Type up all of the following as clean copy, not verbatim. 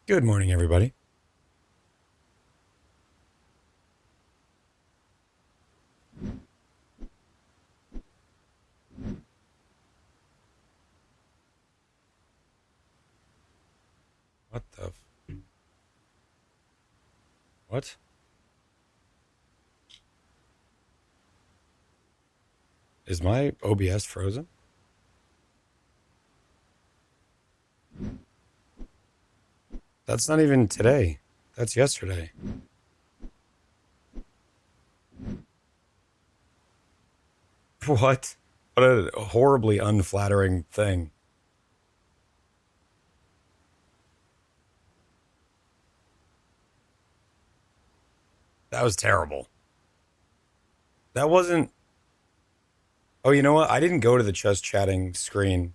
Good morning, everybody. What the? What? Is my OBS frozen? That's not even today. That's yesterday. What? What a horribly unflattering thing. That was terrible. That wasn't. Oh, you know what? I didn't go to the just chatting screen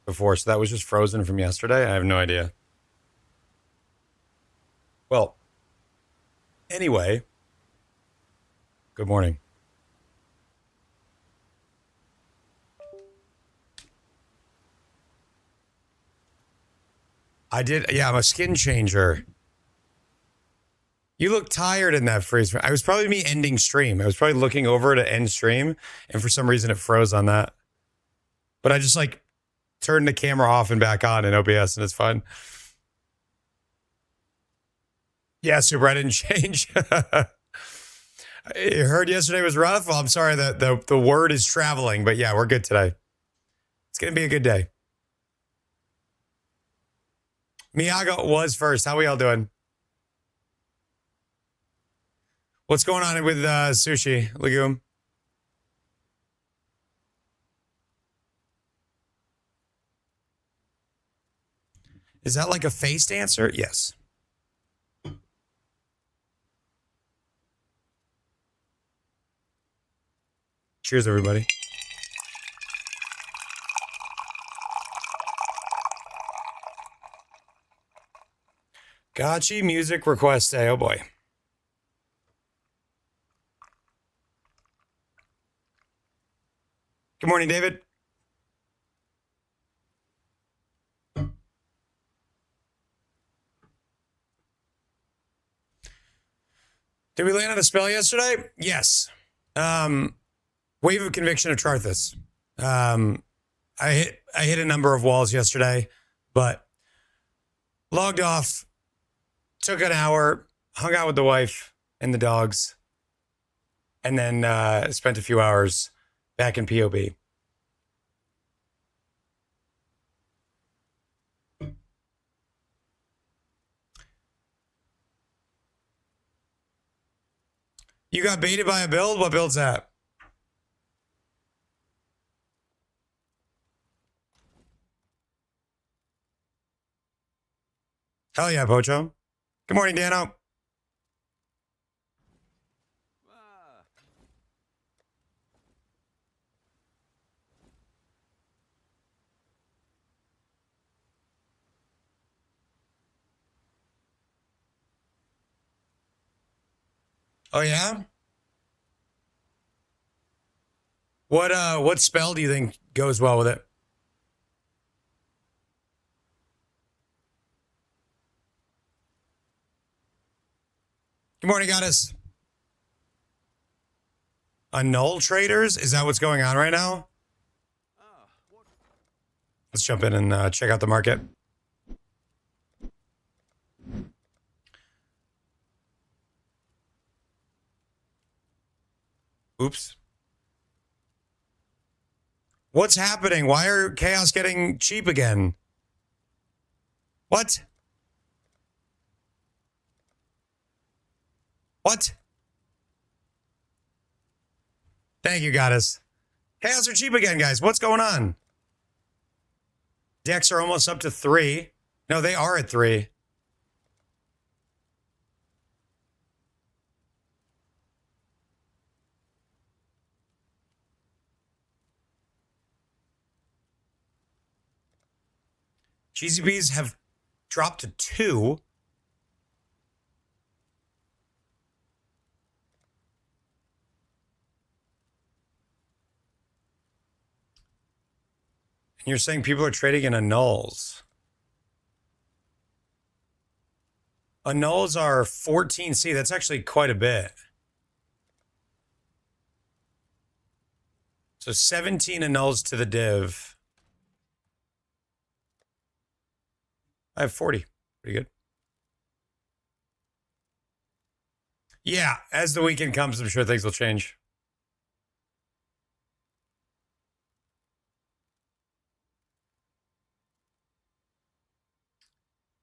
before, so that was just frozen from yesterday. I have no idea. Well, anyway, good morning. I did. Yeah, I'm a skin changer. You look tired in that freeze. I was probably me ending stream. I was probably looking over to end stream, and for some reason it froze on that. But I just like turned the camera off and back on in OBS, and it's fine. Yeah, super. I didn't change. I heard yesterday was rough. Well, I'm sorry that the word is traveling, but yeah, we're good today. It's gonna be a good day. Miyago was first. How we all doing? What's going on with sushi legume? Is that like a faced answer? Yes. Cheers, everybody. Gotchi music request day. Oh boy. Good morning, David. Did we land on a spell yesterday? Yes. Wave of Conviction of Charthus. I hit a number of walls yesterday, but logged off, took an hour, hung out with the wife and the dogs, and then spent a few hours back in POB. You got baited by a build? What build's that? Hell yeah, Pocho. Good morning, Dano. Oh yeah? What spell do you think goes well with it? Good morning, Goddess. Annul traders? Is that what's going on right now? Let's jump in and check out the market. Oops. What's happening? Why are chaos getting cheap again? What? What? Thank you, Goddess. Chaos are cheap again, guys. What's going on? Decks are almost up to 3. No, they are at 3. GCPs have dropped to 2. And you're saying people are trading in annuls. Annuls are 14C. That's actually quite a bit. So 17 annuls to the div. I have 40. Pretty good. Yeah, as the weekend comes, I'm sure things will change.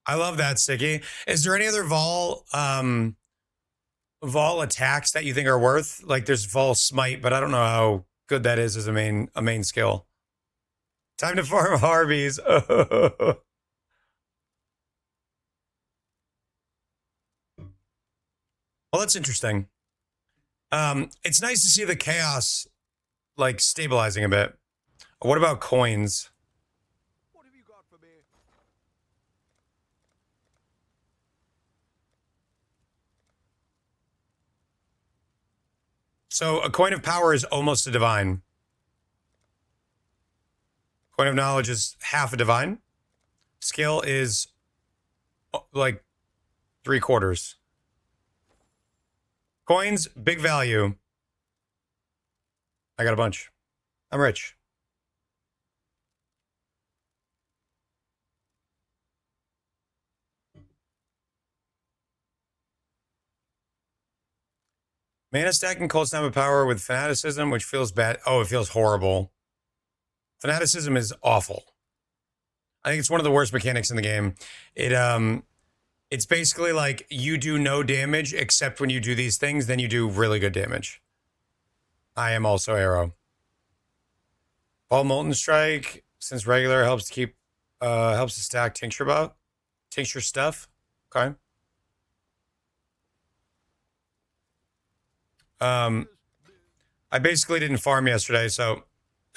I love that, Sticky. Is there any other Vol attacks that you think are worth? Like there's Vol Smite, but I don't know how good that is as a main skill. Time to farm Harveys. Well, that's interesting. It's nice to see the chaos like stabilizing a bit. What about coins? What have you got for me? So a coin of power is almost a divine. Coin of knowledge is half a divine. Skill is like 3/4. Coins, big value. I got a bunch. I'm rich. Mana stacking cold snap of power with fanaticism, which feels bad. Oh, it feels horrible. Fanaticism is awful. I think it's one of the worst mechanics in the game. It's basically like you do no damage except when you do these things, then you do really good damage. I am also arrow. All molten strike, since regular helps to keep helps to stack tincture stuff. Okay. I basically didn't farm yesterday, so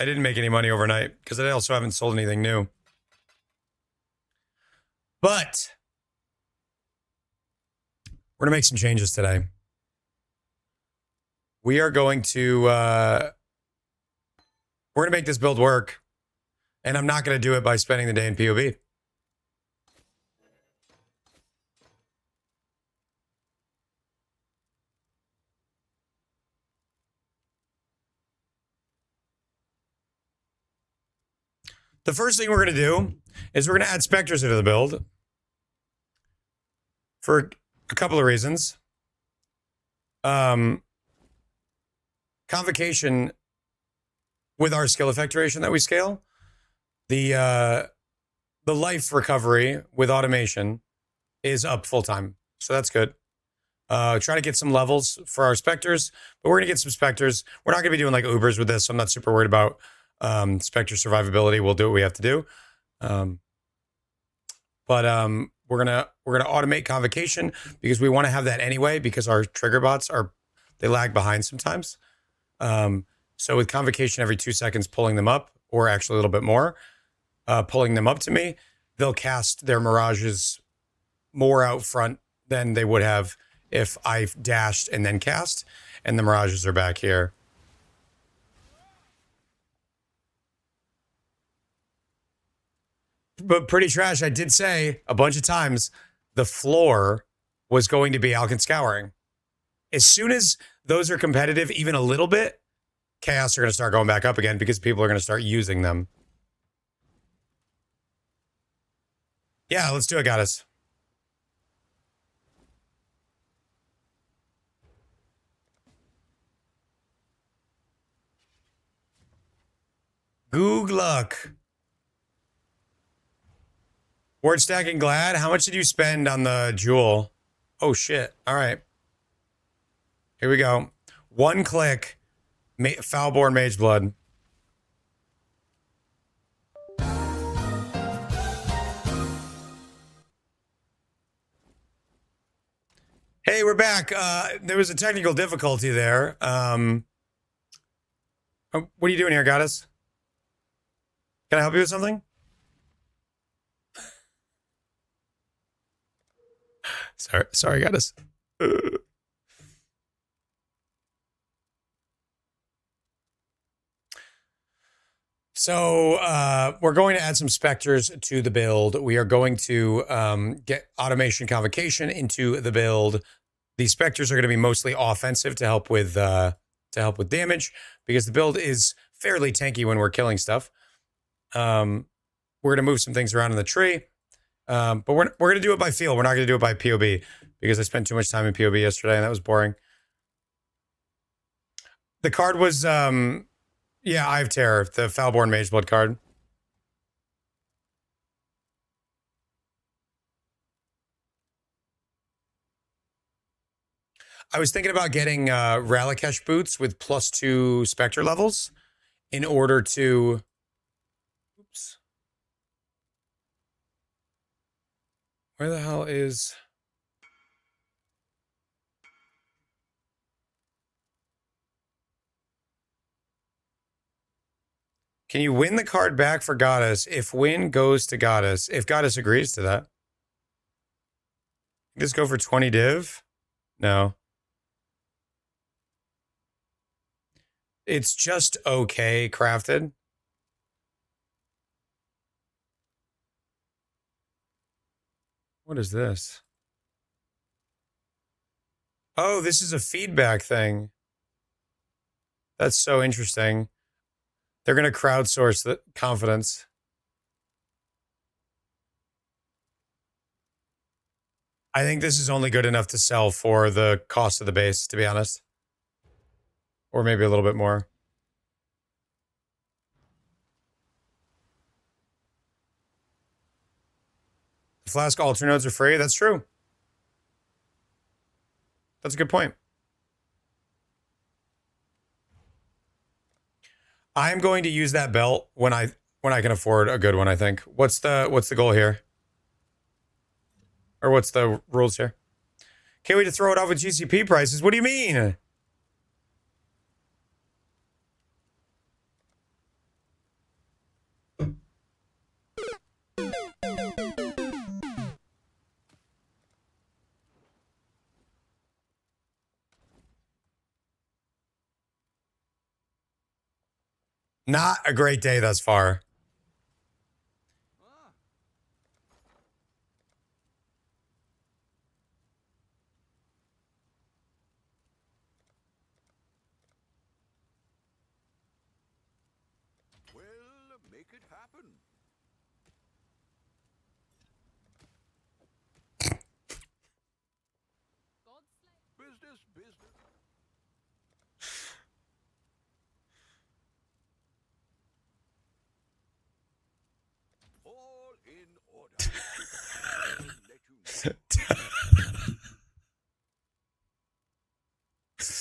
I didn't make any money overnight because I also haven't sold anything new. But we're gonna make some changes today. We are going to we're gonna make this build work, and I'm not gonna do it by spending the day in POV. The first thing we're going to do is we're going to add specters into the build for a couple of reasons. Convocation with our skill effect duration that we scale, the life recovery with automation is up full time, so that's good. Try to get some levels for our specters, but we're going to get some specters. We're not going to be doing like Ubers with this, so I'm not super worried about specter survivability. We'll do what we have to do. But we're gonna automate convocation because we want to have that anyway, because our trigger bots they lag behind sometimes. So with convocation every 2 seconds, pulling them up, or actually a little bit more, pulling them up to me, they'll cast their mirages more out front than they would have if I dashed and then cast, and the mirages are back here. But pretty trash. I did say a bunch of times the floor was going to be Alkin Scouring. As soon as those are competitive, even a little bit, chaos are going to start going back up again because people are going to start using them. Yeah, let's do it, goddess. Goog luck. Word stacking glad. How much did you spend on the jewel? Oh shit. All right. Here we go. 1 click. Foulborn Mage Blood. Hey, we're back. There was a technical difficulty there. What are you doing here, goddess? Can I help you with something? Sorry, goddess. So we're going to add some specters to the build. We are going to get automation convocation into the build. These specters are going to be mostly offensive to help with damage, because the build is fairly tanky when we're killing stuff. We're going to move some things around in the tree, but we're going to do it by feel. We're not going to do it by POB, because I spent too much time in POB yesterday and that was boring. The card was yeah, Eye of Terror, the Foulborn Mageblood card. I was thinking about getting Ralakesh boots with +2 Spectre levels in order to... Oops. Where the hell is... Can you win the card back for Goddess if win goes to Goddess? If Goddess agrees to that. Just go for 20 div? No. It's just okay crafted. What is this? Oh, this is a feedback thing. That's so interesting. They're going to crowdsource the confidence. I think this is only good enough to sell for the cost of the base, to be honest. Or maybe a little bit more. Flask altar nodes are free. That's true. That's a good point. I'm going to use that belt when I can afford a good one, I think. What's the goal here? Or what's the rules here? Can't wait to throw it off with GCP prices. What do you mean? Not a great day thus far. Well, make it happen. Business, business. All in order. I'll let you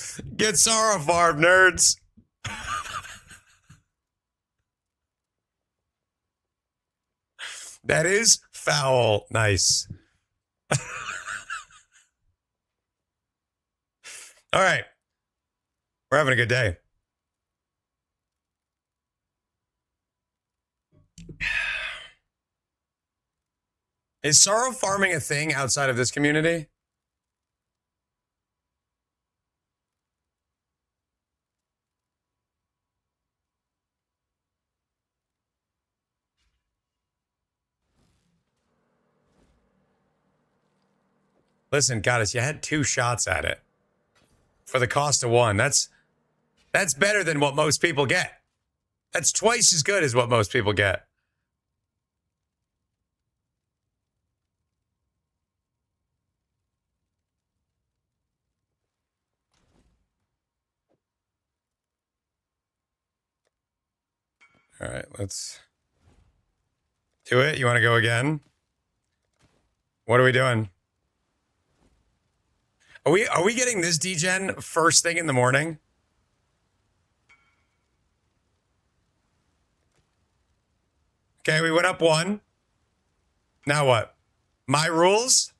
know. Get Sorrow Farm, nerds. That is foul. Nice. All right. We're having a good day. Is sorrow farming a thing outside of this community? Listen, Goddess, you had 2 shots at it for the cost of 1. That's better than what most people get. That's twice as good as what most people get. All right, let's do it. You want to go again? What are we doing? Are we getting this degen first thing in the morning? Okay, we went up 1. Now what? My rules?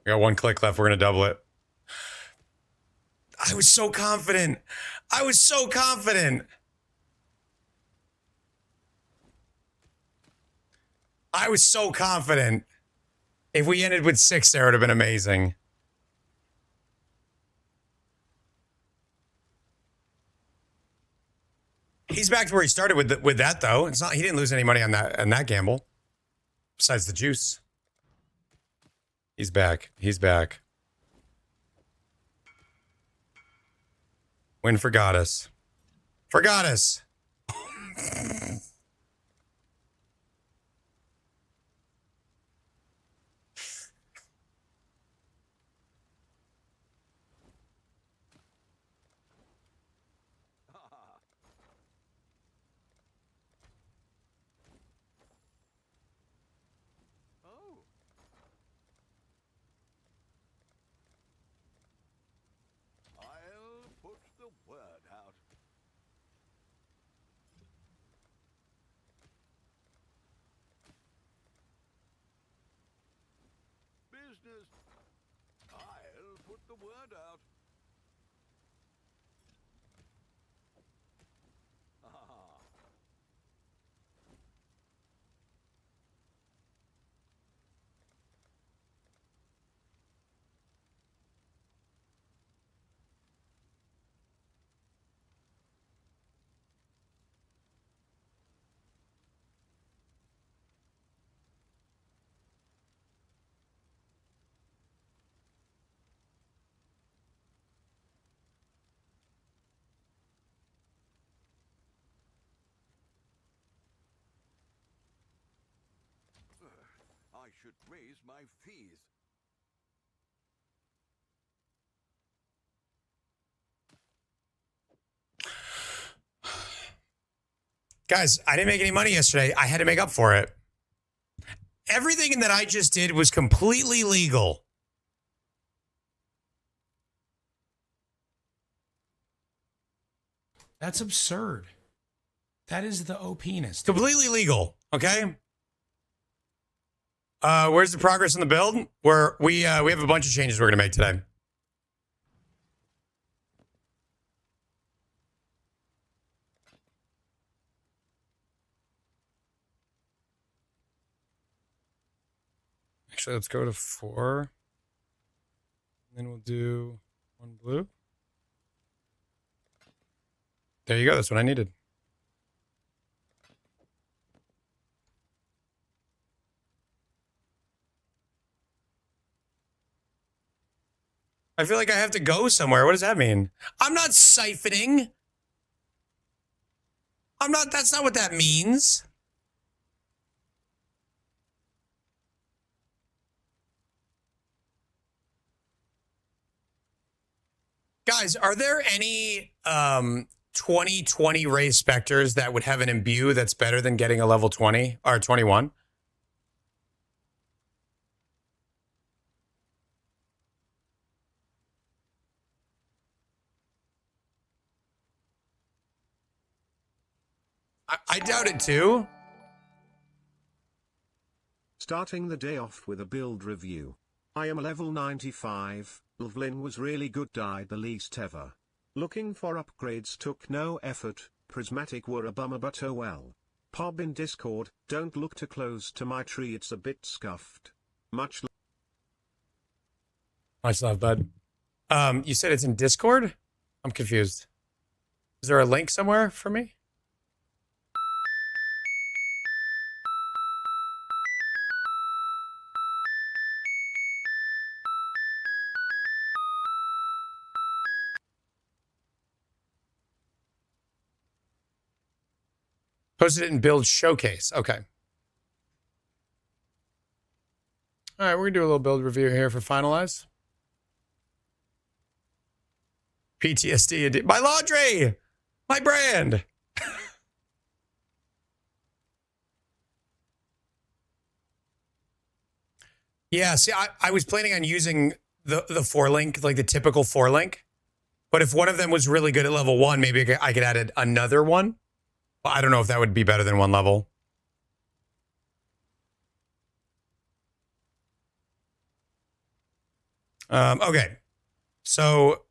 We got one click left. We're going to double it. I was so confident. I was so confident. I was so confident. If we ended with 6 there, it would have been amazing. He's back to where he started with that though. It's not, he didn't lose any money on that gamble. Besides the juice. He's back. He's back. Win for Goddess. For Goddess. I'll put the word out. Business. I'll put the word out. I should raise my fees. Guys, I didn't make any money yesterday. I had to make up for it. Everything that I just did was completely legal. That's absurd. That is the OP-ness. Completely legal, okay? Where's the progress on the build? We have a bunch of changes we're going to make today. Actually, let's go to 4. And then we'll do 1 blue. There you go. That's what I needed. I feel like I have to go somewhere. What does that mean? I'm not siphoning. That's not what that means. Guys, are there any 2020 Ray Spectres that would have an imbue that's better than getting a level 20 or 21? I doubt it too. Starting the day off with a build review. I am level 95, Lvlin was really good, died the least ever. Looking for upgrades took no effort, prismatic were a bummer but oh well. Pob in Discord, don't look too close to my tree, it's a bit scuffed. Much love, bud. You said it's in Discord? I'm confused. Is there a link somewhere for me? Posted it in build showcase. Okay. All right, we're going to do a little build review here for finalize. PTSD indeed. My laundry! My brand! Yeah, see, I was planning on using the 4-link, like the typical 4-link. But if one of them was really good at level 1, maybe I could add another one. Well, I don't know if that would be better than 1 level. Okay. So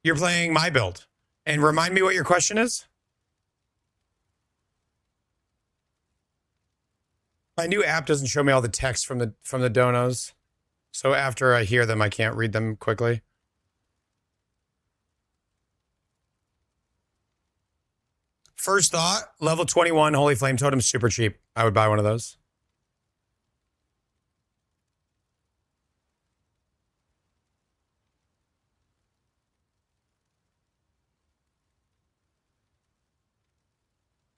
you're playing my build. And remind me what your question is? My new app doesn't show me all the text from the donos. So after I hear them, I can't read them quickly. First thought, level 21 Holy Flame Totem, super cheap. I would buy one of those.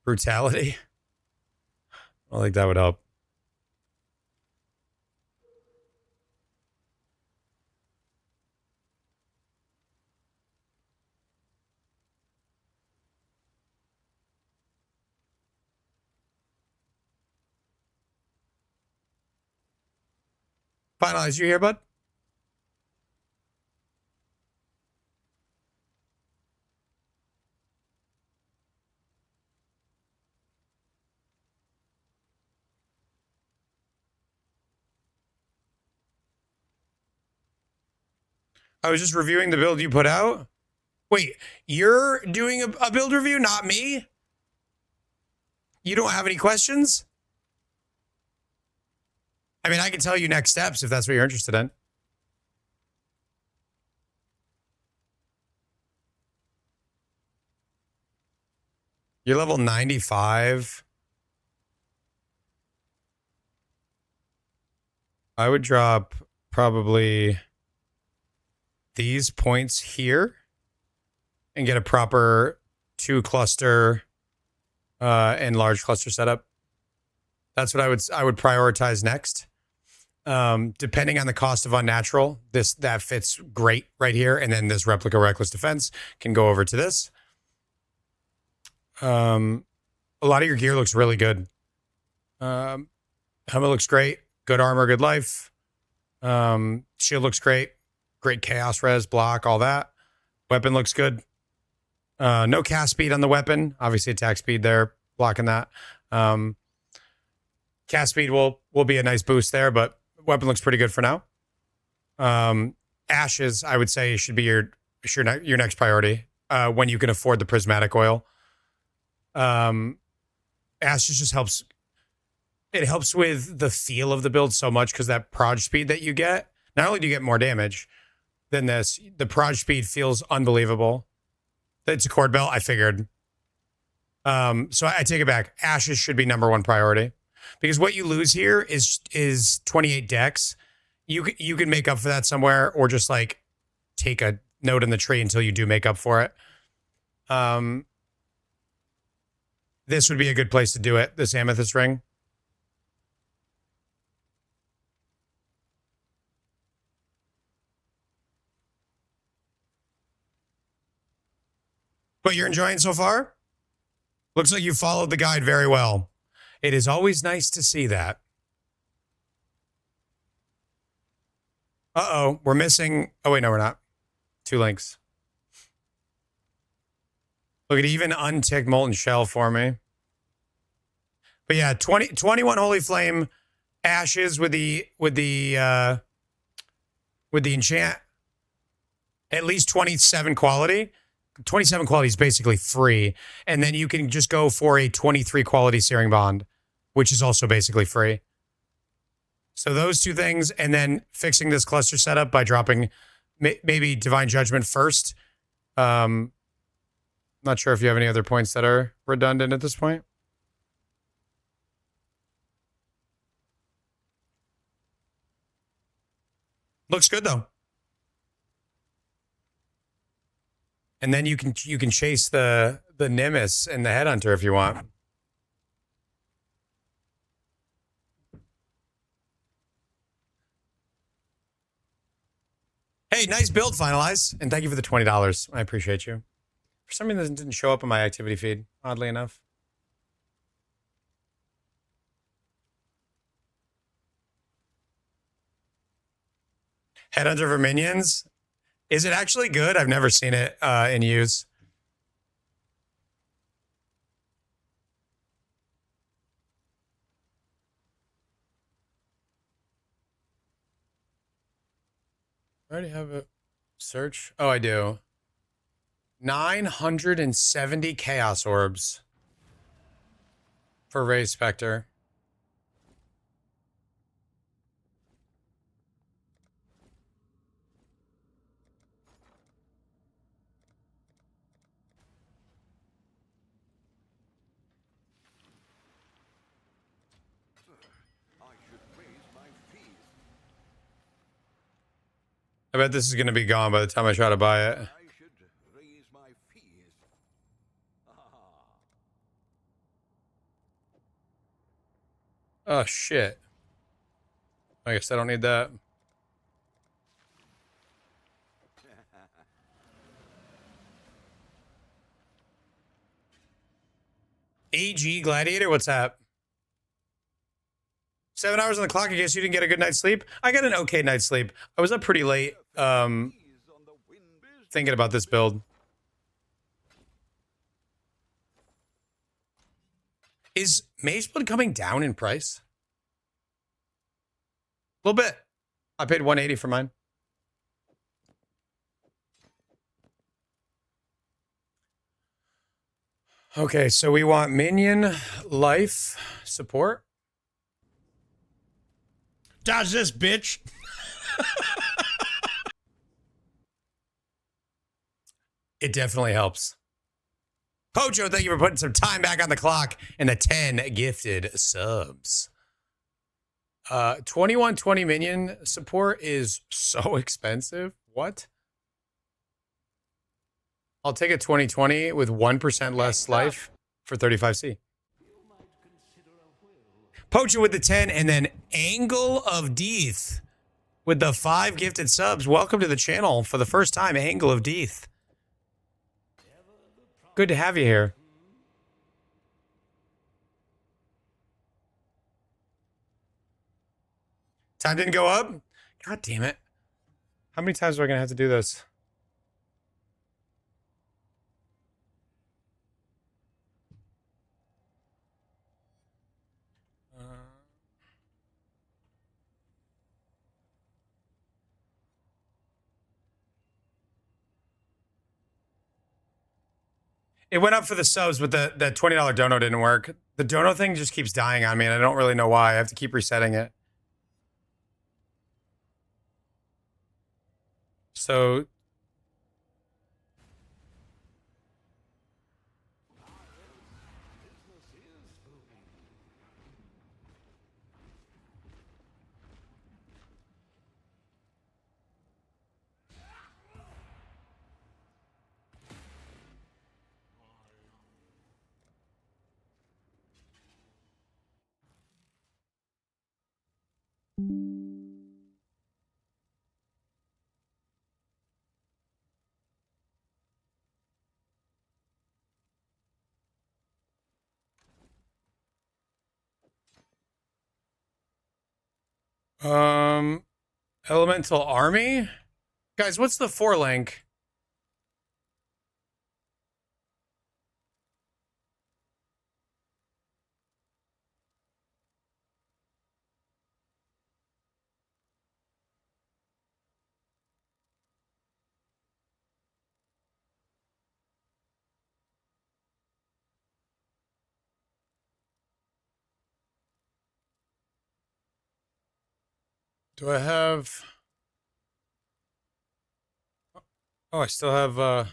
Brutality. I think that would help. Finalize, you here, bud? I was just reviewing the build you put out. Wait, you're doing a build review, not me? You don't have any questions? I mean, I can tell you next steps if that's what you're interested in. You're level 95. I would drop probably these points here and get a proper 2 cluster and large cluster setup. That's what I would prioritize next. Depending on the cost of unnatural, that fits great right here, and then this replica reckless defense can go over to this. A lot of your gear looks really good. Helmet looks great. Good armor, good life. Shield looks great. Great chaos res, block, all that. Weapon looks good. No cast speed on the weapon. Obviously attack speed there, blocking that. Cast speed will be a nice boost there, but weapon looks pretty good for now. Ashes, I would say, should be your next priority when you can afford the prismatic oil. Ashes just helps. It helps with the feel of the build so much because that proj speed that you get, not only do you get more damage than this, the proj speed feels unbelievable. It's a cord belt, I figured. So I take it back. Ashes should be number 1 priority because what you lose here is 28 dex. You can make up for that somewhere, or just like take a note in the tree until you do make up for it. This would be a good place to do it. This amethyst ring. But you're enjoying so far? Looks like you followed the guide very well. It is always nice to see that. Uh-oh, we're missing... Oh, wait, no, we're not. 2 links. Look, it even unticked Molten Shell for me. But yeah, 21 Holy Flame, Ashes with the enchant. At least 27 quality. 27 quality is basically free. And then you can just go for a 23 quality Searing Bond, which is also basically free. So those 2 things, and then fixing this cluster setup by dropping maybe Divine Judgment first. Not sure if you have any other points that are redundant at this point. Looks good though. And then you can chase the Nimbus and the Headhunter if you want. Hey, nice build, Finalize. And thank you for the $20. I appreciate you. For some reason, it didn't show up on my activity feed, oddly enough. Headhunter for minions. Is it actually good? I've never seen it in use. I already have a search. Oh, I do. 970 Chaos Orbs for Ray Spectre. I should raise my fees. I bet this is going to be gone by the time I try to buy it. I should raise my fees. Oh, shit. I guess I don't need that. AG Gladiator, what's that? 7 hours on the clock. I guess you didn't get a good night's sleep. I got an okay night's sleep. I was up pretty late Fees on the win business. thinking about this build. Is Mage Blood coming down in price? A little bit. I paid 180 for mine. Okay, so we want minion life support. Dodge this, bitch. It definitely helps. Pocho, thank you for putting some time back on the clock and the 10 gifted subs. 2120 minion support is so expensive. What? I'll take a 2020 with 1% less life for 35C. Pocho with the 10 and then Angle of Death with the 5 gifted subs. Welcome to the channel for the first time, Angle of Death. Good to have you here. Time didn't go up? God damn it. How many times am I going to have to do this? It went up for the subs, but the $20 dono didn't work. The dono thing just keeps dying on me, and I don't really know why. I have to keep resetting it. So Elemental Army? Guys, what's the 4 link? Do I have... Oh, I still have...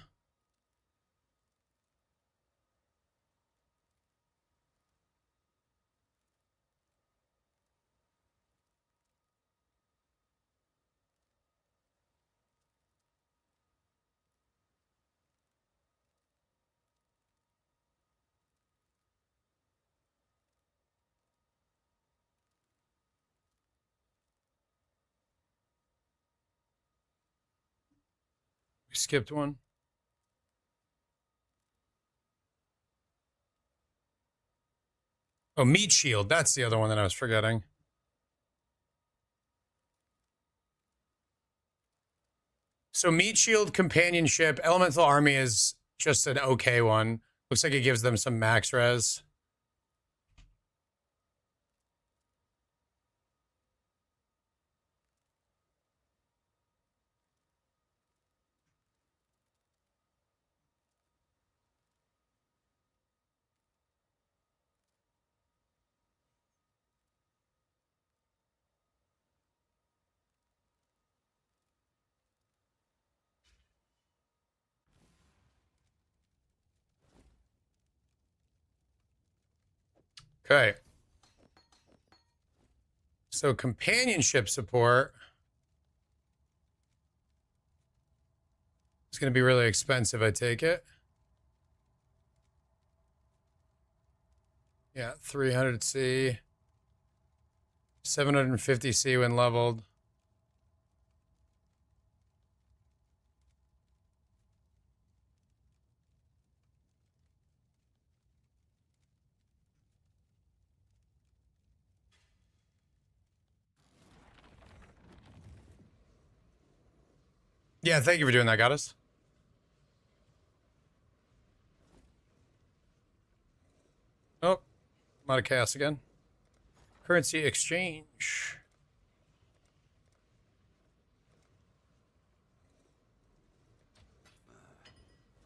We skipped one. Oh, Meat Shield. That's the other one that I was forgetting. So Meat Shield Companionship. Elemental Army is just an okay one. Looks like it gives them some max res. Okay. So companionship support is going to be really expensive, I take it. Yeah, 300C. 750C when leveled. Yeah, thank you for doing that, Goddess. Oh, I'm out of chaos again. Currency exchange.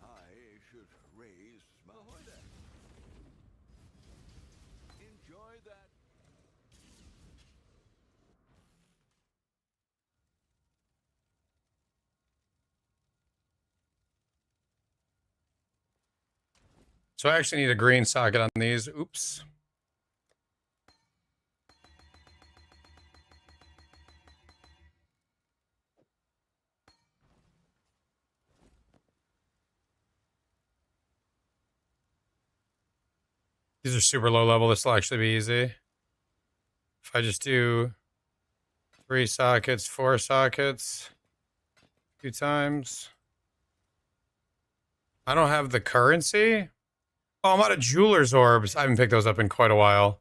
I should raise my order. Enjoy that. So I actually need a green socket on these. Oops. These are super low level. This will actually be easy. If I just do 3 sockets, 4 sockets, 2 times. I don't have the currency. Oh, I'm out of jeweler's orbs. I haven't picked those up in quite a while.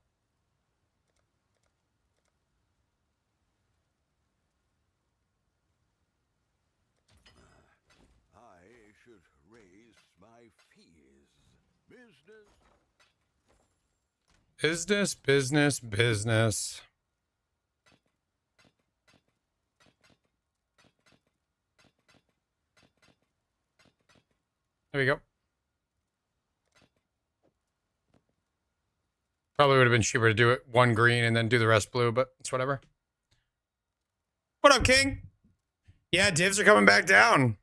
I should raise my fees. Business. Business, business, business. There we go. Probably would have been cheaper to do it 1 green and then do the rest blue, but it's whatever. What up, King? Yeah, divs are coming back down.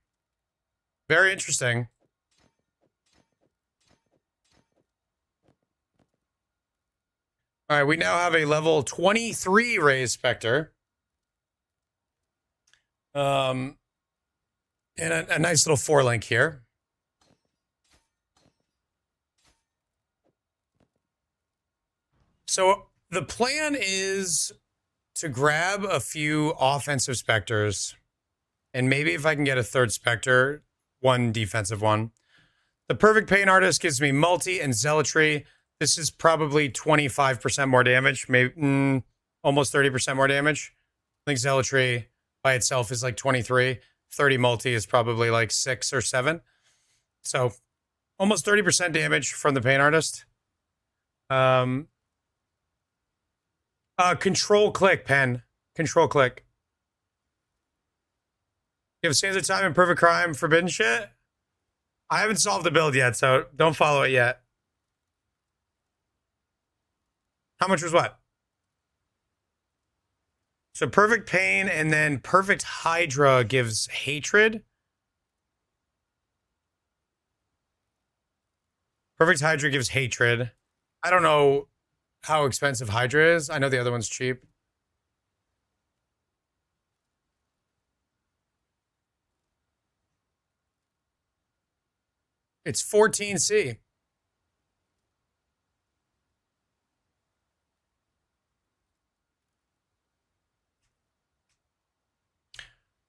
Very interesting. All right, we now have a level 23 Raised Spectre. And a nice little 4-link here. So the plan is to grab a few offensive Spectres, and maybe if I can get a 3rd Spectre, 1 defensive one. The Perfect Pain Artist gives me multi and zealotry. This is probably 25% more damage, maybe almost 30% more damage. I think zealotry by itself is like 23. 30 multi is probably like 6 or 7. So almost 30% damage from the Pain Artist. Control click, pen. Control click. You have Sands of Time and Perfect Crime Forbidden shit? I haven't solved the build yet, so don't follow it yet. How much was what? So Perfect Pain and then Perfect Hydra gives Hatred. Perfect Hydra gives Hatred. I don't know how expensive Hydra is. I know the other one's cheap. It's 14C.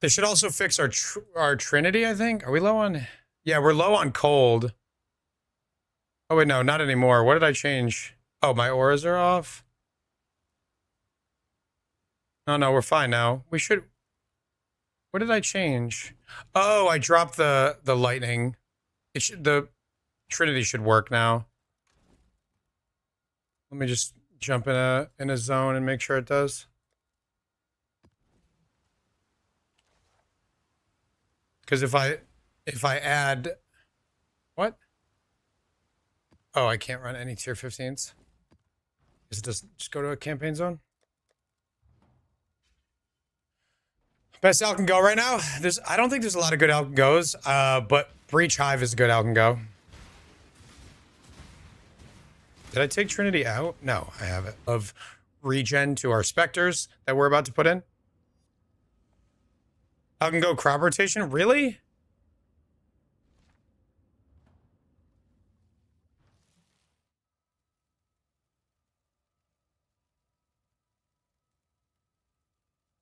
This should also fix our Trinity, I think. Are we low on? Yeah, we're low on cold. Oh, wait, no, not anymore. What did I change? Oh, my auras are off. Oh, no, we're fine now. We should... What did I change? Oh, I dropped the lightning. The Trinity should work now. Let me just jump in a zone and make sure it does. Because if I add... What? Oh, I can't run any tier 15s. Is it just go to a campaign zone? Best Alcon Go right now? I don't think there's a lot of good Alcon Goes, but Breach Hive is a good Alcon Go. Did I take Trinity out? No, I have it. Of regen to our Spectres that we're about to put in. I can go crop rotation? Really?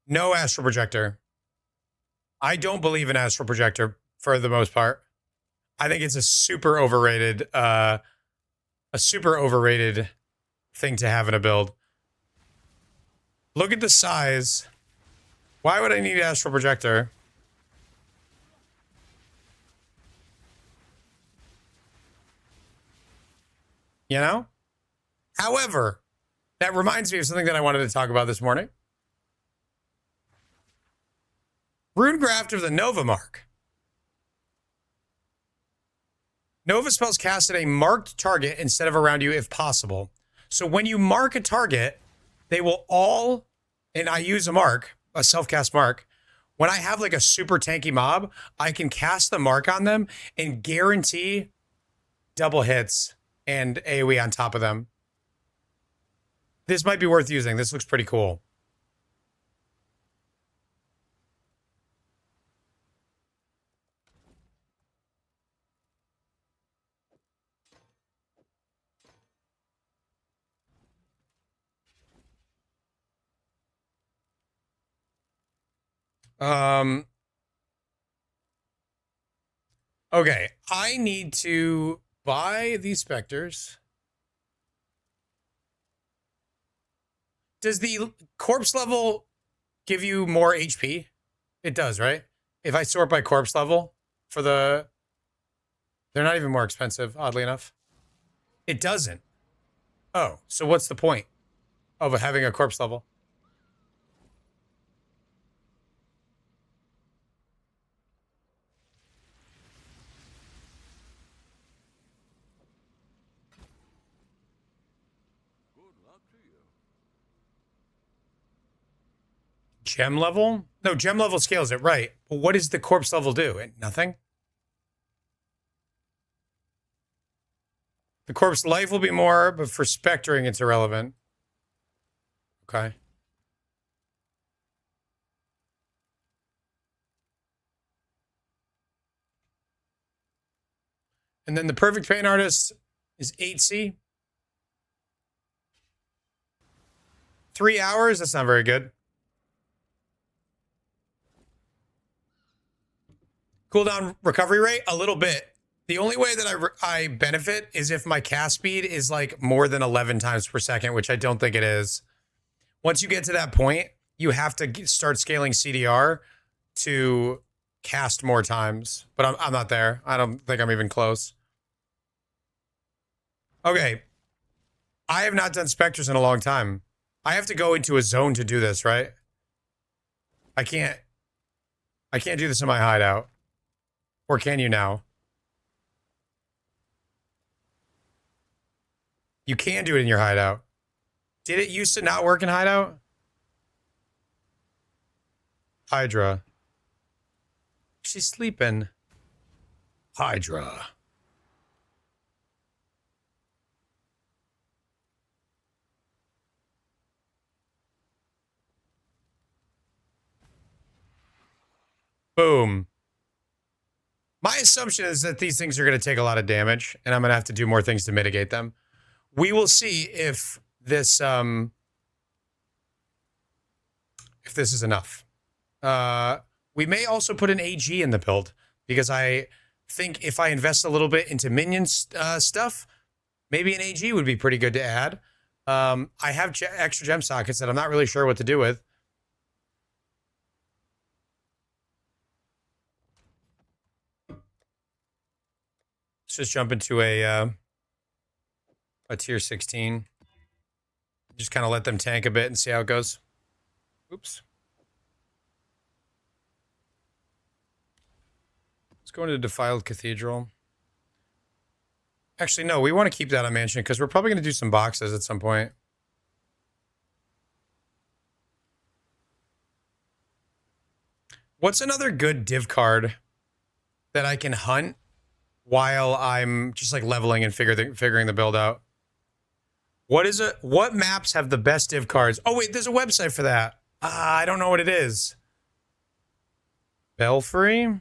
No astral projector. I don't believe in astral projector for the most part. I think it's a super overrated thing to have in a build. Look at the size. Why would I need astral projector? You know? However, that reminds me of something that I wanted to talk about this morning. Runegraft of the Nova mark. Nova spells cast at a marked target instead of around you if possible. So when you mark a target, they will all, and I use a mark, a self-cast mark. When I have like a super tanky mob, I can cast the mark on them and guarantee double hits and AoE on top of them. This might be worth using. This looks pretty cool. Okay, I need to buy these Spectres. Does the corpse level give you more HP? It does, right? If I sort by corpse level for the... They're not even more expensive, oddly enough. It doesn't. Oh, so what's the point of having a corpse level? Gem level? No, gem level scales it, right. But what does the corpse level do? Nothing? The corpse life will be more, but for spectering, it's irrelevant. Okay. And then the perfect paint artist is 8C. 3 hours? That's not very good. Cooldown recovery rate? A little bit. The only way that I benefit is if my cast speed is like more than 11 times per second, which I don't think it is. Once you get to that point, you have to start scaling CDR to cast more times. But I'm not there. I don't think I'm even close. Okay. I have not done Spectres in a long time. I have to go into a zone to do this, right? I can't do this in my hideout. Or can you now? You can do it in your hideout. Did it used to not work in hideout? Hydra. She's sleeping. Hydra. Boom. My assumption is that these things are going to take a lot of damage, and I'm going to have to do more things to mitigate them. We will see if this is enough. We may also put an AG in the build, because I think if I invest a little bit into minion stuff, maybe an AG would be pretty good to add. I have extra gem sockets that I'm not really sure what to do with. Let's just jump into a tier 16. Just kind of let them tank a bit and see how it goes. Oops. Let's go into Defiled Cathedral. Actually, no, we want to keep that on Mansion because we're probably going to do some boxes at some point. What's another good div card that I can hunt while I'm just like leveling and figuring the build out? What maps have the best div cards? Oh wait, there's a website for that. I don't know what it is. Belfry.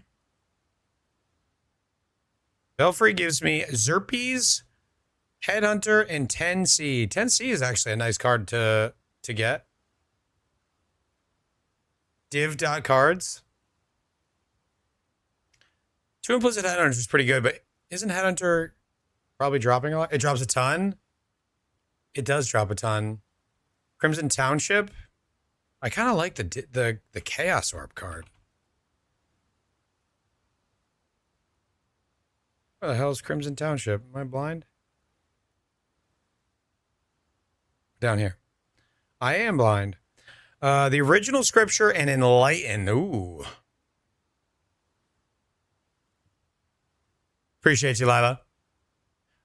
Belfry gives me Xerpes, Headhunter, and 10C. 10C is actually a nice card to get. Div.cards. 2 implicit Headhunter is pretty good, but isn't Headhunter probably dropping a lot? It drops a ton. It does drop a ton. Crimson Township. I kind of like the Chaos Orb card. Where the hell is Crimson Township? Am I blind? Down here. I am blind. The original scripture and Enlighten. Ooh. Appreciate you, Lila.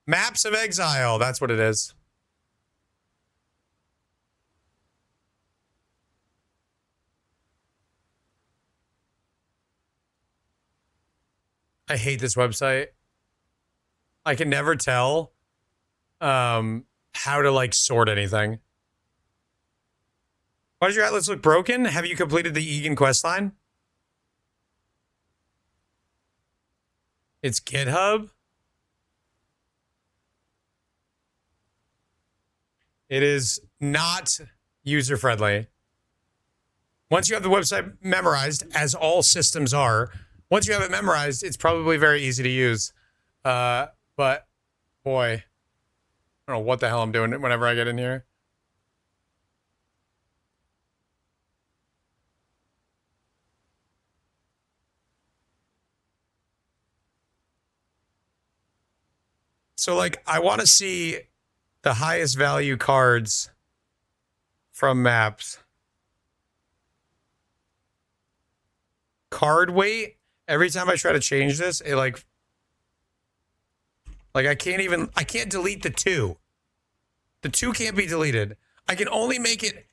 Maps of Exile. That's what it is. I hate this website. I can never tell how to like sort anything. Why does your atlas look broken? Have you completed the Egan quest line? It's GitHub. It is not user-friendly. Once you have the website memorized, as all systems are, once you have it memorized, it's probably very easy to use. But, boy, I don't know what the hell I'm doing whenever I get in here. So, like, I want to see the highest value cards from maps. Card weight. Every time I try to change this, it like I can't delete the 2. The 2 can't be deleted. I can only make it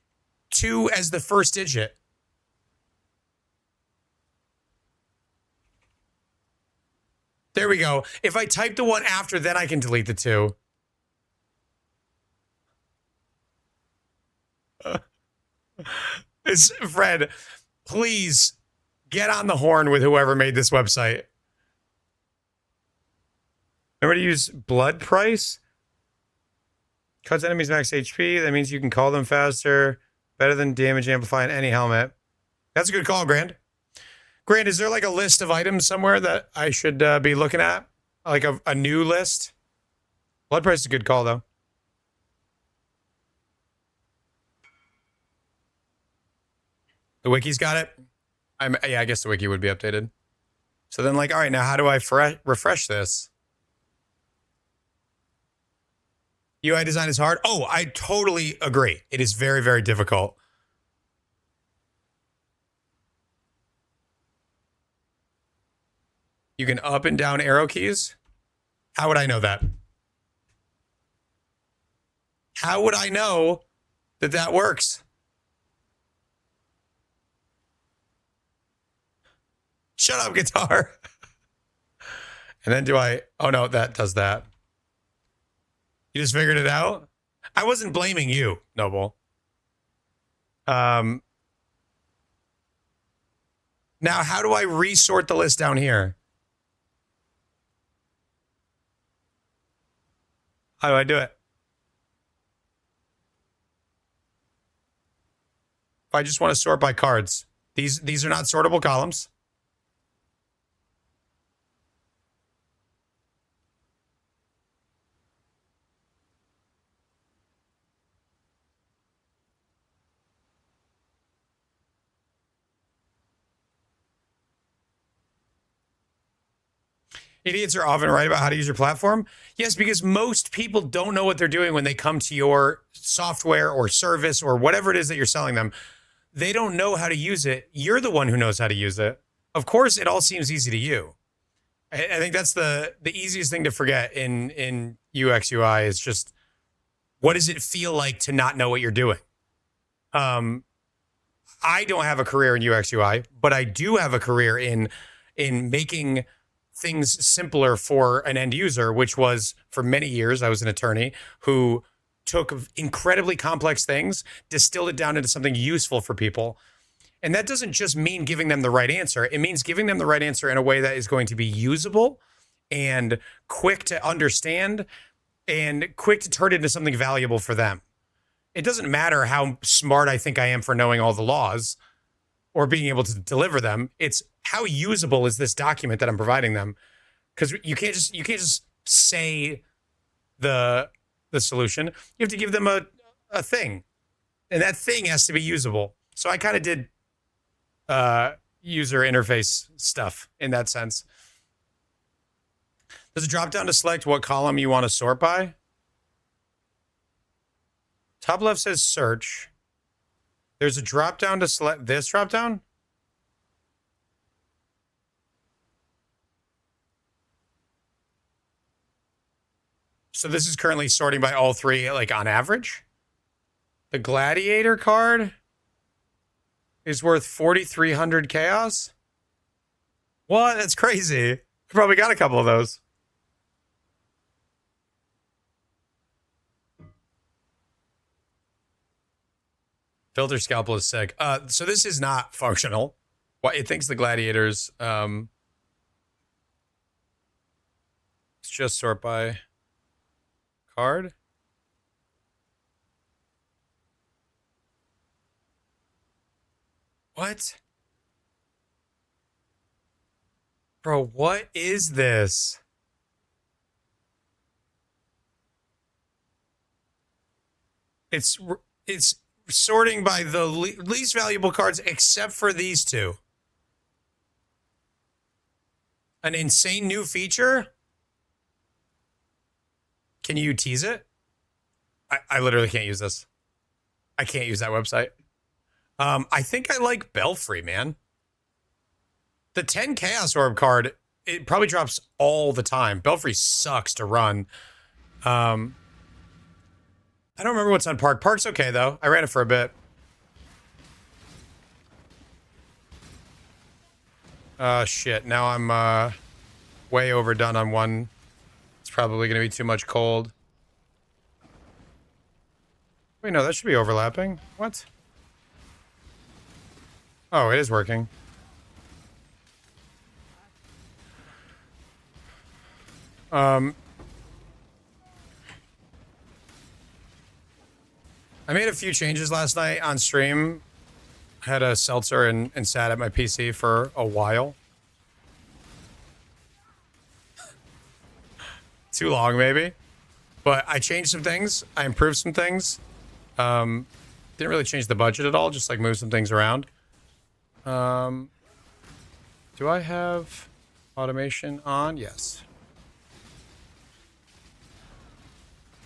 2 as the first digit. There we go. If I type the 1 after, then I can delete the 2. It's Fred, please get on the horn with whoever made this website. Remember to use blood price? Cuts enemies max HP. That means you can call them faster. Better than damage amplify in any helmet. That's a good call, Grand. Grand, is there like a list of items somewhere that I should be looking at? Like a new list? Blood price is a good call, though. The wiki's got it? Yeah, I guess the wiki would be updated. So then, like, all right, now how do I refresh this? UI design is hard. Oh, I totally agree. It is very, very difficult. You can up and down arrow keys. How would I know that? How would I know that that works? Shut up, guitar. And then oh no, that does that. You just figured it out? I wasn't blaming you, Noble. Now, how do I resort the list down here? How do I do it? If I just want to sort by cards, these are not sortable columns. Idiots are often right about how to use your platform. Yes, because most people don't know what they're doing when they come to your software or service or whatever it is that you're selling them. They don't know how to use it. You're the one who knows how to use it. Of course, it all seems easy to you. I think that's the easiest thing to forget in UX UI is just, what does it feel like to not know what you're doing? I don't have a career in UX UI, but I do have a career in making things simpler for an end user, which was for many years, I was an attorney who took incredibly complex things, distilled it down into something useful for people. And that doesn't just mean giving them the right answer. It means giving them the right answer in a way that is going to be usable and quick to understand and quick to turn into something valuable for them. It doesn't matter how smart I think I am for knowing all the laws or being able to deliver them. It's how usable is this document that I'm providing them? Because you can't just say the solution. You have to give them a thing, and that thing has to be usable. So I kind of did user interface stuff in that sense. There's a drop down to select what column you want to sort by. Top left says search. There's a drop down to select this drop down. So this is currently sorting by all three, like on average. The Gladiator card is worth 4,300 chaos. What? That's crazy. I probably got a couple of those. Filter Scalpel is sick. So this is not functional. Well, it thinks the Gladiators. It's just sort by card. What? Bro, what is this? It's sorting by the least valuable cards except for these two. An insane new feature? Can you tease it? I literally can't use this. I can't use that website. I think I like Belfry, man. The 10 Chaos Orb card, it probably drops all the time. Belfry sucks to run. I don't remember what's on Park. Park's okay, though. I ran it for a bit. Shit. Now I'm way overdone on one. It's probably going to be too much cold. Wait, no, that should be overlapping. What? Oh, it is working. I made a few changes last night on stream. I had a seltzer and sat at my PC for a while. Too long, maybe. But I changed some things. I improved some things. Didn't really change the budget at all. Just like move some things around. Do I have automation on? Yes.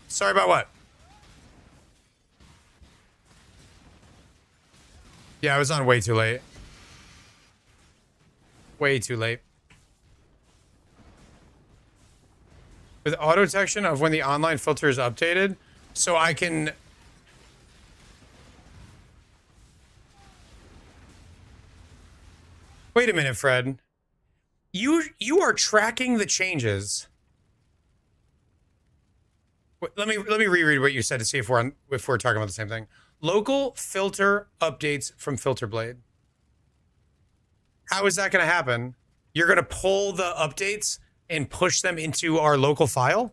Sorry about what? Yeah, I was on way too late. Way too late. With auto detection of when the online filter is updated, so I can... Wait a minute, Fred. You are tracking the changes. Let me reread what you said to see if we're talking about the same thing. Local filter updates from FilterBlade. How is that going to happen? You're going to pull the updates and push them into our local file?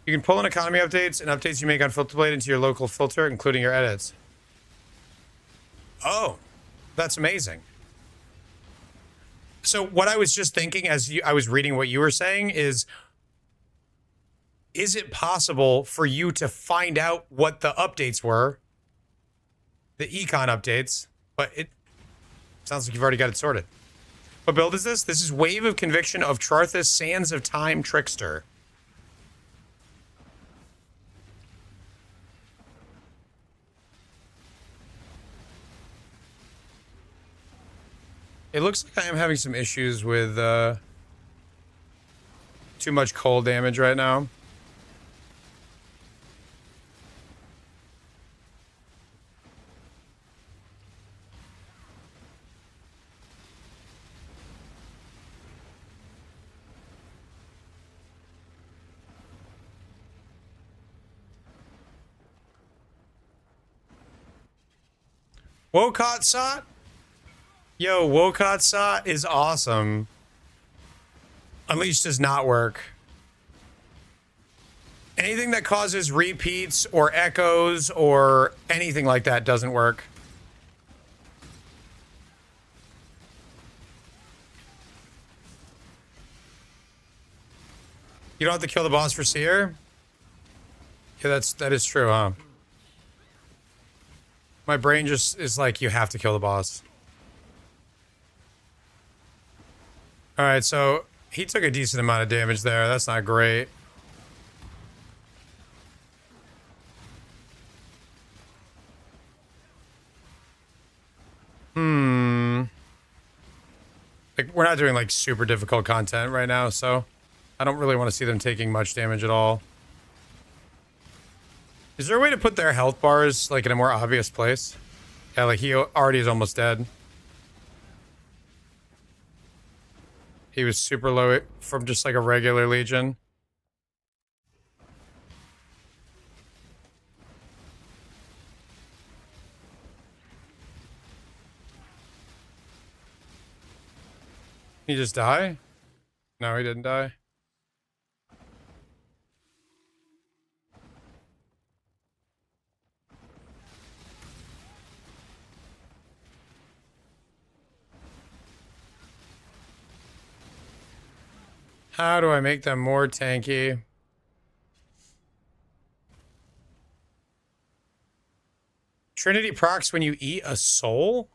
You can pull in economy updates and updates you make on FilterBlade into your local filter, including your edits. Oh, that's amazing. So what I was just thinking as I was reading what you were saying is it possible for you to find out what the updates were, the econ updates, but it sounds like you've already got it sorted. What build is this? This is Wave of Conviction of Charthus Sands of Time Trickster. It looks like I am having some issues with too much cold damage right now. Wokot Sot? Yo, Wokot Sot is awesome. Unleash does not work. Anything that causes repeats or echoes or anything like that doesn't work. You don't have to kill the boss for Seer? Yeah, that is true, huh? My brain just is like, you have to kill the boss. Alright, so he took a decent amount of damage there. That's not great. Like, we're not doing like super difficult content right now, so I don't really want to see them taking much damage at all. Is there a way to put their health bars like in a more obvious place? Yeah, like he already is almost dead. He was super low from just like a regular Legion. He just die? No, he didn't die. How do I make them more tanky? Trinity procs when you eat a soul?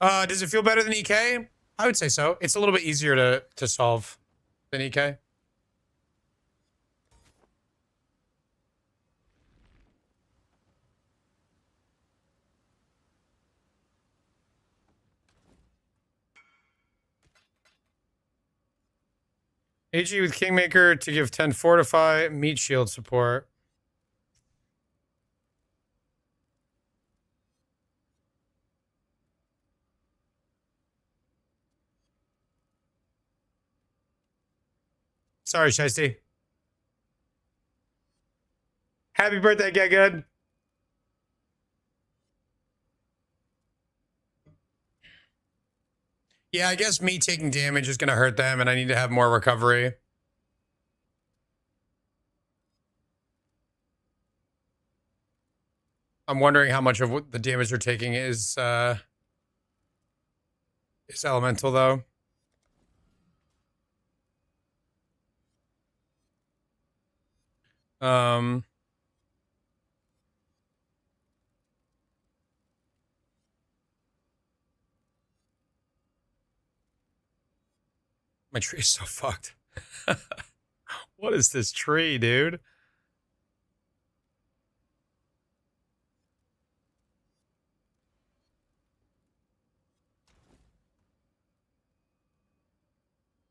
Does it feel better than EK? I would say so. It's a little bit easier to solve than EK. AG with Kingmaker to give 10 Fortify, meat shield support. Sorry, Shiesty. Happy birthday, get good. Yeah, I guess me taking damage is going to hurt them, and I need to have more recovery. I'm wondering how much of what the damage they're taking is elemental, though. My tree is so fucked. What is this tree, dude?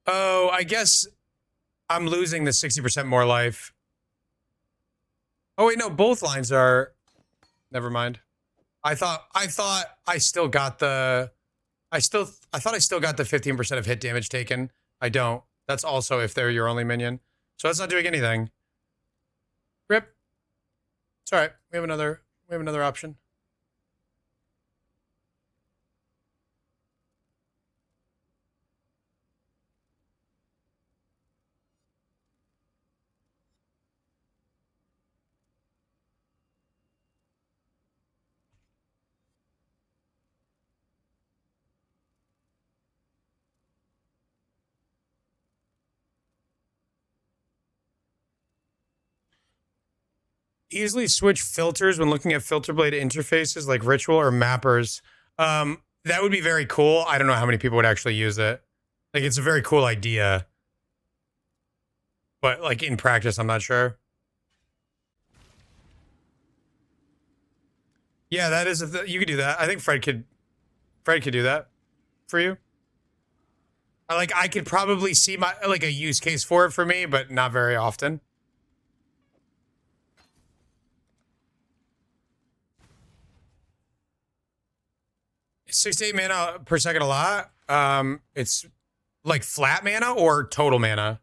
Oh, I guess I'm losing the 60% more life. Oh wait, no, both lines are. Never mind. I thought I still got the. I thought I still got the 15% of hit damage taken. I don't. That's also if they're your only minion. So that's not doing anything. Rip. It's alright. We have another option. Easily switch filters when looking at filter blade interfaces like ritual or mappers. That would be very cool. I don't know how many people would actually use it. Like, it's a very cool idea. But like in practice, I'm not sure. Yeah, that is you could do that. I think Fred could do that for you. I could probably see a use case for it for me, but not very often. 6 to 8 mana per second a lot. It's like flat mana or total mana?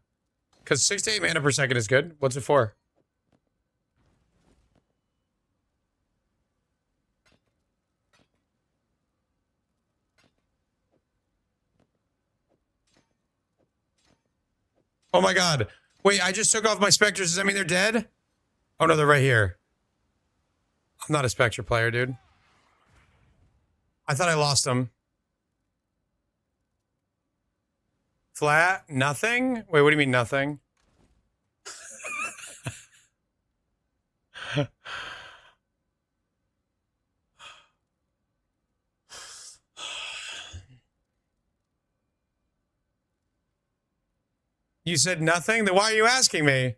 Because 6 to 8 mana per second is good. What's it for? Oh my god. Wait, I just took off my specters. Does that mean they're dead? Oh no, they're right here. I'm not a spectre player, dude. I thought I lost them. Flat? Nothing? Wait, what do you mean nothing? You said nothing? Then why are you asking me?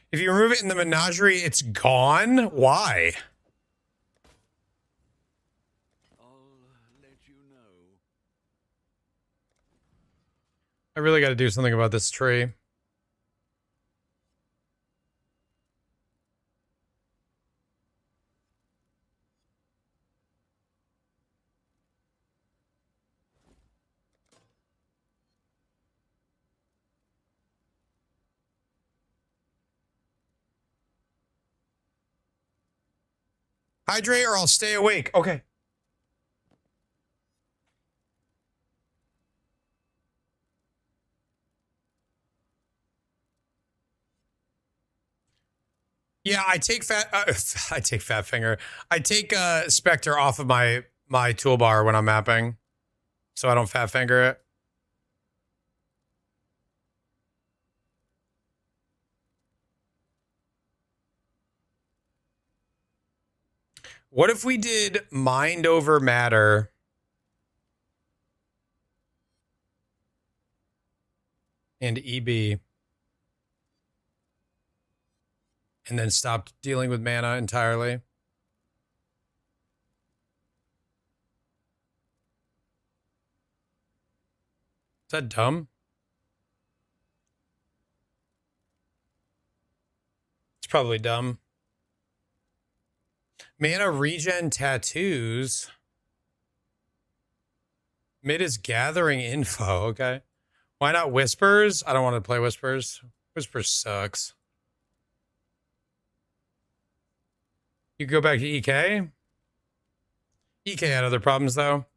If you remove it in the menagerie, it's gone? Why? I'll let you know. I really got to do something about this tree. Hydrate or I'll stay awake. Okay. Yeah, I take I take fat finger. I take Spectre off of my toolbar when I'm mapping, so I don't fat finger it. What if we did mind over matter? And EB. And then stopped dealing with mana entirely. Is that dumb? It's probably dumb. Mana regen tattoos. Mid is gathering info. Okay. Why not Whispers? I don't want to play Whispers. Whispers sucks. You go back to EK? EK had other problems, though.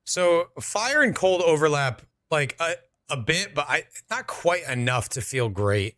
So fire and cold overlap like a bit, but not quite enough to feel great.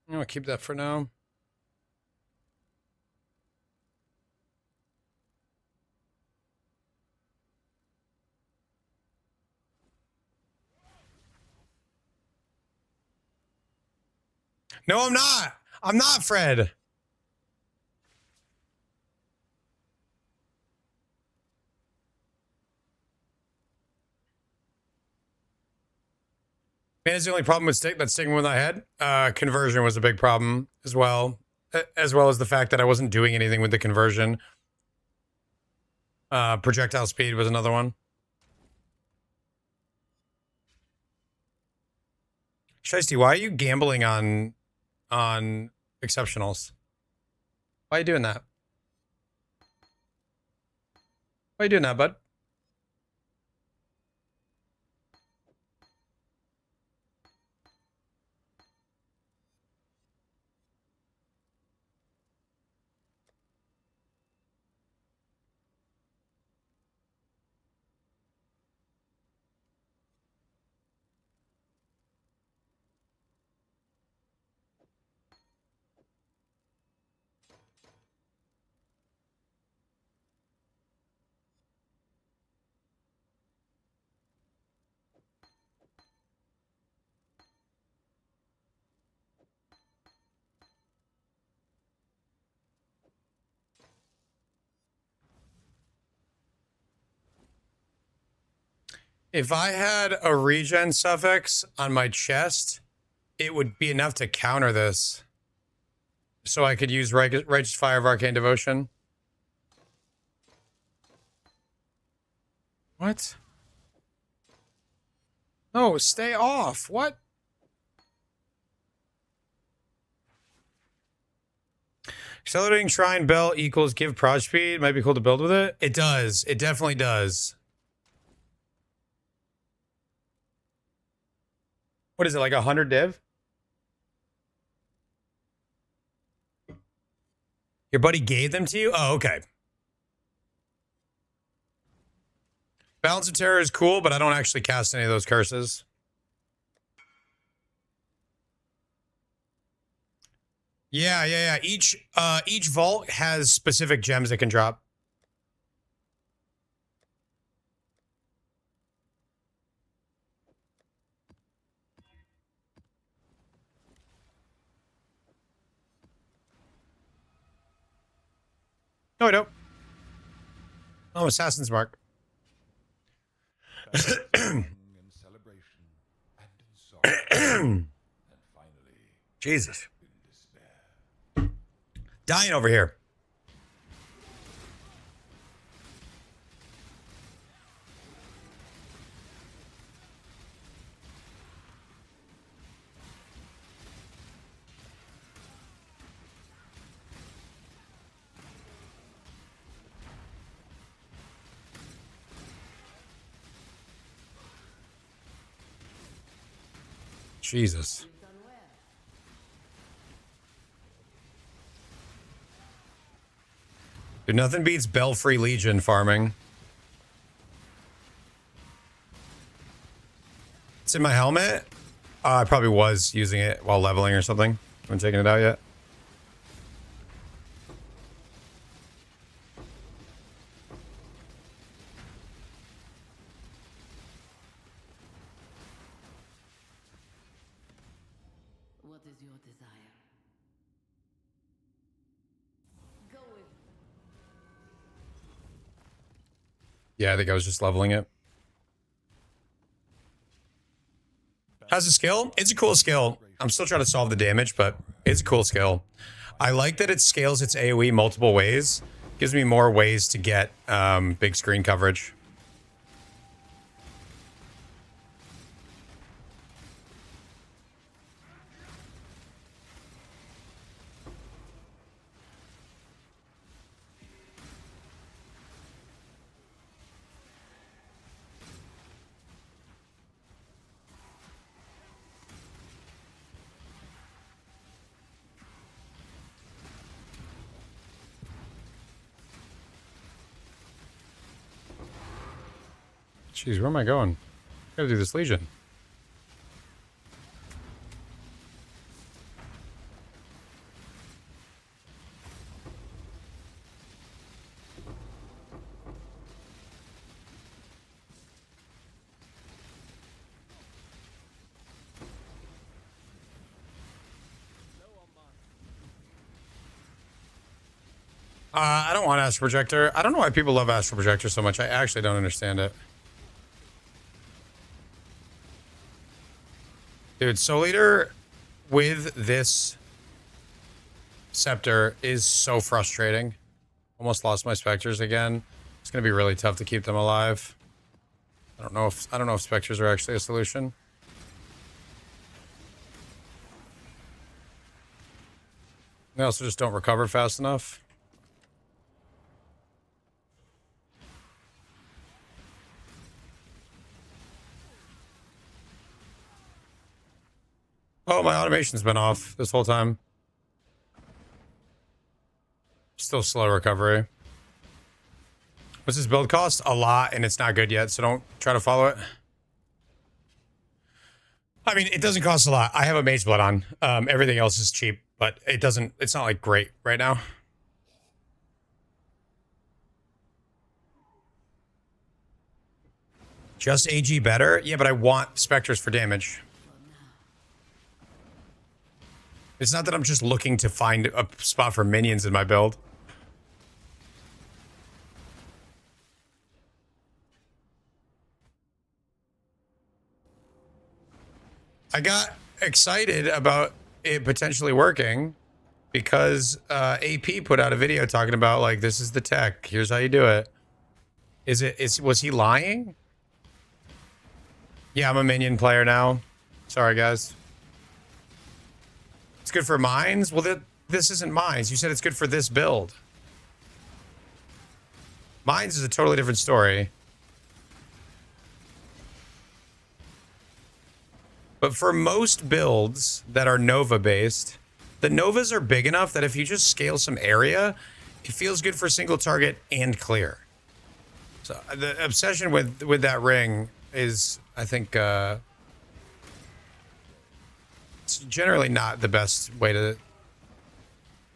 I'm gonna keep that for now. No, I'm not. I'm not, Fred. Man, it's the only problem with that stigma with my head. Conversion was a big problem as well as the fact that I wasn't doing anything with the conversion. Projectile speed was another one. Shiesty, why are you gambling on exceptionals? Why are you doing that? Why are you doing that, bud? If I had a regen suffix on my chest, it would be enough to counter this. So I could use Righteous Fire of Arcane Devotion. What? No, stay off. What? Accelerating Shrine Bell equals give prod speed. Might be cool to build with it. It does. It definitely does. What is it, like 100 div? Your buddy gave them to you? Oh, okay. Balance of Terror is cool, but I don't actually cast any of those curses. Yeah. Each vault has specific gems it can drop. No, I don't. Oh, Assassin's Mark. In celebration and in sorrow, and finally Jesus. in despair. Dying over here. Jesus. Dude, nothing beats Belfry Legion farming. It's in my helmet. I probably was using it while leveling or something. Haven't taken it out yet. What is your desire? Go with Yeah, I think I was just leveling it. How's the skill? It's a cool skill. I'm still trying to solve the damage, but it's a cool skill. I like that it scales its AoE multiple ways. Gives me more ways to get big screen coverage. Jeez, where am I going? Gotta do this Legion. I don't want Astral Projector. I don't know why people love Astral Projector so much. I actually don't understand it. Dude, Soul Eater with this Scepter is so frustrating. Almost lost my Spectres again. It's gonna be really tough to keep them alive. I don't know if Spectres are actually a solution. They also just don't recover fast enough. Oh, my automation's been off this whole time. Still slow recovery. What's this build cost? A lot, and it's not good yet, so don't try to follow it. I mean, it doesn't cost a lot. I have a Mage Blood on. Everything else is cheap, but it's not like great right now. Just AG better? Yeah, but I want Spectres for damage. It's not that I'm just looking to find a spot for minions in my build. I got excited about it potentially working because AP put out a video talking about like, this is the tech. Here's how you do it. Was he lying? Yeah, I'm a minion player now. Sorry, guys. It's good for mines? Well, this isn't mines. You said it's good for this build. Mines is a totally different story. But for most builds that are Nova based, the Novas are big enough that if you just scale some area, it feels good for single target and clear. So the obsession with that ring is, I think, it's generally not the best way to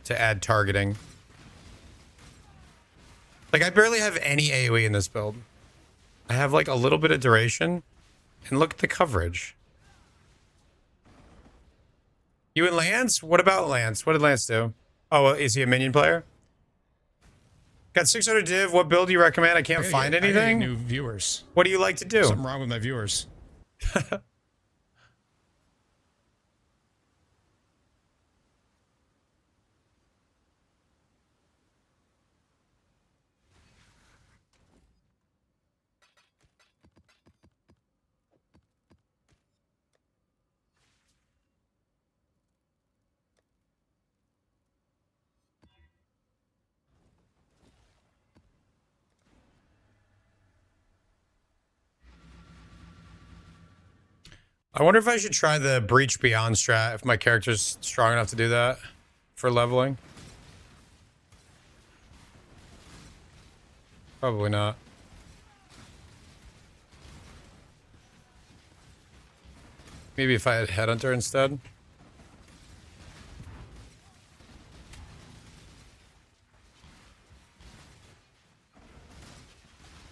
add targeting. Like, I barely have any AoE in this build. I have like a little bit of duration, and look at the coverage. You and Lance? What about Lance? What did Lance do? Oh, well, is he a minion player? Got 600 div. What build do you recommend? I can't find anything. New viewers. What do you like to do? Something wrong with my viewers. I wonder if I should try the Breach Beyond strat if my character's strong enough to do that for leveling. Probably not. Maybe if I had Headhunter instead.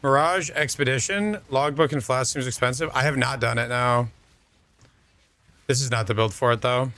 Mirage Expedition, logbook and flash seems expensive. I have not done it now. This is not the build for it though.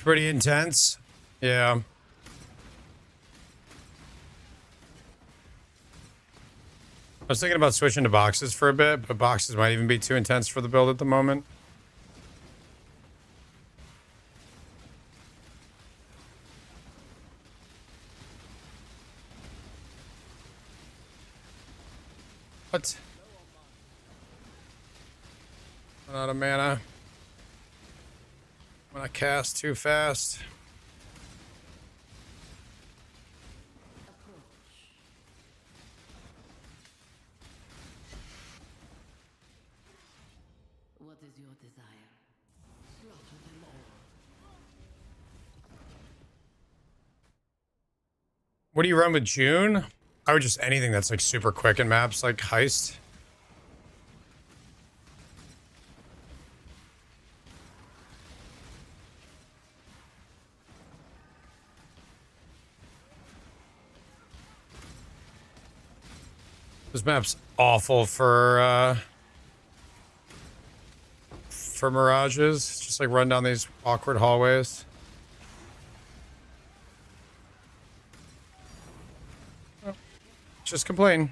Pretty intense. Yeah. I was thinking about switching to boxes for a bit, but boxes might even be too intense for the build at the moment. What? Run out of mana. When I cast too fast. What is your desire? Slaughter them all. What do you run with June? I would just anything that's like super quick in maps like Heist. This map's awful for Mirages. Just like run down these awkward hallways. Oh, just complain.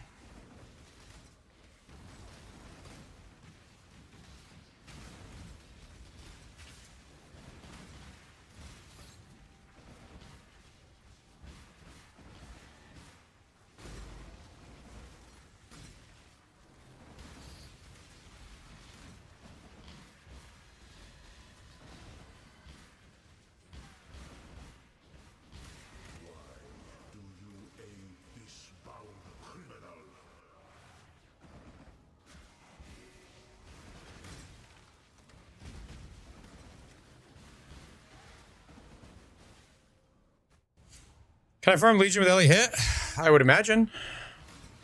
Can I farm Legion with Ellie hit? I would imagine.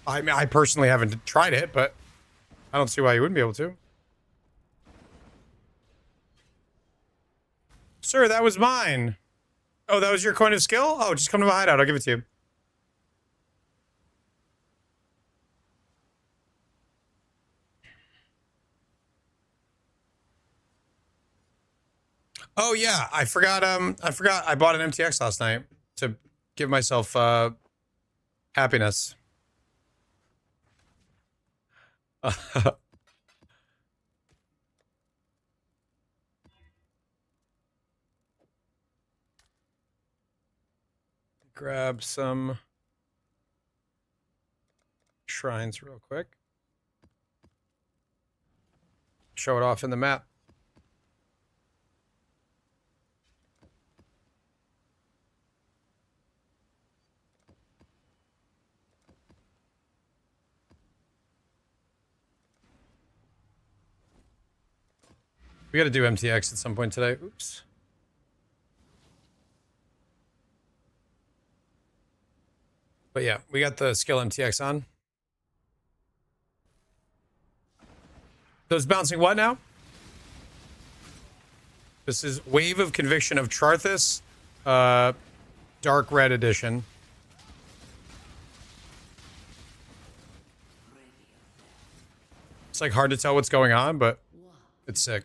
I mean, I personally haven't tried it, but I don't see why you wouldn't be able to. Sir, that was mine. Oh, that was your coin of skill? Oh, just come to my hideout. I'll give it to you. Oh yeah, I forgot. I bought an MTX last night to give myself happiness. Grab some shrines real quick. Show it off in the map. We got to do MTX at some point today. Oops. But yeah, we got the skill MTX on. Those bouncing what now? This is Wave of Conviction of Charthus, Dark Red Edition. It's like hard to tell what's going on, but it's sick.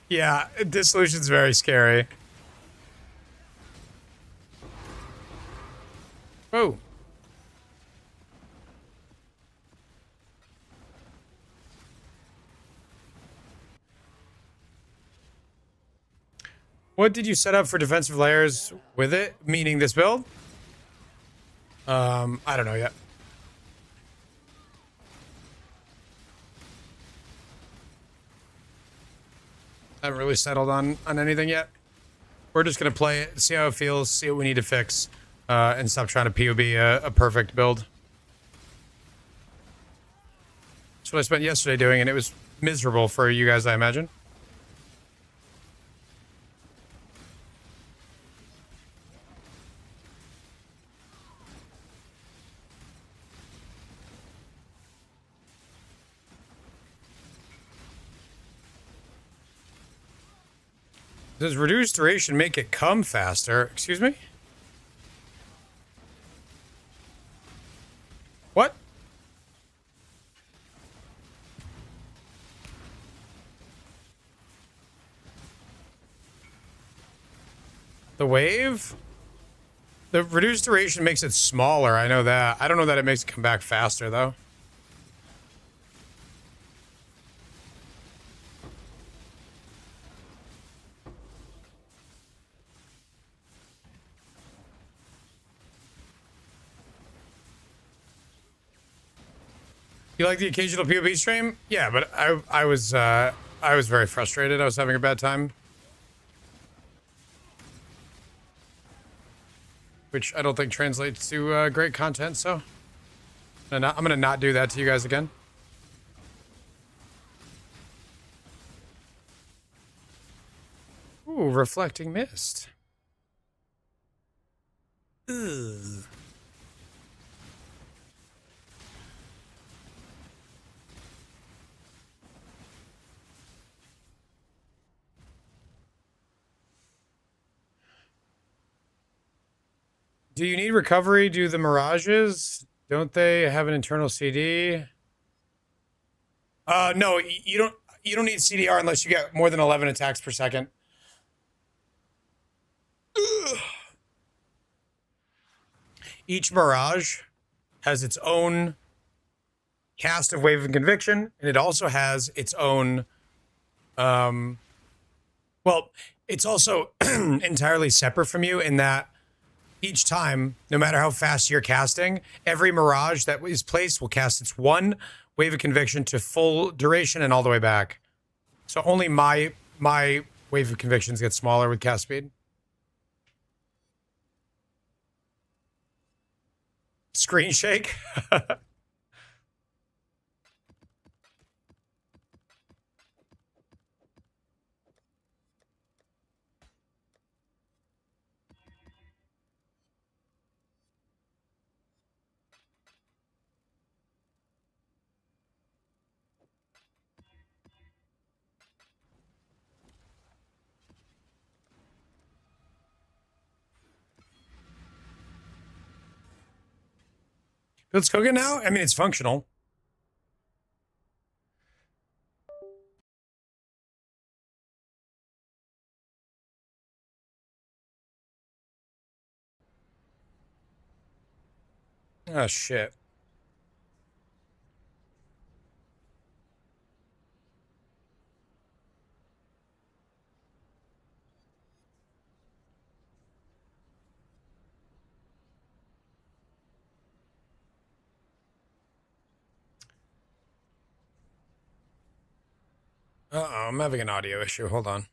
Yeah, Dissolution's very scary. Oh. What did you set up for defensive layers with it? Meaning this build? I don't know yet. Haven't really settled on anything yet. We're just gonna play it, see how it feels, see what we need to fix, and stop trying to POB a perfect build. That's what I spent yesterday doing, and it was miserable for you guys, I imagine. Does reduced duration make it come faster? Excuse me? What? The wave? The reduced duration makes it smaller, I know that. I don't know that it makes it come back faster, though. You like the occasional POV stream? Yeah, but I was very frustrated. I was having a bad time. Which I don't think translates to great content, so I'm gonna not do that to you guys again. Ooh, reflecting mist. Ugh. Do you need recovery? Do the Mirages? Don't they have an internal CD? No, you don't. You don't need CDR unless you get more than 11 attacks per second. Ugh. Each Mirage has its own cast of Wave of Conviction, and it also has its own. Well, it's also entirely separate from you in that each time, no matter how fast you're casting, every Mirage that is placed will cast its one Wave of Conviction to full duration and all the way back. So only my Wave of Convictions get smaller with cast speed. Screen shake. It's cooking now? I mean, it's functional. Oh, shit. Uh-oh, I'm having an audio issue. Hold on.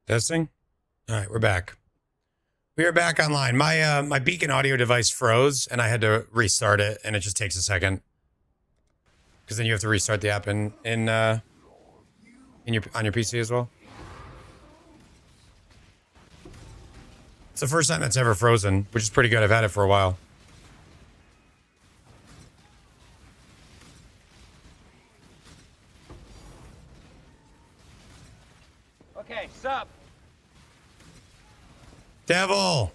Testing? All right, we're back. We are back online. My beacon audio device froze, and I had to restart it, and it just takes a second. Because then you have to restart the app on your PC as well. It's the first time that's ever frozen, which is pretty good. I've had it for a while. Okay, sup? Devil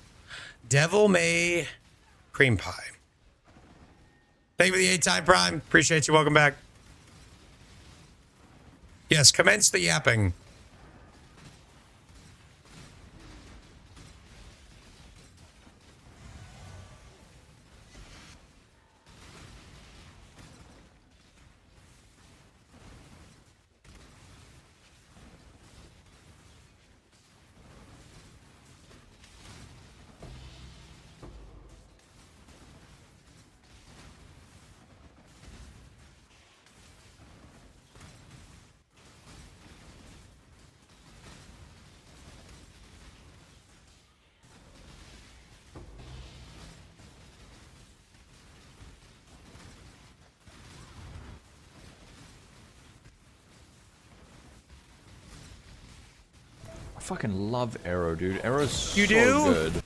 May cream pie. Thank you for the 8-time prime. Appreciate you. Welcome back. Yes, commence the yapping. I fucking love Arrow, dude. Arrow's You so do? good.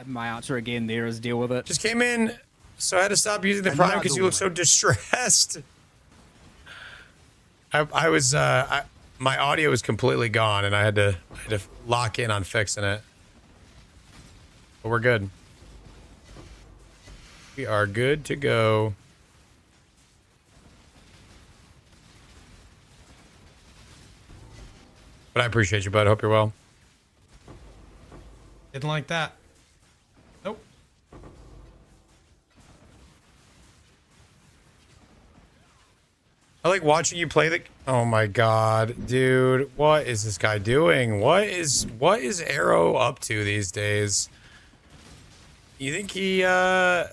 My answer again there is deal with it. Just came in, so I had to stop using the prime because you look so distressed. I was my audio was completely gone, and I had to lock in on fixing it. But we're good. We are good to go. But I appreciate you, bud. Hope you're well. Didn't like that. Nope. I like watching you play the. Oh my god, dude! What is this guy doing? What is Arrow up to these days? You think he? You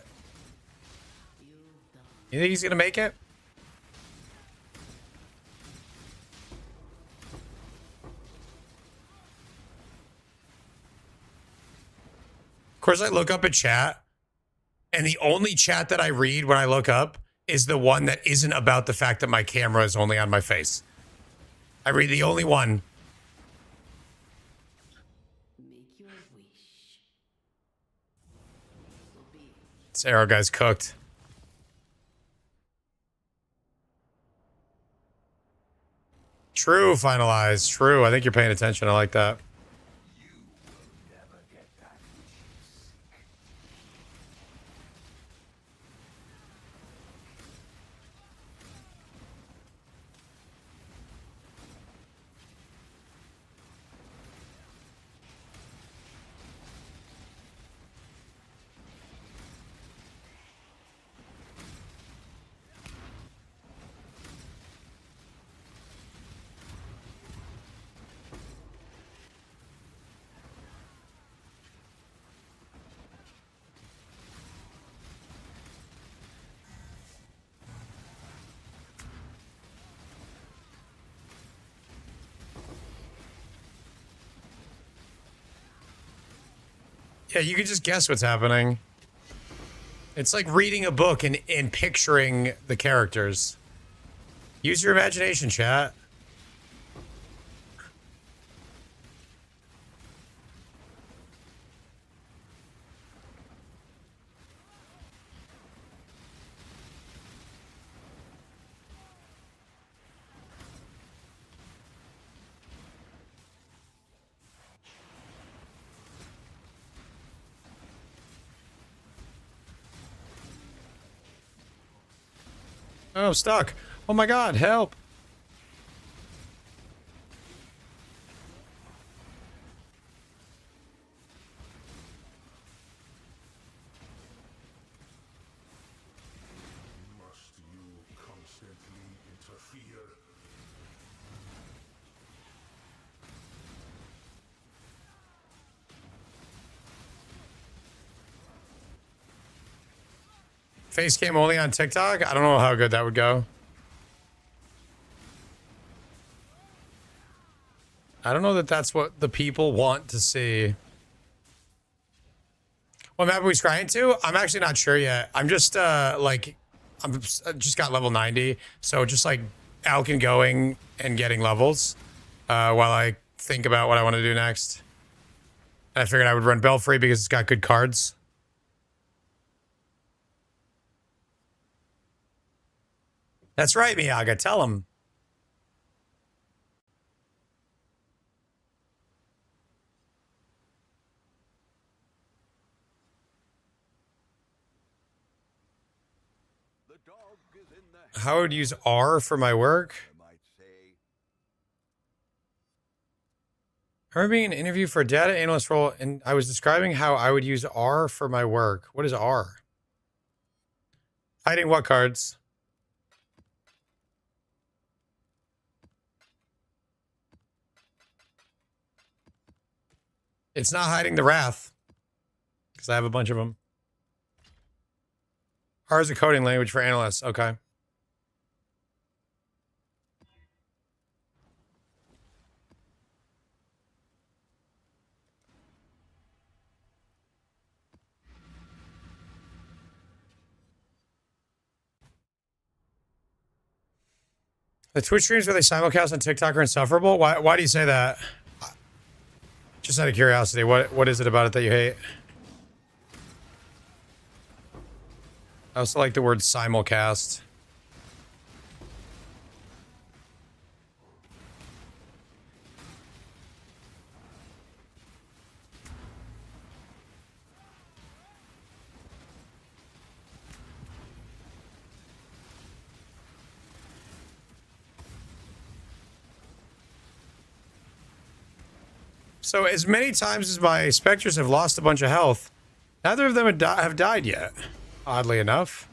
think he's gonna make it? Of course, I look up a chat, and the only chat that I read when I look up is the one that isn't about the fact that my camera is only on my face. I read the only one. Make your wish. So be it. This Arrow guy's cooked. True, finalized. True. I think you're paying attention. I like that. Yeah, you can just guess what's happening. It's like reading a book and picturing the characters. Use your imagination, chat. Oh, stuck. Oh my god, help. Must you constantly interfere? Face cam only on TikTok? I don't know how good that would go. I don't know that that's what the people want to see. What map are we scrying to? I'm actually not sure yet. I'm just like, I just got level 90. So just like alking going and getting levels while I think about what I want to do next. And I figured I would run Belfry because it's got good cards. That's right, Miyaga. Tell him. The dog is in the How I would use R for my work? I might say. I remember being in an interview for a data analyst role, and I was describing how I would use R for my work. What is R? Hiding what cards? It's not hiding the wrath, because I have a bunch of them. R is a coding language for analysts. Okay. The Twitch streams where they simulcast on TikTok are insufferable. Why do you say that? Just out of curiosity, what is it about it that you hate? I also like the word simulcast. So as many times as my specters have lost a bunch of health, neither of them have died yet, oddly enough.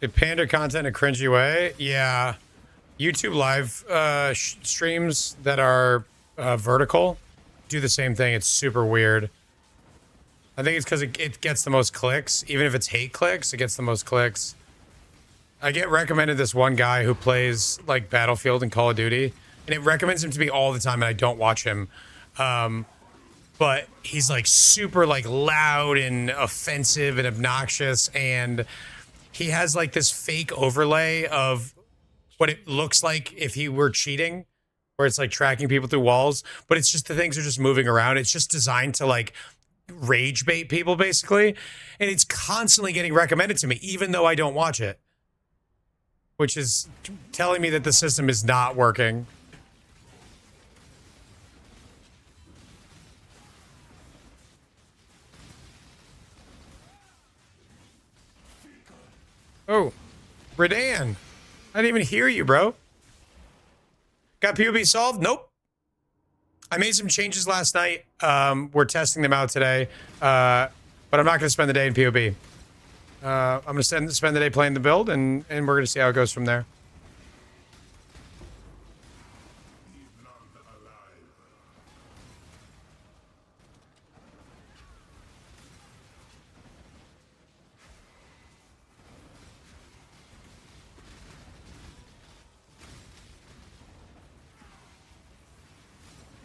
They pander content in a cringy way. Yeah. YouTube live streams that are vertical do the same thing. It's super weird. I think it's because it gets the most clicks. Even if it's hate clicks, it gets the most clicks. I get recommended this one guy who plays like Battlefield and Call of Duty, and it recommends him to me all the time, and I don't watch him. But he's like super like loud and offensive and obnoxious, and he has like this fake overlay of what it looks like if he were cheating, where it's like tracking people through walls, but it's just the things are just moving around. It's just designed to like rage bait people basically. And it's constantly getting recommended to me, even though I don't watch it, which is telling me that the system is not working. Oh, Redan. I didn't even hear you, bro. Got POB solved? Nope. I made some changes last night. We're testing them out today. But I'm not going to spend the day in POB. I'm going to spend the day playing the build, and we're going to see how it goes from there.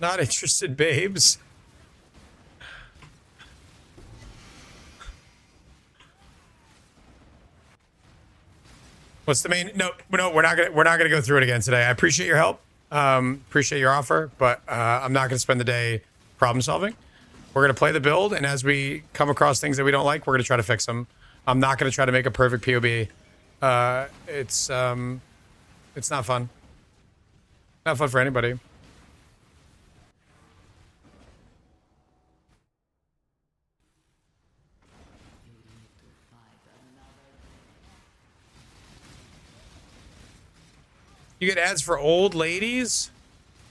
Not interested, babes. What's the main? No, we're not gonna go through it again today. I appreciate your help. Appreciate your offer, but I'm not gonna spend the day problem solving. We're gonna play the build, and as we come across things that we don't like, we're gonna try to fix them. I'm not gonna try to make a perfect POB. It's not fun. Not fun for anybody. You get ads for old ladies?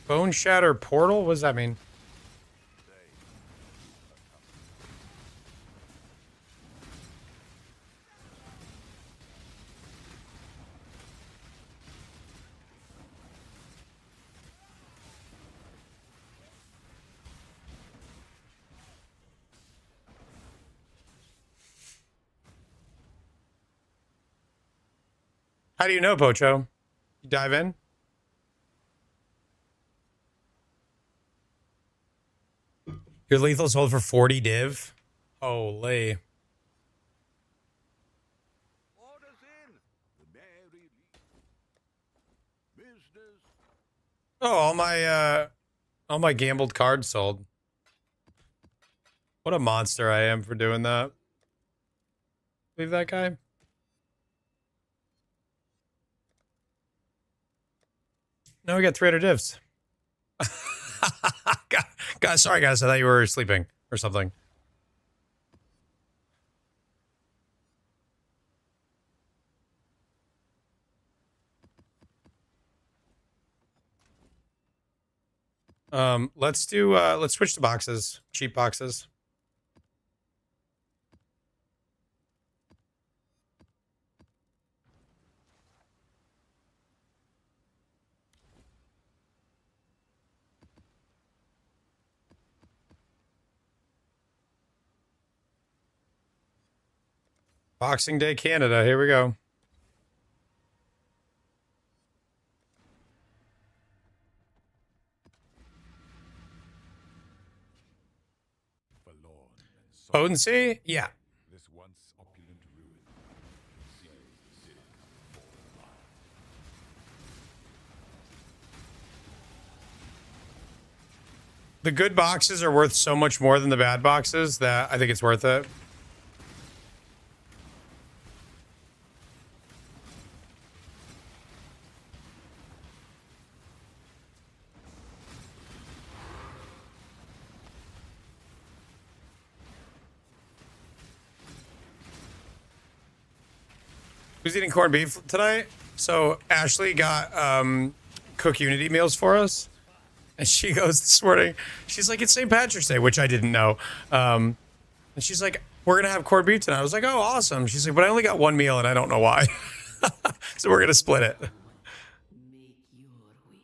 Bone Shatter Portal? What does that mean? How do you know, Pocho? You dive in? Your lethal sold for 40 div? Holy. Orders in. The merry business. Oh, all my gambled cards sold. What a monster I am for doing that. Leave that guy. No, we got 300 divs. Sorry, guys. I thought you were sleeping or something. Let's switch to boxes. Cheap boxes. Boxing Day Canada. Here we go. Forlorn and sorry. Potency? Yeah. This once opulent ruin seals the city for life. The good boxes are worth so much more than the bad boxes that I think it's worth it. Who's eating corned beef tonight? So Ashley got Cook Unity meals for us. And she goes this morning, she's like, it's St. Patrick's Day, which I didn't know. And she's like, we're going to have corned beef tonight. I was like, oh, awesome. She's like, but I only got one meal and I don't know why. So we're going to split it. Make your wish.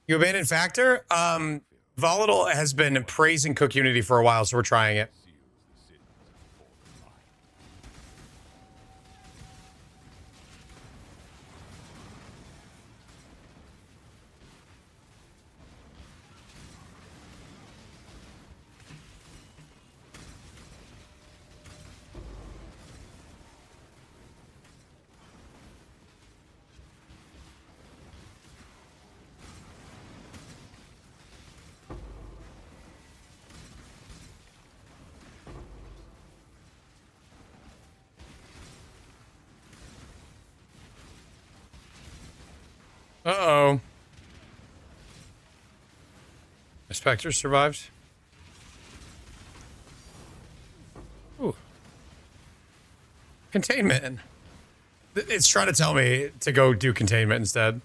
You abandoned Factor? Volatile has been praising Cook Unity for a while, so we're trying it. Uh-oh. The Spectre survived. Ooh. Containment. It's trying to tell me to go do containment instead.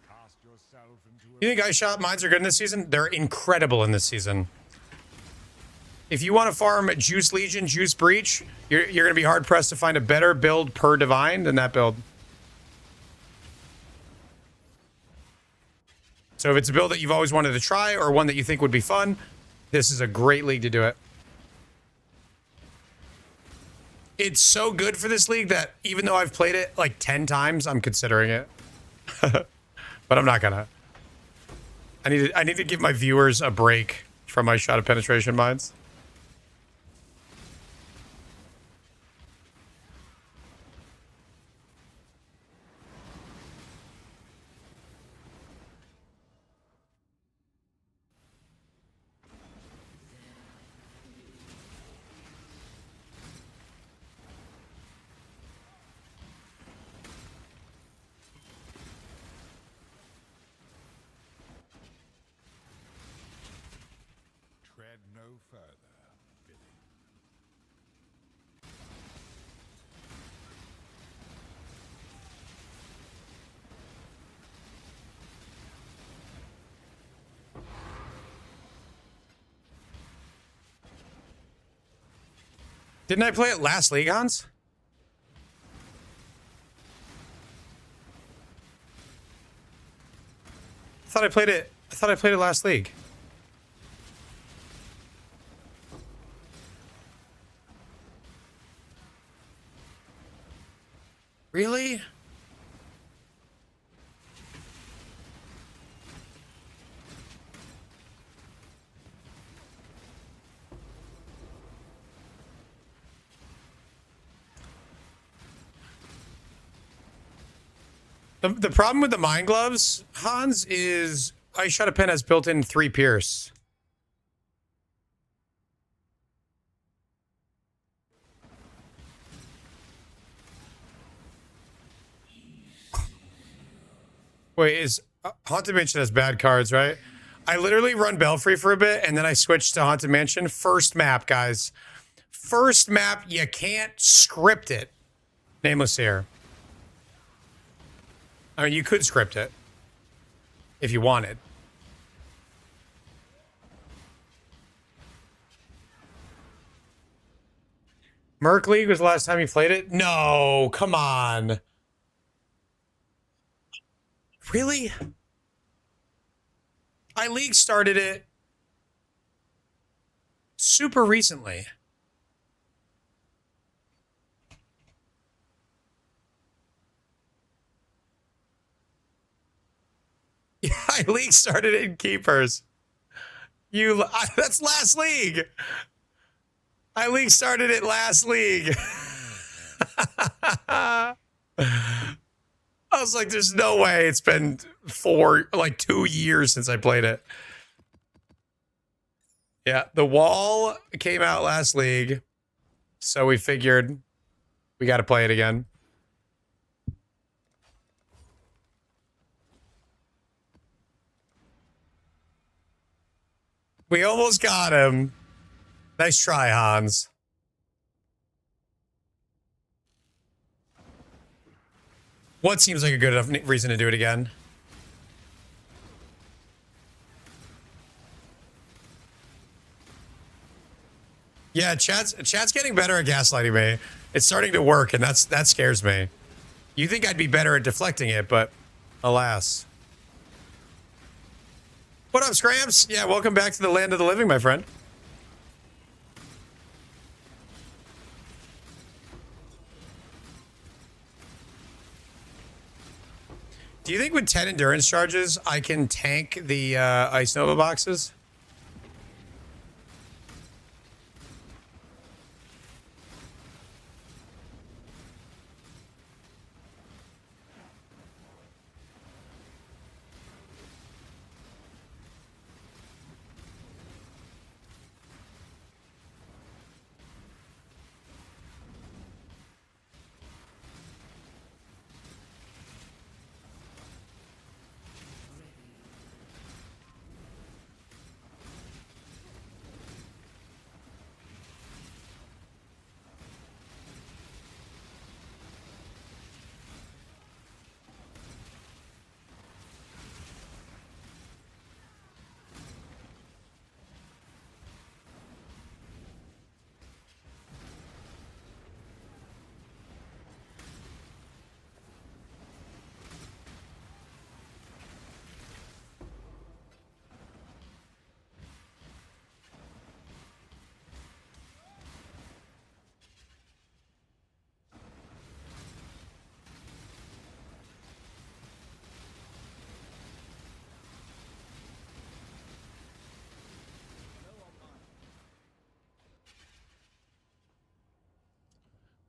Cast yourself into You think iShop mines are good in this season? They're incredible in this season. If you want to farm Juice Legion, Juice Breach, you're going to be hard-pressed to find a better build per Divine than that build. So if it's a build that you've always wanted to try or one that you think would be fun, this is a great league to do it. It's so good for this league that even though I've played it like 10 times, I'm considering it. But I'm not gonna. I need to give my viewers a break from my shot of penetration mines. tread no further, Billy. Didn't I play it last league, Hans? thought I played it. I thought I played it last league. Really? The problem with the mine gloves, Hans, is I shot a pen has built-in 3 pierce. Wait, is Haunted Mansion has bad cards, right? I literally run Belfry for a bit, and then I switched to Haunted Mansion. First map, guys. First map, you can't script it. Nameless here. I mean, you could script it if you wanted. Merc League was the last time you played it? No, come on. Really? I League started it super recently. Yeah, I League started in Keepers. That's last league. I League started it last league. I was like, there's no way it's been 2 years since I played it. Yeah, the wall came out last league. So we figured we got to play it again. We almost got him. Nice try, Hans. What seems like a good enough reason to do it again? Yeah, chat's getting better at gaslighting me. It's starting to work, and that scares me. You think I'd be better at deflecting it, but alas. What up, Scramps? Yeah, welcome back to the land of the living, my friend. Do you think with 10 endurance charges, I can tank the Ice Nova boxes?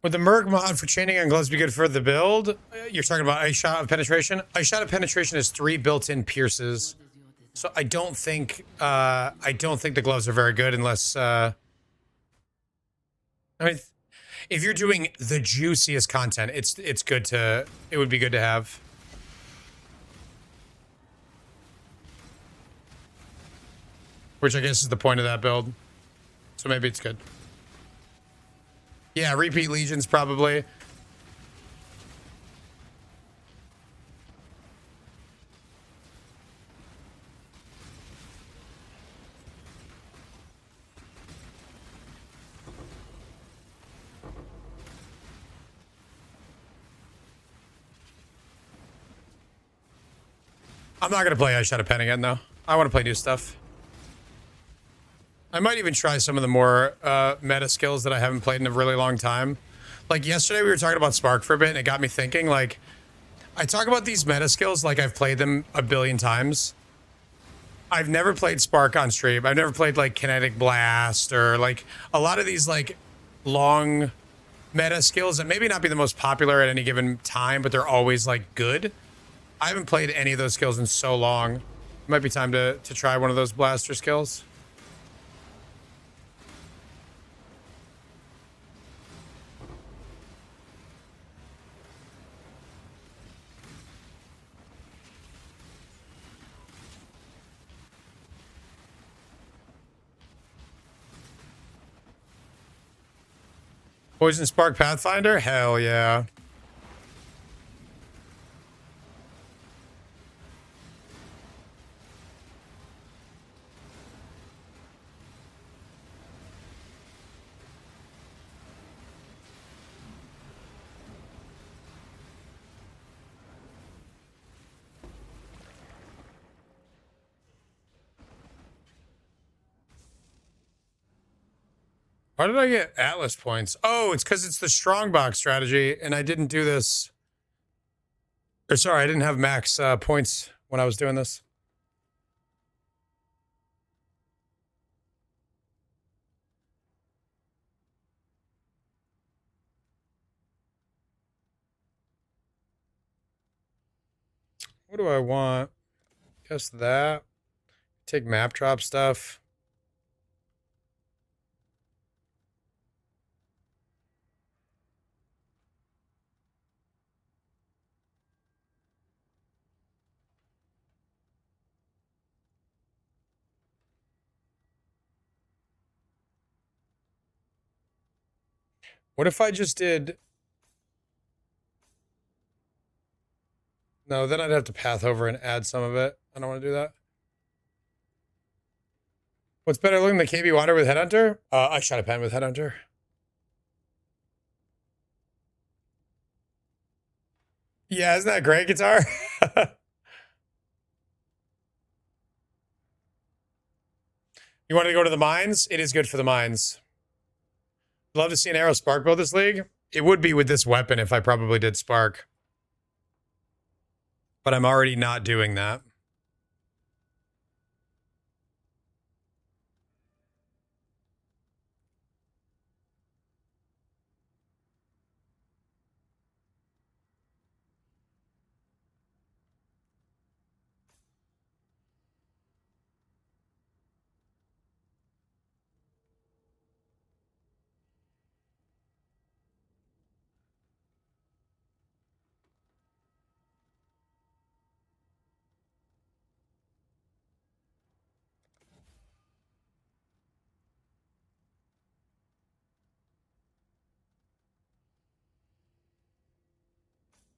Would the Merc mod for chaining on gloves be good for the build? You're talking about Ice Shot of Penetration? Ice Shot of Penetration has 3 built-in pierces. So I don't think the gloves are very good unless I mean, if you're doing the juiciest content, it would be good to have. Which I guess is the point of that build. So maybe it's good. Yeah, repeat legions probably. I'm not gonna play I Shot a Pen again though. I want to play new stuff. I might even try some of the more meta skills that I haven't played in a really long time. Like yesterday we were talking about Spark for a bit and it got me thinking, like, I talk about these meta skills like I've played them a billion times. I've never played Spark on stream. I've never played like Kinetic Blast or like a lot of these like long meta skills that maybe not be the most popular at any given time, but they're always like good. I haven't played any of those skills in so long. It might be time to try one of those blaster skills. Poison Spark Pathfinder? Hell yeah. Why did I get Atlas points? Oh, it's because it's the Strongbox strategy, and I didn't do this. Or sorry, I didn't have max points when I was doing this. What do I want? Guess that. Take map drop stuff. What if I just did... No, then I'd have to path over and add some of it. I don't want to do that. What's better looking, the KB Wander with Headhunter? I Shot a Pen with Headhunter. Yeah, isn't that a great guitar? You want to go to the mines? It is good for the mines. Love to see an Arrow Spark build this league. It would be with this weapon if I probably did Spark. But I'm already not doing that.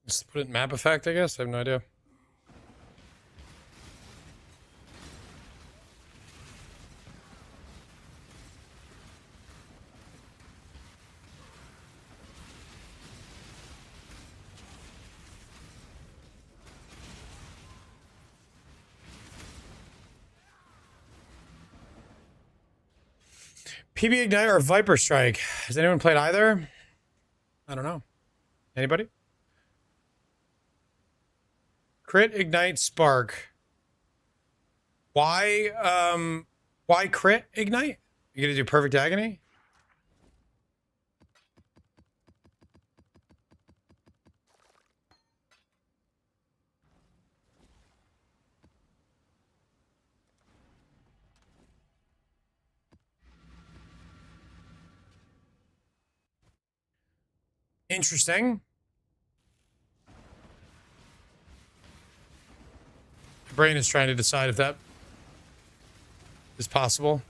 Just put it in map effect, I guess. I have no idea. PB Ignite or Viper Strike? Has anyone played either? I don't know. Anybody? Crit, Ignite, Spark. Why crit, Ignite? You gonna do Perfect Agony? Interesting. My brain is trying to decide if that is possible.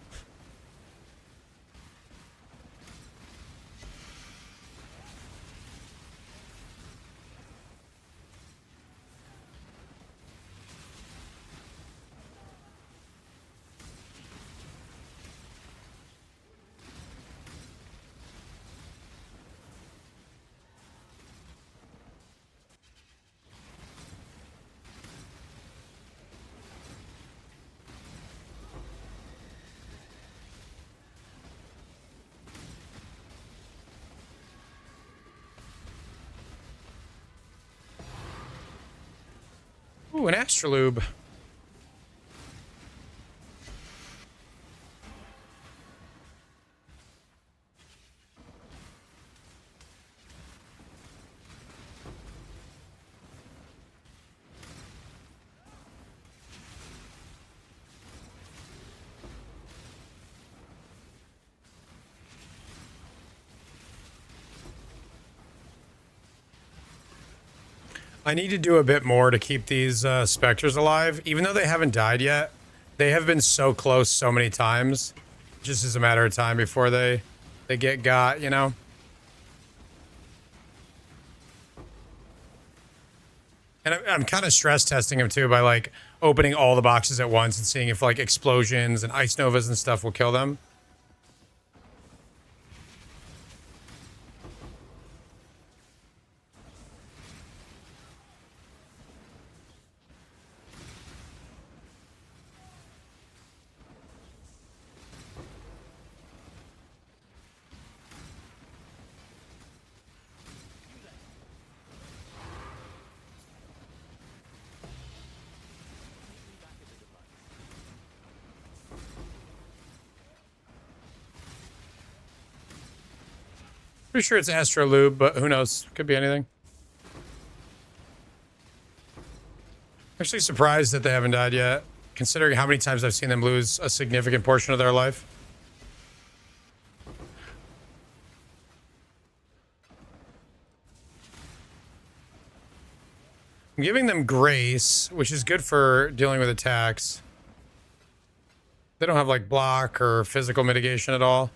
Ooh, an Astrolube. I need to do a bit more to keep these specters alive. Even though they haven't died yet, they have been so close so many times. Just as a matter of time before they get got, you know? And I'm kind of stress testing them too by like opening all the boxes at once and seeing if like explosions and ice novas and stuff will kill them. Pretty sure it's Astrolube, but who knows? Could be anything. Actually surprised that they haven't died yet, considering how many times I've seen them lose a significant portion of their life. I'm giving them grace, which is good for dealing with attacks. They don't have like block or physical mitigation at all.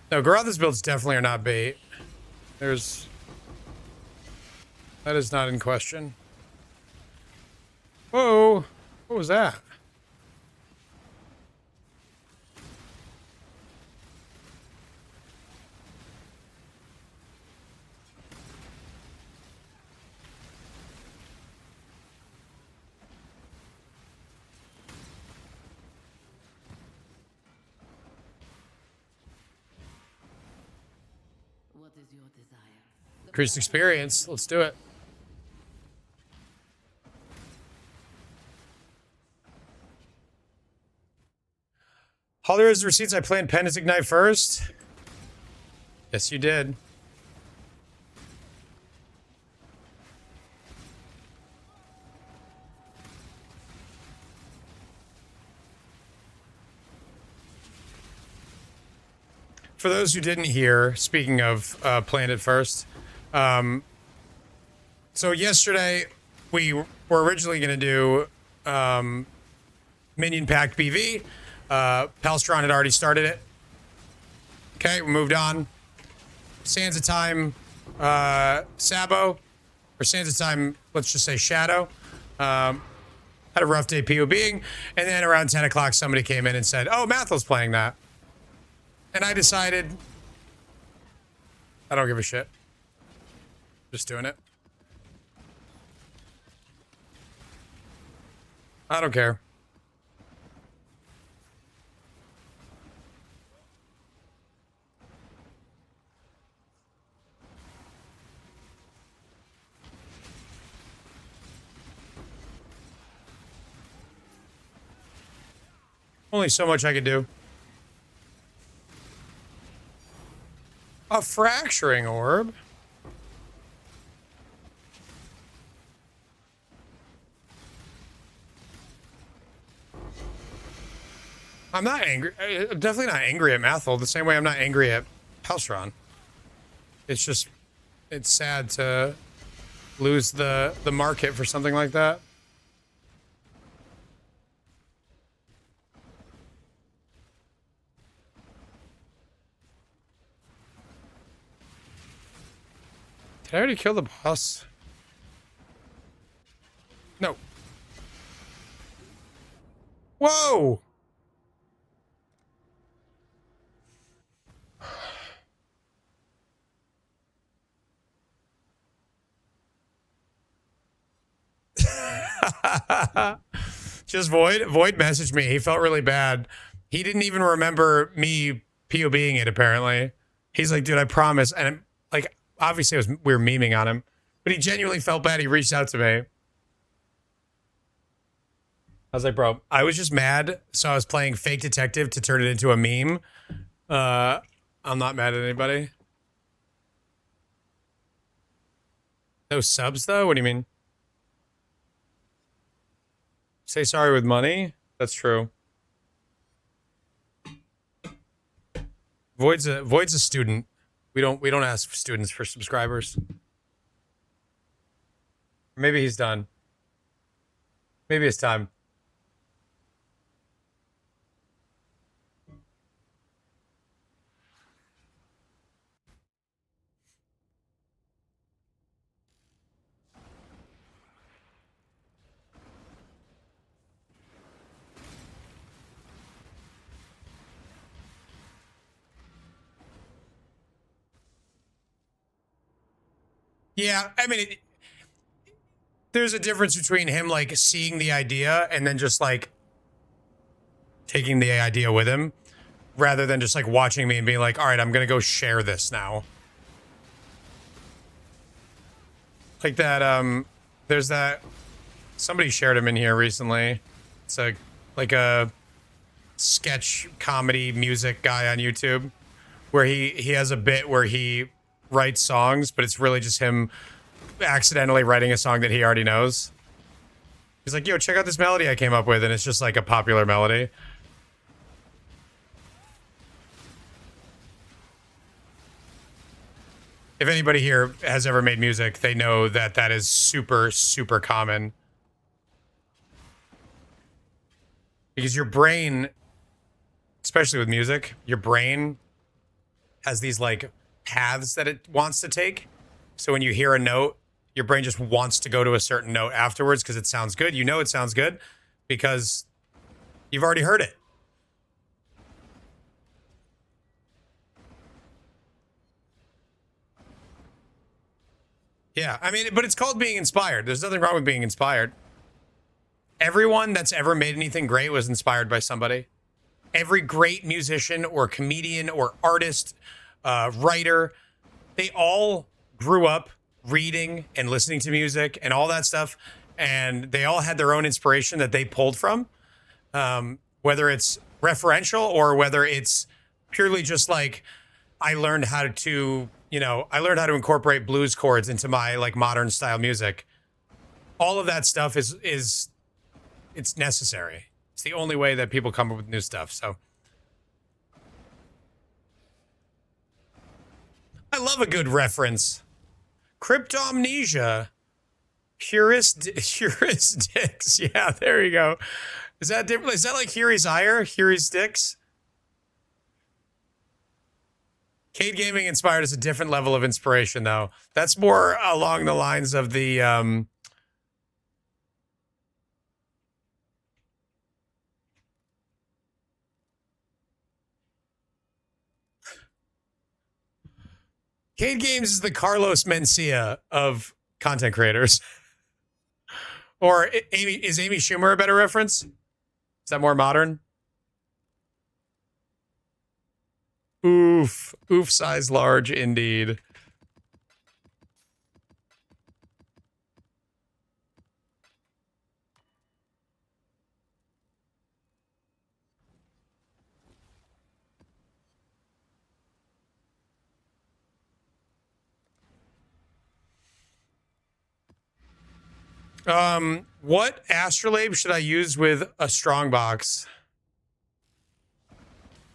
No, Garotha's builds definitely are not bait. That is not in question. Whoa, what was that? What is your desire? Increased experience. Let's do it. Hollywood's receipts. I planned Penance Ignite first. Yes, you did. For those who didn't hear, speaking of planned it first, so yesterday we were originally going to do Minion Pack BV. Palstron had already started it. Okay, we moved on. Sands of Time, Sabo, or Sands of Time, let's just say Shadow. Had a rough day POBing, and then around 10 o'clock somebody came in and said, oh, Mathel's playing that. And I decided, I don't give a shit. Just doing it. I don't care. Only so much I could do. A fracturing orb? I'm not angry. I'm definitely not angry at Mathel, the same way I'm not angry at Palstron. It's just, it's sad to lose the market for something like that. Did I already kill the boss? No. Whoa! Just Void messaged me. He felt really bad. He didn't even remember me POBing it, apparently. He's like, dude, I promise. And like, obviously we were memeing on him, but he genuinely felt bad. He reached out to me. I was like, bro, I was just mad, so I was playing fake detective to turn it into a meme. I'm not mad at anybody. No subs though? What do you mean? Say sorry with money? That's true. Void's a student. We don't ask students for subscribers. Maybe he's done. Maybe it's time. Yeah, I mean, there's a difference between him like seeing the idea and then just like taking the idea with him, rather than just like watching me and being like, all right, I'm gonna go share this now. Like that, there's that, somebody shared him in here recently. It's like a sketch comedy music guy on YouTube where he has a bit where he writes songs, but it's really just him accidentally writing a song that he already knows. He's like, yo, check out this melody I came up with, and it's just like a popular melody. If anybody here has ever made music, they know that that is super, super common. Because your brain, especially with music, your brain has these like paths that it wants to take. So when you hear a note, your brain just wants to go to a certain note afterwards because it sounds good. You know it sounds good because you've already heard it. Yeah, I mean, but it's called being inspired. There's nothing wrong with being inspired. Everyone that's ever made anything great was inspired by somebody. Every great musician or comedian or artist, writer, they all grew up reading and listening to music and all that stuff. And they all had their own inspiration that they pulled from, whether it's referential or whether it's purely just like, I learned how to, I learned how to incorporate blues chords into my like modern style music. All of that stuff is it's necessary. It's the only way that people come up with new stuff. So I love a good reference. Cryptomnesia. Heuristics. Yeah, there you go. Is that different? Is that like Huri's ire? Heuristics? Cade Gaming inspired us a different level of inspiration, though. That's more along the lines of the Cade Games is the Carlos Mencia of content creators. Or is Amy Schumer a better reference? Is that more modern? Oof. Oof size large indeed. What astrolabe should I use with a strongbox?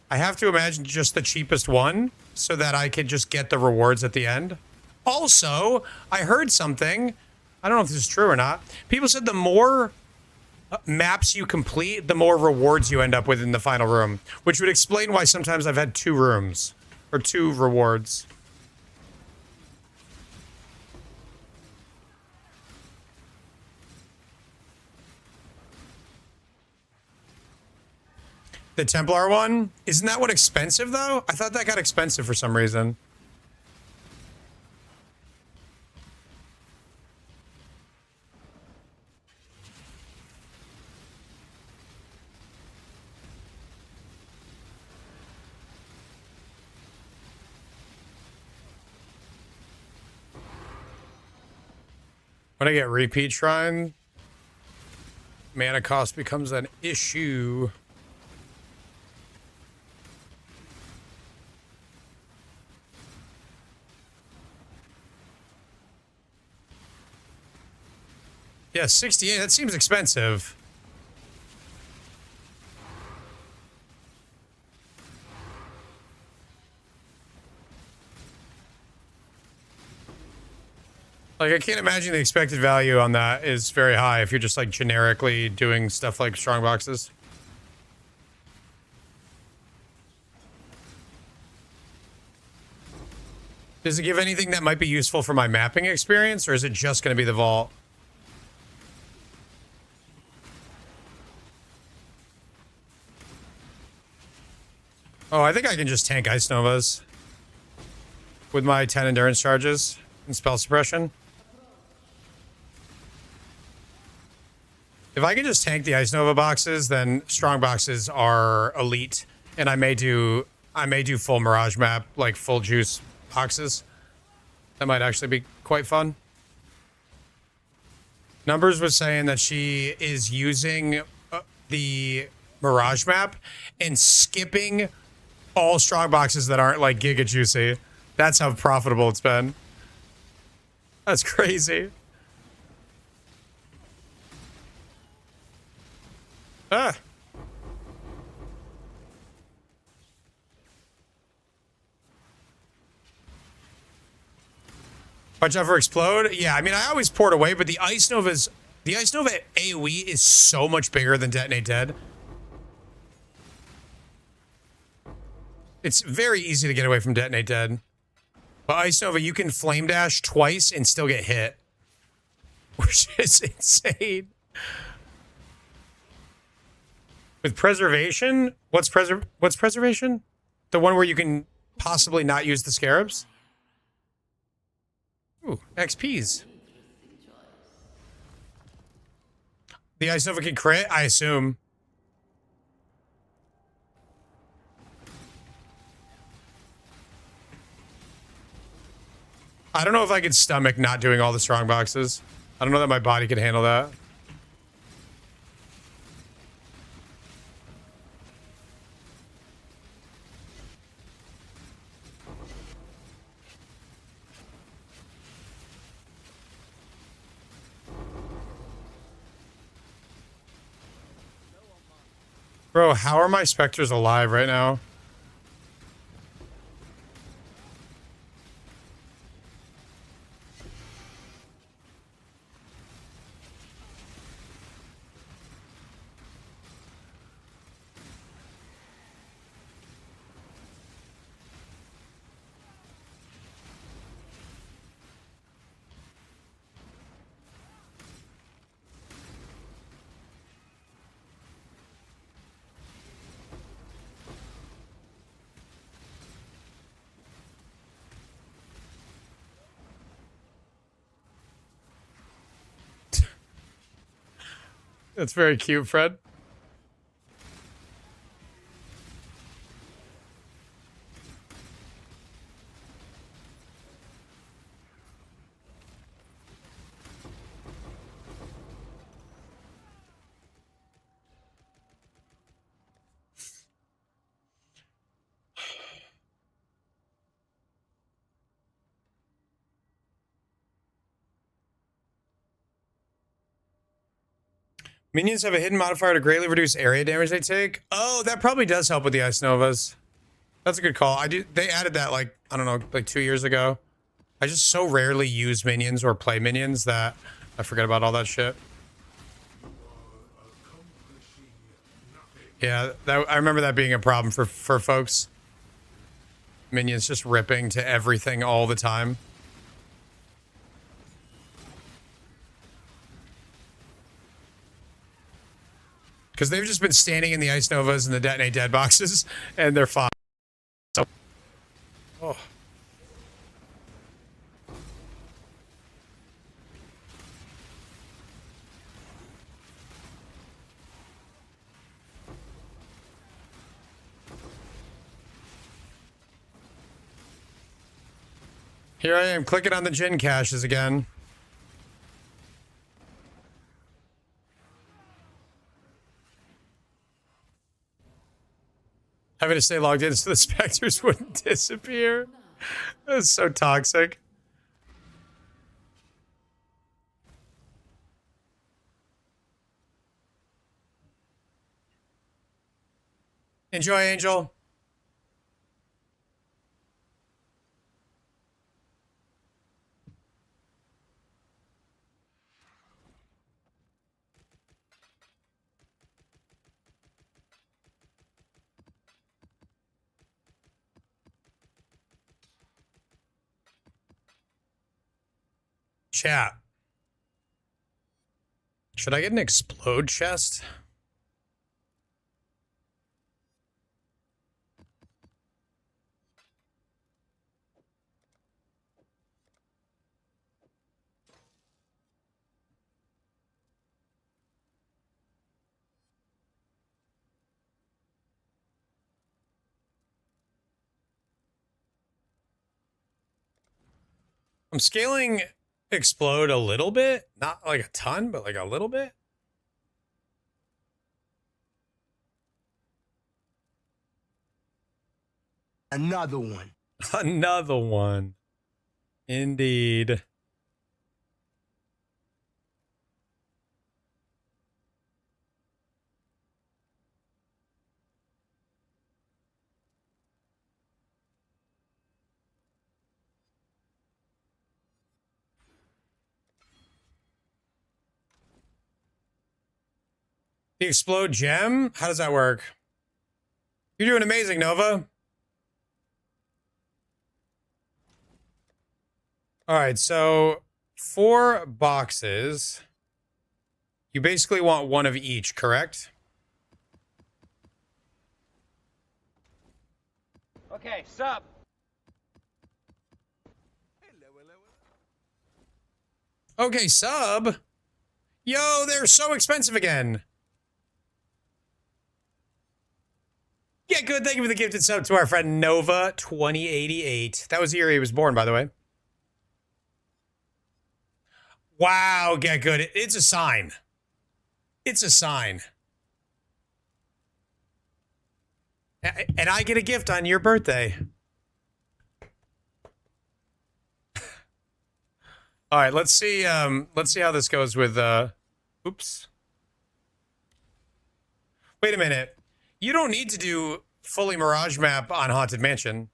I have to imagine just the cheapest one so that I can just get the rewards at the end. Also, I heard something. I don't know if this is true or not. People said the more maps you complete, the more rewards you end up with in the final room, which would explain why sometimes I've had 2 rooms or 2 rewards. The Templar one? Isn't that one expensive, though? I thought that got expensive for some reason. When I get repeat shrine, mana cost becomes an issue. Yeah, 68, that seems expensive. Like, I can't imagine the expected value on that is very high if you're just, like, generically doing stuff like strong boxes. Does it give anything that might be useful for my mapping experience, or is it just going to be the vault? Oh, I think I can just tank Ice Novas with my 10 endurance charges and spell suppression. If I can just tank the Ice Nova boxes, then strong boxes are elite, and I may do full Mirage map, like full juice boxes. That might actually be quite fun. Numbers was saying that she is using the Mirage map and skipping all strong boxes that aren't like giga juicy. That's how profitable it's been. That's crazy. Ah. Watch out for explode. Yeah, I mean, I always port away, but the Ice Nova AoE is so much bigger than Detonate Dead. It's very easy to get away from Detonate Dead. But Ice Nova, you can flame dash twice and still get hit. Which is insane. With preservation? What's preservation? The one where you can possibly not use the scarabs? Ooh, XPs. The Ice Nova can crit, I assume. I don't know if I could stomach not doing all the strong boxes. I don't know that my body could handle that. Bro, how are my specters alive right now? That's very cute, Fred. Minions have a hidden modifier to greatly reduce area damage they take. Oh, that probably does help with the Ice Novas. That's a good call. They added that like, I don't know, like 2 years ago. I just so rarely use minions or play minions that I forget about all that shit. Yeah, I remember that being a problem for folks. Minions just ripping to everything all the time. Because they've just been standing in the Ice Novas and the Detonate Dead boxes, and they're fine. So, oh. Here I am clicking on the Jin caches again. Having to stay logged in so the specters wouldn't disappear. That's so toxic. Enjoy, Angel. Chat. Should I get an explode chest? I'm scaling explode a little bit, not like a ton, but like a little bit. Another one. Another one. Indeed. The explode gem? How does that work? You're doing amazing, Nova. All right, so 4 boxes. You basically want one of each, correct? Okay, sub. Okay, sub. Yo, they're so expensive again. Yeah, good. Thank you for the gifted sub to our friend Nova 2088. That was the year he was born, by the way. Wow, get good. It's a sign. It's a sign. And I get a gift on your birthday. All right, let's see how this goes with oops. Wait a minute. You don't need to do fully Mirage map on Haunted Mansion.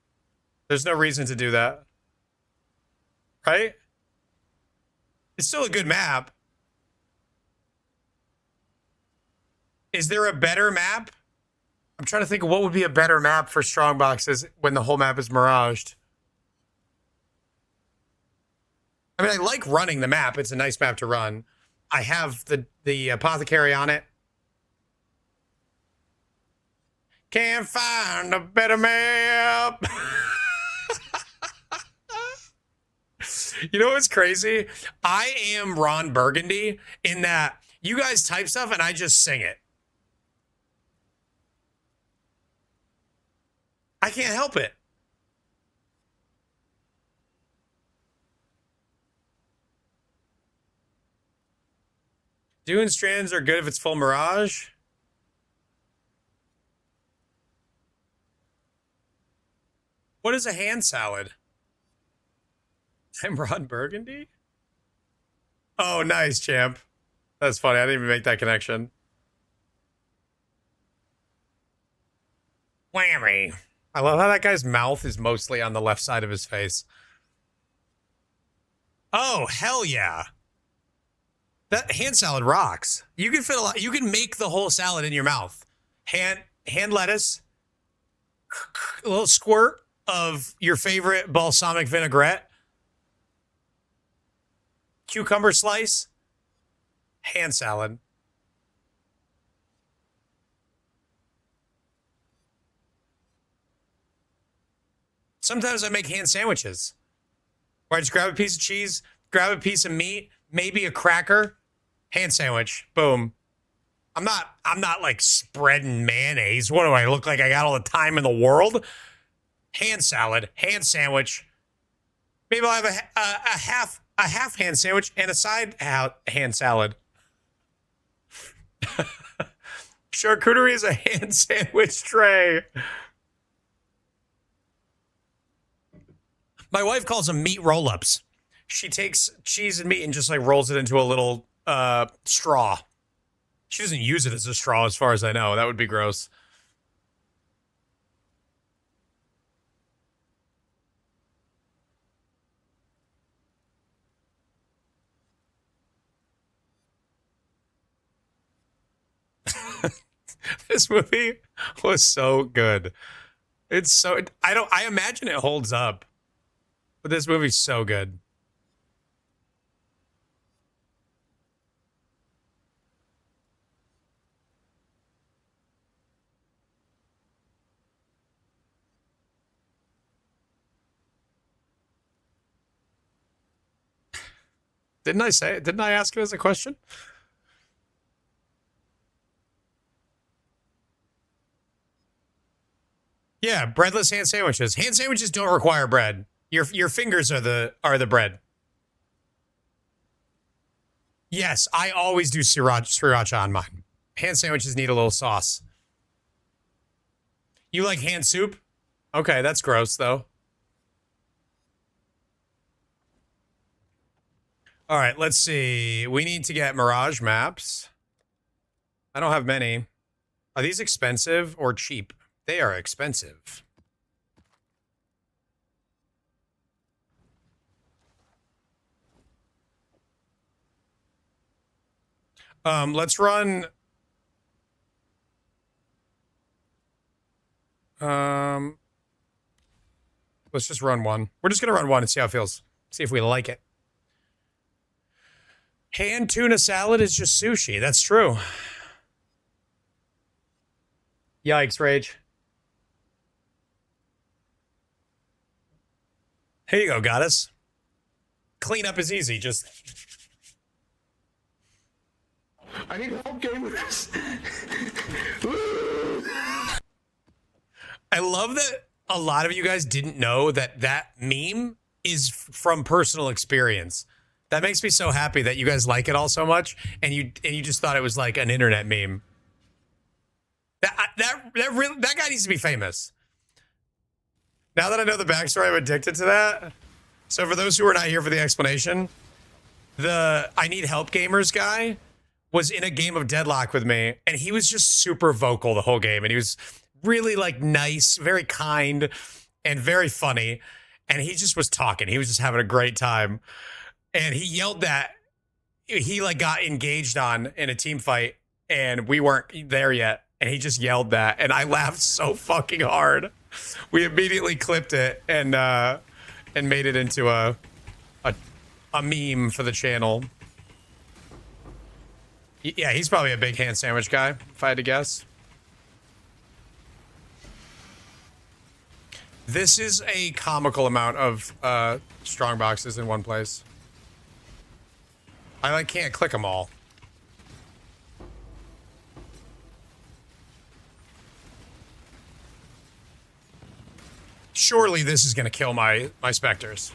There's no reason to do that. Right? It's still a good map. Is there a better map? I'm trying to think of what would be a better map for strong boxes when the whole map is miraged. I mean, I like running the map. It's a nice map to run. I have the apothecary on it. Can't find a better map. You know what's crazy? I am Ron Burgundy in that you guys type stuff and I just sing it. I can't help it. Dune strands are good if it's full Mirage. What is a hand salad? I'm Ron Burgundy? Oh, nice, champ. That's funny. I didn't even make that connection. Whammy. I love how that guy's mouth is mostly on the left side of his face. Oh, hell yeah. That hand salad rocks. You can fit a lot. You can make the whole salad in your mouth. Hand lettuce, a little squirt of your favorite balsamic vinaigrette, cucumber slice, hand salad. Sometimes I make hand sandwiches where I just grab a piece of cheese, grab a piece of meat, maybe a cracker, hand sandwich. Boom. I'm not like spreading mayonnaise. What do I look like? I got all the time in the world. Hand salad, hand sandwich. Maybe I'll have a half hand sandwich and a side hand salad. Charcuterie is a hand sandwich tray. My wife calls them meat roll-ups. She takes cheese and meat and just like rolls it into a little straw. She doesn't use it as a straw, as far as I know. That would be gross. This movie was so good. It's so I imagine it holds up. But this movie's so good. Didn't I say it? Didn't I ask it as a question? Yeah, breadless hand sandwiches. Hand sandwiches don't require bread. Your fingers are the bread. Yes, I always do sriracha on mine. Hand sandwiches need a little sauce. You like hand soup? Okay, that's gross though. All right, let's see. We need to get Mirage maps. I don't have many. Are these expensive or cheap? They are expensive. Let's run. Let's just run one. We're just gonna run one and see how it feels. See if we like it. Hand tuna salad is just sushi. That's true. Yikes, Rage. Here you go, goddess. Cleanup is easy. Just. I need help gamers. I love that a lot of you guys didn't know that that meme is from personal experience. That makes me so happy that you guys like it all so much, and you just thought it was like an internet meme. That guy needs to be famous. Now that I know the backstory, I'm addicted to that. So for those who are not here for the explanation, the I need help gamers guy was in a game of Deadlock with me, and he was just super vocal the whole game, and he was really like nice, very kind, and very funny, and he just was talking. He was just having a great time, and he yelled that he like got engaged on in a team fight, and we weren't there yet, and he just yelled that, and I laughed so fucking hard. We immediately clipped it and made it into a meme for the channel. Yeah, he's probably a big hand sandwich guy, if I had to guess. This is a comical amount of strong boxes in one place. I like can't click them all. Surely this is gonna kill my specters.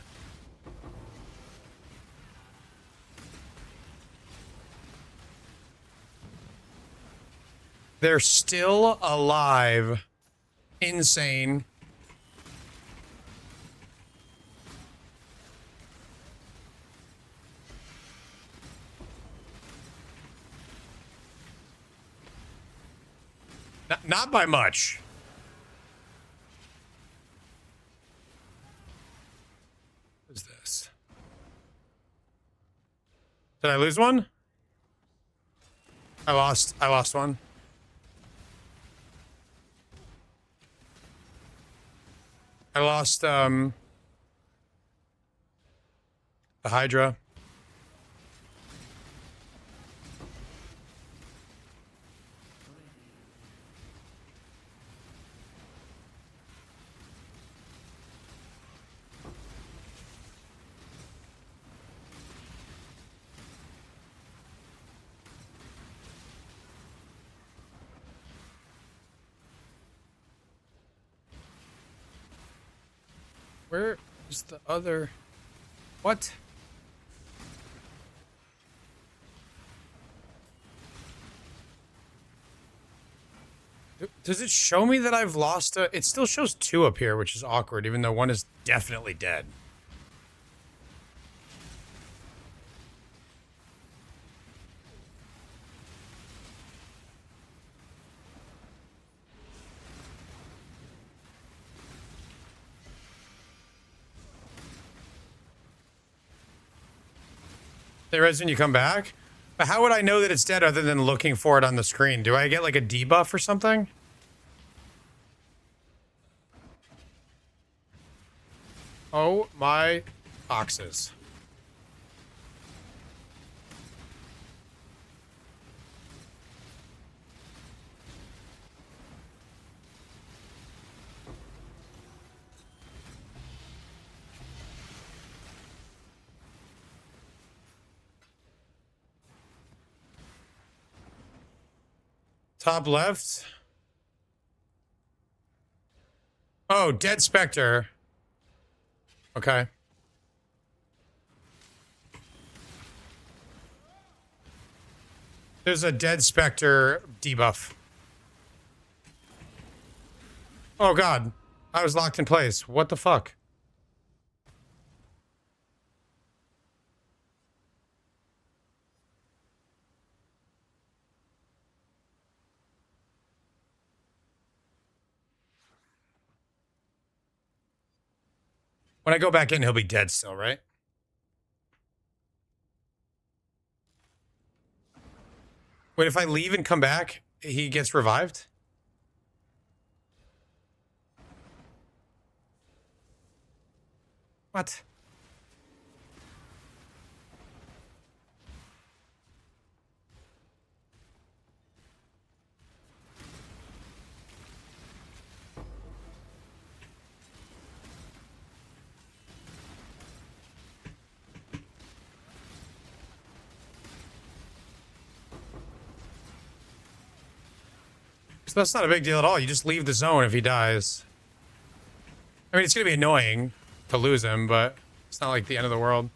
They're still alive. Insane. Not by much. What is this? Did I lose one? I lost one. I lost the Hydra. Where is the other? What? Does it show me that I've lost a... It still shows two up here, which is awkward, even though one is definitely dead. They res when you come back? But how would I know that it's dead other than looking for it on the screen? Do I get like a debuff or something? Oh my boxes. Top left. Oh, Dead Spectre. Okay. There's a Dead Spectre debuff. Oh god. I was locked in place. What the fuck? When I go back in, he'll be dead still, right? Wait, if I leave and come back, he gets revived? What? So that's not a big deal at all. You just leave the zone if he dies. I mean, it's going to be annoying to lose him, but it's not like the end of the world.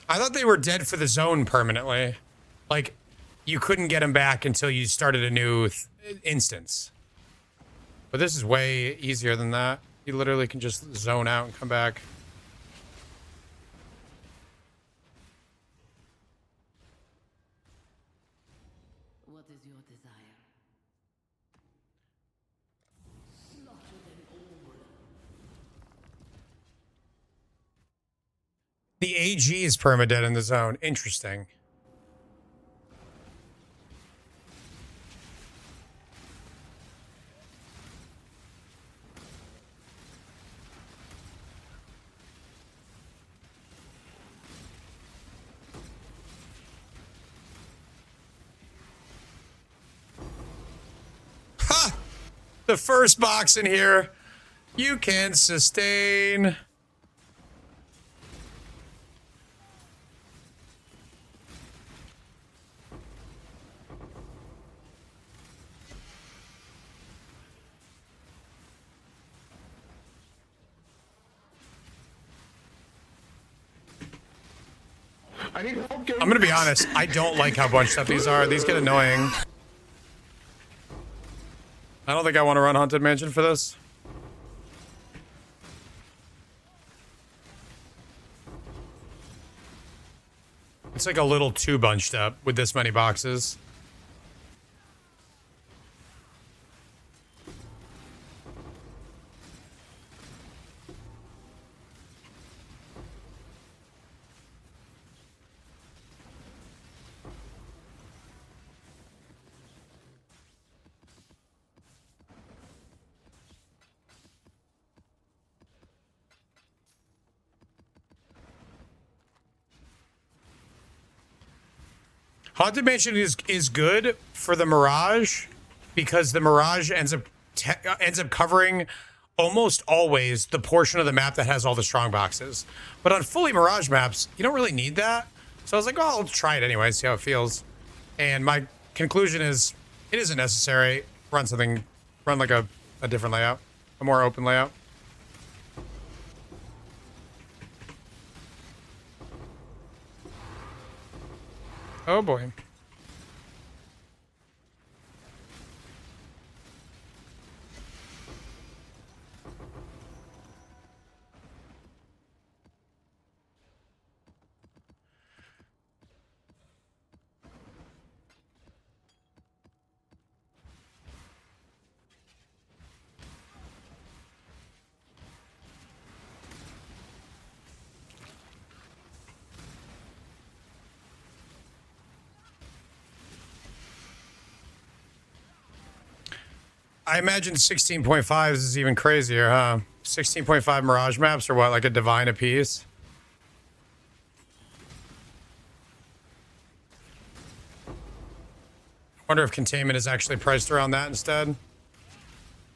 I thought they were dead for the zone permanently. Like, you couldn't get him back until you started a new instance. But this is way easier than that. You literally can just zone out and come back. What is your desire? Slaughter them all. The AG is permadead in the zone. Interesting. Ha! The first box in here. You can sustain. I'm gonna be honest, I don't like how bunched up these are. These get annoying. I don't think I want to run Haunted Mansion for this. It's like a little too bunched up with this many boxes. Haunted Mansion is good for the Mirage because the Mirage ends up covering almost always the portion of the map that has all the strong boxes. But on fully Mirage maps, you don't really need that. So I was like, oh, I'll try it anyway, see how it feels. And my conclusion is it isn't necessary. Run like a different layout, a more open layout. Oh boy. I imagine 16.5 is even crazier, huh? 16.5 Mirage maps are what, like a divine apiece? Wonder if containment is actually priced around that instead.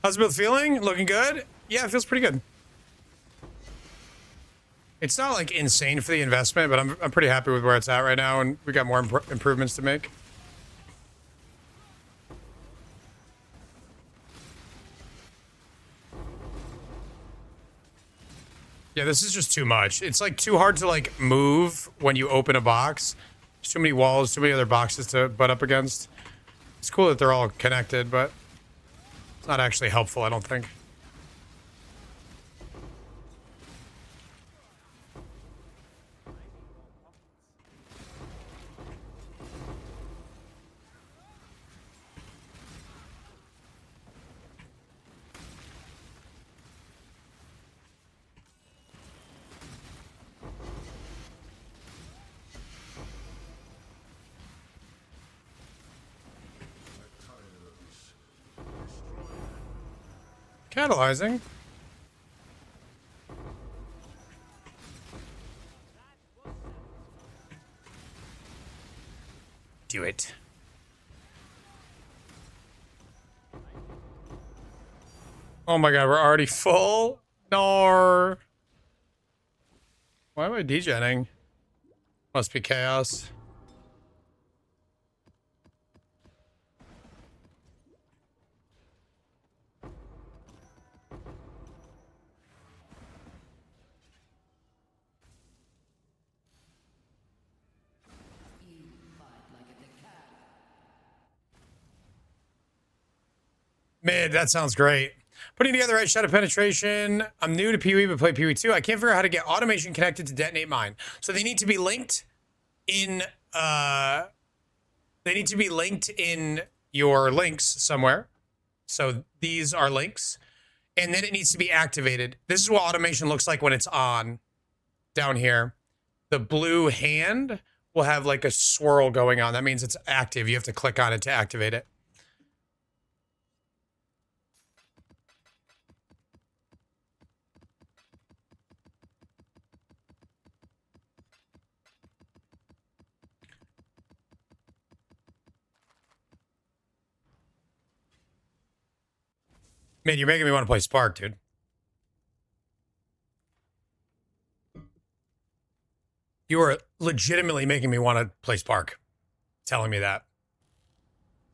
How's the build feeling? Looking good? Yeah, it feels pretty good. It's not like insane for the investment, but I'm pretty happy with where it's at right now, and we got more improvements to make. Yeah, this is just too much. It's like too hard to like move when you open a box. There's too many walls, too many other boxes to butt up against. It's cool that they're all connected, but it's not actually helpful, I don't think. Catalyzing. Do it. Oh my god, we're already full? No. Why am I degenning? Must be chaos. Mid, that sounds great. Putting together right shot of penetration. I'm new to PoE, but play PoE 2. I can't figure out how to get automation connected to detonate mine. So they need to be linked in your links somewhere. So these are links. And then it needs to be activated. This is what automation looks like when it's on down here. The blue hand will have like a swirl going on. That means it's active. You have to click on it to activate it. Man, you're making me want to play Spark, dude. You are legitimately making me want to play Spark. Telling me that.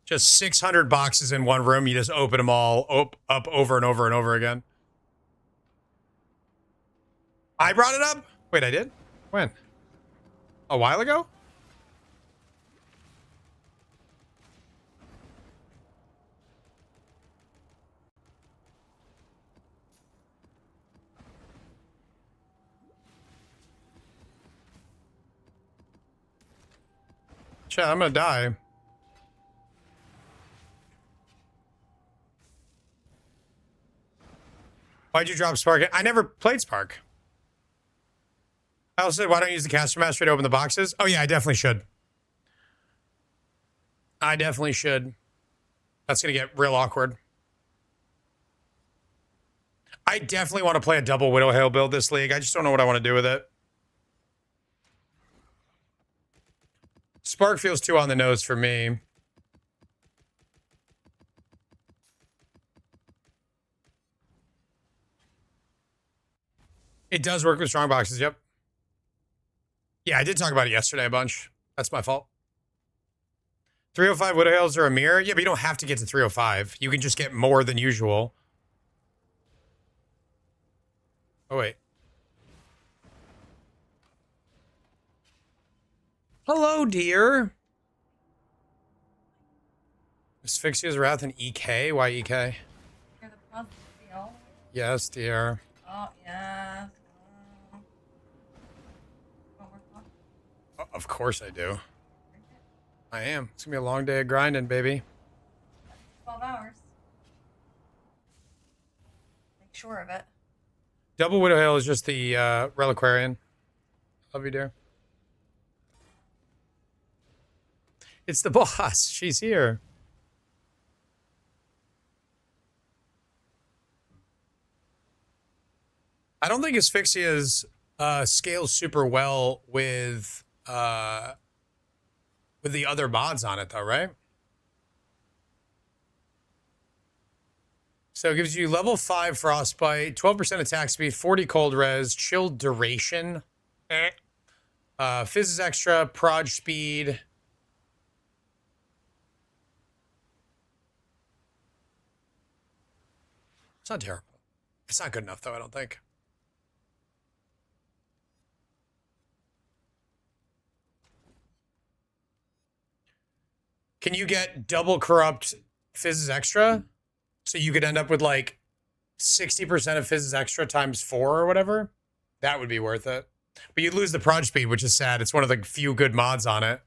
Just 600 boxes in one room. You just open them all up over and over and over again. I brought it up? Wait, I did? When? A while ago? Chat, I'm gonna die. Why'd you drop Spark? I never played Spark. I also said, why don't you use the caster mastery to open the boxes? Oh yeah, I definitely should. I definitely should. That's gonna get real awkward. I definitely want to play a double Widow Hail build this league. I just don't know what I want to do with it. Spark feels too on the nose for me. It does work with strong boxes, yep. Yeah, I did talk about it yesterday a bunch. That's my fault. 305 Widow Hails are a mirror? Yeah, but you don't have to get to 305. You can just get more than usual. Oh, wait. Hello, dear. Asphyxia's Wrath and EK? Why EK? You're the puzzle deal. Yes, dear. Oh, yeah. Of course I do. I am. It's gonna be a long day of grinding, baby. 12 hours. Make sure of it. Double Widow Hail is just the Reliquarian. Love you, dear. It's the boss. She's here. I don't think Asphyxia's scales super well with the other mods on it though, right? So it gives you level 5 frostbite, 12% attack speed, 40 cold res, chill duration, Fizz extra, proj speed. It's not terrible. It's not good enough though, I don't think. Can you get double corrupt Fizz extra? So you could end up with like 60% of Fizz extra times 4 or whatever? That would be worth it. But you lose the proj speed, which is sad. It's one of the few good mods on it.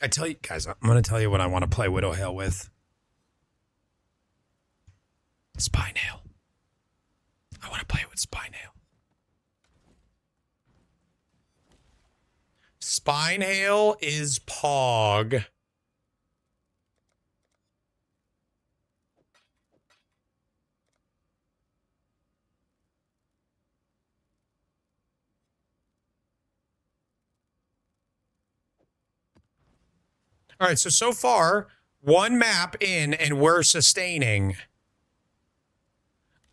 I tell you guys, I'm going to tell you what I want to play Widowhail with. Spinehail. I want to play it with Spinehail. Spinehail is Pog. All right, so far, one map in and we're sustaining.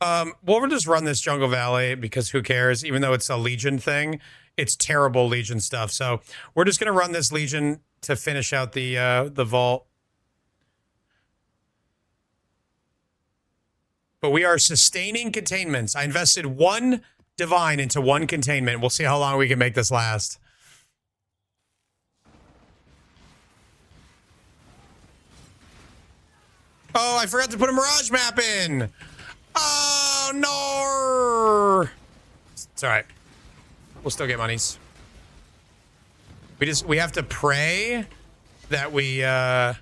We'll just run this Jungle Valley because who cares? Even though it's a Legion thing, it's terrible Legion stuff. So we're just gonna run this Legion to finish out the vault. But we are sustaining containments. I invested 1 divine into 1 containment. We'll see how long we can make this last. Oh, I forgot to put a Mirage map in. Oh, no. It's all right. We'll still get monies. We have to pray that we get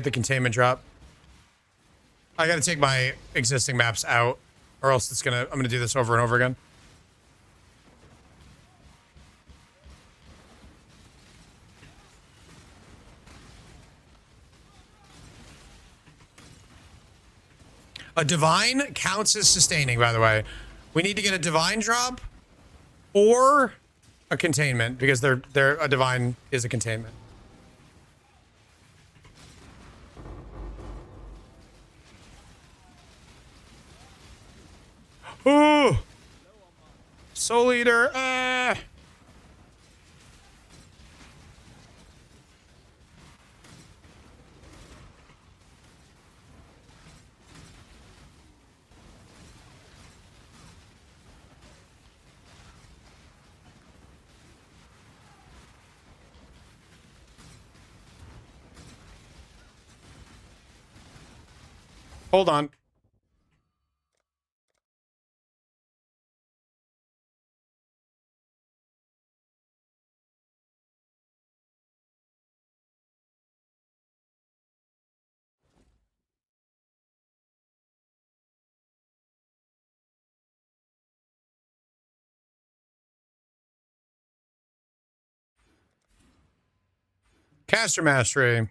the containment drop. I got to take my existing maps out or else I'm going to do this over and over again. A divine counts as sustaining, by the way. We need to get a divine drop or a containment because a divine is a containment. Ooh! Soul Eater. Hold on. Caster Mastery.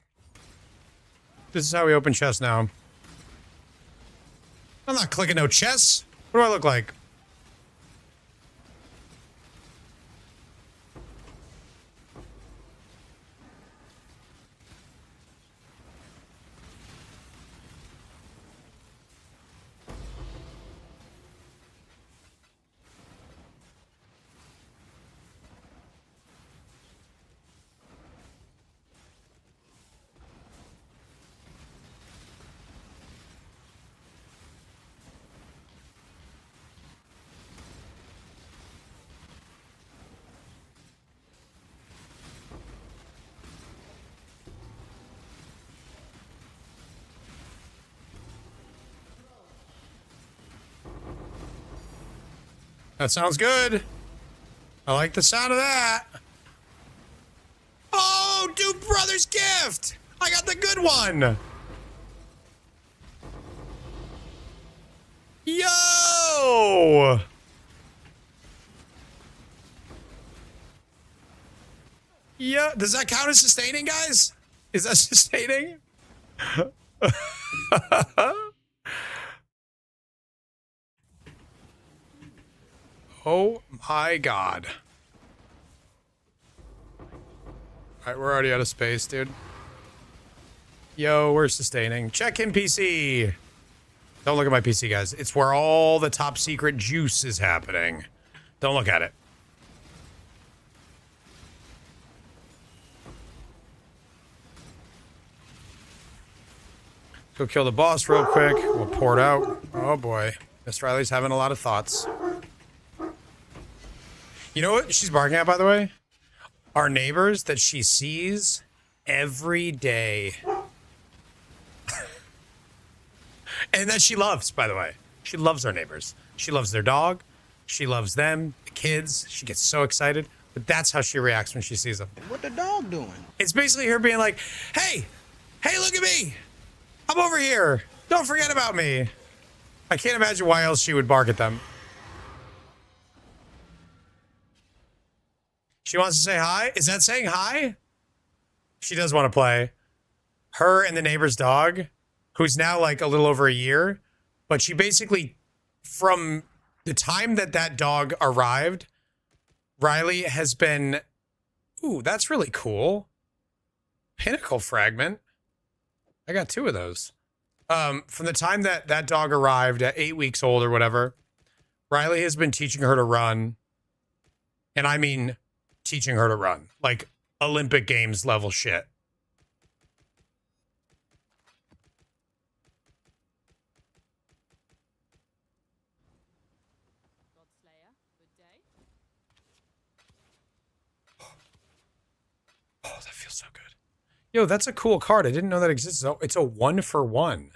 This is how we open chests now. I'm not clicking no chests. What do I look like? That sounds good. I like the sound of that. Oh, Duke Brothers gift. I got the good one. Yo. Yeah, does that count as sustaining, guys? Is that sustaining? Oh my god. Alright, we're already out of space, dude. Yo, we're sustaining. Check in PC. Don't look at my PC, guys. It's where all the top secret juice is happening. Don't look at it. Go kill the boss real quick. We'll pour it out. Oh boy. Miss Riley's having a lot of thoughts. You know what she's barking at, by the way? Our neighbors that she sees every day. And that she loves, by the way. She loves our neighbors. She loves their dog. She loves them, the kids. She gets so excited. But that's how she reacts when she sees them. What the dog doing? It's basically her being like, hey, look at me. I'm over here. Don't forget about me. I can't imagine why else she would bark at them. She wants to say hi? Is that saying hi? She does want to play. Her and the neighbor's dog, who's now like a little over a year, but she basically, from the time that that dog arrived, Riley has been, ooh, that's really cool. Pinnacle fragment. I got 2 of those. From the time that that dog arrived at 8 weeks old or whatever, Riley has been teaching her to run. And I mean teaching her to run. Like Olympic Games level shit. Oh, that feels so good. Yo, that's a cool card. I didn't know that existed. Oh, it's a 1-for-1.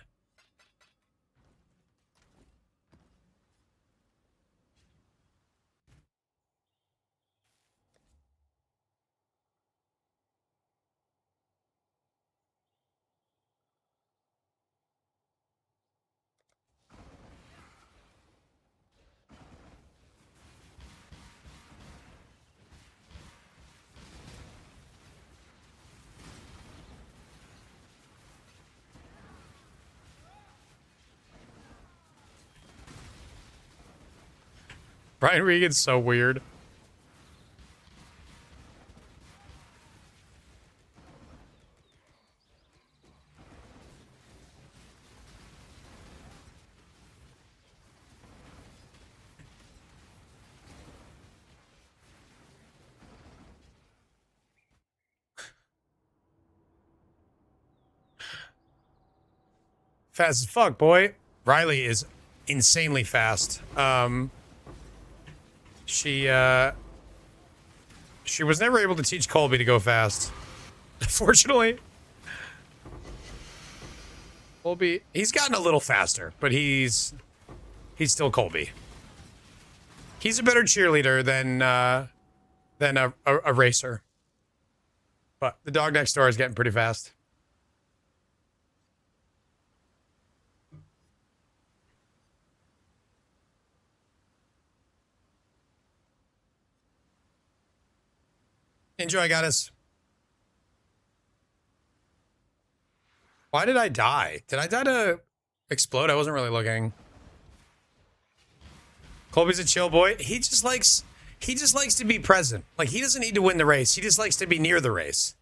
Brian Regan's so weird. Fast as fuck, boy. Riley is insanely fast. She was never able to teach Colby to go fast. Fortunately. Colby, he's gotten a little faster, but he's still Colby. He's a better cheerleader than a racer. But the dog next door is getting pretty fast. Enjoy, goddess. Why did I die? Did I die to explode? I wasn't really looking. Colby's a chill boy. He just likes to be present. Like, he doesn't need to win the race. He just likes to be near the race.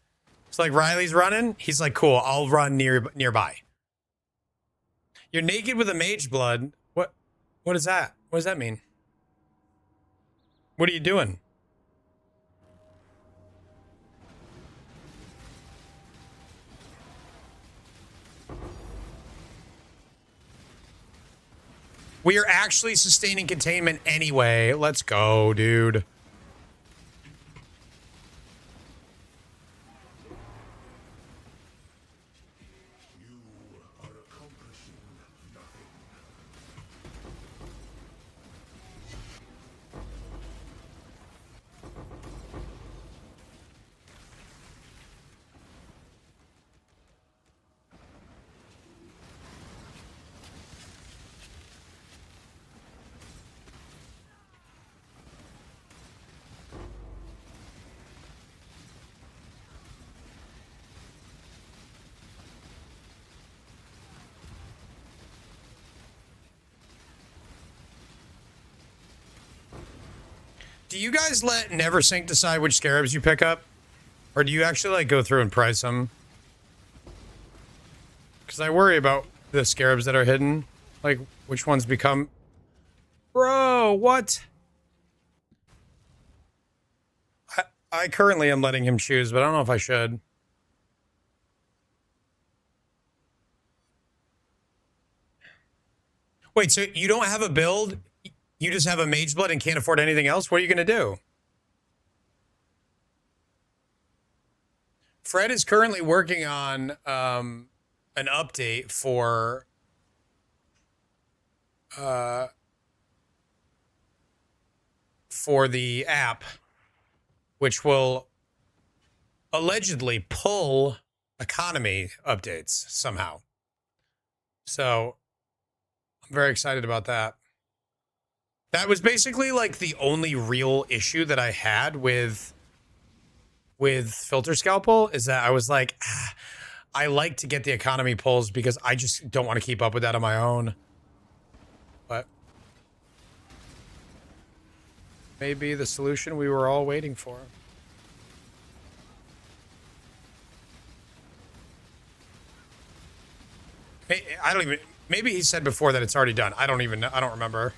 It's like Riley's running. He's like, cool, I'll run nearby. You're naked with a mage blood. What is that? What does that mean? What are you doing? We are actually sustaining containment anyway. Let's go, dude. Do you guys let Neversink decide which scarabs you pick up? Or do you actually like go through and price them? Because I worry about the scarabs that are hidden. Like, which ones become... Bro, what? I currently am letting him choose, but I don't know if I should. Wait, so you don't have a build? You just have a mage blood and can't afford anything else? What are you going to do? Fred is currently working on an update for the app, which will allegedly pull economy updates somehow. So I'm very excited about that. That was basically like the only real issue that I had with Filter Scalpel, is that I was like, I like to get the economy pulls because I just don't want to keep up with that on my own. But maybe the solution we were all waiting for. I don't even, maybe he said before that it's already done. I don't even know. I don't remember.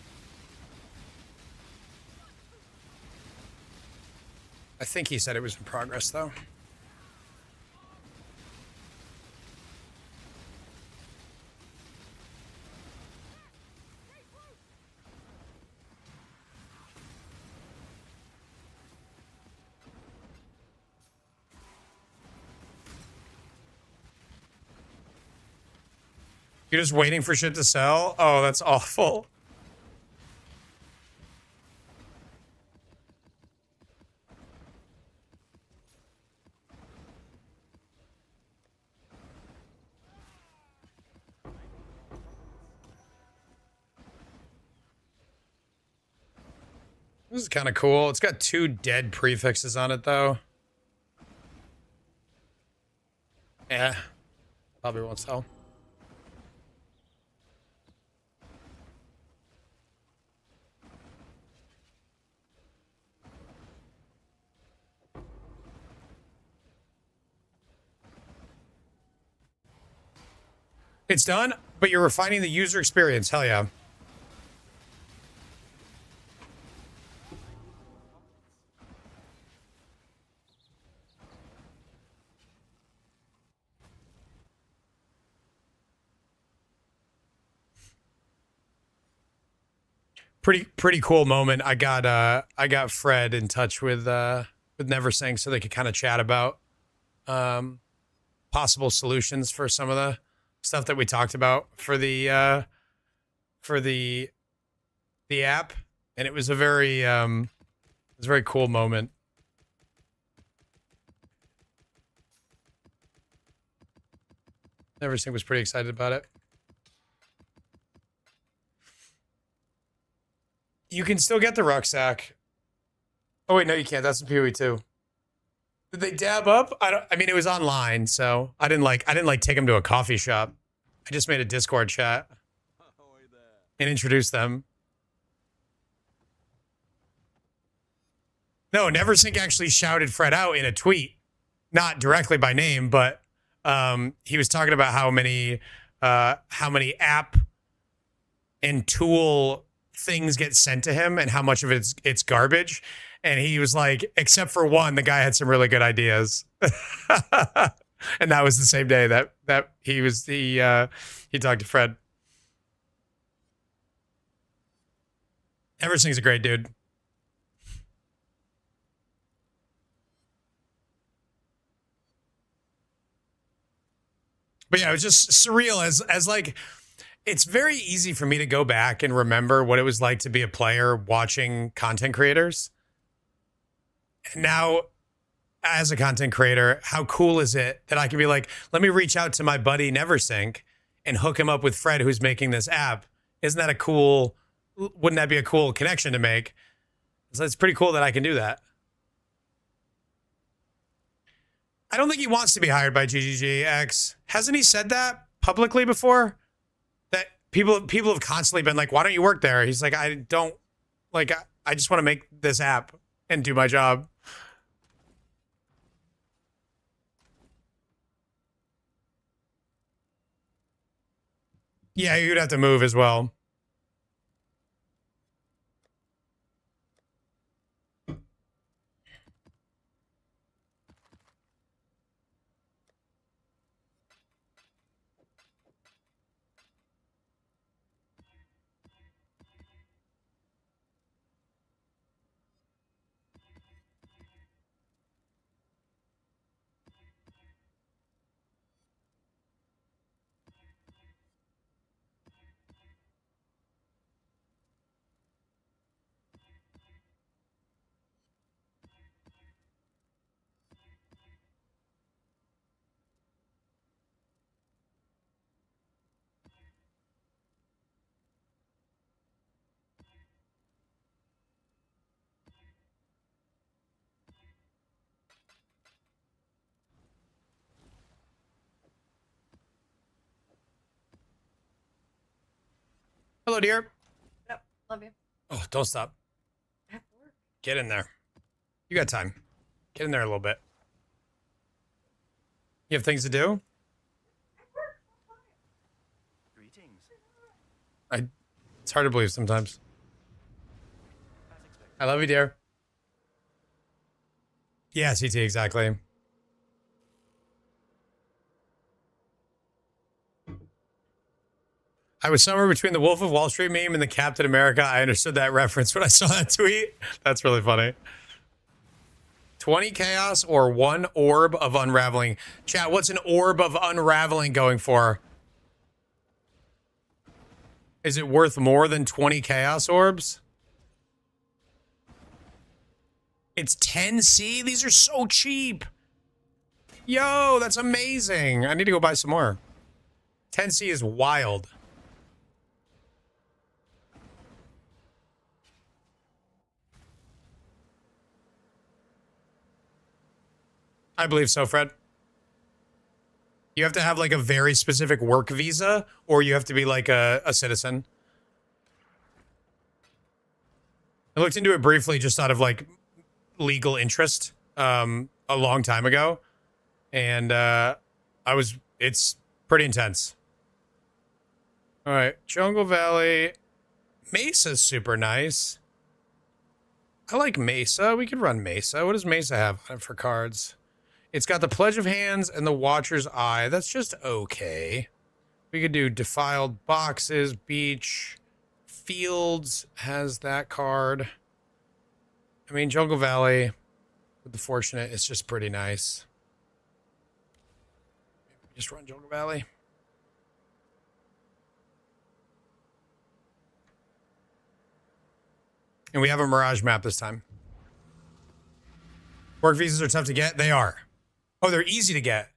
I think he said it was in progress, though. You're just waiting for shit to sell? Oh, that's awful. This is kind of cool. It's got 2 dead prefixes on it, though. Yeah. Probably won't sell. It's done, but you're refining the user experience. Hell yeah. Pretty cool moment. I got Fred in touch with Neversink so they could kind of chat about possible solutions for some of the stuff that we talked about for the app, and it was a very cool moment. Neversink was pretty excited about it. You can still get the rucksack. Oh wait, no, you can't. That's in PoE too. Did they dab up? I mean, it was online, so I didn't take them to a coffee shop. I just made a Discord chat and introduced them. No, Neversink actually shouted Fred out in a tweet, not directly by name, but he was talking about how many app and tool things get sent to him and how much of it's garbage. And he was like, except for one, the guy had some really good ideas. And that was the same day that he talked to Fred. Neversink's a great dude. But yeah, it was just surreal as like, it's very easy for me to go back and remember what it was like to be a player watching content creators. And now, as a content creator, how cool is it that I can be like, let me reach out to my buddy Neversink and hook him up with Fred, who's making this app. Isn't that wouldn't that be a cool connection to make? So it's pretty cool that I can do that. I don't think he wants to be hired by GGGX. Hasn't he said that publicly before? That people have constantly been like, why don't you work there? He's like, I just want to make this app. and do my job. Yeah, you'd have to move as well. Hello, dear. Yep, love you. Oh, don't stop. I have to work. Get in there. You got time. Get in there a little bit. You have things to do? It's hard to believe sometimes. I love you, dear. Yeah, CT, exactly. I was somewhere between the Wolf of Wall Street meme and the Captain America. I understood that reference when I saw that tweet. That's really funny. 20 chaos or 1 orb of unraveling. Chat, what's an orb of unraveling going for? Is it worth more than 20 chaos orbs? It's 10C? These are so cheap. Yo, that's amazing. I need to go buy some more. 10C is wild. I believe so, Fred. You have to have like a very specific work visa, or you have to be like a citizen. I looked into it briefly just out of like legal interest a long time ago. And it's pretty intense. All right, Jungle Valley. Mesa's super nice. I like Mesa. We could run Mesa. What does Mesa have for cards? It's got the Pledge of Hands and the Watcher's Eye. That's just okay. We could do Defiled Boxes, Beach, Fields has that card. I mean, Jungle Valley with the Fortunate is just pretty nice. Maybe just run Jungle Valley. And we have a Mirage map this time. Work visas are tough to get. They are. Oh, they're easy to get.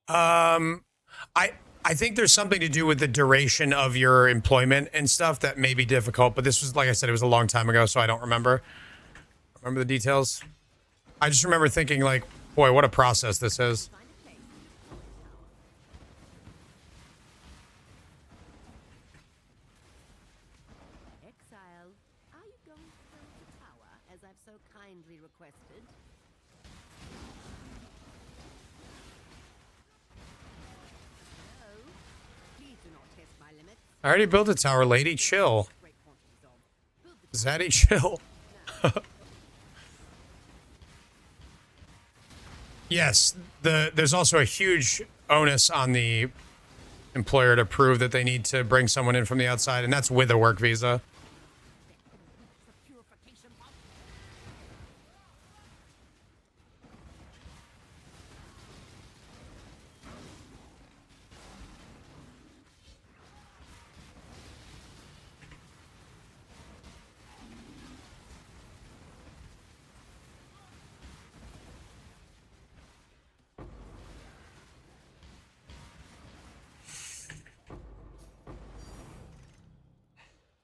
I think there's something to do with the duration of your employment and stuff that may be difficult. But this was, like I said, it was a long time ago, so I don't remember the details. I just remember thinking, like, boy, what a process this is. Exile, are you going to build the tower as I've so kindly requested? No, please do not test my limits. I already built a tower, lady. Chill. Great quantities of. Build the Zaddy, chill. Yes, there's also a huge onus on the employer to prove that they need to bring someone in from the outside, and that's with a work visa. purification pump.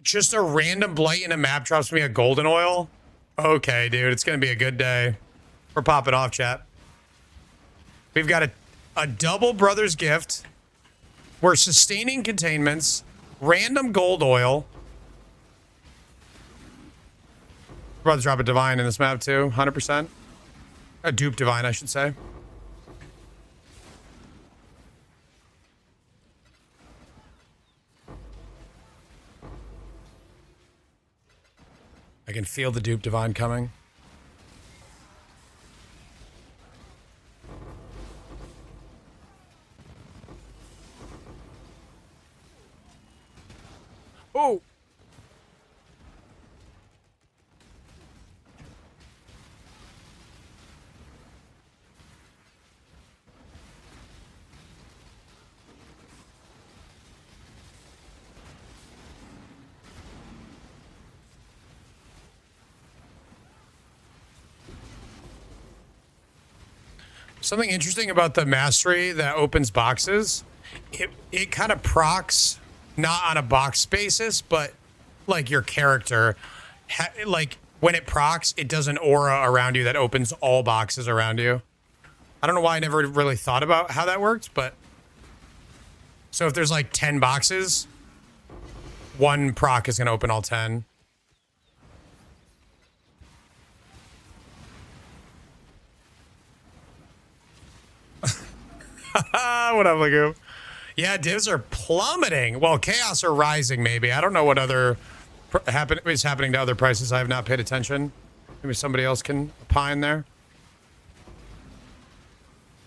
Just a random blight in a map drops me a golden oil? Okay, dude, it's gonna be a good day. We're popping off, chat. We've got a double brother's gift. We're sustaining containments. Random gold oil. About to drop a divine in this map too, 100%. A dupe divine, I should say. I can feel the dupe divine coming. Oh! Something interesting about the mastery that opens boxes, it kind of procs, not on a box basis, but like your character, like when it procs, it does an aura around you that opens all boxes around you. I don't know why I never really thought about how that worked, but so if there's like 10 boxes, one proc is going to open all 10. What up, Lagoon? Yeah, divs are plummeting. Well, chaos are rising, maybe. I don't know what other is happening to other prices. I have not paid attention. Maybe somebody else can opine there.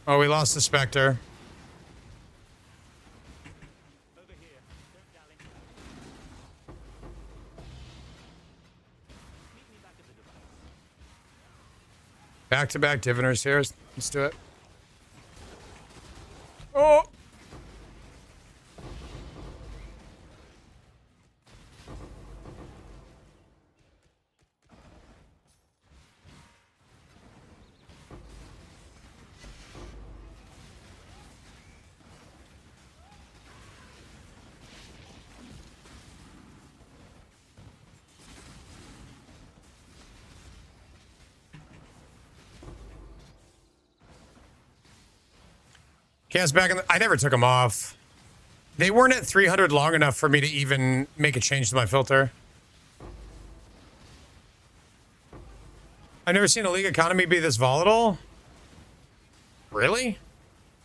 Oh, we lost the Spectre. Back-to-back diviners here. Let's do it. Oh! Chaos back in the, I never took them off. They weren't at 300 long enough for me to even make a change to my filter. I've never seen a league economy be this volatile. Really?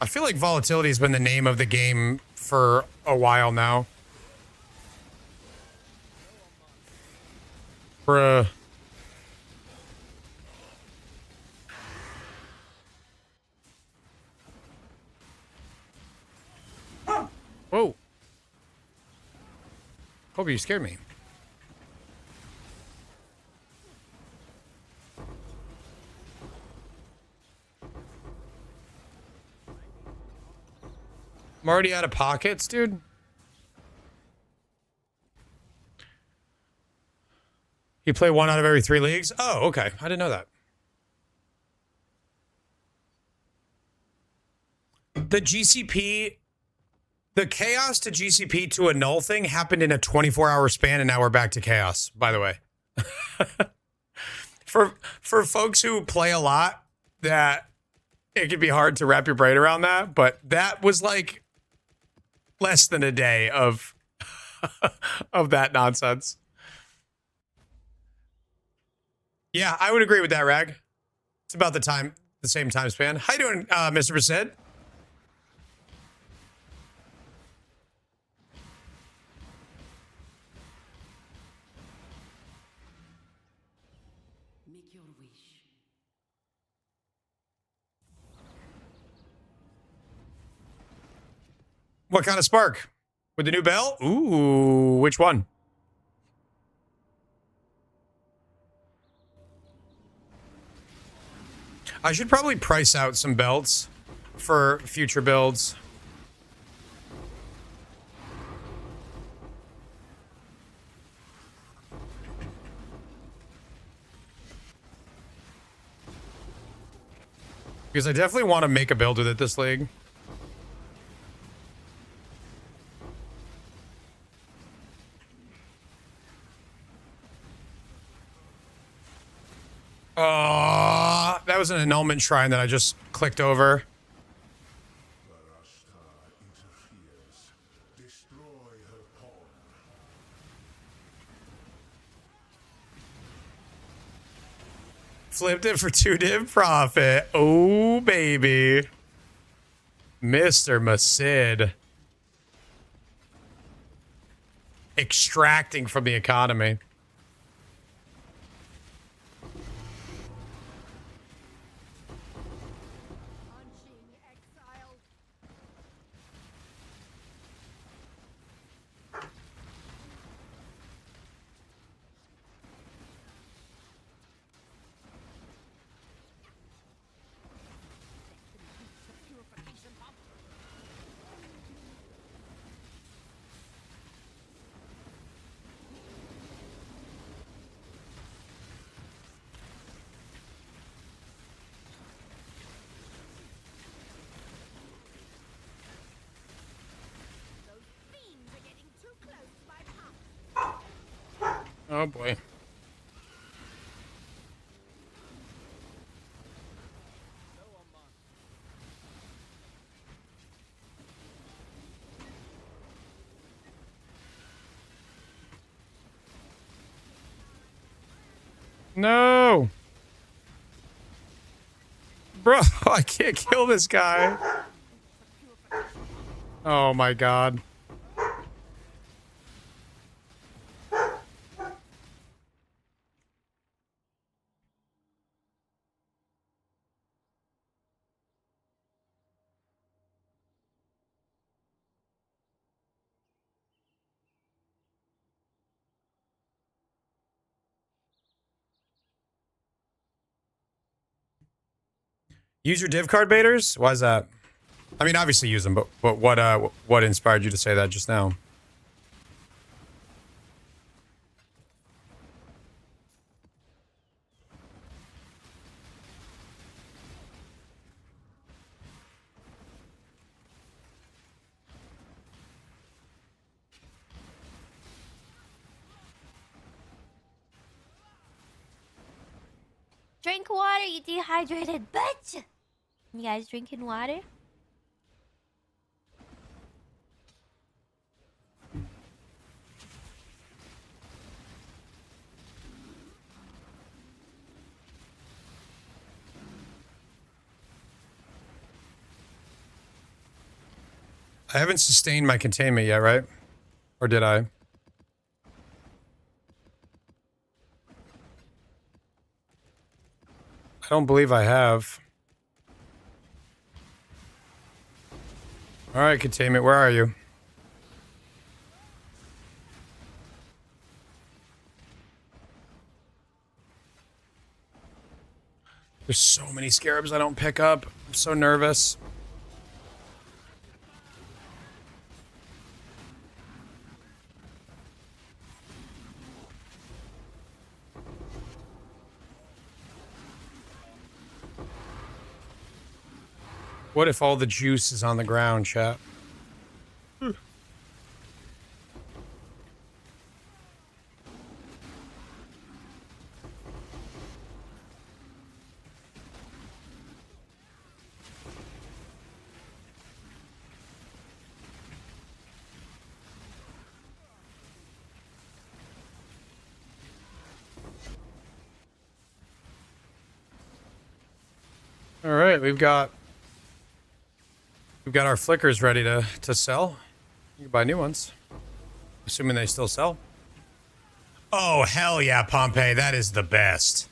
I feel like volatility has been the name of the game for a while now. Bruh. Whoa. Hope you scared me. I'm already out of pockets, dude. You play 1 out of every 3 leagues? Oh, okay. I didn't know that. The GCP... The chaos to GCP to a null thing happened in a 24-hour span, and now we're back to chaos, by the way. For folks who play a lot, that it can be hard to wrap your brain around that, but that was like less than a day of of that nonsense. Yeah, I would agree with that, Rag. It's about the same time span. How you doing, Mr. Basid? What kind of spark? With the new bell? Ooh, which one? I should probably price out some belts for future builds. Because I definitely want to make a build with it this league. That was an annulment shrine that I just clicked over. Flipped it for 2 div profit. Oh, baby. Mr. Masid. Extracting from the economy. Oh boy. No. Bro, I can't kill this guy. Oh my god. Use your div card baiters? Why is that? I mean, obviously use them, but what inspired you to say that just now? Drink water, you dehydrated bitch! You guys drinking water? I haven't sustained my containment yet, right? Or did I? I don't believe I have. All right, containment, where are you? There's so many scarabs I don't pick up. I'm so nervous. What if all the juice is on the ground, chat? All right, we've got our flickers ready to sell. You can buy new ones, assuming they still sell. Oh hell yeah, Pompeii! That is the best.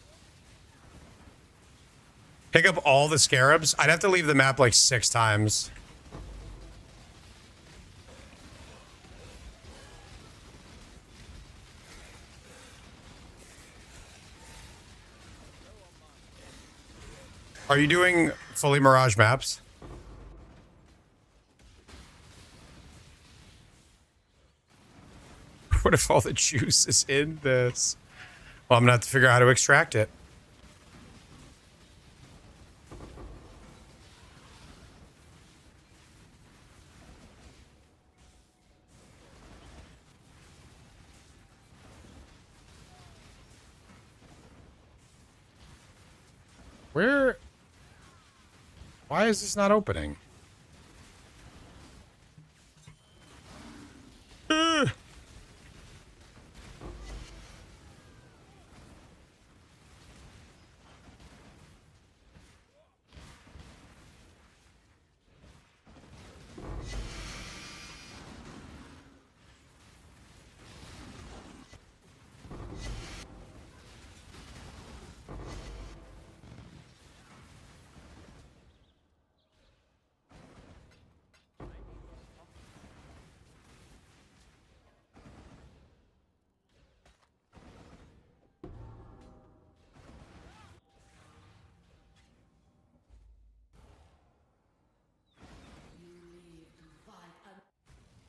Pick up all the scarabs. I'd have to leave the map like 6 times. Are you doing fully Mirage maps? What if all the juice is in this? Well, I'm gonna have to figure out how to extract it. Where? Why is this not opening?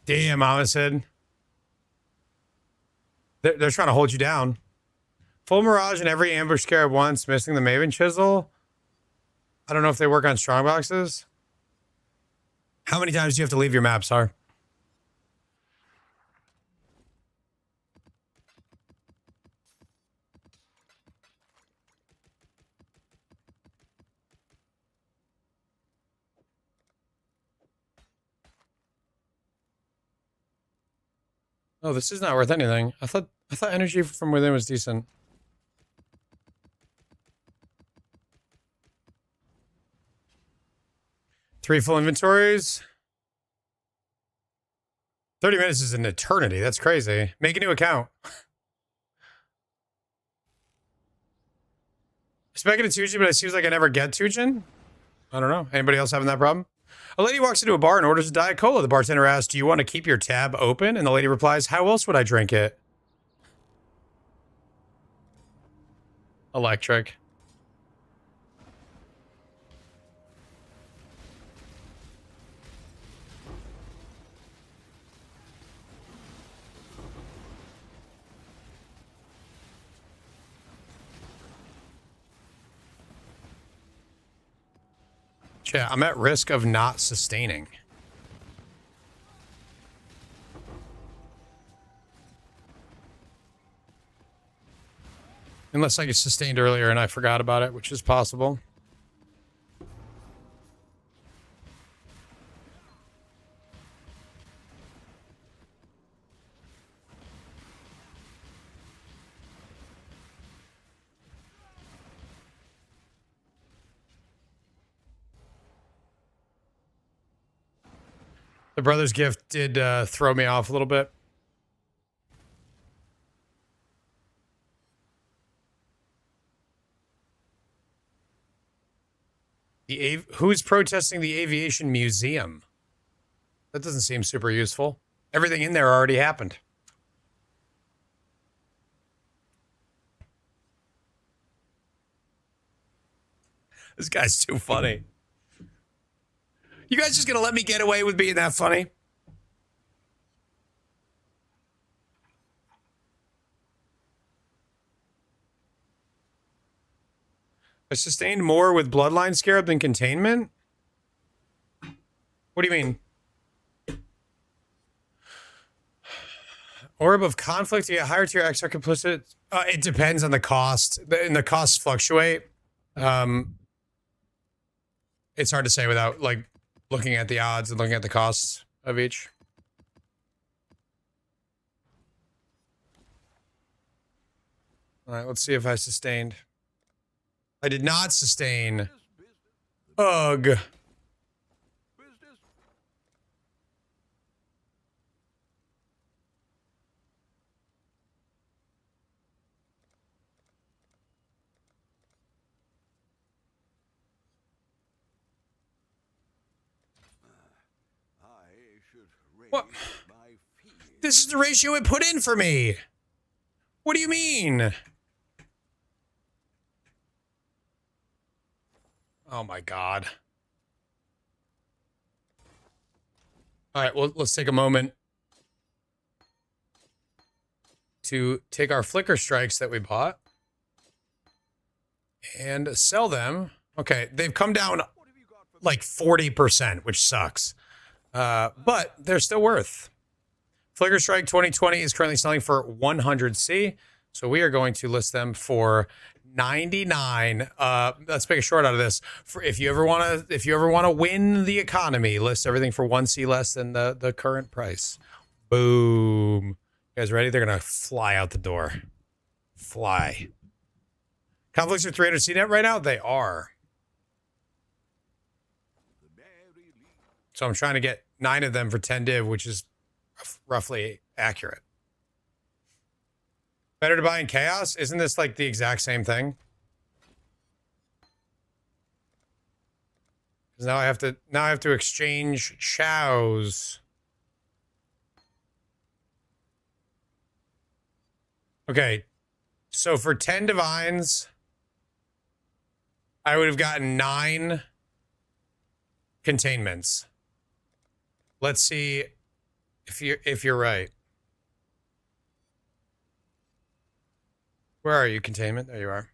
Damn, Homicide. They're trying to hold you down. Full Mirage in every ambush scarab once, missing the Maven Chisel. I don't know if they work on strongboxes. How many times do you have to leave your map, Sar? Oh, this is not worth anything. I thought energy from within was decent. Three full inventories. 30 minutes is an eternity. That's crazy. Make a new account. Expecting a Tujin, but it seems like I never get Tujin. I don't know. Anybody else having that problem? A lady walks into a bar and orders a Diet Cola. The bartender asks, "Do you want to keep your tab open?" And the lady replies, "How else would I drink it?" Electric. Yeah, I'm at risk of not sustaining. Unless I get sustained earlier and I forgot about it, which is possible. The brother's gift did throw me off a little bit. Who's protesting the aviation museum? That doesn't seem super useful. Everything in there already happened. This guy's too funny. You guys just gonna let me get away with being that funny? I sustained more with Bloodline Scarab than Containment? What do you mean? Orb of Conflict, you get higher tier XR complicit. It depends on the cost. And the costs fluctuate. It's hard to say without like looking at the odds and looking at the costs of each. All right, let's see if I sustained. I did not sustain. Ugh. What? This is the ratio it put in for me. What do you mean? Oh my God. All right, well, let's take a moment to take our flicker strikes that we bought and sell them. Okay, they've come down like 40%, which sucks. But they're still worth. Flicker Strike 2020 is currently selling for 100C. So we are going to list them for 99. Let's make a short out of this. If you ever want to win the economy, list everything for 1C less than the current price. Boom. You guys ready? They're gonna fly out the door. Fly. Conflicts are 300C net right now? They are. So I'm trying to get 9 of them for 10 div, which is roughly accurate. Better to buy in chaos? Isn't this like the exact same thing? Because now I have to exchange chows. Okay. So for 10 divines, I would have gotten 9 containments. Let's see If you're right. Where are you, containment? There you are.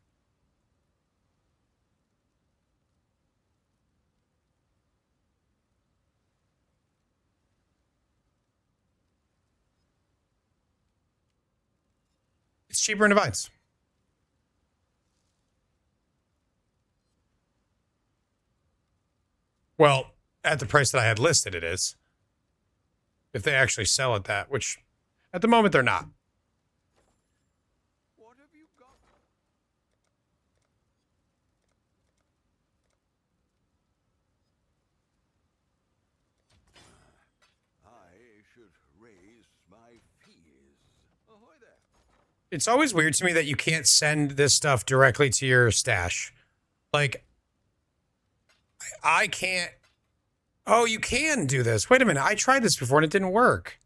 It's cheaper in Divines. Well, at the price that I had listed, it is. If they actually sell at that, which at the moment they're not. What have you got? I should raise my fees. Ahoy there. It's always weird to me that you can't send this stuff directly to your stash. Like, I can't. Oh, you can do this. Wait a minute. I tried this before and it didn't work.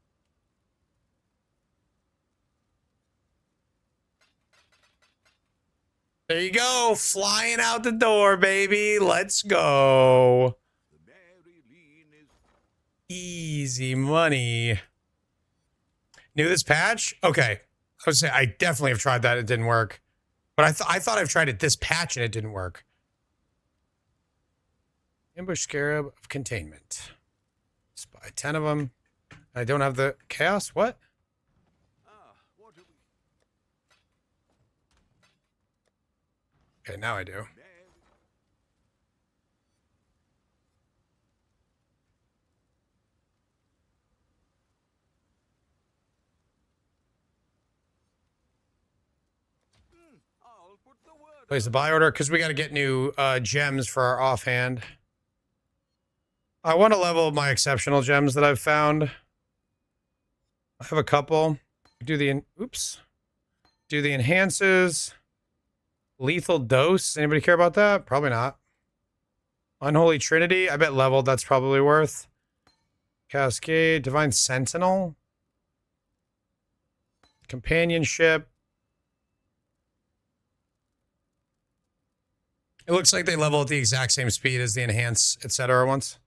There you go. Flying out the door, baby. Let's go. The Mary Lean is Easy money. Knew this patch? Okay. I would say I definitely have tried that. It didn't work. But I thought I've tried it this patch and it didn't work. Ambush Scarab of Containment. Let's buy 10 of them. I don't have the Chaos. What? what do we Okay, now I do. Mary I'll put the word Place the buy order because we got to get new gems for our offhand. I want to level my exceptional gems that I've found. I have a couple. Do the do the enhances. Lethal dose. Anybody care about that? Probably not. Unholy Trinity. I bet leveled. That's probably worth. Cascade. Divine Sentinel. Companionship. It looks like they level at the exact same speed as the enhance, etc. ones.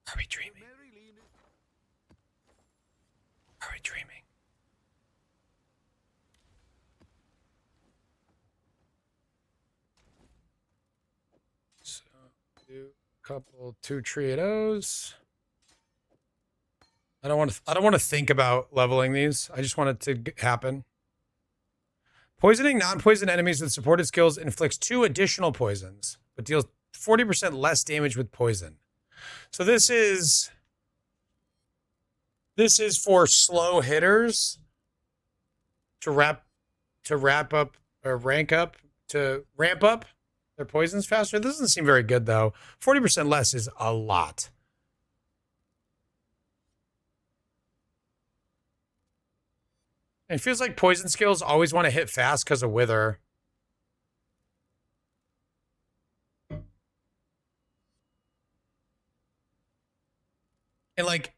Are we dreaming? Mary Lean is Are we dreaming? So, do a couple, 2 Triados. I don't want to think about leveling these. I just want it to happen. Poisoning non-poison enemies with supported skills inflicts 2 additional poisons, but deals 40% less damage with poison. So this is for slow hitters to ramp up their poisons faster. This doesn't seem very good though. 40% less is a lot. And it feels like poison skills always want to hit fast because of Wither. And like,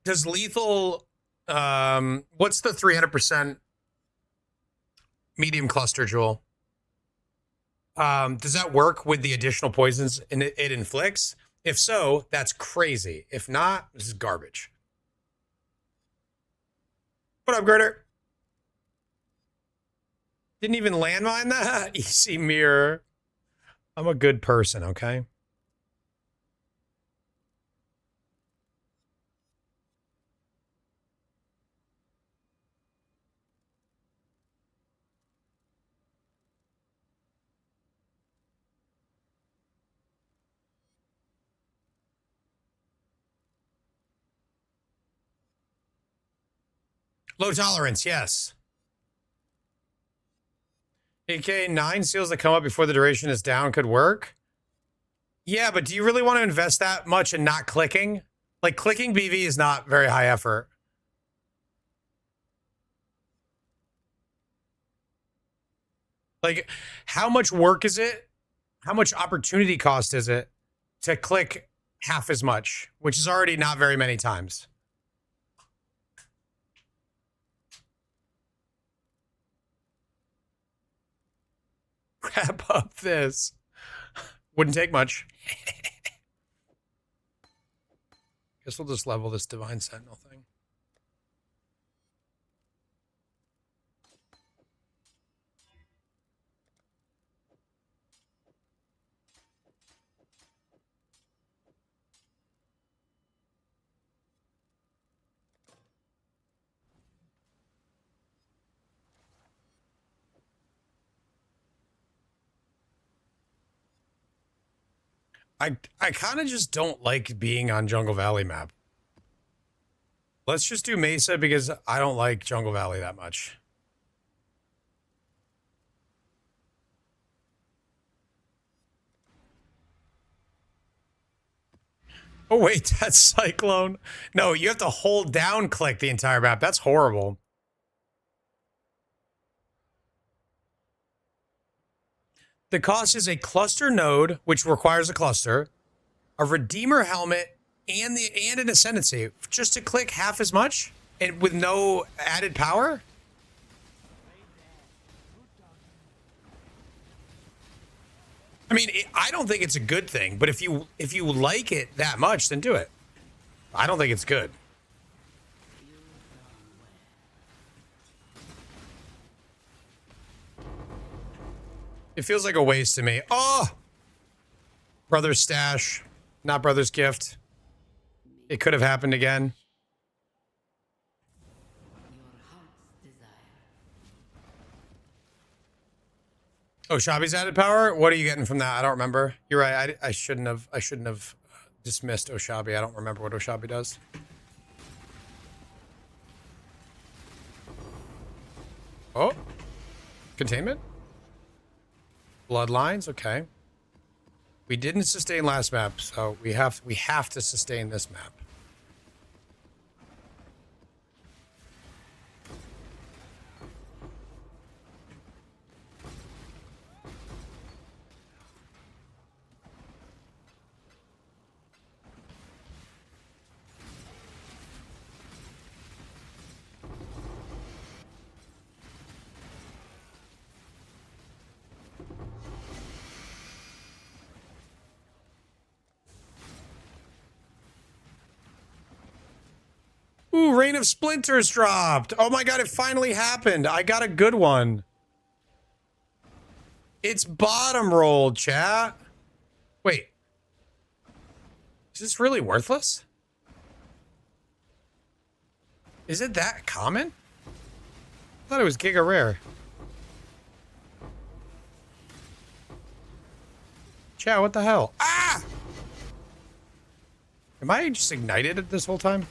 does lethal, what's the 300% medium cluster, Jewel? Does that work with the additional poisons it inflicts? If so, that's crazy. If not, this is garbage. What up, Gritter? Didn't even landmine that? Easy mirror. I'm a good person, okay? Low tolerance, yes. AK 9 seals that come up before the duration is down could work. Yeah, but do you really want to invest that much in not clicking? Like, clicking BV is not very high effort. Like, how much work is it? how much opportunity cost is it to click half as much, which is already not very many times. Wrap up this. Wouldn't take much. Guess we'll just level this Divine Sentinel thing. I kind of just don't like being on Jungle Valley map. Let's just do Mesa because I don't like Jungle Valley that much. Oh wait, that's Cyclone. No, you have to hold down click the entire map. That's horrible. The cost is a cluster node, which requires a cluster, a Redeemer helmet, and an Ascendancy. Just to click half as much and with no added power? I mean, I don't think it's a good thing, but if you like it that much, then do it. I don't think it's good. It feels like a waste to me. Oh! Brother's stash, not brother's gift. It could have happened again. Oh, Shabi's added power? What are you getting from that? I don't remember. You're right. I shouldn't have dismissed Oshabi. I don't remember what Oshabi does. Oh. Containment? Bloodlines, okay. We didn't sustain last map, so we have to sustain this map. Ooh, Rain of Splinters dropped. Oh my god, it finally happened. I got a good one. It's bottom rolled, chat. Wait. Is this really worthless? Is it that common? I thought it was giga rare. Chat, what the hell? Ah! Am I just ignited this whole time?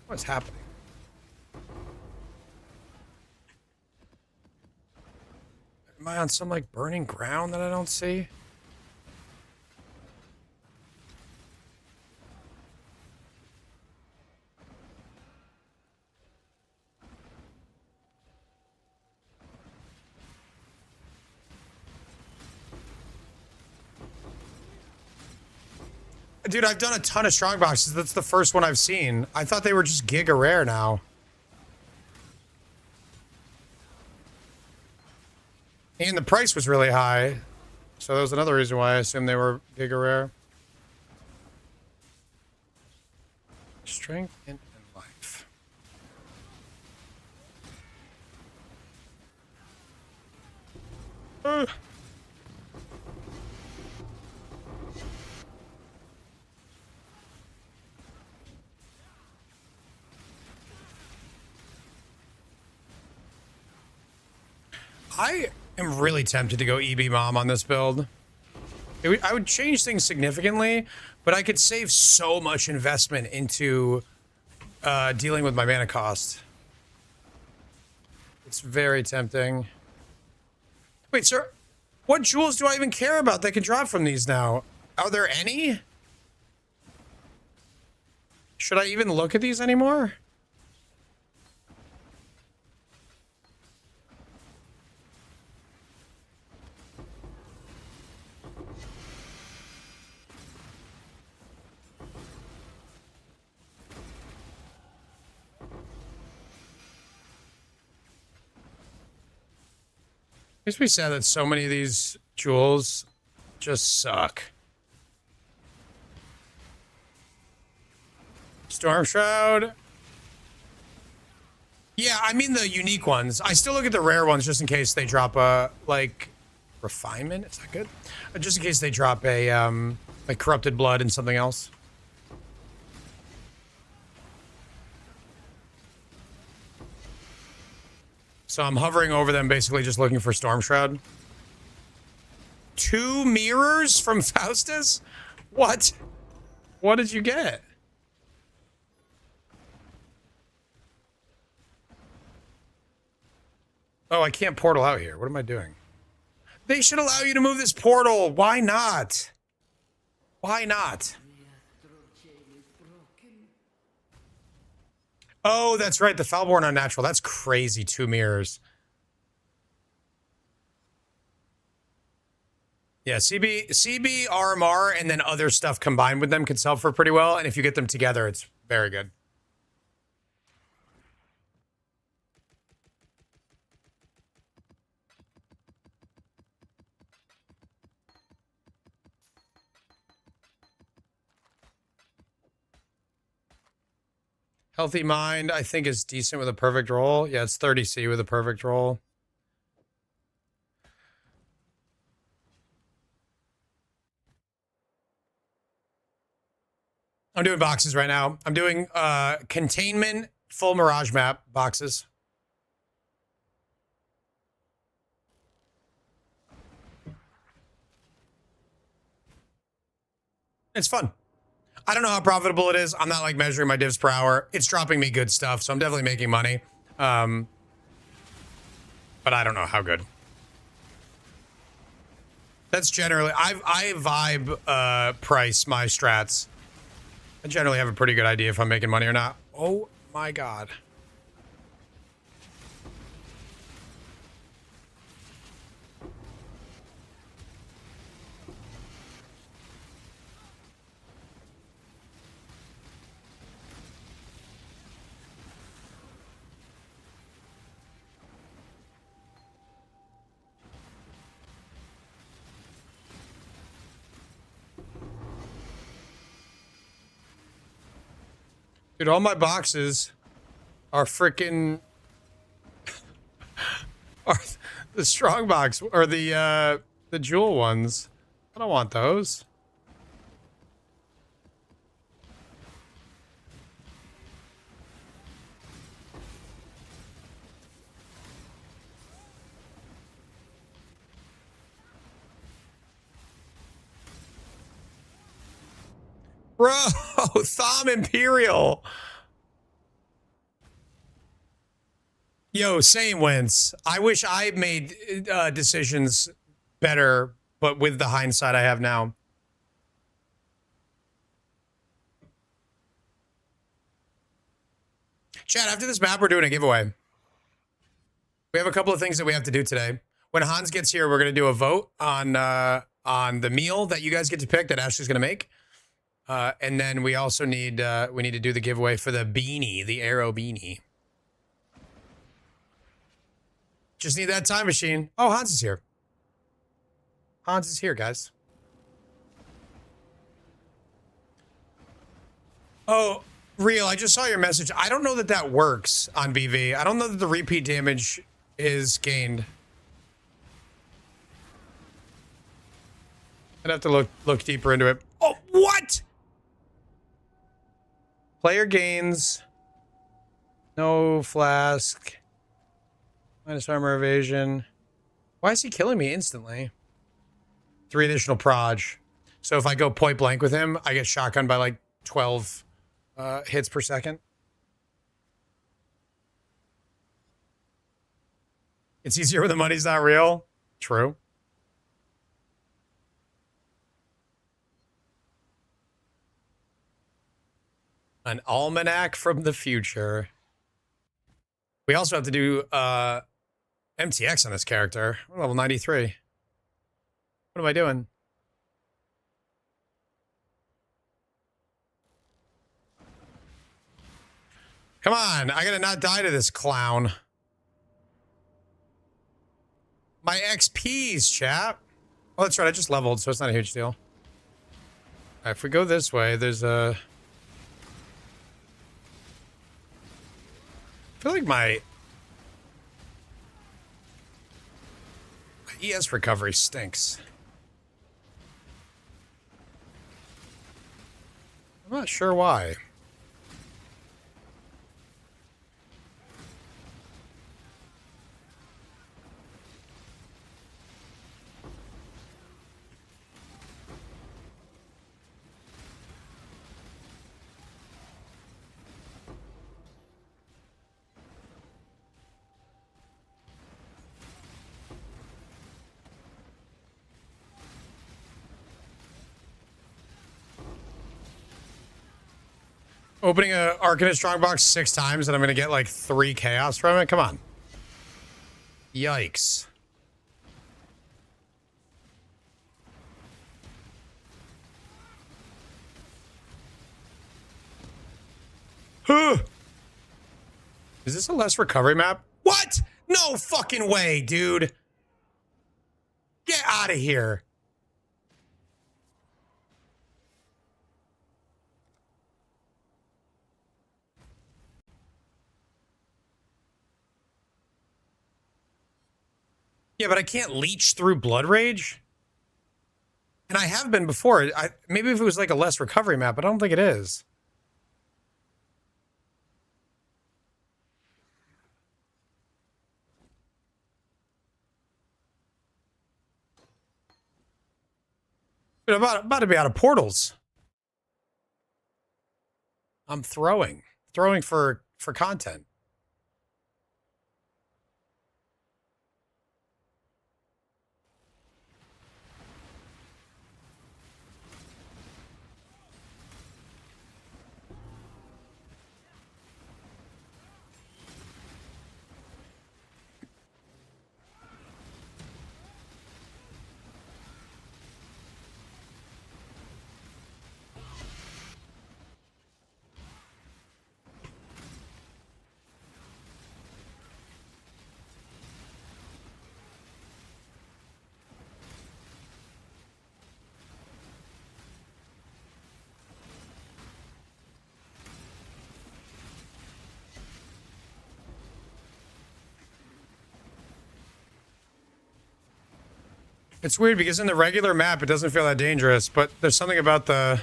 What's happening? Am I on some like burning ground that I don't see? Dude, I've done a ton of strong boxes. That's the first one I've seen. I thought they were just giga rare now. And the price was really high. So that was another reason why I assumed they were giga rare. Strength and life. I am really tempted to go EB Mom on this build. I would change things significantly, but I could save so much investment into dealing with my mana cost. It's very tempting. Wait, sir, what jewels do I even care about that can drop from these now? Are there any? Should I even look at these anymore? Makes me sad that so many of these jewels just suck. Storm Shroud. Yeah, I mean the unique ones. I still look at the rare ones just in case they drop a, like, refinement. Is that good? Just in case they drop a, like, corrupted blood and something else. So I'm hovering over them, basically just looking for Storm Shroud. 2 mirrors from Faustus? What? What did you get? Oh, I can't portal out here. What am I doing? They should allow you to move this portal. Why not? Why not? Oh, that's right. The Foulborn Unnatural. That's crazy. 2 mirrors. Yeah, CB, RMR, and then other stuff combined with them can sell for pretty well. And if you get them together, it's very good. Healthy Mind, I think, is decent with a perfect roll. Yeah, it's 30C with a perfect roll. I'm doing boxes right now. I'm doing containment, full Mirage map boxes. It's fun. I don't know how profitable it is. I'm not like measuring my divs per hour. It's dropping me good stuff, so I'm definitely making money. But I don't know how good. That's generally, I vibe price my strats. I generally have a pretty good idea if I'm making money or not. Oh my god. Dude, all my boxes are freaking are the strong box or the jewel ones. I don't want those. Bro, Thom Imperial. Yo, same wins. I wish I made decisions better, but with the hindsight I have now. Chat, after this map, we're doing a giveaway. We have a couple of things that we have to do today. When Hans gets here, we're going to do a vote on the meal that you guys get to pick that Ashley's going to make. And then we also need we need to do the giveaway for the beanie, the arrow beanie. Just need that time machine. Oh, Hans is here. Hans is here, guys. Oh, Real, I just saw your message. I don't know that that works on BV. I don't know that the repeat damage is gained. I'd have to look deeper into it. Oh, what? Player gains. No flask. Minus armor evasion. Why is he killing me instantly? 3 additional proj. So if I go point blank with him, I get shotgunned by like 12 hits per second. It's easier when the money's not real. True. An almanac from the future. We also have to do MTX on this character. We're level 93. What am I doing? Come on, I gotta not die to this clown. My XPs, chap. Oh, that's right. I just leveled, so it's not a huge deal. All right, if we go this way, there's a... I feel like my ES recovery stinks. I'm not sure why. Opening a Arcanist Strongbox 6 times and I'm gonna get like 3 chaos from it? Come on. Yikes. Is this a less recovery map? What? No fucking way, dude. Get out of here. Yeah, but I can't leech through Blood Rage. And I have been before. Maybe if it was like a less recovery map, but I don't think it is. Dude, I'm about to be out of portals. I'm throwing for content. It's weird because in the regular map, it doesn't feel that dangerous, but there's something about the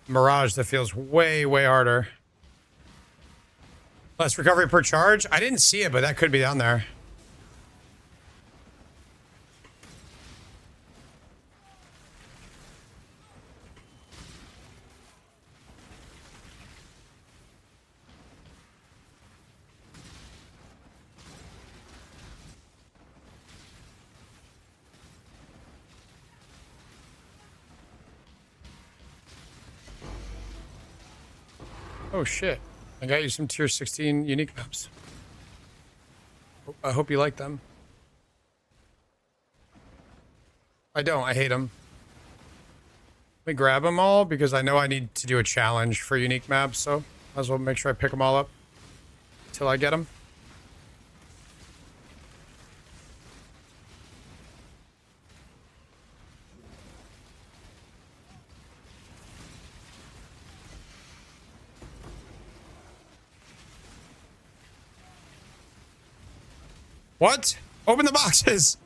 Mirage that feels way, way harder. Less recovery per charge? I didn't see it, but that could be down there. Oh shit. I got you some tier 16 unique maps. I hope you like them. I don't. I hate them. Let me grab them all because I know I need to do a challenge for unique maps, so might as well make sure I pick them all up till I get them. What? Open the boxes!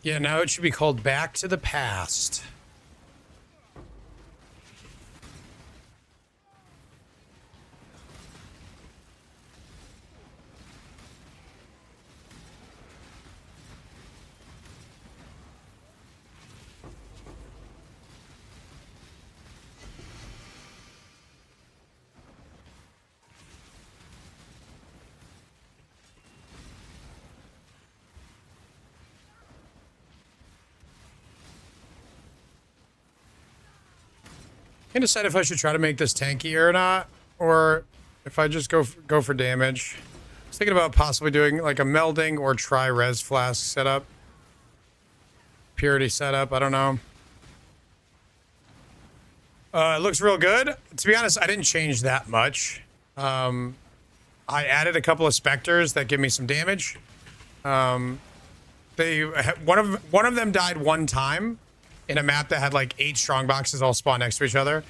Yeah, now it should be called Back to the Past. can't decide if I should try to make this tanky or not, or if I just go for damage. I was thinking about possibly doing like a melding or try res flask setup. Purity setup, I don't know. It looks real good. To be honest, I didn't change that much. I added a couple of specters that give me some damage. One of them died one time in a map that had like 8 strong boxes all spawn next to each other.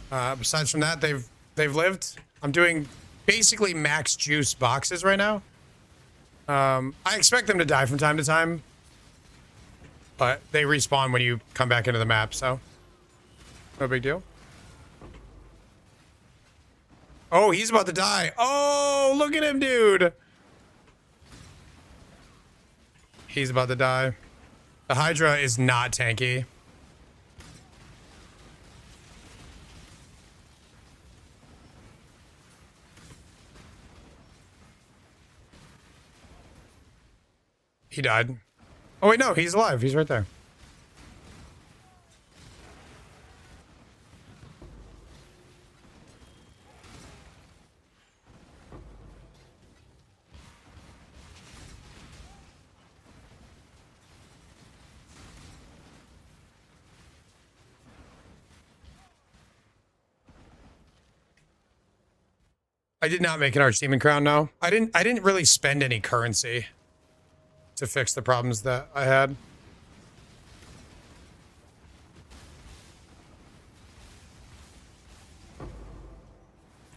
Besides from that, they've lived. I'm doing basically max juice boxes right now. I expect them to die from time to time, but they respawn when you come back into the map, so no big deal. Oh, he's about to die. Oh, look at him, dude. He's about to die. The Hydra is not tanky. He died. Oh, wait, no, he's alive. He's right there. I did not make an Archdemon crown, no. I didn't really spend any currency to fix the problems that I had.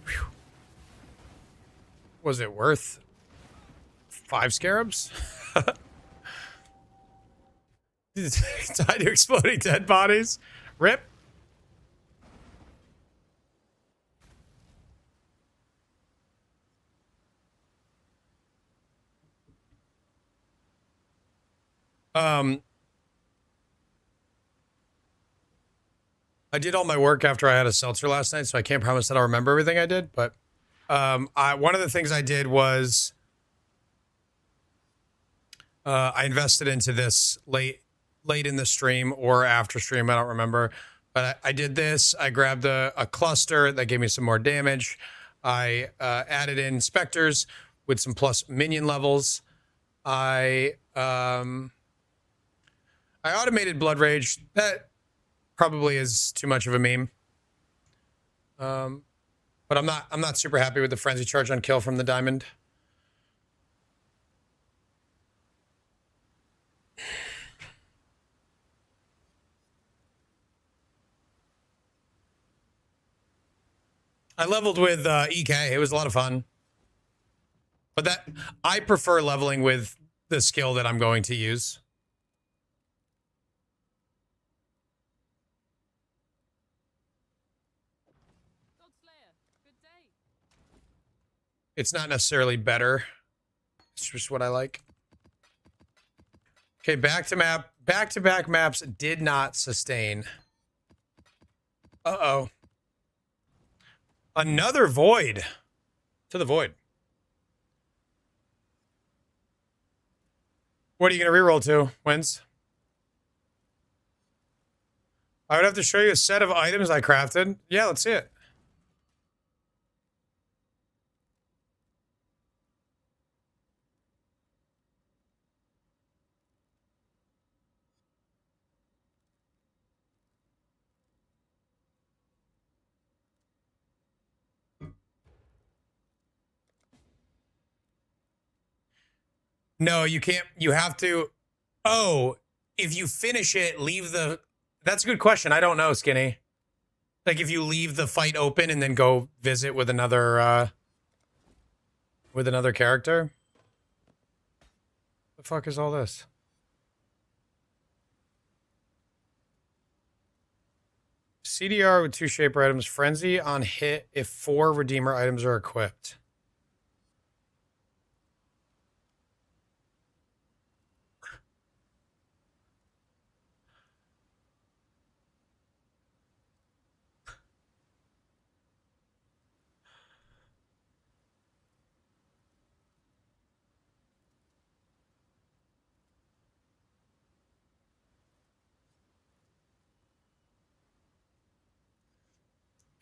Whew. Was it worth 5 scarabs? Tied to exploding dead bodies. Rip. I did all my work after I had a seltzer last night, so I can't promise that I'll remember everything I did, but one of the things I did was I invested into this late in the stream or after stream, I don't remember, but I did this. I grabbed a cluster that gave me some more damage. I added in specters with some plus minion levels. I automated Blood Rage. That probably is too much of a meme. But I'm not super happy with the frenzy charge on kill from the diamond. I leveled with EK. It was a lot of fun. But I prefer leveling with the skill that I'm going to use. It's not necessarily better. It's just what I like. Okay, back-to-back maps did not sustain. Uh-oh. Another void. To the void. What are you going to reroll to, Wins? I would have to show you a set of items I crafted. Yeah, let's see it. No, you can't. You have to. Oh, if you finish it, leave the. That's a good question. I don't know, Skinny. Like if you leave the fight open and then go visit with another character. The fuck is all this? CDR with 2 shaper items. Frenzy on hit if 4 redeemer items are equipped.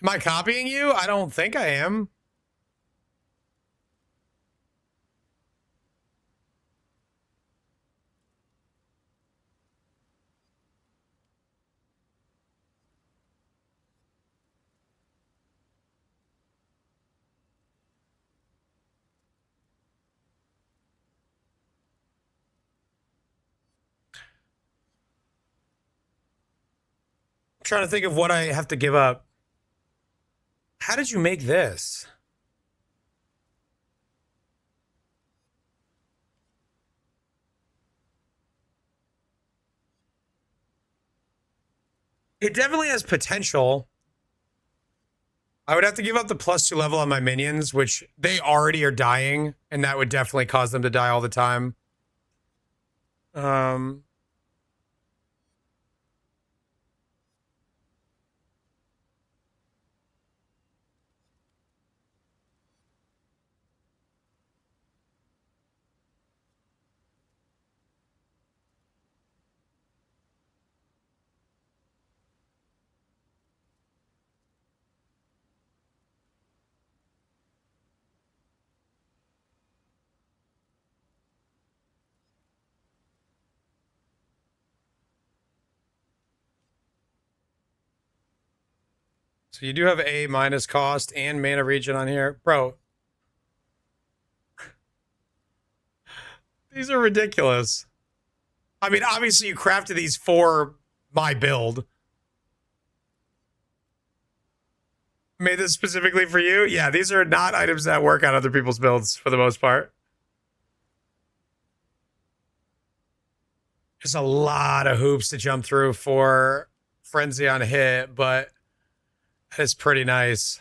Am I copying you? I don't think I am. I'm trying to think of what I have to give up. How did you make this? It definitely has potential. I would have to give up the +2 level on my minions, which they already are dying, and that would definitely cause them to die all the time. So you do have A minus cost and mana regen on here. Bro. These are ridiculous. I mean, obviously you crafted these for my build. Made this specifically for you? Yeah, these are not items that work on other people's builds for the most part. There's a lot of hoops to jump through for Frenzy on hit, but it's pretty nice.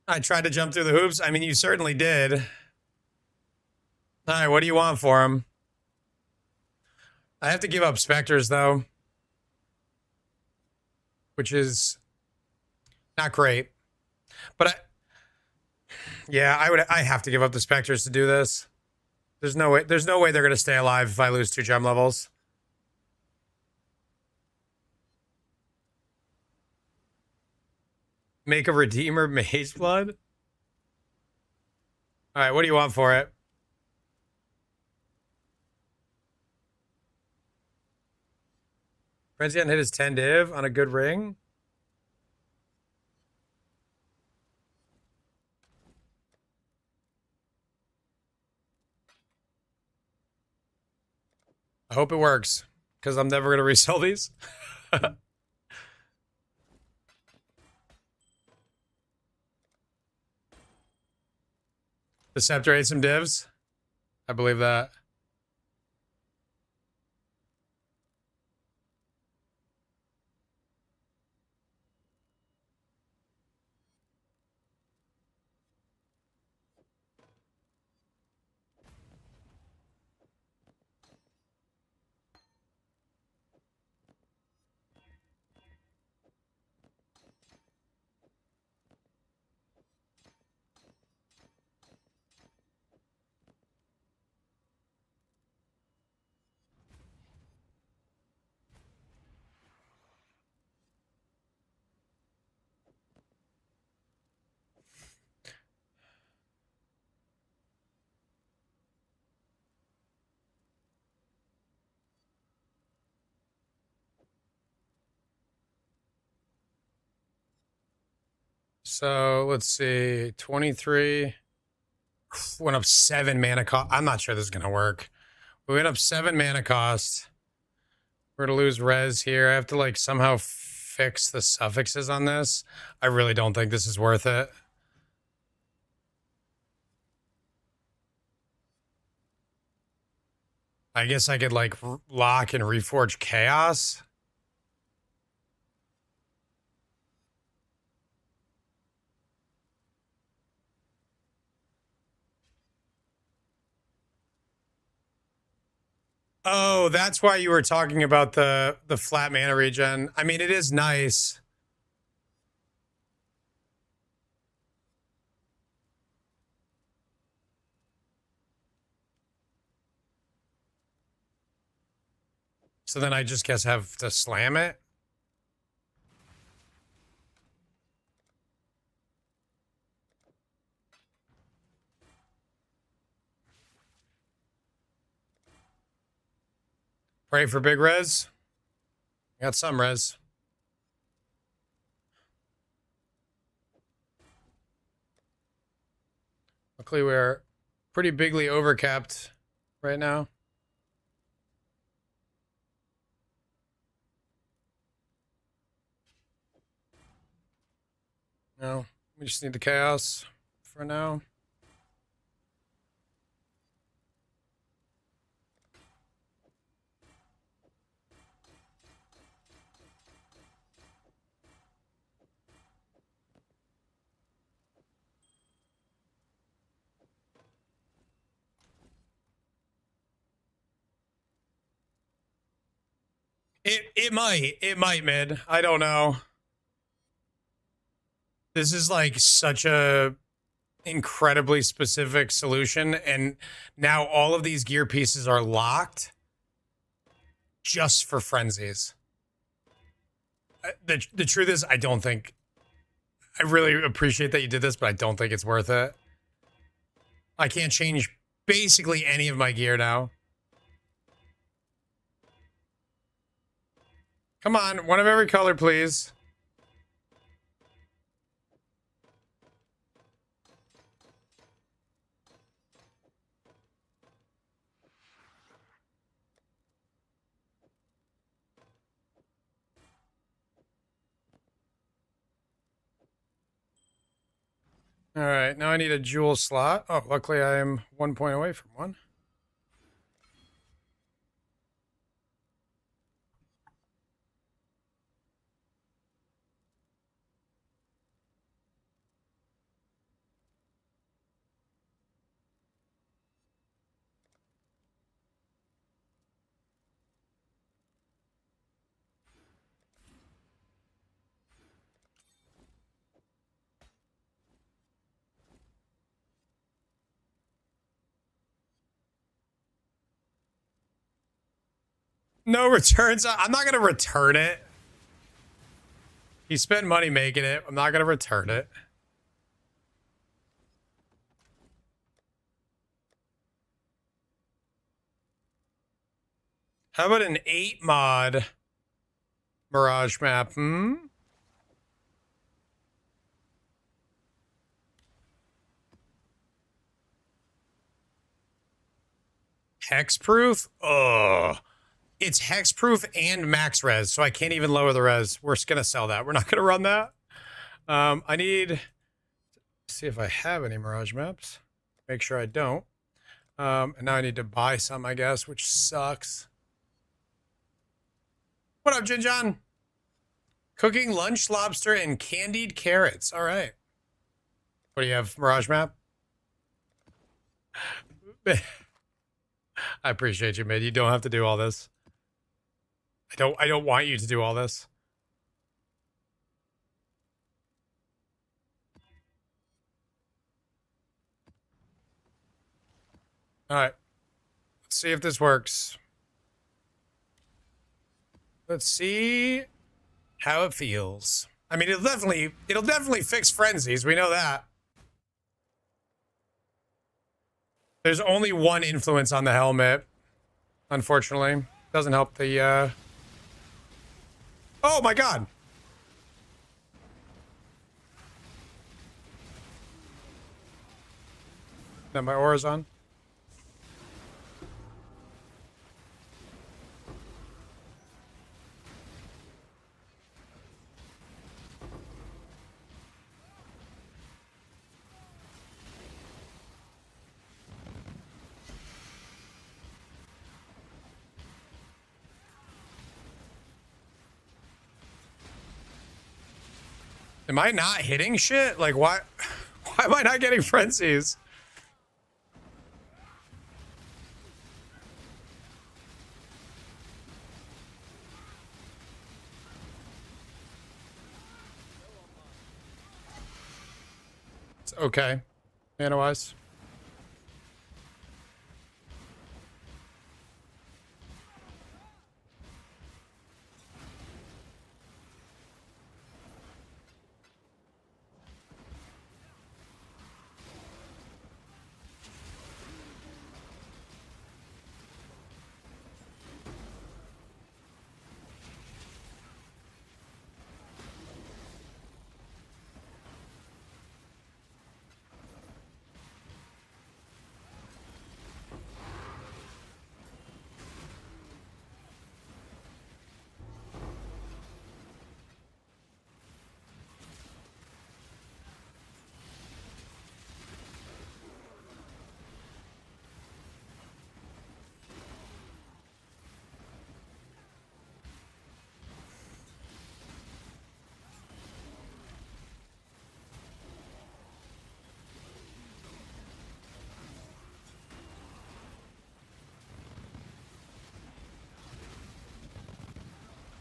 I tried to jump through the hoops. I mean, you certainly did. All right, what do you want for him? I have to give up Spectres, though, which is not great. But I have to give up the Spectres to do this. There's no way they're gonna stay alive if I lose 2 gem levels. Make a Redeemer Mage Blood? Alright, what do you want for it? Frenzy on hit is 10 div on a good ring. I hope it works, because I'm never going to resell these. The Scepter ate some divs? I believe that. So let's see, 23. Went up 7 mana cost. I'm not sure this is going to work. We went up 7 mana cost. We're going to lose res here. I have to like somehow fix the suffixes on this. I really don't think this is worth it. I guess I could like lock and reforge chaos. Oh, that's why you were talking about the flat mana regen. I mean, it is nice. So then I just guess have to slam it. Pray for big res. Got some res. Luckily, we're pretty bigly overcapped right now. No, we just need the chaos for now. It might mid. I don't know. This is like such a incredibly specific solution, and now all of these gear pieces are locked just for frenzies. The truth is, I don't think. I really appreciate that you did this, but I don't think it's worth it. I can't change basically any of my gear now. Come on, one of every color, please. All right, now I need a jewel slot. Oh, luckily I am 1 point away from one. No returns. I'm not going to return it. He spent money making it. I'm not going to return it. How about an 8 mod Mirage map? Hexproof? Ugh. It's hexproof and max res, so I can't even lower the res. We're just gonna sell that. We're not gonna run that. I need to see if I have any Mirage maps. Make sure I don't. And now I need to buy some, I guess, which sucks. What up, Jinjon? Cooking lunch lobster and candied carrots. All right. What do you have, Mirage map? I appreciate you, mid. You don't have to do all this. I don't want you to do all this. All right. Let's see if this works. Let's see how it feels. I mean, it'll definitely fix frenzies. We know that. There's only one influence on the helmet, unfortunately. Doesn't help the Oh my god. Now my aura's on. Am I not hitting shit? Like, why am I not getting frenzies? It's okay, mana-wise.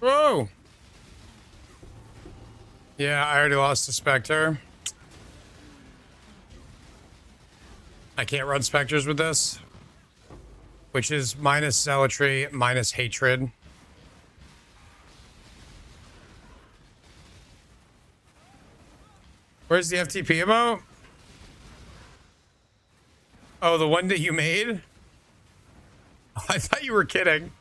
Whoa. Yeah, I already lost a Spectre. I can't run Spectres with this. Which is minus Zealotry, minus Hatred. Where's the FTP emote? Oh, the one that you made? I thought you were kidding.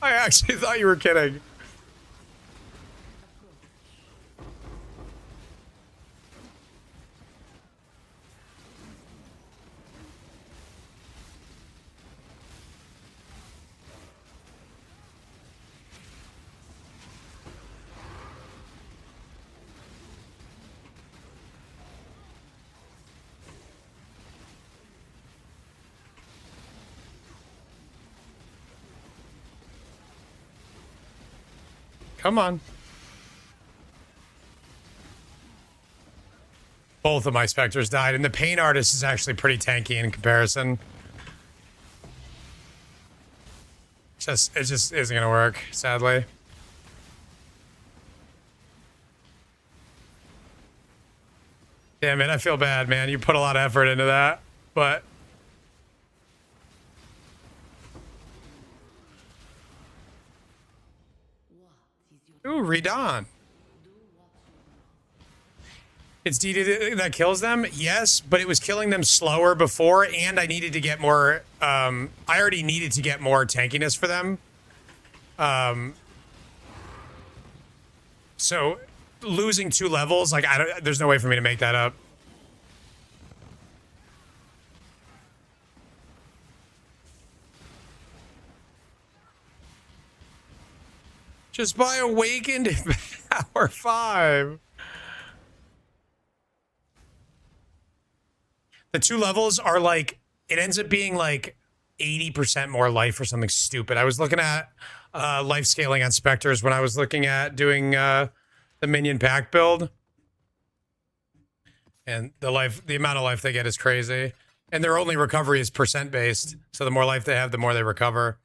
I actually thought you were kidding. Come on. Both of my Spectres died, and the Pain Artist is actually pretty tanky in comparison. It just isn't gonna work, sadly. Damn it, I feel bad, man. You put a lot of effort into that, but... Ooh, Redon. It's DD that kills them? Yes, but it was killing them slower before, and I needed to get more... I already needed to get more tankiness for them. So, losing 2 levels, like, there's no way for me to make that up. Just buy Awakened in Power 5. The 2 levels are like, it ends up being like 80% more life or something stupid. I was looking at life scaling on Spectres when I was looking at doing the minion pack build. And the amount of life they get is crazy. And their only recovery is percent based. So the more life they have, the more they recover.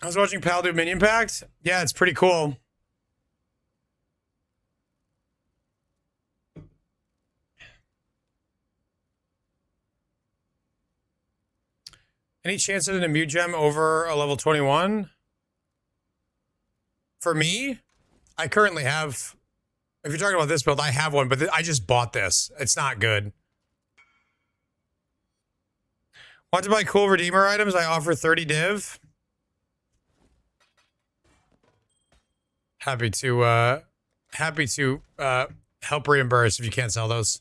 I was watching Pal do Minion Packs. Yeah, it's pretty cool. Any chance at an immune gem over a level 21? For me, I currently have... If you're talking about this build, I have one, but I just bought this. It's not good. Want to buy cool Redeemer items? I offer 30 div. Happy to help reimburse if you can't sell those.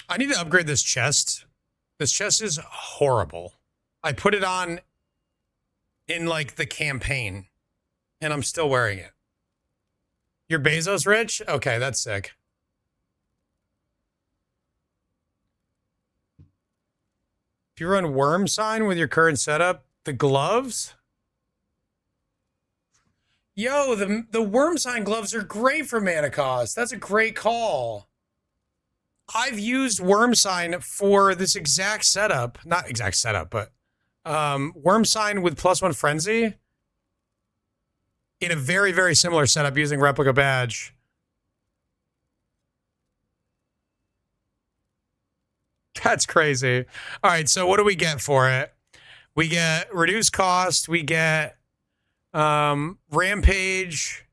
I need to upgrade this chest. This chest is horrible. I put it on in like the campaign and I'm still wearing it. You're Bezos rich? Okay, that's sick. If you run Worm Sign with your current setup, the gloves? Yo, the Worm Sign gloves are great for mana cost. That's a great call. I've used Worm Sign for this exact setup. Not exact setup, but Worm Sign with +1 Frenzy in a very, very similar setup using Replica Badge. That's crazy. All right, so what do we get for it? We get reduced cost. We get Rampage,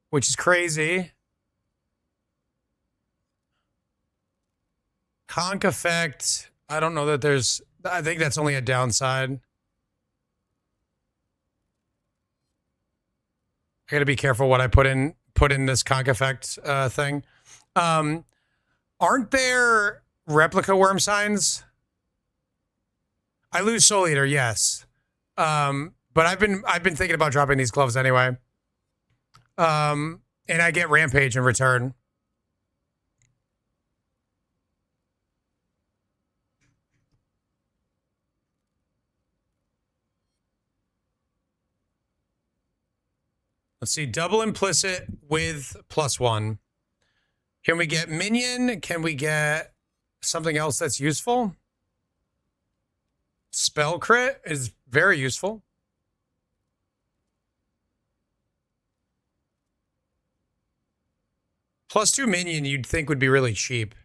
which is crazy. Conk effect. I don't know that there's... I think that's only a downside. I got to be careful what I put in this conk effect thing. Aren't there replica worm signs? I lose Soul Eater, yes. But I've been thinking about dropping these gloves anyway. And I get Rampage in return. Let's see, double implicit with +1. Can we get minion? Can we get something else that's useful? Spell crit is very useful. +2 minion you'd think would be really cheap.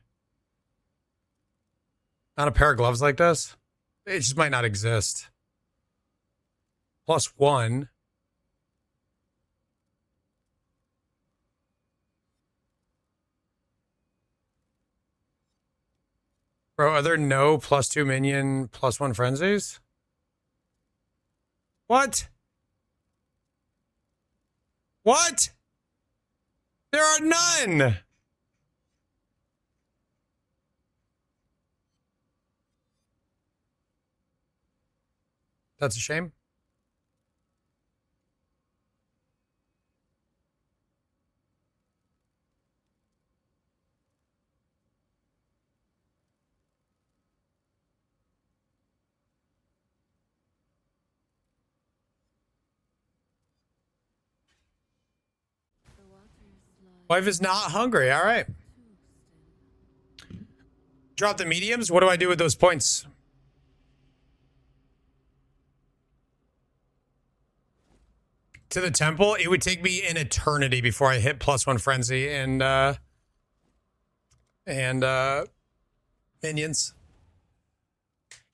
On a pair of gloves like this? It just might not exist. +1. Bro, are there no +2 minion +1 frenzies? What? What? There are none! That's a shame. Wife is not hungry. All right. Drop the mediums. What do I do with those points? To the temple. It would take me an eternity before I hit +1 frenzy and minions.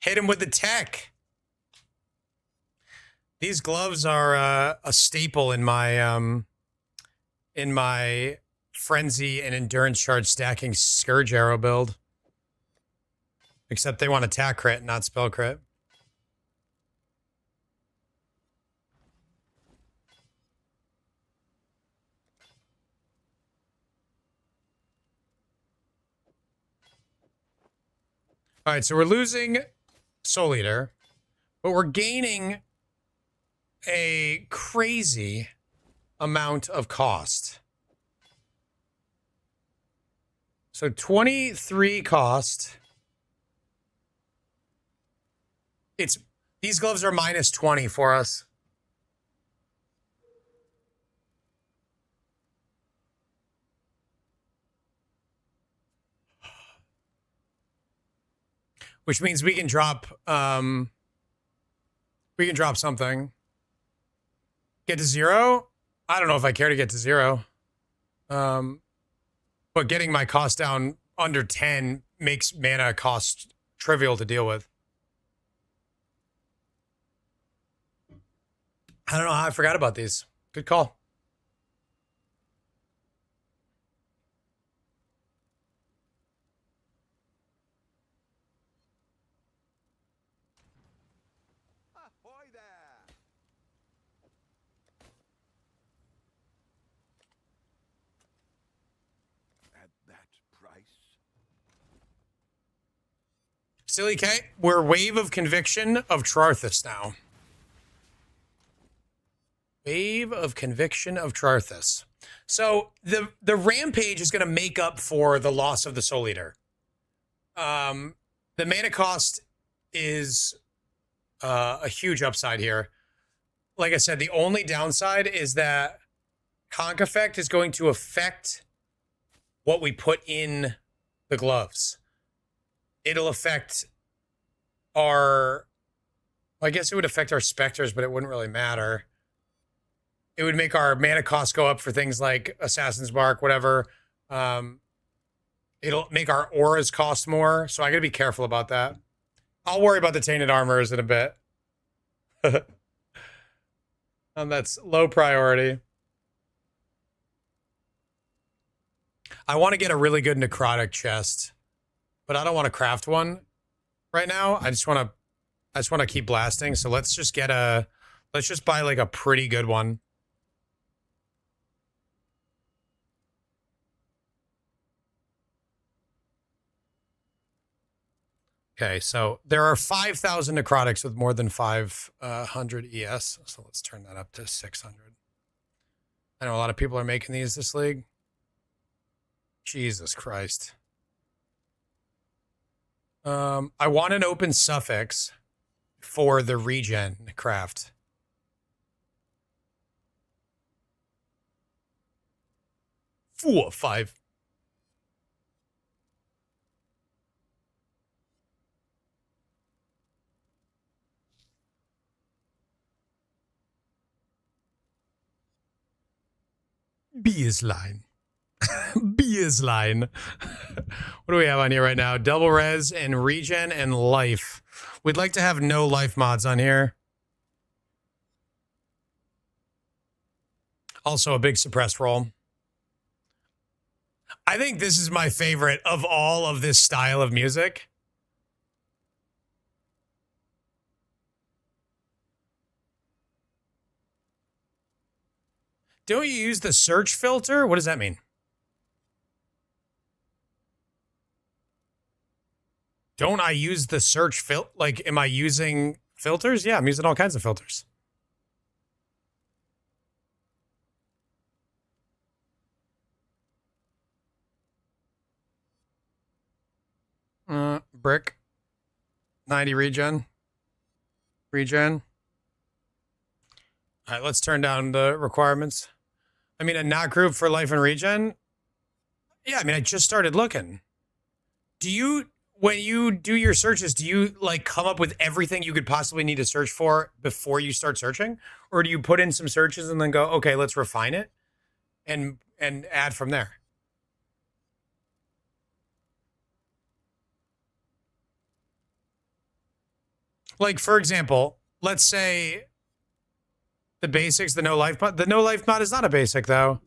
Hit him with the tech. These gloves are a staple in my frenzy and endurance charge stacking Scourge Arrow build. Except they want attack crit, not spell crit. All right, so we're losing Soul Eater, but we're gaining a crazy amount of cost. So 23 cost. These gloves are -20 for us. Which means we can drop something. Get to 0? I don't know if I care to get to 0. But getting my cost down under 10 makes mana cost trivial to deal with. I don't know how I forgot about these. Good call. Ahoy there! At that price? Silly K, we're Wave of Conviction of Trarthus now. Wave of Conviction of Trarthus. So the Rampage is going to make up for the loss of the Soul Eater. The mana cost is a huge upside here. Like I said, the only downside is that Conk effect is going to affect what we put in the gloves. It'll affect our, I guess it would affect our specters, but it wouldn't really matter. It would make our mana cost go up for things like Assassin's Bark, whatever. It'll make our auras cost more, so I gotta be careful about that. I'll worry about the tainted armors in a bit. That's low priority. I want to get a really good necrotic chest, but I don't want to craft one right now. I just want to keep blasting. So let's just buy like a pretty good one. Okay, so there are 5,000 necrotics with more than 500 ES. So let's turn that up to 600. I know a lot of people are making these this league. Jesus Christ. I want an open suffix for the regen craft. Four, five. B is line. B is line. What do we have on here right now? Double res and regen and life. We'd like to have no life mods on here. Also a big suppressed roll. I think this is my favorite of all of this style of music. Don't you use the search filter? What does that mean? Don't I use the search like, am I using filters? Yeah, I'm using all kinds of filters. Brick. 90 regen. Regen. All right, let's turn down the requirements. I mean, a not group for life and regen. Yeah, I mean, I just started looking. Do you, when you do your searches, do you like come up with everything you could possibly need to search for before you start searching? Or do you put in some searches and then go, okay, let's refine it and add from there? Like, for example, let's say the basics, the no life mod. The no life mod is not a basic though.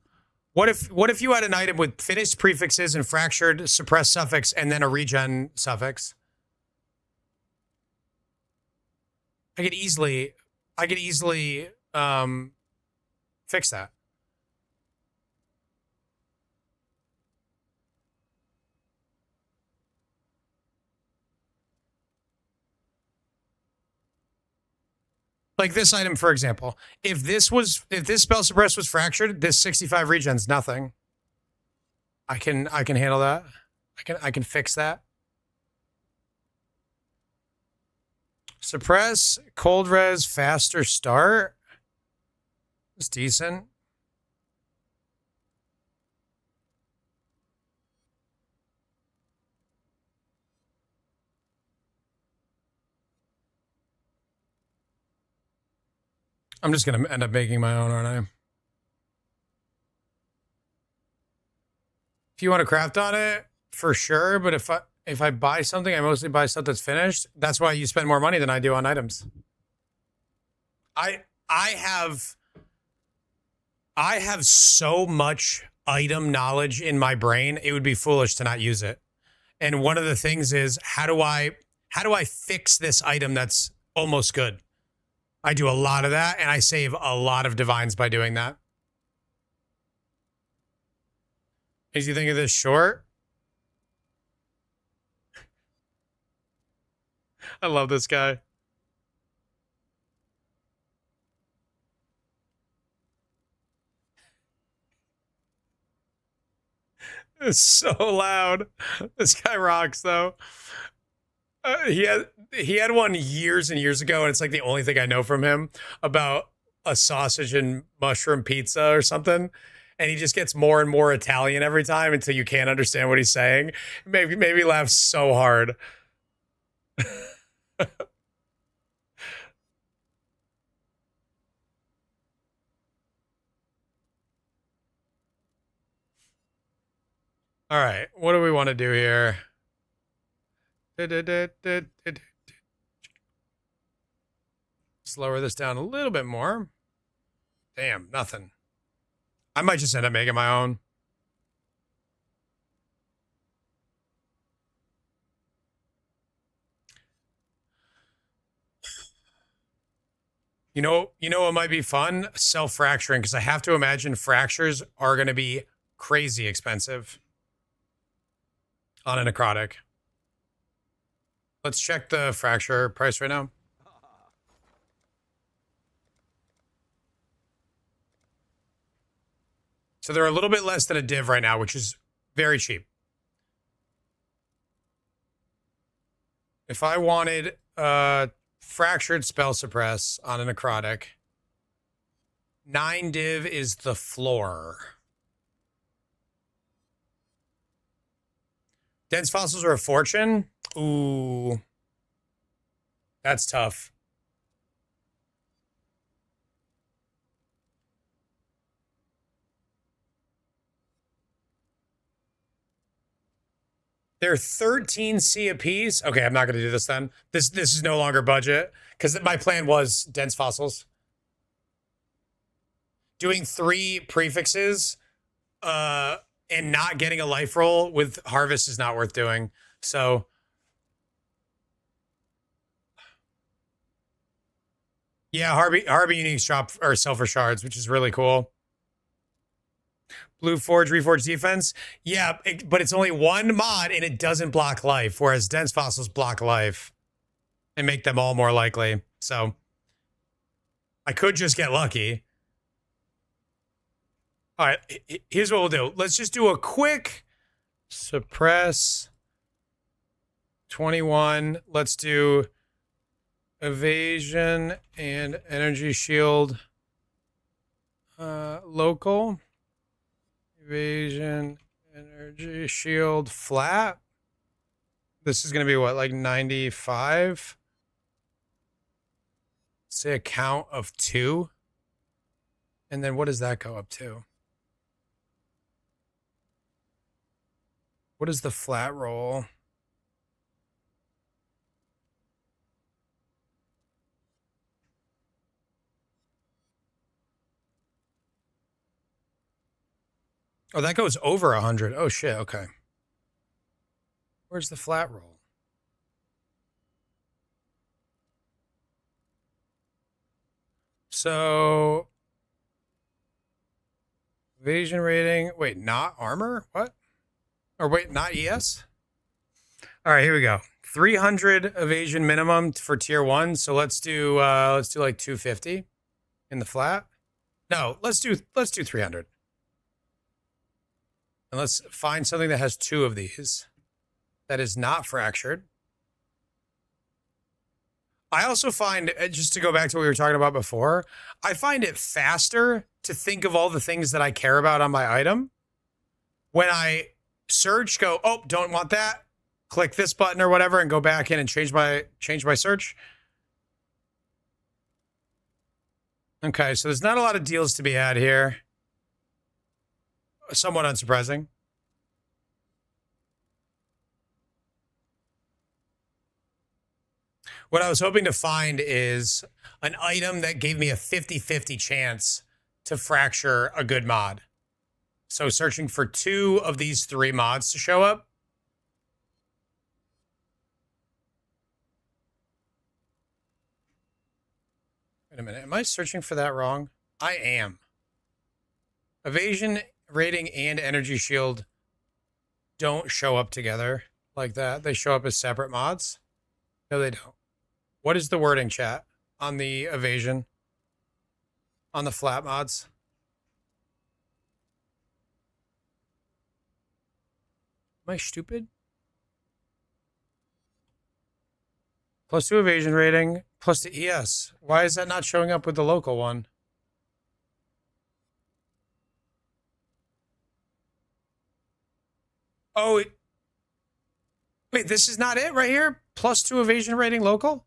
What if you had an item with finished prefixes and fractured suppressed suffix and then a regen suffix? I could easily fix that. Like this item, for example, if this spell suppress was fractured, this 65 regen's nothing. I can handle that. I can fix that. Suppress, cold res, faster start. It's decent. I'm just going to end up making my own, aren't I? If you want to craft on it, for sure. But if I buy something, I mostly buy stuff that's finished. That's why you spend more money than I do on items. I have so much item knowledge in my brain, it would be foolish to not use it. And one of the things is, how do I fix this item that's almost good? I do a lot of that, and I save a lot of divines by doing that. As you think of this short? I love this guy. It's so loud. This guy rocks, though. He had one years and years ago, and it's like the only thing I know from him about a sausage and mushroom pizza or something. and he just gets more and more Italian every time until you can't understand what he's saying. Maybe me laugh so hard. All right, what do we want to do here? Slower this down a little bit more. Damn, nothing. I might just end up making my own. You know what might be fun? Self-fracturing, because I have to imagine fractures are going to be crazy expensive on a necrotic. Let's check the fracture price right now. So they're a little bit less than a div right now, which is very cheap. If I wanted fractured spell suppress on a necrotic, 9 div is the floor. Dense fossils are a fortune. Ooh, that's tough. They're 13 C apiece. Okay, I'm not going to do this then. This is no longer budget because my plan was dense fossils. Doing 3 prefixes and not getting a life roll with harvest is not worth doing. So yeah, Harvey uniques drop or silver shards, which is really cool. Blue Forge, Reforge defense. Yeah, but it's only 1 mod and it doesn't block life, whereas dense fossils block life and make them all more likely. So I could just get lucky. All right, here's what we'll do. Let's just do a quick suppress 21. Let's do evasion and energy shield local. Evasion, energy shield, flat. This is going to be what, like 95? Say a count of 2. And then what does that go up to? What is the flat roll? Oh, that goes over 100. Oh, shit. Okay. Where's the flat roll? So, evasion rating. Wait, not armor? What? Or wait, not ES? All right, here we go. 300 evasion minimum for tier 1. So let's do like 250 in the flat. No, let's do 300. And let's find something that has 2 of these that is not fractured. I also find, just to go back to what we were talking about before, I find it faster to think of all the things that I care about on my item. When I search, go, oh, don't want that. Click this button or whatever and go back in and change my search. Okay, so there's not a lot of deals to be had here. Somewhat unsurprising. What I was hoping to find is an item that gave me a 50-50 chance to fracture a good mod. So searching for 2 of these 3 mods to show up. Wait a minute, am I searching for that wrong? I am. Evasion rating and energy shield don't show up together like that. They show up as separate mods. No, they don't. What is the wording, chat, on the evasion? On the flat mods? Am I stupid? +2 evasion rating, plus the ES. Why is that not showing up with the local one? Oh, wait, this is not it right here? +2 evasion rating local?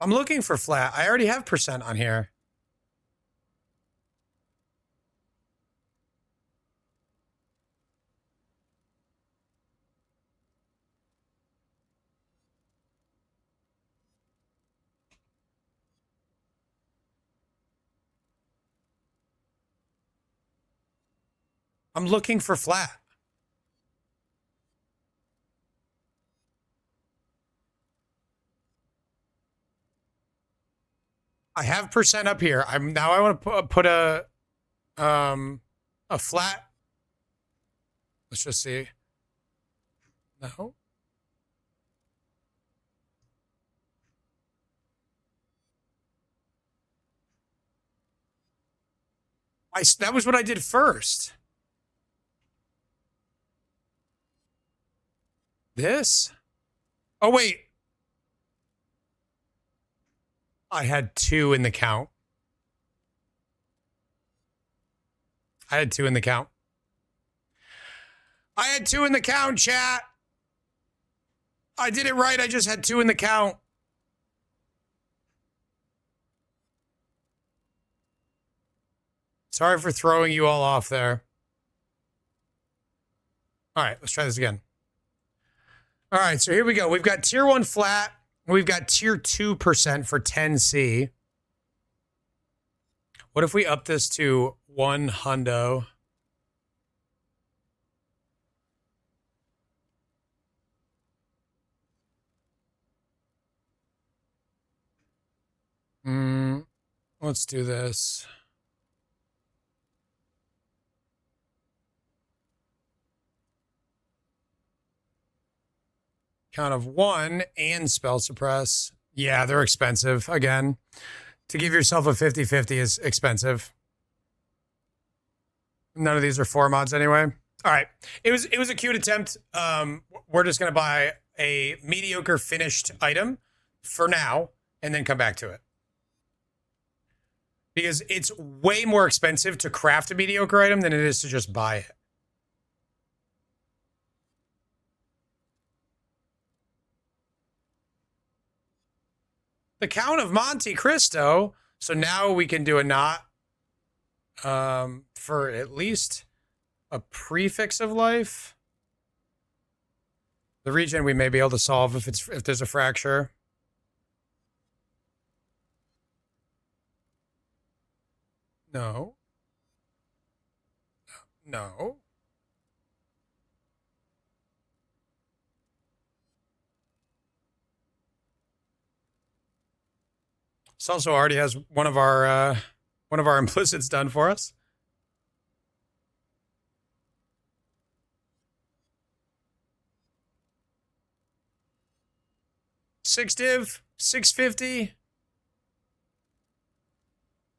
I'm looking for flat. I already have percent on here. I'm looking for flat. I have percent up here. I want to put a flat. Let's just see. No. That was what I did first. This? Oh, wait. I had 2 in the count. I had 2 in the count. I had 2 in the count, chat. I did it right. I just had 2 in the count. Sorry for throwing you all off there. All right, let's try this again. All right, so here we go. We've got tier 1 flat. We've got tier 2% for 10C. What if we up this to 1 hundo? Let's do this. Count of 1 and spell suppress. Yeah, they're expensive. Again, to give yourself a 50-50 is expensive. None of these are 4 mods anyway. All right. It was a cute attempt. We're just going to buy a mediocre finished item for now and then come back to it. Because it's way more expensive to craft a mediocre item than it is to just buy it. The Count of Monte Cristo. So now we can do a knot for at least a prefix of life. The regen we may be able to solve if there's a fracture. No. No. This also already has one of our implicits done for us. Six div, 650.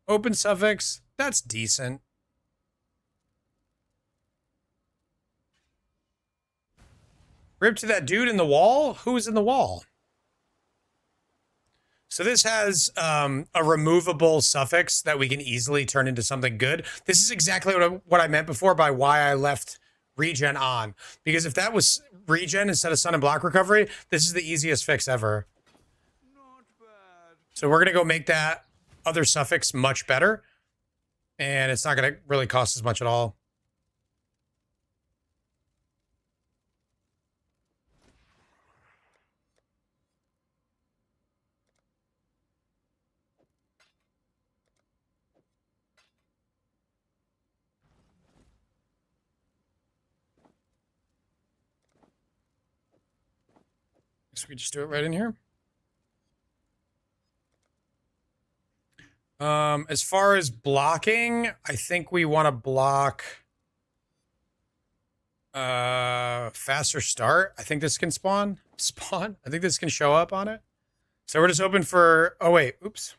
Open suffix. That's decent. Rip to that dude in the wall? Who's in the wall? So this has a removable suffix that we can easily turn into something good. This is exactly what I meant before by why I left regen on. Because if that was regen instead of sun and block recovery, this is the easiest fix ever. Not bad. So we're going to go make that other suffix much better. And it's not going to really cost as much at all. So we just do it right in here. As far as blocking, I think we want to block faster start. I think this can spawn. I think this can show up on it. So we're just hoping for, oh wait, oops.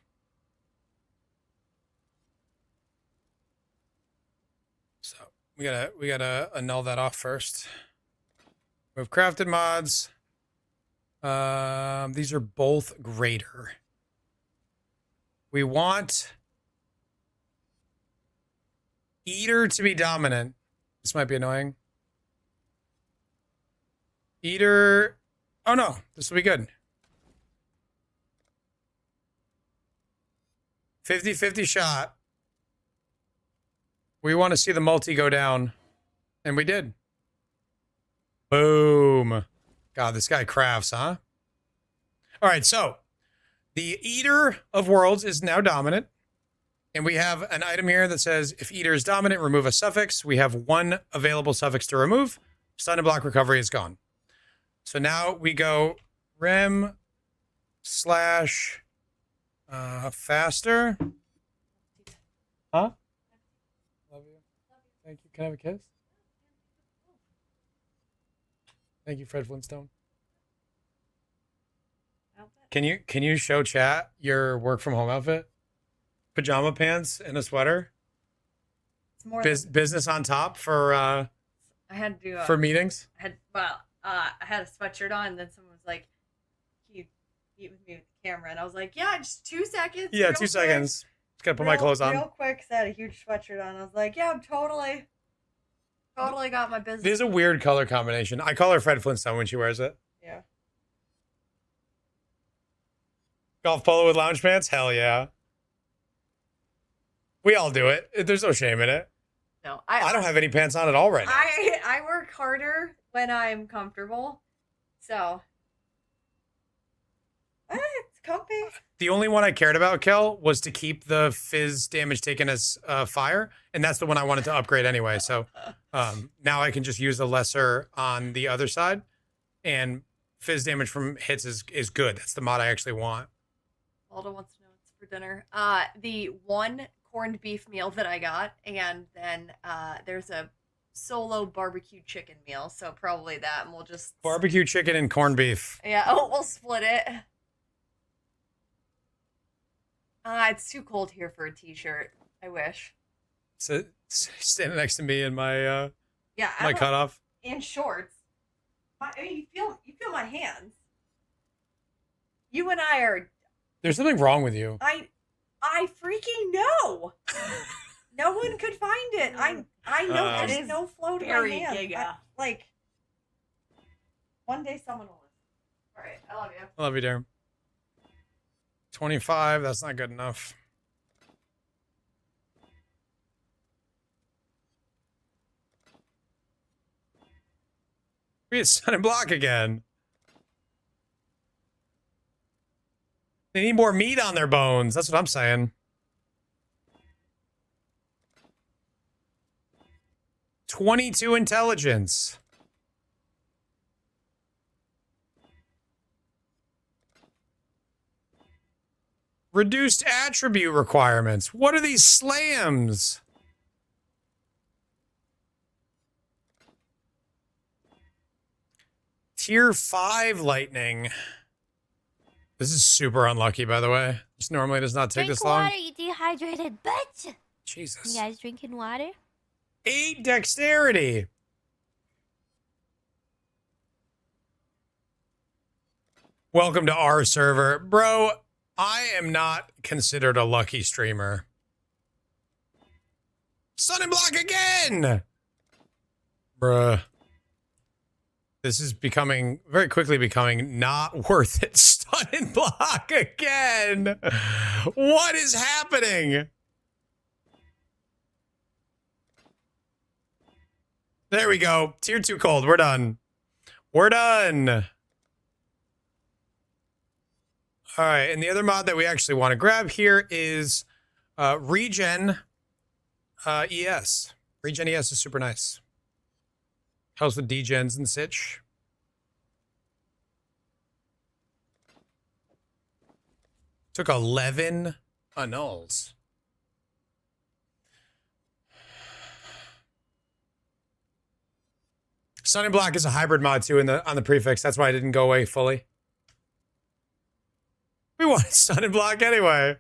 So we gotta annul that off first. We have crafted mods. These are both greater. We want Eater to be dominant. This might be annoying. Eater. Oh no, this will be good. 50-50 shot. We want to see the multi go down. And we did. Boom. God, this guy crafts, huh? All right, so the Eater of Worlds is now dominant. And we have an item here that says, if Eater is dominant, remove a suffix. We have one available suffix to remove. Stun and block recovery is gone. So now we go rem slash faster. Huh? Love you. Thank you. Can I have a kiss? Thank you, Fred Flintstone. Can you show chat your work from home outfit? Pajama pants and a sweater. It's more Business on top for I had to for meetings. I had a sweatshirt on, and then someone was like, "Can you eat with me with the camera?" And I was like, "Yeah, just 2 seconds." Yeah, real 2 quick. seconds. Just gotta put my clothes on. Real quick, 'cause I had a huge sweatshirt on. I was like, "Yeah, I'm totally got my business." It is a weird color combination. I call her Fred Flintstone when she wears it. Yeah. Golf polo with lounge pants? Hell yeah. We all do it. There's no shame in it. No, I don't have any pants on at all right now. I work harder when I'm comfortable, so it's comfy. The only one I cared about, Kel, was to keep the fizz damage taken as fire, and that's the one I wanted to upgrade anyway. So now I can just use the lesser on the other side, and fizz damage from hits is good. That's the mod I actually want. Waldo wants to know what's for dinner. The one corned beef meal that I got, and then there's a solo barbecue chicken meal, so probably that, and we'll just Barbecue chicken and corned beef. yeah, we'll split it. It's too cold here for a t-shirt. I wish. So standing next to me in my Yeah, my cutoff. in shorts. I mean, you feel my hands. You and I are. There's something wrong with you. I freaking know. No one could find it. I know It there's is no flow to my very hand. giga. Like one day someone will listen. All right, I love you. I love you, dear. 25, that's not good enough. We get Sun and Block again. They need more meat on their bones. That's what I'm saying. 22 intelligence. Reduced attribute requirements. What are these slams? Tier 5 lightning. This is super unlucky, by the way. This normally does not take Drink this long. water, you dehydrated bitch. Jesus. You guys drinking water? 8 dexterity. Welcome to our server. Bro, I am not considered a lucky streamer. Sun and Block again! Bruh. This is very quickly becoming not worth it. Stun and Block again! What is happening? There we go. Tier 2 cold. We're done. We're done. All right, and the other mod that we actually want to grab here is Regen ES. Regen ES is super nice. Helps with degens and sitch. Took 11 annuls. Sun and Block is a hybrid mod too on the prefix. That's why I didn't go away fully. We wanted Sun and Block anyway.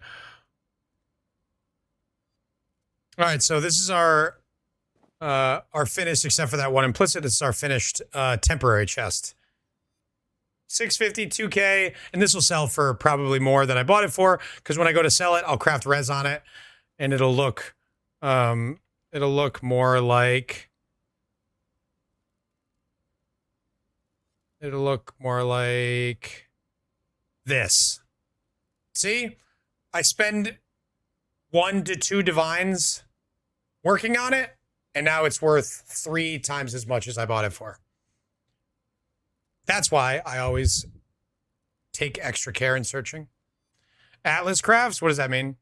All right, so this is our finished, except for that one implicit. This is our finished temporary chest. 650, 2K, and this will sell for probably more than I bought it for, because when I go to sell it, I'll craft res on it, and it'll look it'll look more like... It'll look more like this. See? I spend 1 to 2 divines working on it, and now it's worth 3 times as much as I bought it for. That's why I always take extra care in searching. Atlas crafts, what does that mean?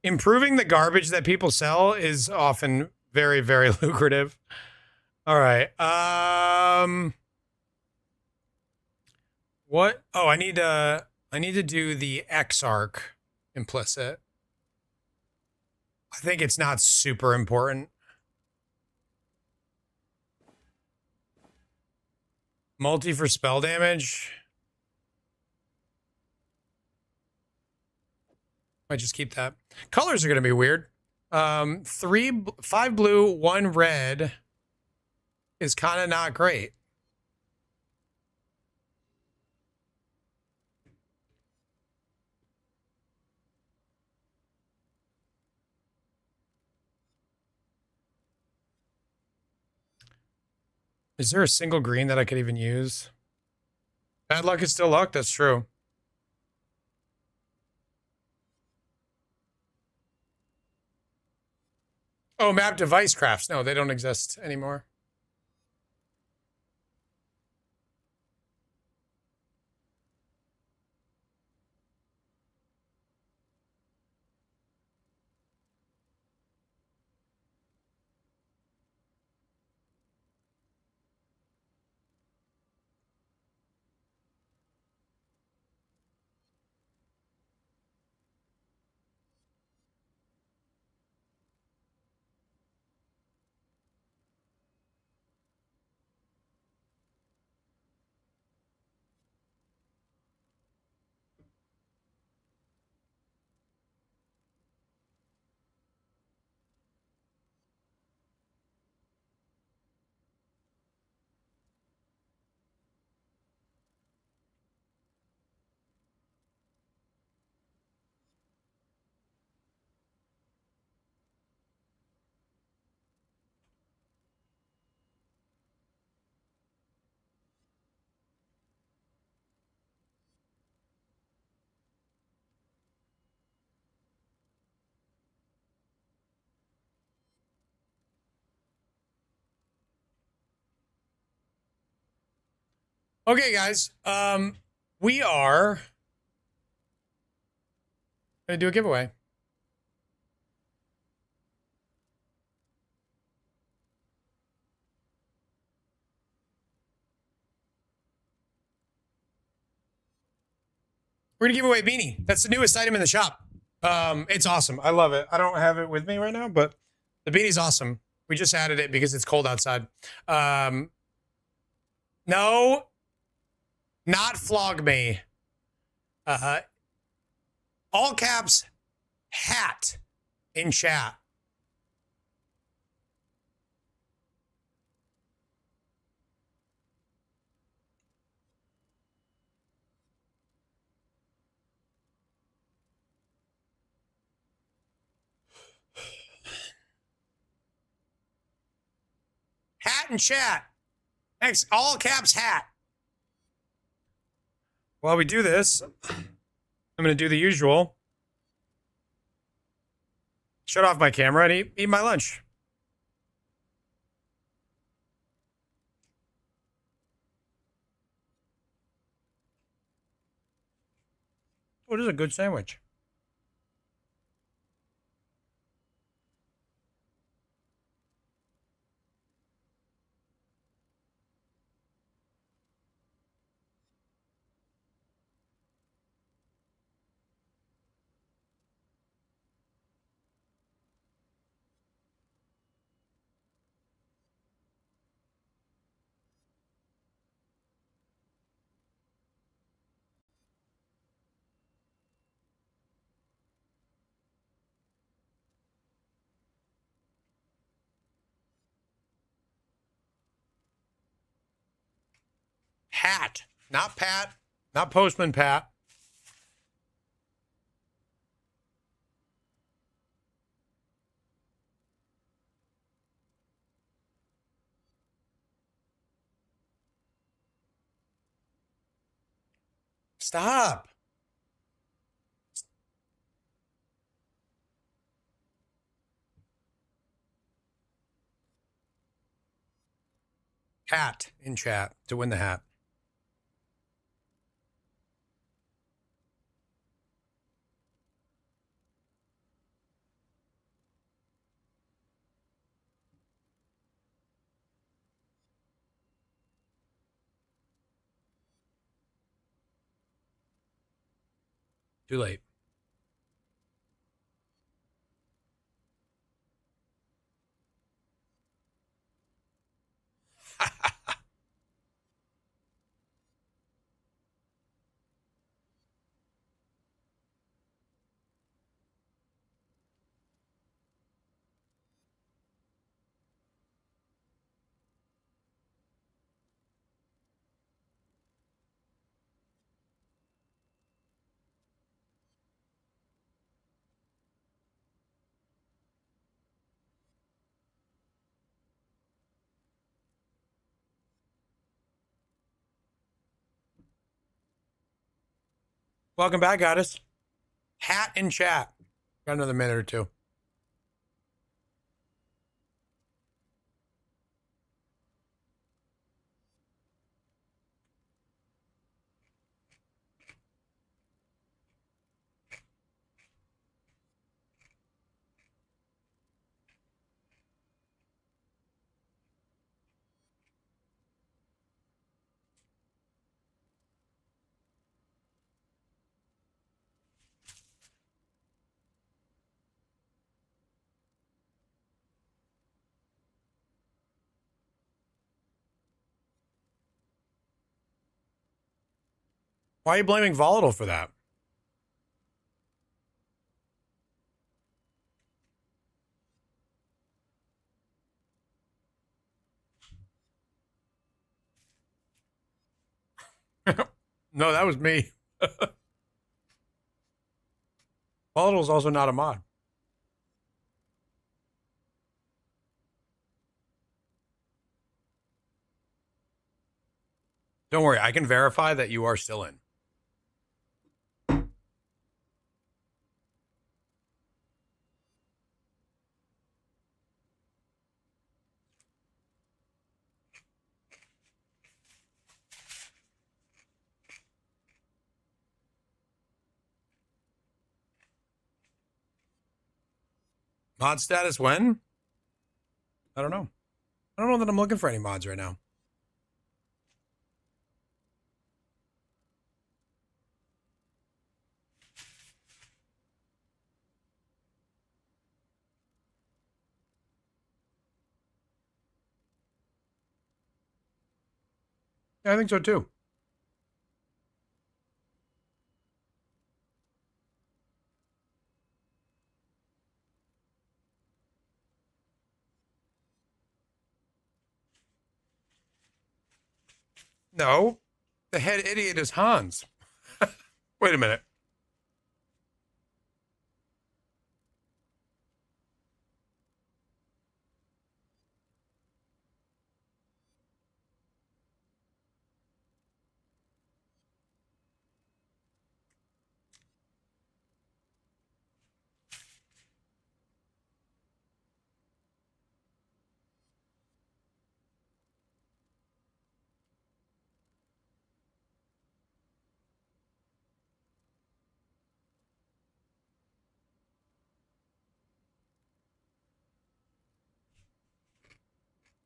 Improving the garbage that people sell is often very, very lucrative. All right. What? Oh, I need to do the X arc implicit. I think it's not super important. Multi for spell damage. Might just keep that. Colors are going to be weird. 5 blue, 1 red is kind of not great. Is there a single green that I could even use? Bad luck is still luck. That's true. Oh, map device crafts. No, they don't exist anymore. Okay, guys. We are gonna do a giveaway. We're gonna give away a beanie. That's the newest item in the shop. It's awesome. I love it. I don't have it with me right now, but the beanie's awesome. We just added it because it's cold outside. No, not flog me. All caps hat in chat. Hat in chat. Thanks. All caps hat. While we do this, I'm going to do the usual. Shut off my camera and eat my lunch. What is a good sandwich? Hat, not Pat, not Postman Pat. Stop. Hat in chat to win the hat. Too late. Welcome back, Goddess. Hat in chat. Got another minute or two. Why are you blaming Volatile for that? No, that was me. Volatile's also not a mod. Don't worry, I can verify that you are still in. Mod status when? I don't know. I don't know that I'm looking for any mods right now. Yeah, I think so too. No, the head idiot is Hans. Wait a minute.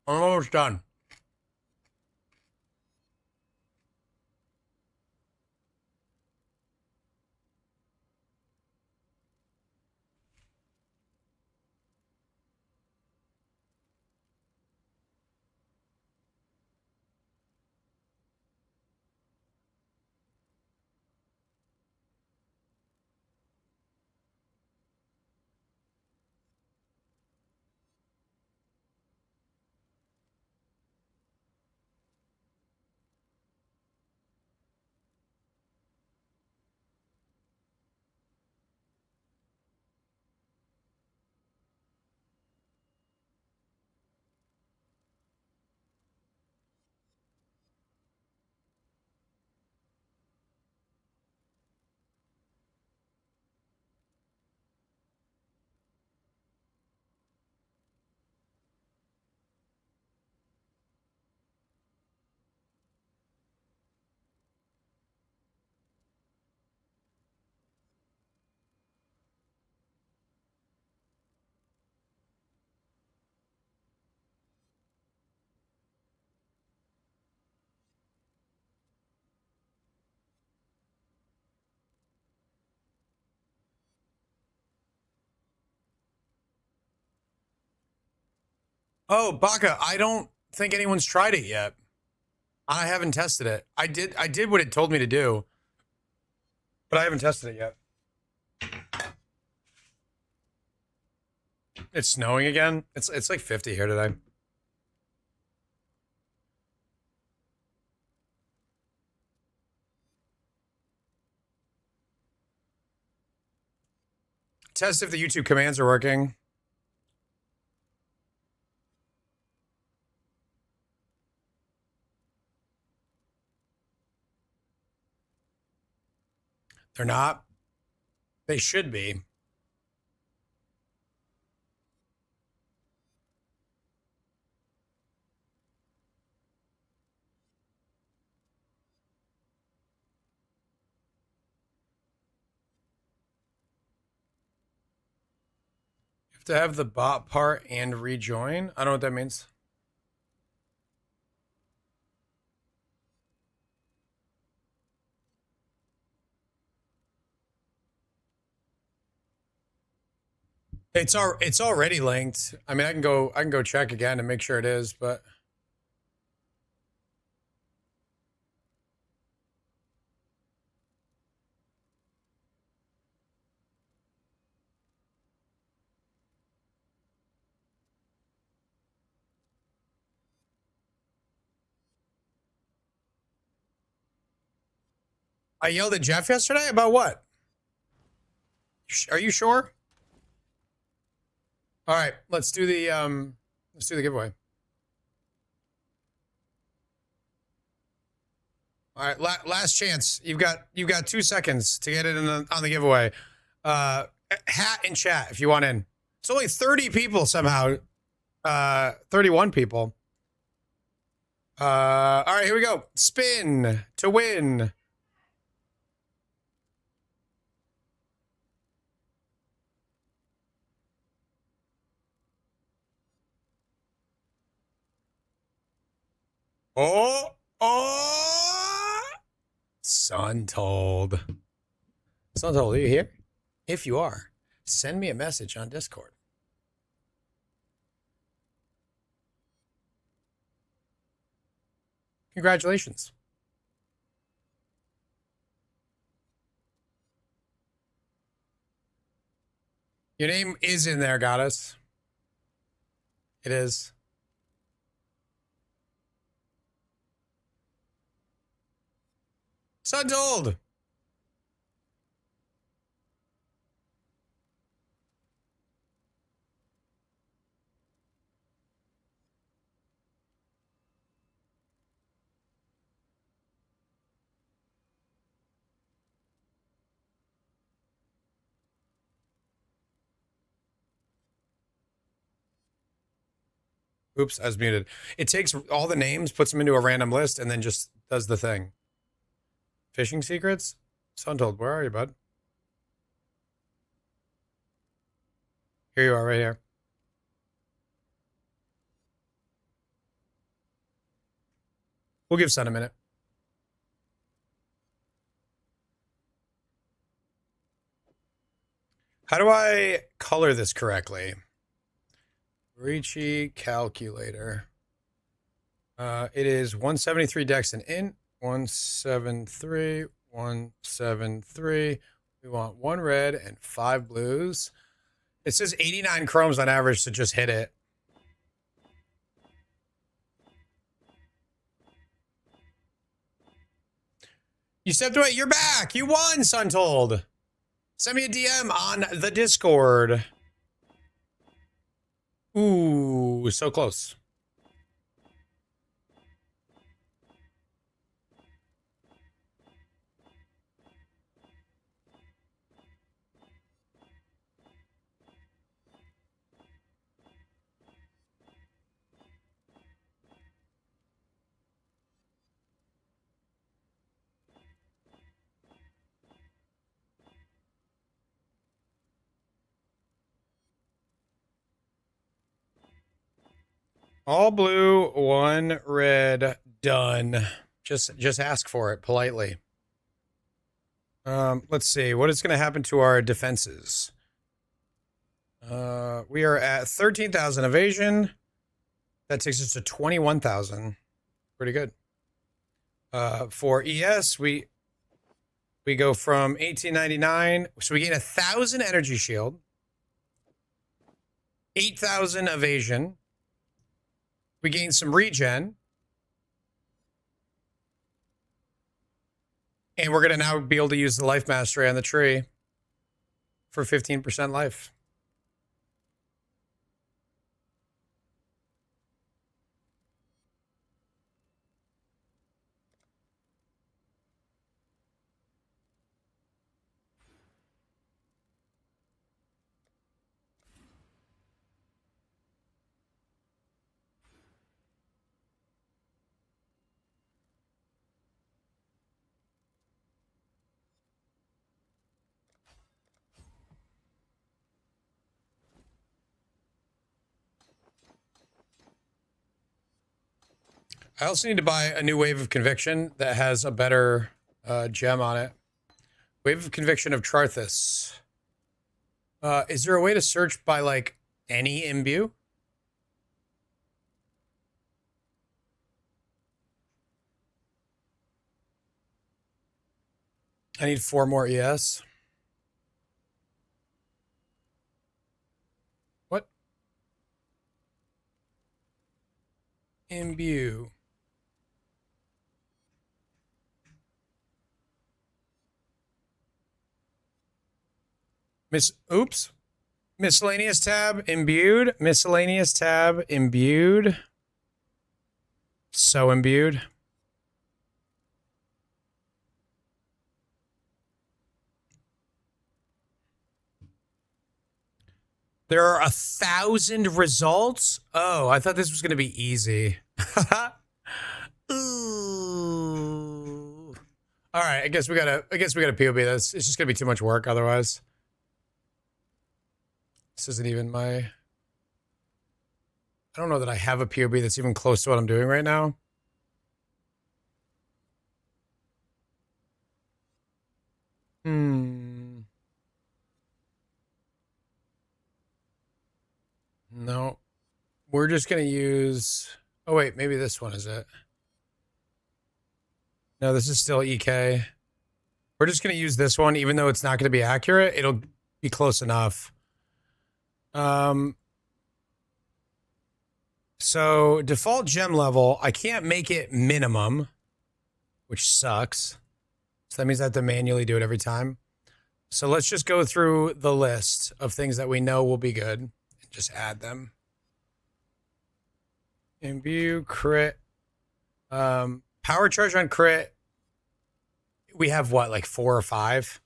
I'm almost done. Oh, Baka, I don't think anyone's tried it yet. I haven't tested it. I did what it told me to do, but I haven't tested it yet. It's snowing again. It's like 50 here today. Test if the YouTube commands are working. They're not. They should be. You have to have the bot part and rejoin. I don't know what that means. It's already linked. I mean, I can go check again and make sure it is, but I yelled at Jeff yesterday about what? Are you sure? All right, let's do the giveaway. All right, last chance. You've got 2 seconds to get it on the giveaway. Hat in chat if you want in. It's only 30 people somehow. 31 people. All right, here we go. Spin to win. Oh. Suntold. Suntold, are you here? If you are, send me a message on Discord. Congratulations. Your name is in there, Goddess. It is. Suntold. Oops, I was muted. It takes all the names, puts them into a random list, and then just does the thing. Fishing secrets? Suntold, where are you, bud? Here you are, right here. We'll give Sun a minute. How do I color this correctly? Ricci calculator. It is 173 dex and int. 173, 173. We want 1 red and 5 blues. It says 89 chromes on average to just hit it. You stepped away. You're back. You won, Suntold. Send me a DM on the Discord. Ooh, so close. All blue, 1 red, done. Just ask for it politely. Let's see what is going to happen to our defenses. We are at 13,000 evasion. That takes us to 21,000. Pretty good. For ES, we go from 1899. So we gain 1,000 energy shield, 8,000 evasion. We gain some regen. And we're going to now be able to use the life mastery on the tree for 15% life. I also need to buy a new Wave of Conviction that has a better gem on it. Wave of Conviction of Charthus. Is there a way to search by, like, any imbue? I need 4 more ES. What? Imbue. Oops. Miscellaneous tab, imbued. Miscellaneous tab, imbued. So imbued. There are 1,000 results. Oh, I thought this was going to be easy. Ooh. All right, I guess we gotta POB this. It's just gonna be too much work otherwise. This isn't even my... I don't know that I have a POB that's even close to what I'm doing right now. No. We're just going to use... Oh, wait. Maybe this one is it. No, this is still EK. We're just going to use this one, even though it's not going to be accurate. It'll be close enough. So default gem level, I can't make it minimum, which sucks. So that means I have to manually do it every time. So let's just go through the list of things that we know will be good and just add them. Imbue, crit, power charge on crit. We have what, like 4 or 5?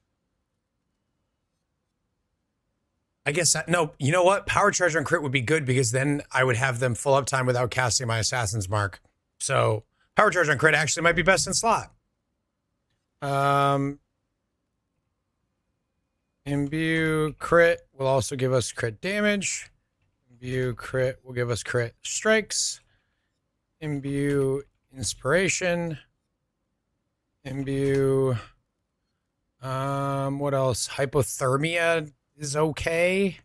I guess no, you know what? Power charge on crit would be good because then I would have them full uptime without casting my Assassin's Mark. So power charge on crit actually might be best in slot. Imbue crit will also give us crit damage. Imbue crit will give us crit strikes. Imbue inspiration. Imbue. What else? Hypothermia is okay.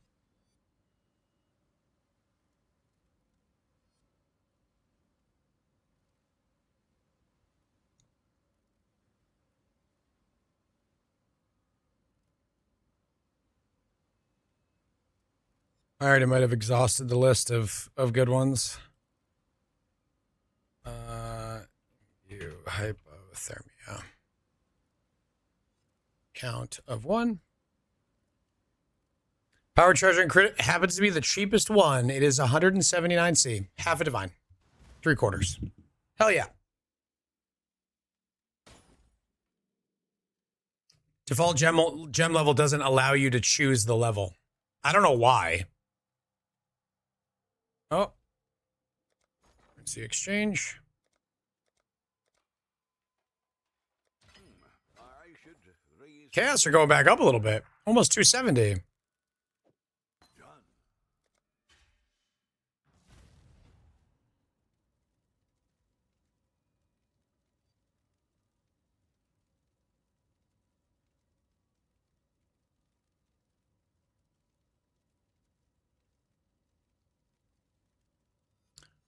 All right, I might have exhausted the list of good ones. Hypothermia. Count of 1. Power charge and crit happens to be the cheapest one. It is 179C. Half a divine. 3/4. Hell yeah. Default gem level doesn't allow you to choose the level. I don't know why. Oh. Let's see, exchange. Chaos are going back up a little bit. Almost 270.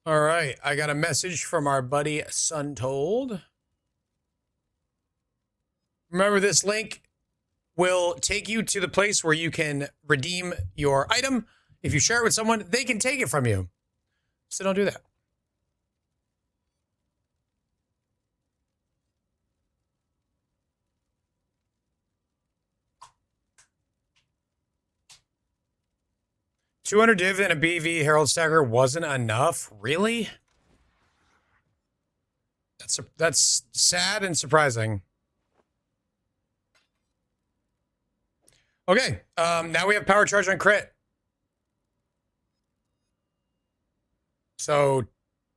All right, I got a message from our buddy Suntold. Remember, this link will take you to the place where you can redeem your item. If you share it with someone, they can take it from you. So don't do that. $200 div and a BV Herald Stagger wasn't enough? Really? That's sad and surprising. Okay, now we have power charge on crit. So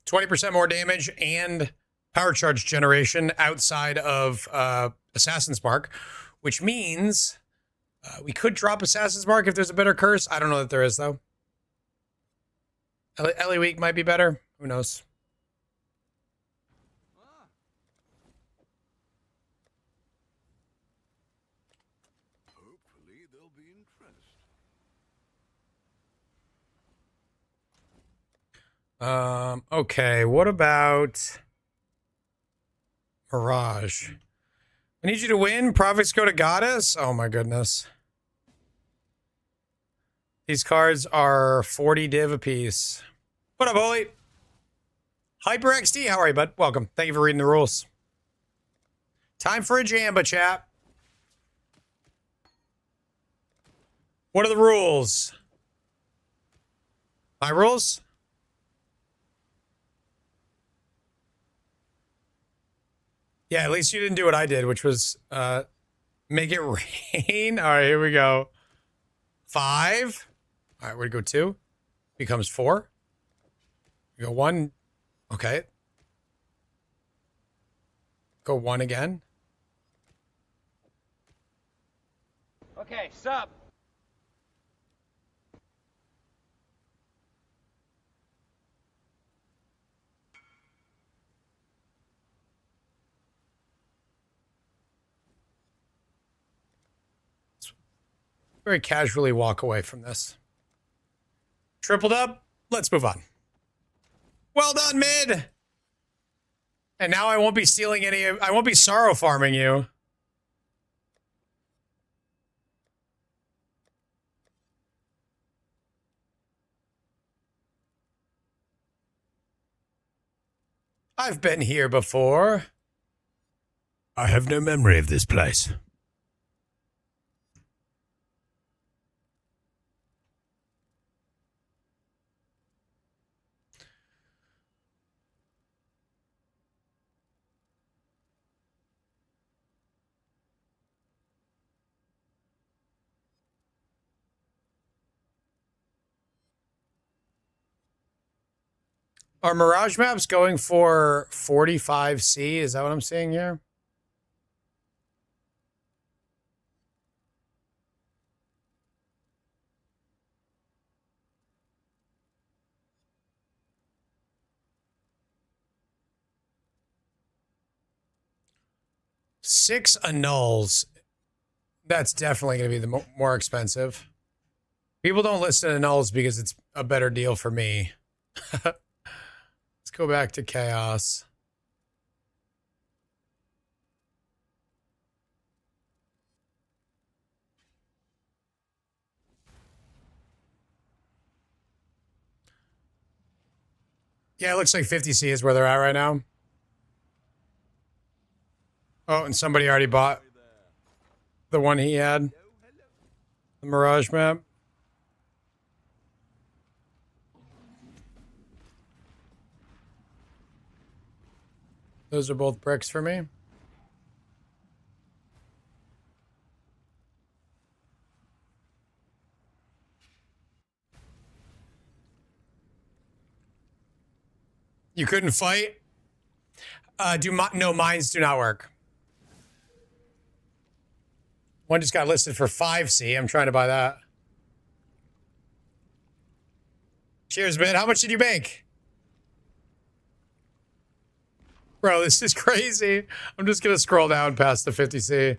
20% more damage and power charge generation outside of Assassin's Mark, which means we could drop Assassin's Mark if there's a better curse. I don't know that there is, though. Ellie Week might be better. Who knows? Hopefully they'll be impressed. Okay, what about Mirage? I need you to win. Profits go to Goddess. Oh my goodness. These cards are 40 div apiece. What up, Holy? Hyper XD, how are you, bud? Welcome. Thank you for reading the rules. Time for a Jamba chat. What are the rules? My rules? Yeah, at least you didn't do what I did, which was make it rain. All right, here we go. 5. All right, we go 2. Becomes 4. We go 1. Okay. Go 1 again. Okay, sub. Very casually walk away from this. Tripled up. Let's move on. Well done, mid. And now I won't be stealing any. I won't be sorrow farming you. I've been here before. I have no memory of this place. Are Mirage maps going for 45C? Is that what I'm seeing here? Six annuls. That's definitely going to be the more expensive. People don't listen to annuls because it's a better deal for me. Let's go back to chaos. Yeah, it looks like 50C is where they're at right now. Oh, and somebody already bought the one he had. The Mirage map. Those are both bricks for me. You couldn't fight? No, mines do not work. One just got listed for 5C. I'm trying to buy that. Cheers, man. How much did you make? Bro, this is crazy. I'm just going to scroll down past the 50C.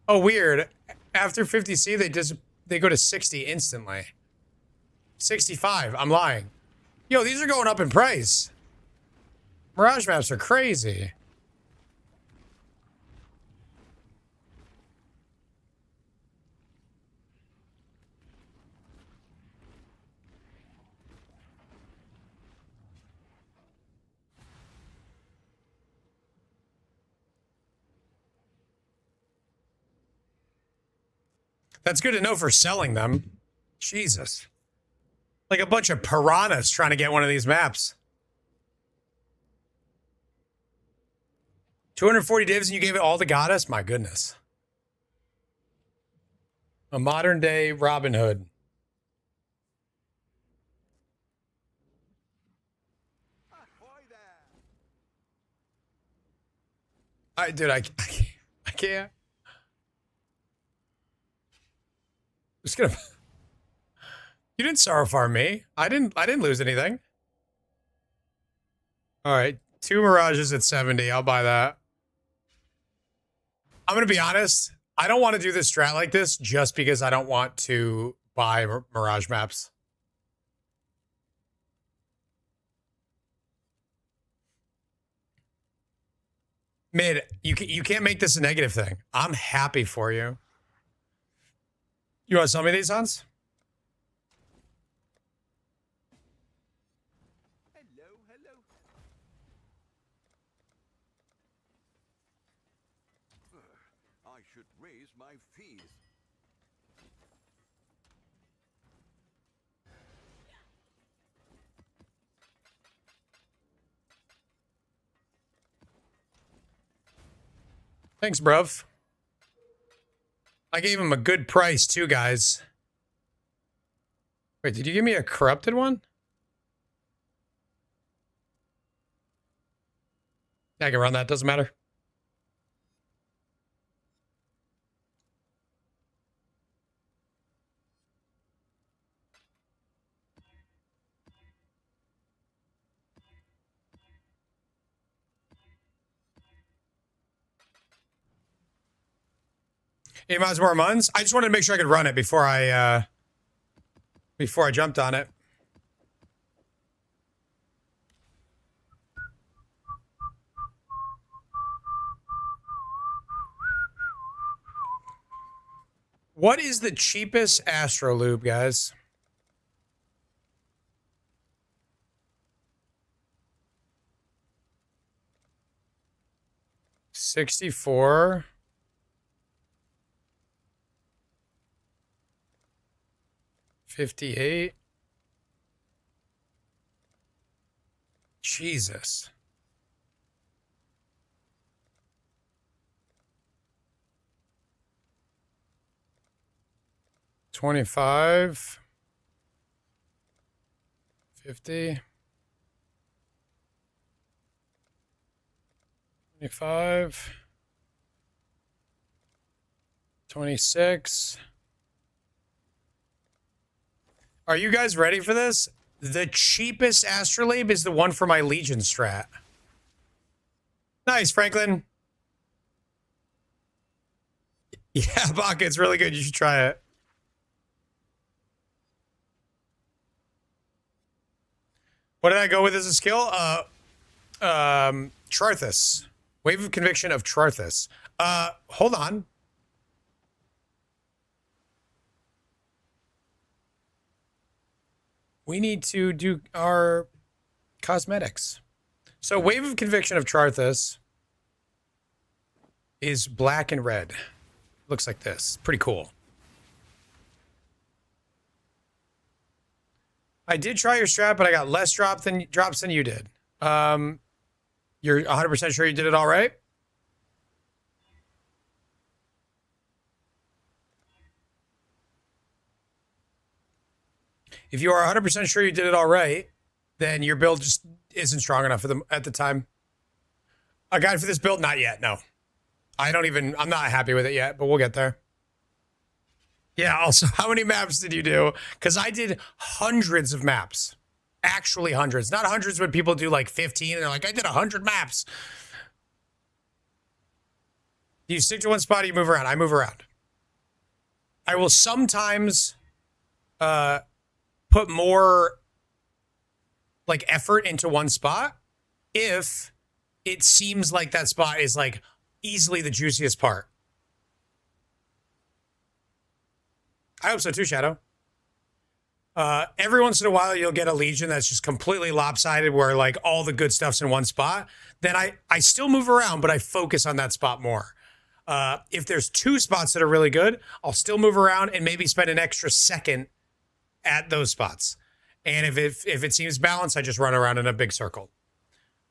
Oh, weird. After 50C, they go to 60 instantly. 65. I'm lying. Yo, these are going up in price. Mirage maps are crazy. That's good to know for selling them. Jesus. Like a bunch of piranhas trying to get one of these maps. 240 divs and you gave it all to Goddess? My goodness. A modern day Robin Hood. Dude, I can't. Just gonna. You didn't sorrow farm me. I didn't lose anything. All right, 2 Mirages at 70. I'll buy that. I'm gonna be honest. I don't want to do this strat like this just because I don't want to buy Mirage maps. Mid, you can't make this a negative thing. I'm happy for you. You want to sell me these, Hans? Hello. I should raise my fees. Thanks, bruv. I gave him a good price too, guys. Wait, did you give me a corrupted one? Yeah, I can run that. Doesn't matter. Any mods, more muns? I just wanted to make sure I could run it before I jumped on it. What is the cheapest Astro Lube, guys? $64. 58. Jesus. $25. 50. 25. 26. Are you guys ready for this? The cheapest Astrolabe is the one for my Legion strat. Nice, Franklin. Yeah, Baka, it's really good. You should try it. What did I go with as a skill? Charthus. Wave of Conviction of Charthus. Hold on. We need to do our cosmetics. So Wave of Conviction of Charthus is black and red. Looks like this. Pretty cool. I did try your strat, but I got less drops than you did. You're 100% sure you did it all right? If you are 100% sure you did it all right, then your build just isn't strong enough for them at the time. A guide for this build? Not yet, no. I'm not happy with it yet, but we'll get there. Yeah, also, how many maps did you do? Because I did hundreds of maps. Actually hundreds. Not hundreds when people do like 15 and they're like, I did 100 maps. Do you stick to one spot or you move around? I move around. I will sometimes put more like effort into one spot if it seems like that spot is like easily the juiciest part. I hope so too, Shadow. Every once in a while, you'll get a Legion that's just completely lopsided where like all the good stuff's in one spot. Then I still move around, but I focus on that spot more. If there's two spots that are really good, I'll still move around and maybe spend an extra second at those spots. And if it seems balanced, I just run around in a big circle.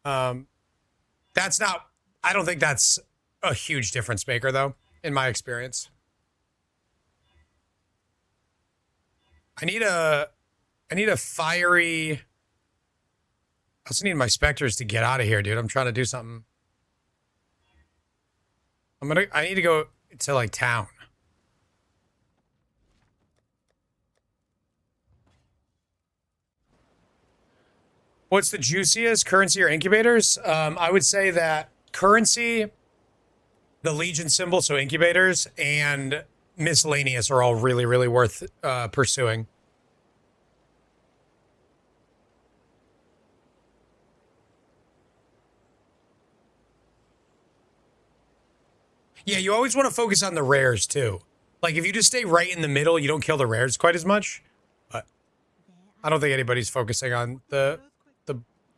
That's not, I don't think that's a huge difference maker though, in my experience. I need a fiery, I also need my specters to get out of here, dude. I'm trying to do something. I need to go to like town. What's the juiciest, currency or incubators? I would say that currency, the Legion symbol, so incubators, and miscellaneous are all really, really worth pursuing. Yeah, you always want to focus on the rares too. Like if you just stay right in the middle, you don't kill the rares quite as much. But I don't think anybody's focusing on the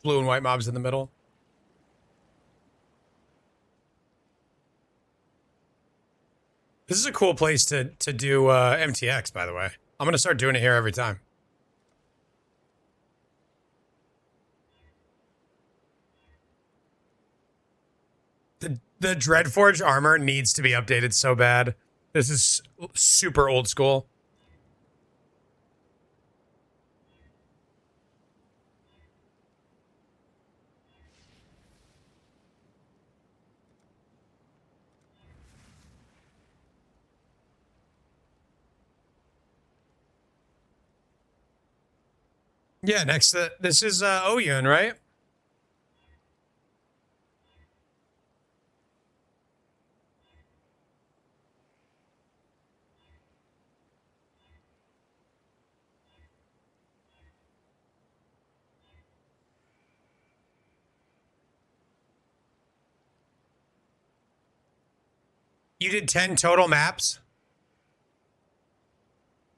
blue and white mobs in the middle. This is a cool place to do MTX, by the way. I'm going to start doing it here every time. The Dreadforge armor needs to be updated so bad. This is super old school. Yeah, next this is Oyun, right? You did 10 total maps?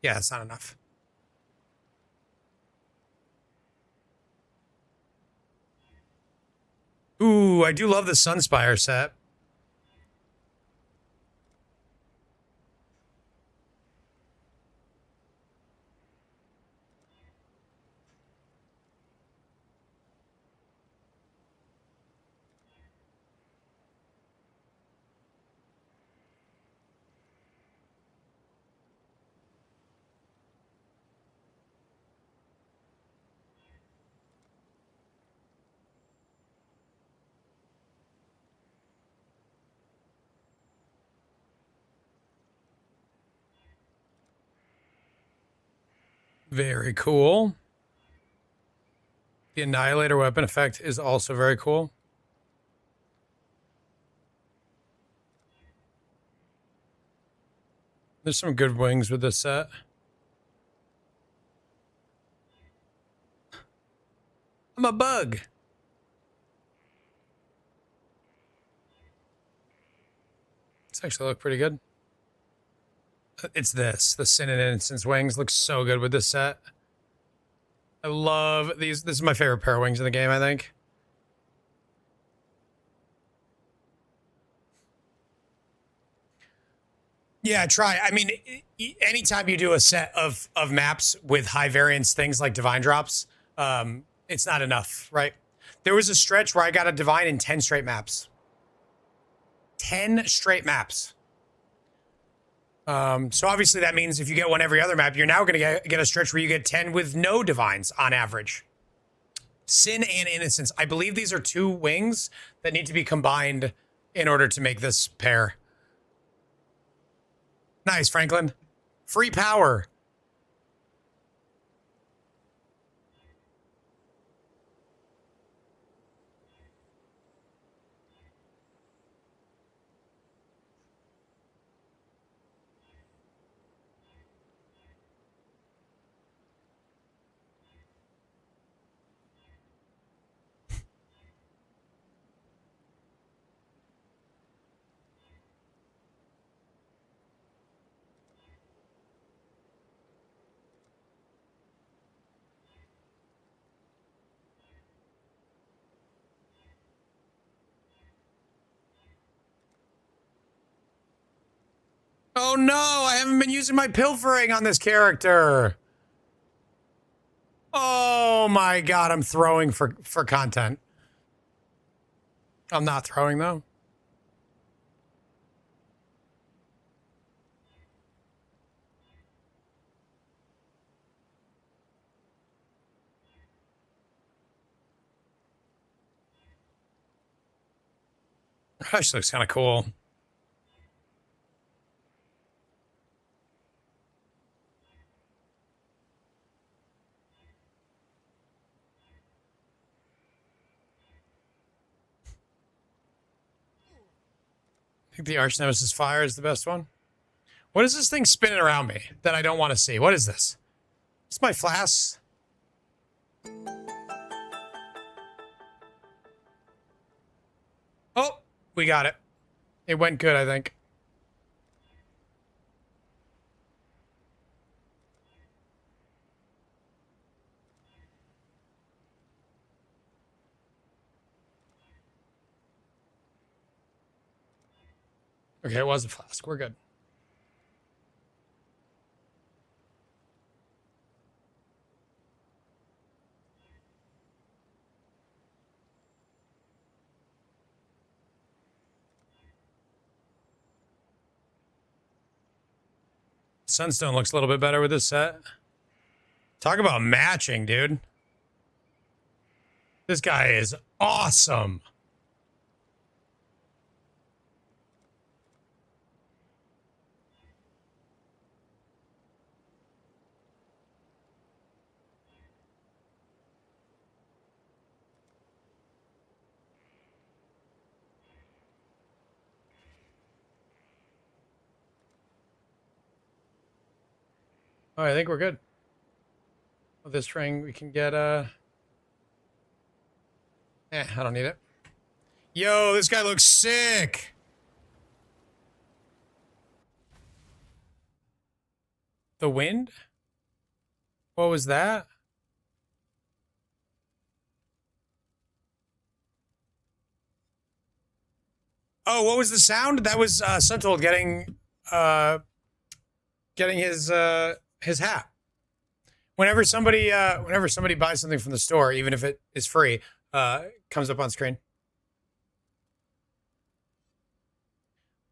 Yeah, that's not enough. Ooh, I do love the Sunspire set. Very cool. The Annihilator weapon effect is also very cool. There's some good wings with this set. I'm a bug. This actually look pretty good. It's this. The Sin and Innocence wings look so good with this set. I love these. This is my favorite pair of wings in the game, I think. Yeah, try. I mean, anytime you do a set of maps with high variance things like divine drops, it's not enough, right? There was a stretch where I got a divine in 10 straight maps. 10 straight maps. So obviously that means if you get one every other map, you're now going to get a stretch where you get 10 with no divines on average. Sin and Innocence. I believe these are two wings that need to be combined in order to make this pair. Nice, Franklin. Free power. Oh no, I haven't been using my pilfering on this character. Oh my god, I'm throwing for content. I'm not throwing though. Gosh, looks kind of cool. I think the Arch Nemesis Fire is the best one. What is this thing spinning around me that I don't want to see? What is this? It's my flasks. Oh, we got it. It went good, I think. Okay, it was a flask. We're good. Sunstone looks a little bit better with this set. Talk about matching, dude. This guy is awesome. Oh, I think we're good. With this ring, we can get I don't need it. Yo, this guy looks sick. The wind? What was that? Oh, what was the sound? That was Suntold getting his hat. Whenever somebody buys something from the store, even if it is free, comes up on screen.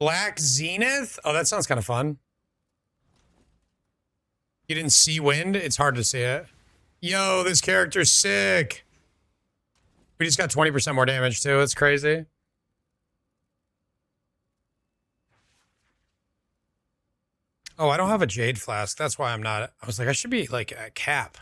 Black Zenith? Oh, that sounds kind of fun. You didn't see wind? It's hard to see it. Yo, this character's sick. We just got 20% more damage too. It's crazy. Oh, I don't have a Jade Flask. That's why I'm not. I was like, I should be like a cap.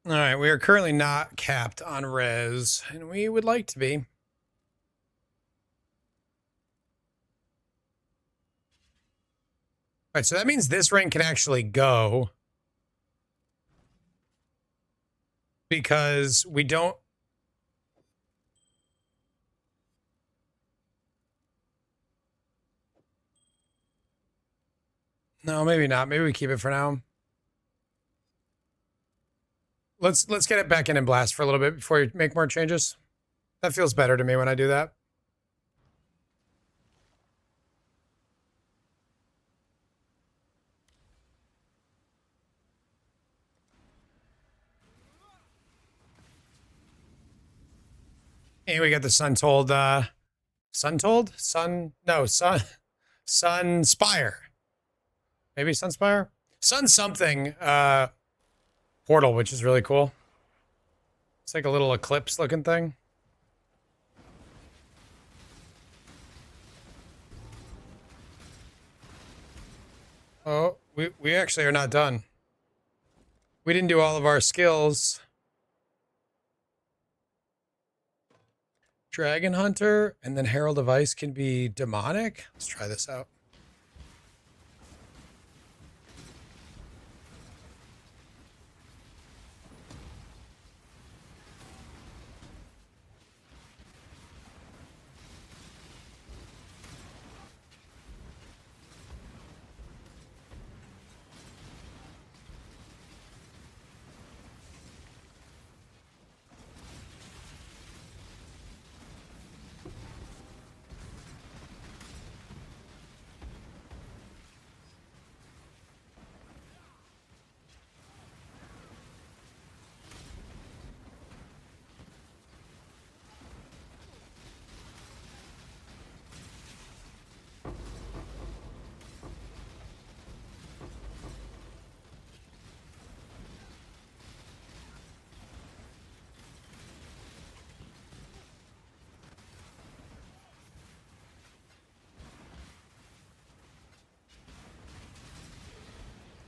All right, we are currently not capped on res, and we would like to be. All right, so that means this ring can actually go. Because we don't... No, maybe not. Maybe we keep it for now. Let's get it back in and blast for a little bit before you make more changes. That feels better to me when I do that. And we got the Suntold, Sunspire. Maybe Sunspire? Sun something, portal, which is really cool. It's like a little eclipse looking thing. Oh, we actually are not done. We didn't do all of our skills. Dragon Hunter and then Herald of Ice can be demonic. Let's try this out.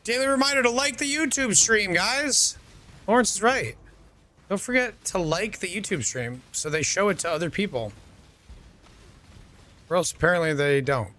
Daily reminder to like the YouTube stream, guys. Lawrence is right. Don't forget to like the YouTube stream so they show it to other people. Or else apparently they don't.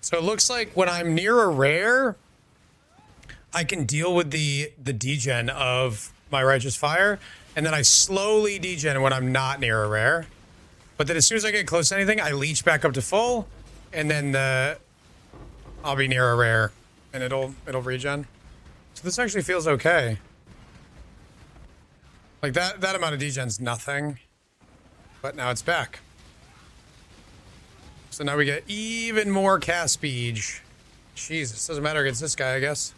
So it looks like when I'm near a rare, I can deal with the degen of my Righteous Fire, and then I slowly degen when I'm not near a rare. But then as soon as I get close to anything, I leech back up to full, and then I'll be near a rare, and it'll regen. So this actually feels okay. Like that amount of degen's nothing, but now it's back. So now we get even more cast speed. Jesus, doesn't matter against this guy, I guess.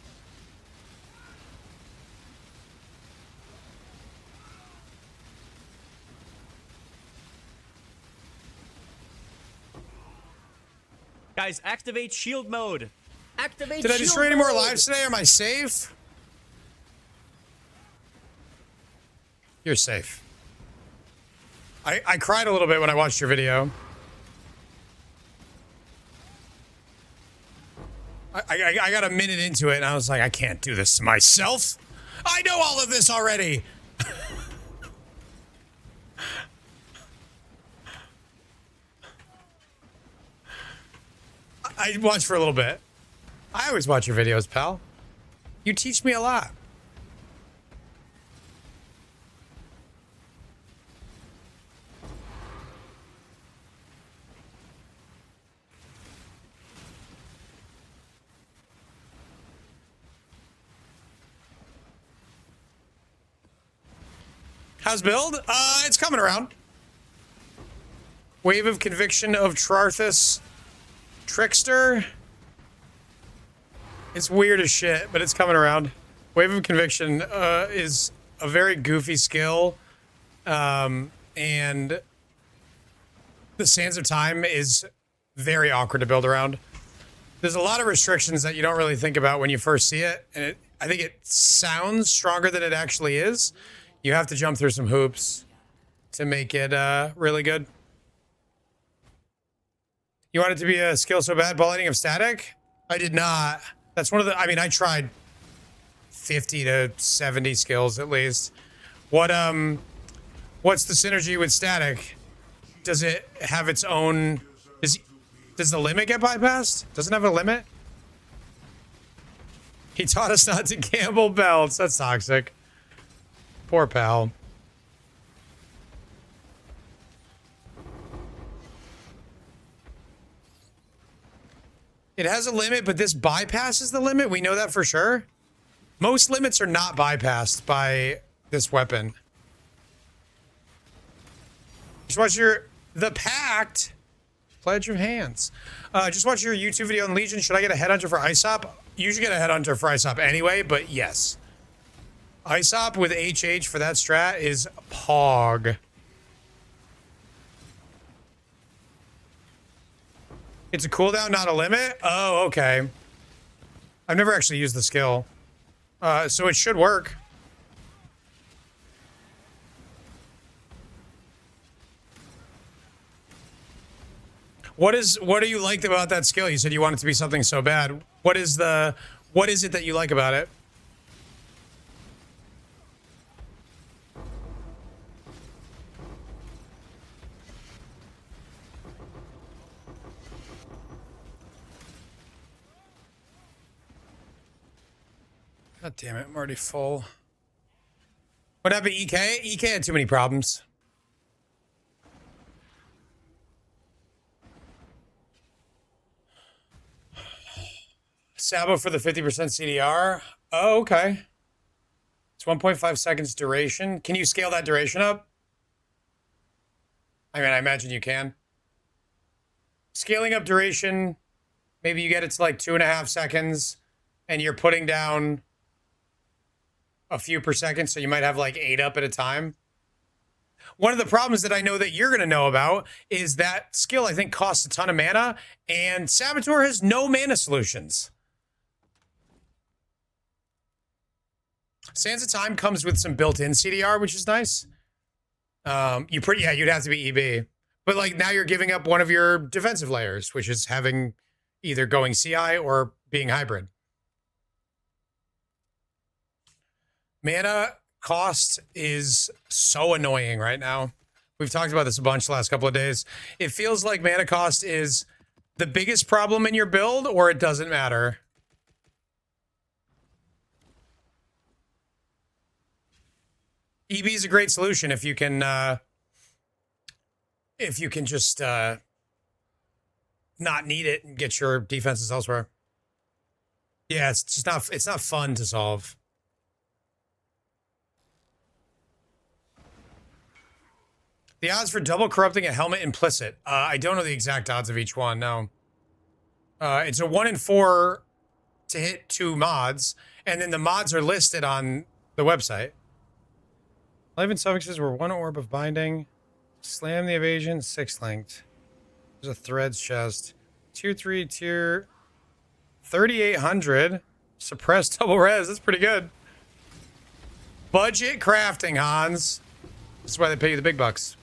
Guys, activate shield mode. Activate Did I destroy any more lives today? Am I safe? You're safe. I cried a little bit when I watched your video. I got a minute into it and I was like, I can't do this to myself. I know all of this already. I watched for a little bit. I always watch your videos, pal. You teach me a lot. How's build? It's coming around. Wave of Conviction of Trarthus Trickster. It's weird as shit, but it's coming around. Wave of Conviction is a very goofy skill. And the Sands of Time is very awkward to build around. There's a lot of restrictions that you don't really think about when you first see it. And I think it sounds stronger than it actually is. You have to jump through some hoops to make it really good. You want it to be a skill so bad? Ball lightning of static? I did not. That's one of the, I mean, I tried 50 to 70 skills at least. What's the synergy with static? Does it have its own, does the limit get bypassed? Does it have a limit? He taught us not to gamble belts. That's toxic. Poor pal. It has a limit, but this bypasses the limit. We know that for sure. Most limits are not bypassed by this weapon. Just watch the Pact. Pledge of Hands. Just watch your YouTube video on Legion. Should I get a Headhunter for ISOP? You should get a Headhunter for ISOP anyway, but yes. ISOP with HH for that strat is pog. It's a cooldown, not a limit? Oh, okay. I've never actually used the skill. So it should work. What do you like about that skill? You said you want it to be something so bad. What is it that you like about it? God damn it, I'm already full. What happened, EK? EK had too many problems. Sabo for the 50% CDR. Oh, okay. It's 1.5 seconds duration. Can you scale that duration up? I mean, I imagine you can. Scaling up duration, maybe you get it to like 2.5 seconds and you're putting down a few per second. So you might have like 8 up at a time. One of the problems that I know that you're going to know about is that skill, I think, costs a ton of mana, and Saboteur has no mana solutions. Sands of Time comes with some built-in CDR, which is nice. You'd have to be EB. But like now you're giving up one of your defensive layers, which is having either going CI or being hybrid. Mana cost is so annoying right now. We've talked about this a bunch the last couple of days. It feels like mana cost is the biggest problem in your build, or it doesn't matter. EB is a great solution if you can just not need it and get your defenses elsewhere. Yeah, it's not fun to solve. The odds for double corrupting a helmet implicit. I don't know the exact odds of each one, no. It's a 1 in 4 to hit 2 mods, and then the mods are listed on the website. Life and suffixes were 1 orb of binding. Slam the evasion, 6 linked. There's a threads chest. Tier 3, tier 3,800. Suppressed double res, that's pretty good. Budget crafting, Hans. That's why they pay you the big bucks.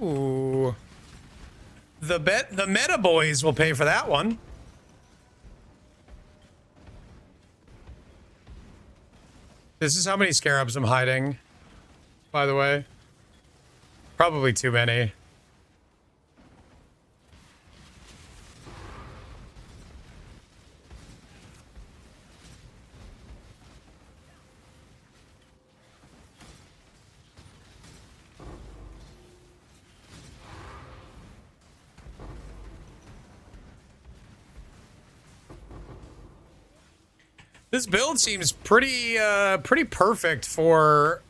Ooh. The meta boys will pay for that one. This is how many scarabs I'm hiding, by the way. Probably too many. This build seems pretty perfect for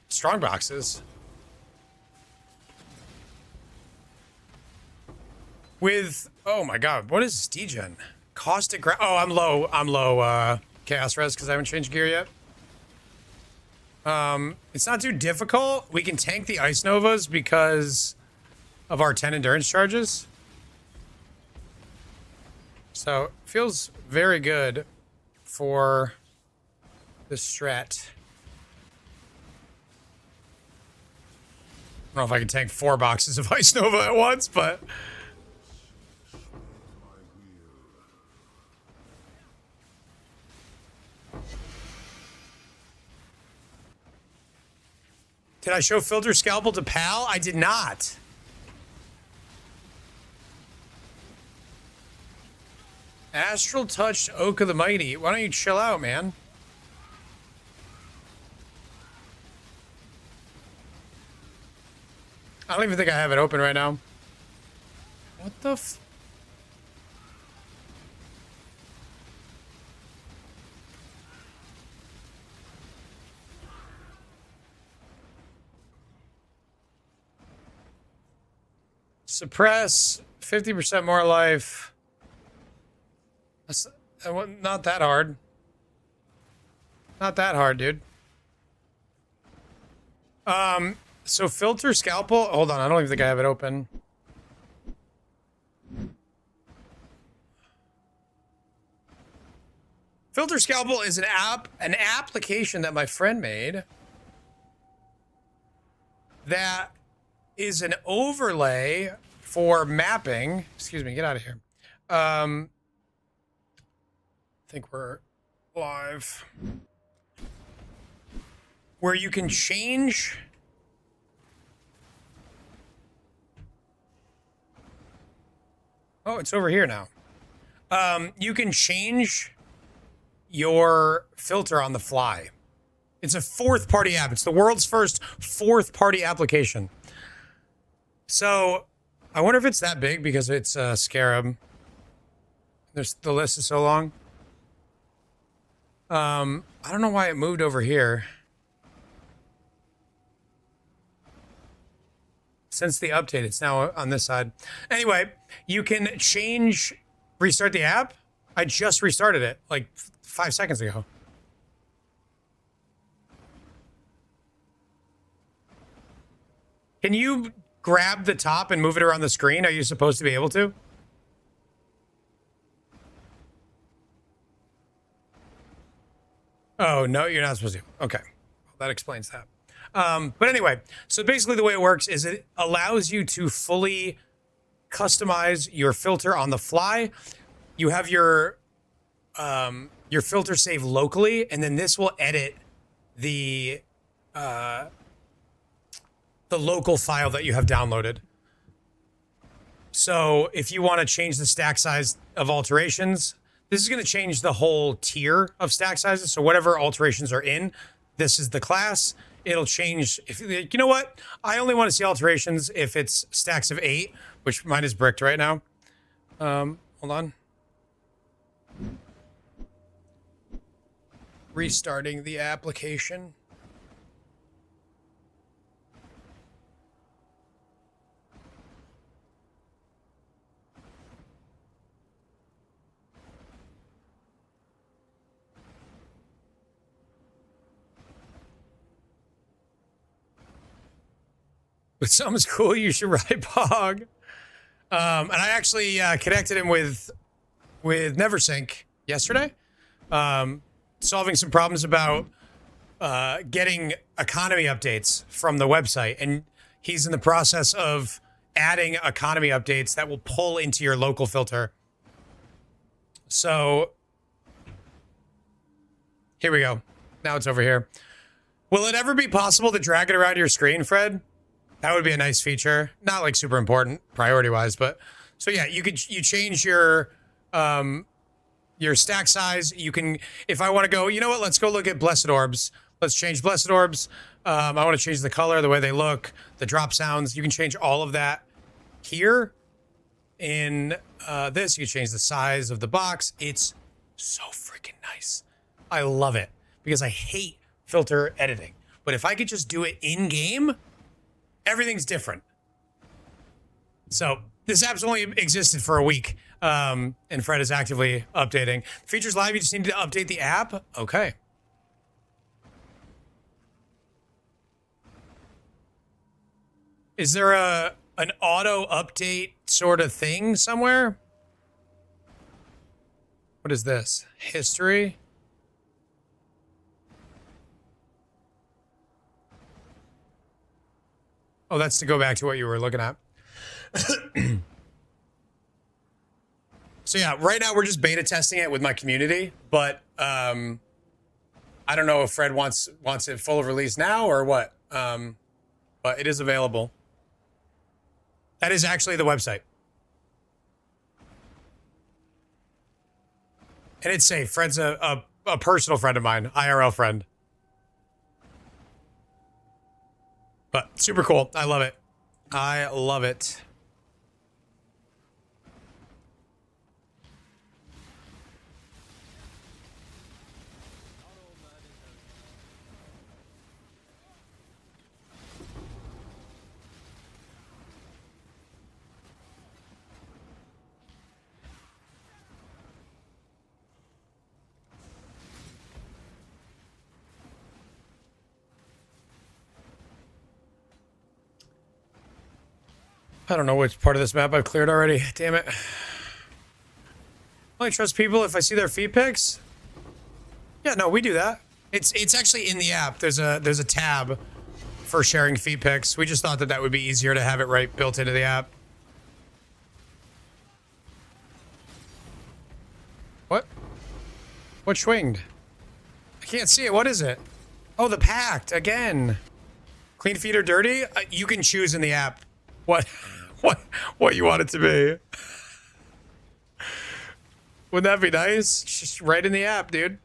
strong boxes. With, oh my god, what is this degen? Caustic oh, I'm low chaos res because I haven't changed gear yet. It's not too difficult. We can tank the ice novas because of our 10 endurance charges. So feels very good for the strat. I don't know if I can tank 4 boxes of Ice Nova at once, but did I show Filter Scalpel to Pal? I did not. Astral Touched Oak of the Mighty. Why don't you chill out, man? I don't even think I have it open right now. What the f... Suppress, 50% more life. That's not that hard. Not that hard, dude. So Filter Scalpel. Hold on, I don't even think I have it open. Filter Scalpel is an application that my friend made that is an overlay for mapping. Excuse me, get out of here. I think we're live. Where you can change oh, it's over here now. You can change your filter on the fly. It's a fourth-party app. It's the world's first fourth-party application. So I wonder if it's that big because it's Scarab. The list is so long. I don't know why it moved over here. Since the update, it's now on this side. Anyway, you can restart the app. I just restarted it like 5 seconds ago. Can you grab the top and move it around the screen? Are you supposed to be able to? Oh, no, you're not supposed to. Okay. Well, that explains that. But anyway, so basically the way it works is it allows you to fully customize your filter on the fly. You have your filter save locally, and then this will edit the local file that you have downloaded. So if you want to change the stack size of alterations, this is going to change the whole tier of stack sizes. So whatever alterations are in, this is the class. It'll change. If you know what, I only want to see alterations if it's stacks of 8, which mine is bricked right now. Hold on. Restarting the application. But something's cool, you should ride Pog. And I actually connected him with NeverSync yesterday, solving some problems about getting economy updates from the website. And he's in the process of adding economy updates that will pull into your local filter. So here we go. Now it's over here. Will it ever be possible to drag it around your screen, Fred? That would be a nice feature. Not like super important priority-wise, but so yeah, you change your stack size. You can, if I want to go, you know what? Let's go look at Blessed Orbs. Let's change Blessed Orbs. I want to change the color, the way they look, the drop sounds. You can change all of that here. In this, you can change the size of the box. It's so freaking nice. I love it because I hate filter editing. But if I could just do it in-game, everything's different. So this app's only existed for a week, and Fred is actively updating. Features live, you just need to update the app. Okay. Is there an auto update sort of thing somewhere? What is this? History? Oh, that's to go back to what you were looking at. So yeah, right now we're just beta testing it with my community, but I don't know if Fred wants it full of release now or what. But it is available. That is actually the website. And it's safe. Fred's a personal friend of mine, IRL friend. But super cool. I love it. I love it. I don't know which part of this map I've cleared already. Damn it. I only trust people if I see their feed pics. Yeah, no, we do that. It's actually in the app. There's a tab for sharing feed pics. We just thought that would be easier to have it built into the app. What? What swinged? I can't see it. What is it? Oh, the pact again. Clean feet or dirty? You can choose in the app what you want it to be. Wouldn't that be nice? Just right in the app, dude.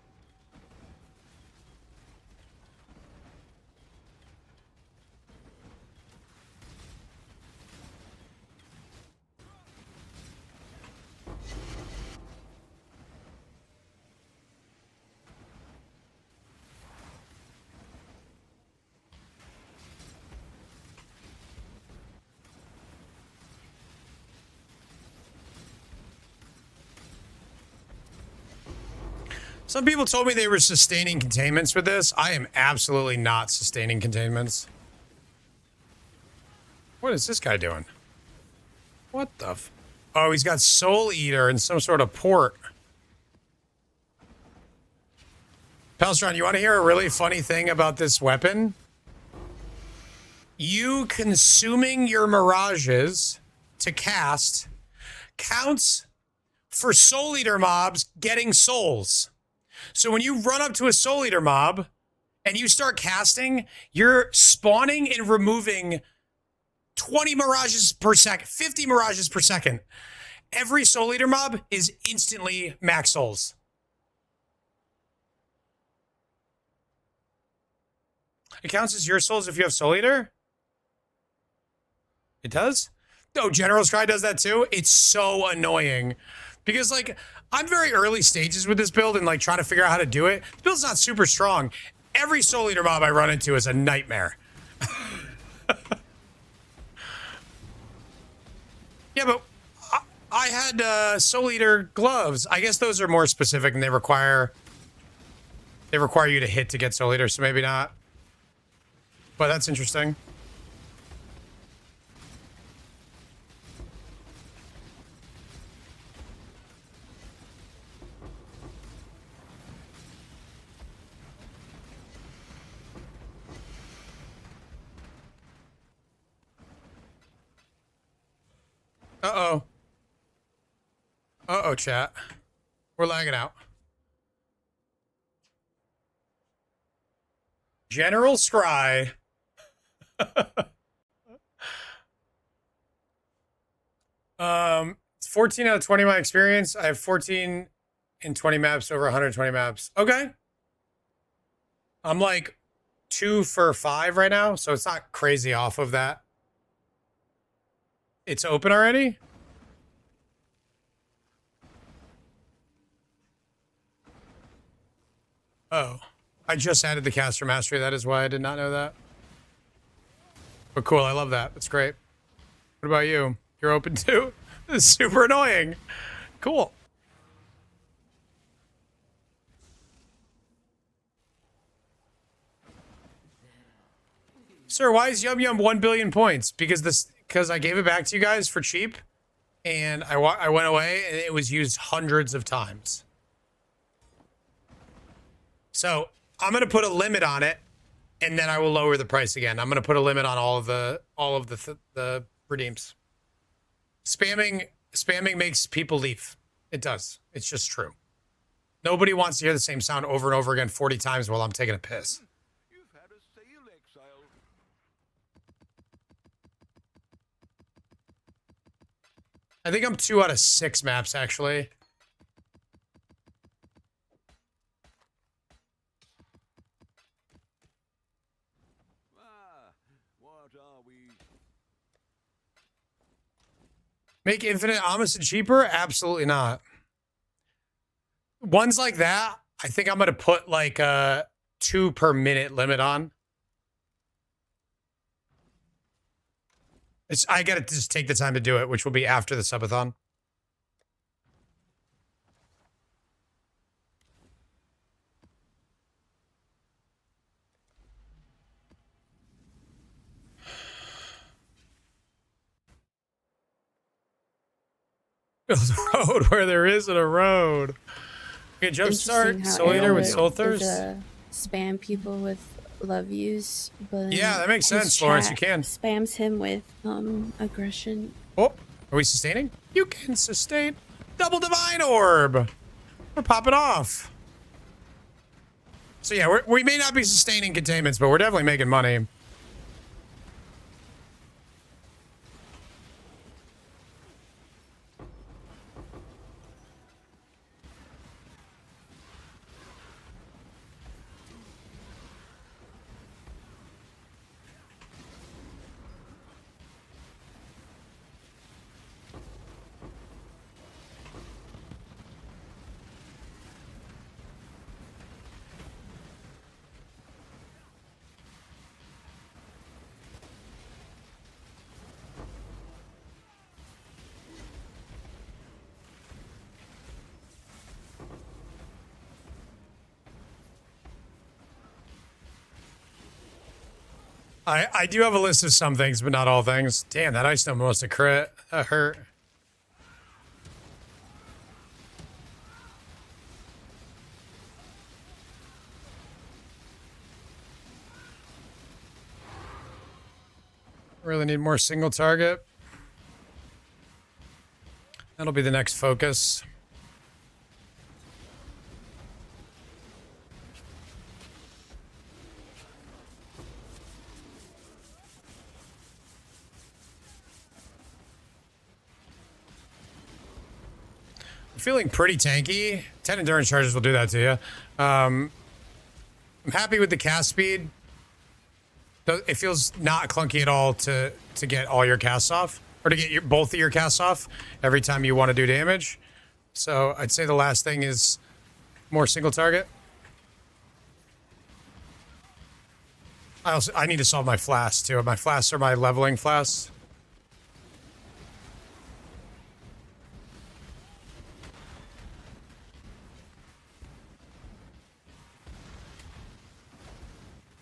Some people told me they were sustaining containments with this. I am absolutely not sustaining containments. What is this guy doing? What the f... Oh, he's got Soul Eater and some sort of port. Pelstron, you want to hear a really funny thing about this weapon? You consuming your Mirages to cast counts for Soul Eater mobs getting souls. So when you run up to a Soul Eater mob and you start casting, you're spawning and removing 20 Mirages per second, 50 Mirages per second. Every Soul Eater mob is instantly max souls. It counts as your souls if you have Soul Eater? It does? No, General Scry does that too. It's so annoying. Because, like, I'm very early stages with this build and, like, trying to figure out how to do it. The build's not super strong. Every Soul Eater mob I run into is a nightmare. Yeah, but I had Soul Eater gloves. I guess those are more specific and they require you to hit to get Soul Eater, so maybe not. But that's interesting. Uh-oh. Uh-oh, chat. We're lagging out. General Scry. 14 out of 20 my experience. I have 14 in 20 maps over 120 maps. Okay. I'm like 2 for 5 right now, so it's not crazy off of that. It's open already? Oh. I just added the caster mastery. That is why I did not know that. But cool, I love that. That's great. What about you? You're open too? This is super annoying. Cool. Sir, why is Yum Yum 1 billion points? Because I gave it back to you guys for cheap, and I went away, and it was used hundreds of times. So I'm gonna put a limit on it, and then I will lower the price again. I'm gonna put a limit on all of the redeems. Spamming makes people leave. It does. It's just true. Nobody wants to hear the same sound over and over again 40 times while I'm taking a piss. You've had a sale, Exile. I think I'm 2 out of 6 maps, actually. What are we? Make Infinite Amundsen cheaper? Absolutely not. Ones like that, I think I'm going to put like a 2 per minute limit on. I got to just take the time to do it, which will be after the subathon. Build a road where there isn't a road. Okay, jumpstart, Soul Eater with Soul Thirst. Spam people with love yous, but yeah, that makes sense, Lawrence. You can. Spams him with aggression. Oh, are we sustaining? You can sustain. Double Divine Orb. We're popping off. So yeah, we may not be sustaining containments, but we're definitely making money. I do have a list of some things, but not all things. Damn, that ice dome must have crit. That hurt. Really need more single target. That'll be the next focus. I'm feeling pretty tanky. 10 endurance charges will do that to you. I'm happy with the cast speed. It feels not clunky at all to get all your casts off, or to get both of your casts off every time you want to do damage. So I'd say the last thing is more single target. I need to solve my flasks too. My flasks are my leveling flasks.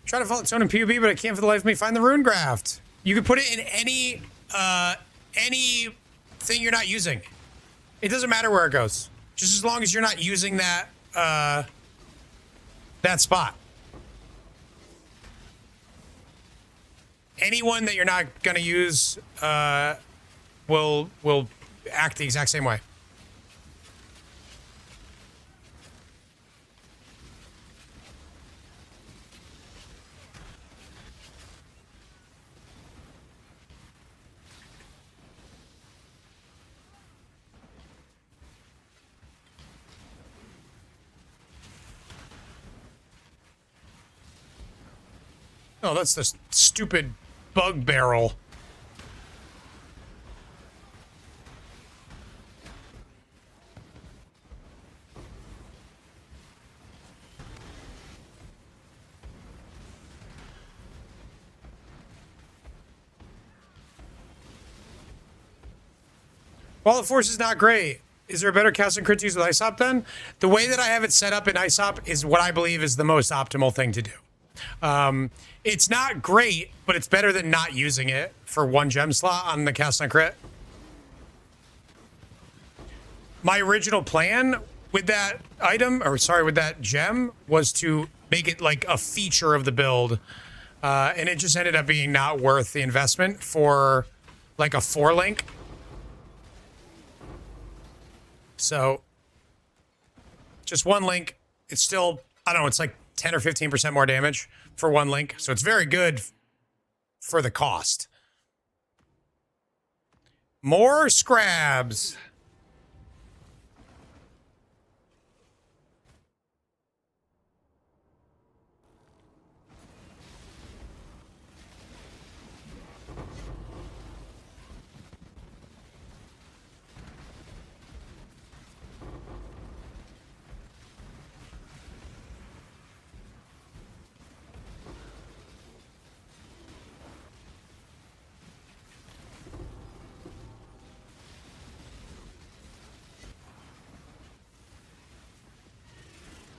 Trying to follow its own in PvP, but I can't for the life of me find the rune graft. You can put it in any thing you're not using. It doesn't matter where it goes, just as long as you're not using that that spot. Anyone that you're not gonna use will act the exact same way. Oh, that's the stupid bug barrel. While the force is not great, is there a better cast and crit to use with ISOP then? The way that I have it set up in ISOP is what I believe is the most optimal thing to do. It's not great, but it's better than not using it for one gem slot on the cast on crit. My original plan with that item, or sorry, with that gem, was to make it like a feature of the build. And it just ended up being not worth the investment for like a 4-link. So just one link. It's still, I don't know, it's like 10 or 15% more damage for one link. So it's very good for the cost. More scrabs.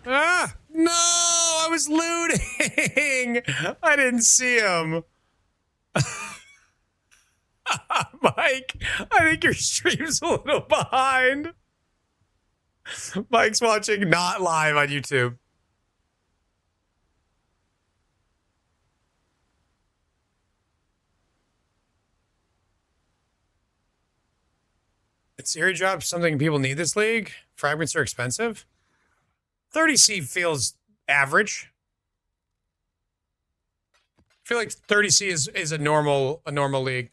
Ah! No! I was looting! I didn't see him. Mike, I think your stream's a little behind. Mike's watching not live on YouTube. It's Eerie Drop something people need this league? Fragments are expensive? 30C feels average. I feel like 30C is a normal league.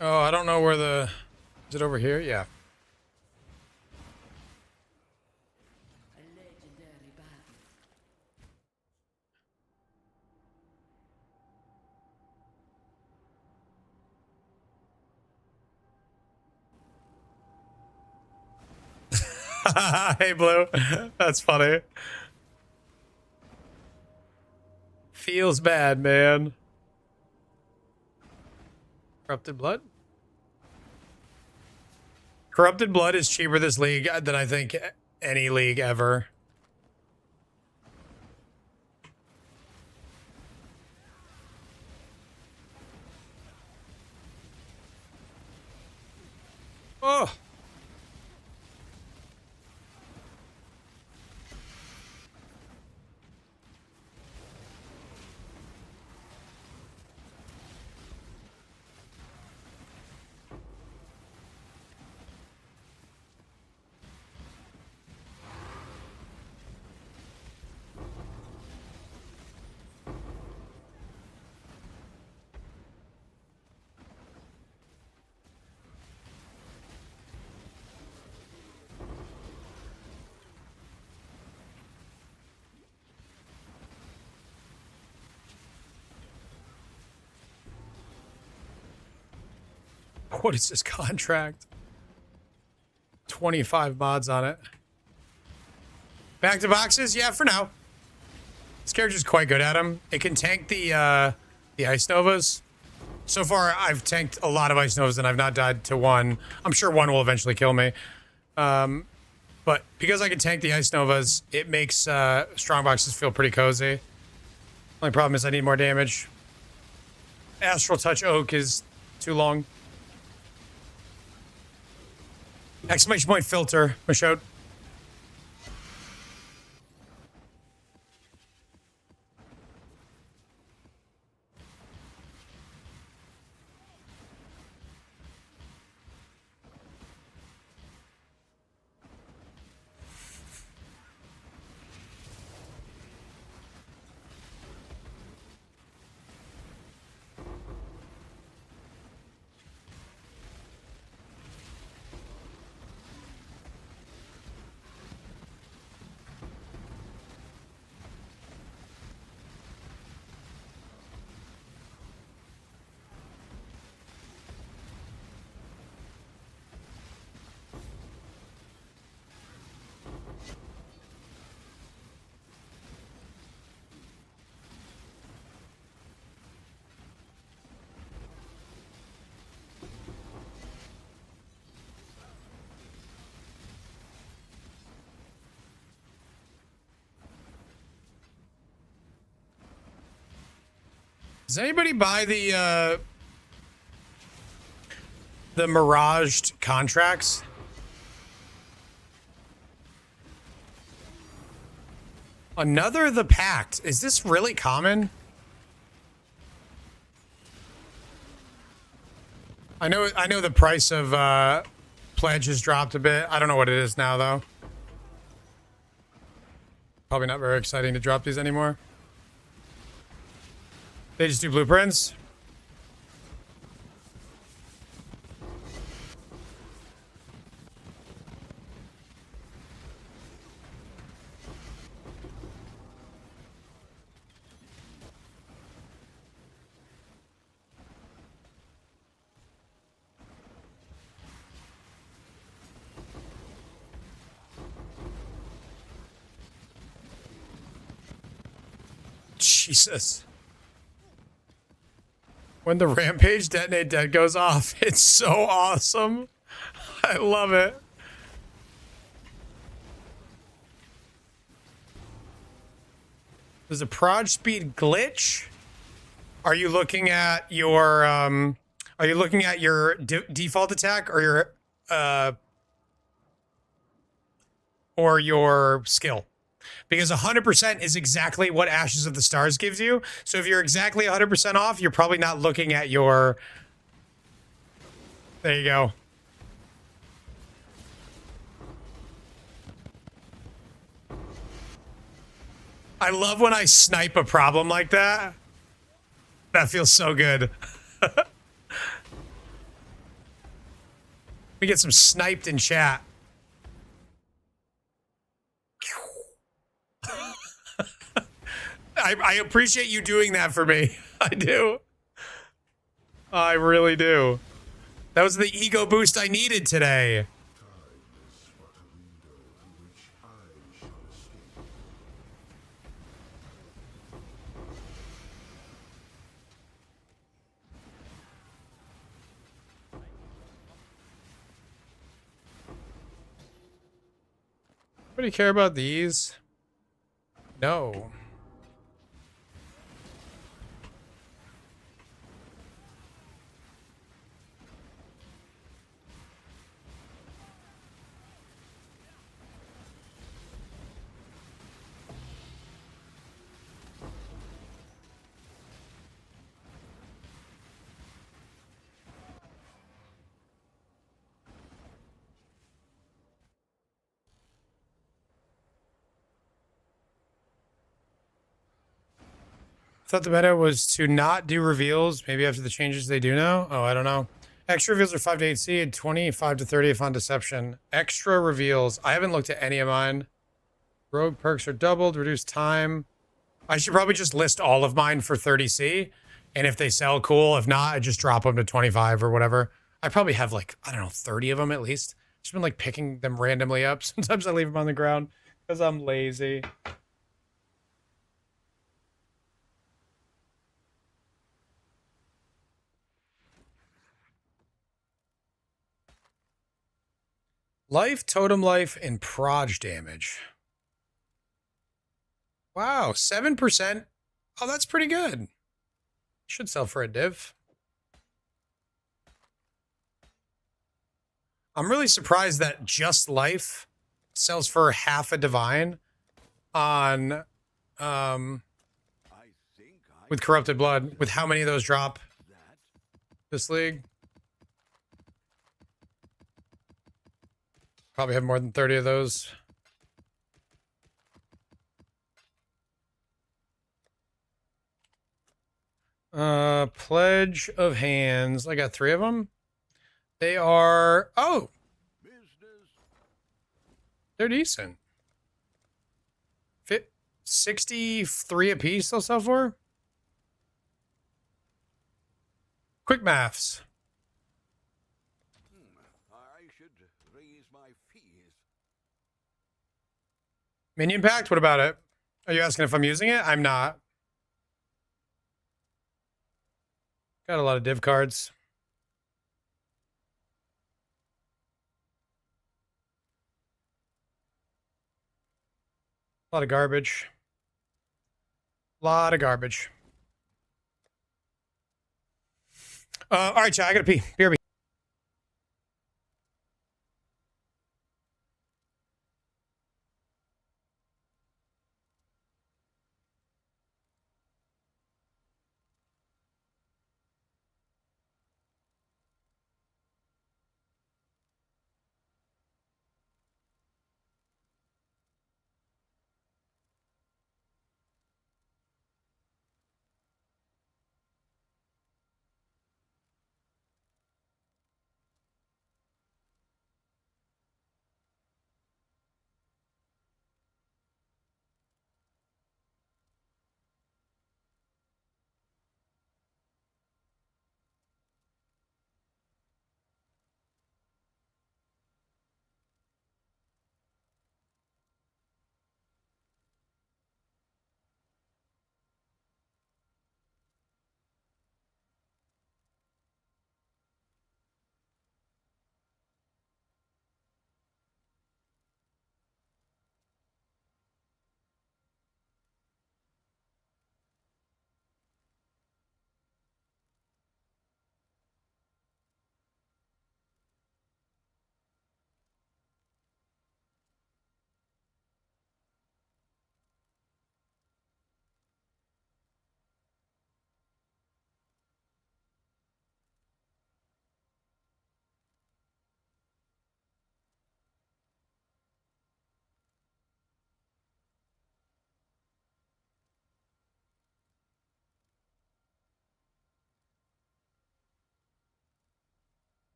Oh, I don't know where the... Is it over here? Yeah. Hey, Blue. That's funny. Feels bad, man. Corrupted blood? Corrupted Blood is cheaper this league than I think any league ever. Oh. What is this contract? 25 mods on it. Back to boxes? Yeah, for now. This character's quite good at them. It can tank the Ice Novas. So far, I've tanked a lot of Ice Novas and I've not died to one. I'm sure one will eventually kill me. But because I can tank the Ice Novas, it makes strong boxes feel pretty cozy. Only problem is I need more damage. Astral Touch Oak is too long. Exclamation point filter, Michaud. Does anybody buy the Mirage contracts? Another The Pact. Is this really common? I know the price of pledge has dropped a bit. I don't know what it is now though. Probably not very exciting to drop these anymore. They just do blueprints. Jesus. When the Rampage Detonate Dead goes off, it's so awesome. I love it. There's a prod speed glitch. Are you looking at your default attack or your skill? Because 100% is exactly what Ashes of the Stars gives you. So if you're exactly 100% off, you're probably not looking at your... There you go. I love when I snipe a problem like that. That feels so good. We get some sniped in chat. I appreciate you doing that for me. I do. I really do. That was the ego boost I needed today. Anybody care about these? No. I thought the meta was to not do reveals, maybe after the changes they do now. Oh, I don't know. Extra reveals are 5 to 8 seed, 25 to 30 if on deception. Extra reveals. I haven't looked at any of mine. Rogue perks are doubled, reduced time. I should probably just list all of mine for 30C. And if they sell, cool. If not, I just drop them to 25 or whatever. I probably have like, I don't know, 30 of them at least. Just been like picking them randomly up. Sometimes I leave them on the ground because I'm lazy. Life, totem life, and proj damage. Wow, 7%. Oh, that's pretty good. Should sell for a div. I'm really surprised that just life sells for half a divine on with corrupted blood. With how many of those drop this league? Probably have more than 30 of those. Pledge of Hands. I got 3 of them. They are, oh, they're decent. 63 a piece they'll sell for. Quick maths. I should raise my fees. Minion Pact, what about it? Are you asking if I'm using it? I'm not. Got a lot of div cards. A lot of garbage. Lot of garbage. All right, chat, I gotta pee. BRB.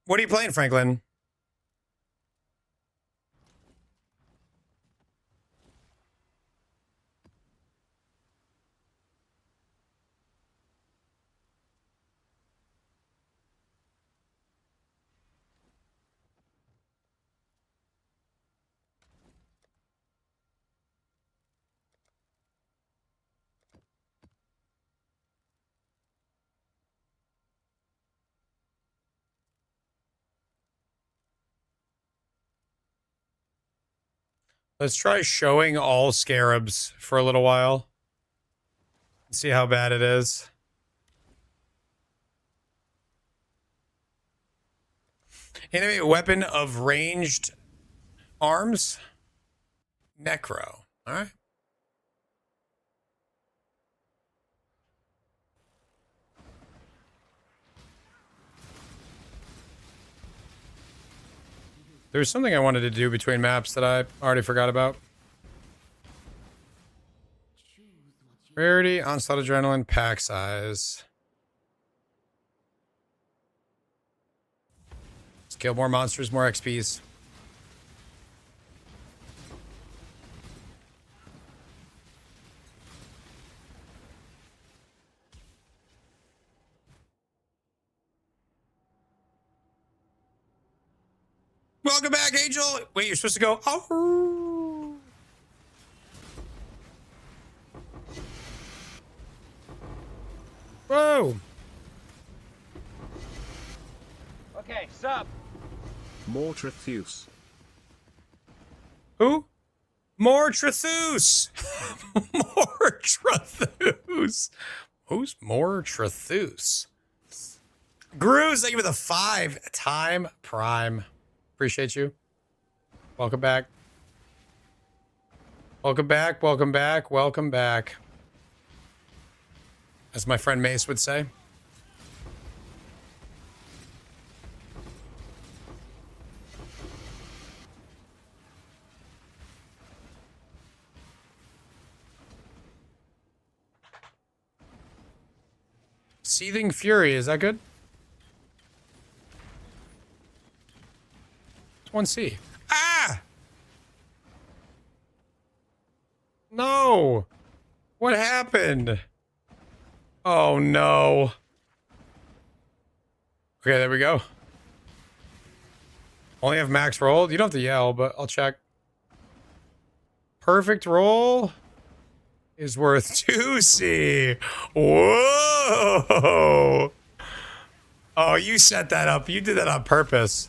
What are you playing, Franklin? Let's try showing all scarabs for a little while. See how bad it is. Enemy weapon of ranged arms. Necro. All right. There's something I wanted to do between maps that I already forgot about. Rarity, onslaught adrenaline, pack size. Kill more monsters, more XPs. Welcome back, Angel. Wait, you're supposed to go. Oh. Whoa. Okay, sub. More Trithus. Who? More Trithus. More Trithus. Who's more Trithus? Grooves, thank you for the 5-time prime. Appreciate you. Welcome back. Welcome back, welcome back, welcome back. As my friend Mace would say. Seething Fury, is that good? 1C. Ah! No! What happened? Oh no. Okay, there we go. Only have max rolled? You don't have to yell, but I'll check. Perfect roll is worth 2C. Whoa! Oh, you set that up. You did that on purpose.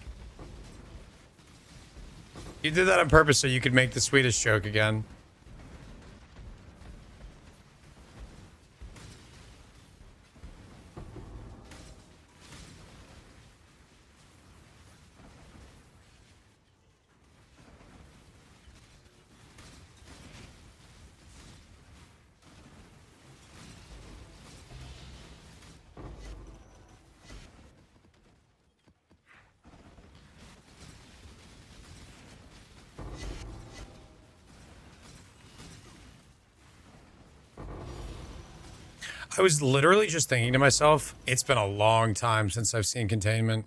You did that on purpose so you could make the Swedish joke again. I was literally just thinking to myself, it's been a long time since I've seen containment.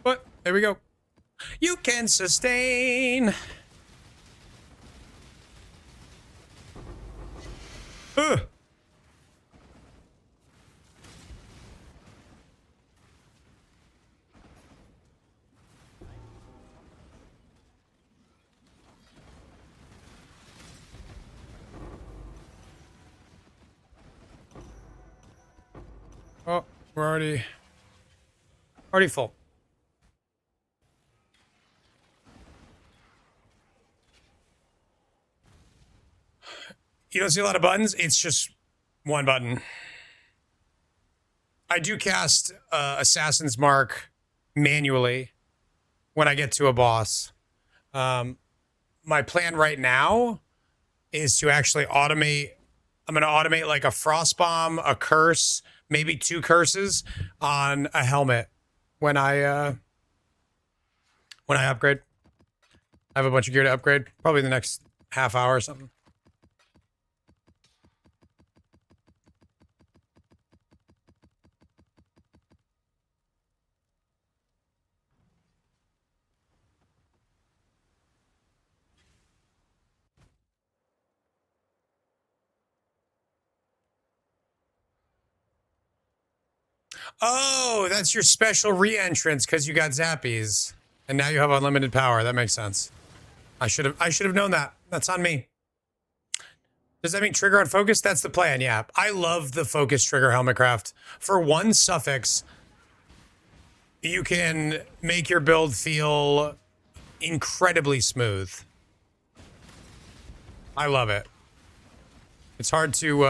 But there we go. You can sustain. Ugh. Oh, we're already full. You don't see a lot of buttons? It's just one button. I do cast Assassin's Mark manually when I get to a boss. My plan right now is to actually automate. I'm going to automate like a frost bomb, a curse, maybe 2 curses on a helmet when I upgrade. I have a bunch of gear to upgrade, probably in the next half hour or something. Oh, that's your special re-entrance because you got zappies. And now you have unlimited power. That makes sense. I should have known that. That's on me. Does that mean trigger on focus? That's the plan, yeah. I love the focus trigger helmet craft. For 1 suffix, you can make your build feel incredibly smooth. I love it. It's hard to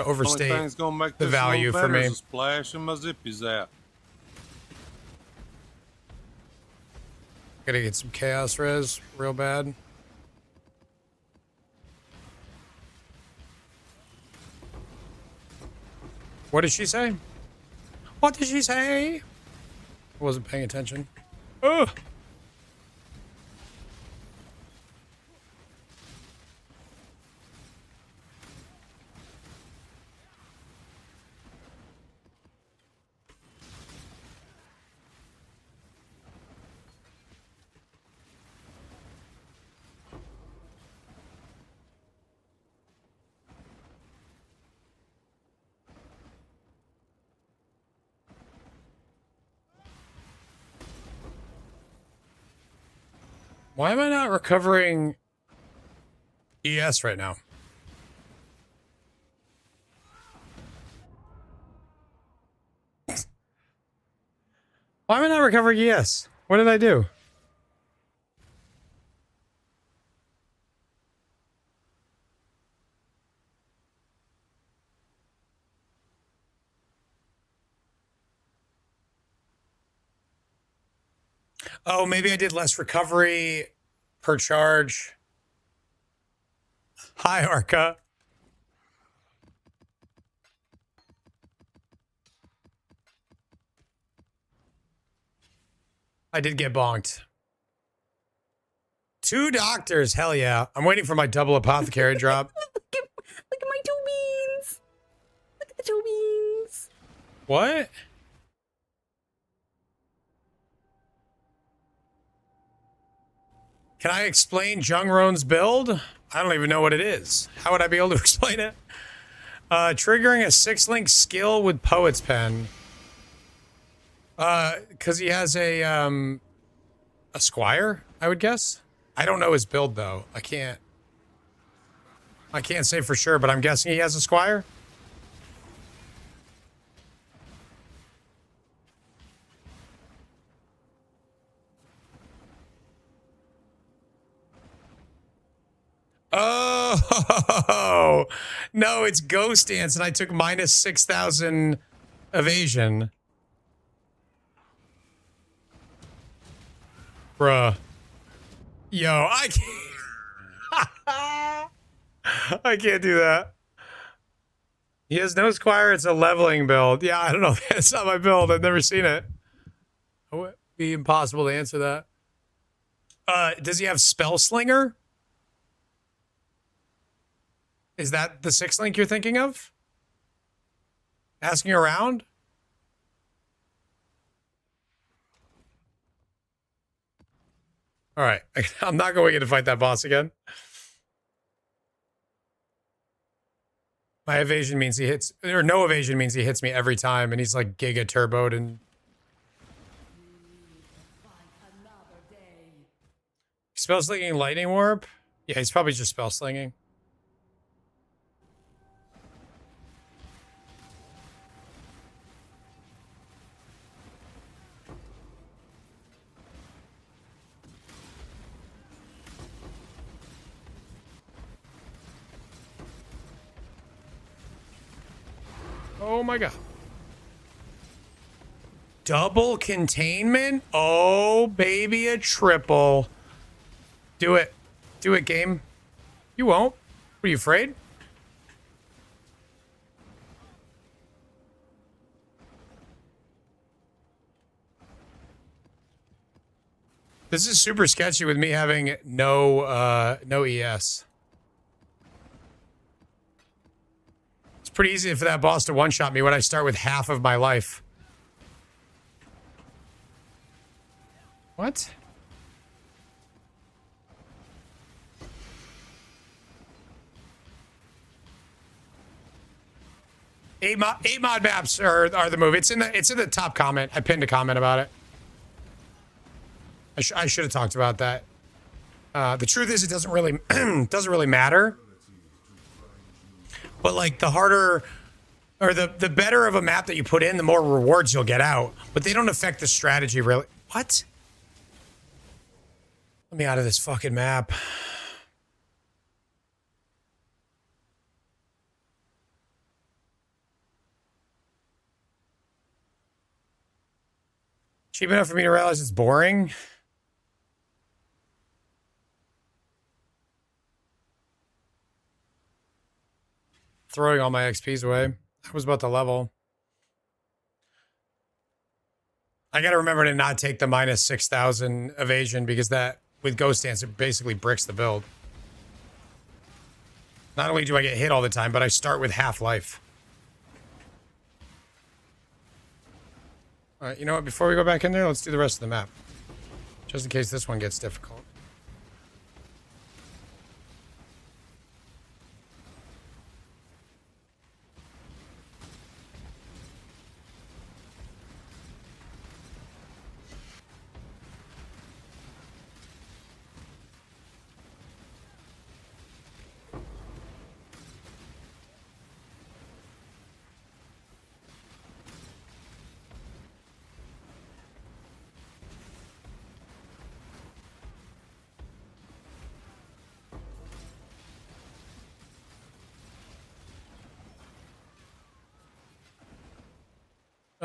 overstate Only thing's gonna make the this value a little for better me. is a splash and my zippies out. Gotta get some chaos res real bad. What did she say? What did she say? I wasn't paying attention. Ugh. Why am I not recovering ES right now? Why am I not recovering ES? What did I do? Oh, maybe I did less recovery per charge. Hi, Arca. I did get bonked. 2 doctors, hell yeah. I'm waiting for my double apothecary drop. Look at my two beans. Look at the two beans. What? Can I explain Jungron's build? I don't even know what it is. How would I be able to explain it? Triggering a 6-link skill with Poet's Pen. Because he has a Squire, I would guess. I don't know his build though. I can't say for sure, but I'm guessing he has a Squire. Oh no, it's Ghost Dance, and I took minus 6,000 evasion. Bruh. Yo, I can't. I can't do that. He has no Squire. It's a leveling build. Yeah, I don't know. That's not my build. I've never seen it. It would be impossible to answer that. Does he have Spell Slinger? Is that the 6-link you're thinking of? Asking around? All right. I'm not going in to fight that boss again. My evasion means he hits, or no evasion means he hits me every time, and he's like giga turboed and. Spell slinging lightning warp? Yeah, he's probably just spell slinging. Oh my god. Double containment? Oh, baby, a triple. Do it. Do it, game. You won't. What, are you afraid? This is super sketchy with me having no ES. Pretty easy for that boss to one-shot me when I start with half of my life. What? 8 mod maps are the move. It's in the top comment. I pinned a comment about it. I should have talked about that. The truth is, it doesn't really matter. But like the harder or the better of a map that you put in, the more rewards you'll get out. But they don't affect the strategy really. What? Let me out of this fucking map. Cheap enough for me to realize it's boring. Throwing all my XPs away. I was about to level. I got to remember to not take the minus 6,000 evasion because that, with Ghost Dance, it basically bricks the build. Not only do I get hit all the time, but I start with half life. All right, you know what? Before we go back in there, let's do the rest of the map. Just in case this one gets difficult.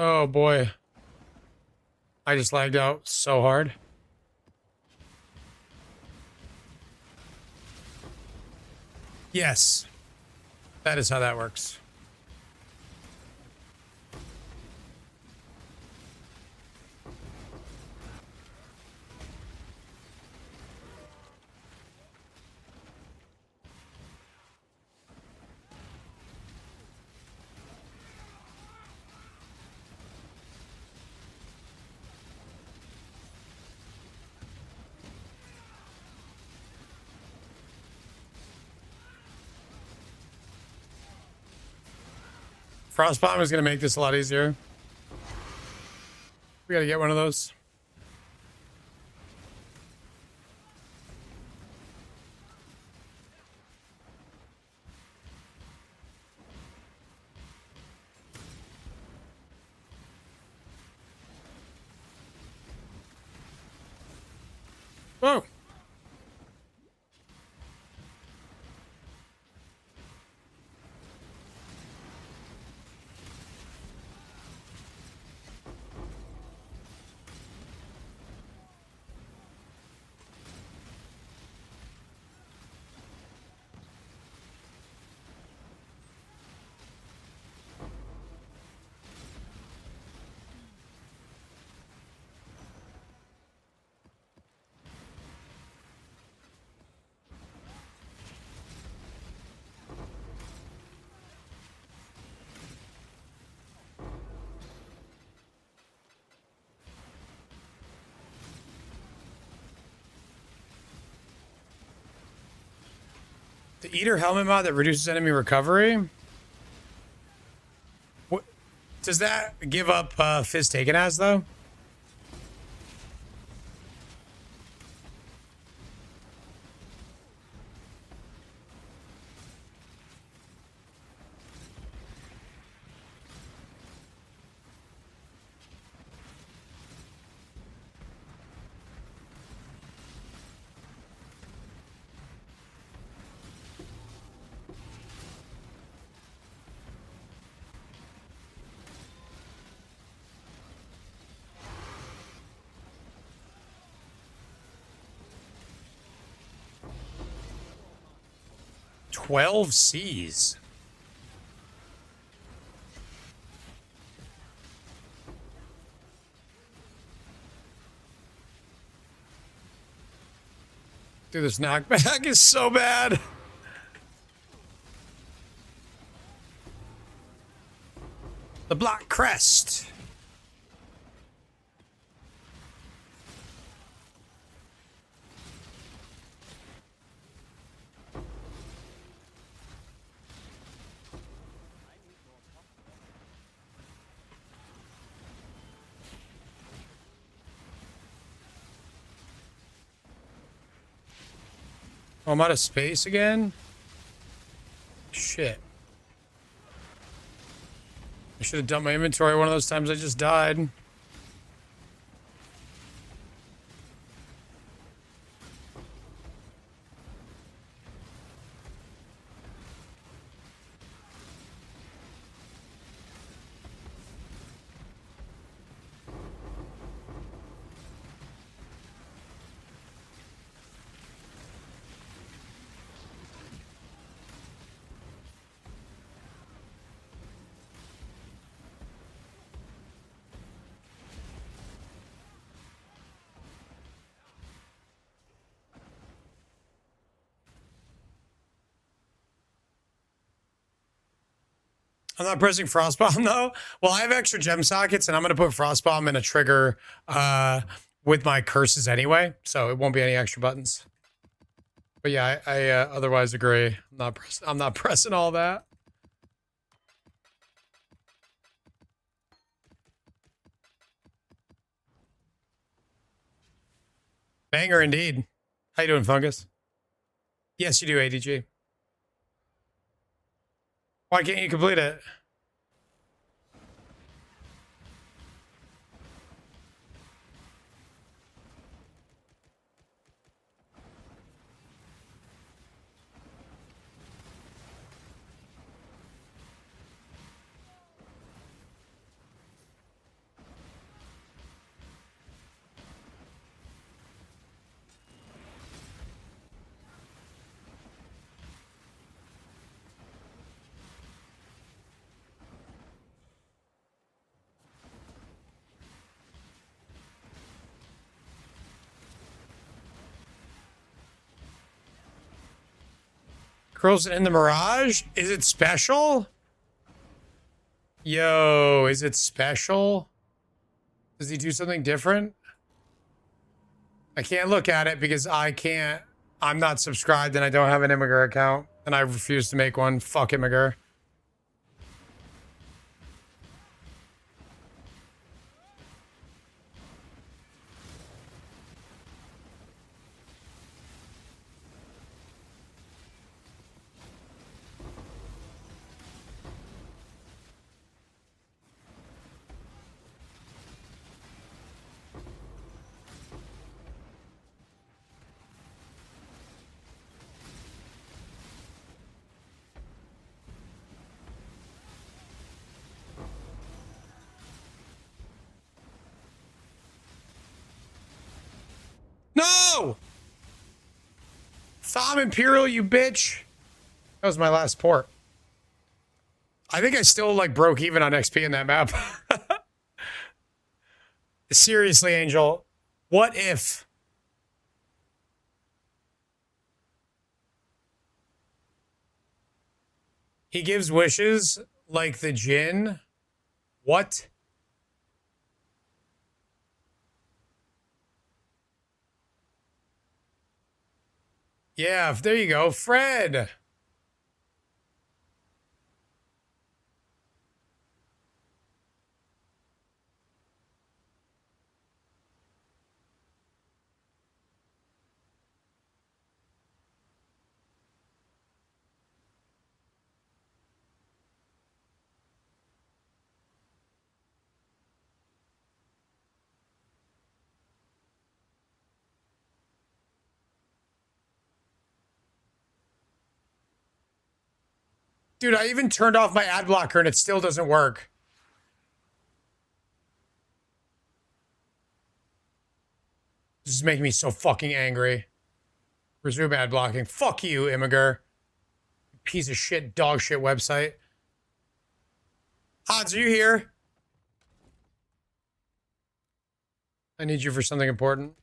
Oh boy. I just lagged out so hard. Yes. That is how that works. Frostbomb is going to make this a lot easier. We got to get one of those. Whoa. The Eater helmet mod that reduces enemy recovery? What does that give up Fizz taken as though? $12 Cs. Dude, this knockback is so bad. The Block Crest. Oh, I'm out of space again? Shit. should have dumped my inventory one of those times I just died. I'm not pressing Frostbomb though. Well, I have extra gem sockets and I'm going to put Frostbomb in a trigger with my curses anyway. So it won't be any extra buttons. But yeah, I otherwise agree. I'm not pressing all that. Banger indeed. How you doing, Fungus? Yes, you do, ADG. Why can't you complete it? Girls in the Mirage? Is it special? Yo, is it special? Does he do something different? I can't look at it because I'm not subscribed and I don't have an Immigrant account and I refuse to make one. Fuck Immigrant. No! Thom Imperial, you bitch. That was my last port. I think I still like broke even on XP in that map. Seriously, Angel. What if? He gives wishes like the djinn? What? Yeah, there you go. Fred. Dude, I even turned off my ad blocker and it still doesn't work. This is making me so fucking angry. Resume ad blocking. Fuck you, Immigrant. Piece of shit, dog shit website. Hans, are you here? I need you for something important.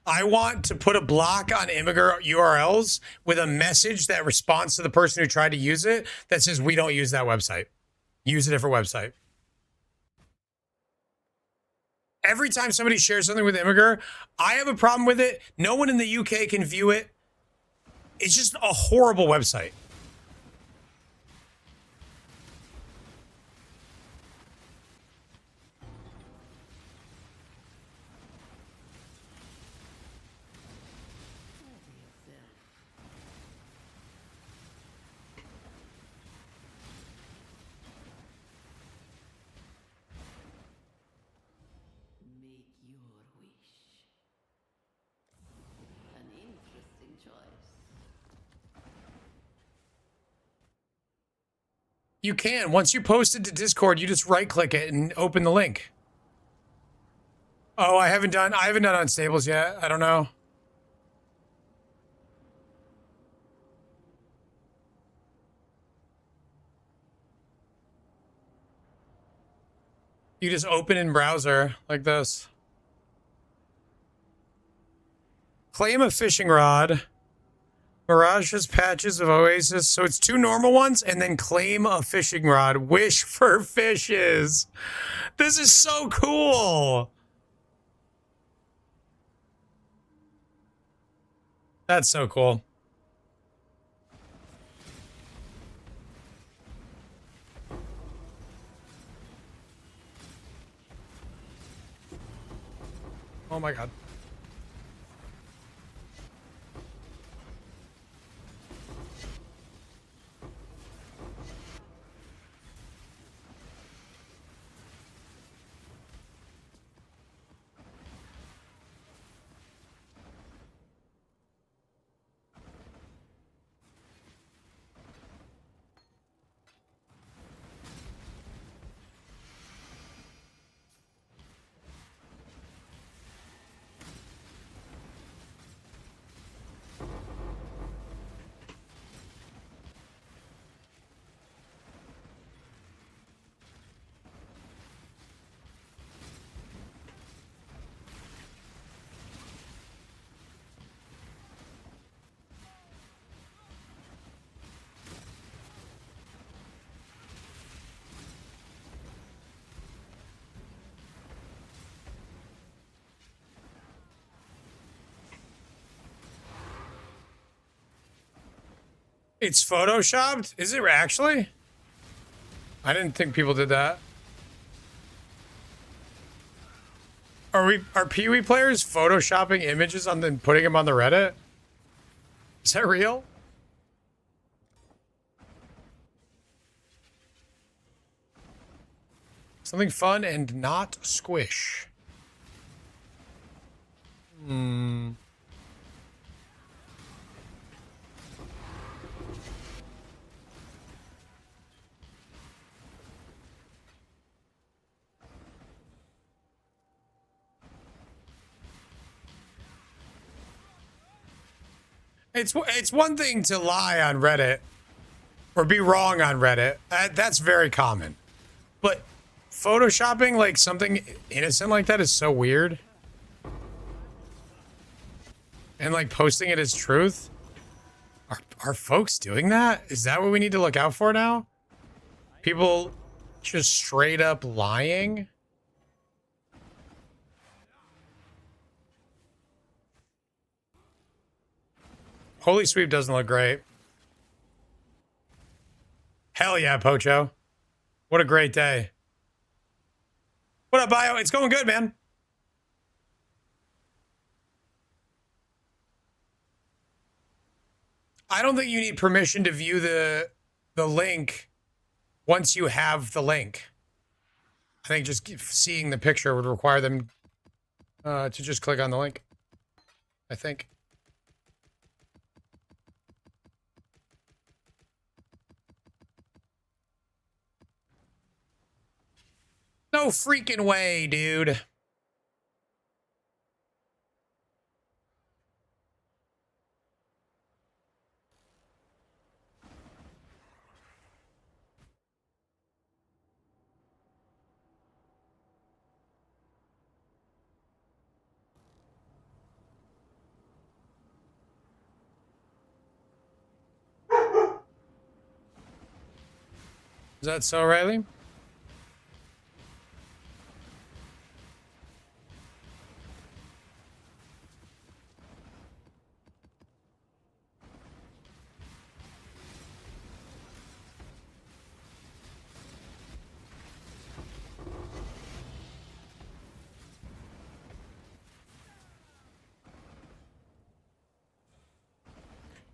I want to put a block on Immigrant URLs with a message that responds to the person who tried to use it that says, we don't use that website. Use a different website. Every time somebody shares something with Immigrant, I have a problem with it. No one in the UK can view it. It's just a horrible website. Make your wish. An interesting choice. You can. Once you post it to Discord, you just right click it and open the link. Oh, I haven't done unstables yet. I don't know. You just open in browser like this. Claim a fishing rod. Mirage has patches of Oasis. So it's 2 normal ones and then claim a fishing rod. Wish for fishes. This is so cool. That's so cool. Oh my God. It's photoshopped? Is it actually? I didn't think people did that. Are Pee-wee players photoshopping images and then putting them on the Reddit? Is that real? Something fun and not squish. It's one thing to lie on Reddit or be wrong on Reddit. That's very common. But photoshopping like something innocent like that is so weird. And like posting it as truth. Are folks doing that? Is that what we need to look out for now? People just straight up lying? Holy Sweep doesn't look great. Hell yeah, Pocho. What a great day. What up, Bio? It's going good, man. I don't think you need permission to view the link once you have the link. I think just seeing the picture would require them to just click on the link. I think. No freaking way, dude. Is that so, Riley?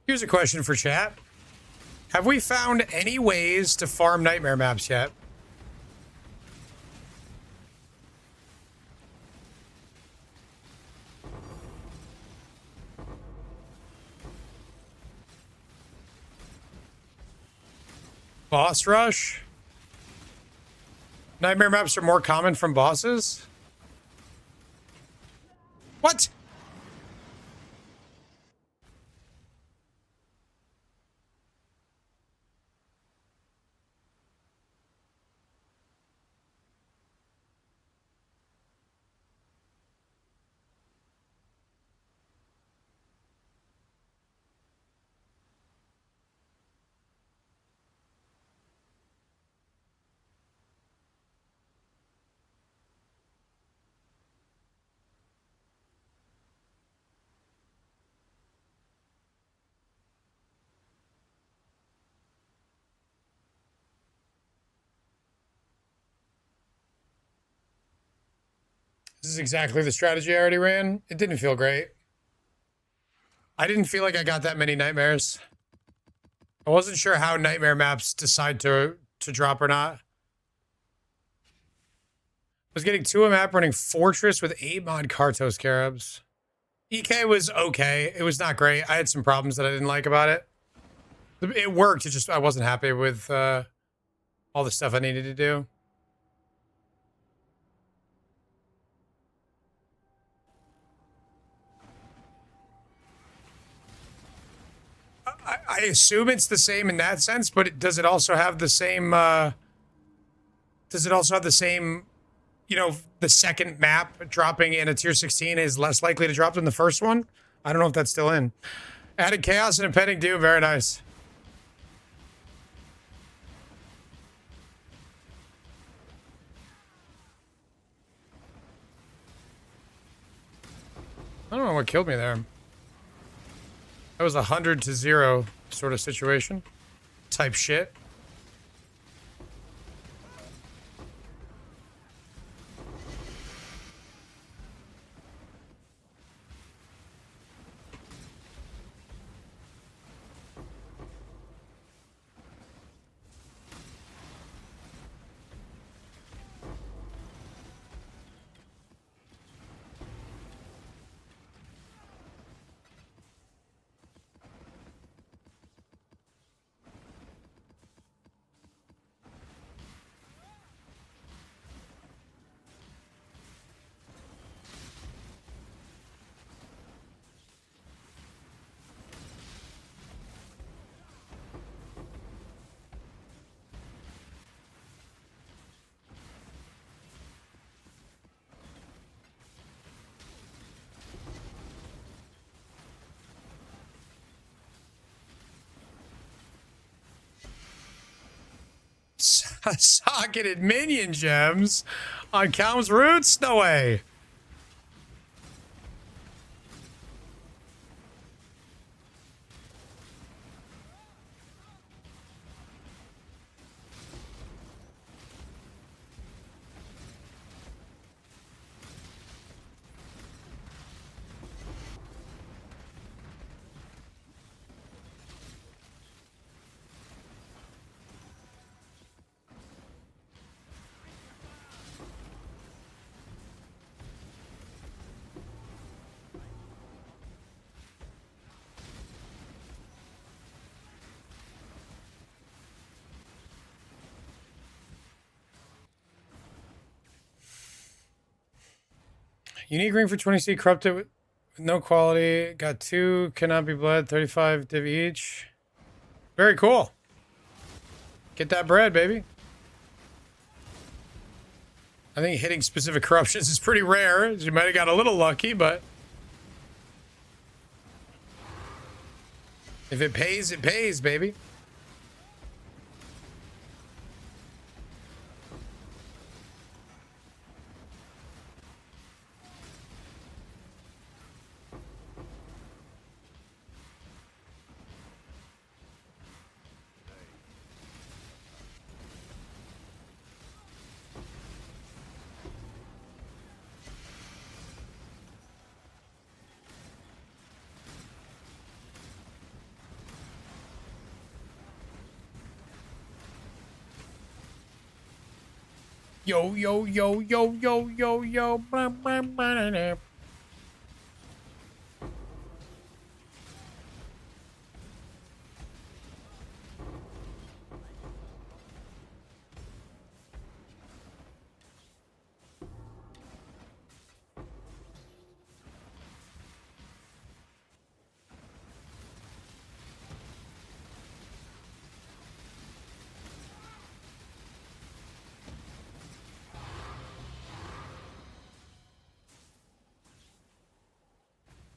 Here's a question for chat. Have we found any ways to farm nightmare maps yet? Boss rush? Nightmare maps are more common from bosses? What? This is exactly the strategy I already ran. It didn't feel great. I didn't feel like I got that many nightmares. I wasn't sure how nightmare maps decide to drop or not. I was getting 2 a map running Fortress with 8 mod Kartos Scarabs. EK was okay. It was not great. I had some problems that I didn't like about it. It worked. It just I wasn't happy with all the stuff I needed to do. I assume it's the same in that sense, but does it also have the same? Does it also have the same? You know, the second map dropping in a tier 16 is less likely to drop than the first one. I don't know if that's still in. Added chaos and impending doom. Very nice. I don't know what killed me there. That was 100 to 0 sort of situation. Type shit. Socketed minion gems on Calm's roots? No way. Unique ring for 20C, corrupted with no quality. Got 2, cannot be bled, 35 div each. Very cool. Get that bread, baby. I think hitting specific corruptions is pretty rare. You might have got a little lucky, but if it pays, baby. Yo, yo, yo, yo, yo, yo, yo. Bah, bah, bah, da, da.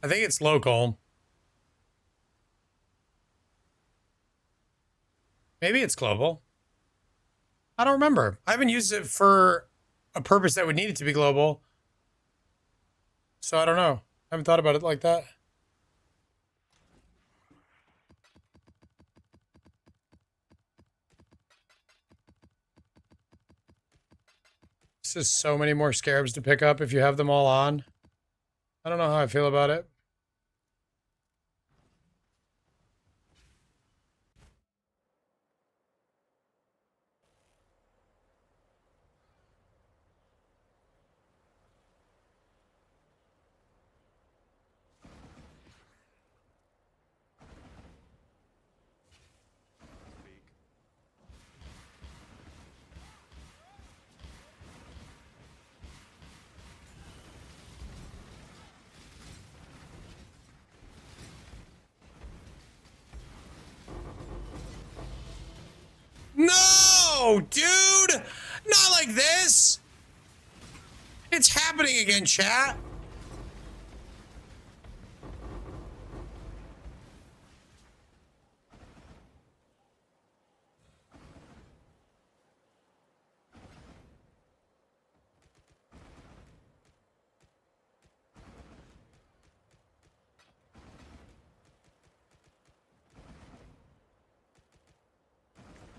I think it's local. Maybe it's global. I don't remember. I haven't used it for a purpose that would need it to be global. So I don't know. I haven't thought about it like that. This is so many more scarabs to pick up if you have them all on. I don't know how I feel about it. No, dude! Not like this! It's happening again, chat.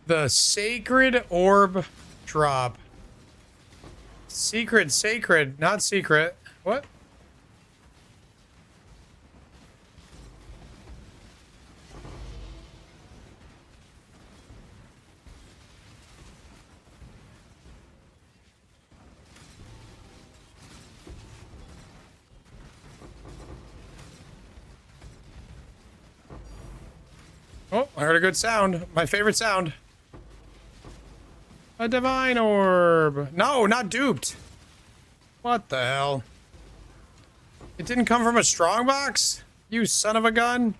The sacred orb drop. Sacred, not secret. What? Oh, I heard a good sound. My favorite sound. A divine orb. No, not duped. What the hell? It didn't come from a strongbox? You son of a gun.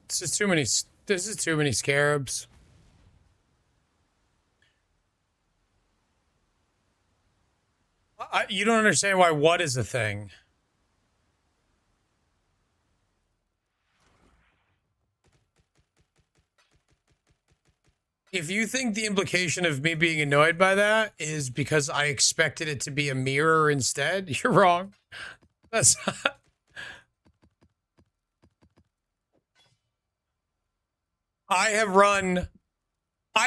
This is too many. This is too many scarabs. You don't understand why what is a thing. If you think the implication of me being annoyed by that is because I expected it to be a mirror instead, you're wrong. That's not... I've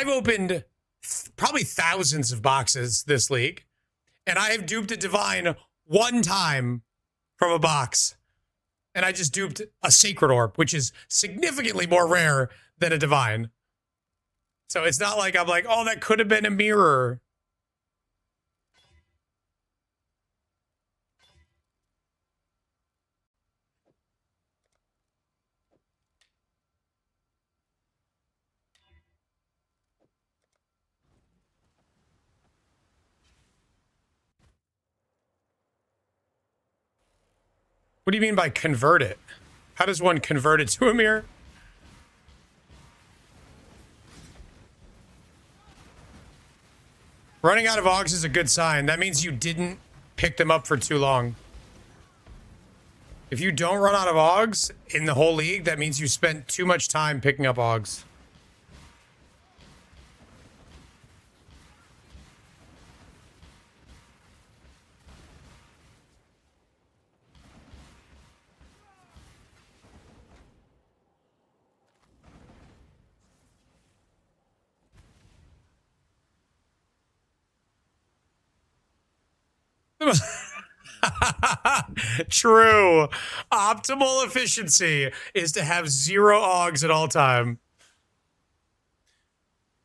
opened probably thousands of boxes this league, and I have duped a divine one time from a box. And I just duped a sacred orb, which is significantly more rare than a divine. So it's not like I'm like, oh, that could have been a mirror. What do you mean by convert it? How does one convert it to a mirror? Running out of Augs is a good sign. That means you didn't pick them up for too long. If you don't run out of Augs in the whole league, that means you spent too much time picking up Augs. True. Optimal efficiency is to have 0 Augs at all time.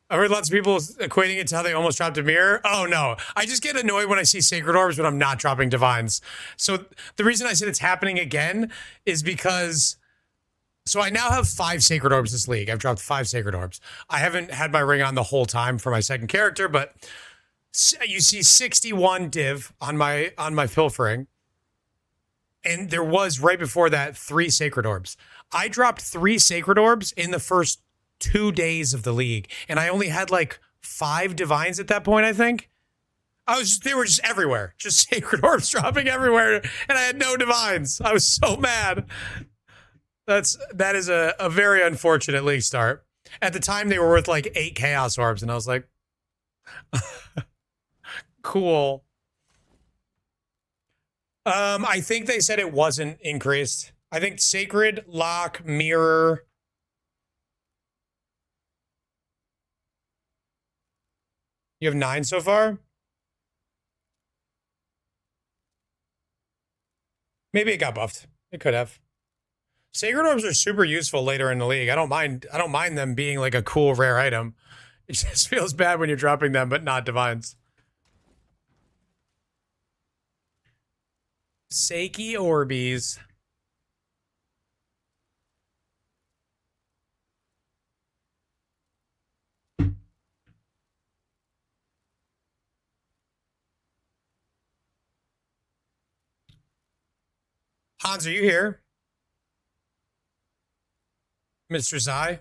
I've heard lots of people equating it to how they almost dropped a mirror. Oh, no. I just get annoyed when I see Sacred Orbs when I'm not dropping Divines. So the reason I said it's happening again is because... So I now have 5 Sacred Orbs this league. I've dropped 5 Sacred Orbs. I haven't had my ring on the whole time for my second character, but you see 61 div on my pilfering. And there was, right before that, 3 Sacred Orbs. I dropped 3 Sacred Orbs in the first 2 days of the league. And I only had like 5 Divines at that point, I think. They were just everywhere. Just Sacred Orbs dropping everywhere. And I had no Divines. I was so mad. That is a very unfortunate league start. At the time, they were worth like 8 Chaos Orbs. And I was like, cool. I think they said it wasn't increased. I think Sacred, Lock, Mirror. You have 9 so far? Maybe it got buffed. It could have. Sacred Orbs are super useful later in the league. I don't mind them being like a cool rare item. It just feels bad when you're dropping them, but not Divines. Seiki Orbeez. Hans, are you here? Mr. Zai?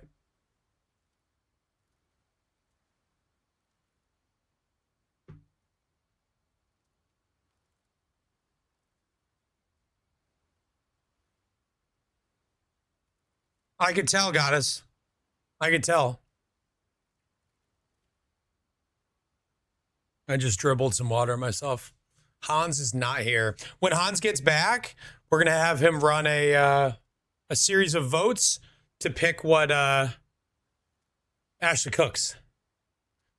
I could tell, Goddess. I could tell. I just dribbled some water myself. Hans is not here. When Hans gets back, we're going to have him run a series of votes to pick what Ashley cooks.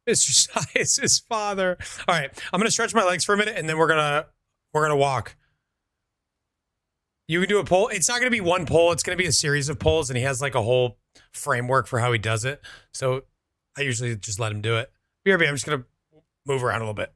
Mr. Sai is his father. All right, I'm going to stretch my legs for a minute, and then we're going to walk. You can do a poll. It's not going to be one poll. It's going to be a series of polls, and he has like a whole framework for how he does it. So I usually just let him do it. BRB, I'm just going to move around a little bit.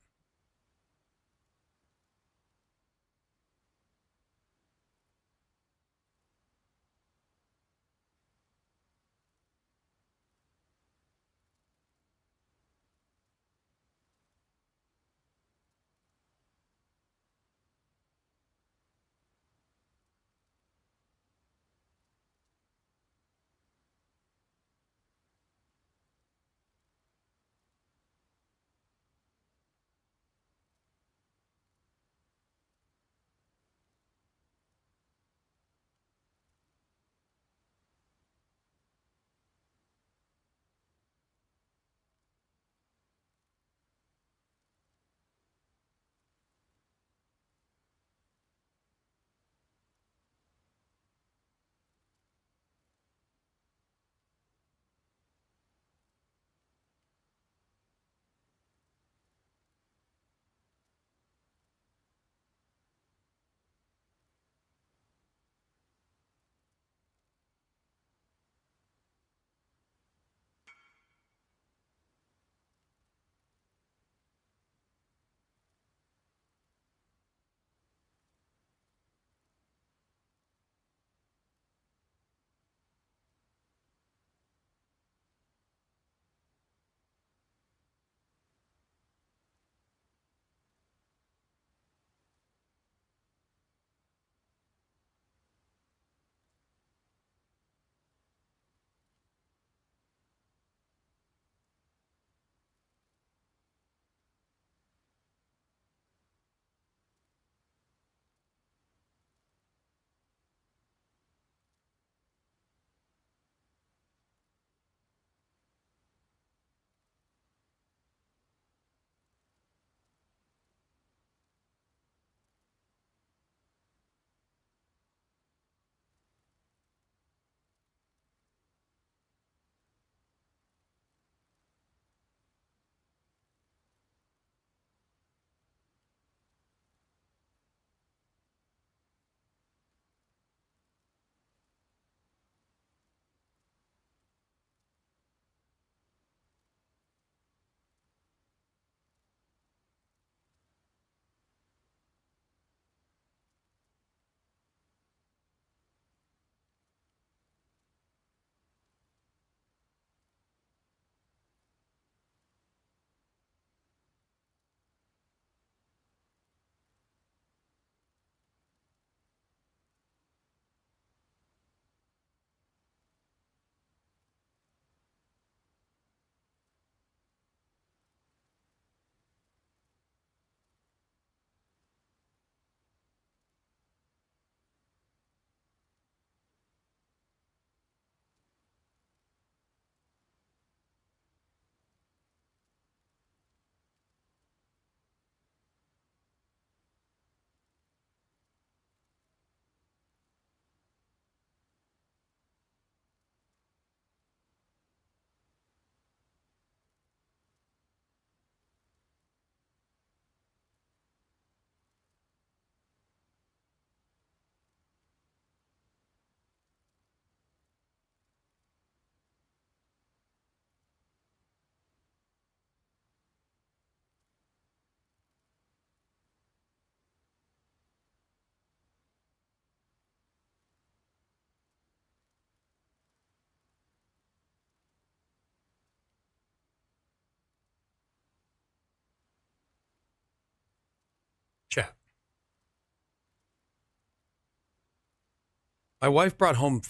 My wife brought home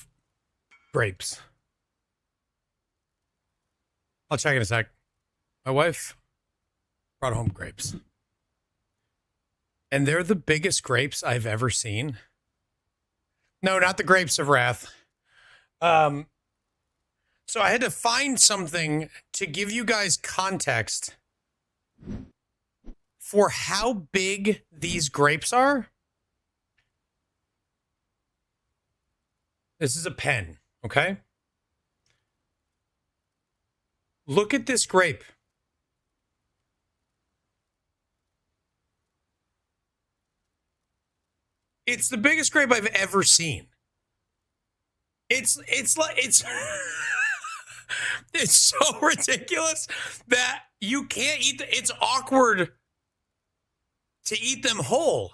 grapes. I'll check in a sec. My wife brought home grapes. And they're the biggest grapes I've ever seen. No, not the grapes of wrath. So I had to find something to give you guys context for how big these grapes are. This is a pen, okay? Look at this grape. It's the biggest grape I've ever seen. It's like it's it's so ridiculous that you can't eat it's awkward to eat them whole.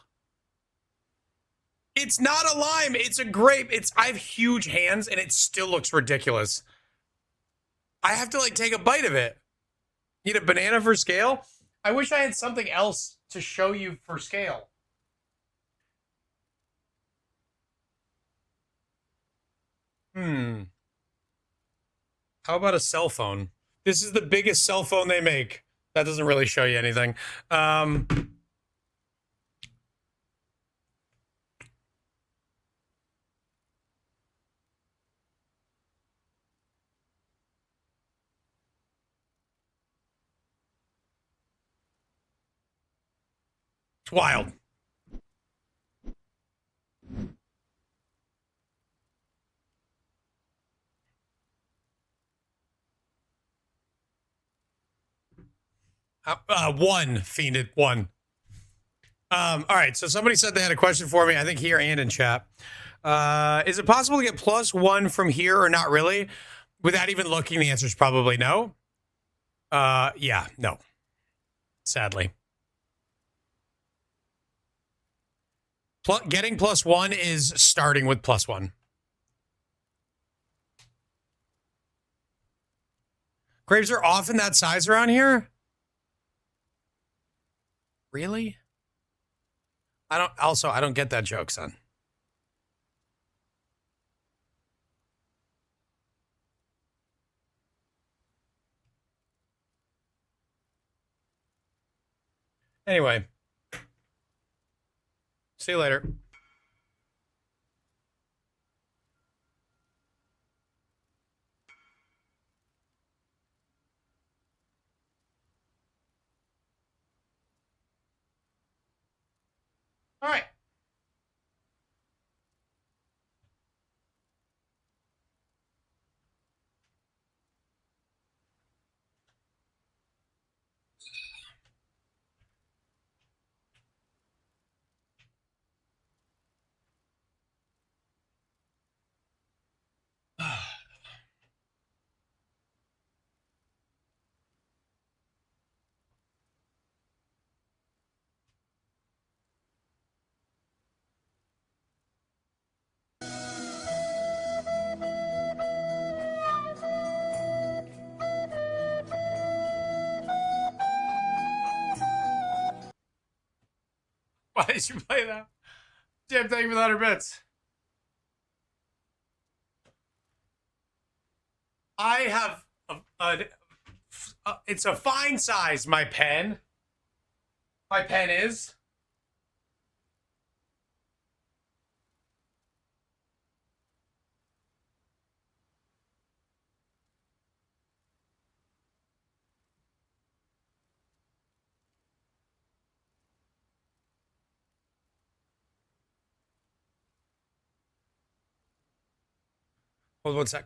It's not a lime, it's a grape. I have huge hands and it still looks ridiculous. I have to like take a bite of it. Need a banana for scale? I wish I had something else to show you for scale. How about a cell phone? This is the biggest cell phone they make. That doesn't really show you anything. It's wild. One, Fiended, one. All right, so somebody said they had a question for me, I think here and in chat. Is it possible to get +1 from here or not really? Without even looking, the answer is probably no. Yeah, no. Sadly. Getting +1 is starting with +1. Grapes are often that size around here? Really? I don't get that joke, son. Anyway. See you later. All right. Why did you play that? Jim, thank you for the 100 bits. I have it's a fine size, my pen. My pen is. Hold 1 sec.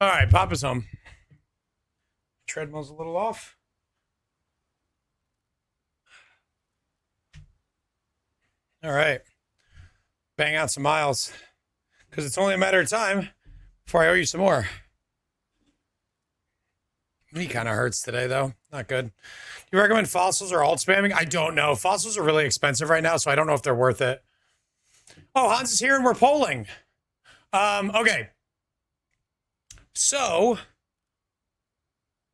All right, Papa's home. Treadmill's a little off. All right. Bang out some miles. Because it's only a matter of time before I owe you some more. Knee kind of hurts today, though. Not good. Do you recommend fossils or alt spamming? I don't know. Fossils are really expensive right now, so I don't know if they're worth it. Oh, Hans is here and we're polling. Okay. So,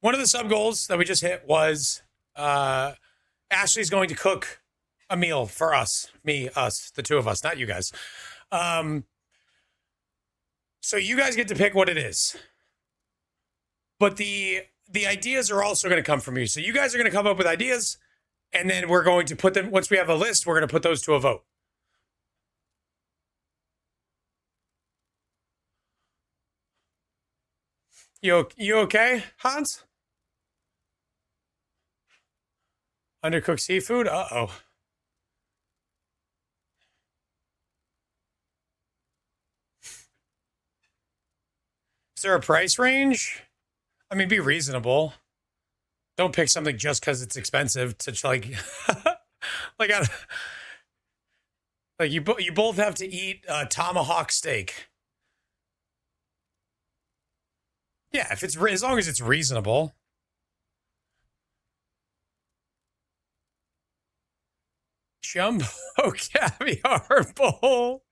one of the sub goals that we just hit was Ashley's going to cook a meal for us. Me, us, the two of us, not you guys. So you guys get to pick what it is. But the ideas are also going to come from you. So you guys are going to come up with ideas, and then we're going to put them, once we have a list, we're going to put those to a vote. You okay, Hans? Undercooked seafood? Uh-oh. Is there a price range? I mean, be reasonable. Don't pick something just because it's expensive to like, like you both have to eat tomahawk steak. Yeah, if it's as long as it's reasonable. Jumbo caviar bowl.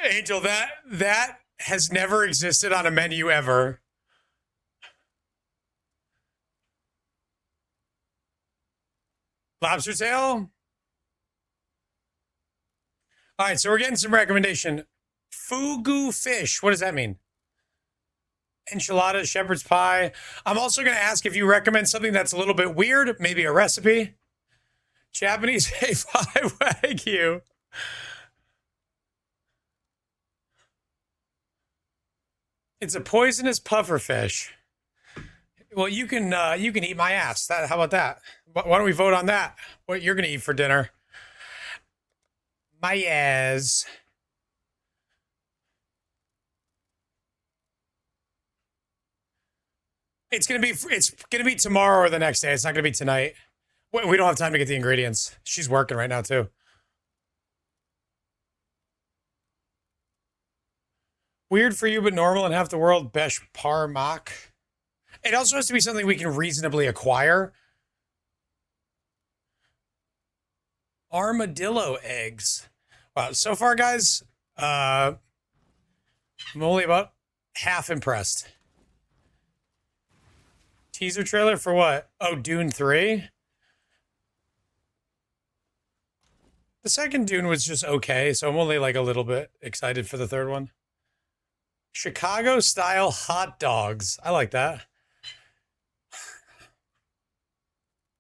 Angel, that has never existed on a menu ever. Lobster tail? All right, so we're getting some recommendation. Fugu fish. What does that mean? Enchilada, shepherd's pie. I'm also going to ask if you recommend something that's a little bit weird, maybe a recipe. Japanese A5 Wagyu. It's a poisonous puffer fish. Well, you can eat my ass. How about that? Why don't we vote on that? What you're going to eat for dinner? My ass. It's gonna be tomorrow or the next day. It's not gonna be tonight. We don't have time to get the ingredients. She's working right now too. Weird for you, but normal in half the world. Besh parmak. It also has to be something we can reasonably acquire. Armadillo eggs. Wow. So far, guys, I'm only about half impressed. Teaser trailer for what? Oh, Dune 3? The second Dune was just okay, so I'm only like a little bit excited for the third one. Chicago style hot dogs. I like that.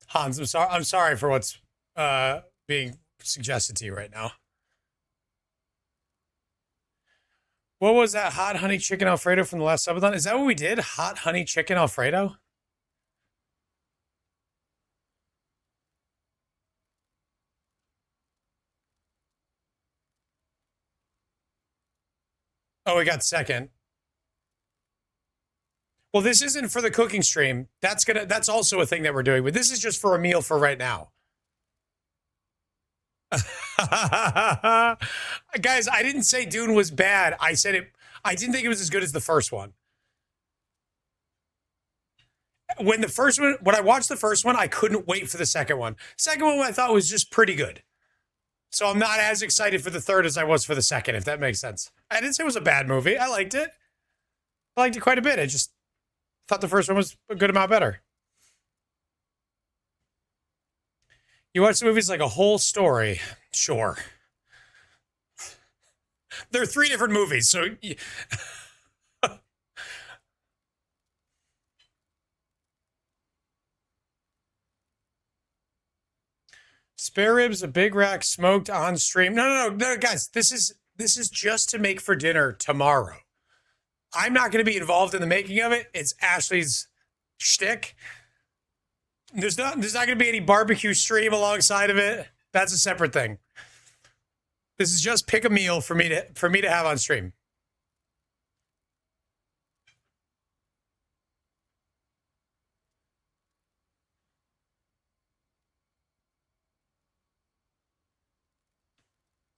Hans, I'm sorry for what's being suggested to you right now. What was that hot honey chicken Alfredo from the last subathon? Is that what we did? Hot honey chicken Alfredo? Oh, we got second. Well, this isn't for the cooking stream. That's also a thing that we're doing, but this is just for a meal for right now. Guys, I didn't say Dune was bad. I said I didn't think it was as good as the first one. When I watched the first one, I couldn't wait for the second one. Second one I thought was just pretty good. So I'm not as excited for the third as I was for the second, if that makes sense. I didn't say it was a bad movie. I liked it. I liked it quite a bit. I just thought the first one was a good amount better. You watch the movies like a whole story. Sure. There are 3 different movies, so... Spare ribs, a big rack smoked on stream. No, guys. This is just to make for dinner tomorrow. I'm not going to be involved in the making of it. It's Ashley's shtick. There's not going to be any barbecue stream alongside of it. That's a separate thing. This is just pick a meal for me to have on stream.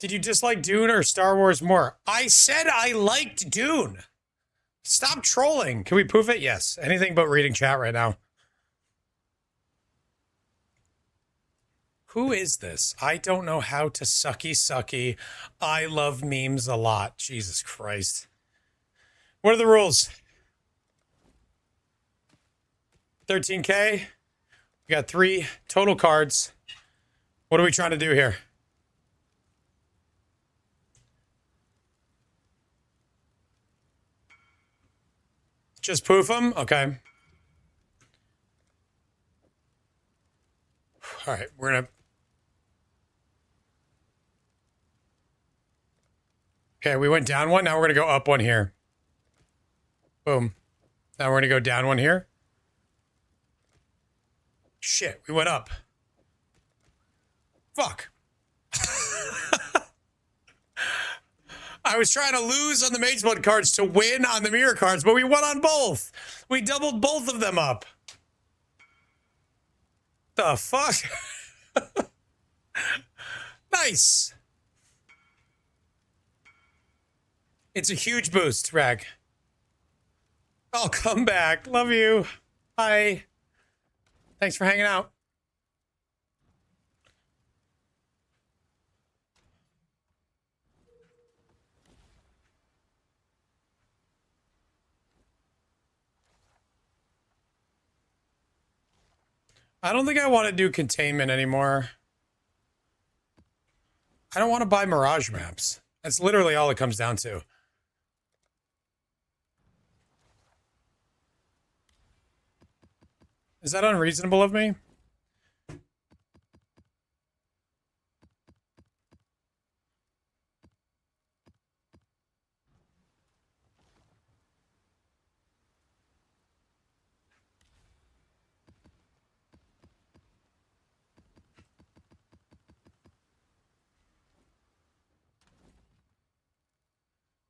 Did you dislike Dune or Star Wars more? I said I liked Dune. Stop trolling. Can we prove it? Yes. Anything but reading chat right now. Who is this? I don't know how to sucky. I love memes a lot. Jesus Christ. What are the rules? 13K. We got 3 total cards. What are we trying to do here? Just poof them? Okay. All right, we're going to... Okay, we went down one. Now we're going to go up one here. Boom. Now we're going to go down one here. Shit, we went up. Fuck. I was trying to lose on the Mage's Blood cards to win on the Mirror cards, but we won on both. We doubled both of them up. The fuck? Nice. It's a huge boost, Rag. I'll come back. Love you. Bye. Thanks for hanging out. I don't think I want to do containment anymore. I don't want to buy Mirage maps. That's literally all it comes down to. Is that unreasonable of me?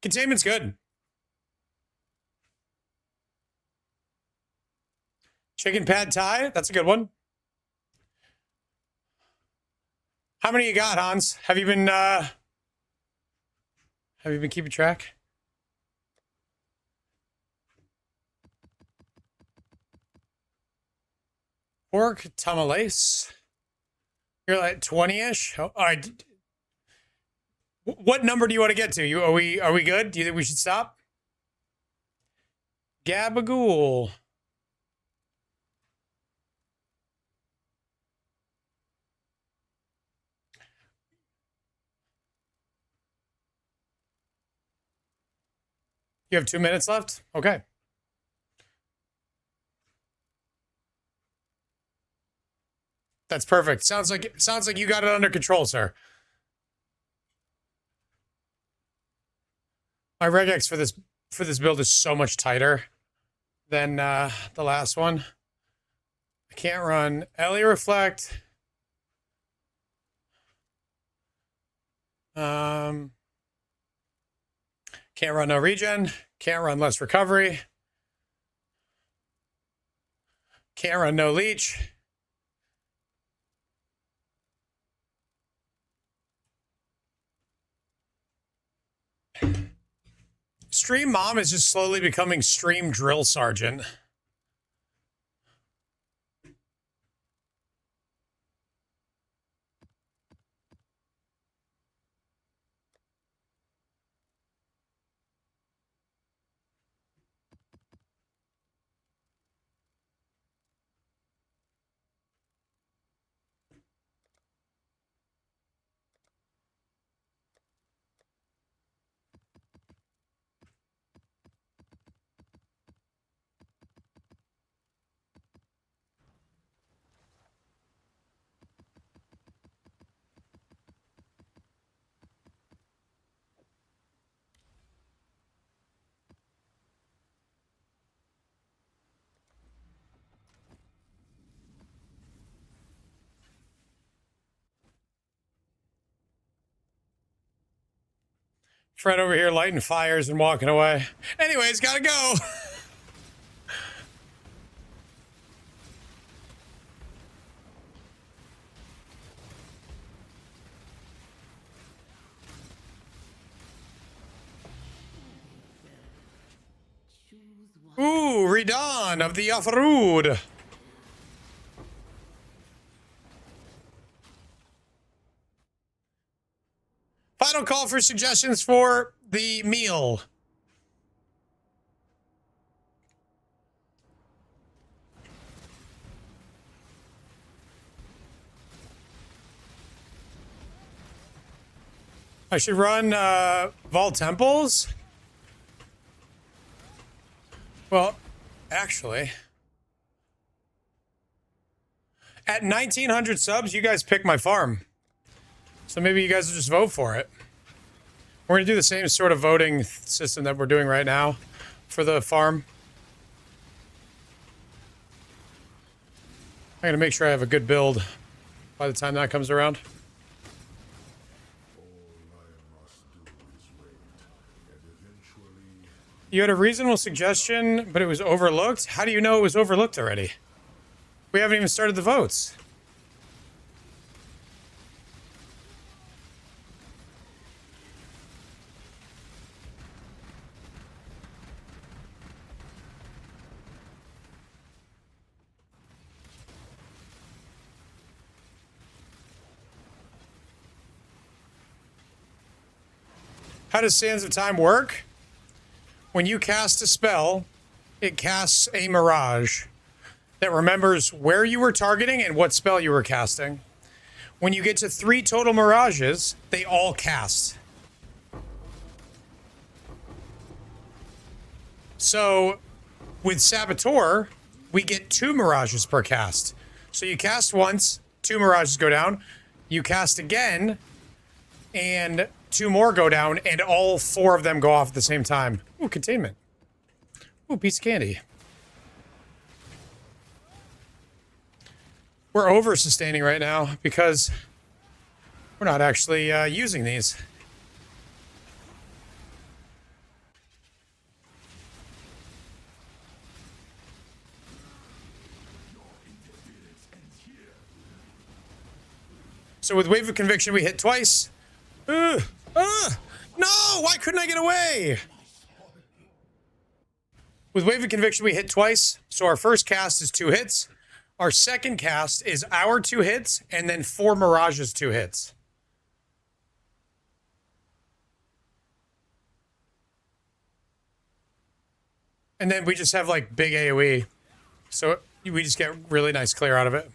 Containment's good. Chicken pad thai, that's a good one. How many you got, Hans? Have you been keeping track? Pork tamales. You're like 20-ish. Oh, all right. What number do you want to get to? Are we good? Do you think we should stop? Gabagool. You have 2 minutes left? Okay. That's perfect. Sounds like you got it under control, sir. My regex for this build is so much tighter than the last one. I can't run LE Reflect. Can't run no regen. Can't run less recovery. Can't run no leech. Stream Mom is just slowly becoming Stream Drill Sergeant. Fred over here lighting fires and walking away. Anyways, gotta go. Pre-dawn of the off-road. Final call for suggestions for the meal. I should run Vol Temples. Well, actually, at 1,900 subs, you guys pick my farm. So maybe you guys will just vote for it. We're going to do the same sort of voting system that we're doing right now for the farm. I'm going to make sure I have a good build by the time that comes around. You had a reasonable suggestion, but it was overlooked? How do you know it was overlooked already? We haven't even started the votes. How does Sands of Time work? When you cast a spell, it casts a Mirage that remembers where you were targeting and what spell you were casting. When you get to 3 total Mirages, they all cast. So, with Saboteur, we get 2 Mirages per cast. So you cast once, 2 Mirages go down. You cast again, and 2 more go down, and all 4 of them go off at the same time. Ooh, containment. Ooh, piece of candy. We're over-sustaining right now because we're not actually using these. So with Wave of Conviction, we hit twice. No! Why couldn't I get away? With Wave of Conviction, we hit twice. So our first cast is 2 hits. Our second cast is our 2 hits, and then 4 Mirages 2 hits. And then we just have like big AoE. So we just get really nice clear out of it.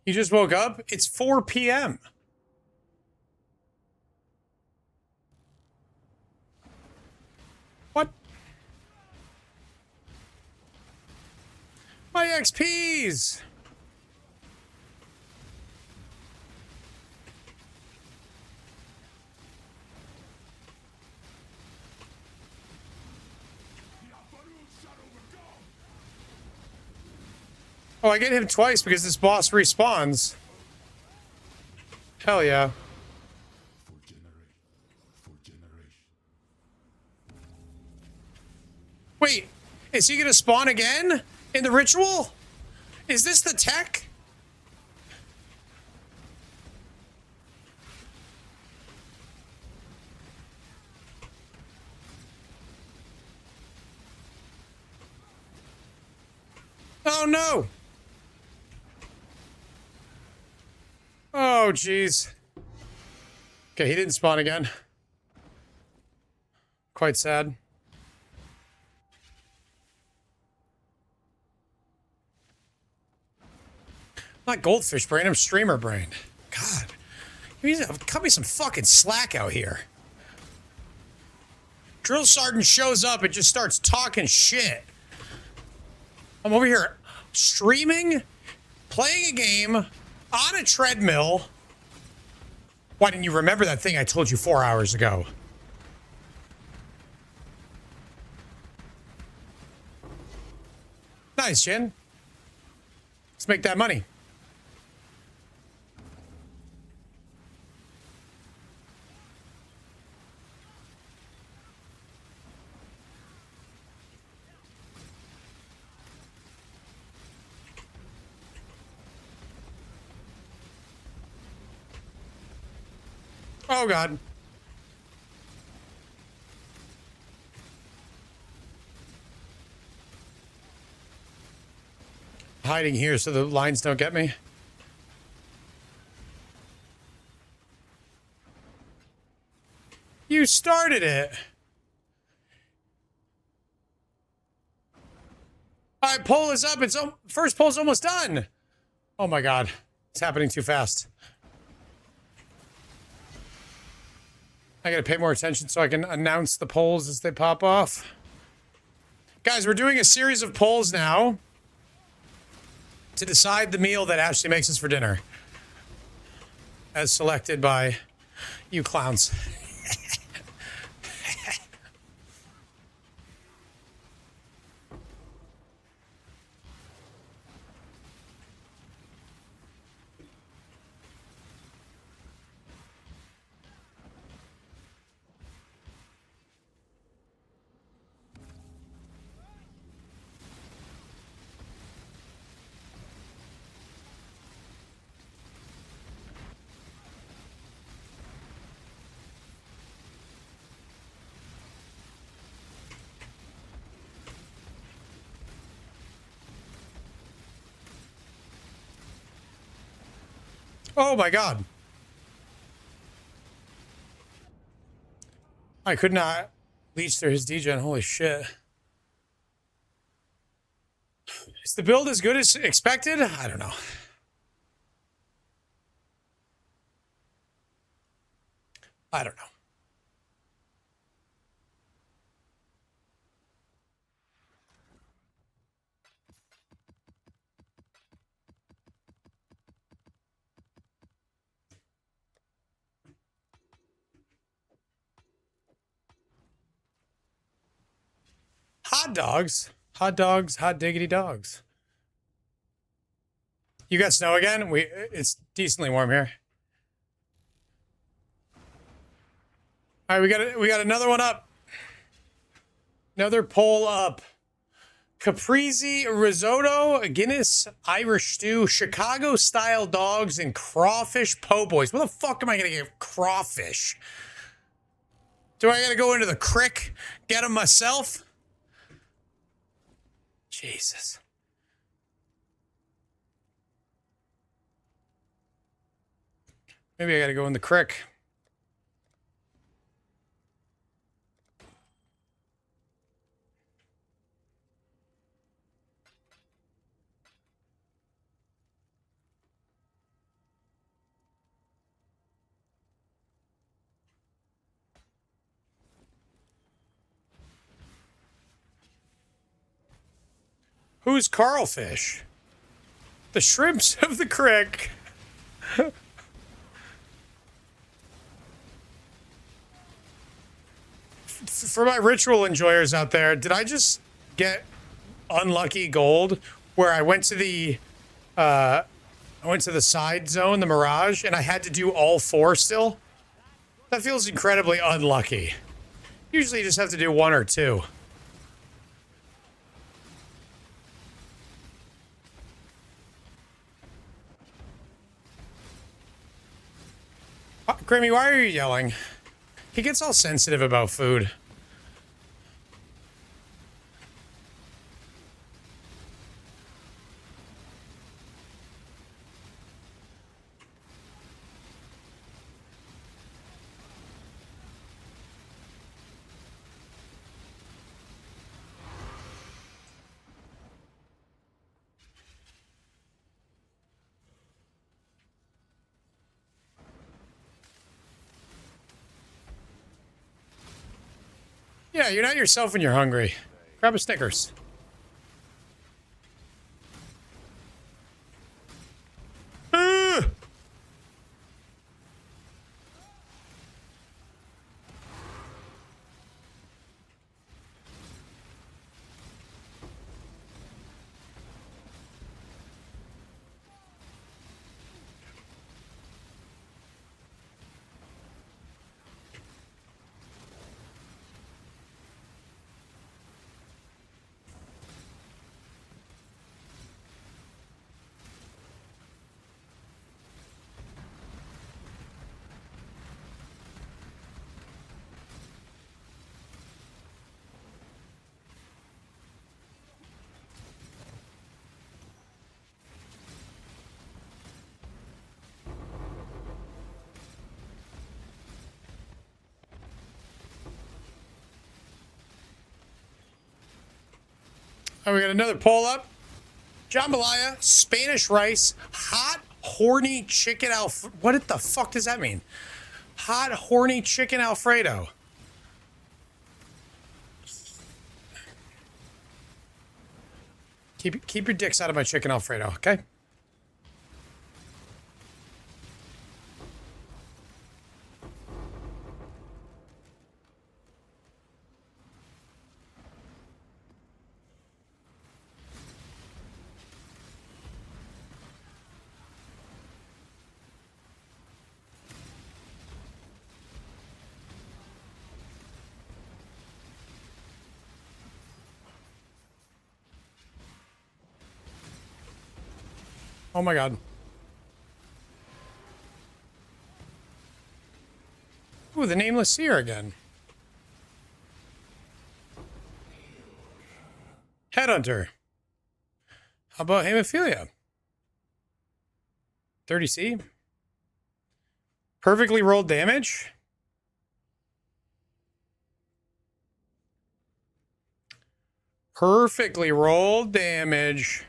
You just woke up? It's 4 p.m. What? My XPs! Oh, I get him twice because this boss respawns. Hell yeah. Wait, is he gonna spawn again in the ritual? Is this the tech? Oh no! Oh, jeez. Okay, he didn't spawn again. Quite sad. Not goldfish brain, I'm streamer brain. God. Cut me some fucking slack out here. Drill Sergeant shows up and just starts talking shit. I'm over here streaming, playing a game, on a treadmill. Why didn't you remember that thing I told you 4 hours ago? Nice, Jin. Let's make that money. Oh, God. Hiding here so the lines don't get me. You started it. All right, poll is up. It's first poll's almost done. Oh my God, it's happening too fast. I gotta pay more attention so I can announce the polls as they pop off. Guys, we're doing a series of polls now to decide the meal that Ashley makes us for dinner, as selected by you clowns. Oh my God. I could not leech through his degen. Holy shit. Is the build as good as expected? I don't know. I don't know. Hot dogs? Hot dogs, hot diggity dogs. You got snow again? It's decently warm here. All right, we got another one up. Another poll up. Caprese risotto, Guinness Irish stew, Chicago style dogs, and crawfish po' boys. Where the fuck am I gonna get crawfish? Do I gotta go into the crick, get them myself? Jesus. Maybe I gotta go in the crick. Who's Carlfish? The shrimps of the crick. For my ritual enjoyers out there, did I just get unlucky gold where I went to the side zone, the Mirage, and I had to do all 4 still? That feels incredibly unlucky. Usually you just have to do 1 or 2. Grammy, why are you yelling? He gets all sensitive about food. Yeah, you're not yourself when you're hungry. Grab a Snickers. Oh, we got another poll up. Jambalaya, Spanish rice, hot, horny chicken Alfredo. What the fuck does that mean? Hot, horny chicken Alfredo. Keep your dicks out of my chicken Alfredo, okay? Oh my god. Ooh, the Nameless Seer again. Headhunter. How about hemophilia? 30C. Perfectly rolled damage. Perfectly rolled damage.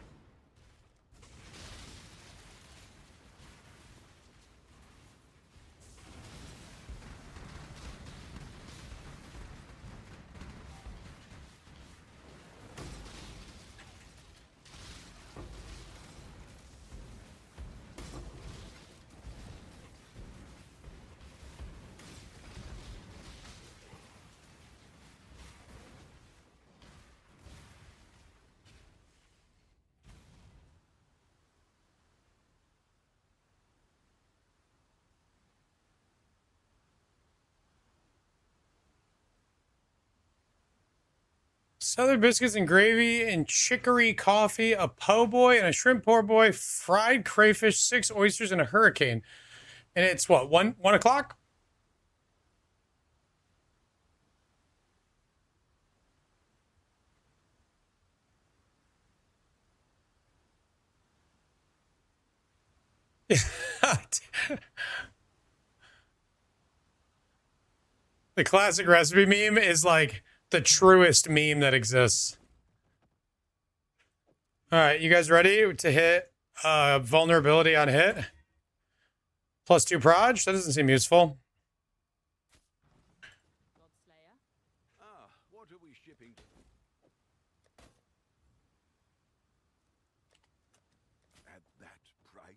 Southern biscuits and gravy and chicory coffee, a po' boy and a shrimp poor boy, fried crayfish, 6 oysters and a hurricane. And it's what, 1 o'clock? The classic recipe meme is like the truest meme that exists. All right, you guys ready to hit vulnerability on hit? +2 proj? That doesn't seem useful. Ah, what are we shipping? At that price?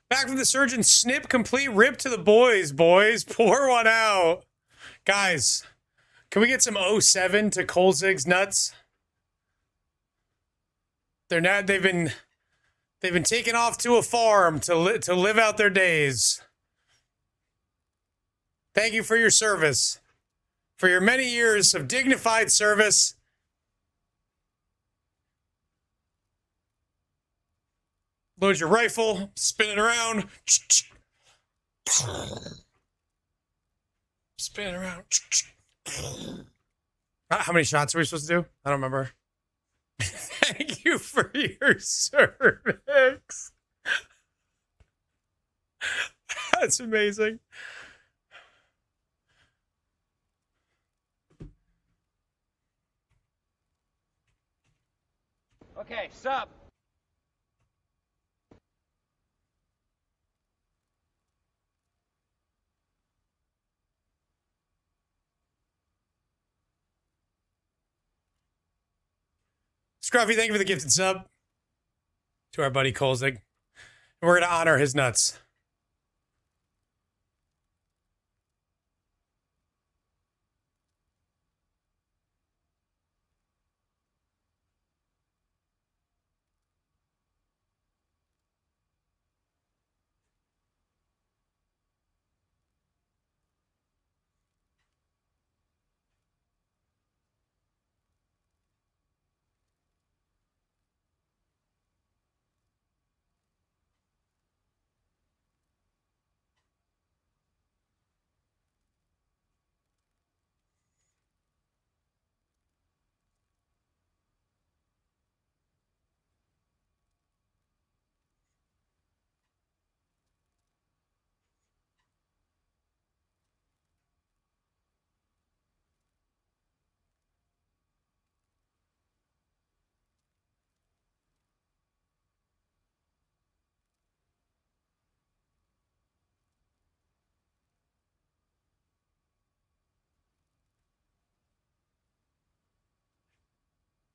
Back from the surgeon, snip complete, rip to the boys, pour one out. Guys, can we get some 07 to Kolzig's nuts? They've been taken off to a farm to live out their days. Thank you for your service. For your many years of dignified service. Load your rifle, spin it around. Spin it around. How many shots are we supposed to do? I don't remember. Thank you for your service. That's amazing. Okay, sub. Scruffy, thank you for the gifted sub. To our buddy Kolzig. We're going to honor his nuts.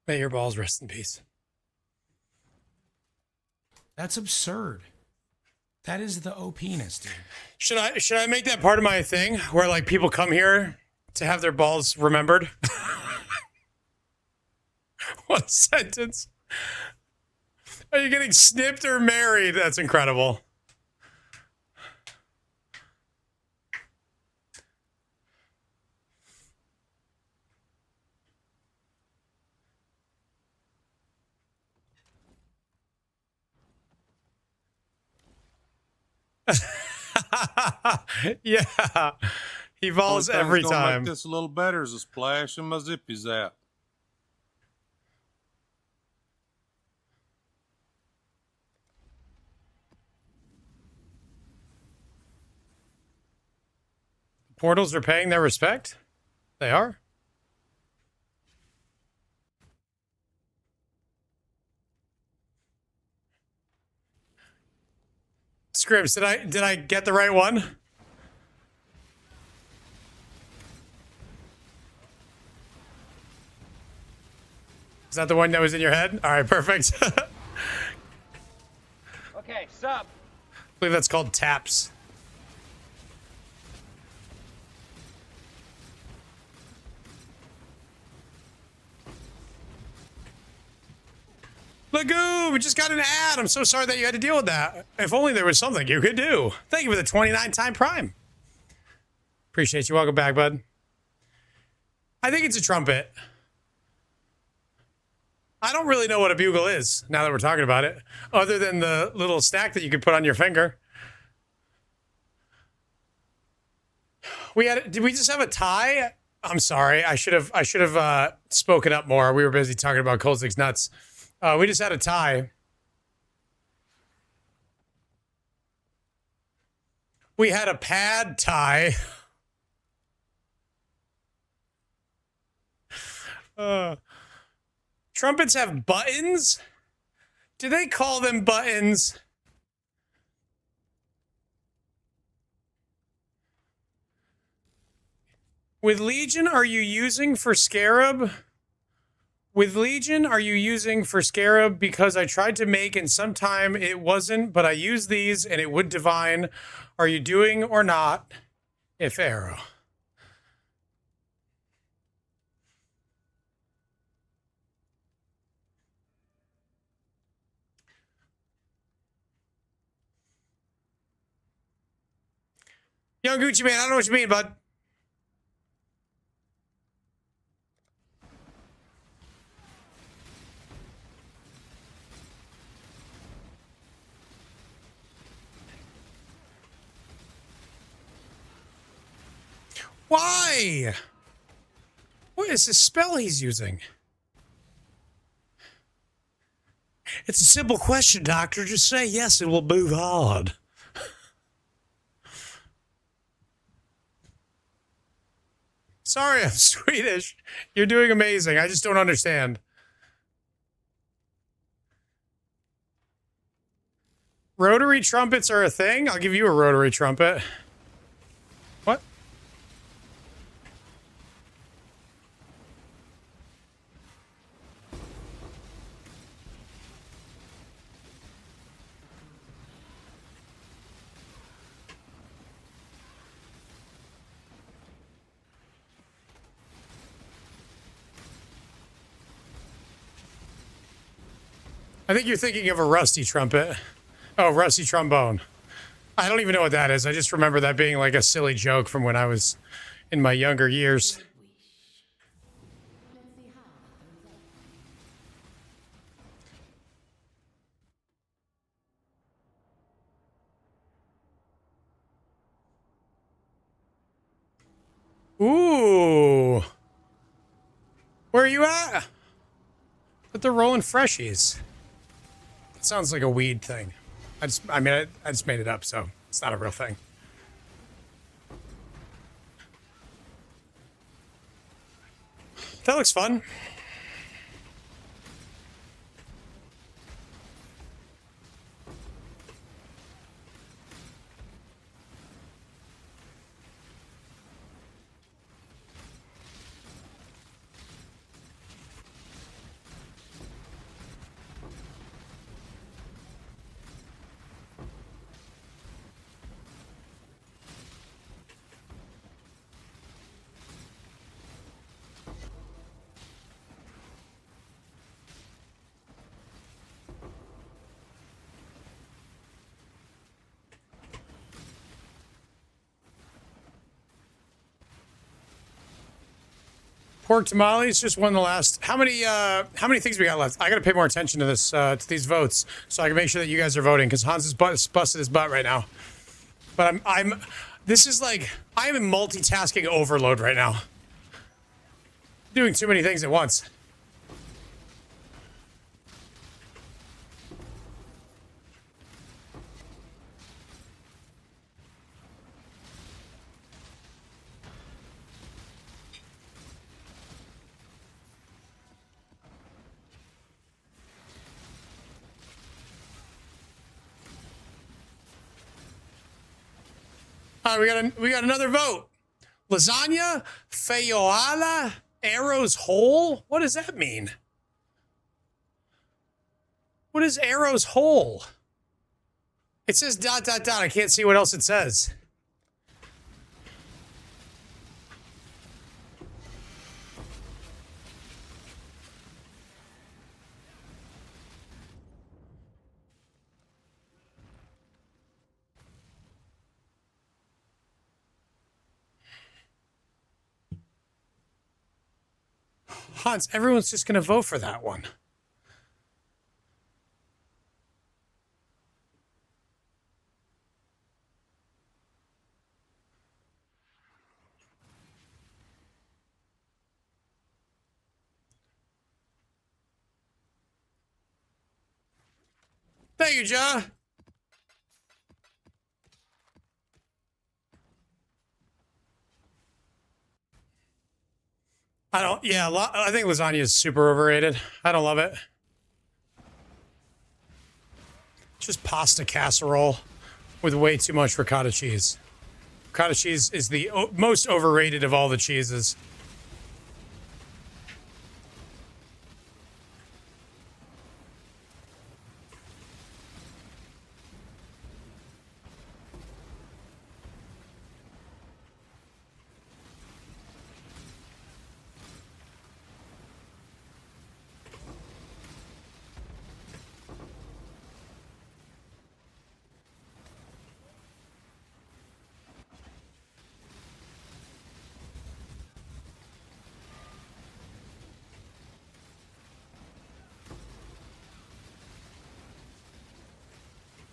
May your balls rest in peace. That's absurd. That is the OP-ness, dude. Should I make that part of my thing where like people come here to have their balls remembered? What a sentence. Are you getting snipped or married? That's incredible. Yeah. He falls every time. Make this a little better is a splash in my zippies out. Portals are paying their respect? They are? Scripps, did I get the right one? Is that the one that was in your head? All right, perfect. Okay, sub. I believe that's called taps. Lagoon, we just got an ad. I'm so sorry that you had to deal with that. If only there was something you could do. Thank you for the 29-time prime. Appreciate you. Welcome back, bud. I think it's a trumpet. I don't really know what a bugle is, now that we're talking about it, other than the little stack that you could put on your finger. Did we just have a tie? I'm sorry. I should have spoken up more. We were busy talking about Cold Six Nuts. We just had a tie. We had a pad tie. Trumpets have buttons? Do they call them buttons? With Legion, are you using for Scarab? With Legion, are you using for Scarab? Because I tried to make and sometime it wasn't, but I used these and it would divine. Are you doing or not? If arrow. Young Gucci Man, I don't know what you mean, bud. Why? What is this spell he's using? It's a simple question, Doctor. Just say yes, it will move hard. Sorry, I'm Swedish. You're doing amazing. I just don't understand. Rotary trumpets are a thing? I'll give you a rotary trumpet. What? I think you're thinking of a rusty trumpet. Oh, rusty trombone. I don't even know what that is. I just remember that being like a silly joke from when I was in my younger years. Ooh. Where are you at? But they're rolling freshies. It sounds like a weed thing. I just made it up, so it's not a real thing. That looks fun. Pork tamales just won the last. How many things we got left? I got to pay more attention to this, to these votes, so I can make sure that you guys are voting, because Hans is busted his butt right now. But this is like, I am in multitasking overload right now. Doing too many things at once. All right, we got another vote. Lasagna, Fayoala, Arrow's Hole. What does that mean? What is Arrow's Hole? It says ... I can't see what else it says. Hans, everyone's just going to vote for that one. Thank you, Ja. I think lasagna is super overrated. I don't love it. Just pasta casserole with way too much ricotta cheese. Ricotta cheese is the most overrated of all the cheeses.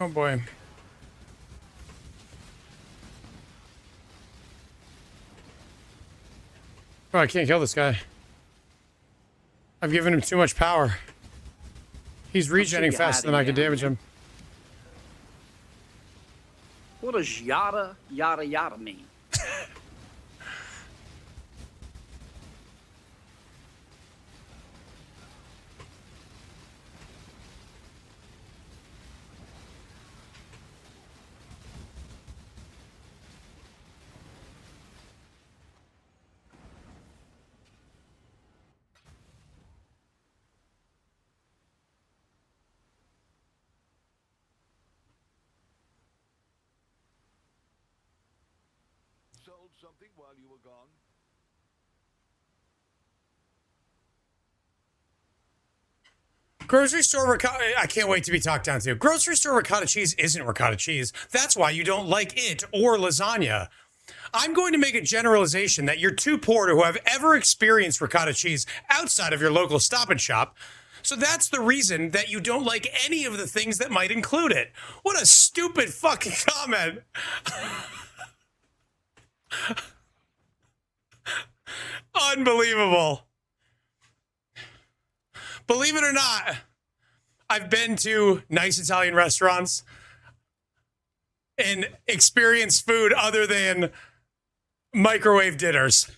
Oh boy. Oh, I can't kill this guy. I've given him too much power. He's regenerating faster than I can damage him. What does yada, yada, yada mean? Sold something while you were gone? Grocery store ricotta. I can't wait to be talked down to. Grocery store ricotta cheese isn't ricotta cheese. That's why you don't like it or lasagna. I'm going to make a generalization that you're too poor to have ever experienced ricotta cheese outside of your local Stop and Shop. So that's the reason that you don't like any of the things that might include it. What a stupid fucking comment. Unbelievable. Believe it or not, I've been to nice Italian restaurants and experienced food other than microwave dinners.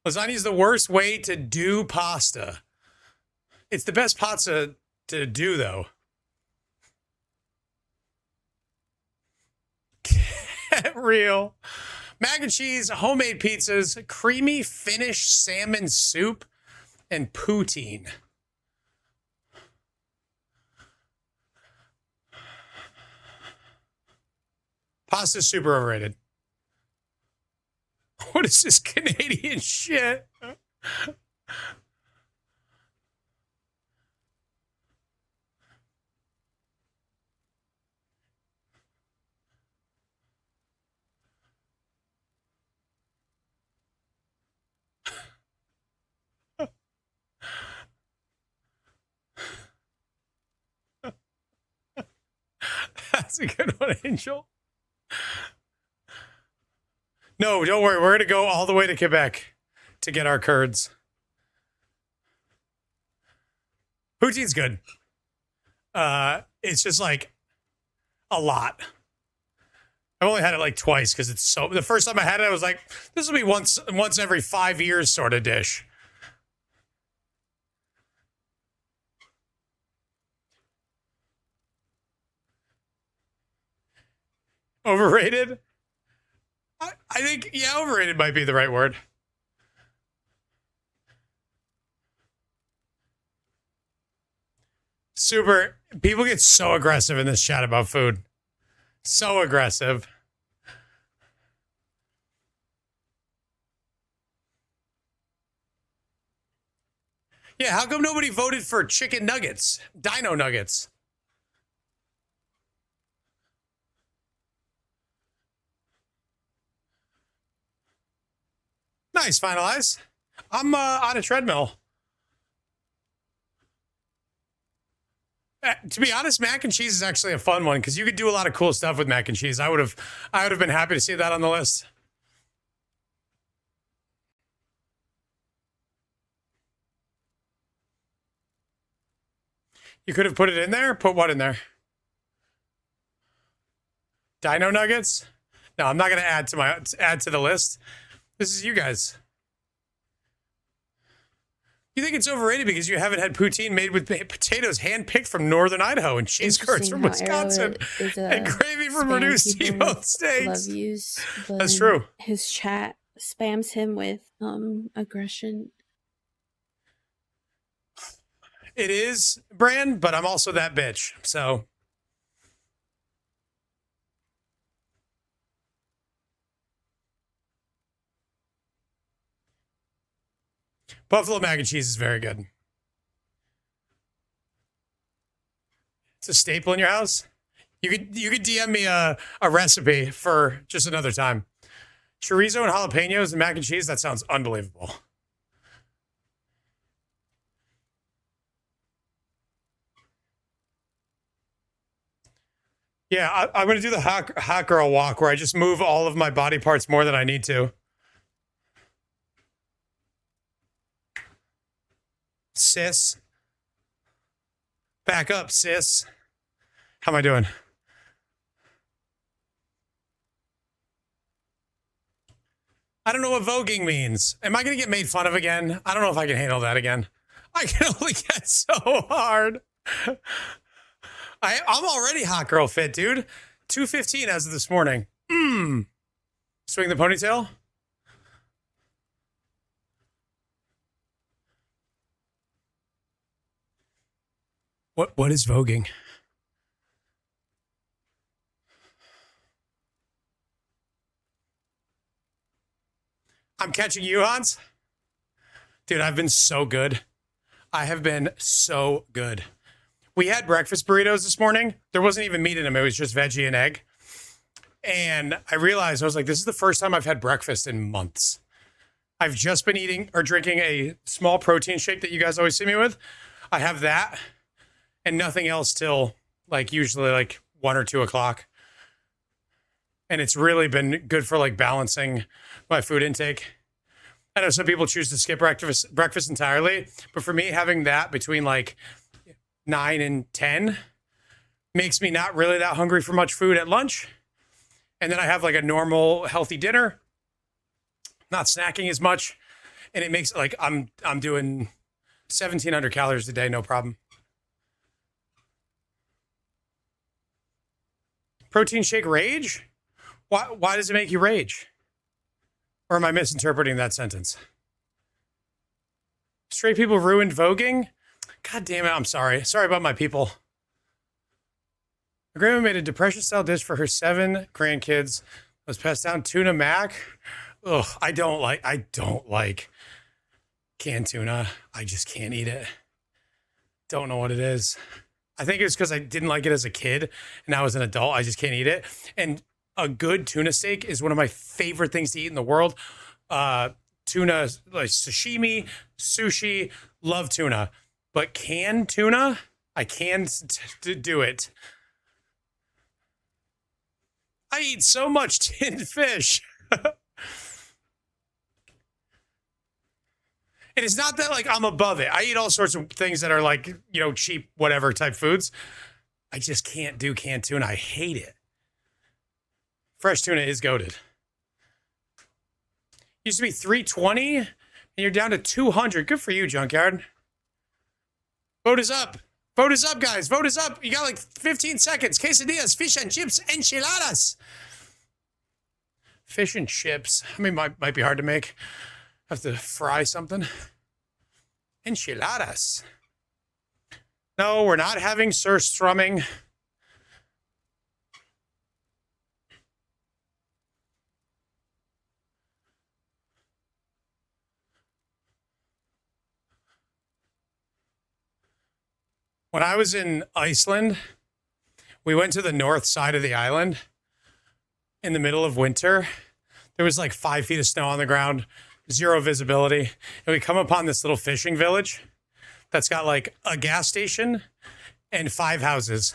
Lasagna is the worst way to do pasta. It's the best pasta to do, though. Get real. Mac and cheese, homemade pizzas, creamy Finnish salmon soup, and poutine. Pasta's super overrated. What is this Canadian shit? That's a good one, Angel. No, don't worry. We're going to go all the way to Quebec to get our curds. Poutine's good. It's just like a lot. I've only had it like twice because it's so. The first time I had it, I was like, "This will be once every 5 years sort of dish." Overrated? I think overrated might be the right word. Super. People get so aggressive in this chat about food. So aggressive. Yeah, how come nobody voted for chicken nuggets? Dino nuggets. Nice, finalize. I'm on a treadmill. To be honest, mac and cheese is actually a fun one because you could do a lot of cool stuff with mac and cheese. I would have been happy to see that on the list. You could have put it in there. Put what in there? Dino nuggets? No, I'm not going to add to the list. This is you guys. You think it's overrated because you haven't had poutine made with potatoes hand-picked from northern Idaho and cheese curds from Wisconsin and gravy from reduced T-bone steaks. That's true. His chat spams him with aggression. It is, Bran, but I'm also that bitch. So buffalo mac and cheese is very good. It's a staple in your house. You could DM me a recipe for just another time. Chorizo and jalapenos and mac and cheese. That sounds unbelievable. Yeah, I'm going to do the hot girl walk where I just move all of my body parts more than I need to. Sis. Back up, sis. How am I doing? I don't know what voguing means. Am I going to get made fun of again? I don't know if I can handle that again. I can only get so hard. I'm already hot girl fit, dude. 215 as of this morning. Swing the ponytail. What is voguing? I'm catching you, Hans. Dude, I've been so good. I have been so good. We had breakfast burritos this morning. There wasn't even meat in them. It was just veggie and egg. And I realized, I was like, this is the first time I've had breakfast in months. I've just been eating or drinking a small protein shake that you guys always see me with. I have that and nothing else till like usually like 1 or 2 o'clock. And it's really been good for like balancing my food intake. I know some people choose to skip breakfast entirely, but for me, having that between like 9 and 10 makes me not really that hungry for much food at lunch. And then I have like a normal healthy dinner, not snacking as much. And it makes like I'm doing 1,700 calories a day, no problem. Protein shake rage? Why does it make you rage? Or am I misinterpreting that sentence? Straight people ruined voguing? God damn it, I'm sorry. Sorry about my people. My grandma made a depression-style dish for her 7 grandkids. It was passed down tuna mac. Ugh, I don't like canned tuna. I just can't eat it. Don't know what it is. I think it's because I didn't like it as a kid, and now as an adult, I just can't eat it. And a good tuna steak is one of my favorite things to eat in the world. Tuna, like sashimi, sushi, love tuna. But canned tuna, I can't do it. I eat so much tinned fish. And it's not that like I'm above it. I eat all sorts of things that are like, you know, cheap, whatever type foods. I just can't do canned tuna. I hate it. Fresh tuna is goated. Used to be $3.20 and you're down to $200. Good for you, Junkyard. Vote is up. Vote is up, guys. Vote is up. You got like 15 seconds. Quesadillas, fish and chips, enchiladas. Fish and chips. I mean, might be hard to make. Have to fry something. Enchiladas. No, we're not having surstrumming. When I was in Iceland, we went to the north side of the island in the middle of winter. There was like 5 feet of snow on the ground, zero visibility. And we come upon this little fishing village that's got like a gas station and 5 houses.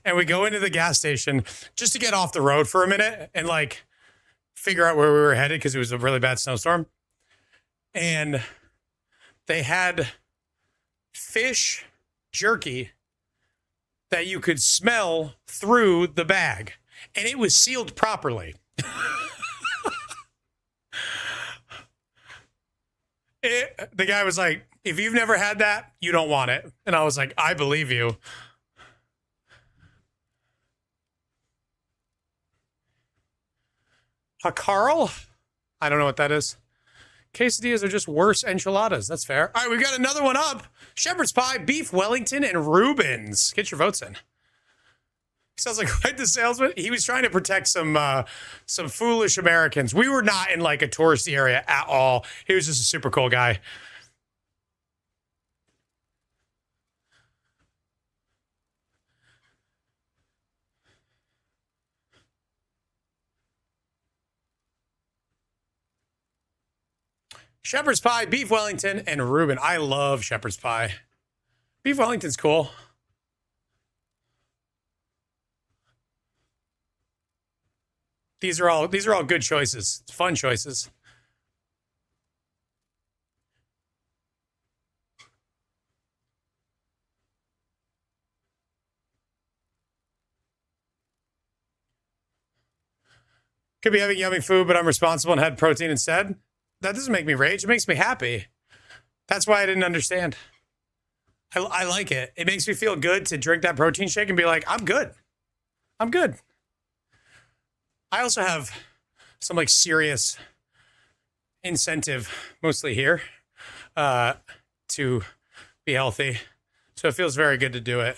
And we go into the gas station just to get off the road for a minute and like figure out where we were headed because it was a really bad snowstorm. And they had fish jerky that you could smell through the bag, and it was sealed properly. The guy was like, if you've never had that, you don't want it. And I was like, I believe you. A Carl? I don't know what that is. Quesadillas are just worse enchiladas. That's fair. All right, we've got another one up. Shepherd's pie, beef Wellington, and Rubens. Get your votes in. Sounds like quite the salesman. He was trying to protect some foolish Americans. We were not in like a touristy area at all. He was just a super cool guy. Shepherd's pie, beef Wellington, and Reuben. I love shepherd's pie. Beef Wellington's cool. These are all good choices. Fun choices. Could be having yummy food, but I'm responsible and had protein instead. That doesn't make me rage. It makes me happy. That's why I didn't understand. I like it. It makes me feel good to drink that protein shake and be like, I'm good. I'm good. I also have some like serious incentive, mostly here, to be healthy. So it feels very good to do it.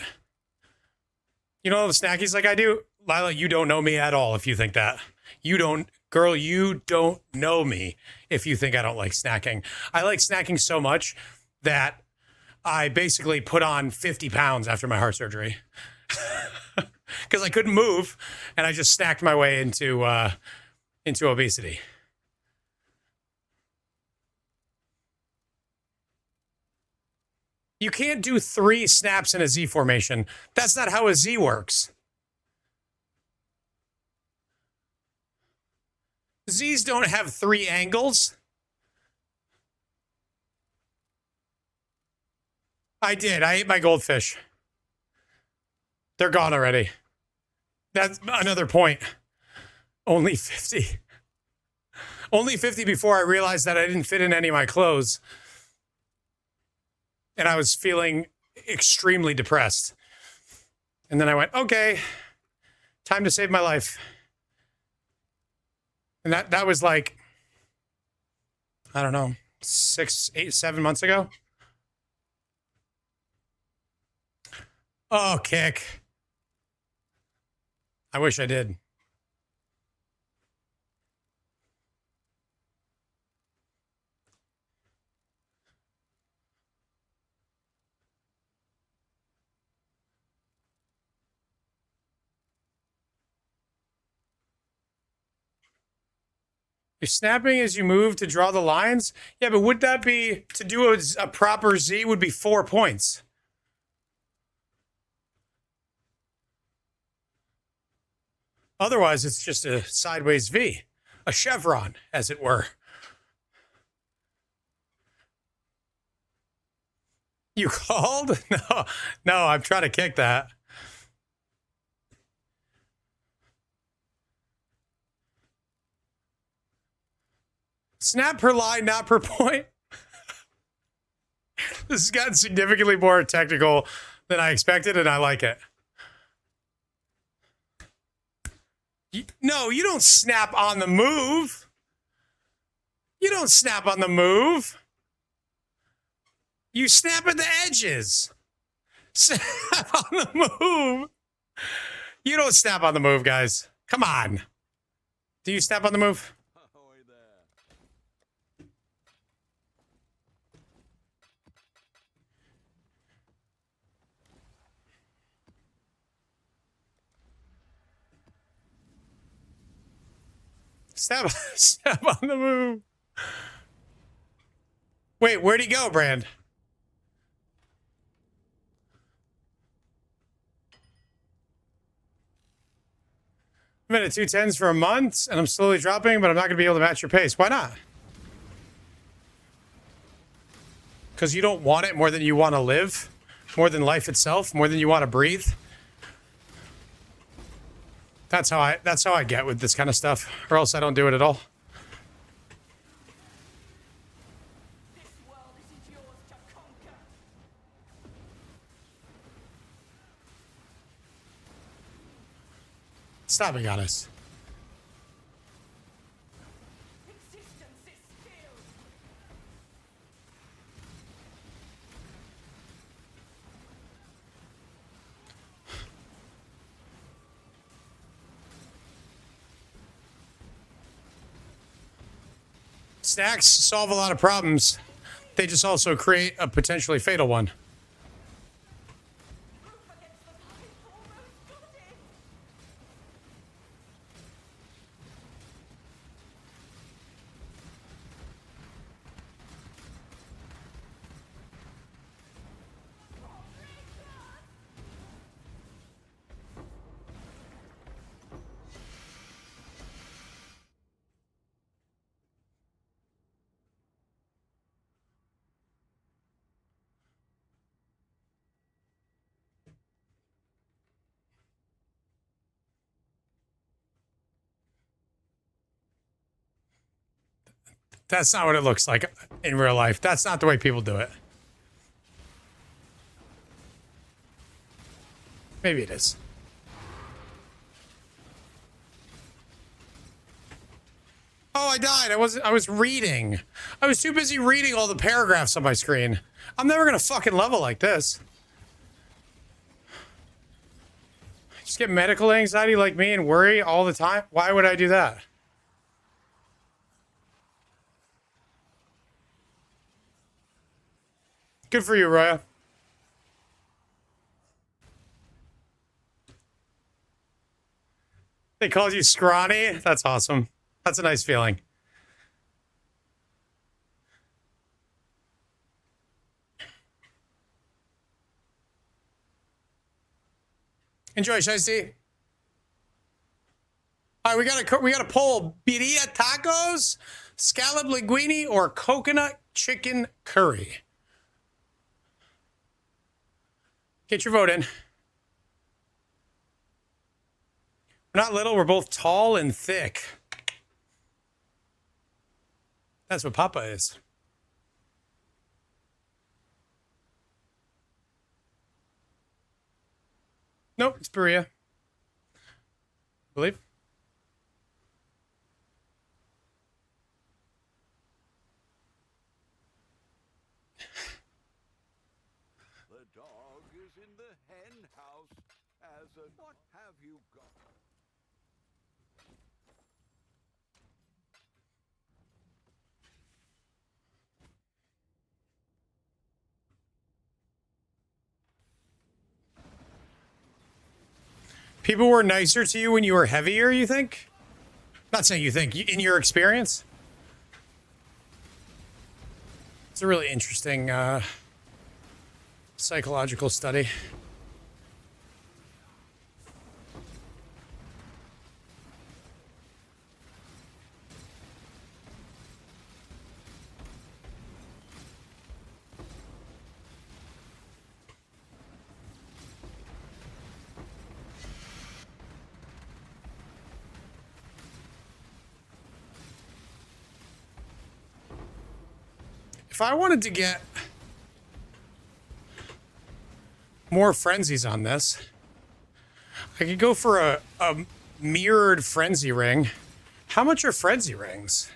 You know all the snackies like I do? Lila, you don't know me at all if you think that. Girl, you don't know me if you think I don't like snacking. I like snacking so much that I basically put on 50 pounds after my heart surgery because I couldn't move, and I just snacked my way into obesity. You can't do 3 snaps in a Z formation. That's not how a Z works. Z's don't have 3 angles. I did. I ate my goldfish. They're gone already. That's another point. Only 50. Only 50 before I realized that I didn't fit in any of my clothes. And I was feeling extremely depressed. And then I went, okay, time to save my life. And that was like, I don't know, 6, 8, 7 months ago. Oh, kick. I wish I did. You're snapping as you move to draw the lines? Yeah, but would that be, to do a proper Z would be 4 points. Otherwise, it's just a sideways V, a chevron, as it were. You called? No, I'm trying to kick that. Snap per line, not per point. This has gotten significantly more technical than I expected, and I like it. No, you don't snap on the move. You don't snap on the move. You snap at the edges. Snap on the move. You don't snap on the move, guys. Come on. Do you snap on the move? Snap on the move. Wait, where'd he go, Brand? I'm at a 210s for a month, and I'm slowly dropping, but I'm not going to be able to match your pace. Why not? Because you don't want it more than you want to live, more than life itself, more than you want to breathe. That's how I get with this kind of stuff, or else I don't do it at all. Stop being honest. Snacks solve a lot of problems. They just also create a potentially fatal one. That's not what it looks like in real life. That's not the way people do it. Maybe it is. Oh, I died. I was reading. I was too busy reading all the paragraphs on my screen. I'm never gonna fucking level like this. Just get medical anxiety like me and worry all the time? Why would I do that? Good for you, Roya. They called you scrawny? That's awesome. That's a nice feeling. Enjoy, Shiesty. All right, we got a poll: birria tacos, scallop linguine, or coconut chicken curry. Get your vote in. We're not little, we're both tall and thick. That's what Papa is. Nope, it's birria. Believe? What have you got? People were nicer to you when you were heavier, you think? Not saying you think, in your experience? It's a really interesting psychological study. If I wanted to get more frenzies on this, I could go for a mirrored frenzy ring. How much are frenzy rings?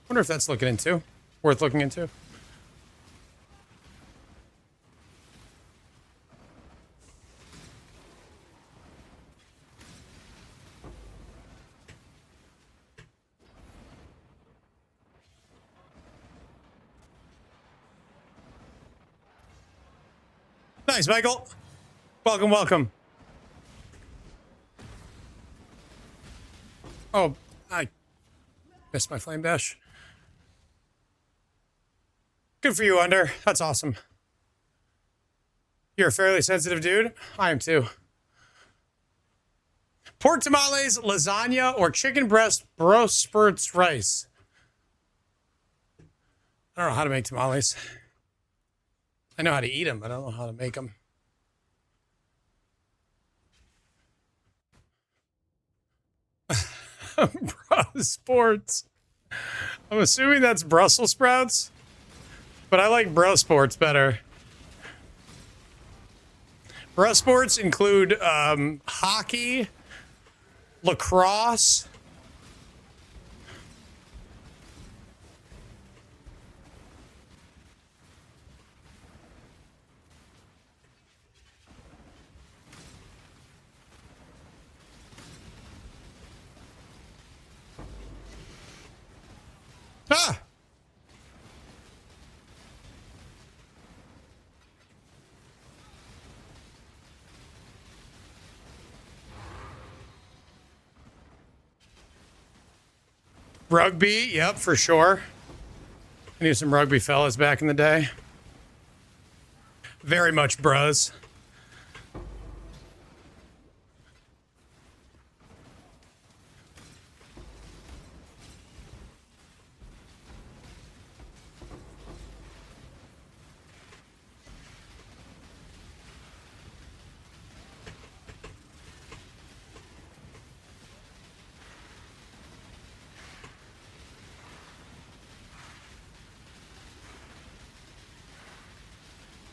Wonder if that's worth looking into. Nice, Michael. Welcome, welcome. Oh, I missed my flame dash. Good for you, Under. That's awesome. You're a fairly sensitive dude. I am too. Pork tamales, lasagna, or chicken breast spurts rice. I don't know how to make tamales. I know how to eat them, but I don't know how to make them. Sports. I'm assuming that's Brussels sprouts, but I like bro sports better. Bro sports include hockey, lacrosse, ah! Rugby, yep, for sure. I knew some rugby fellas back in the day. Very much bros.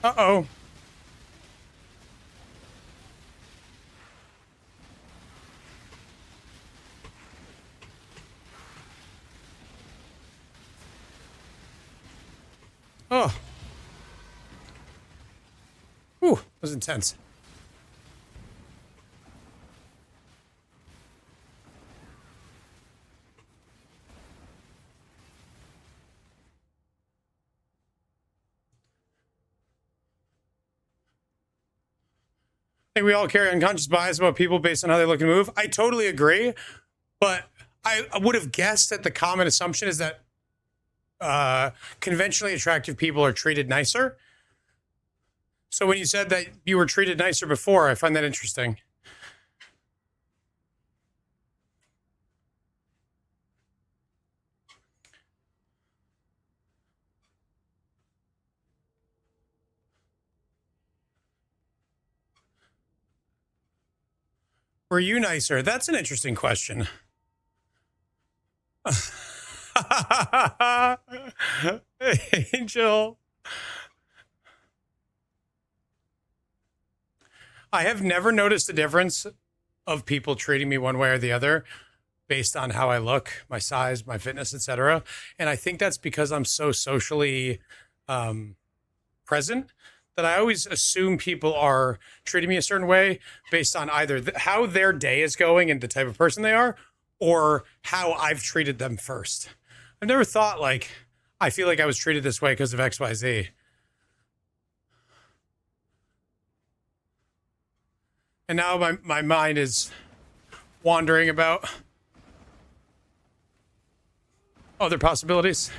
Uh-oh. Oh. Ooh, that was intense. I think we all carry unconscious bias about people based on how they look and move. I totally agree, but I would have guessed that the common assumption is that conventionally attractive people are treated nicer. So when you said that you were treated nicer before, I find that interesting. Were you nicer? That's an interesting question. Angel. I have never noticed a difference of people treating me one way or the other based on how I look, my size, my fitness, etc. And I think that's because I'm so socially present that I always assume people are treating me a certain way based on either how their day is going and the type of person they are, or how I've treated them first. I've never thought like, I feel like I was treated this way because of XYZ. And now my mind is wandering about other possibilities.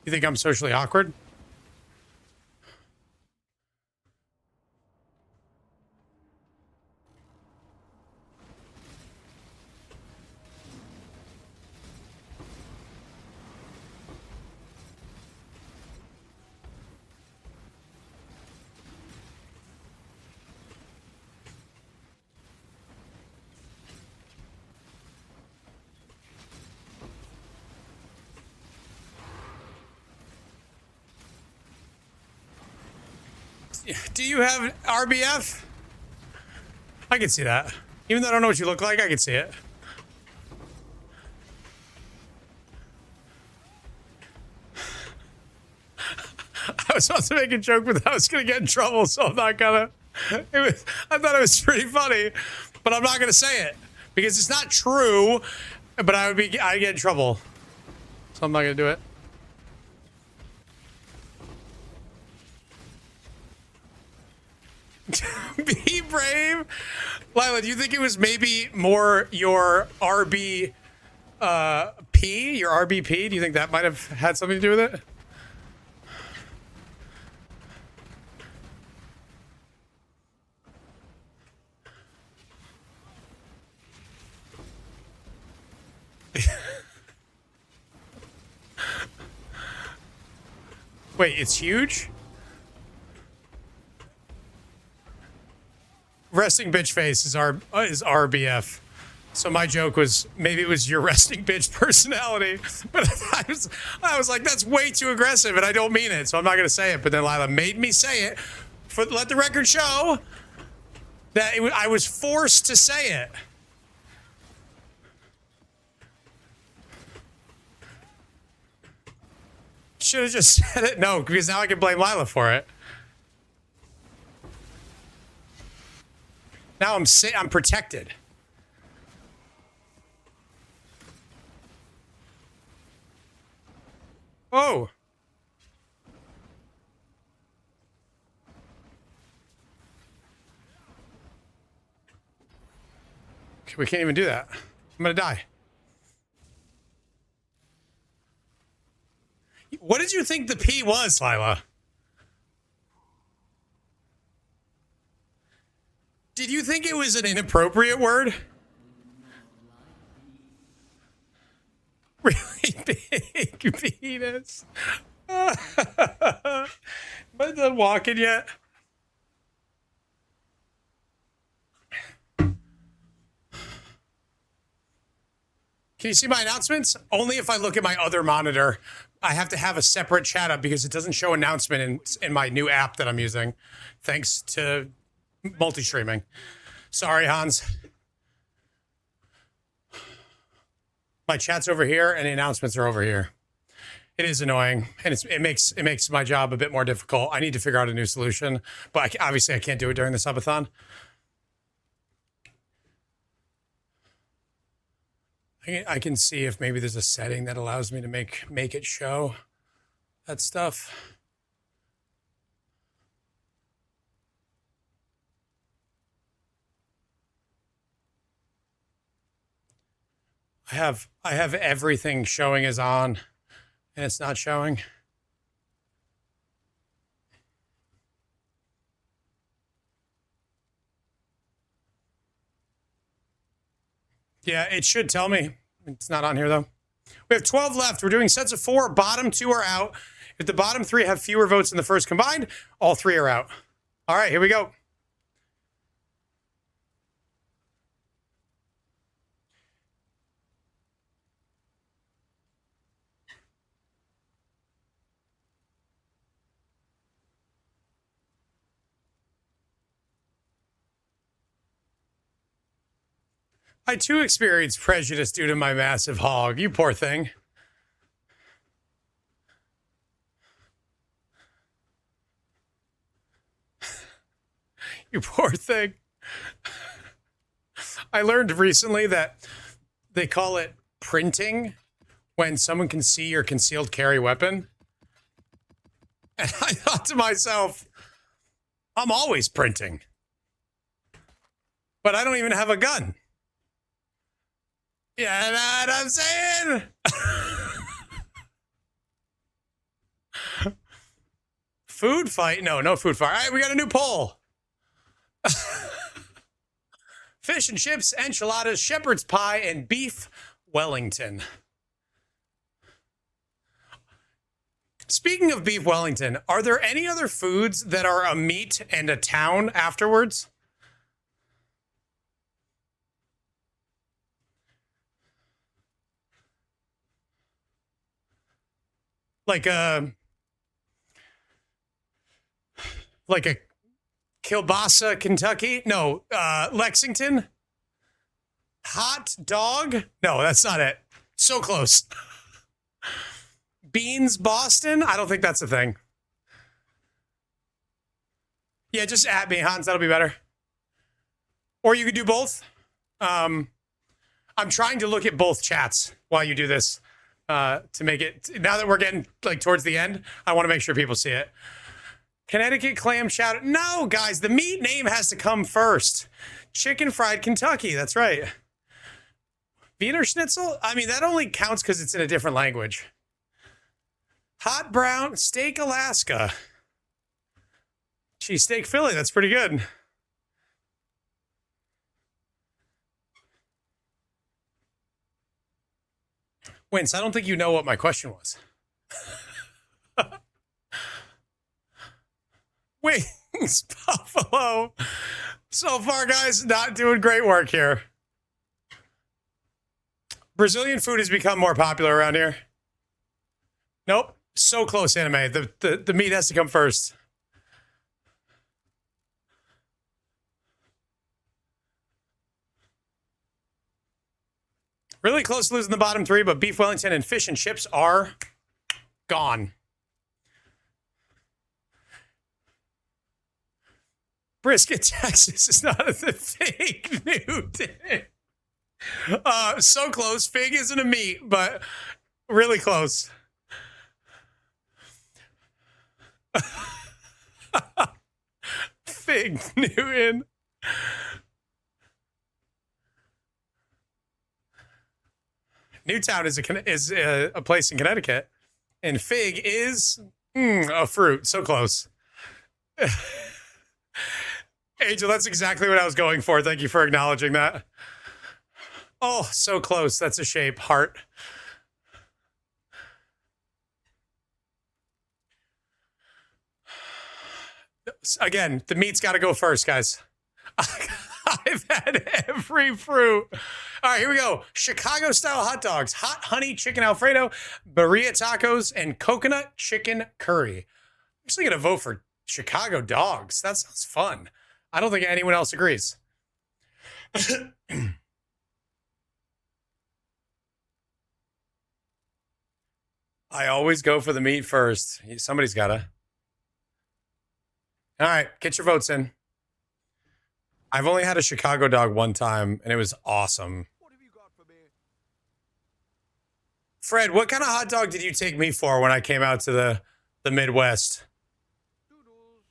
You think I'm socially awkward? Do you have RBF? I can see that. Even though I don't know what you look like, I can see it. I was about to make a joke, but I was gonna get in trouble, so I'm not gonna. I thought it was pretty funny, but I'm not gonna say it because it's not true. But I'd get in trouble, so I'm not gonna do it. Be brave, Lila. Do you think it was maybe more your RB, your RBP? Do you think that might have had something to do with it? Wait, it's huge? Resting bitch face is RBF. So my joke was maybe it was your resting bitch personality, but I was like, that's way too aggressive, and I don't mean it, so I'm not gonna say it. But then Lila made me say it. Let the record show that I was forced to say it. Should have just said it. No, because now I can blame Lila for it. Now I'm protected. Oh. Okay, we can't even do that. I'm gonna die. What did you think the P was, Lila? Did you think it was an inappropriate word? Really big penis. Am I done walking yet? Can you see my announcements? Only if I look at my other monitor. I have to have a separate chat up because it doesn't show announcement in my new app that I'm using, thanks to multi-streaming. Sorry, Hans. My chat's over here and the announcements are over here. It is annoying, and it makes my job a bit more difficult. I need to figure out a new solution, but obviously I can't do it during the subathon. I can see if maybe there's a setting that allows me to make it show that stuff. I have everything showing as on, and it's not showing. Yeah, it should tell me. It's not on here, though. We have 12 left. We're doing sets of 4. Bottom 2 are out. If the bottom 3 have fewer votes than the first combined, all 3 are out. All right, here we go. I too experience prejudice due to my massive hog. You poor thing. You poor thing. I learned recently that they call it printing when someone can see your concealed carry weapon. And I thought to myself, I'm always printing. But I don't even have a gun. Yeah, you know what I'm saying? Food fight? No food fight. All right, we got a new poll. Fish and chips, enchiladas, shepherd's pie, and beef Wellington. Speaking of beef Wellington, are there any other foods that are a meat and a town afterwards? Like a Kielbasa, Kentucky. No, Lexington. Hot dog. No, that's not it. So close. Beans, Boston. I don't think that's a thing. Yeah, just at me, Hans. That'll be better. Or you could do both. I'm trying to look at both chats while you do this to make it. Now that we're getting like towards the end, I want to make sure people see it. Connecticut clam chowder. No, guys, the meat name has to come first. Chicken fried Kentucky. That's right. Wiener Schnitzel. I mean, that only counts because it's in a different language. Hot brown steak Alaska. Cheesesteak Philly. That's pretty good. Wince, I don't think you know what my question was. Wings, Buffalo. So far, guys, not doing great work here. Brazilian food has become more popular around here. Nope. So close, anime. The meat has to come first. Really close to losing the bottom three, but beef Wellington and fish and chips are gone. Brisket, Texas is not a fake nude. So close. Fig isn't a meat, but really close. Fig Newton. Newtown is a place in Connecticut, and fig is a fruit. So close. Angel, that's exactly what I was going for. Thank you for acknowledging that. Oh, so close. That's a shape. Heart. Again, the meat's got to go first, guys. I've had every fruit. All right, here we go. Chicago-style hot dogs, hot honey chicken Alfredo, birria tacos, and coconut chicken curry. I'm actually going to vote for Chicago dogs. That sounds fun. I don't think anyone else agrees. I always go for the meat first. Somebody's got to. All right, get your votes in. I've only had a Chicago dog one time, and it was awesome. What have you got for me? Fred, what kind of hot dog did you take me for when I came out to the Midwest? Doodles.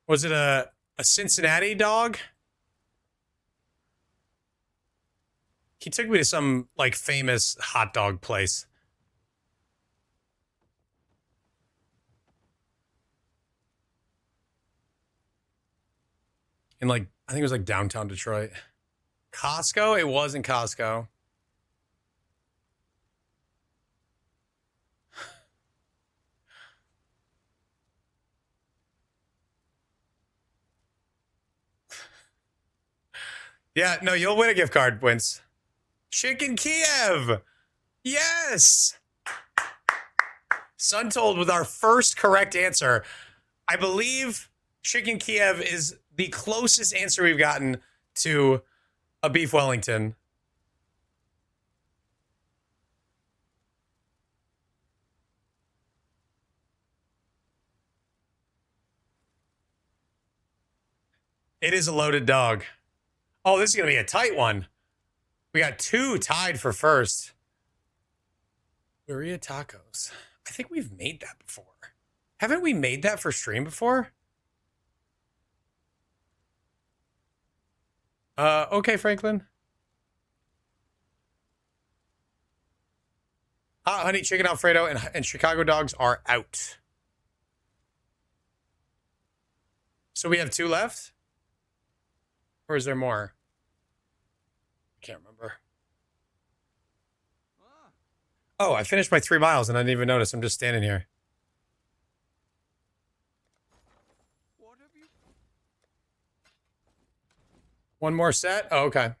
Was it a Cincinnati dog? He took me to some like famous hot dog place. In like, I think it was like downtown Detroit. Costco? It wasn't Costco. Yeah, no, you'll win a gift card, Wince. Chicken Kiev. Yes. Suntold with our first correct answer. I believe Chicken Kiev is the closest answer we've gotten to a beef Wellington. It is a loaded dog. Oh, this is going to be a tight one. We got two tied for first. Birria tacos. I think we've made that before. Haven't we made that for stream before? Okay, Franklin. Hot honey chicken Alfredo and Chicago dogs are out. So we have two left? Or is there more? I can't remember. Oh, I finished my 3 miles and I didn't even notice. I'm just standing here. What have you? One more set? Oh, okay.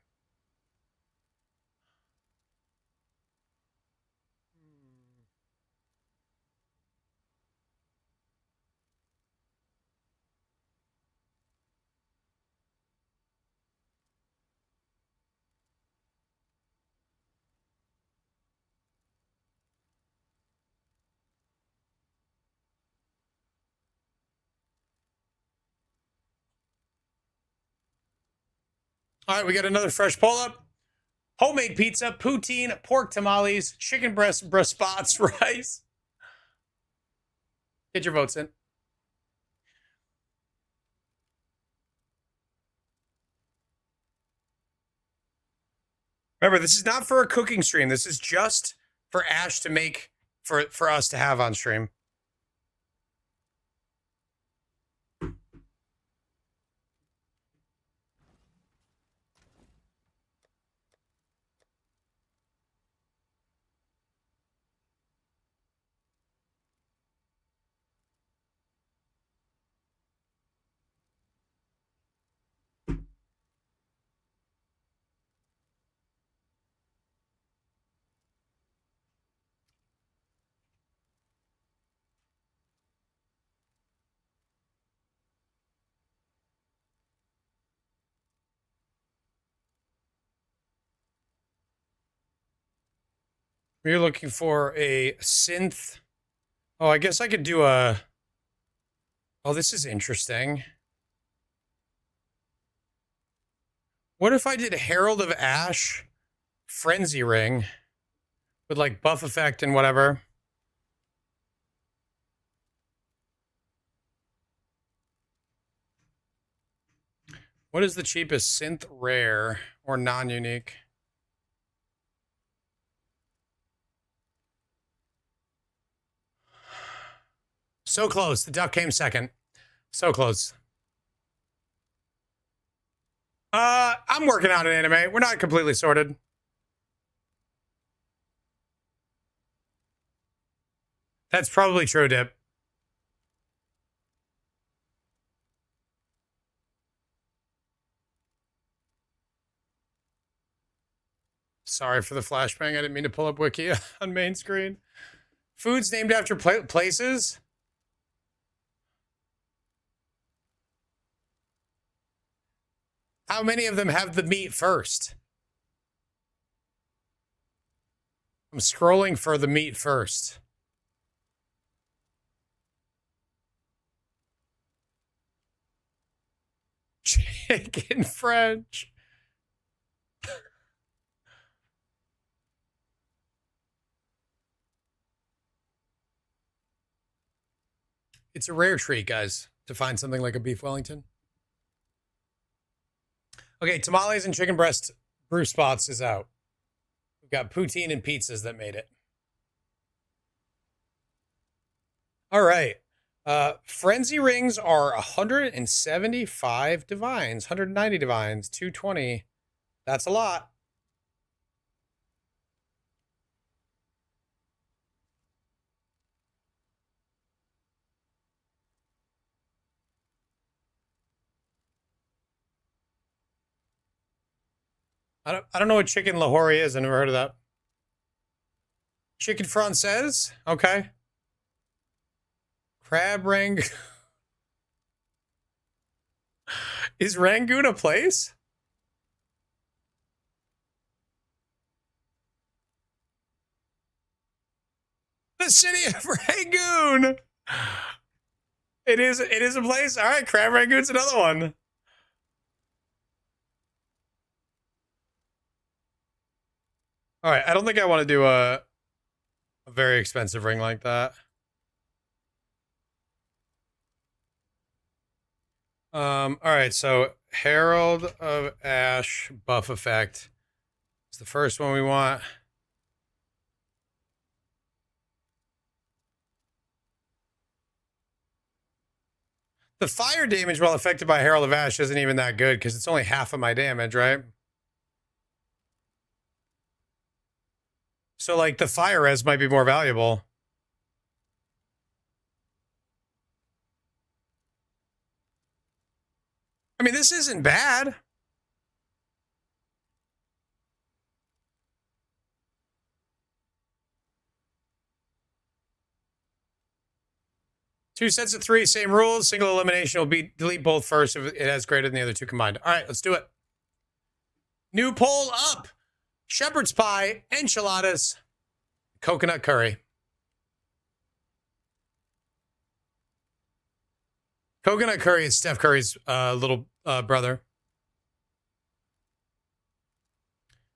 All right, we got another fresh pull up. Homemade pizza, poutine, pork tamales, chicken breast, spots, rice. Get your votes in. Remember, this is not for a cooking stream. This is just for Ash to make for us to have on stream. You're looking for a synth. Oh, I guess I could do a... Oh, this is interesting. What if I did Herald of Ash Frenzy Ring with like buff effect and whatever? What is the cheapest synth rare or non-unique? So close. The duck came second. So close. I'm working on an anime. We're not completely sorted. That's probably true, Dip. Sorry for the flashbang. I didn't mean to pull up Wiki on main screen. Foods named after places? How many of them have the meat first? I'm scrolling for the meat first. Chicken French. It's a rare treat, guys, to find something like a beef Wellington. Okay, tamales and chicken breast brew spots is out. We've got poutine and pizzas that made it. All right. Frenzy rings are 175 divines, 190 divines, 220. That's a lot. I don't know what chicken lahori is. I never heard of that. Chicken française? Okay. Crab Rangoon. Is Rangoon a place? The city of Rangoon. It is a place. All right, Crab Rangoon's another one. All right, I don't think I want to do a very expensive ring like that. All right, so Herald of Ash buff effect is the first one we want. The fire damage while affected by Herald of Ash isn't even that good because it's only half of my damage, right? So, like, the fire res might be more valuable. I mean, this isn't bad. Two sets of three, same rules. Single elimination will be delete both first if it has greater than the other two combined. All right, let's do it. New poll up. Shepherd's pie, enchiladas, coconut curry. Coconut curry is Steph Curry's little brother.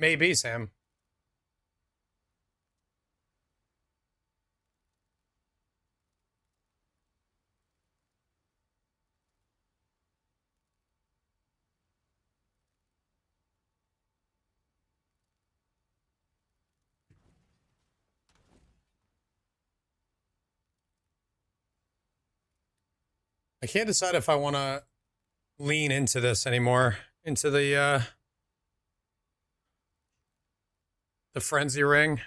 Maybe, Sam. I can't decide if I want to lean into this anymore, into the frenzy ring.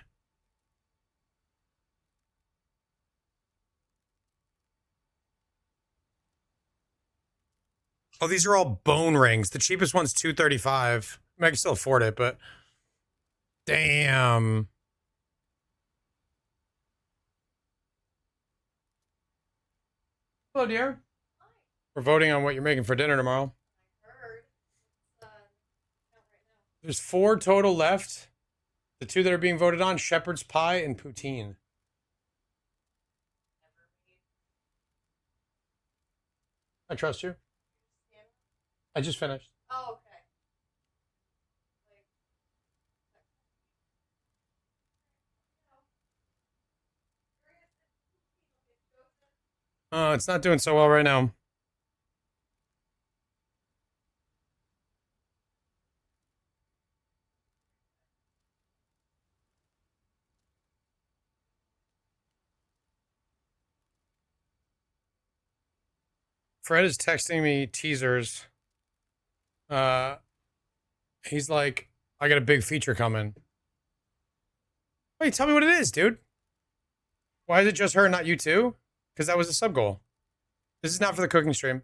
Oh, these are all bone rings. The cheapest one's $235. I mean, I can still afford it, but damn. Hello, dear. We're voting on what you're making for dinner tomorrow. There's 4 total left. The 2 that are being voted on, shepherd's pie and poutine. I trust you. I just finished. Oh, okay. It's not doing so well right now. Fred is texting me teasers. He's like, I got a big feature coming. Wait, tell me what it is, dude. Why is it just her, not you too? Because that was a sub goal. This is not for the cooking stream.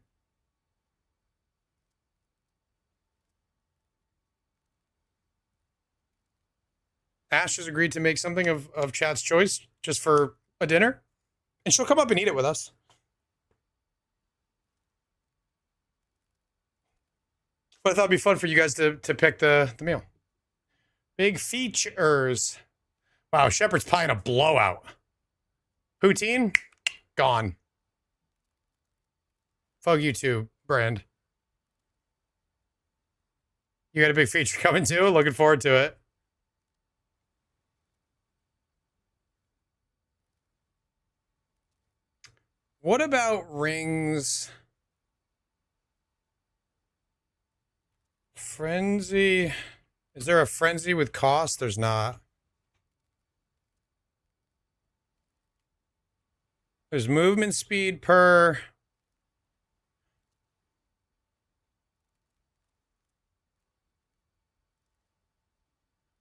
Ash has agreed to make something of chat's choice just for a dinner. And she'll come up and eat it with us. But I thought it'd be fun for you guys to pick the meal. Big features. Wow, shepherd's pie and a blowout. Poutine, gone. Fuck you too, Brand. You got a big feature coming too? Looking forward to it. What about rings? Frenzy. Is there a frenzy with cost? There's not. There's movement speed per.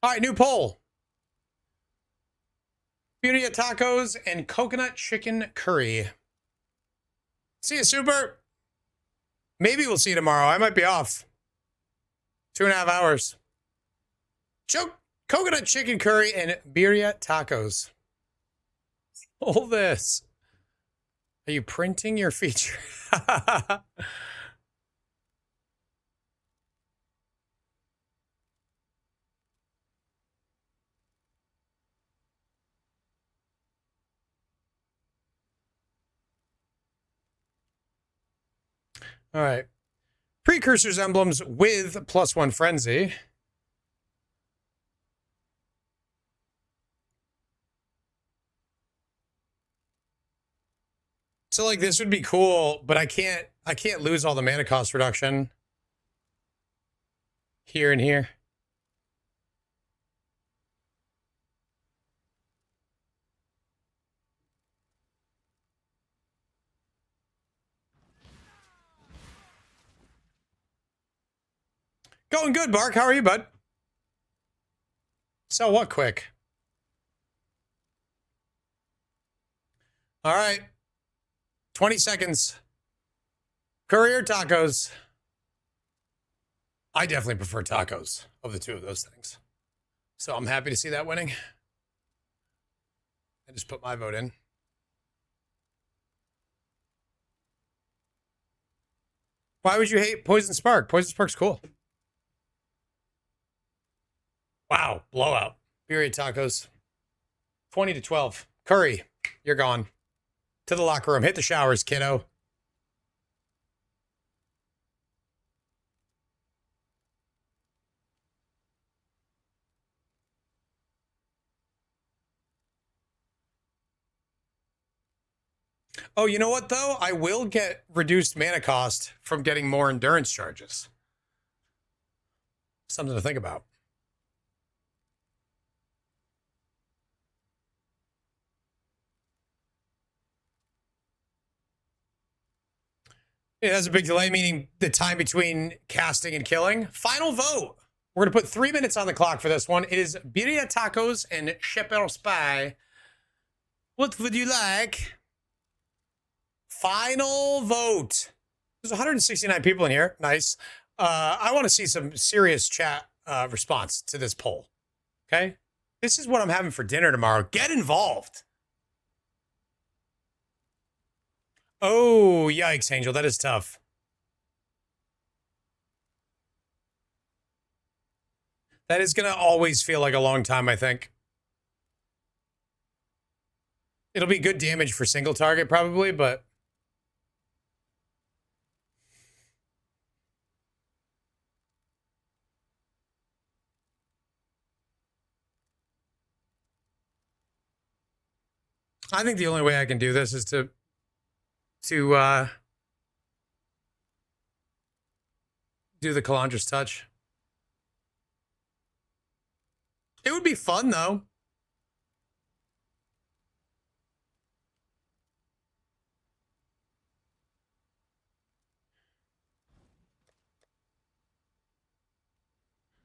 All right, new poll. Birria tacos and coconut chicken curry. See you, Super. Maybe we'll see you tomorrow. I might be off. 2.5 hours. Coconut chicken curry and birria tacos. All this. Are you printing your feature? All right. Precursors emblems with +1 frenzy. So like this would be cool, but I can't lose all the mana cost reduction here and here. Going good, Bark. How are you, bud? So what, quick? All right. 20 seconds. Curry or tacos? I definitely prefer tacos of the two of those things. So I'm happy to see that winning. I just put my vote in. Why would you hate Poison Spark? Poison Spark's cool. Wow, blowout. Birria tacos. 20-12. Curry, you're gone. To the locker room. Hit the showers, kiddo. Oh, you know what, though? I will get reduced mana cost from getting more endurance charges. Something to think about. It has a big delay, meaning the time between casting and killing. Final vote. We're going to put 3 minutes on the clock for this one. It is Birria Tacos and Shepherd's Pie. What would you like? Final vote. There's 169 people in here. Nice. I want to see some serious chat response to this poll. Okay? This is what I'm having for dinner tomorrow. Get involved. Oh, yikes, Angel. That is tough. That is going to always feel like a long time, I think. It'll be good damage for single target, probably, but... I think the only way I can do this is to do the Calandra's touch. It would be fun, though.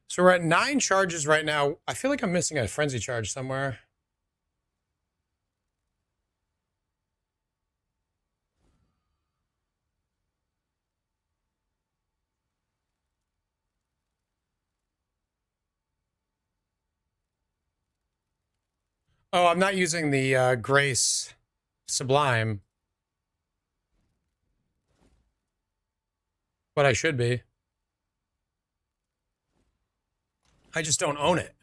So we're at 9 charges right now. I feel like I'm missing a frenzy charge somewhere. Oh, I'm not using the Grace Sublime. But I should be. I just don't own it.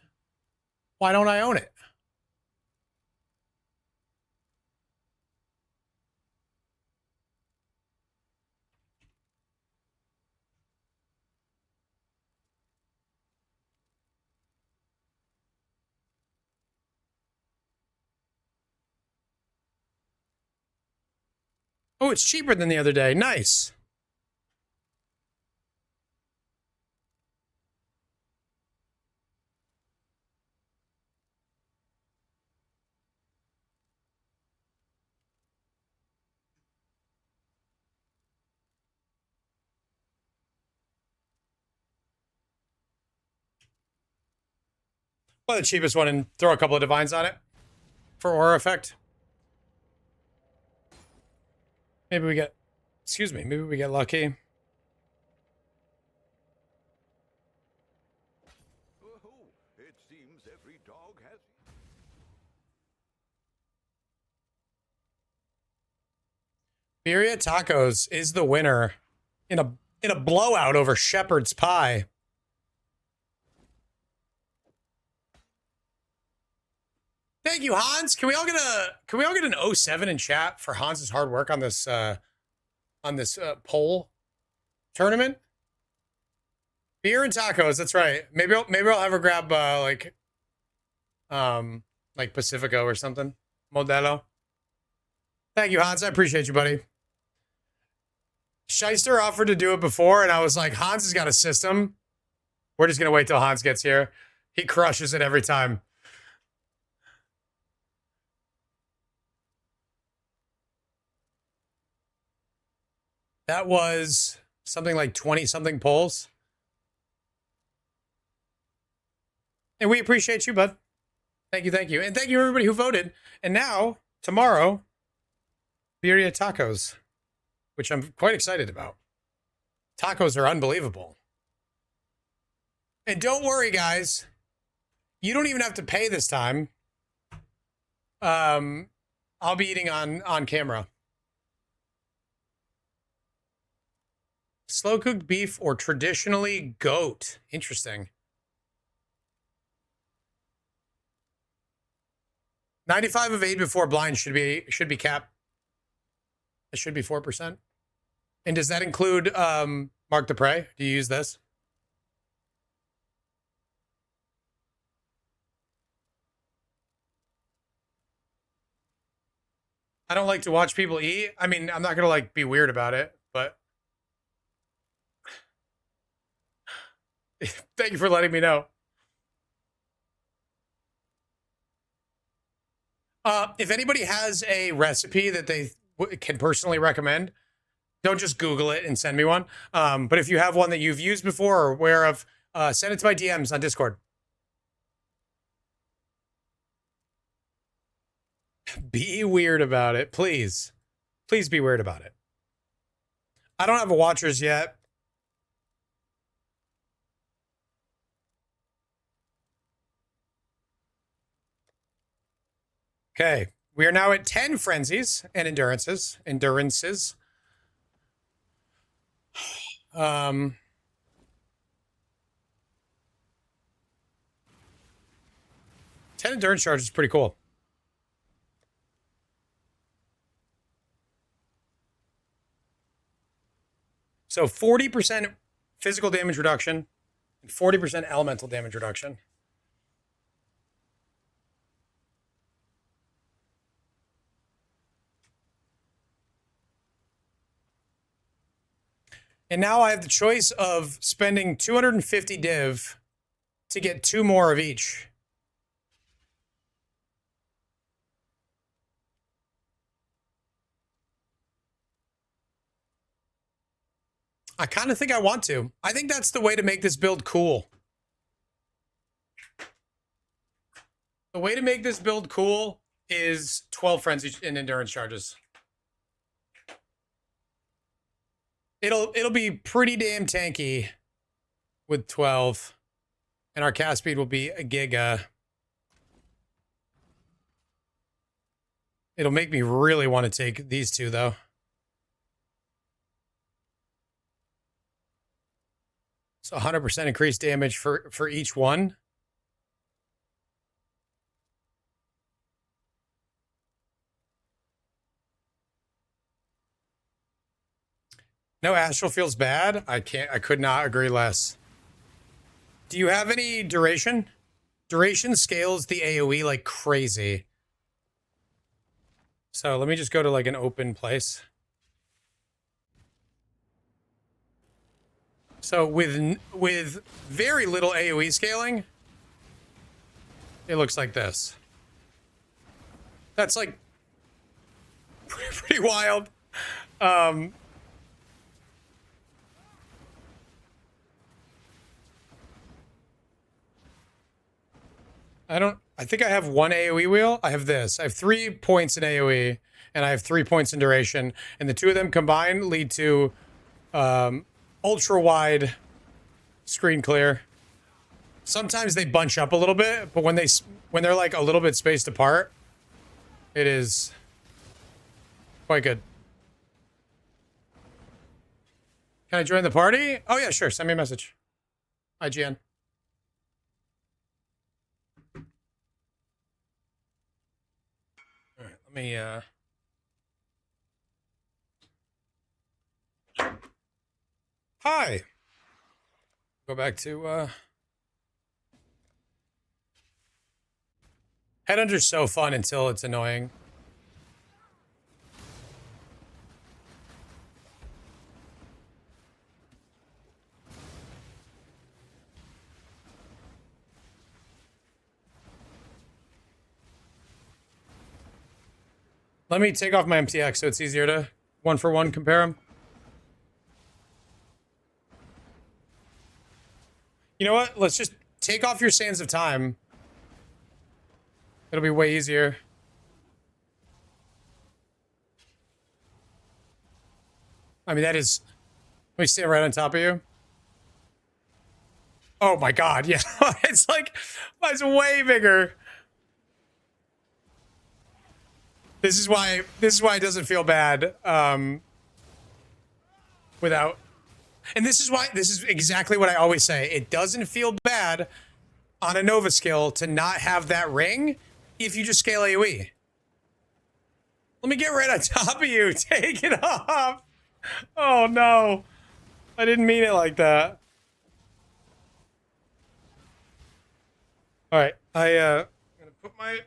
Why don't I own it? Oh, it's cheaper than the other day. Nice. Well, the cheapest one and throw a couple of divines on it for aura effect. Maybe we get, excuse me, maybe we get lucky. It seems every dog has... Birria Tacos is the winner in a blowout over Shepherd's Pie. Thank you, Hans. Can we all get an 07 in chat for Hans's hard work on this poll tournament? Beer and tacos, that's right. Maybe I'll have her grab like Pacifico or something. Modelo. Thank you, Hans. I appreciate you, buddy. Shyster offered to do it before, and I was like, Hans has got a system. We're just gonna wait till Hans gets here. He crushes it every time. That was something like 20-something polls. And we appreciate you, bud. Thank you, thank you. And thank you, everybody who voted. And now, tomorrow, Birria Tacos, which I'm quite excited about. Tacos are unbelievable. And don't worry, guys. You don't even have to pay this time. I'll be eating on camera. Slow cooked beef or traditionally goat. Interesting. 95 of 8 before blind should be capped. It should be 4%. And does that include Mark the Prey? Do you use this? I don't like to watch people eat. I mean, I'm not gonna like be weird about it, but thank you for letting me know. If anybody has a recipe that they can personally recommend, don't just Google it and send me one. But if you have one that you've used before or aware of, send it to my DMs on Discord. Be weird about it, please. Please be weird about it. I don't have a Watchers yet. Okay, we are now at 10 frenzies and endurances. 10 endurance charges is pretty cool. So 40% physical damage reduction and 40% elemental damage reduction. And now I have the choice of spending 250 div to get 2 more of each. I kind of think I want to. I think that's the way to make this build cool. The way to make this build cool is 12 frenzy and endurance charges. It'll be pretty damn tanky with 12. And our cast speed will be a giga. It'll make me really want to take these two though. So 100% increased damage for each one. No, Astral feels bad. I could not agree less. Do you have any duration? Duration scales the AoE like crazy. So let me just go to like an open place. So with very little AoE scaling, it looks like this. That's like pretty wild. I think I have one AoE wheel. I have this. I have 3 points in AoE, and I have 3 points in duration. And the two of them combined lead to ultra wide screen clear. Sometimes they bunch up a little bit, but when they're like a little bit spaced apart, it is quite good. Can I join the party? Oh yeah, sure. Send me a message. IGN. All right, let me Hi. Go back to Headhunter's so fun until it's annoying. Let me take off my MTX so it's easier to one-for-one compare them. You know what? Let's just take off your Sands of Time. It'll be way easier. I mean, that is... Let me stand right on top of you. Oh my god, yeah. It's like... It's way bigger. This is why it doesn't feel bad without... And this is exactly what I always say. It doesn't feel bad on a Nova skill to not have that ring if you just scale AoE. Let me get right on top of you. Take it off. Oh no. I didn't mean it like that. Alright, I'm gonna put my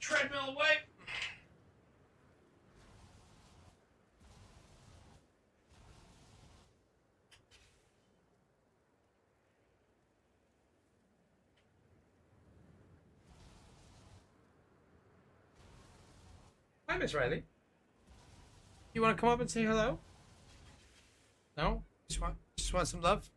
treadmill away. Hi, Miss Riley. You want to come up and say hello? No? Just want some love?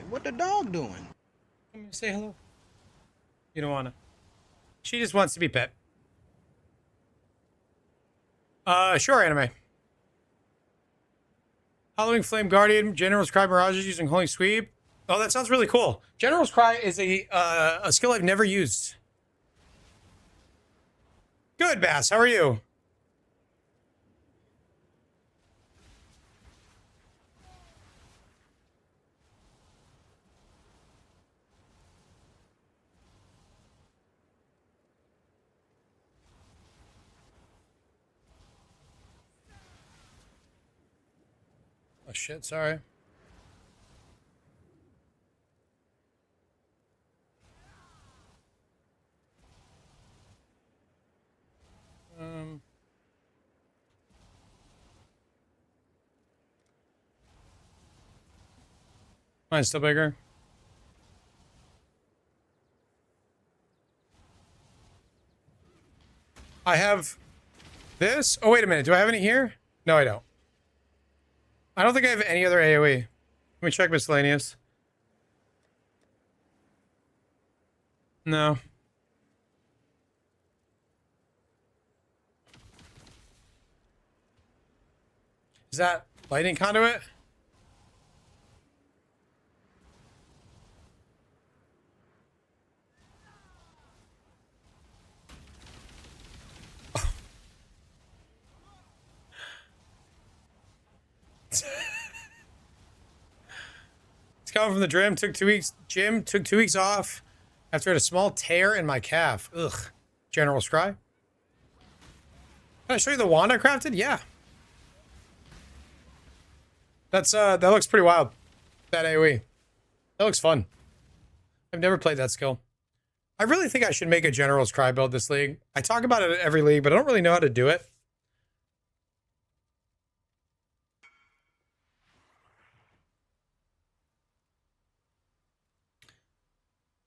What the dog doing? Say hello. You don't want to. She just wants to be pet. Sure, anime. Halloween Flame Guardian, General's Cry Mirages using Holy Sweep. Oh, that sounds really cool. General's Cry is a skill I've never used. Good, Bass. How are you? Oh shit, sorry. Mine's still bigger. I have this. Oh, wait a minute. Do I have any here? No, I don't. I don't think I have any other AoE. Let me check miscellaneous. No. Is that lightning conduit? It's coming from the gym. Took 2 weeks. Gym took 2 weeks off after I had a small tear in my calf. Ugh. General Scry. Can I show you the wand I crafted? Yeah. That's that looks pretty wild. That AoE. That looks fun. I've never played that skill. I really think I should make a General's Cry build this league. I talk about it at every league, but I don't really know how to do it.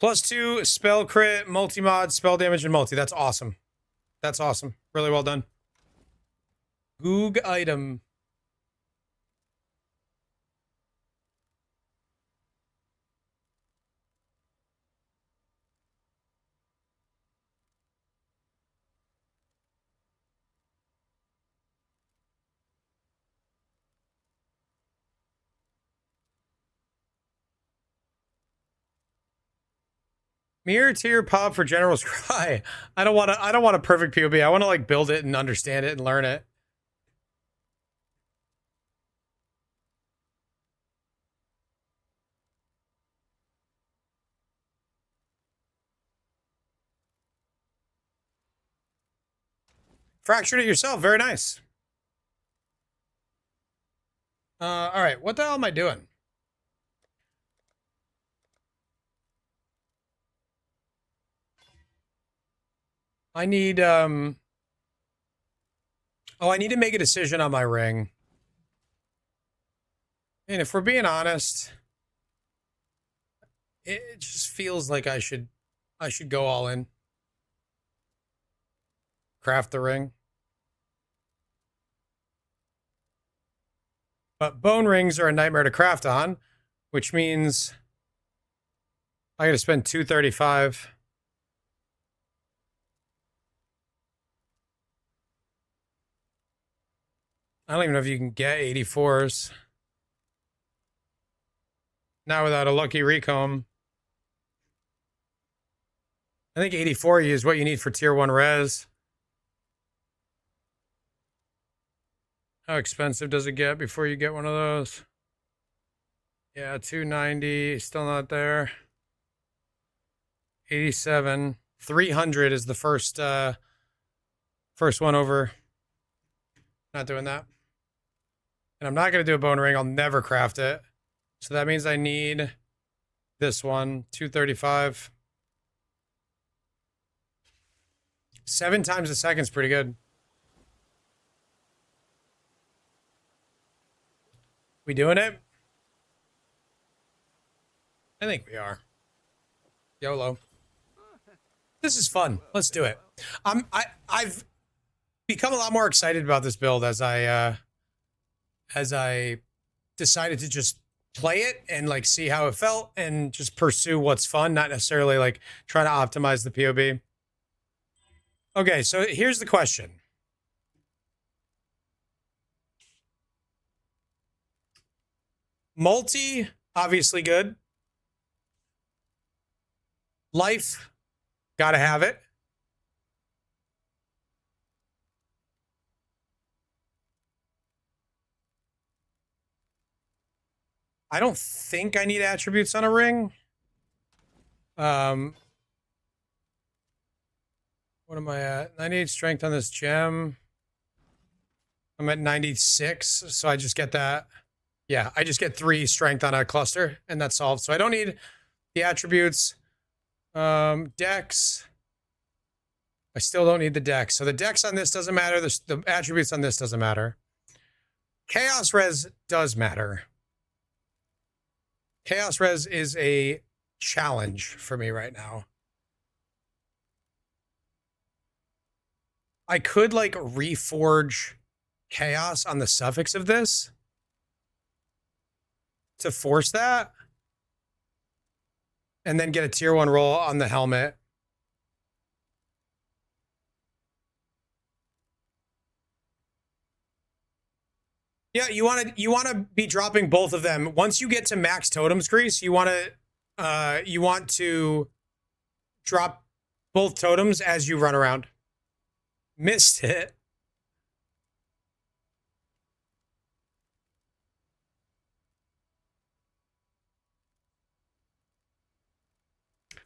+2 spell crit, multi-mod, spell damage, and multi. That's awesome. That's awesome. Really well done. Goog item. Mirror tier pop for General's Cry. I don't want a perfect POB. I want to like build it and understand it and learn it. Fractured it yourself. Very nice. All right. What the hell am I doing? I need, oh, I need to make a decision on my ring. And if we're being honest, it just feels like I should go all in. Craft the ring. But bone rings are a nightmare to craft on, which means I gotta spend $235. I don't even know if you can get 84s. Not without a lucky recomb. I think 84 is what you need for tier 1 res. How expensive does it get before you get one of those? Yeah, 290, still not there. 87, 300 is the first one over. Not doing that. And I'm not going to do a bone ring. I'll never craft it. So that means I need this one, 235. 7 times a second is pretty good. We doing it? I think we are. YOLO. This is fun. Let's do it. I've become a lot more excited about this build as I decided to just play it and like see how it felt and just pursue what's fun, not necessarily like try to optimize the POB. Okay, so here's the question. Multi, obviously good. Life, gotta have it. I don't think I need attributes on a ring. What am I at? 98 strength on this gem. I'm at 96, so I just get that. Yeah, I just get 3 strength on a cluster, and that's solved. So I don't need the attributes. Dex. I still don't need the dex. So the dex on this doesn't matter. The attributes on this doesn't matter. Chaos res does matter. Chaos res is a challenge for me right now. I could like reforge chaos on the suffix of this to force that. And then get a tier 1 roll on the helmet. Yeah, you want to be dropping both of them. Once you get to max totems grease, you want to drop both totems as you run around. Missed it.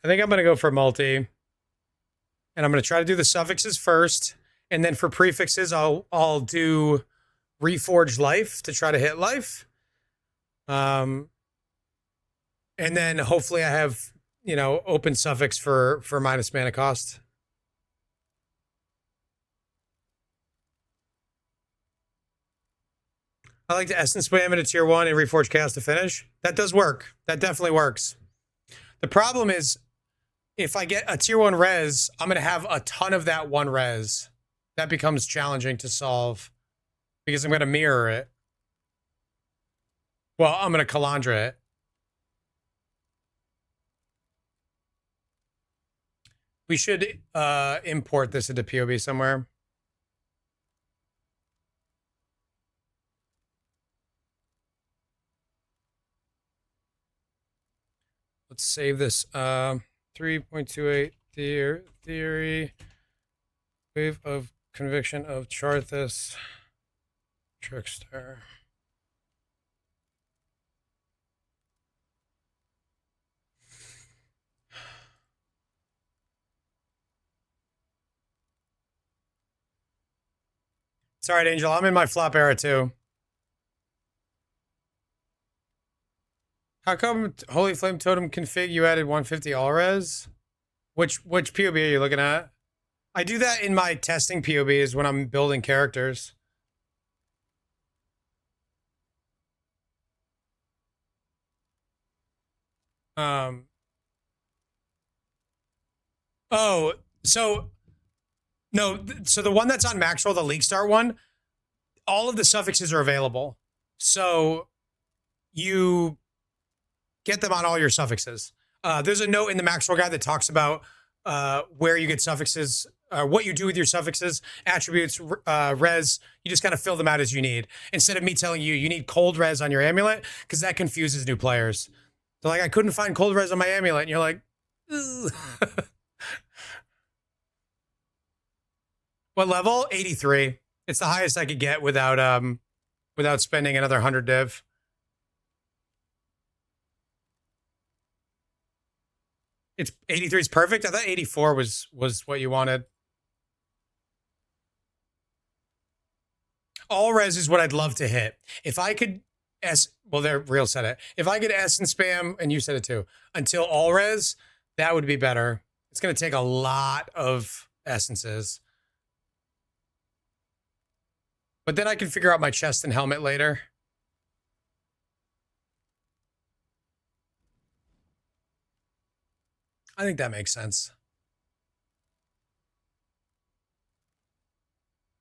I think I'm going to go for multi. And I'm going to try to do the suffixes first. And then for prefixes, I'll do Reforged Life to try to hit life. And then hopefully I have, you know, open suffix for minus mana cost. I like to essence spam into tier 1 and Reforge Chaos to finish. That does work. That definitely works. The problem is, if I get a tier 1 res, I'm going to have a ton of that 1 res. That becomes challenging to solve because I'm going to mirror it. Well, I'm going to Kalandra it. We should import this into POB somewhere. Let's save this. 3.28 theory. Wave of conviction of Charthus. Trickster. It's all right, Angel. I'm in my flop era too. How come Holy Flame Totem config you added 150 all res? Which POB are you looking at? I do that in my testing POBs when I'm building characters. Oh, so no, so the one that's on Maxwell, the League Star one, all of the suffixes are available. So you get them on all your suffixes. There's a note in the Maxwell guide that talks about where you get suffixes, what you do with your suffixes, attributes, res. You just kind of fill them out as you need. Instead of me telling you, you need cold res on your amulet, because that confuses new players. They're like, I couldn't find cold res on my amulet. And you're like, what level? 83. It's the highest I could get without spending another 100 div. It's 83 is perfect. I thought 84 was what you wanted. All res is what I'd love to hit. If I could well, there Real said it. If I could S and spam, and you said it too, until all res, that would be better. It's going to take a lot of essences. But then I can figure out my chest and helmet later. I think that makes sense.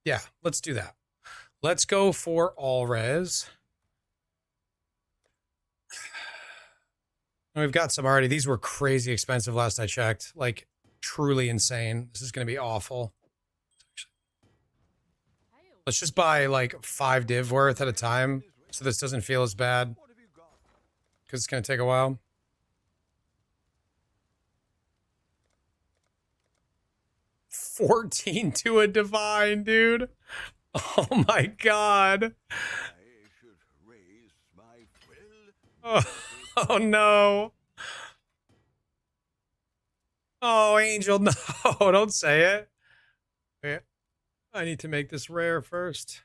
Yeah, let's do that. Let's go for all res. We've got some already. These were crazy expensive last I checked. Like, truly insane. This is going to be awful. Let's just buy like 5 div worth at a time so this doesn't feel as bad. Because it's going to take a while. $14 to a divine, dude. Oh my god. Oh no. Oh, Angel, no. Don't say it. Wait, I need to make this rare first.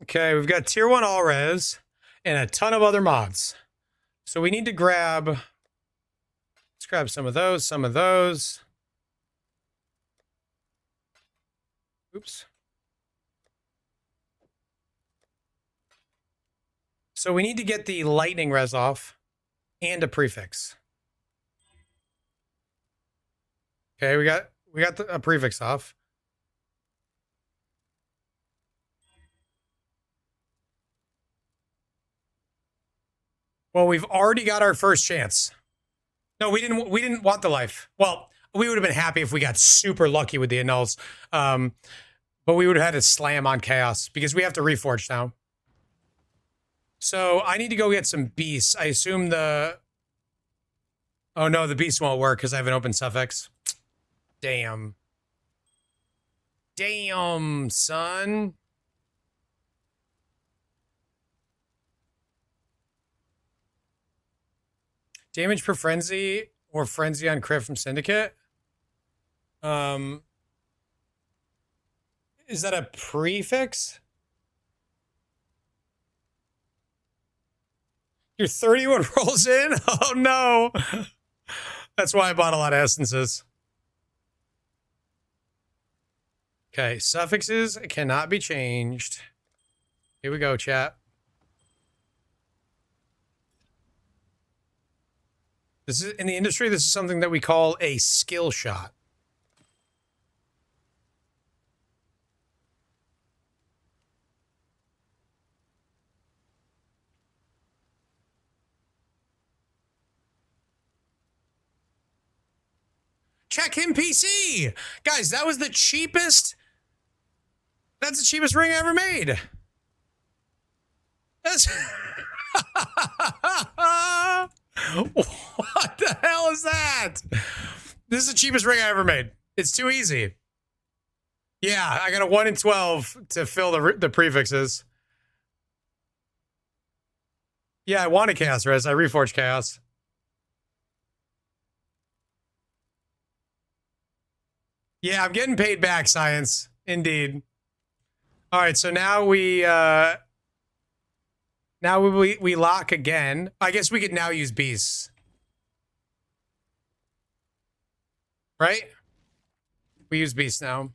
Okay, we've got tier 1 all res and a ton of other mods. So we need to grab, let's grab some of those, some of those. Oops. So we need to get the lightning res off and a prefix. Okay, we got a prefix off. Well, we've already got our first chance. No, we didn't want the life. Well, we would have been happy if we got super lucky with the annuls. But we would have had to slam on chaos because we have to reforge now. So I need to go get some beasts. I assume the... Oh no, the beast won't work because I have an open suffix. Damn. Damn, son. Damage per frenzy or frenzy on crit from Syndicate. Is that a prefix? Your 31 rolls in? Oh no. That's why I bought a lot of essences. Okay, suffixes cannot be changed. Here we go, chat. This is in the industry, this is something that we call a skill shot. Check him PC. Guys, that was the cheapest. That's the cheapest ring I ever made. That's what the hell is that? This is the cheapest ring I ever made. It's too easy. Yeah, I got a 1 in 12 to fill the prefixes. Yeah, I wanted chaos res. I reforged chaos. Yeah, I'm getting paid back, science. Indeed. All right, so now we lock again. I guess we could now use beasts. Right? We use beasts now.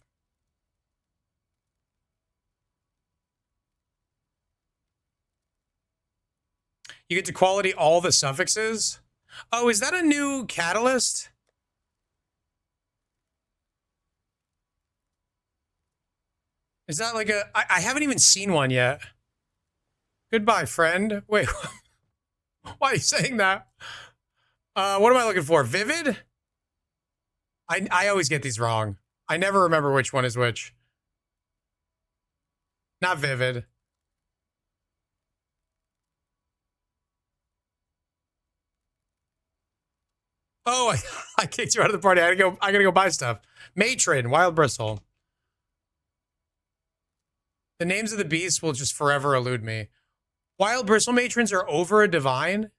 You get to quality all the suffixes. Oh, is that a new catalyst? Is that like a... I haven't even seen one yet. Goodbye, friend. Wait, why are you saying that? What am I looking for? Vivid? I always get these wrong. I never remember which one is which. Not Vivid. Oh, I kicked you out of the party. I gotta go buy stuff. Matron, Wild Bristle. The names of the beasts will just forever elude me. Wild Bristle Matrons are over a divine?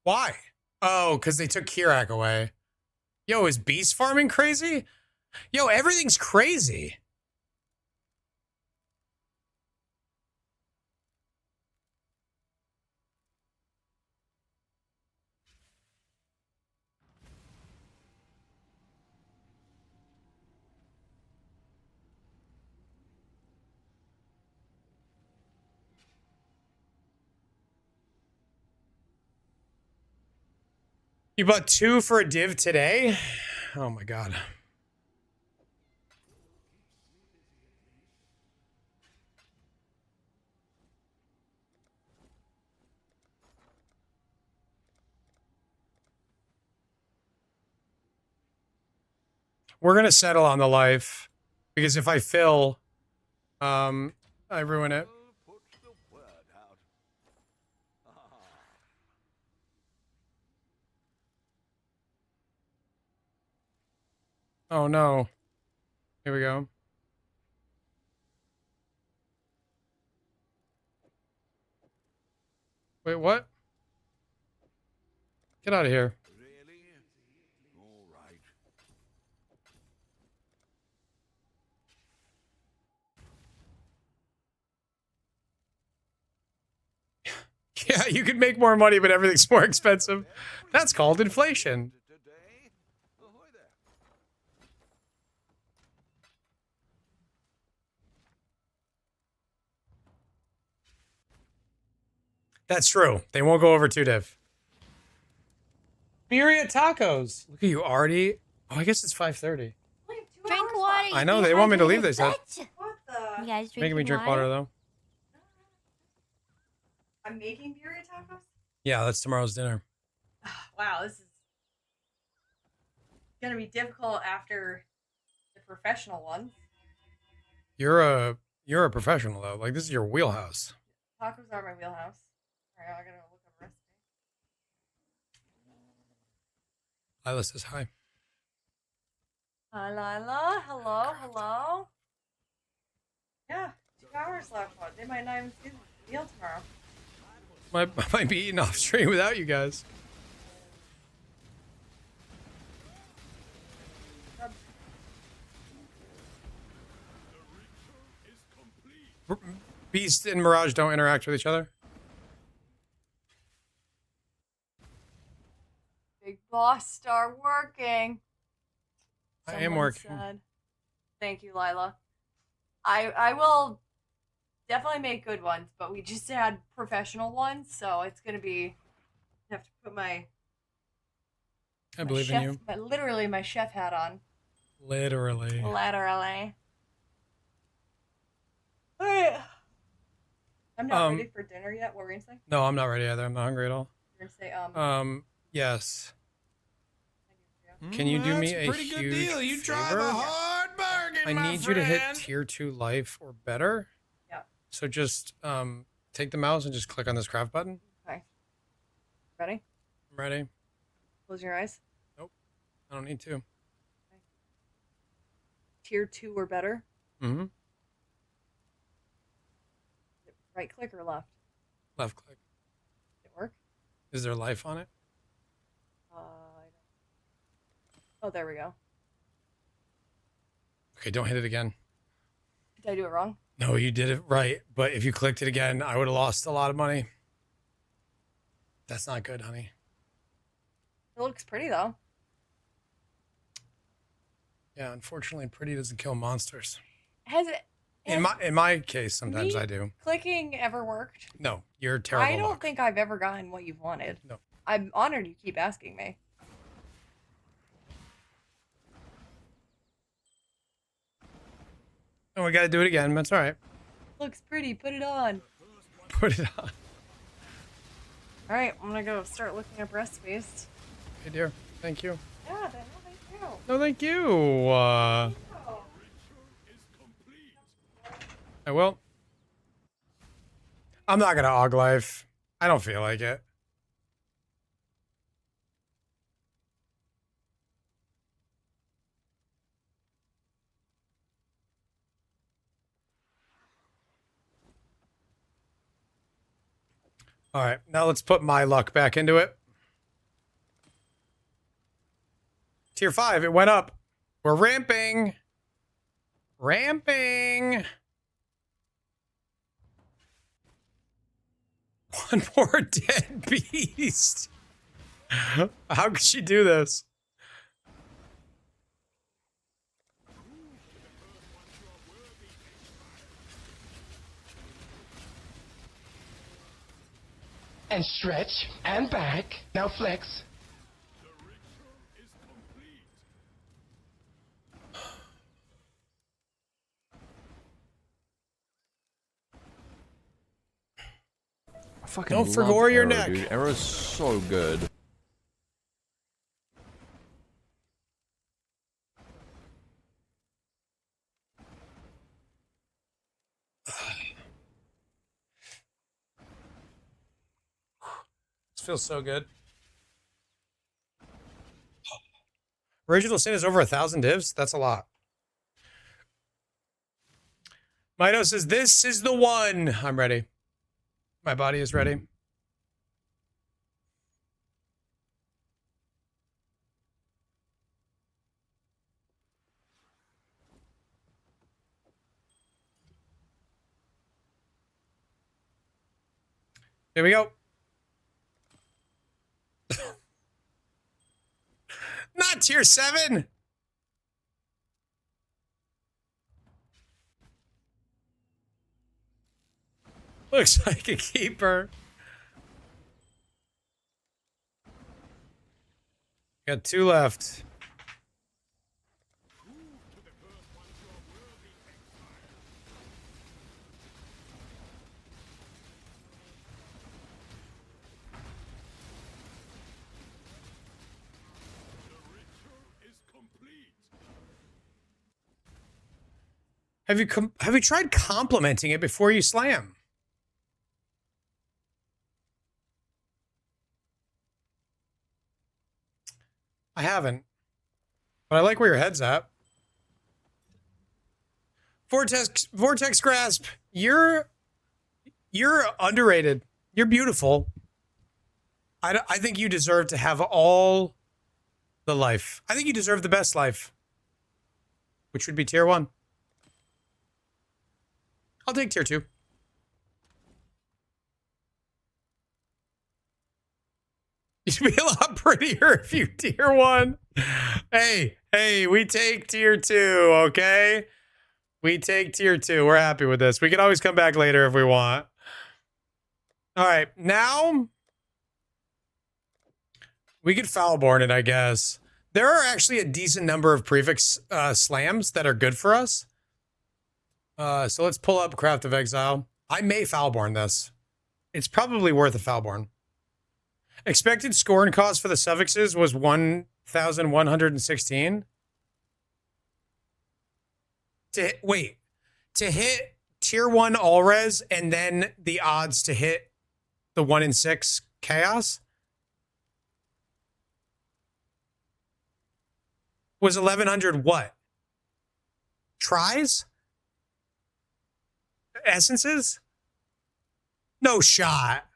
Why? Oh, because they took Kirak away. Yo, is beast farming crazy? Yo, everything's crazy. You bought 2 for a div today? Oh my god. We're gonna settle on the life because if I fill, I ruin it. Oh no. Here we go. Wait, what? Get out of here. Yeah, you could make more money, but everything's more expensive. That's called inflation. That's true. They won't go over 2 div. Birria tacos. Look at you already. Oh, I guess it's 5:30. Drink water. I know, they want me to leave, they said. What the? You guys Making me drink water, though. I'm making birria tacos? Yeah, that's tomorrow's dinner. Wow, this is gonna be difficult after the professional ones. You're a professional, though. Like, this is your wheelhouse. Tacos are my wheelhouse. Alright, I gotta look up a recipe. Lila says hi. Hi, Lila. Hello, hello. Yeah, 2 hours left. They might not even see the meal tomorrow. Might be eating off stream without you guys. Beast and Mirage don't interact with each other. Big boss, start working. I am working. Said. Thank you, Lila. I will definitely make good ones, but we just had professional ones, so it's gonna be. I have to put my. I believe chef, in you. Literally, my chef hat on. Literally. Laterally. All right. I'm not ready for dinner yet. What were you gonna say? No, I'm not ready either. I'm not hungry at all. You're gonna say yes. Can you do me a pretty good huge deal. You drive favor? a hard bargain, I my need you to hit friend. tier 2 life or better. Yeah. So just take the mouse and just click on this craft button. Okay. Ready? I'm ready. Close your eyes. Nope. I don't need to. Okay. Tier 2 or better. Mm-hmm. Right click or left? Left click. Did it work? Is there life on it? Oh, there we go. Okay, don't hit it again. Did I do it wrong? No, you did it right. But if you clicked it again, I would have lost a lot of money. That's not good, honey. It looks pretty though. Yeah, unfortunately, pretty doesn't kill monsters. Has it? In my case, sometimes me I do. Clicking ever worked? No, you're terrible. I don't luck. think I've ever gotten what you've wanted. No. I'm honored you keep asking me. Oh, we got to do it again. That's all right. Looks pretty. Put it on. Put it on. All right, I'm gonna go start looking up recipes. Hey, dear. Thank you. Yeah, no, thank you. No, thank you. I will. I'm not gonna og life. I don't feel like it. All right, now let's put my luck back into it. Tier 5, it went up. We're ramping. Ramping. One more dead beast. How could she do this? And stretch and back. Now flex. fucking Don't love forgore your Arrow, neck. dude. Arrow's so good. This feels so good. Original Sin is over 1,000 divs? That's a lot. Mito says, this is the one. I'm ready. My body is ready. Here we go. Not tier 7. Looks like a keeper. Got 2 left. Have you tried complimenting it before you slam? I haven't. But I like where your head's at. Vortex Grasp, you're underrated. You're beautiful. I think you deserve to have all the life. I think you deserve the best life, which would be tier 1. I'll take tier 2. You'd be a lot prettier if you tier 1. Hey, we take tier 2, okay? We take tier 2. We're happy with this. We can always come back later if we want. All right, now we could foulborn it, I guess. There are actually a decent number of prefix slams that are good for us. So let's pull up Craft of Exile. I may foulborn this. It's probably worth a foulborn. Expected score and cost for the suffixes was 1,116. To hit tier 1 all res and then the odds to hit the 1 in 6 chaos was 1,100 what? Tries? Essences? No shot.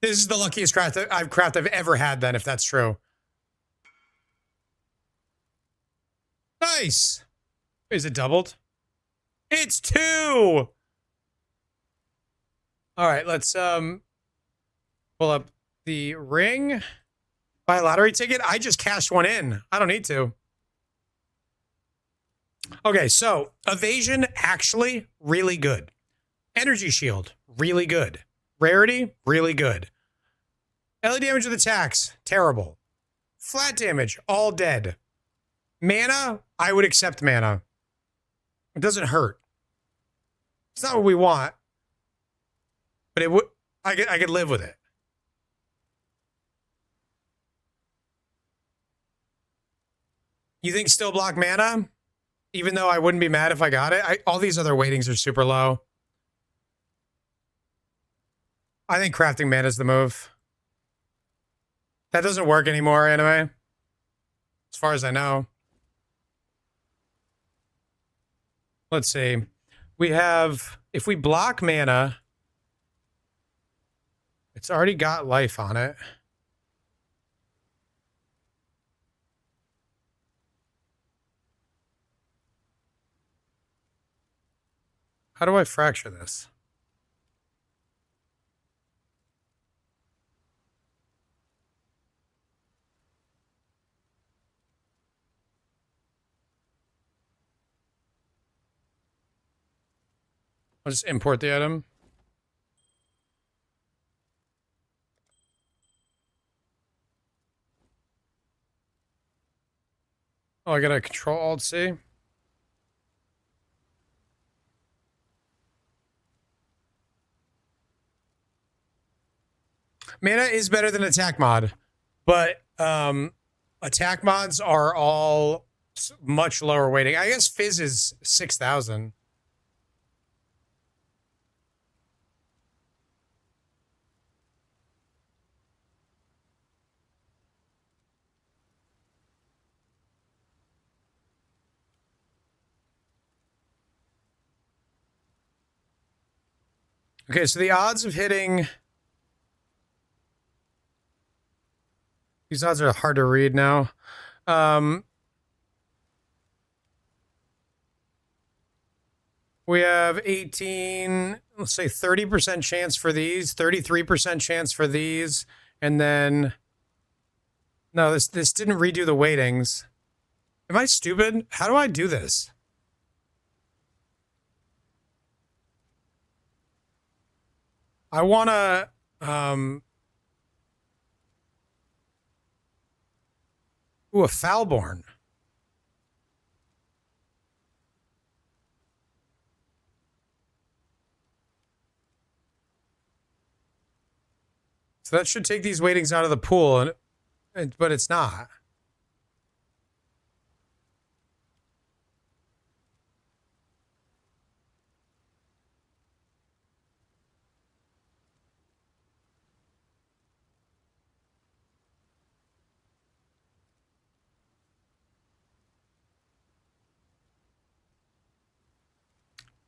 This is the luckiest craft I've ever had then, if that's true. Nice. Is it doubled? It's 2. All right, let's pull up the ring. Buy a lottery ticket. I just cashed one in. I don't need to. Okay, so evasion, actually really good. Energy shield, really good. Rarity, really good. LA damage with attacks, terrible. Flat damage, all dead. Mana, I would accept mana. It doesn't hurt. It's not what we want, but it would. I could live with it. You think still block mana? Even though I wouldn't be mad if I got it. All these other weightings are super low. I think crafting mana is the move. That doesn't work anymore, anime. As far as I know. Let's see. We have, if we block mana, it's already got life on it. How do I fracture this? I'll just import the item. Oh, I gotta Control Alt C. Mana is better than attack mod, but attack mods are all much lower weighting. I guess Fizz is 6,000. Okay, so the odds of hitting... These odds are hard to read now. We have 18, let's say 30% chance for these, 33% chance for these, and then... No, this didn't redo the weightings. Am I stupid? How do I do this? I want to... Ooh, a Foulborn. So that should take these weightings out of the pool, but it's not.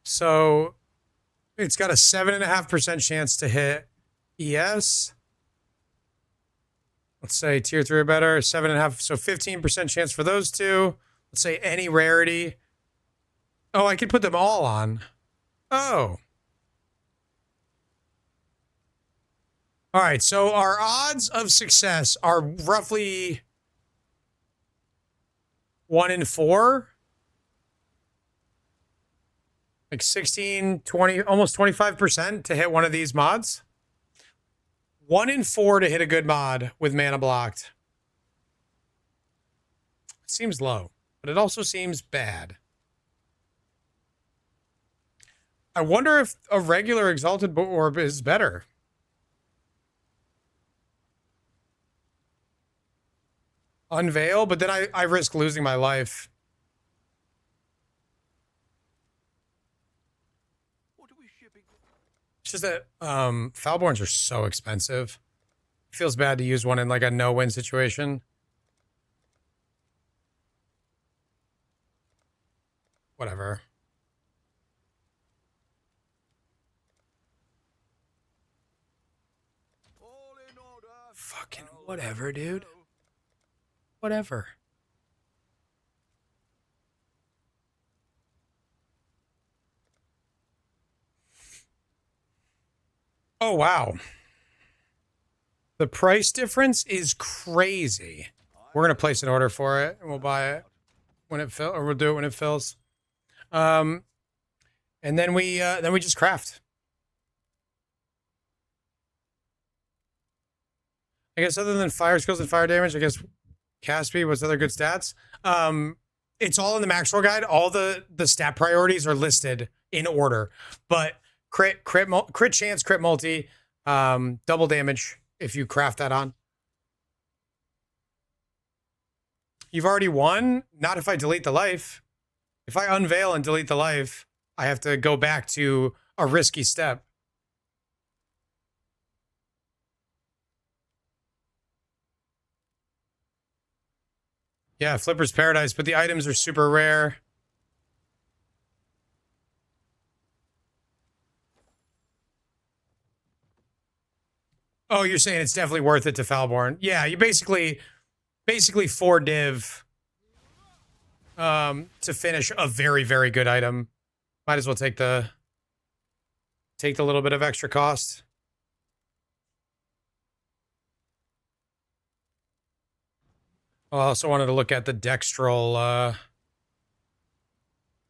So it's got a 7.5% chance to hit ES. Let's say tier 3 or better, 7.5. So 15% chance for those two. Let's say any rarity. Oh, I could put them all on. Oh. All right, so our odds of success are roughly 1 in 4. Like 16, 20, almost 25% to hit one of these mods. 1 in 4 to hit a good mod with mana blocked. Seems low, but it also seems bad. I wonder if a regular Exalted Orb is better. Unveil, but then I risk losing my life. It's just that Foulborns are so expensive. It feels bad to use one in like a no-win situation. Whatever. Fucking whatever, dude. Whatever. Oh, wow. The price difference is crazy. We're going to place an order for it, and we'll buy it when it fills, or we'll do it when it fills. And then we just craft. I guess other than fire skills and fire damage, I guess cast speed, what's other good stats? It's all in the Maxwell guide. All the stat priorities are listed in order, but crit chance, crit multi, double damage if you craft that on. You've already won? Not if I delete the life. If I unveil and delete the life, I have to go back to a risky step. Yeah, Flipper's Paradise, but the items are super rare. Oh, you're saying it's definitely worth it to Foulborn. Yeah, you basically 4 div to finish a very, very good item. Might as well take the little bit of extra cost. I also wanted to look at the Dextral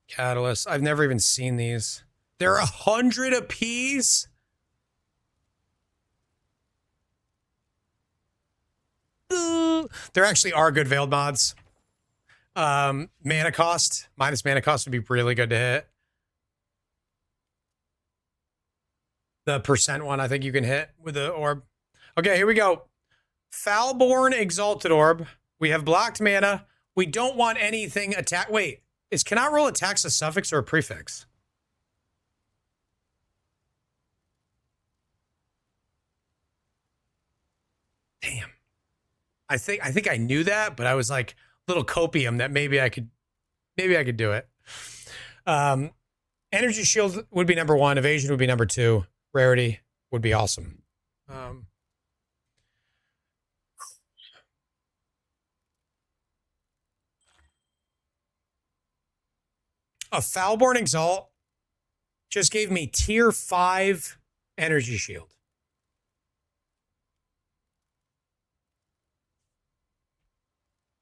Catalyst. I've never even seen these. They're 100 apiece? There actually are good Veiled mods. Mana cost, minus mana cost would be really good to hit. The percent one I think you can hit with the orb. Okay, here we go. Foulborn Exalted Orb. We have blocked mana. We don't want anything attack. Wait, is cannot roll attacks a suffix or a prefix? Damn. I think I knew that, but I was like little copium that maybe I could do it. Energy Shield would be number 1. Evasion would be number 2. Rarity would be awesome. A Foulborn Exalt just gave me tier 5 Energy Shield.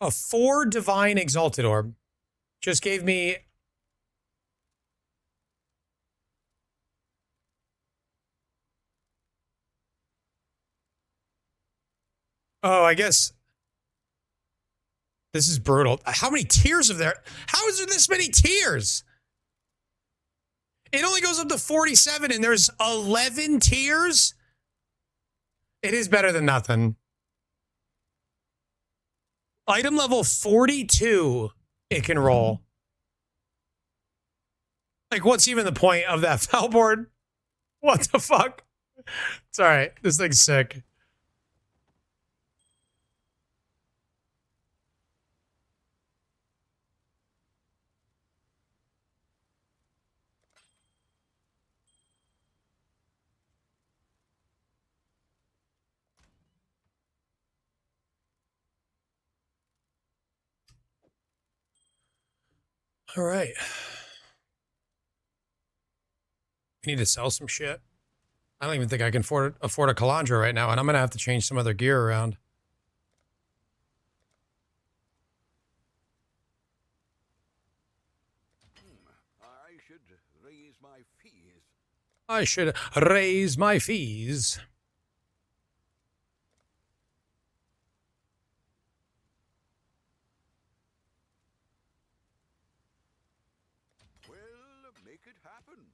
A 4 Divine Exalted Orb just gave me... Oh, I guess... This is brutal. How many tiers are there? How is there this many tiers? It only goes up to 47 and there's 11 tiers? It is better than nothing. Item level 42, it can roll. Like, what's even the point of that foul board? What the fuck? It's all right. This thing's sick. All right. We need to sell some shit. I don't even think I can afford a Calandra right now, and I'm going to have to change some other gear around. I should raise my fees. I should raise my fees. Well, make it happen.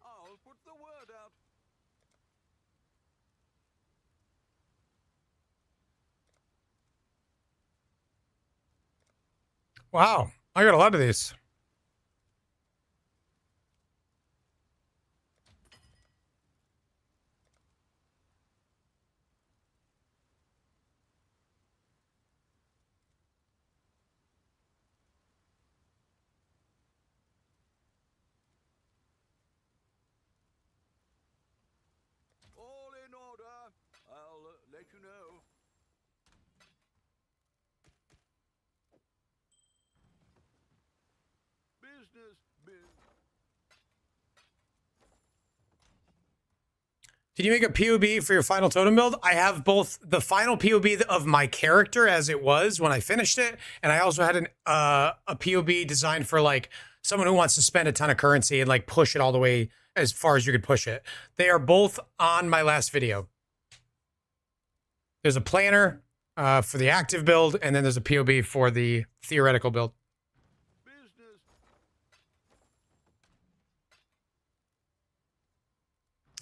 I'll put the word out. Wow, I got a lot of these. All in order. I'll let you know. Business. Did you make a POB for your final totem build? I have both the final POB of my character as it was when I finished it, and I also had a POB designed for like someone who wants to spend a ton of currency and like push it all the way as far as you could push it. They are both on my last video. There's a planner for the active build, and then there's a POB for the theoretical build.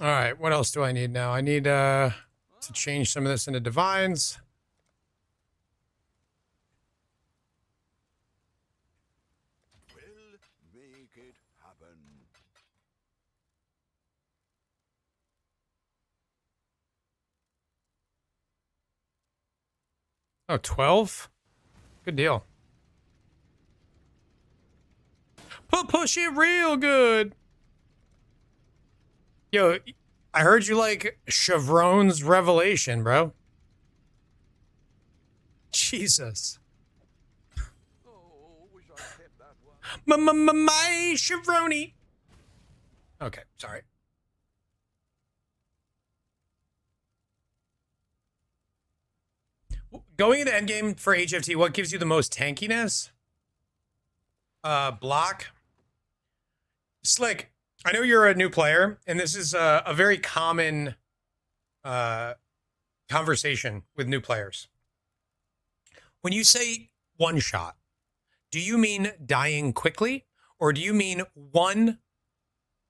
All right, what else do I need now? I need to change some of this into divines. We'll make it happen. Oh, 12? Good deal. Push it real good. Yo, I heard you like Chevron's Revelation, bro. Jesus. Oh, wish I kept that one. My Chevroni. Okay, sorry. Going into endgame for HFT, what gives you the most tankiness? Block. Slick. I know you're a new player, and this is a very common conversation with new players. When you say one shot, do you mean dying quickly, or do you mean one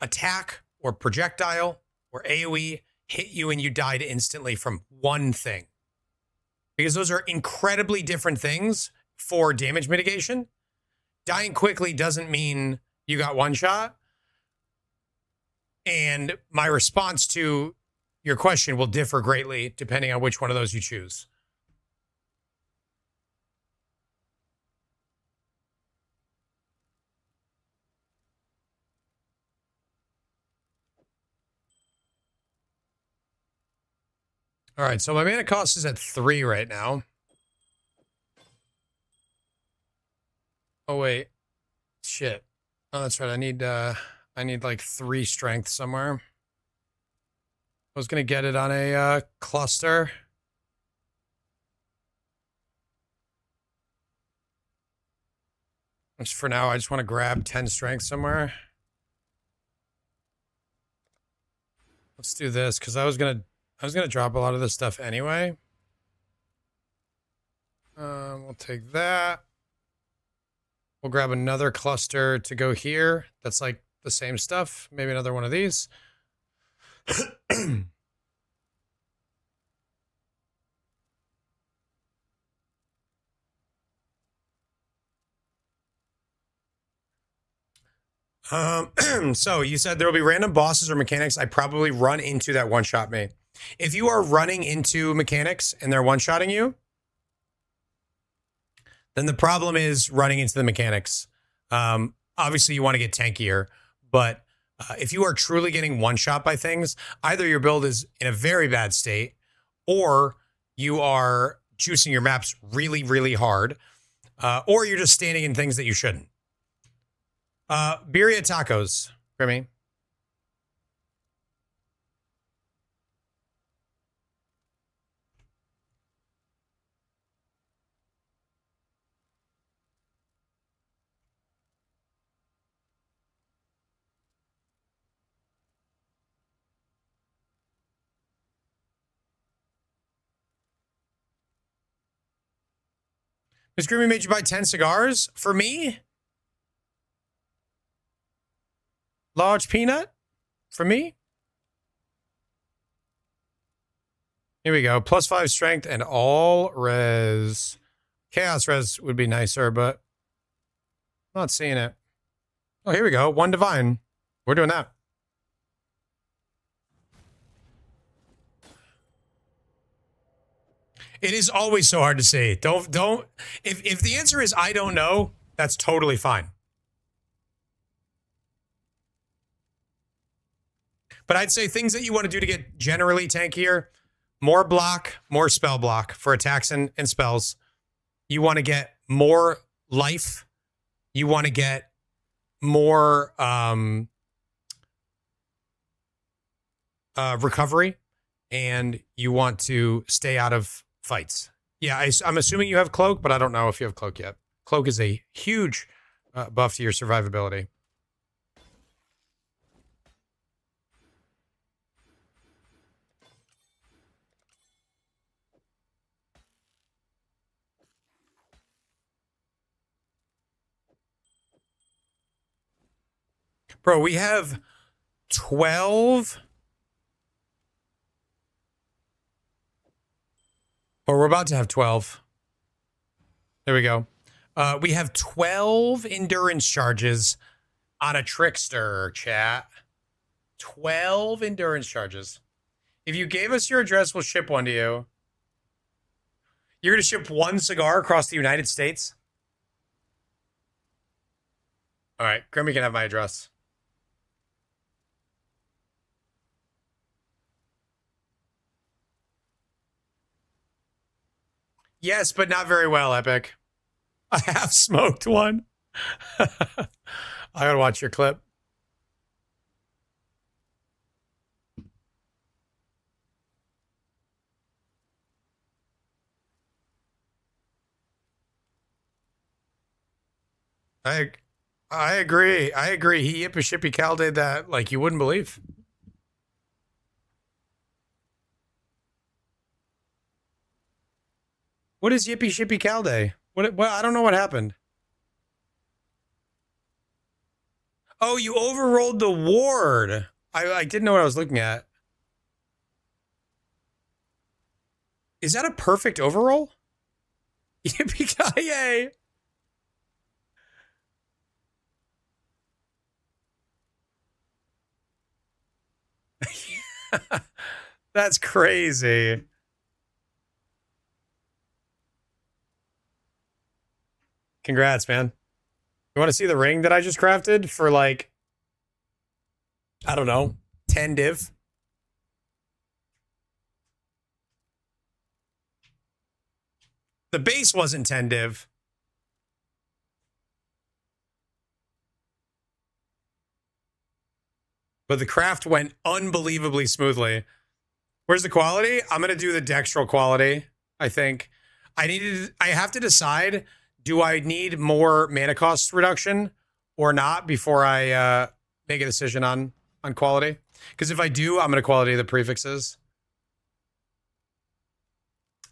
attack or projectile or AoE hit you and you died instantly from one thing? Because those are incredibly different things for damage mitigation. Dying quickly doesn't mean you got one shot. And my response to your question will differ greatly depending on which one of those you choose. All right, so my mana cost is at 3 right now. Oh wait, shit. Oh, that's right. I need like 3 strength somewhere. I was gonna get it on a cluster. Just for now, I just want to grab 10 strength somewhere. Let's do this because I was gonna drop a lot of this stuff anyway. We'll take that. We'll grab another cluster to go here. That's like the same stuff. Maybe another one of these. So you said there will be random bosses or mechanics. I probably run into that one-shot me. If you are running into mechanics and they're one-shotting you, then the problem is running into the mechanics. Obviously, you want to get tankier, but if you are truly getting one-shot by things, either your build is in a very bad state, or you are juicing your maps really, really hard, or you're just standing in things that you shouldn't. Birria tacos, Grimmy. Miss Grimmy made you buy 10 cigars? For me? Large peanut? For me? Here we go. +5 strength and all res. Chaos res would be nicer, but I'm not seeing it. Oh, here we go. 1 divine. We're doing that. It is always so hard to say. Don't. If the answer is I don't know, that's totally fine. But I'd say things that you want to do to get generally tankier: more block, more spell block for attacks and spells. You want to get more life. You want to get more recovery, and you want to stay out of fights. Yeah, I'm assuming you have cloak, but I don't know if you have cloak yet. Cloak is a huge buff to your survivability. Bro, we have 12. Or we're about to have 12. There we go. We have 12 endurance charges on a trickster, chat. 12 endurance charges. If you gave us your address, we'll ship one to you. You're going to ship 1 cigar across the United States? All right, Grimmy can have my address. Yes, but not very well, Epic. I have smoked one. I gotta watch your clip. I agree. I agree. He yippee shippy Cal did that like you wouldn't believe. What is Yippee Shippy Cow Day? What? I don't know what happened. Oh, you overrolled the ward. I didn't know what I was looking at. Is that a perfect overroll? Yippee-ki-yay! That's crazy. Congrats, man. You want to see the ring that I just crafted for like, I don't know, 10 div? The base wasn't 10 div. But the craft went unbelievably smoothly. Where's the quality? I'm going to do the dextral quality, I think. I have to decide, do I need more mana cost reduction or not before I make a decision on quality? Because if I do, I'm going to quality the prefixes.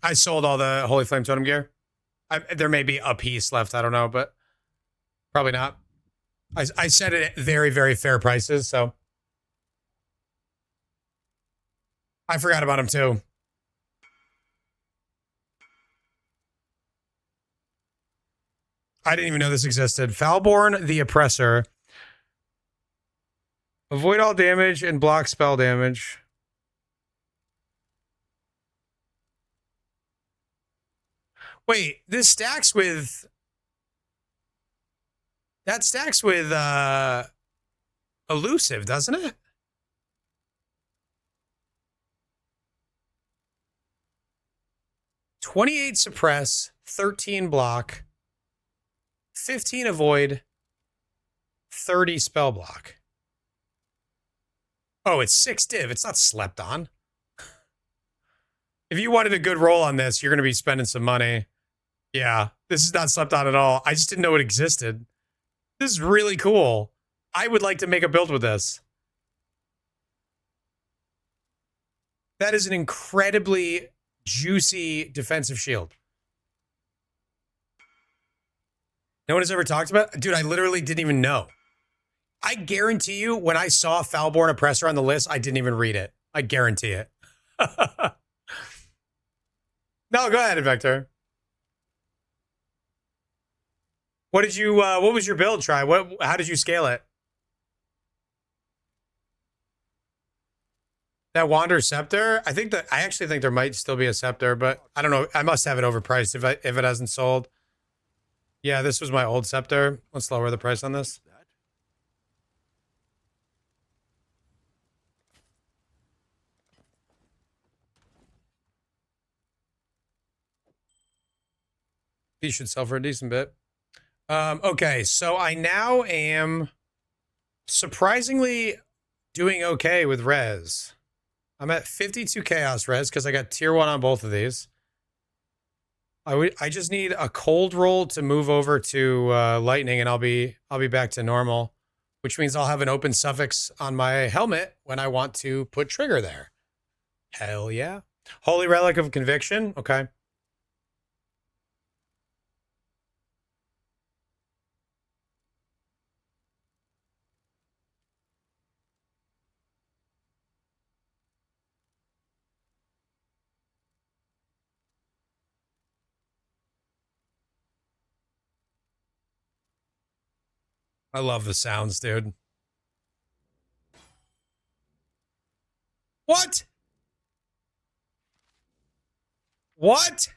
I sold all the Holy Flame Totem gear. There may be a piece left, I don't know, but probably not. I set it at very, very fair prices, so. I forgot about him too. I didn't even know this existed. Foulborn the Oppressor. Avoid all damage and block spell damage. Wait, this stacks with... That stacks with Elusive, doesn't it? $28 suppress, 13 block, 15 avoid, 30 spell block. Oh, it's 6 div. It's not slept on. If you wanted a good roll on this, you're going to be spending some money. Yeah, this is not slept on at all. I just didn't know it existed. This is really cool. I would like to make a build with this. That is an incredibly juicy defensive shield. No one has ever talked about it? Dude, I literally didn't even know. I guarantee you, when I saw Foulborn Oppressor on the list, I didn't even read it. I guarantee it. No, go ahead, Vector. What did you? What was your build? Try what? How did you scale it? That Wander Scepter. I actually think there might still be a Scepter, but I don't know. I must have it overpriced if it hasn't sold. Yeah, this was my old Scepter. Let's lower the price on this. These should sell for a decent bit. Okay, so I now am surprisingly doing okay with res. I'm at 52 chaos res because I got tier 1 on both of these. I just need a cold roll to move over to lightning, and I'll be back to normal, which means I'll have an open suffix on my helmet when I want to put trigger there. Hell yeah. Holy Relic of Conviction. Okay. I love the sounds, dude. What? What?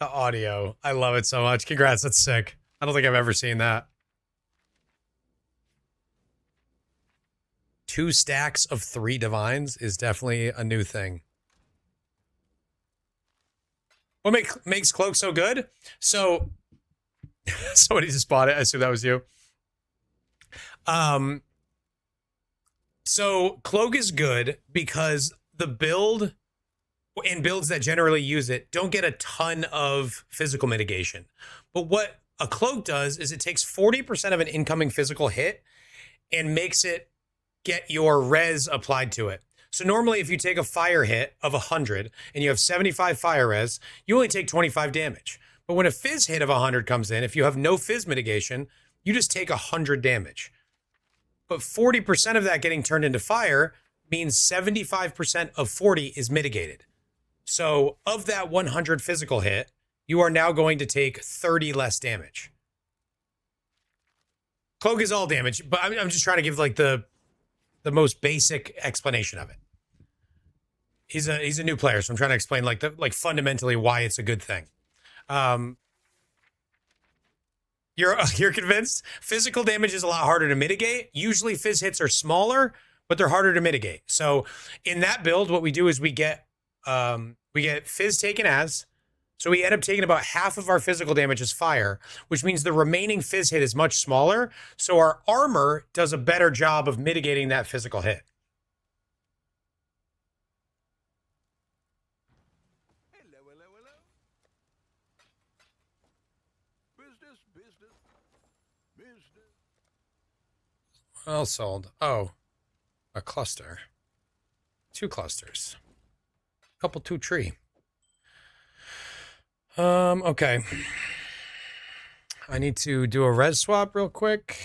The audio. I love it so much. Congrats. That's sick. I don't think I've ever seen that. 2 stacks of 3 divines is definitely a new thing. What makes Cloak so good? So, somebody just bought it. I assume that was you. So Cloak is good because the build and builds that generally use it don't get a ton of physical mitigation. But what a Cloak does is it takes 40% of an incoming physical hit and makes it get your res applied to it. So normally if you take a fire hit of 100 and you have 75 fire res, you only take 25 damage. But when a fizz hit of 100 comes in, if you have no fizz mitigation, you just take 100 damage. But 40% of that getting turned into fire means 75% of 40 is mitigated. So of that 100 physical hit, you are now going to take 30 less damage. Cloak is all damage, but I'm just trying to give like the most basic explanation of it. He's a new player, so I'm trying to explain like fundamentally why it's a good thing. You're convinced? Physical damage is a lot harder to mitigate. Usually fizz hits are smaller, but they're harder to mitigate. So in that build, what we do is we get fizz taken as. So we end up taking about half of our physical damage as fire, which means the remaining fizz hit is much smaller. So our armor does a better job of mitigating that physical hit. Well sold. Oh, a cluster. 2 clusters. Couple 2 tree. Okay. I need to do a res swap real quick.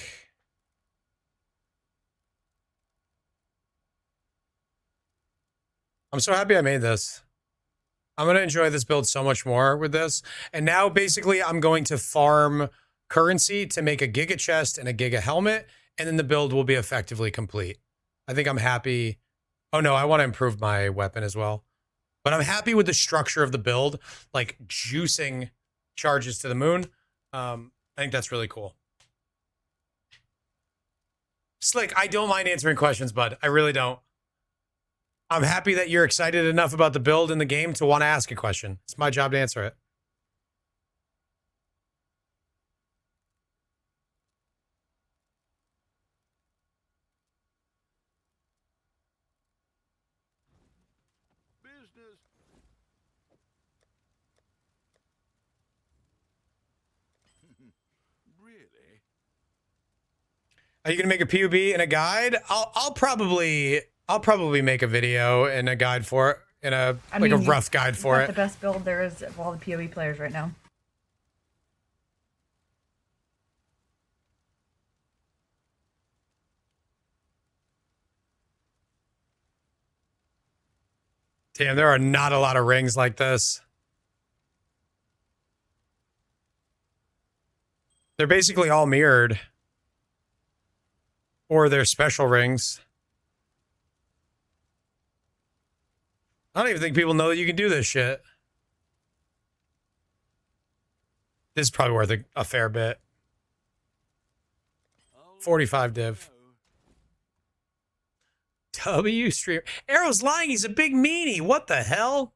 I'm so happy I made this. I'm going to enjoy this build so much more with this. And now basically I'm going to farm currency to make a giga chest and a giga helmet. And then the build will be effectively complete. I think I'm happy. Oh no, I want to improve my weapon as well. But I'm happy with the structure of the build, like juicing charges to the moon. I think that's really cool. Slick, I don't mind answering questions, bud. I really don't. I'm happy that you're excited enough about the build in the game to want to ask a question. It's my job to answer it. Are you gonna make a PUB and a guide? I'll probably make a video and a guide for it, and a rough guide for it. The best build there is of all the PoE players right now. Damn, there are not a lot of rings like this. They're basically all mirrored. Or they're special rings. I don't even think people know that you can do this shit. This is probably worth a fair bit. 45 div. W stream. Arrow's lying. He's a big meanie. What the hell?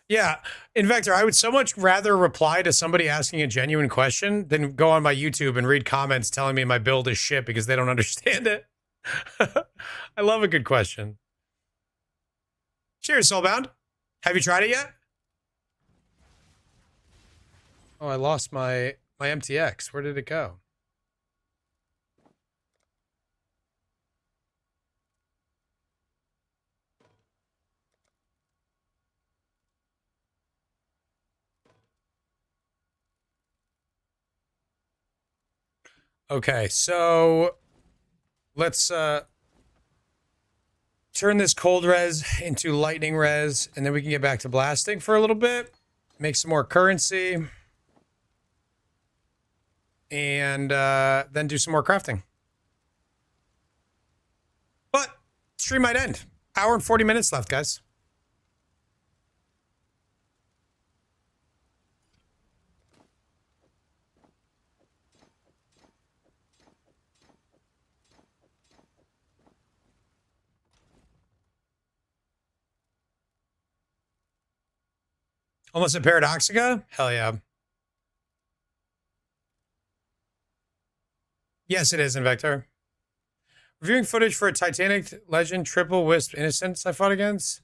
Yeah, Invector, I would so much rather reply to somebody asking a genuine question than go on my YouTube and read comments telling me my build is shit because they don't understand it. I love a good question. Cheers, Soulbound. Have you tried it yet? Oh, I lost my MTX. Where did it go? Okay, so let's turn this cold res into lightning res, and then we can get back to blasting for a little bit, make some more currency, and then do some more crafting. But stream might end. Hour and 40 minutes left, guys. Almost a Paradoxica? Hell yeah. Yes, it is, Invector. Reviewing footage for a Titanic Legend Triple Wisp Innocence I fought against.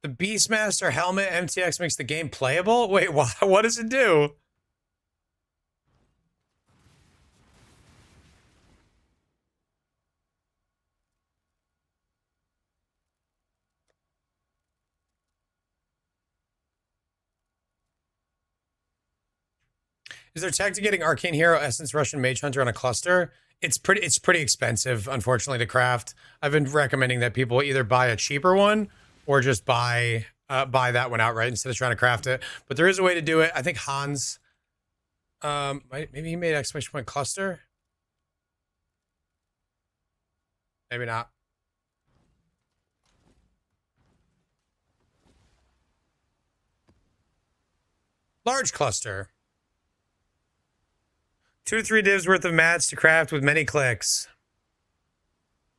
The Beastmaster helmet MTX makes the game playable? Wait, what does it do? Is there tech to getting Arcane Hero, Essence, Russian Mage Hunter on a cluster? It's pretty expensive, unfortunately, to craft. I've been recommending that people either buy a cheaper one or just buy that one outright instead of trying to craft it. But there is a way to do it. I think Hans, maybe he made exclamation point cluster. Maybe not. Large cluster. 2 to 3 divs worth of mats to craft with many clicks.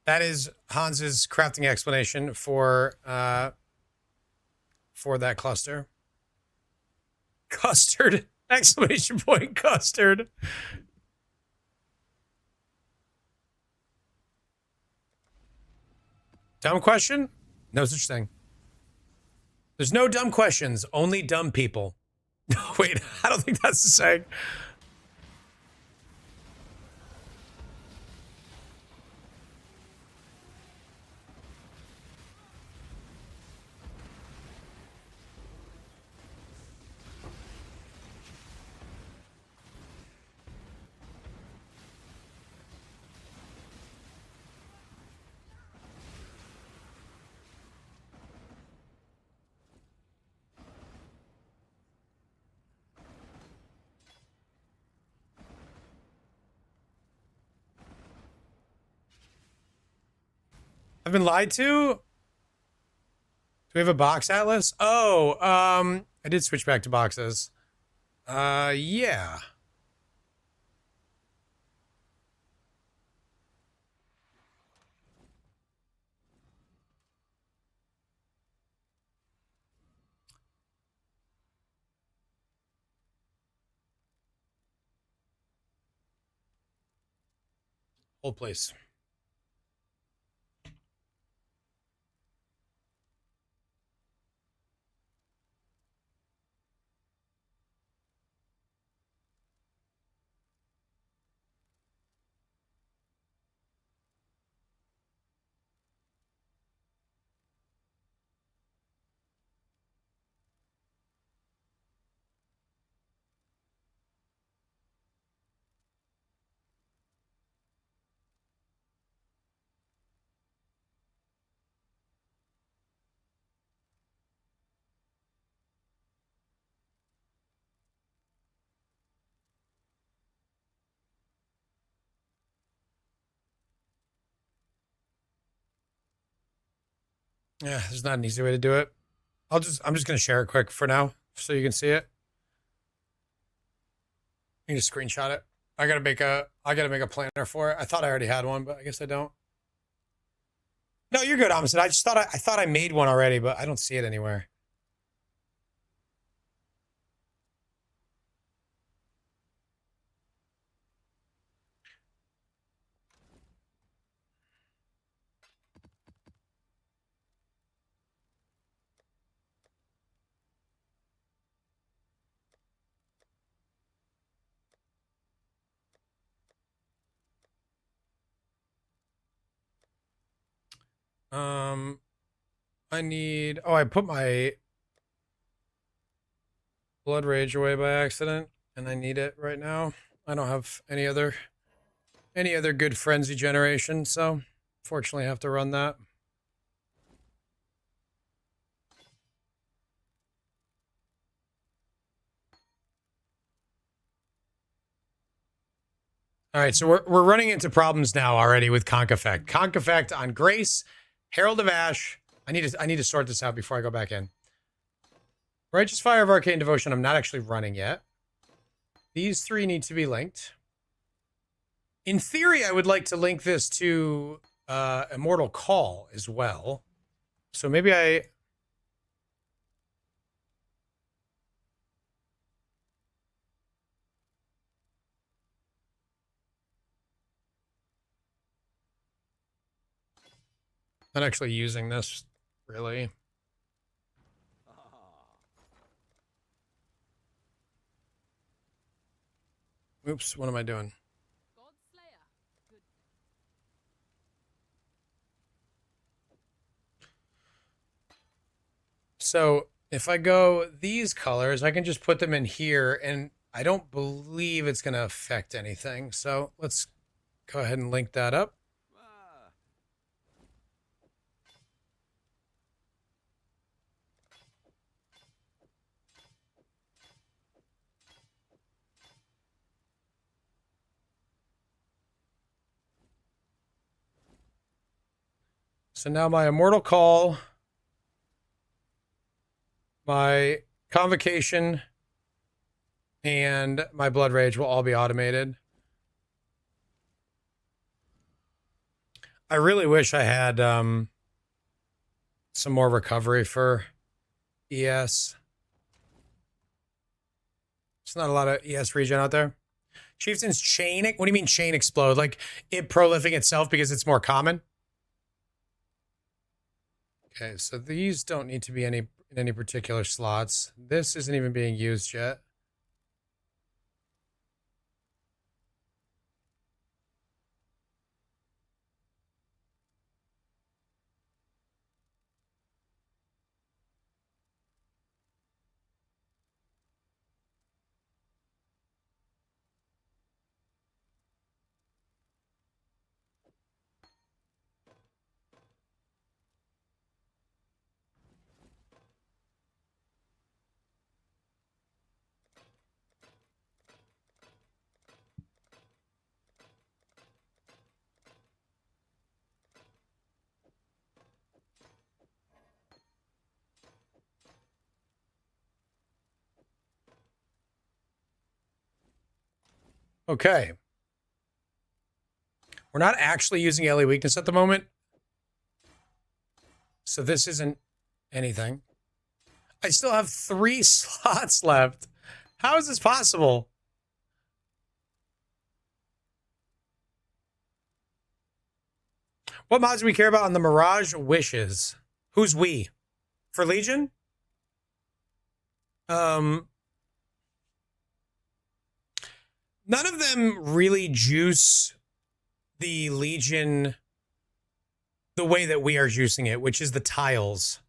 That is Hans's crafting explanation for that cluster. Custard! Exclamation point custard. Dumb question? No such thing. There's no dumb questions, only dumb people. Wait, I don't think that's the saying. I've been lied to? Do we have a box atlas? Oh, I did switch back to boxes. Yeah. Hold, please. Yeah, there's not an easy way to do it. I'm just gonna share it quick for now so you can see it. You can just screenshot it. I gotta make a planner for it. I thought I already had one, but I guess I don't. No, you're good, Amundsen. I thought I made one already, but I don't see it anywhere. I put my Blood Rage away by accident, and I need it right now. I don't have any other good frenzy generation, so fortunately I have to run that. All right, so we're running into problems now already with Conk Effect. Conk Effect on Grace, Herald of Ash. I need to sort this out before I go back in. Righteous Fire of Arcane Devotion, I'm not actually running yet. These 3 need to be linked. In theory, I would like to link this to Immortal Call as well. So maybe not actually using this, really. Oops, what am I doing? So if I go these colors, I can just put them in here, and I don't believe it's going to affect anything. So let's go ahead and link that up. So now my Immortal Call, my Convocation, and my Blood Rage will all be automated. I really wish I had some more recovery for ES. There's not a lot of ES regen out there. Chieftain's Chain? What do you mean Chain Explode? Like it prolifing itself because it's more common? Okay, so these don't need to be in any particular slots. This isn't even being used yet. Okay. We're not actually using LA Weakness at the moment. So this isn't anything. I still have 3 slots left. How is this possible? What mods do we care about on the Mirage Wishes? Who's we? For Legion? None of them really juice the Legion the way that we are juicing it, which is the tiles.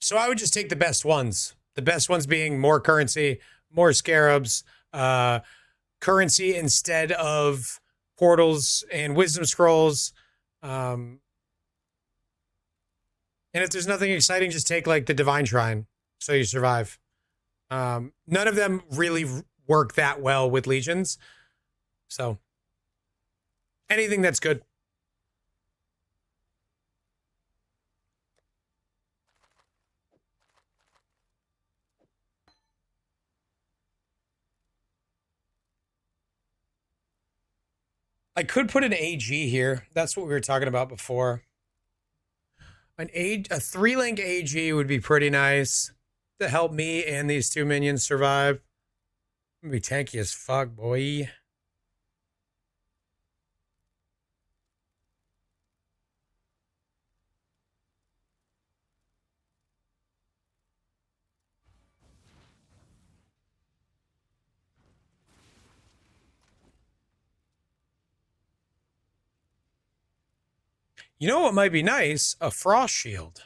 So I would just take the best ones. The best ones being more currency, more scarabs, currency instead of portals and wisdom scrolls. And if there's nothing exciting, just take like the Divine Shrine so you survive. None of them really work that well with legions. So anything that's good. I could put an AG here. That's what we were talking about before. A 3-link AG would be pretty nice to help me and these 2 minions survive. I'm gonna be tanky as fuck, boy. You know what might be nice? A Frost Shield.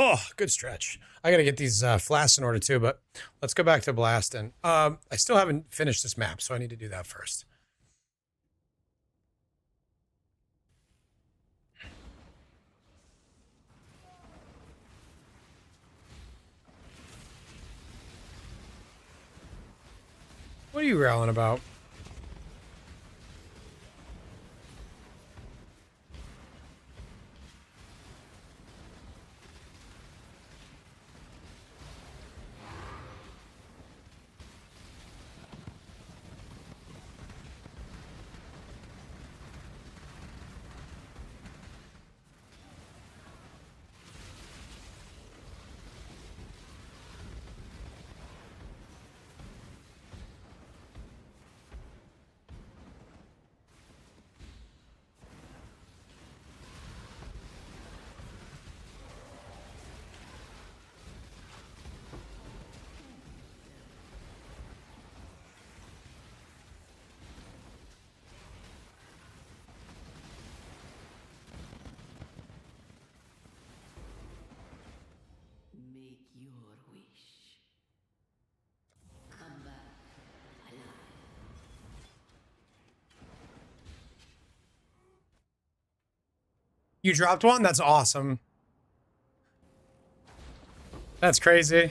Oh, good stretch. I got to get these flasks in order too, but let's go back to blasting. I still haven't finished this map, so I need to do that first. What are you growling about? You dropped one? That's awesome. That's crazy.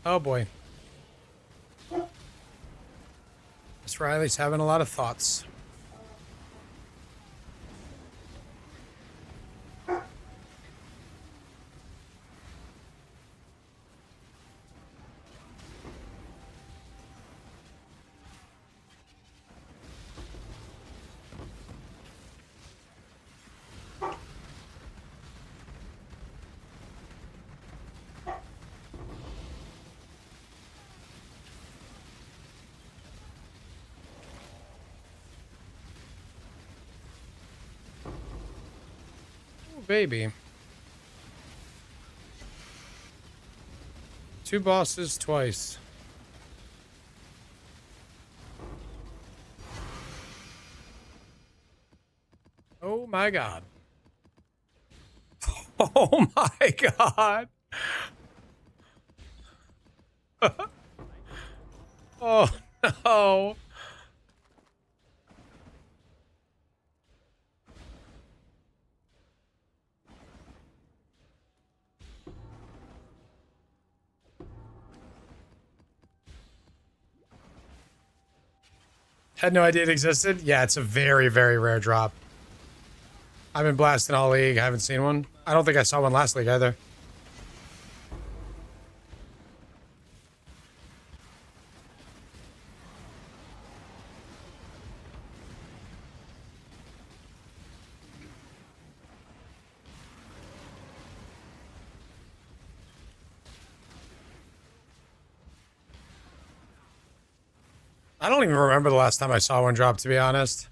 Oh boy. Miss Riley's having a lot of thoughts. Baby. 2 bosses twice. Oh my god. Oh my god. Oh no. Had no idea it existed. Yeah, it's a very, very rare drop. I've been blasting all league. I haven't seen one. I don't think I saw one last league either. I don't even remember the last time I saw one drop, to be honest.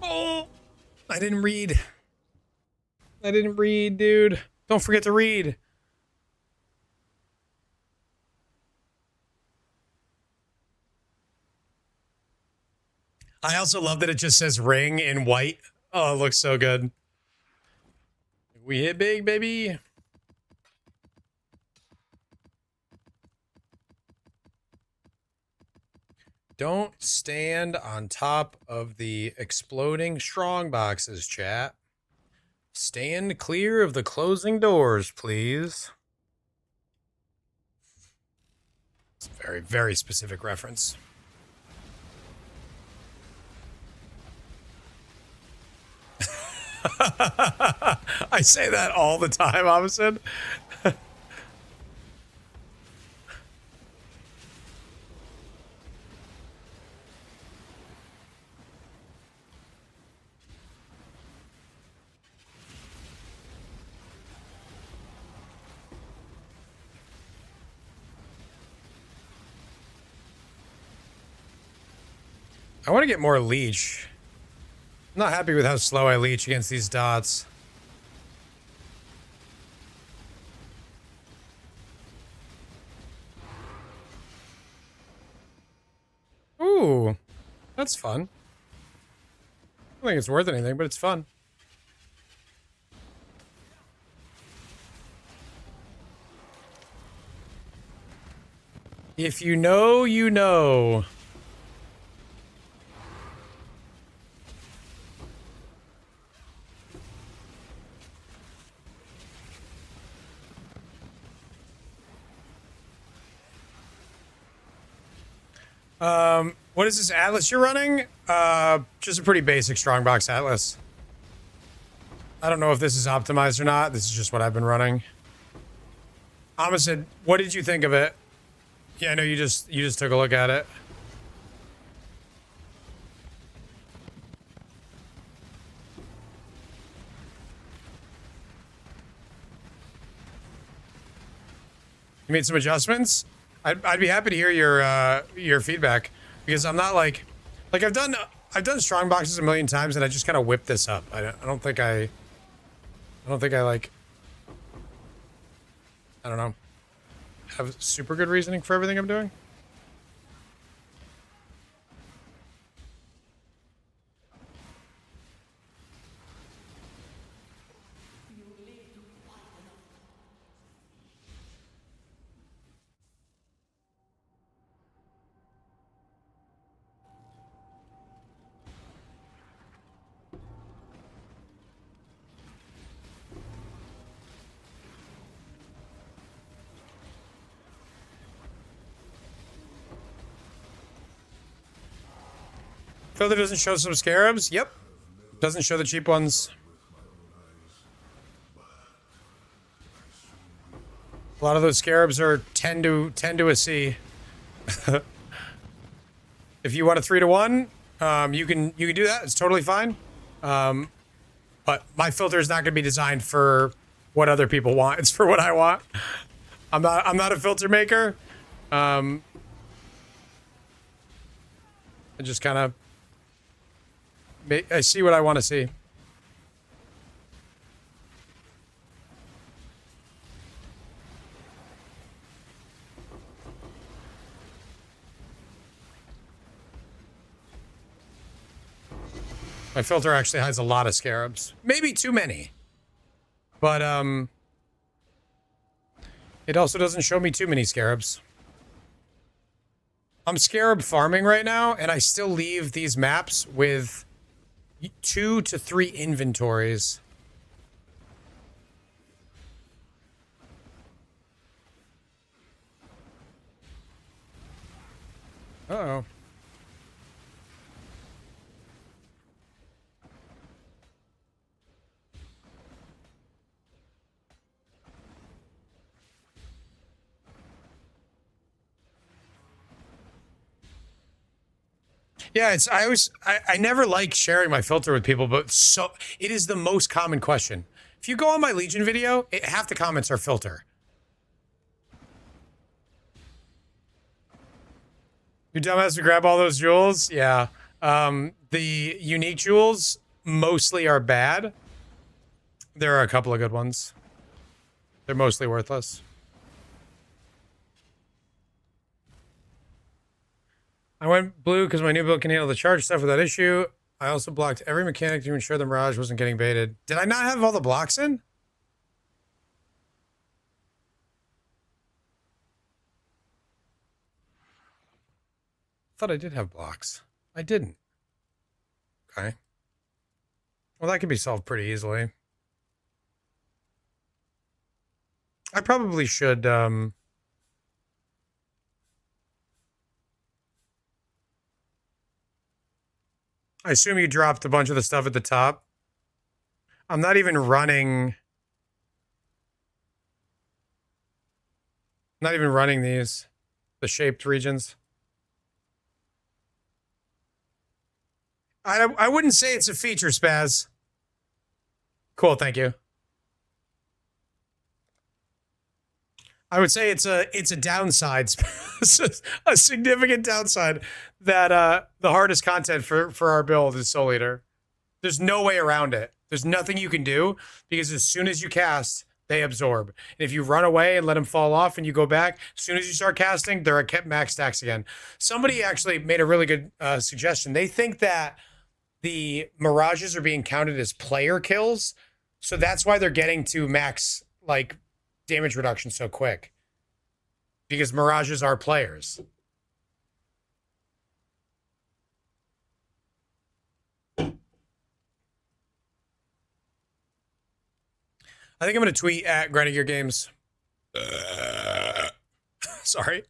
Oh, I didn't read. I didn't read, dude. Don't forget to read. I also love that it just says ring in white. Oh, it looks so good. We hit big, baby. Don't stand on top of the exploding strong boxes, chat. Stand clear of the closing doors, please. It's a very, very specific reference. I say that all the time, opposite. I want to get more leech. I'm not happy with how slow I leech against these dots. Ooh, that's fun. I don't think it's worth anything, but it's fun. If you know, you know. What is this atlas you're running? Just a pretty basic strongbox atlas. I don't know if this is optimized or not. This is just what I've been running. Amistad, what did you think of it? Yeah, I know you just took a look at it. You made some adjustments? I'd be happy to hear your feedback, because I'm not like I've done strong boxes a million times and I just kind of whip this up. I don't think I like, I don't know, have super good reasoning for everything I'm doing. Filter doesn't show some scarabs. Yep. Doesn't show the cheap ones. A lot of those scarabs are 10 to a C. If you want a 3-to-1, you can do that. It's totally fine. But my filter is not going to be designed for what other people want. It's for what I want. I'm not a filter maker. I just kind of I see what I want to see. My filter actually has a lot of scarabs. Maybe too many. But it also doesn't show me too many scarabs. I'm scarab farming right now, and I still leave these maps with 2 to 3 inventories. Uh-oh. Yeah, I never like sharing my filter with people, but so it is the most common question. If you go on my Legion video, half the comments are filter. You dumbass to grab all those jewels? Yeah. The unique jewels mostly are bad. There are a couple of good ones. They're mostly worthless. I went blue because my new build can handle the charge stuff without issue. I also blocked every mechanic to ensure the Mirage wasn't getting baited. Did I not have all the blocks in? I thought I did have blocks. I didn't. Okay. Well, that could be solved pretty easily. I probably should, I assume you dropped a bunch of the stuff at the top. I'm not even running... Not even running these. The shaped regions. I wouldn't say it's a feature, Spaz. Cool, thank you. I would say it's a downside, a significant downside that the hardest content for our build is Soul Eater. There's no way around it. There's nothing you can do because as soon as you cast, they absorb. And if you run away and let them fall off and you go back, as soon as you start casting, they're at max stacks again. Somebody actually made a really good suggestion. They think that the Mirages are being counted as player kills, so that's why they're getting to max like damage reduction so quick, because Mirages are players. I think I'm going to tweet at Grinding Gear Games. Sorry.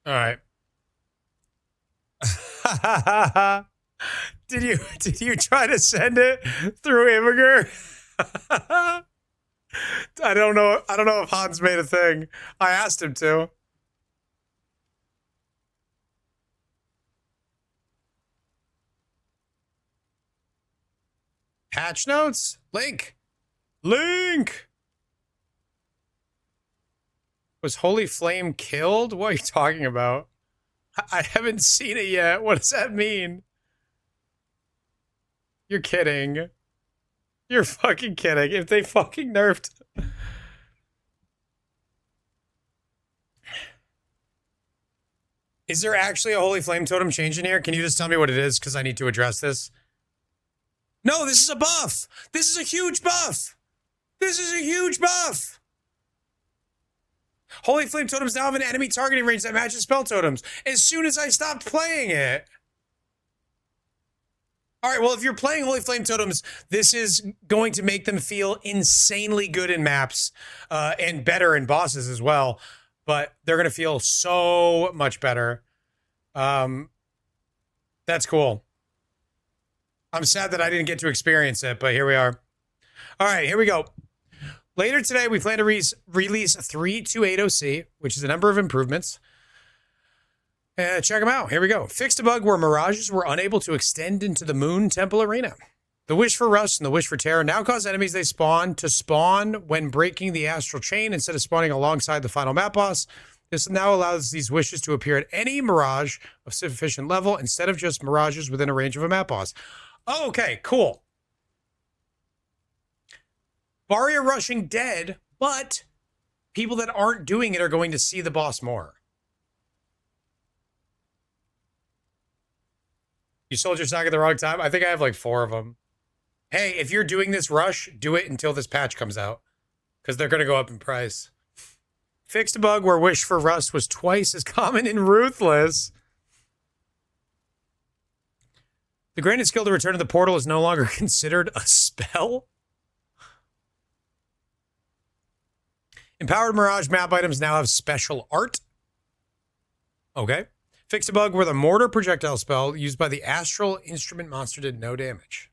All right. Did you try to send it through Imgur? I don't know if Hans made a thing. I asked him to. Patch notes? Link. Was Holy Flame killed? What are you talking about? I haven't seen it yet. What does that mean? You're kidding. You're fucking kidding. If they fucking nerfed... Is there actually a Holy Flame Totem change in here? Can you just tell me what it is? Because I need to address this. No, this is a buff. This is a huge buff. This is a huge buff. Holy Flame Totems now have an enemy targeting range that matches spell totems. As soon as I stopped playing it. All right, well, if you're playing Holy Flame Totems, this is going to make them feel insanely good in maps and better in bosses as well. But they're going to feel so much better. That's cool. I'm sad that I didn't get to experience it, but here we are. All right, here we go. Later today, we plan to release 3280C, which is a number of improvements. Check them out. Here we go. Fixed a bug where Mirages were unable to extend into the Moon Temple Arena. The Wish for Rust and the Wish for Terror now cause enemies they spawn to spawn when breaking the astral chain instead of spawning alongside the final map boss. This now allows these wishes to appear at any Mirage of sufficient level instead of just Mirages within a range of a map boss. Oh, okay, cool. Barrier rushing dead, but people that aren't doing it are going to see the boss more. You sold your stock at the wrong time? I think I have like 4 of them. Hey, if you're doing this rush, do it until this patch comes out. Because they're going to go up in price. Fixed a bug where Wish for Rust was twice as common in Ruthless. The granted skill to return to the portal is no longer considered a spell. Empowered Mirage map items now have special art. Okay. Fixed a bug where the mortar projectile spell used by the astral instrument monster did no damage.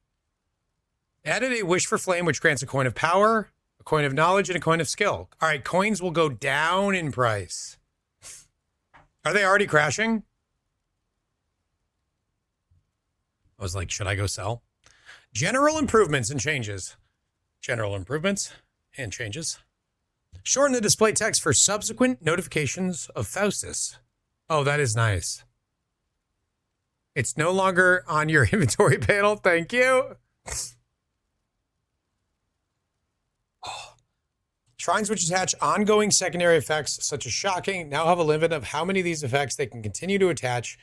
Added a Wish for Flame, which grants a coin of power, a coin of knowledge, and a coin of skill. All right, coins will go down in price. Are they already crashing? I was like, should I go sell? General improvements and changes. General improvements and changes. Shorten the display text for subsequent notifications of Faustus. Oh, that is nice. It's no longer on your inventory panel. Thank you. Oh. Shrines which attach ongoing secondary effects, such as shocking, now have a limit of how many of these effects they can continue to attach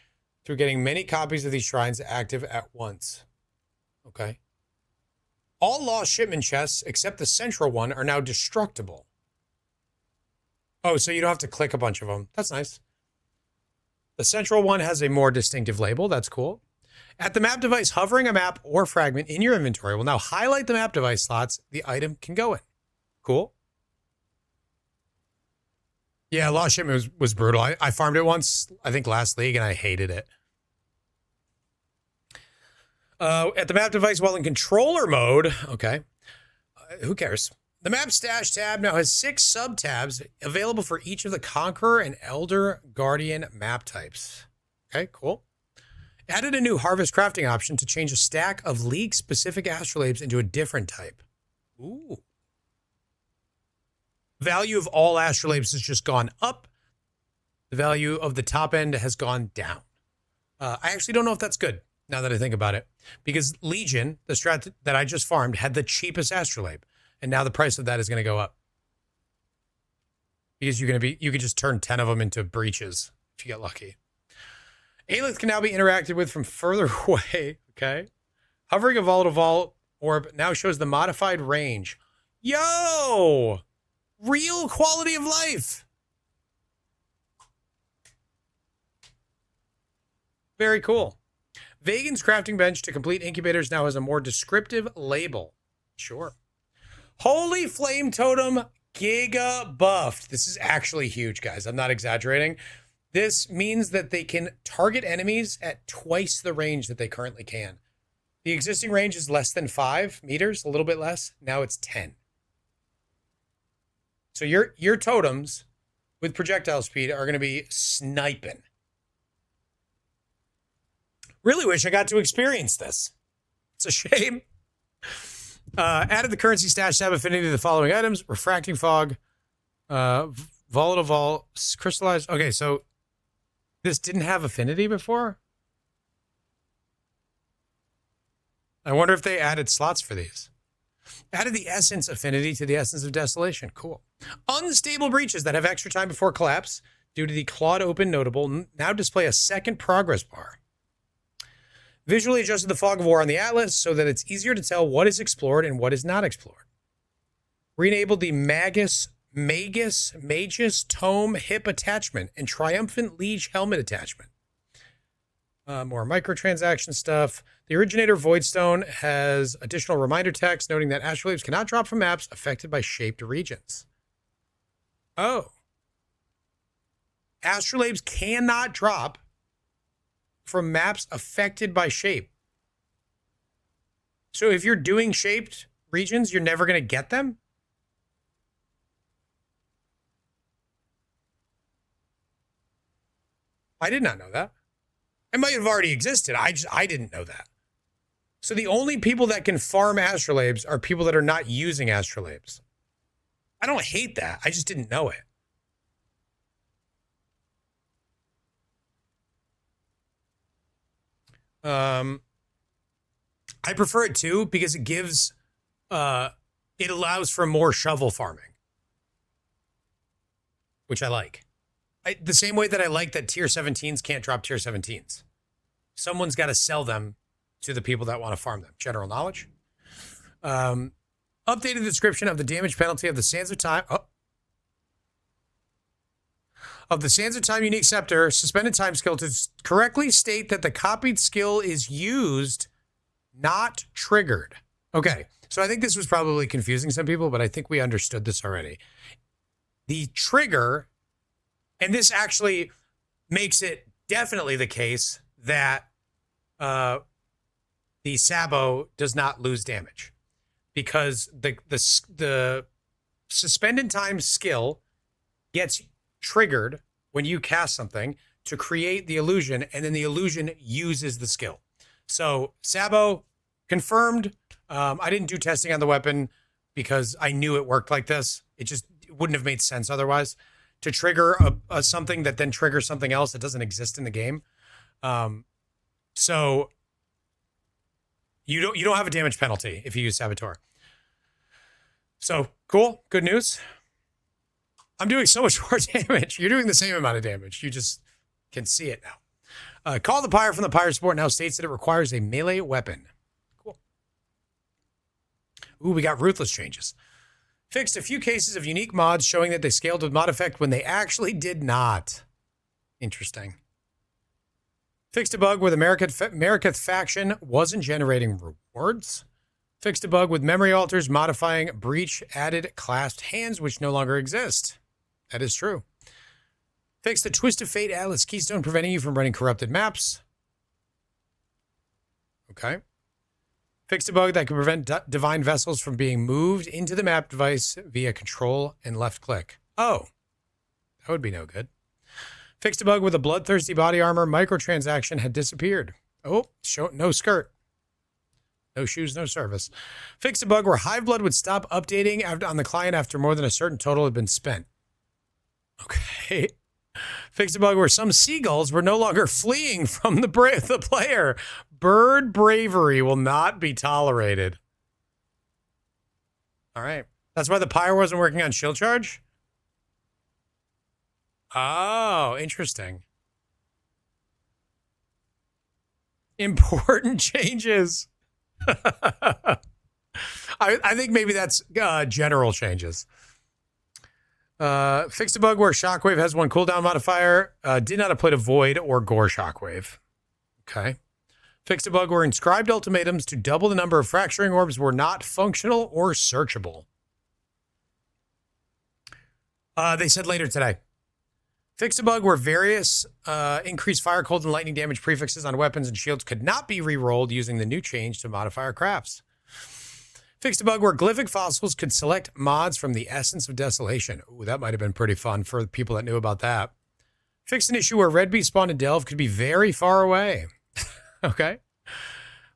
through getting many copies of these shrines active at once. Okay. All lost shipment chests, except the central one, are now destructible. Oh, so you don't have to click a bunch of them. That's nice. The central one has a more distinctive label. That's cool. At the map device, hovering a map or fragment in your inventory will now highlight the map device slots the item can go in. Cool. Yeah, Lost Shipment was brutal. I farmed it once, I think last league, and I hated it. At the map device, while in controller mode, okay, who cares? The map stash tab now has 6 sub-tabs available for each of the Conqueror and Elder Guardian map types. Okay, cool. Added a new harvest crafting option to change a stack of league-specific astrolabes into a different type. Ooh. Value of all astrolabes has just gone up. The value of the top end has gone down. I actually don't know if that's good, now that I think about it. Because Legion, the strat that I just farmed, had the cheapest astrolabe. And now the price of that is going to go up. Because you can just turn 10 of them into breaches if you get lucky. Aelith can now be interacted with from further away. Okay. Hovering a volatile vault orb now shows the modified range. Yo! Real quality of life. Very cool. Vagan's crafting bench to complete incubators now has a more descriptive label. Sure. Holy Flame Totem Giga buffed. This is actually huge, guys. I'm not exaggerating. This means that they can target enemies at twice the range that they currently can. The existing range is less than 5 meters, a little bit less. Now it's 10. So your totems with projectile speed are going to be sniping. Really wish I got to experience this. It's a shame. Added the currency stash tab affinity to the following items: refracting fog, volatile vol, crystallized. Okay, so this didn't have affinity before. I wonder if they added slots for these. Added the essence affinity to the essence of desolation. Cool. Unstable breaches that have extra time before collapse due to the clawed open notable now display a second progress bar. Visually adjusted the fog of war on the atlas so that it's easier to tell what is explored and what is not explored. Re-enabled the Magus, Tome hip attachment and Triumphant Liege helmet attachment. More microtransaction stuff. The Originator Voidstone has additional reminder text noting that astrolabes cannot drop from maps affected by shaped regions. Oh. Astrolabes cannot drop from maps affected by shape. So if you're doing shaped regions, you're never going to get them? I did not know that. It might have already existed. I didn't know that. So the only people that can farm astrolabes are people that are not using astrolabes. I don't hate that. I just didn't know it. I prefer it too because it gives, it allows for more shovel farming, which I like. The same way that I like that tier 17s can't drop tier 17s. Someone's got to sell them to the people that want to farm them. General knowledge. Updated description of the damage penalty of the Sands of Time. Of the Sands of Time unique scepter, suspended time skill to correctly state that the copied skill is used, not triggered. Okay, so I think this was probably confusing some people, but I think we understood this already. The trigger, and this actually makes it definitely the case that the Sabo does not lose damage, because the suspended time skill gets triggered when you cast something to create the illusion, and then the illusion uses the skill. So Sabo confirmed. I didn't do testing on the weapon because I knew it worked like this. It just wouldn't have made sense otherwise to trigger a something that then triggers something else that doesn't exist in the game. So you don't have a damage penalty if you use Saboteur. So cool, good news. I'm doing so much more damage. You're doing the same amount of damage. You just can see it now. Call the Pyre from the Pyre support now states that it requires a melee weapon. Cool. Ooh, we got ruthless changes. Fixed a few cases of unique mods showing that they scaled with mod effect when they actually did not. Interesting. Fixed a bug where the Mariketh faction wasn't generating rewards. Fixed a bug with memory altars modifying breach added clasped hands, which no longer exist. That is true. Fixed the Twist of Fate Atlas keystone preventing you from running corrupted maps. Okay. Fixed a bug that can prevent divine vessels from being moved into the map device via control and left click. Oh, that would be no good. Fixed a bug with a bloodthirsty body armor microtransaction had disappeared. Oh, no skirt. No shoes, no service. Fixed a bug where Hive Blood would stop updating on the client after more than a certain total had been spent. Okay. Fixed a bug where some seagulls were no longer fleeing from the player. Bird bravery will not be tolerated. All right. That's why the Pyre wasn't working on shield charge? Oh, interesting. Important changes. I think maybe that's general changes. Fixed a bug where Shockwave has one cooldown modifier. Did not apply to Void or Gore Shockwave. Okay. Fixed a bug where inscribed ultimatums to double the number of fracturing orbs were not functional or searchable. They said later today. Fixed a bug where various increased fire, cold, and lightning damage prefixes on weapons and shields could not be re-rolled using the new change to modifier crafts. Fixed a bug where glyphic fossils could select mods from the Essence of Desolation. Ooh, that might have been pretty fun for the people that knew about that. Fixed an issue where red beast spawned in Delve could be very far away. Okay.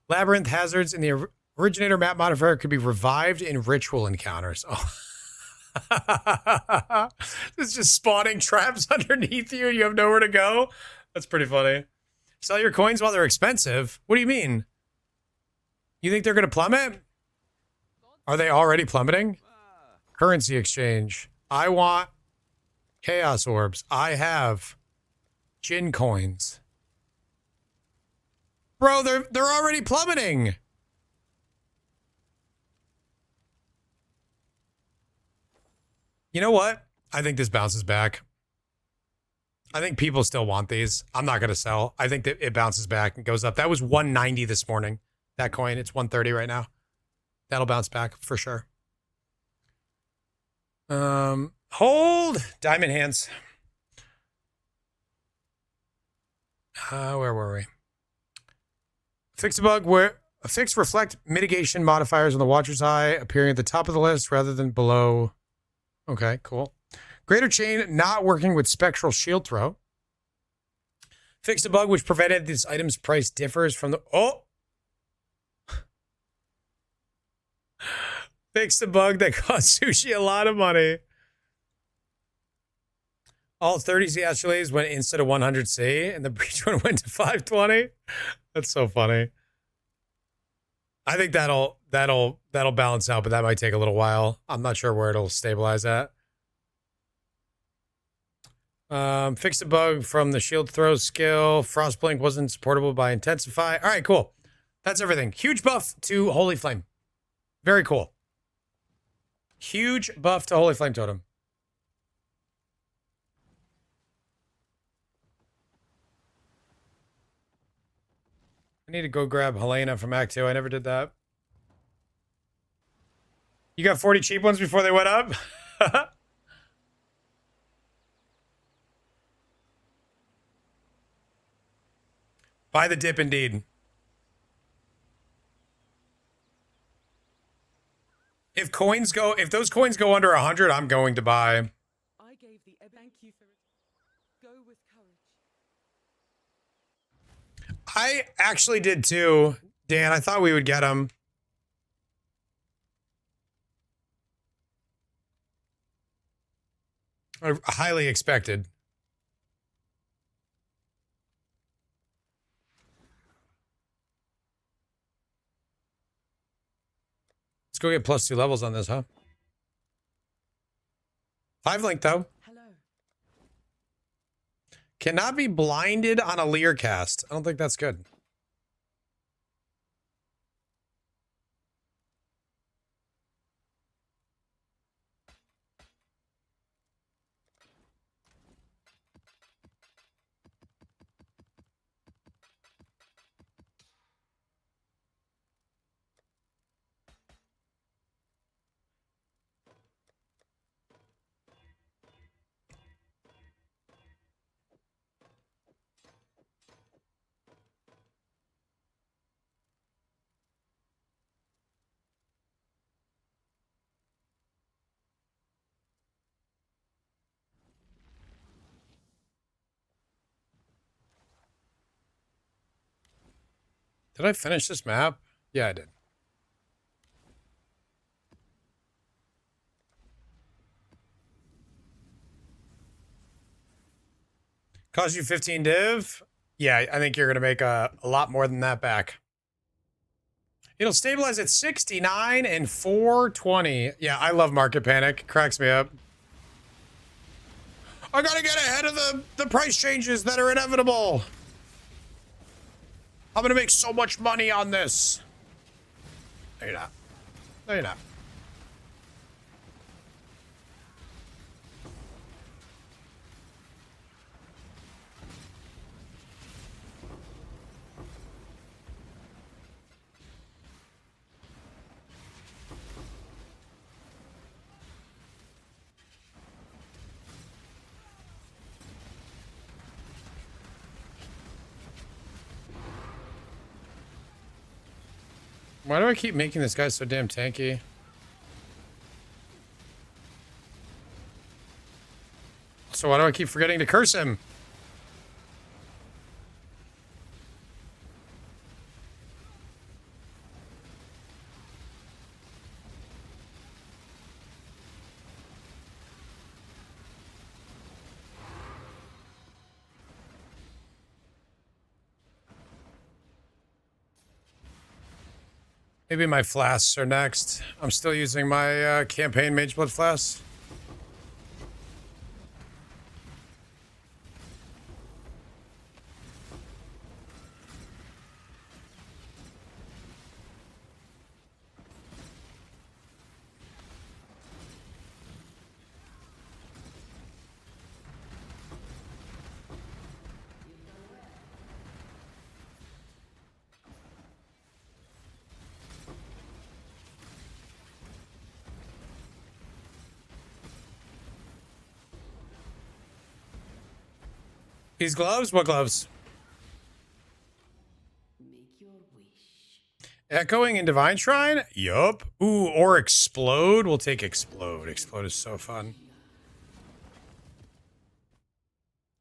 Labyrinth hazards in the originator map modifier could be revived in ritual encounters. Oh. It's just spawning traps underneath you and you have nowhere to go. That's pretty funny. Sell your coins while they're expensive. What do you mean? You think they're going to plummet? Are they already plummeting? Currency exchange. I want chaos orbs. I have Jin coins. Bro, they're already plummeting. You know what? I think this bounces back. I think people still want these. I'm not going to sell. I think that it bounces back and goes up. That was 190 this morning. That coin, it's 130 right now. That'll bounce back for sure. Hold diamond hands. Where were we? Fix a bug where fix reflect mitigation modifiers on the Watcher's Eye appearing at the top of the list rather than below. Okay, cool. Greater chain not working with spectral shield throw. Fixed a bug which prevented this item's price differs from the... Oh! Fixed a bug that cost Sushi a lot of money. All 30C astrolabes went instead of 100C, and the breach one went to 520. That's so funny. I think that'll balance out, but that might take a little while. I'm not sure where it'll stabilize at. Fixed a bug from the shield throw skill. Frostblink wasn't supportable by intensify. All right, cool. That's everything. Huge buff to Holy Flame. Very cool. Huge buff to Holy Flame Totem. I need to go grab Helena from Act 2. I never did that. You got 40 cheap ones before they went up? Buy the dip indeed. If those coins go under 100, I'm going to buy. I gave the thank you for it. Go with courage. I actually did too, Dan. I thought we would get them. I highly expected. Let's go get +2 levels on this, huh? 5 link though. Hello. Cannot be blinded on a Lear cast. I don't think that's good. Did I finish this map? Yeah, I did. Cost you 15 div? Yeah, I think you're going to make a lot more than that back. It'll stabilize at 69 and 420. Yeah, I love market panic. Cracks me up. I got to get ahead of the price changes that are inevitable. I'm going to make so much money on this. No, you're not. No, you're not. Why do I keep making this guy so damn tanky? So why do I keep forgetting to curse him? Maybe my flasks are next. I'm still using my campaign Mage Blood flask. These gloves? What gloves? Echoing in Divine Shrine? Yup. Ooh, or Explode? We'll take Explode. Explode is so fun.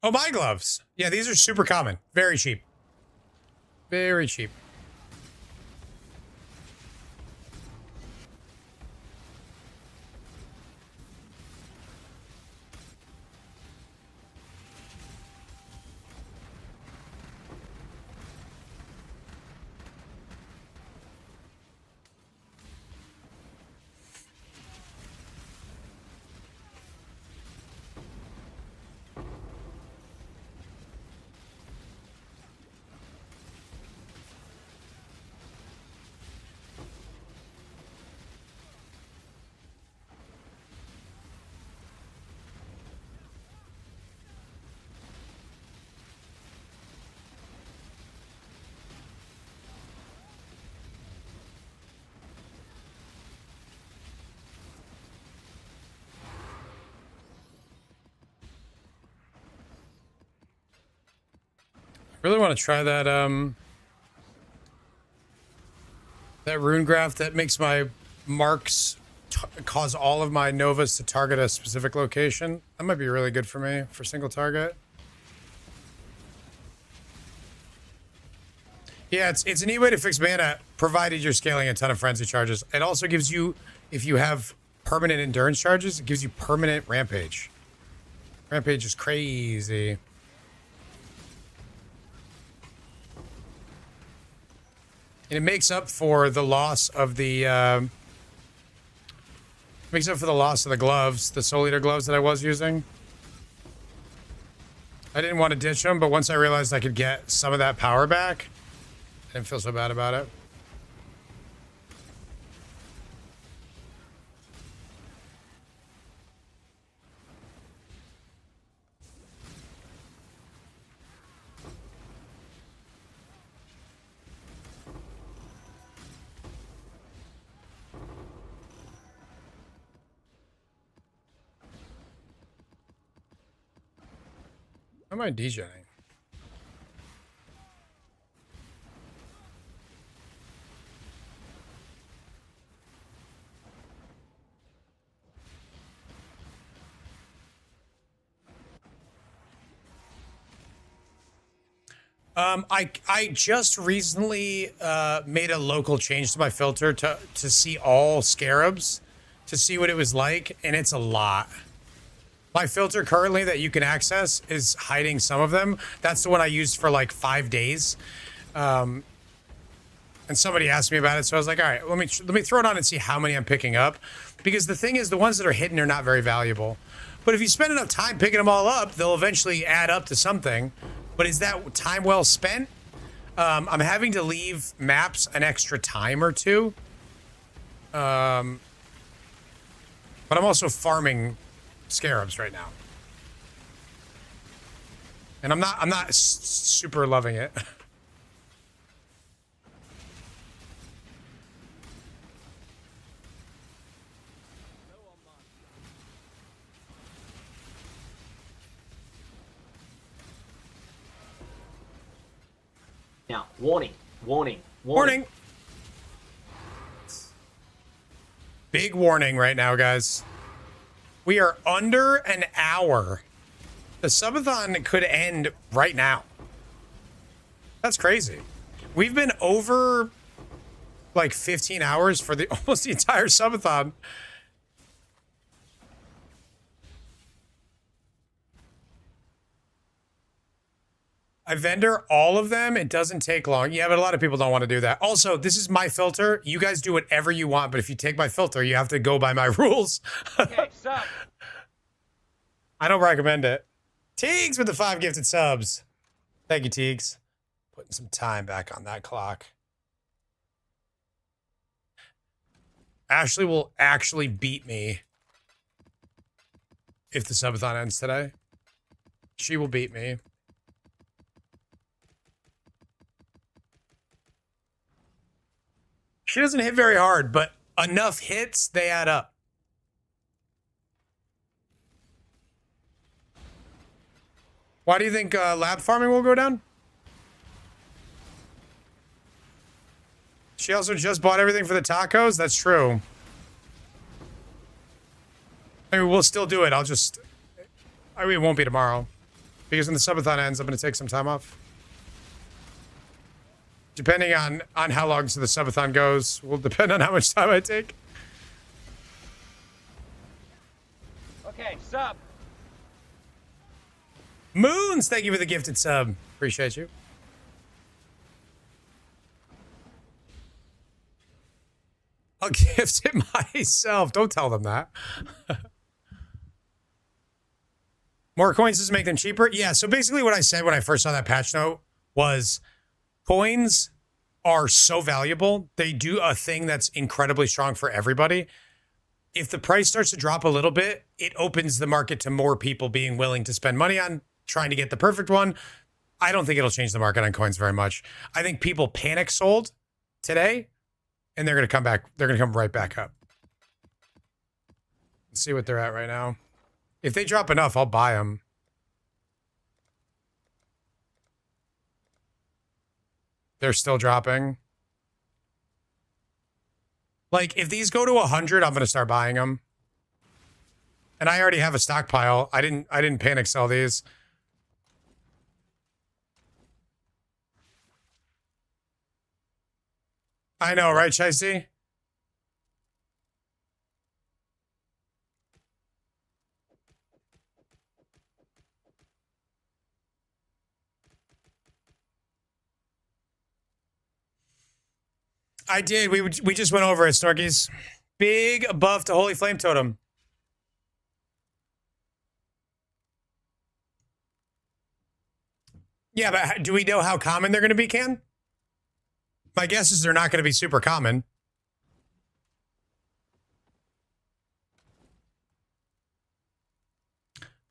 Oh, my gloves. Yeah, these are super common. Very cheap. Very cheap. Really want to try that that rune graph that makes my marks cause all of my novas to target a specific location. That might be really good for me for single target. Yeah, it's a neat way to fix mana, provided you're scaling a ton of frenzy charges. It also gives you, if you have permanent endurance charges, it gives you permanent rampage. Rampage is crazy. And it makes up for the loss of the gloves, the Soul Eater gloves that I was using. I didn't want to ditch them, but once I realized I could get some of that power back, I didn't feel so bad about it. How am I DJing? I just recently made a local change to my filter to see all scarabs, to see what it was like, and it's a lot. My filter currently that you can access is hiding some of them. That's the one I used for like 5 days. And somebody asked me about it, so I was like, all right, let me throw it on and see how many I'm picking up. Because the thing is, the ones that are hidden are not very valuable. But if you spend enough time picking them all up, they'll eventually add up to something. But is that time well spent? I'm having to leave maps an extra time or two. But I'm also farming scarabs right now, and I'm not super loving it. Now, warning. Warning. Big warning right now, guys. We are under an hour. The subathon could end right now. That's crazy. We've been over like 15 hours for the almost the entire subathon. I vendor all of them. It doesn't take long. Yeah, but a lot of people don't want to do that. Also, this is my filter. You guys do whatever you want, but if you take my filter, you have to go by my rules. Okay, sub. I don't recommend it. Teagues with the 5 gifted subs. Thank you, Teagues. Putting some time back on that clock. Ashley will actually beat me if the subathon ends today. She will beat me. She doesn't hit very hard, but enough hits, they add up. Why do you think lab farming will go down? She also just bought everything for the tacos? That's true. I mean, we'll still do it. I mean, it won't be tomorrow. Because when the subathon ends, I'm going to take some time off. Depending on how long the subathon goes, will depend on how much time I take. Okay, sub. Moons, thank you for the gifted sub. Appreciate you. I'll gift it myself. Don't tell them that. More coins doesn't make them cheaper? Yeah, so basically what I said when I first saw that patch note was coins are so valuable. They do a thing that's incredibly strong for everybody. If the price starts to drop a little bit, it opens the market to more people being willing to spend money on trying to get the perfect one. I don't think it'll change the market on coins very much. I think people panic sold today, and they're going to come back. They're going to come right back up. Let's see what they're at right now. If they drop enough, I'll buy them. They're still dropping. Like, if these go to 100, I'm going to start buying them. And I already have a stockpile. I didn't panic sell these. I know, right, Chicey? I did. We just went over it, Snorkies. Big buff to Holy Flame Totem. Yeah, but do we know how common they're going to be, Ken? My guess is they're not going to be super common.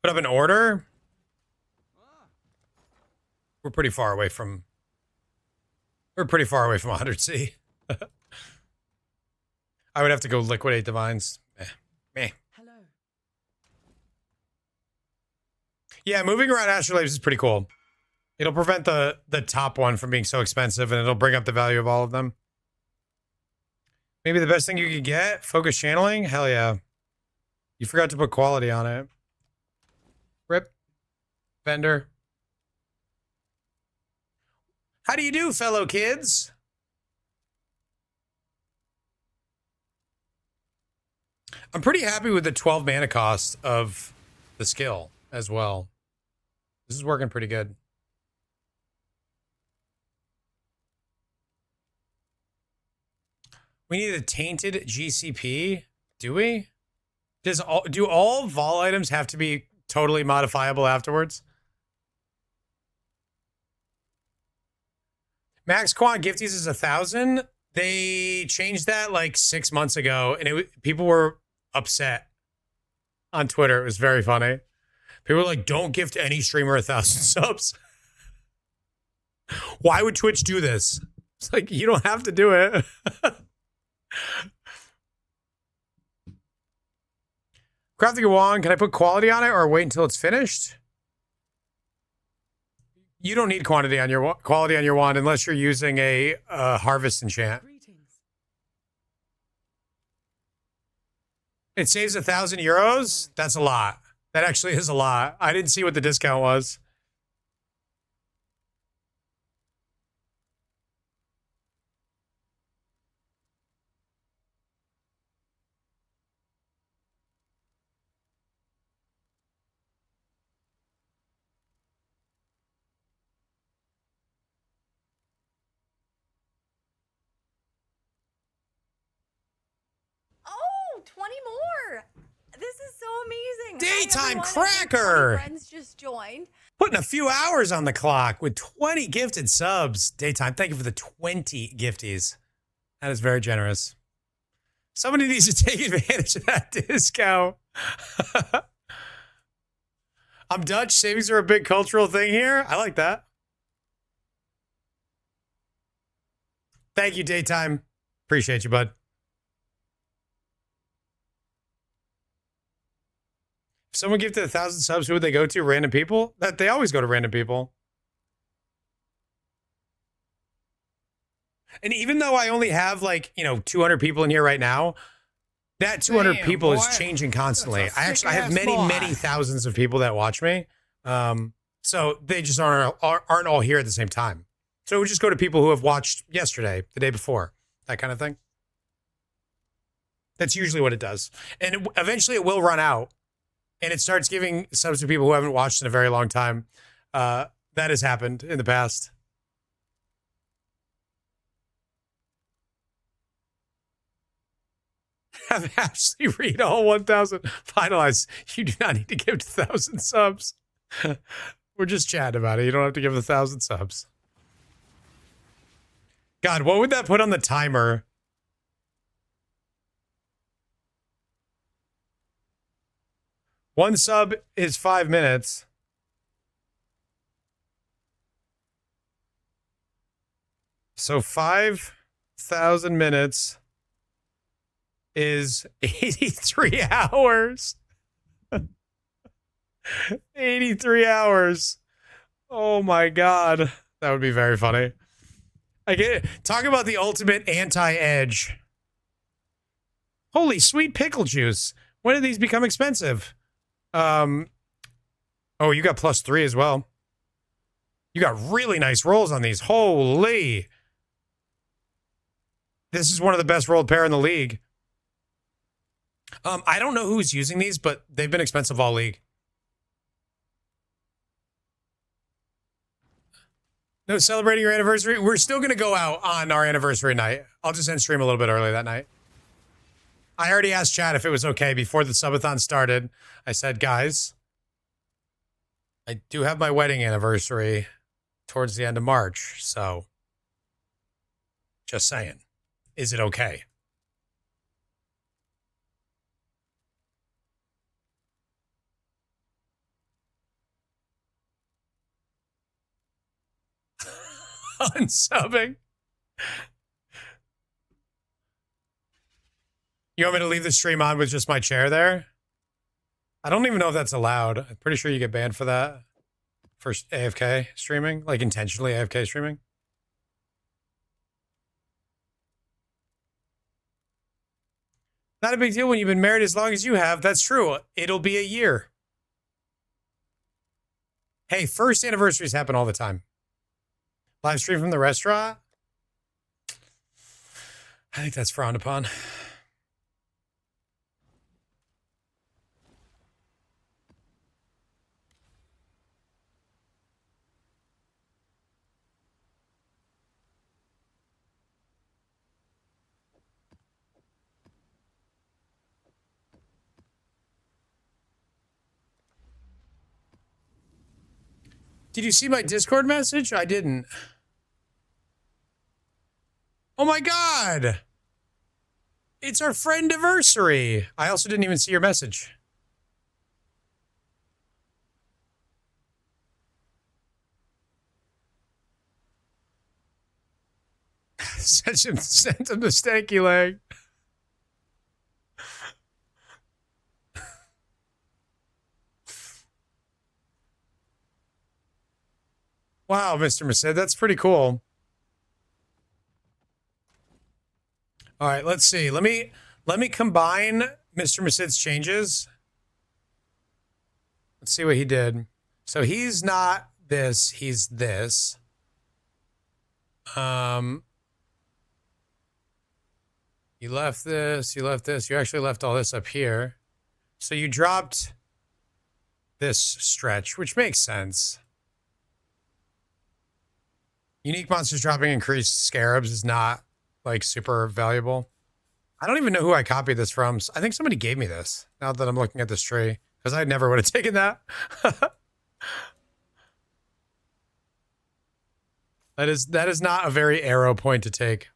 Put up an order. We're pretty far away from 100C. I would have to go liquidate divines. Meh. Hello. Yeah, moving around astrolabes is pretty cool. It'll prevent the top one from being so expensive, and it'll bring up the value of all of them. Maybe the best thing you could get? Focus channeling? Hell yeah. You forgot to put quality on it. Rip. Vendor. How do you do, fellow kids? I'm pretty happy with the 12 mana cost of the skill as well. This is working pretty good. We need a tainted GCP. Do we? Do all vol items have to be totally modifiable afterwards? Max Quant gifties is 1,000. They changed that like 6 months ago, and people were upset on Twitter. It was very funny. People were like, "Don't gift any streamer 1,000 subs." Why would Twitch do this? It's like, you don't have to do it. Crafting a wand, can I put quality on it or wait until it's finished? You don't need quality on your wand unless you're using a harvest enchant. Greetings. It saves 1,000 euros? That's a lot. That actually is a lot. I didn't see what the discount was. Oh, 20 more. This is so amazing. Daytime Hi, everyone. I think 20 cracker. friends just joined. Putting a few hours on the clock with 20 gifted subs. Daytime, thank you for the 20 gifties. That is very generous. Somebody needs to take advantage of that discount. I'm Dutch. Savings are a big cultural thing here. I like that. Thank you, Daytime. Appreciate you, bud. If someone gifted 1,000 subs, who would they go to? Random people? That they always go to random people. And even though I only have 200 people in here right now, that 200 people is changing constantly. I have many thousands of people that watch me. So they just aren't all here at the same time. So it would just go to people who have watched yesterday, the day before, that kind of thing. That's usually what it does. And eventually it will run out. And it starts giving subs to people who haven't watched in a very long time. That has happened in the past. Have Ashley read all 1,000 finalized. You do not need to give 1,000 subs. We're just chatting about it. You don't have to give 1,000 subs. God, what would that put on the timer? One sub is 5 minutes. So 5,000 minutes is 83 hours. 83 hours. Oh my God. That would be very funny. I get it. Talk about the ultimate anti-edge. Holy sweet pickle juice. When did these become expensive? Oh, you got +3 as well. You got really nice rolls on these. Holy. This is one of the best rolled pair in the league. I don't know who's using these, but they've been expensive all league. No celebrating your anniversary? We're still going to go out on our anniversary night. I'll just end stream a little bit early that night. I already asked Chad if it was okay before the subathon started. I said, guys, I do have my wedding anniversary towards the end of March, so just saying, is it okay? Unsubbing. You want me to leave the stream on with just my chair there? I don't even know if that's allowed. I'm pretty sure you get banned for that. For AFK streaming, like intentionally AFK streaming. Not a big deal when you've been married as long as you have. That's true. It'll be a year. Hey, first anniversaries happen all the time. Live stream from the restaurant? I think that's frowned upon. Did you see my Discord message? I didn't. Oh my God. It's our friend anniversary. I also didn't even see your message. Sent him the stanky leg. Wow, Mr. Merced, that's pretty cool. All right, let's see. Let me combine Mr. Masid's changes. Let's see what he did. So he's not this, he's this. You left this, you left this. You actually left all this up here. So you dropped this stretch, which makes sense. Unique monsters dropping increased scarabs is not like super valuable. I don't even know who I copied this from. I think somebody gave me this now that I'm looking at this tree, because I never would have taken that. That is not a very arrow point to take.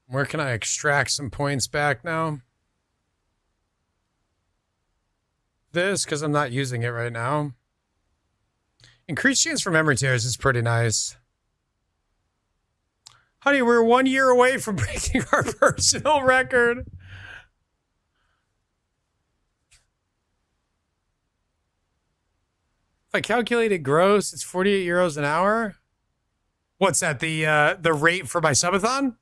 Where can I extract some points back now? This, because I'm not using it right now. Increased chance for memory tears is pretty nice. Honey, we're 1 year away from breaking our personal record. If I calculated gross, it's 48 euros an hour. What's that? The rate for my subathon?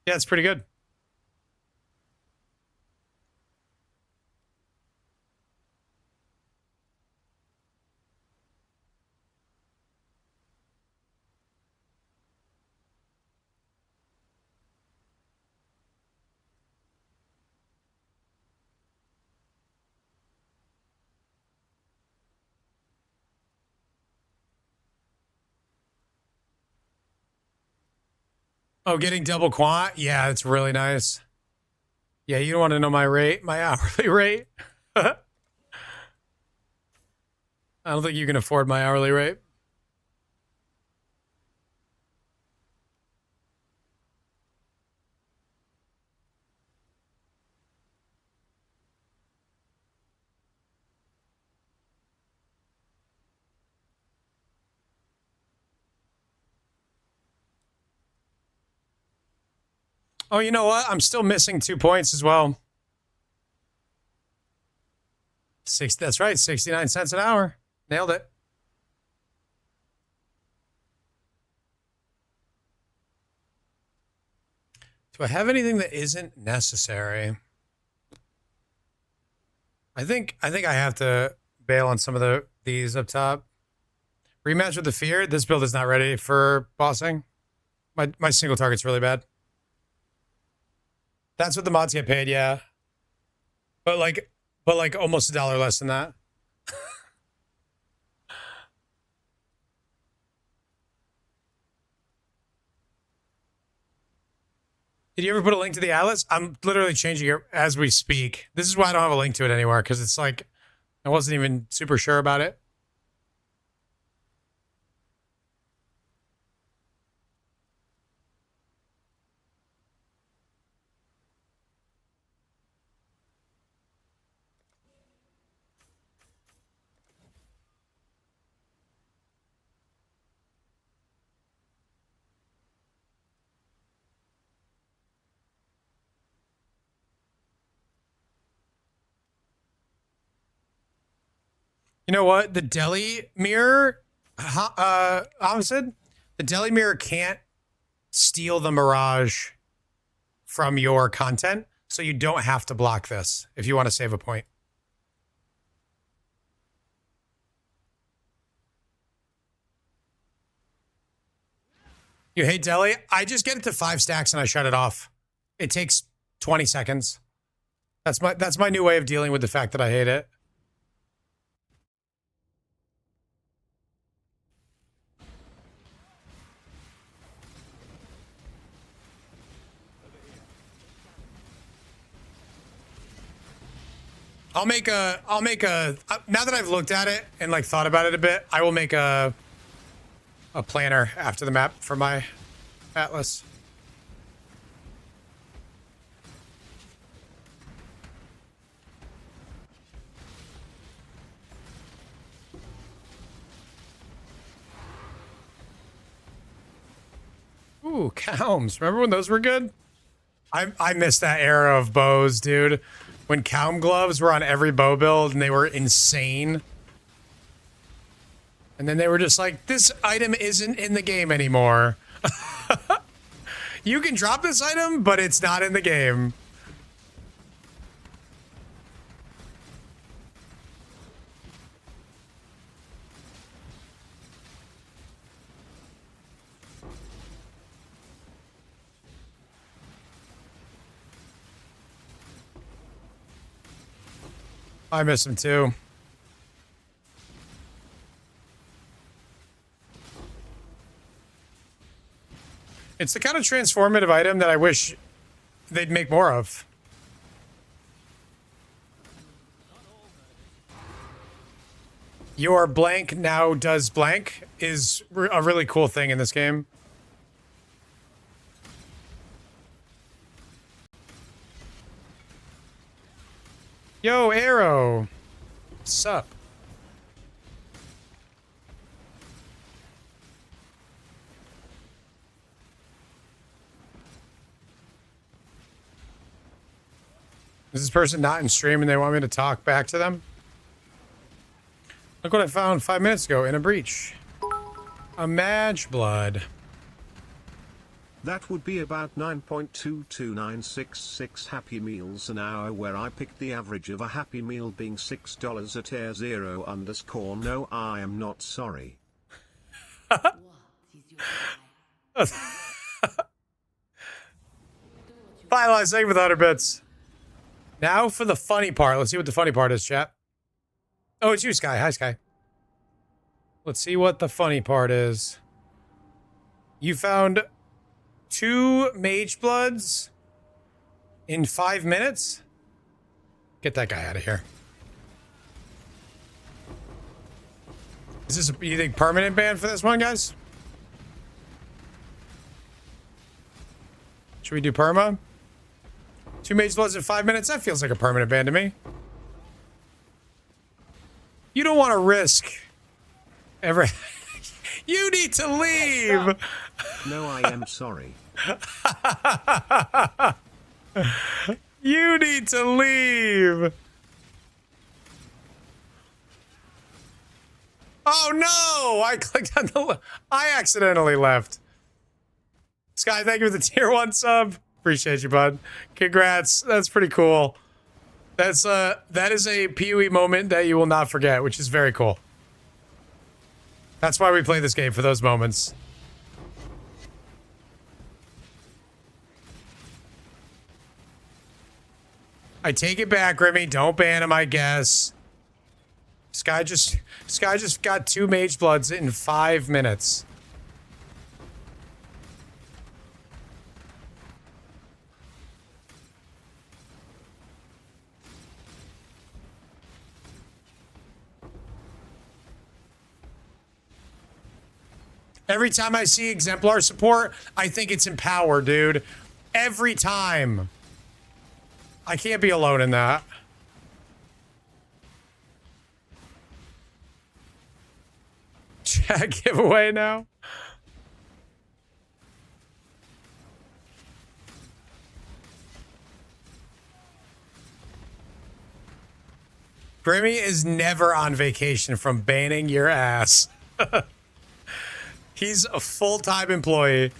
Yeah, it's pretty good. Oh, getting double quant? Yeah, it's really nice. Yeah, you don't want to know my rate, my hourly rate. I don't think you can afford my hourly rate. Oh, you know what? I'm still missing 2 points as well. That's right, 69 cents an hour. Nailed it. Do I have anything that isn't necessary? I think I have to bail on some of these up top. Rematch with the Fear. This build is not ready for bossing. My single target's really bad. That's what the mods get paid, yeah. But like almost $1 less than that. Did you ever put a link to the atlas? I'm literally changing it as we speak. This is why I don't have a link to it anywhere, because it's like I wasn't even super sure about it. You know what? The deli mirror, Omsid, the deli mirror can't steal the Mirage from your content, so you don't have to block this if you want to save a point. You hate deli? I just get it to 5 stacks and I shut it off. It takes 20 seconds. That's my new way of dealing with the fact that I hate it. I'll make a, now that I've looked at it and like thought about it a bit, I will make a planner after the map for my atlas. Ooh, Calms. Remember when those were good? I miss that era of bows, dude. When Calm gloves were on every bow build and they were insane. And then they were just like, this item isn't in the game anymore. You can drop this item, but it's not in the game. I miss him too. It's the kind of transformative item that I wish they'd make more of. Your blank now does blank is a really cool thing in this game. Yo, Arrow. Sup? Is this person not in stream and they want me to talk back to them? Look what I found 5 minutes ago in a breach. A Mage blood. That would be about 9.22966 Happy Meals an hour, where I picked the average of a Happy Meal being $6 at air 0_ no, I am not sorry. Finalize, thank you for the 100 bits. Now for the funny part. Let's see what the funny part is, chat. Oh, it's you, Sky. Hi, Sky. Let's see what the funny part is. You found 2 Mage Bloods in 5 minutes? Get that guy out of here. Is this a, you think, permanent ban for this one, guys? Should we do perma? 2 Mage Bloods in 5 minutes? That feels like a permanent ban to me. You don't want to risk ever. You need to leave. No, I am sorry. You need to leave. Oh no! I clicked on the. I accidentally left. Sky, thank you for the tier 1 sub. Appreciate you, bud. Congrats. That's pretty cool. That is a PoE moment that you will not forget, which is very cool. That's why we play this game, for those moments. I take it back, Grimmy. Don't ban him, I guess. Sky just got 2 Mage Bloods in 5 minutes. Every time I see Exemplar support, I think it's Empower, dude. Every time. I can't be alone in that. Chat giveaway now. Grimmy is never on vacation from banning your ass. He's a full-time employee.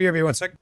BRB, 1 sec.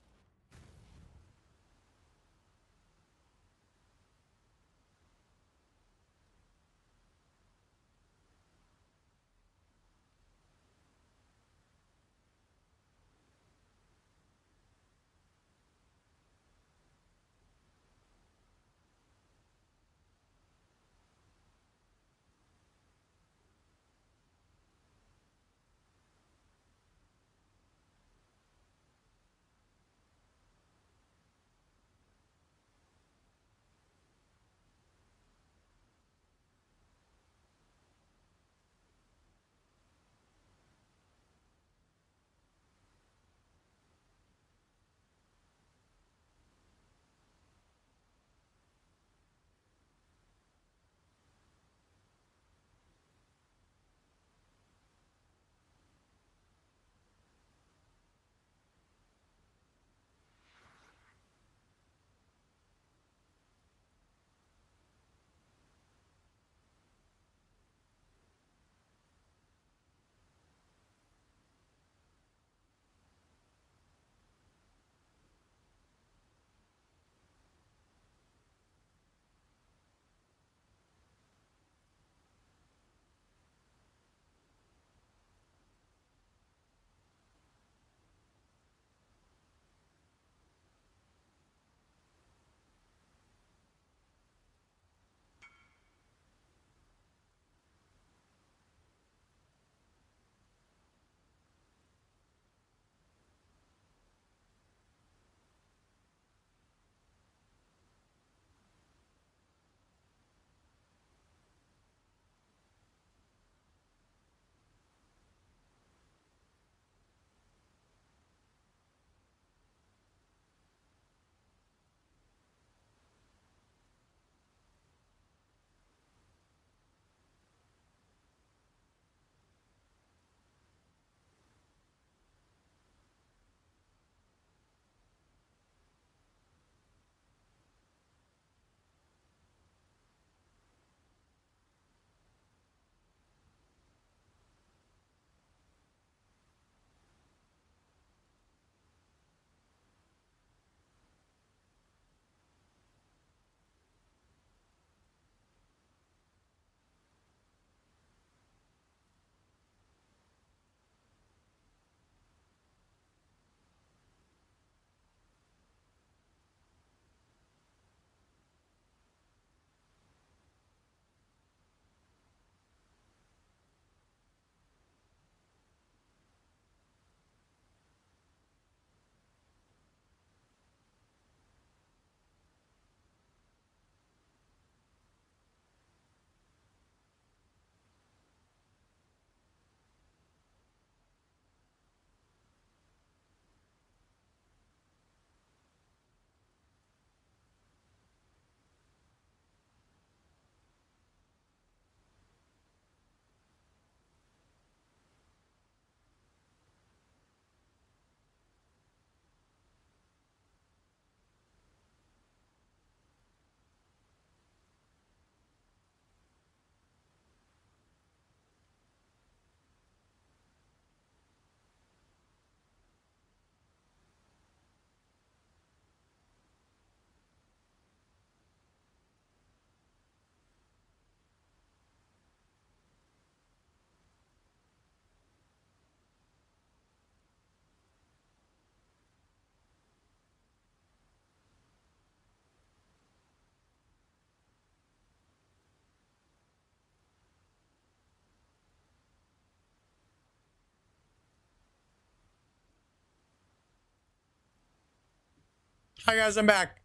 Hi guys, I'm back.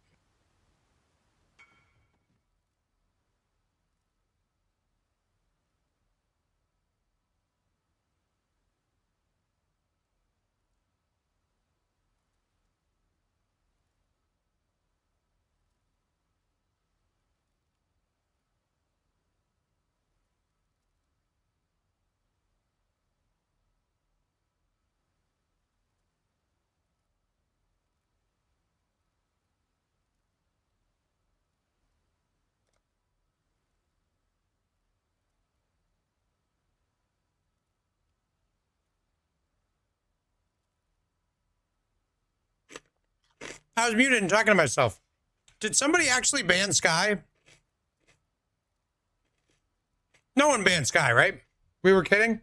I was muted and talking to myself. Did somebody actually ban Sky? No one banned Sky, right? We were kidding?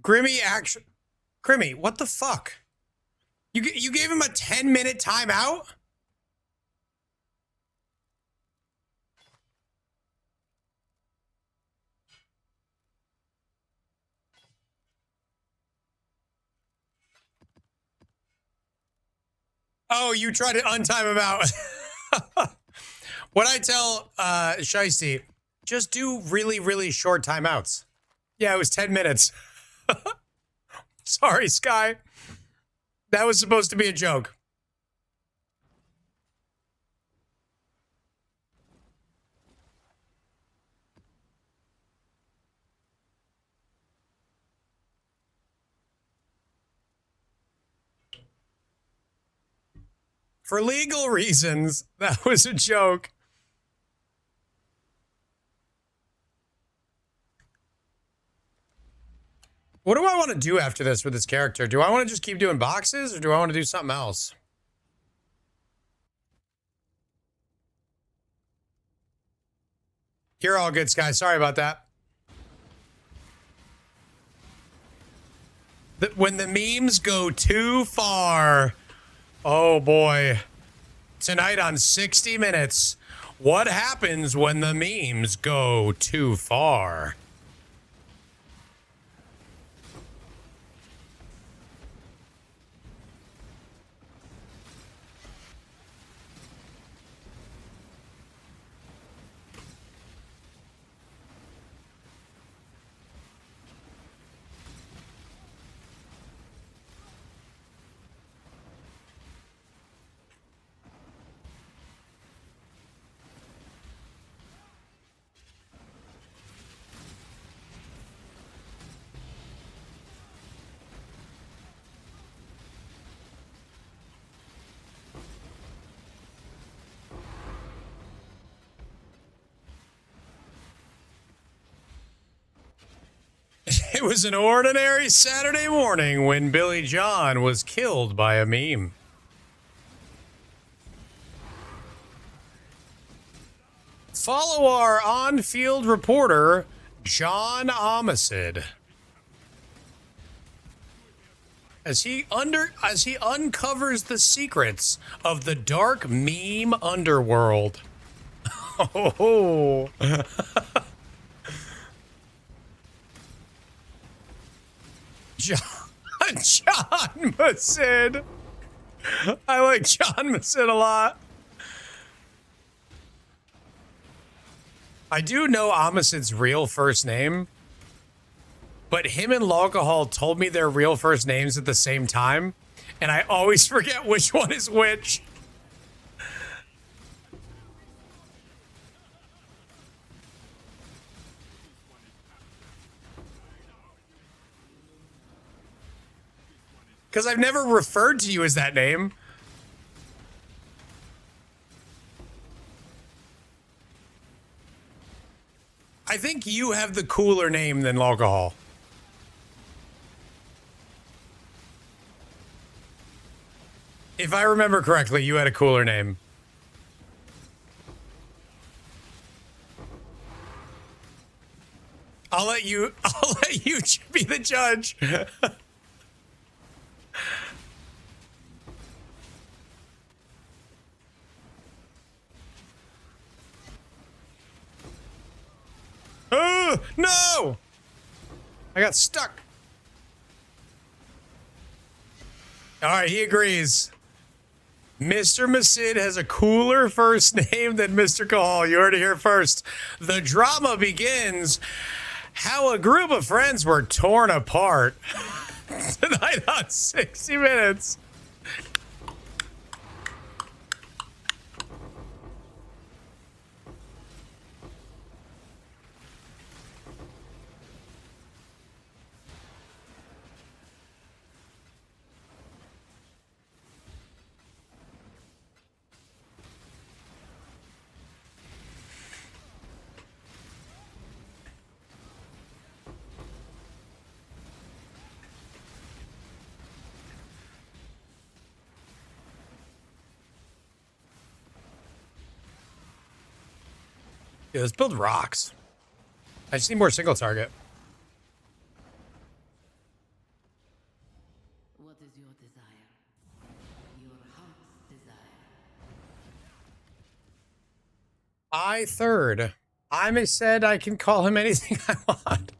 Grimmy actually... Grimmy, what the fuck? You gave him a 10-minute timeout? Oh, you tried to untime him out. What I tell Shiesty, just do really, really short timeouts. Yeah, it was 10 minutes. Sorry, Sky. That was supposed to be a joke. For legal reasons, that was a joke. What do I want to do after this with this character? Do I want to just keep doing boxes or do I want to do something else? You're all good, Sky. Sorry about that. When the memes go too far. Oh boy. Tonight on 60 Minutes. What happens when the memes go too far? It was an ordinary Saturday morning when Billy John was killed by a meme. Follow our on-field reporter, John Omicid, as he uncovers the secrets of the dark meme underworld. Oh. John Macid. I like John Macid a lot. I do know Amicid's real first name, but him and Logahol told me their real first names at the same time, and I always forget which one is which. Because I've never referred to you as that name. I think you have the cooler name than Logahol. If I remember correctly, you had a cooler name. I'll let you be the judge. Oh, no! I got stuck. All right, he agrees. Mr. Masid has a cooler first name than Mr. Cahal. You heard it here first. The drama begins. How a group of friends were torn apart tonight on 60 Minutes. Yeah, let's build rocks. I just need more single target. What is your desire? Your heart's desire. I third. I said I can call him anything I want.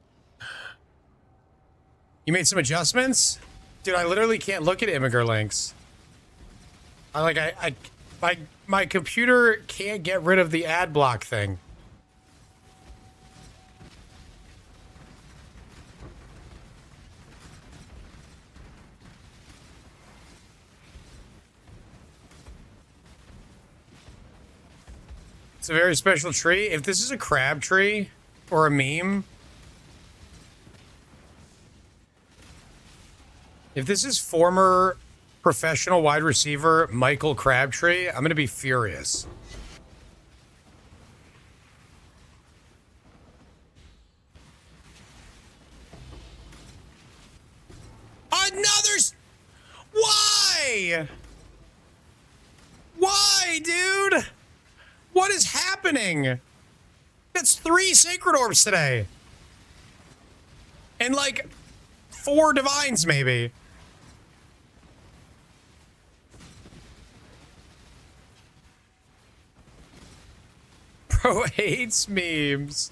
You made some adjustments? Dude, I literally can't look at Immigrant links. My computer can't get rid of the ad block thing. It's a very special tree. If this is a crab tree or a meme, if this is former professional wide receiver Michael Crabtree, I'm going to be furious. Why? Why, dude? What is happening? That's 3 Sacred Orbs today. And like 4 Divines, maybe. Bro hates memes.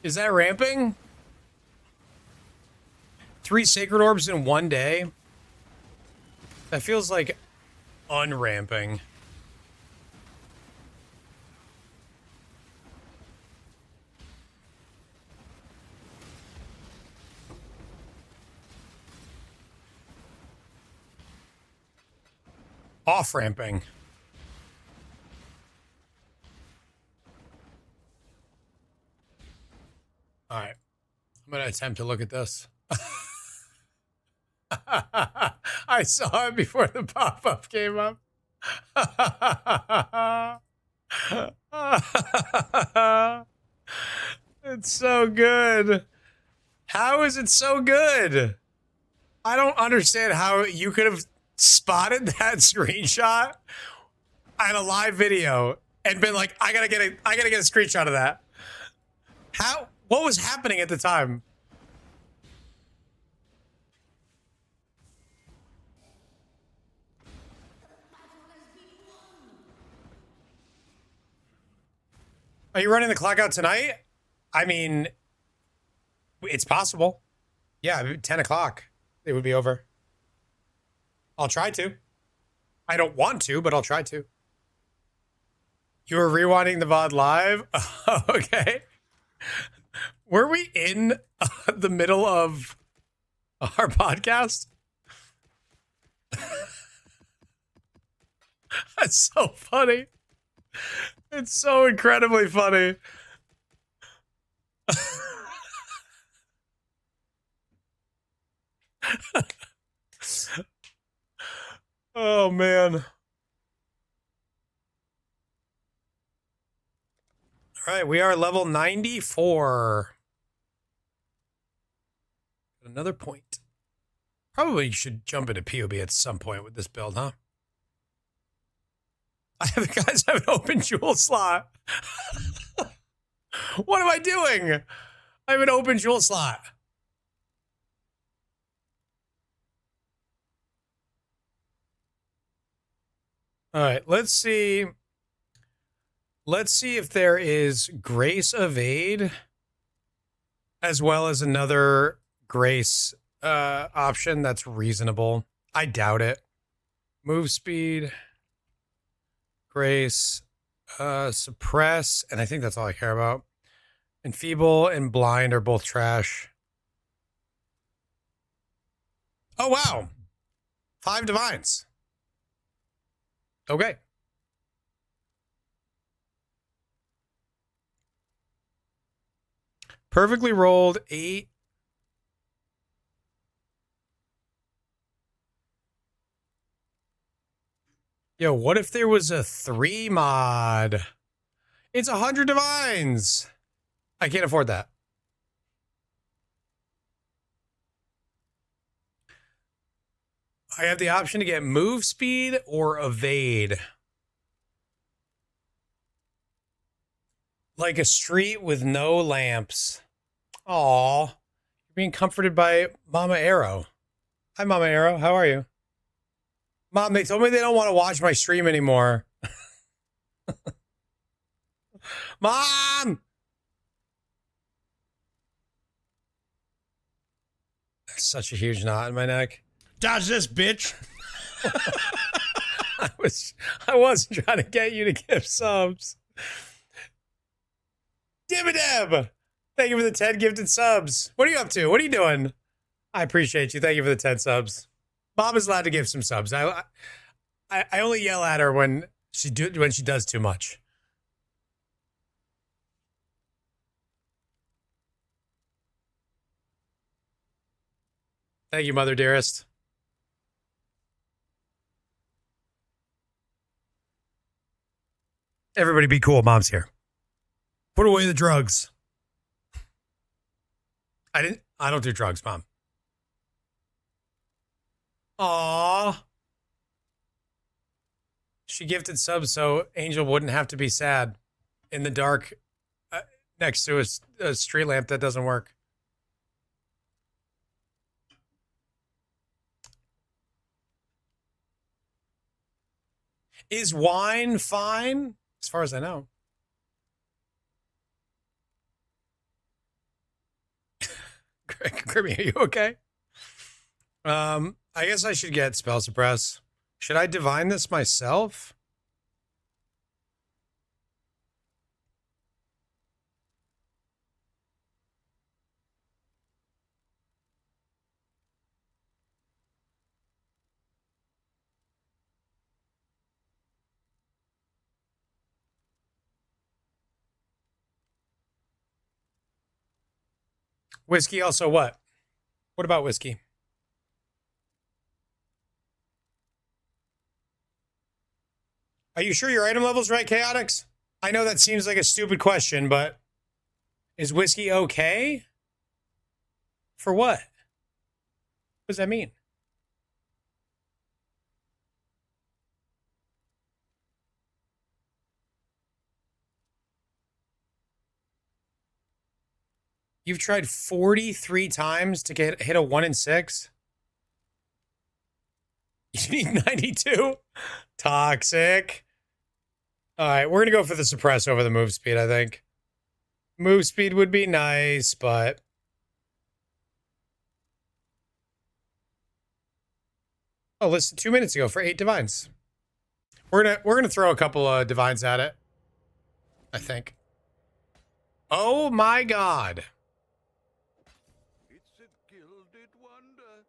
Is that ramping? 3 Sacred Orbs in 1 day? That feels like unramping. Off-ramping. All right, I'm going to attempt to look at this. I saw it before the pop-up came up. It's so good. How is it so good? I don't understand how you could have spotted that screenshot on a live video and been like, I gotta get a screenshot of that. How? What was happening at the time? Are you running the clock out tonight? I mean, it's possible. Yeah, 10 o'clock. It would be over. I'll try to. I don't want to, but I'll try to. You were rewinding the VOD live? Okay. Were we in the middle of our podcast? That's so funny. It's so incredibly funny. Oh, man. All right, we are level 94. Another point. Probably should jump into POB at some point with this build, huh? Guys have an open jewel slot. What am I doing? I have an open jewel slot. All right, let's see. Let's see if there is Grace Evade as well as another Grace option that's reasonable. I doubt it. Move speed, Grace, suppress, and I think that's all I care about. Enfeeble and blind are both trash. Oh, wow. 5 divines. Okay. Perfectly rolled 8. Yo, what if there was a 3 mod? It's 100 divines. I can't afford that. I have the option to get move speed or evade. Like a street with no lamps. Aw. You're being comforted by Mama Arrow. Hi, Mama Arrow. How are you? Mom, they told me they don't want to watch my stream anymore. Mom! That's such a huge knot in my neck. Dodge this, bitch. I wasn't trying to get you to give subs. Dibideb! Thank you for the 10 gifted subs. What are you up to? What are you doing? I appreciate you. Thank you for the 10 subs. Bob is allowed to give some subs. I only yell at her when she does too much. Thank you, Mother Dearest. Everybody be cool. Mom's here. Put away the drugs. I don't do drugs, Mom. Aww. She gifted subs so Angel wouldn't have to be sad in the dark next to a street lamp that doesn't work. Is wine fine? As far as I know. Grimmy, are you okay? I guess I should get spell suppress. Should I divine this myself? Whiskey also what? What about whiskey? Are you sure your item level's right, Chaotix? I know that seems like a stupid question, but is whiskey okay? For what? What does that mean? You've tried 43 times to hit a 1 in 6? You need 92? Toxic. All right, we're going to go for the suppress over the move speed, I think. Move speed would be nice, but... Oh, listen, 2 minutes ago for 8 divines. We're gonna throw a couple of divines at it, I think. Oh my god. It's a gilded wonder.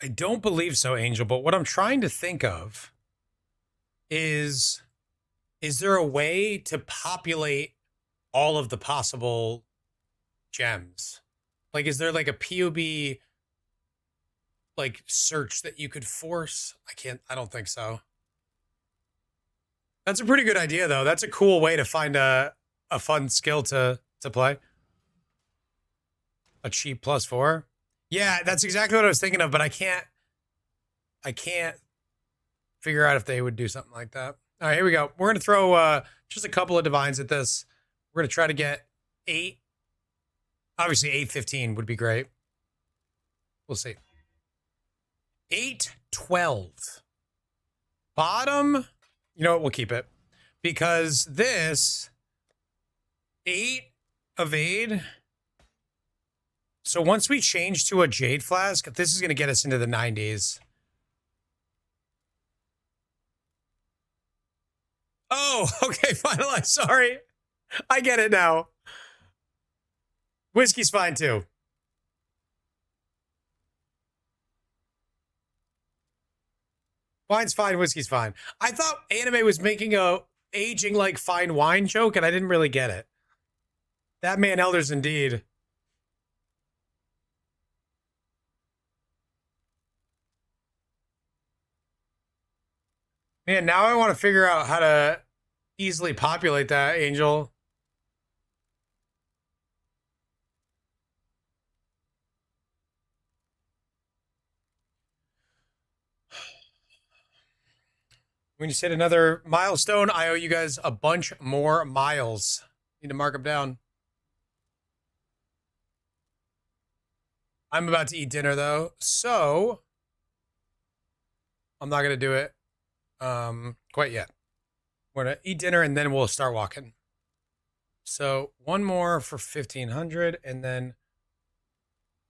I don't believe so, Angel, but what I'm trying to think of is there a way to populate all of the possible gems? Like, is there like a POB like search that you could force? I don't think so. That's a pretty good idea though. That's a cool way to find a fun skill to play. A cheap +4. Yeah, that's exactly what I was thinking of, but I can't figure out if they would do something like that. All right, here we go. We're going to throw just a couple of divines at this. We're going to try to get 8. Obviously, 8-15 would be great. We'll see. 8-12. Bottom, you know what? We'll keep it. Because this 8 evade. So once we change to a Jade Flask, this is going to get us into the 90s. Oh, okay, finalized. Sorry. I get it now. Whiskey's fine too. Wine's fine, whiskey's fine. I thought anime was making a aging like fine wine joke, and I didn't really get it. That man elders indeed. Man, now I want to figure out how to easily populate that, Angel. When you hit another milestone, I owe you guys a bunch more miles. Need to mark them down. I'm about to eat dinner though, so I'm not gonna do it quite yet. We're gonna eat dinner and then we'll start walking. So one more for 1500, and then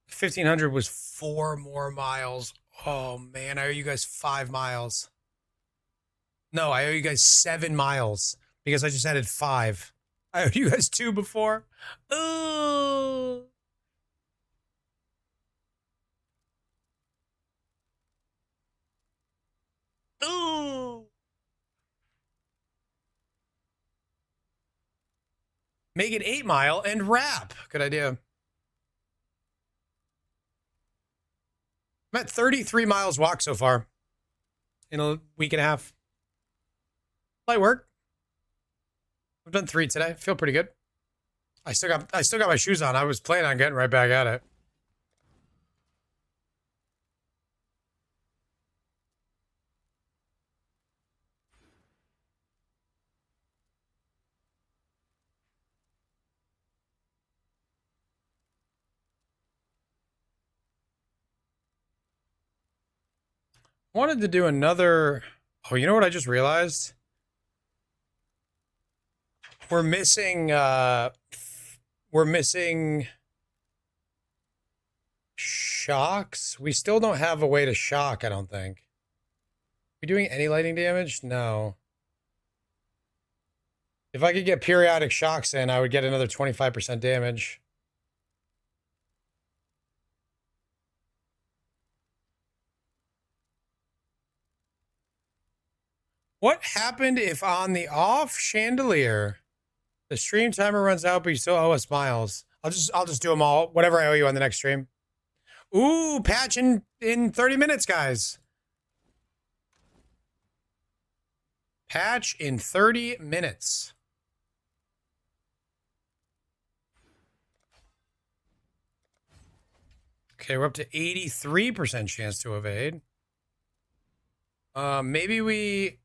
1500 was 4 more miles. Oh man, I owe you guys 5 miles. No, I owe you guys 7 miles because I just added 5. I owe you guys 2 before. Ooh. Ooh. Make it 8 mile and wrap. Good idea. I'm at 33 miles walk so far in a week and a half. Light work. I've done 3 today. Feel pretty good. I still got my shoes on. I was planning on getting right back at it. Wanted to do another. Oh, you know what I just realized? We're missing shocks. We still don't have a way to shock, I don't think. We doing any lightning damage? No. If I could get periodic shocks in, I would get another 25% damage. What happened if on the off chandelier, the stream timer runs out, but you still owe us miles? I'll just do them all. Whatever I owe you on the next stream. Ooh, patch in 30 minutes, guys. Patch in 30 minutes. Okay, we're up to 83% chance to evade. Maybe we...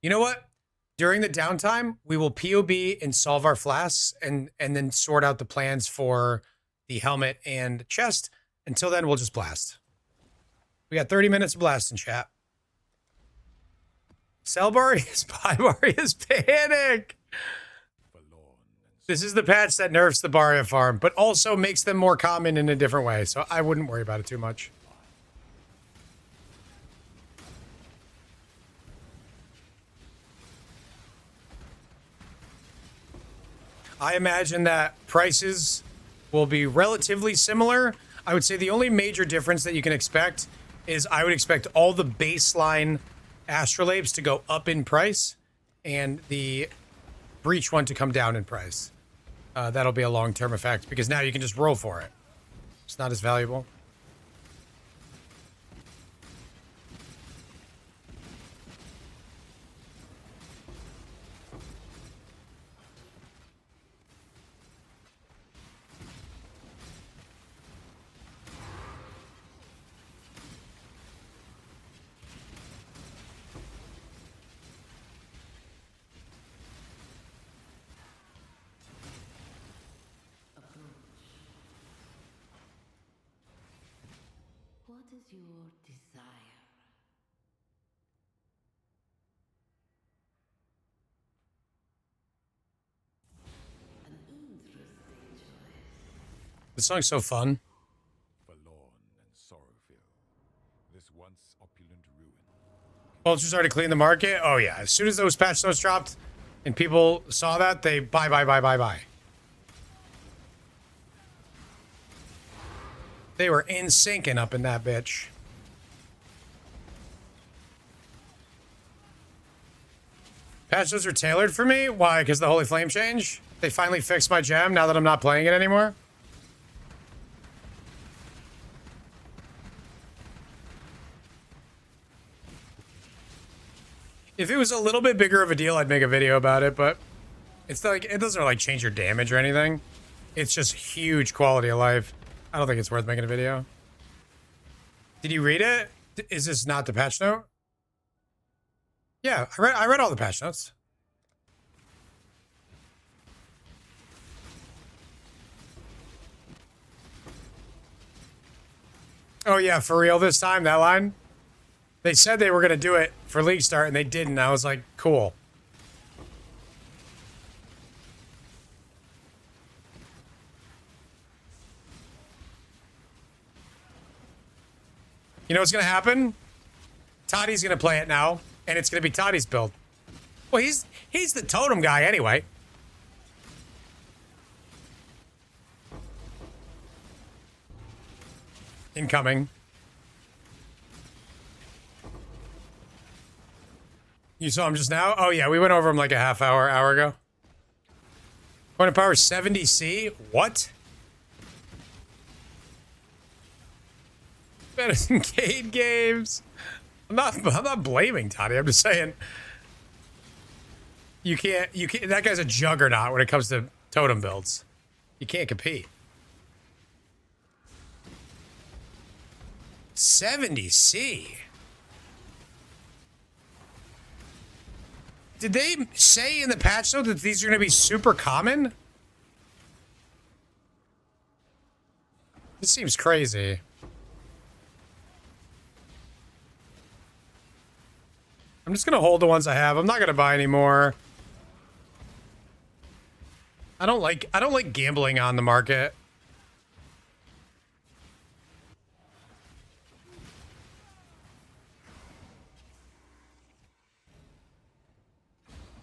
You know what? During the downtime, we will POB and solve our flasks and then sort out the plans for the helmet and chest. Until then, we'll just blast. We got 30 minutes of blast in chat. Selbarius, Bybarius, panic! This is the patch that nerfs the Baria farm, but also makes them more common in a different way, so I wouldn't worry about it too much. I imagine that prices will be relatively similar. I would say the only major difference that you can expect is I would expect all the baseline astrolabes to go up in price and the breach one to come down in price. That'll be a long-term effect because now you can just roll for it. It's not as valuable. What is your desire? An interesting choice. This song's so fun. Forlorn and sorrow-filled, this once opulent ruin. Vulture's already cleaned the market. Oh yeah, as soon as those patch notes dropped and people saw that, they buy. They were in syncing up in that bitch. Patch notes are tailored for me? Why? Because the Holy Flame change? They finally fixed my gem now that I'm not playing it anymore? If it was a little bit bigger of a deal, I'd make a video about it, but it's like, it doesn't like change your damage or anything. It's just huge quality of life. I don't think it's worth making a video. Did you read it? Is this not the patch note? Yeah, I read all the patch notes. Oh yeah, for real this time, that line? They said they were going to do it for League Start, and they didn't. I was like, cool. You know what's going to happen? Toddy's going to play it now, and it's going to be Toddy's build. Well, he's the totem guy anyway. Incoming. You saw him just now? Oh yeah, we went over him like a half hour ago. Point of power 70C? What? Better than Cade games. I'm not blaming Toddy. I'm just saying you can't that guy's a juggernaut when it comes to totem builds. You can't compete. 70C. Did they say in the patch note that these are going to be super common? This seems crazy. I'm just going to hold the ones I have. I'm not going to buy any more. I don't like gambling on the market.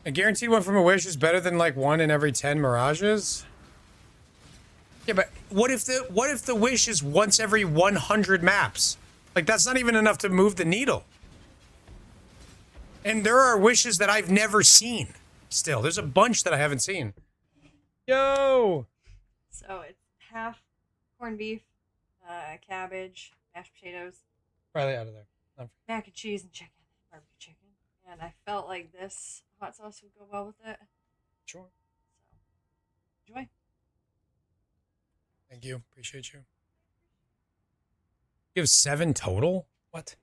A guaranteed one from a wish is better than like one in every 10 mirages. Yeah, but what if the wish is once every 100 maps? Like that's not even enough to move the needle. And there are wishes that I've never seen. Still, there's a bunch that I haven't seen. Yo. So it's half corned beef, cabbage, mashed potatoes, Probably out of there. mac and cheese, and chicken, barbecue chicken. And I felt like this hot sauce would go well with it. Sure. So, enjoy. Thank you. Appreciate you. You have 7 total? What?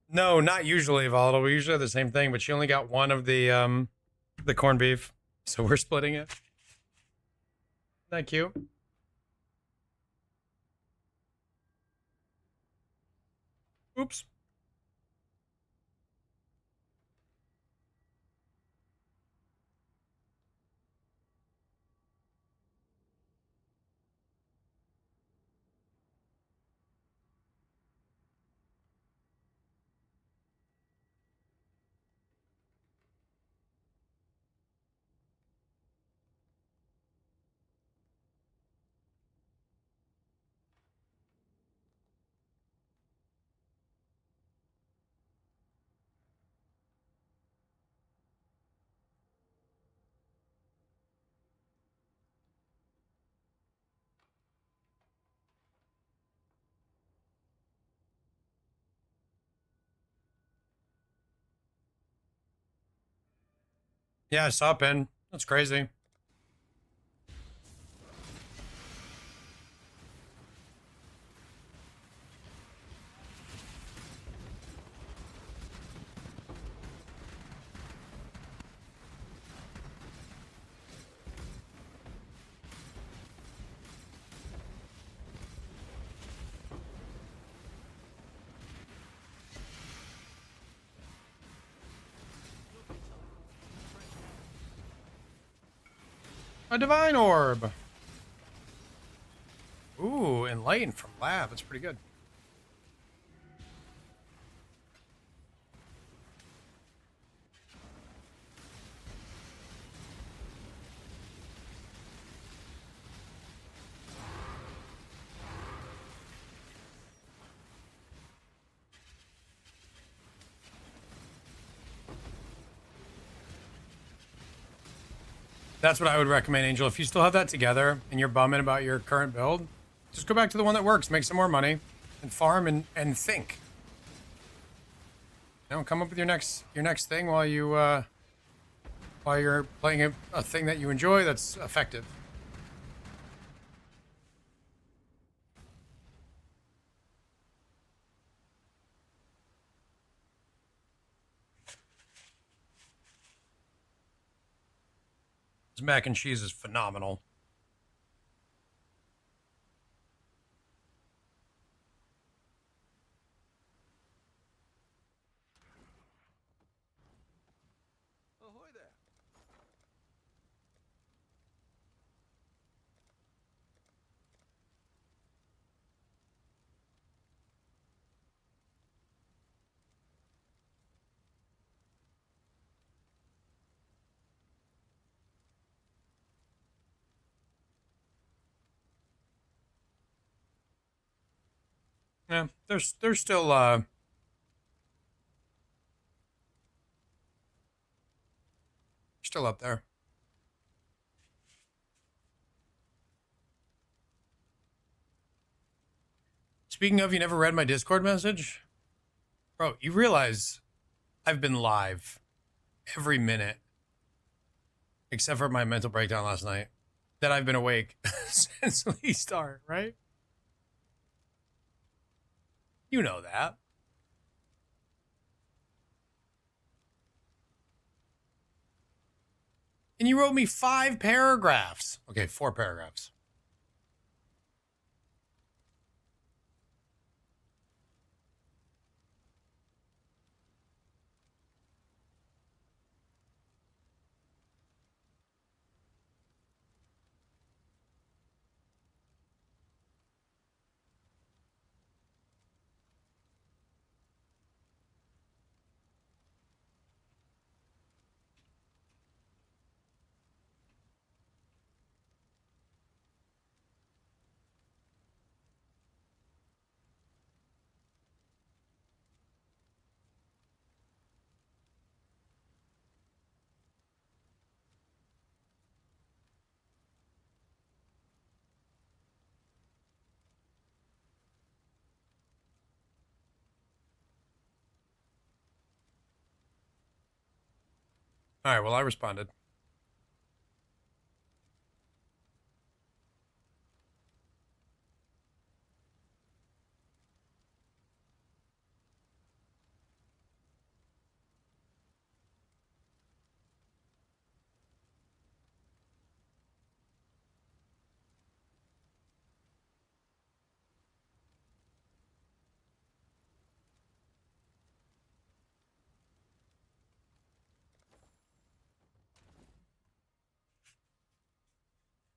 No, not usually volatile. We usually have the same thing, but she only got one of the corned beef, so we're splitting it. Thank you. Oops. Yeah, I saw it, Ben. That's crazy. A divine orb. Ooh, enlightened from lab. That's pretty good. That's what I would recommend, Angel. If you still have that together and you're bumming about your current build, just go back to the one that works, make some more money, and farm and think. You know, come up with your next thing while you're playing a thing that you enjoy that's effective. This mac and cheese is phenomenal. Ahoy there. Yeah, they're still up there. Speaking of, you never read my Discord message? Bro, you realize I've been live every minute, except for my mental breakdown last night, that I've been awake since we start, right? You know that. And you wrote me 5 paragraphs. Okay, 4 paragraphs. All right, well, I responded.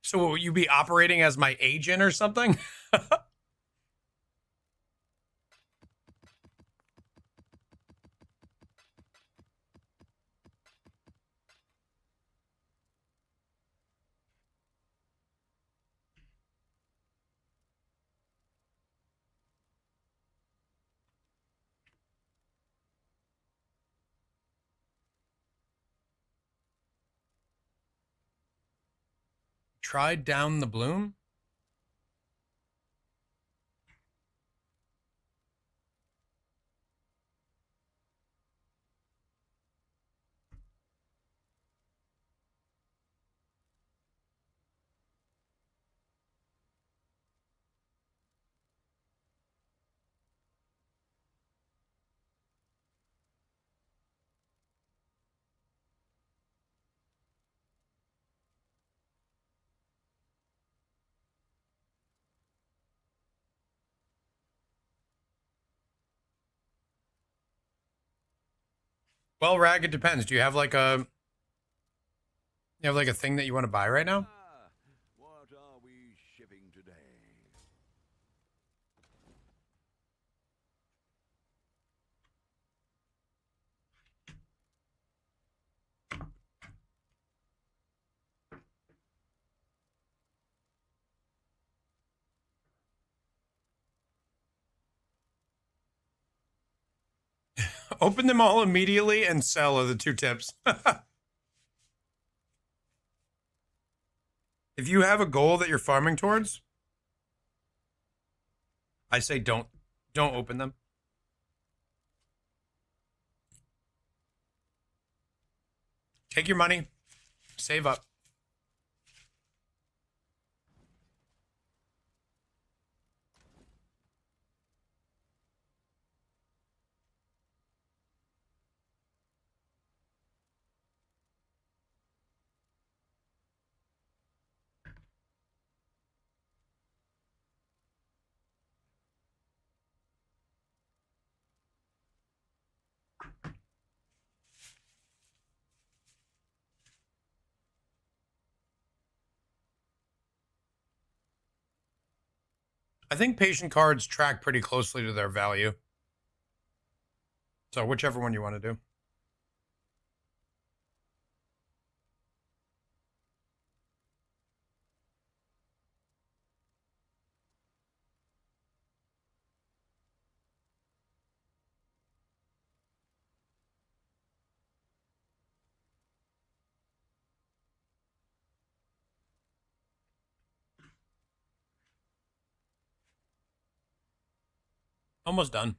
So will you be operating as my agent or something? Tried down the bloom? Well, Rag, it depends. Do you have like a thing that you want to buy right now? What are we shipping today? Open them all immediately and sell are the two tips. If you have a goal that you're farming towards, I say don't open them. Take your money, save up. I think patient cards track pretty closely to their value. So whichever one you want to do. Almost done.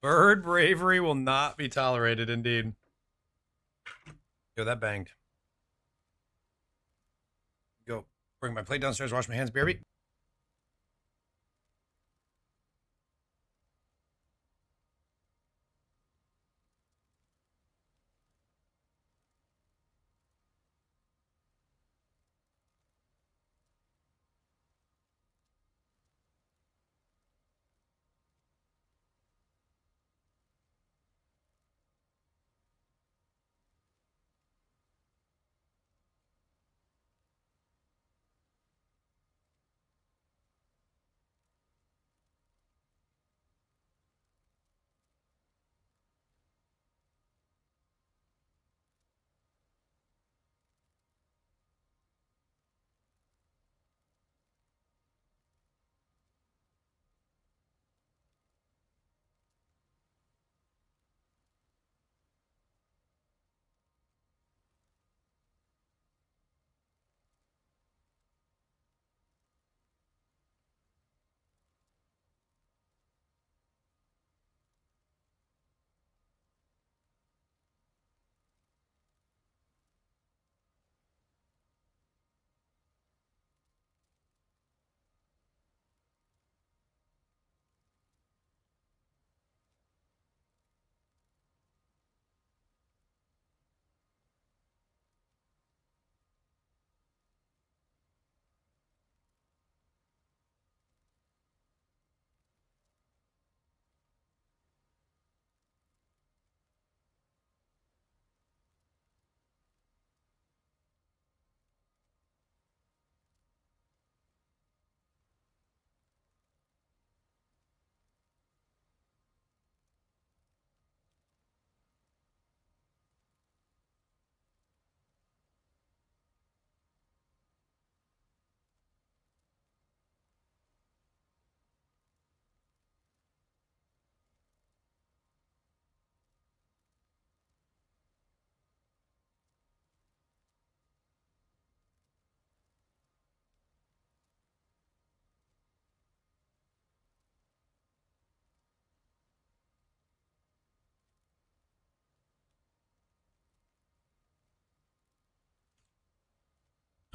Bird bravery will not be tolerated, indeed. Yo, that banged. Go. Bring my plate downstairs, wash my hands, BRB.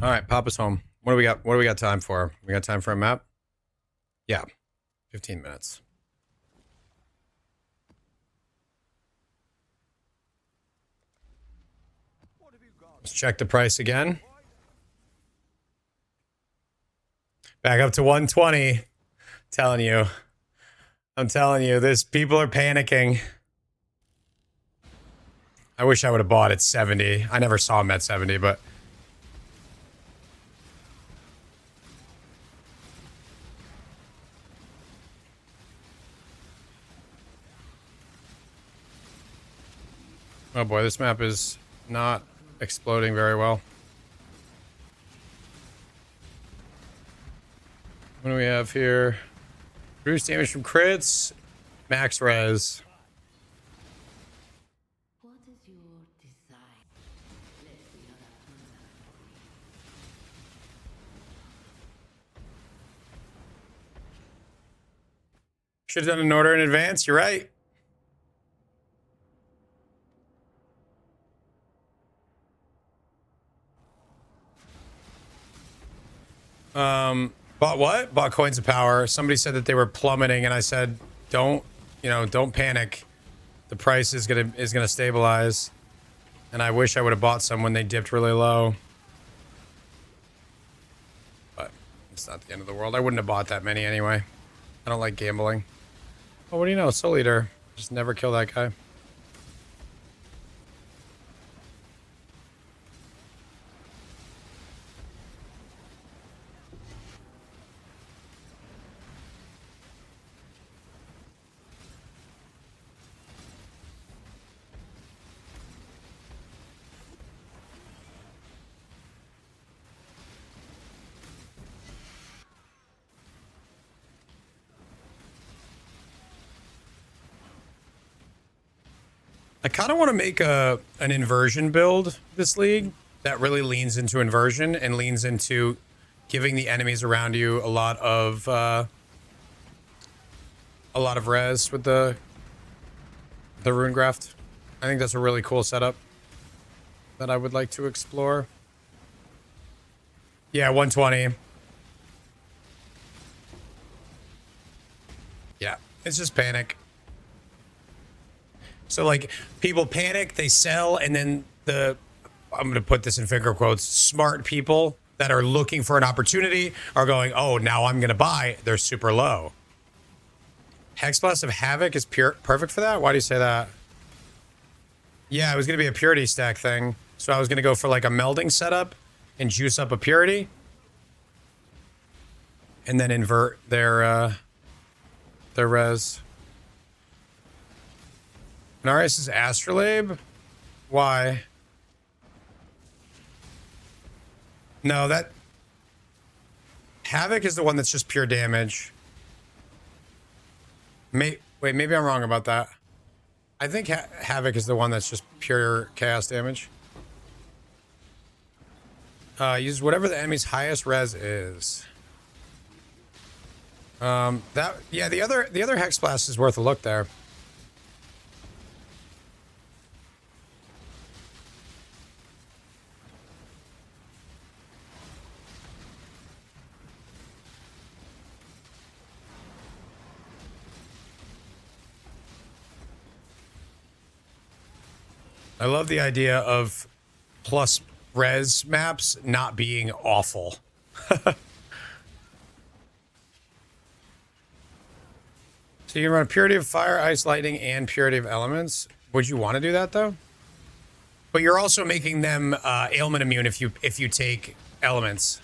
All right, pop us home. What do we got? What do we got time for? We got time for a map? Yeah, 15 minutes. Let's check the price again. Back up to 120. I'm telling you, people are panicking. I wish I would have bought at 70. I never saw him at 70, but oh boy, this map is not exploding very well. What do we have here? Reduce damage from crits. Max res. What is your desire? Let the other Should have done an order in advance. You're right. Bought what? Bought coins of power. Somebody said that they were plummeting, and I said, don't panic. The price is gonna stabilize. And I wish I would have bought some when they dipped really low. But it's not the end of the world. I wouldn't have bought that many anyway. I don't like gambling. Oh, what do you know? Soul Eater. Just never kill that guy. I kind of want to make an inversion build this league that really leans into inversion and leans into giving the enemies around you a lot of res with the rune graft. I think that's a really cool setup that I would like to explore. Yeah, 120. Yeah, it's just panic. So like people panic, they sell, and then I'm going to put this in finger quotes, smart people that are looking for an opportunity are going, oh, now I'm going to buy. They're super low. Hexblast of Havoc is perfect for that? Why do you say that? Yeah, it was going to be a purity stack thing. So I was going to go for like a melding setup and juice up a purity. And then invert their res. Naris is Astrolabe? Why? No, that... Havoc is the one that's just pure damage. Wait, maybe I'm wrong about that. I think Havoc is the one that's just pure chaos damage. Use whatever the enemy's highest res is. Yeah, the other Hex Blast is worth a look there. I love the idea of plus res maps not being awful. So you can run Purity of Fire, Ice, Lightning, and Purity of Elements. Would you want to do that though? But you're also making them ailment immune if you take elements.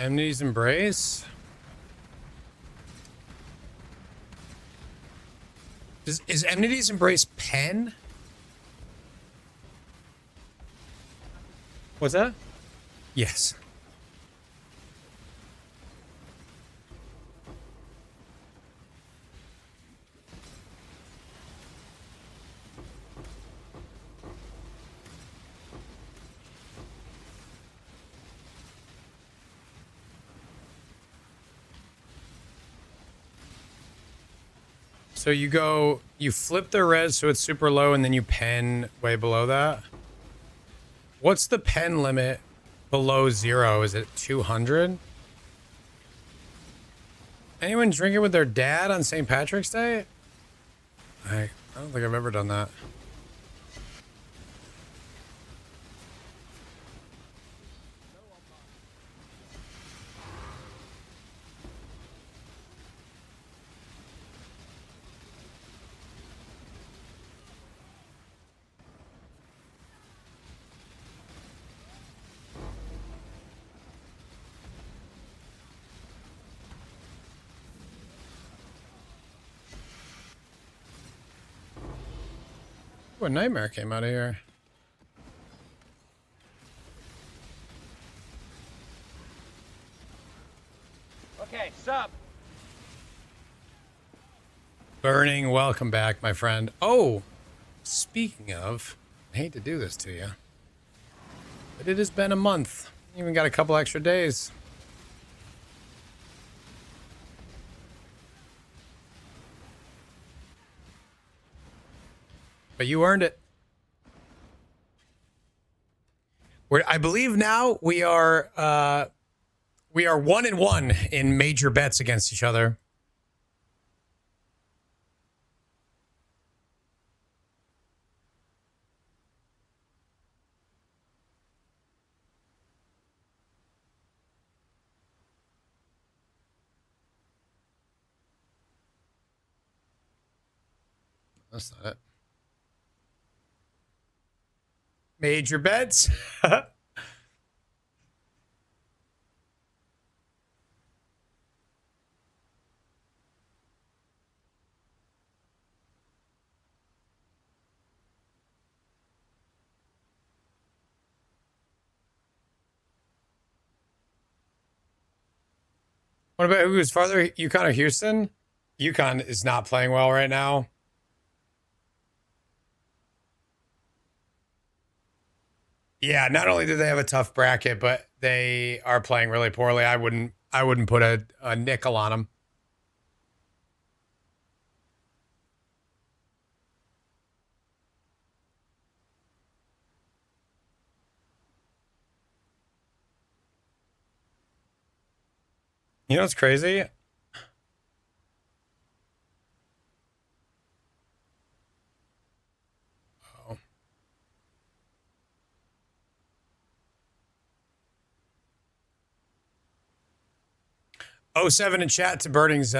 Enmity's Embrace. Is Enmity's Embrace pen? What's that? Yes. So you flip the res so it's super low and then you pen way below that. What's the pen limit below 0? Is it 200? Anyone drinking with their dad on St. Patrick's Day? I don't think I've ever done that. What nightmare came out of here? Okay, sub. Burning, welcome back, my friend. Oh, speaking of, I hate to do this to you, but it has been a month. Even got a couple extra days. But you earned it. I believe now we are 1-1 in major bets against each other. That's not it. Major bets. What about who is farther? UConn or Houston? UConn is not playing well right now. Yeah, not only do they have a tough bracket, but they are playing really poorly. I wouldn't put a nickel on them. You know what's crazy? Oh. Oh, 07 in chat to Birding's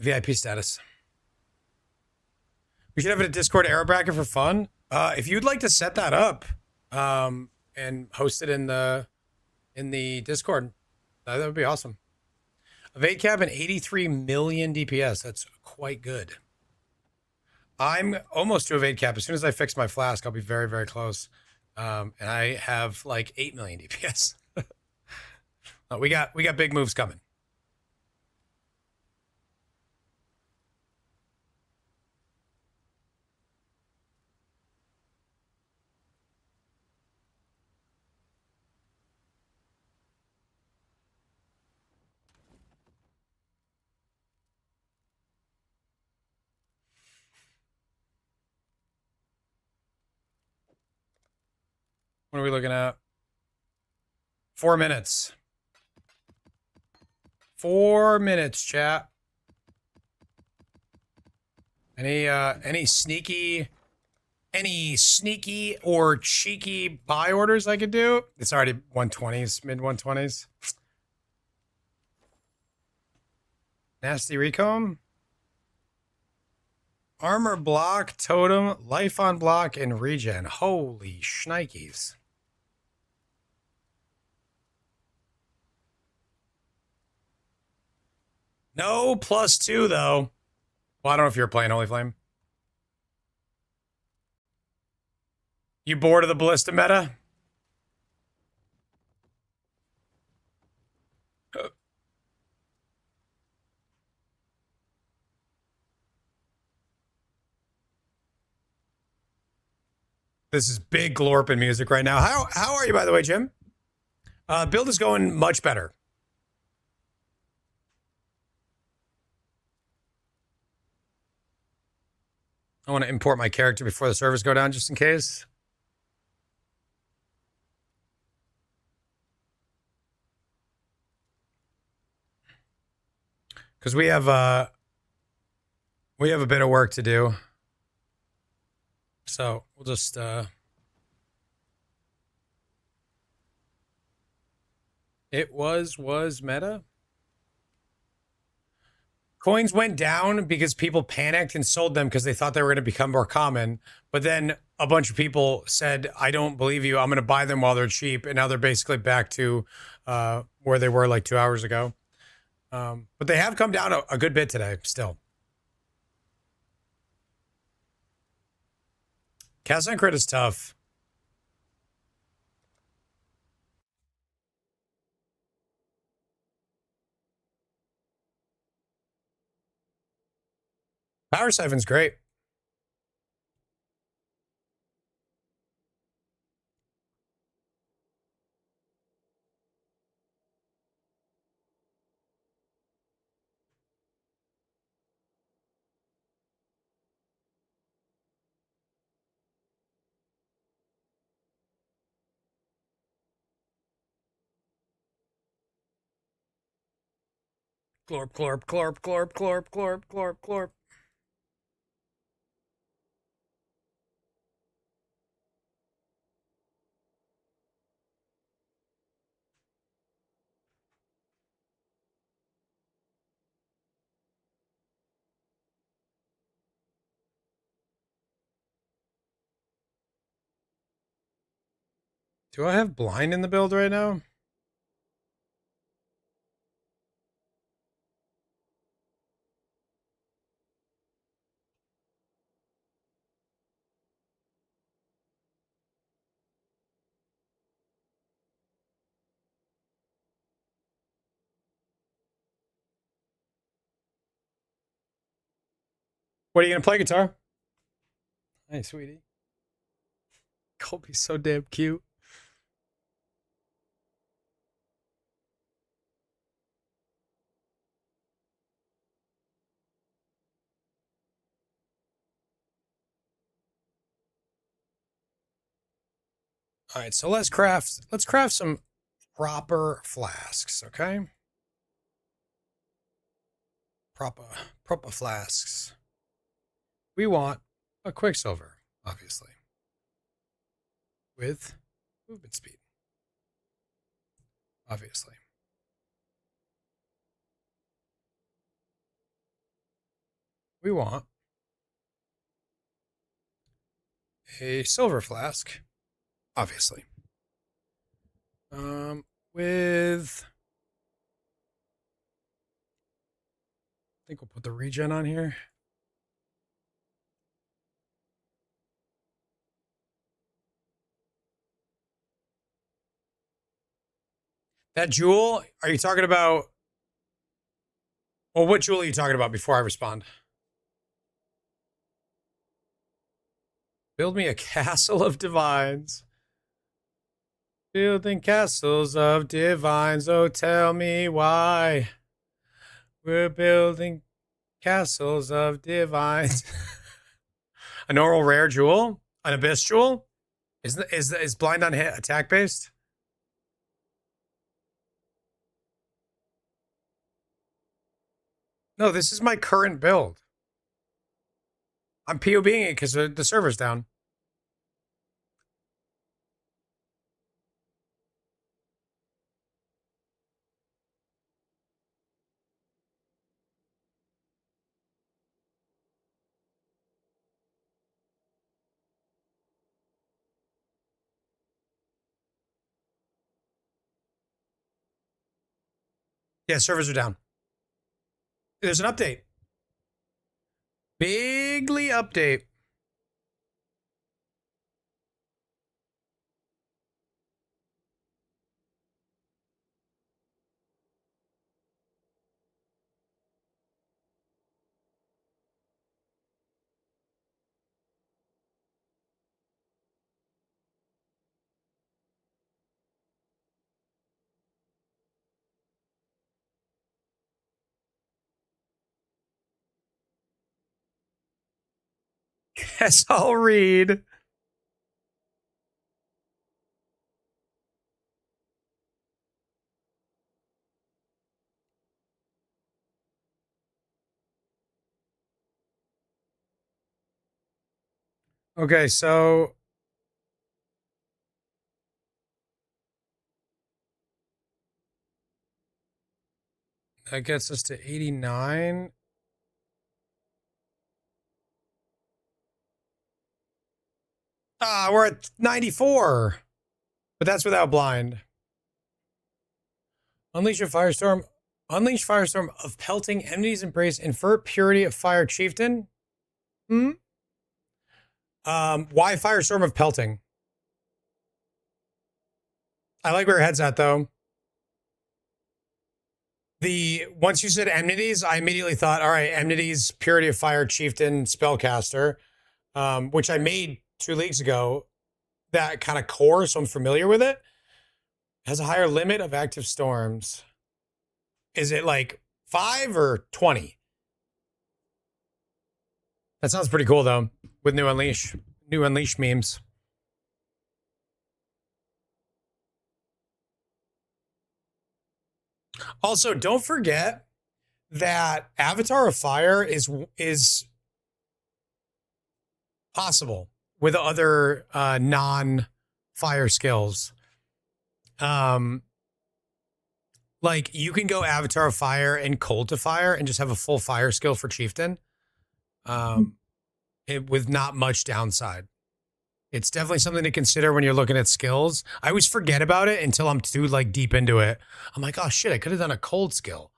VIP status. We should have a Discord arrow bracket for fun. If you'd like to set that up and host it in the Discord, that would be awesome. Evade cap and 83 million DPS. That's quite good. I'm almost to evade cap. As soon as I fix my flask, I'll be very, very close. And I have like 8 million DPS. We got big moves coming. What are we looking at? 4 minutes. 4 minutes, chat. Any sneaky or cheeky buy orders I could do? It's already 120s, mid 120s. Nasty Recomb. Armor block, totem, life on block, and regen. Holy shnikes. No +2 though. Well, I don't know if you're playing Holy Flame. You bored of the Ballista meta? This is big glorpin music right now. How are you, by the way, Jim? Build is going much better. I want to import my character before the servers go down, just in case. Because we have a bit of work to do. So we'll just it was meta. Coins went down because people panicked and sold them because they thought they were going to become more common. But then a bunch of people said, I don't believe you. I'm going to buy them while they're cheap. And now they're basically back to where they were like 2 hours ago. But they have come down a good bit today still. Cast on crit is tough. Power Siphon's great. Glorp, glorp, glorp, glorp, glorp, glorp, glorp, glorp. Do I have blind in the build right now? What are you going to play guitar? Hey, sweetie. Colby's so damn cute. All right, so let's craft some proper flasks, okay? Proper flasks. We want a Quicksilver, obviously, with movement speed, obviously. We want a silver flask, obviously. With, I think we'll put the regen on here. That jewel, are you talking about? Well, what jewel are you talking about before I respond? Build me a castle of divines. Building castles of divines. Oh, tell me why. We're building castles of divines. A normal rare jewel? An abyss jewel? Is blind on hit attack based? No, this is my current build. I'm POBing it because the server's down. Yeah, servers are down. There's an update. Bigly update. Yes, I'll read. Okay, so that gets us to 89. We're at 94. But that's without blind. Unleash a firestorm. Unleash firestorm of pelting enemies embrace invert purity of fire chieftain. Why firestorm of pelting? I like where your head's at though. Once you said enmities, I immediately thought, all right, enmities, purity of fire chieftain, spellcaster, which I made 2 leagues ago. That kind of core, so I'm familiar with it. Has a higher limit of active storms. Is it like 5 or 20? That sounds pretty cool though, with new Unleash memes. Also, don't forget that Avatar of Fire is possible with other non-fire skills. Like you can go Avatar of Fire and Cold to Fire and just have a full fire skill for Chieftain. With not much downside. It's definitely something to consider when you're looking at skills. I always forget about it until I'm too like deep into it. I'm like, oh shit, I could have done a cold skill.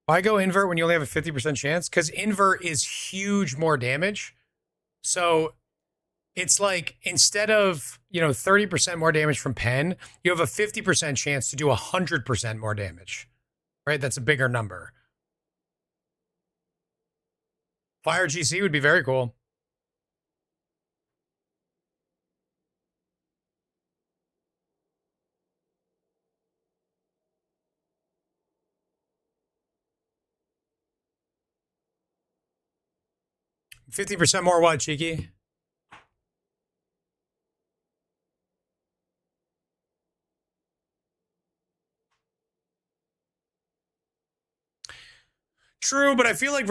Why go invert when you only have a 50% chance? Because invert is huge more damage. So it's like instead of 30% more damage from pen, you have a 50% chance to do 100% more damage. Right? That's a bigger number. Fire GC would be very cool. $50% more what, Cheeky? True, but I feel like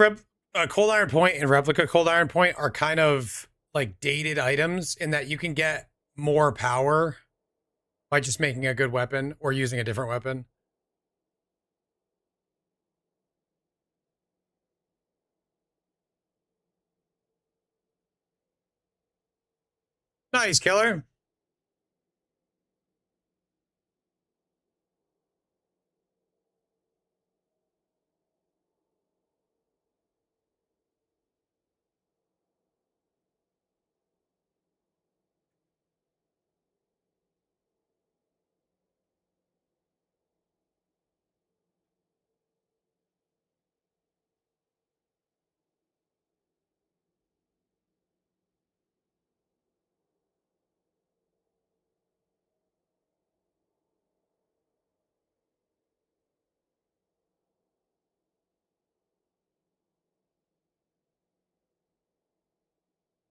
Cold Iron Point and Replica Cold Iron Point are kind of like dated items in that you can get more power by just making a good weapon or using a different weapon. Nice, killer.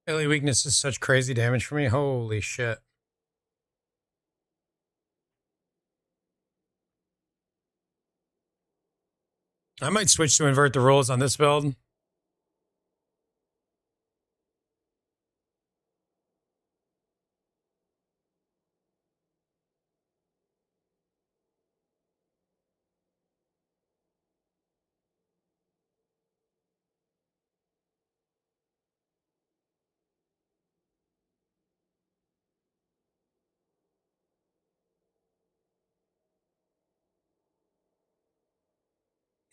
Melee weakness is such crazy damage for me. Holy shit. I might switch to invert the rules on this build.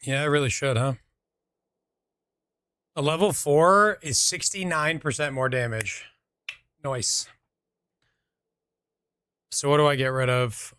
Yeah, I really should, huh? A level 4 is 69% more damage. Nice. So what do I get rid of?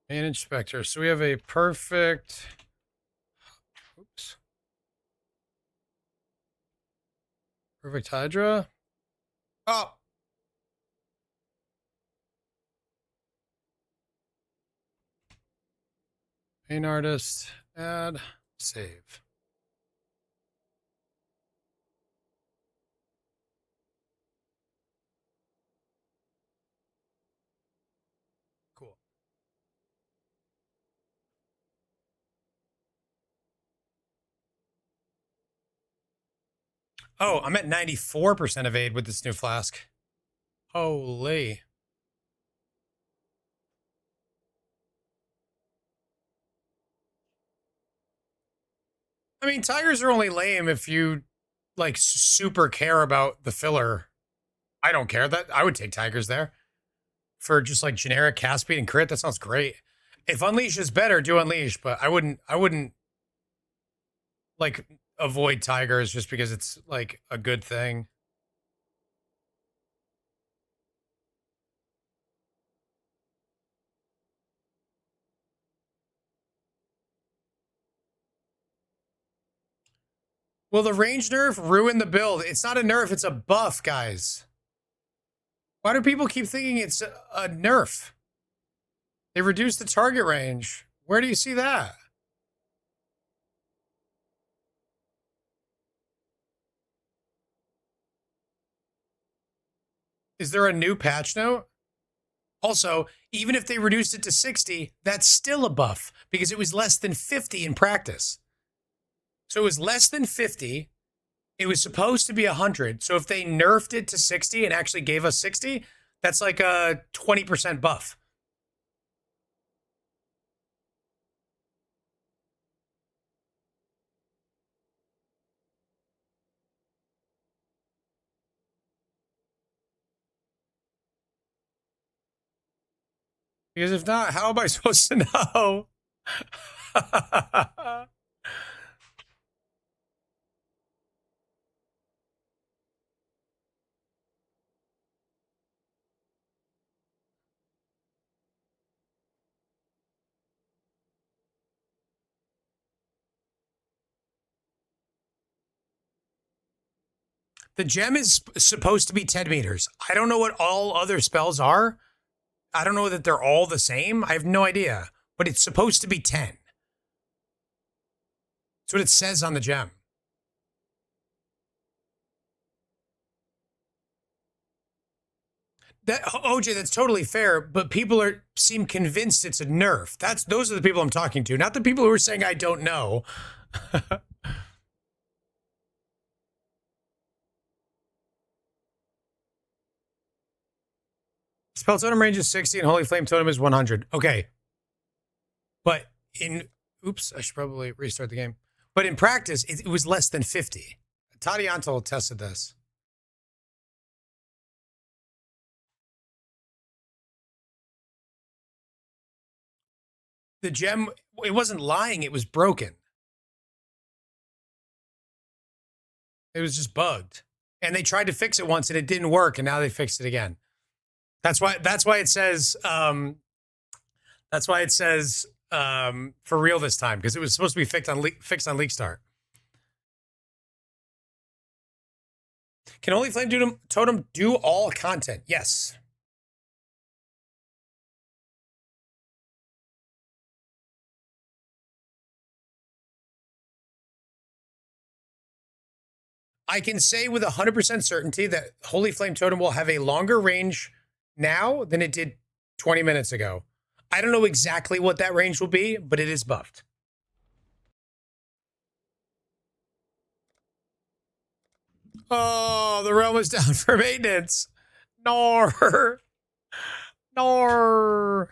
An inspector. So we have a perfect. Oops. Perfect Hydra. Oh. Pain artist. Add. Save. Cool. Oh, I'm at 94% evade with this new flask. Holy. I mean, tigers are only lame if you like super care about the filler. I don't care that I would take tigers there for just like generic cast speed and crit. That sounds great. If unleash is better, do unleash, but I wouldn't like avoid tigers just because it's like a good thing. Will the range nerf ruin the build? It's not a nerf, it's a buff, guys. Why do people keep thinking it's a nerf? They reduced the target range. Where do you see that? Is there a new patch note? Also, even if they reduced it to 60, that's still a buff because it was less than 50 in practice. So it was less than 50. It was supposed to be 100. So if they nerfed it to 60 and actually gave us 60, that's like a 20% buff. Because if not, how am I supposed to know? The gem is supposed to be 10 meters. I don't know what all other spells are. I don't know that they're all the same. I have no idea. But it's supposed to be 10. That's what it says on the gem. That OJ, that's totally fair, but people seem convinced it's a nerf. Those are the people I'm talking to, not the people who are saying I don't know. Spell totem range is 60 and Holy Flame totem is 100. Okay. But oops, I should probably restart the game. But in practice, it was less than 50. Tadianto tested this. The gem, it wasn't lying, it was broken. It was just bugged. And they tried to fix it once and it didn't work, and now they fixed it again. That's why it says for real this time, because it was supposed to be fixed on Leak Start. Can Holy Flame Totem do all content? Yes. I can say with 100% certainty that Holy Flame Totem will have a longer range now than it did 20 minutes ago. I don't know exactly what that range will be, but it is buffed. Oh, the realm is down for maintenance. Nor. Nor.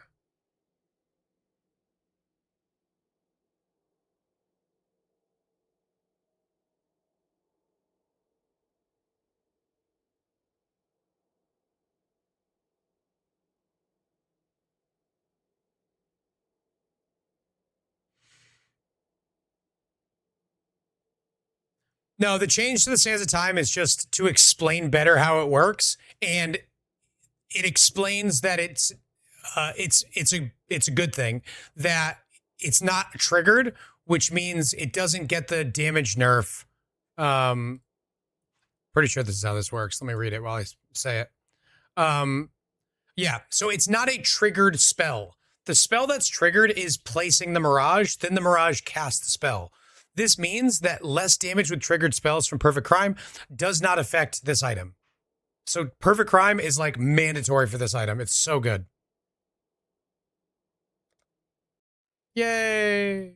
No, the change to the Sands of Time is just to explain better how it works, and it explains that it's a good thing that it's not triggered, which means it doesn't get the damage nerf. Pretty sure this is how this works. Let me read it while I say it. Yeah, so it's not a triggered spell. The spell that's triggered is placing the Mirage, then the Mirage casts the spell. This means that less damage with triggered spells from Perfect Crime does not affect this item. So Perfect Crime is like mandatory for this item. It's so good. Yay.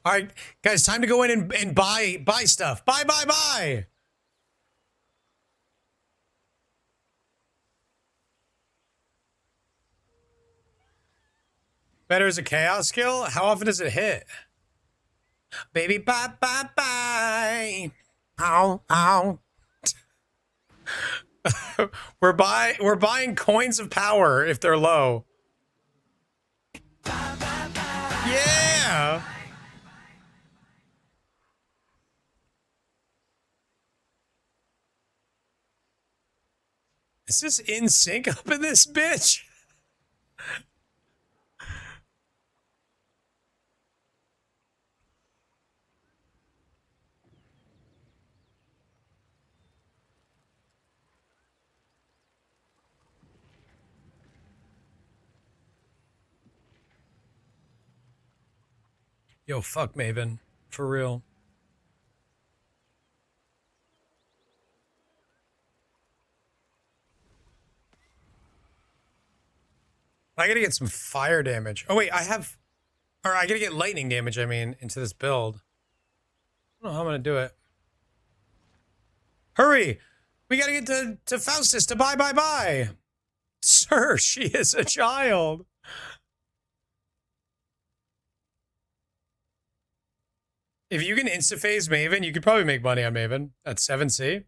All right, guys, time to go in and buy stuff. Buy. Better as a chaos skill? How often does it hit? Baby, bye. Ow. We're buying coins of power if they're low. Yeah. Is this in sync up in this bitch? Yo, fuck Maven. For real. I gotta get some fire damage. Oh, wait, I gotta get lightning damage, I mean, into this build. I don't know how I'm gonna do it. Hurry! We gotta get to Faustus to buy. Sir, she is a child. If you can insta-phase Maven, you could probably make money on Maven at 7C.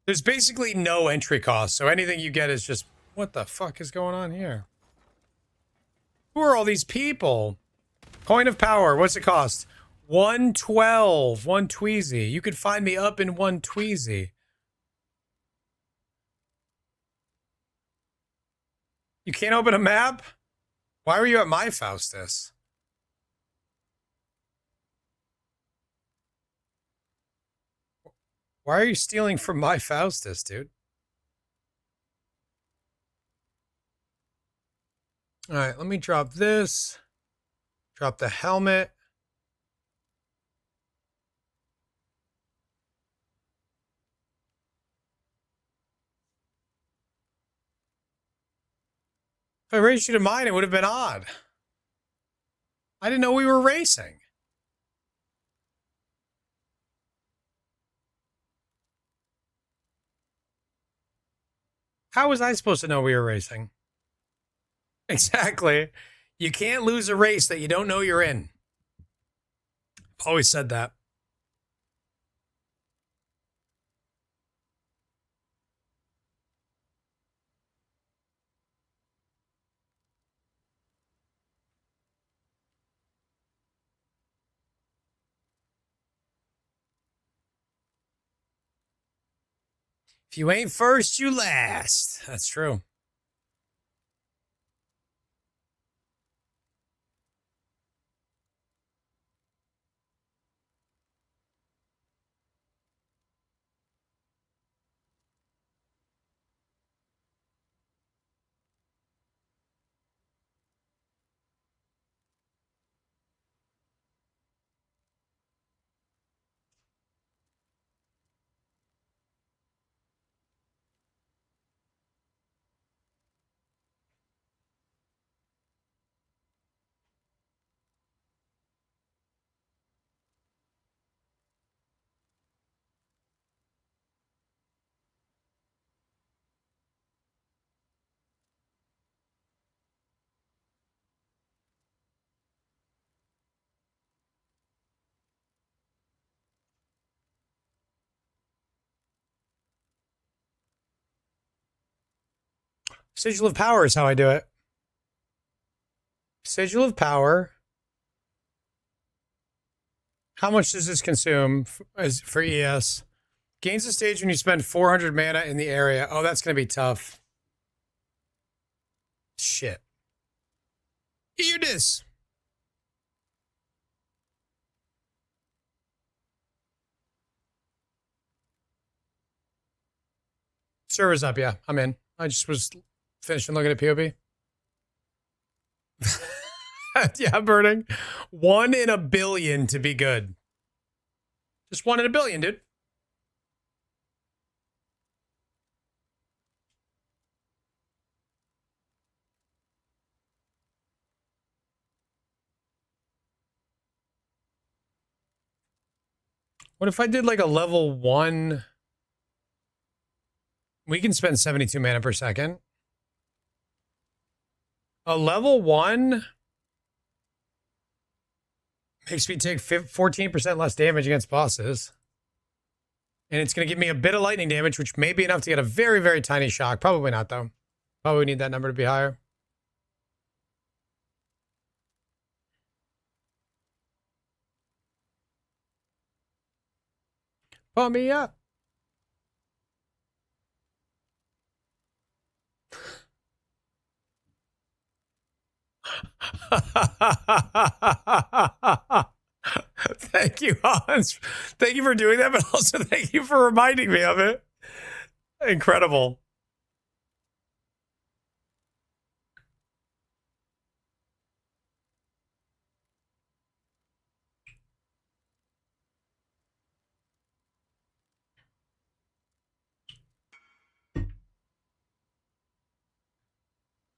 There's basically no entry cost, so anything you get is just, what the fuck is going on here? Who are all these people? Coin of power, what's it cost? 112, 1 Tweezy. You could find me up in 1 Tweezy. You can't open a map? Why were you at my Faustus? Why are you stealing from my Faustus, dude? All right, let me drop this. Drop the helmet. If I raised you to mine, it would have been odd. I didn't know we were racing. How was I supposed to know we were racing? Exactly. You can't lose a race that you don't know you're in. I've always said that. If you ain't first, you last. That's true. Sigil of Power is how I do it. Sigil of Power. How much does this consume for ES? Gains a stage when you spend 400 mana in the area. Oh, that's going to be tough. Shit. Eudis. Server's up, yeah. I'm in. I just was finishing looking at POB. Yeah, burning. 1 in a billion to be good. Just 1 in a billion, dude. What if I did like a level 1? We can spend 72 mana per second. A level 1 makes me take 14% less damage against bosses. And it's going to give me a bit of lightning damage, which may be enough to get a very, very tiny shock. Probably not, though. Probably need that number to be higher. Pump me up. Thank you, Hans. Thank you for doing that, but also thank you for reminding me of it. Incredible.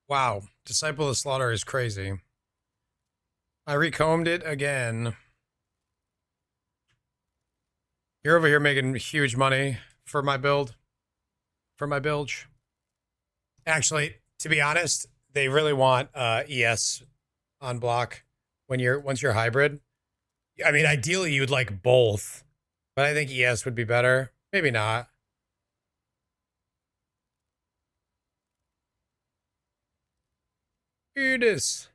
Wow. Disciple of Slaughter is crazy. I recombed it again. You're over here making huge money for my build. For my bilge. Actually, to be honest, they really want ES on block once you're hybrid. I mean, ideally you'd like both, but I think ES would be better. Maybe not. Here it is.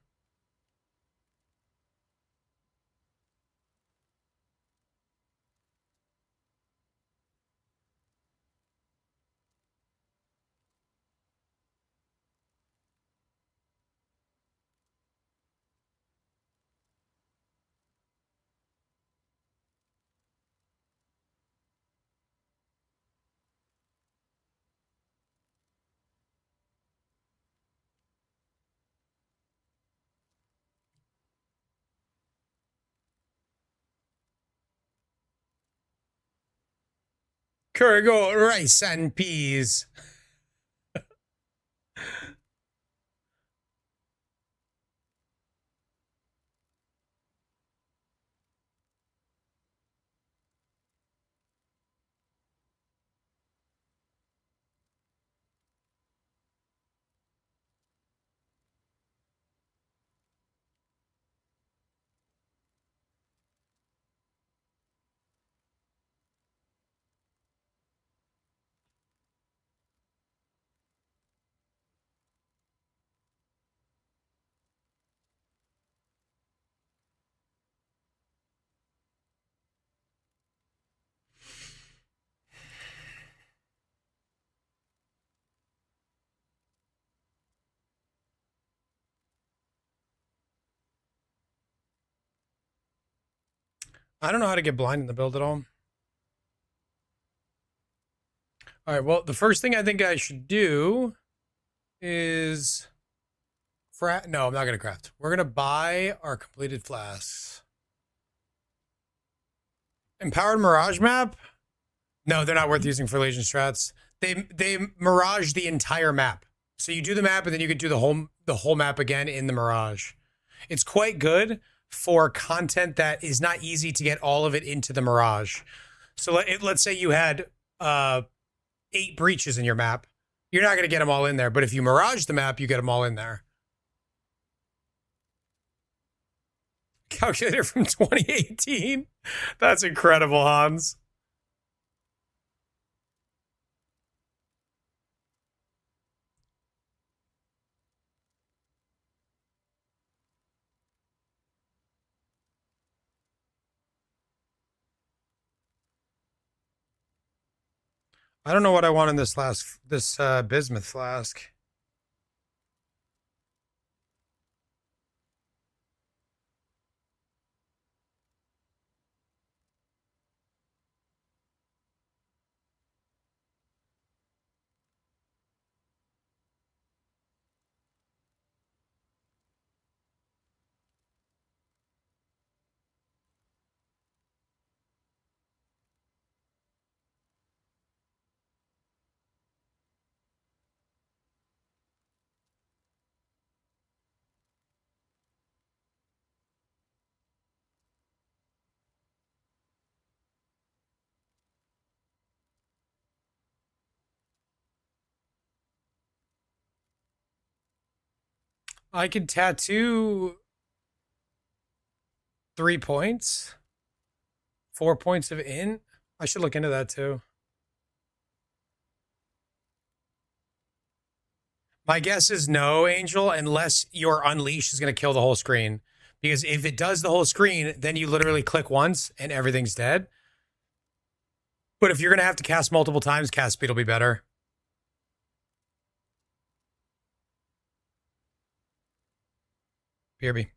Kurgo rice and peas. I don't know how to get blind in the build at all. All right, well, the first thing I think I should do is... No, I'm not going to craft. We're going to buy our completed flasks. Empowered Mirage map? No, they're not worth using for Legion strats. They Mirage the entire map. So you do the map and then you can do the whole map again in the Mirage. It's quite good for content that is not easy to get all of it into the Mirage. So let's say you had 8 breaches in your map. You're not going to get them all in there, but if you Mirage the map, you get them all in there. Calculator from 2018. That's incredible, Hans. I don't know what I want in this bismuth flask. I can tattoo 3 points, 4 points of int. I should look into that too. My guess is no, Angel, unless your unleash is going to kill the whole screen. Because if it does the whole screen, then you literally click once and everything's dead. But if you're going to have to cast multiple times, cast speed will be better. BRB.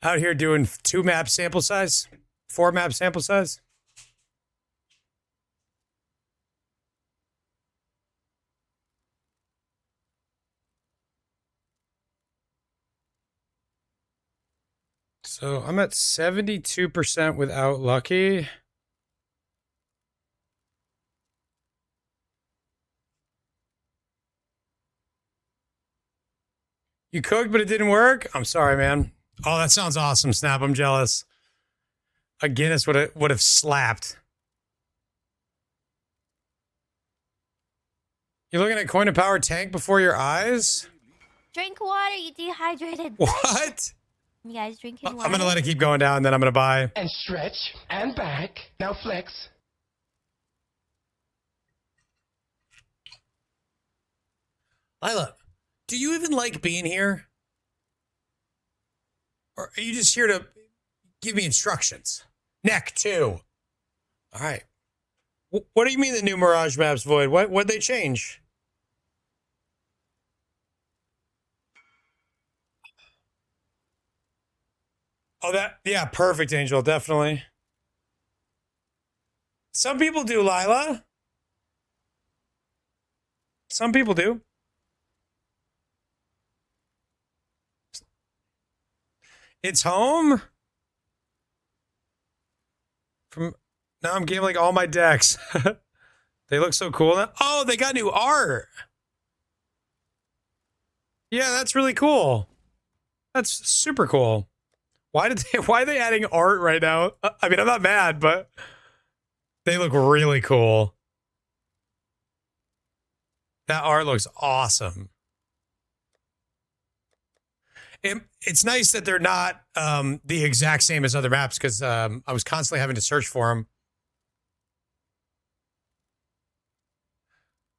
Out here doing 2 map sample size, 4 map sample size. So I'm at 72% without lucky. You cooked, but it didn't work? I'm sorry, man. Oh, that sounds awesome, Snap. I'm jealous. A Guinness would have slapped. You're looking at coin to power tank before your eyes? Drink water, you dehydrated. What? You guys drinking water? I'm going to let it keep going down, then I'm going to buy. And stretch and back. Now flex. Lila, do you even like being here? Or are you just here to give me instructions? Neck 2. All right. What do you mean the new Mirage maps void? What'd they change? Oh, yeah, perfect, Angel, definitely. Some people do, Lila. Some people do. It's home. Now I'm gambling all my decks. They look so cool now. Oh, they got new art. Yeah, that's really cool. That's super cool. Why are they adding art right now? I mean, I'm not mad, but they look really cool. That art looks awesome. It's nice that they're not the exact same as other maps because I was constantly having to search for them.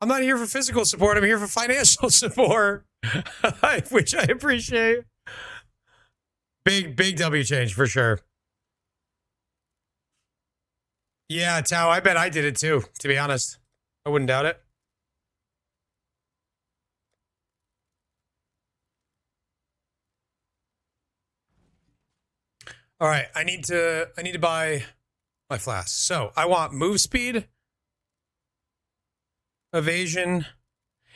I'm not here for physical support. I'm here for financial support, which I appreciate. Big W change for sure. Yeah, Tao, I bet I did it too, to be honest. I wouldn't doubt it. All right, I need to buy my flask. So I want move speed, evasion,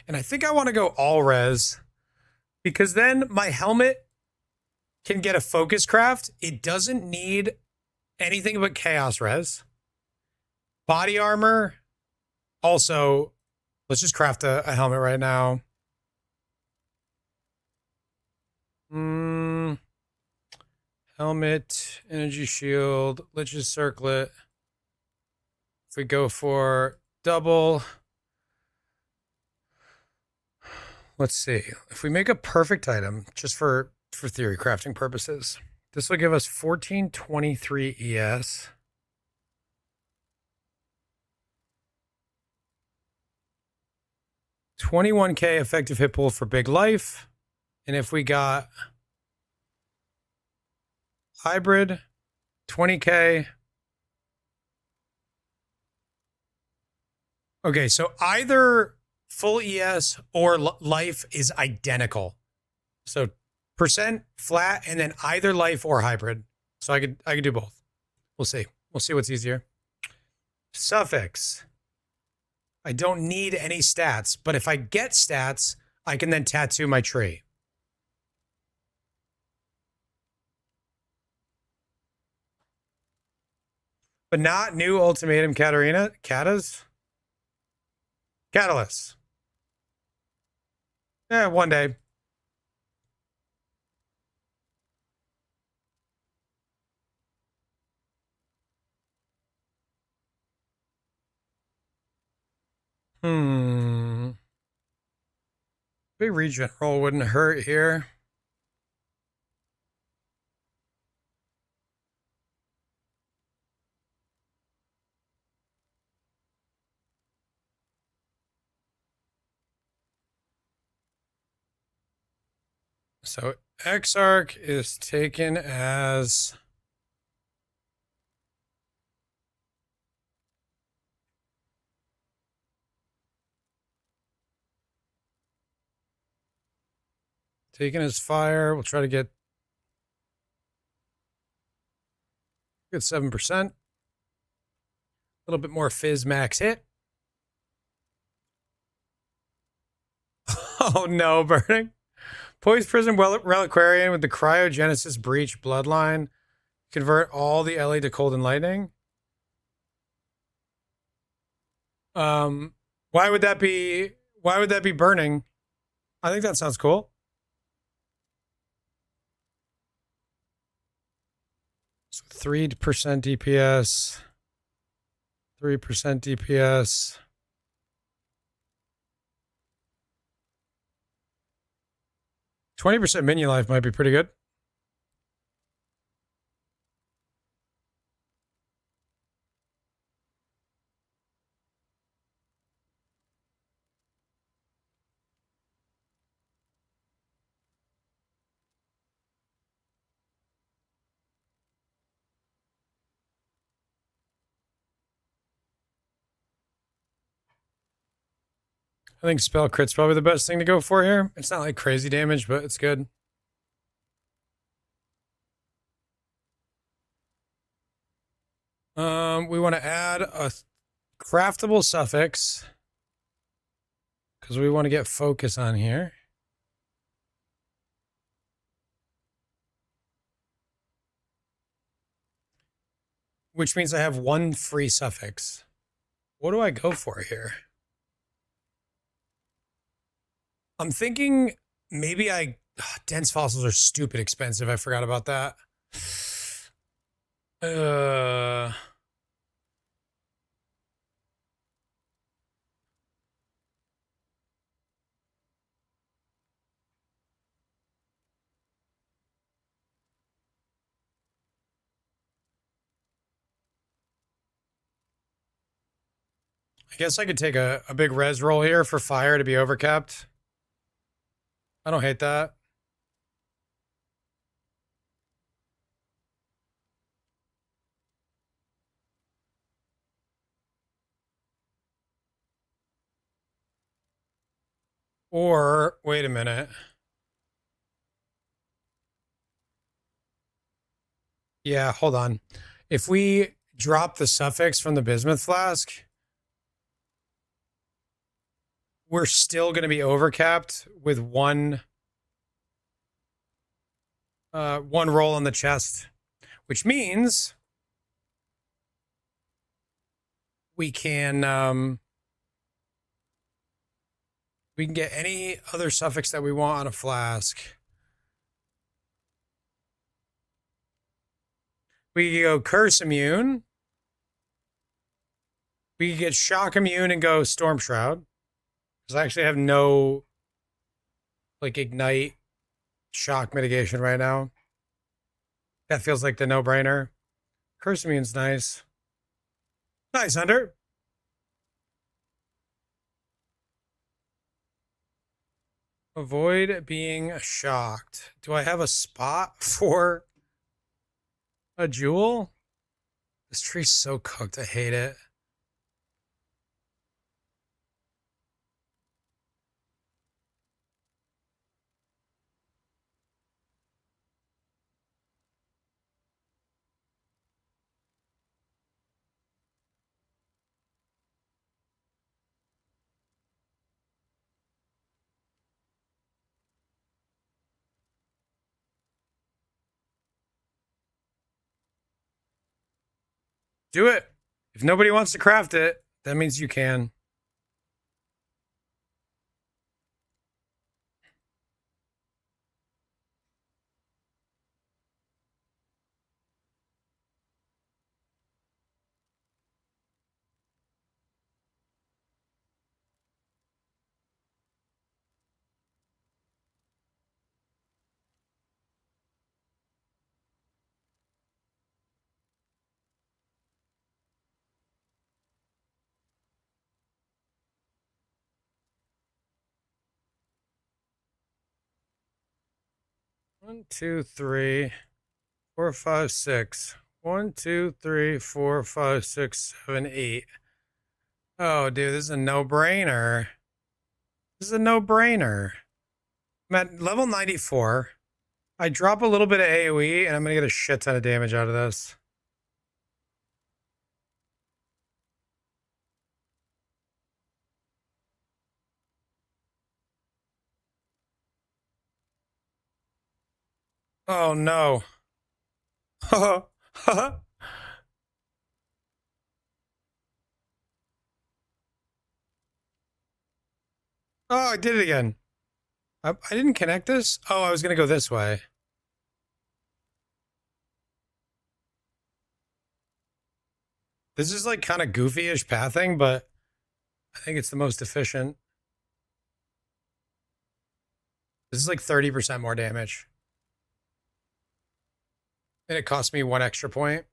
and I think I want to go all res because then my helmet can get a focus craft. It doesn't need anything but chaos res. Body armor. Also, let's just craft a helmet right now. Helmet, energy shield. Let's just circle it. If we go for double, let's see. If we make a perfect item, just for theory crafting purposes, this will give us 1423 ES. $21K effective hit pool for big life. And if we got hybrid, 20K. Okay, so either full ES or life is identical. So percent flat and then either life or hybrid. So I could do both. We'll see. We'll see what's easier. Suffix. I don't need any stats, but if I get stats, I can then tattoo my tree. But not new ultimatum Catalyst. Yeah, one day. Big regen roll wouldn't hurt here. So Exarch is taken as fire. We'll try to get Good 7%. A little bit more fizz max hit. Oh no, burning. Poised Prism Reliquarian with the Cryogenesis Breach Bloodline. Convert all the LA to Cold and Lightning. Why would that be burning? I think that sounds cool. So 3% DPS. 3% DPS. %20 minion life might be pretty good. I think spell crit's probably the best thing to go for here. It's not like crazy damage, but it's good. We want to add a craftable suffix because we want to get focus on here. Which means I have one free suffix. What do I go for here? I'm thinking maybe dense fossils are stupid expensive. I forgot about that. I guess I could take a big res roll here for fire to be overcapped. I don't hate that. Or, wait a minute. Yeah, hold on. If we drop the suffix from the bismuth flask, we're still going to be overcapped with one roll on the chest, which means we can get any other suffix that we want on a flask. We can go curse immune. We can get shock immune and go storm shroud. Because I actually have no ignite shock mitigation right now. That feels like the no-brainer. Curse immune's nice. Nice, Hunter. Avoid being shocked. Do I have a spot for a jewel? This tree's so cooked. I hate it. Do it. If nobody wants to craft it, that means you can. One, two, three, 4, 5, 6. 1, 2, 3, 4, 5, 6, 7, 8. Oh, dude, this is a no-brainer. This is a no-brainer. I'm at level 94. I drop a little bit of AoE, and I'm going to get a shit ton of damage out of this. Oh no. Oh, I did it again. I didn't connect this? Oh, I was going to go this way. This is like kind of goofy-ish pathing, but I think it's the most efficient. This is like 30% more damage. And it cost me 1 extra point.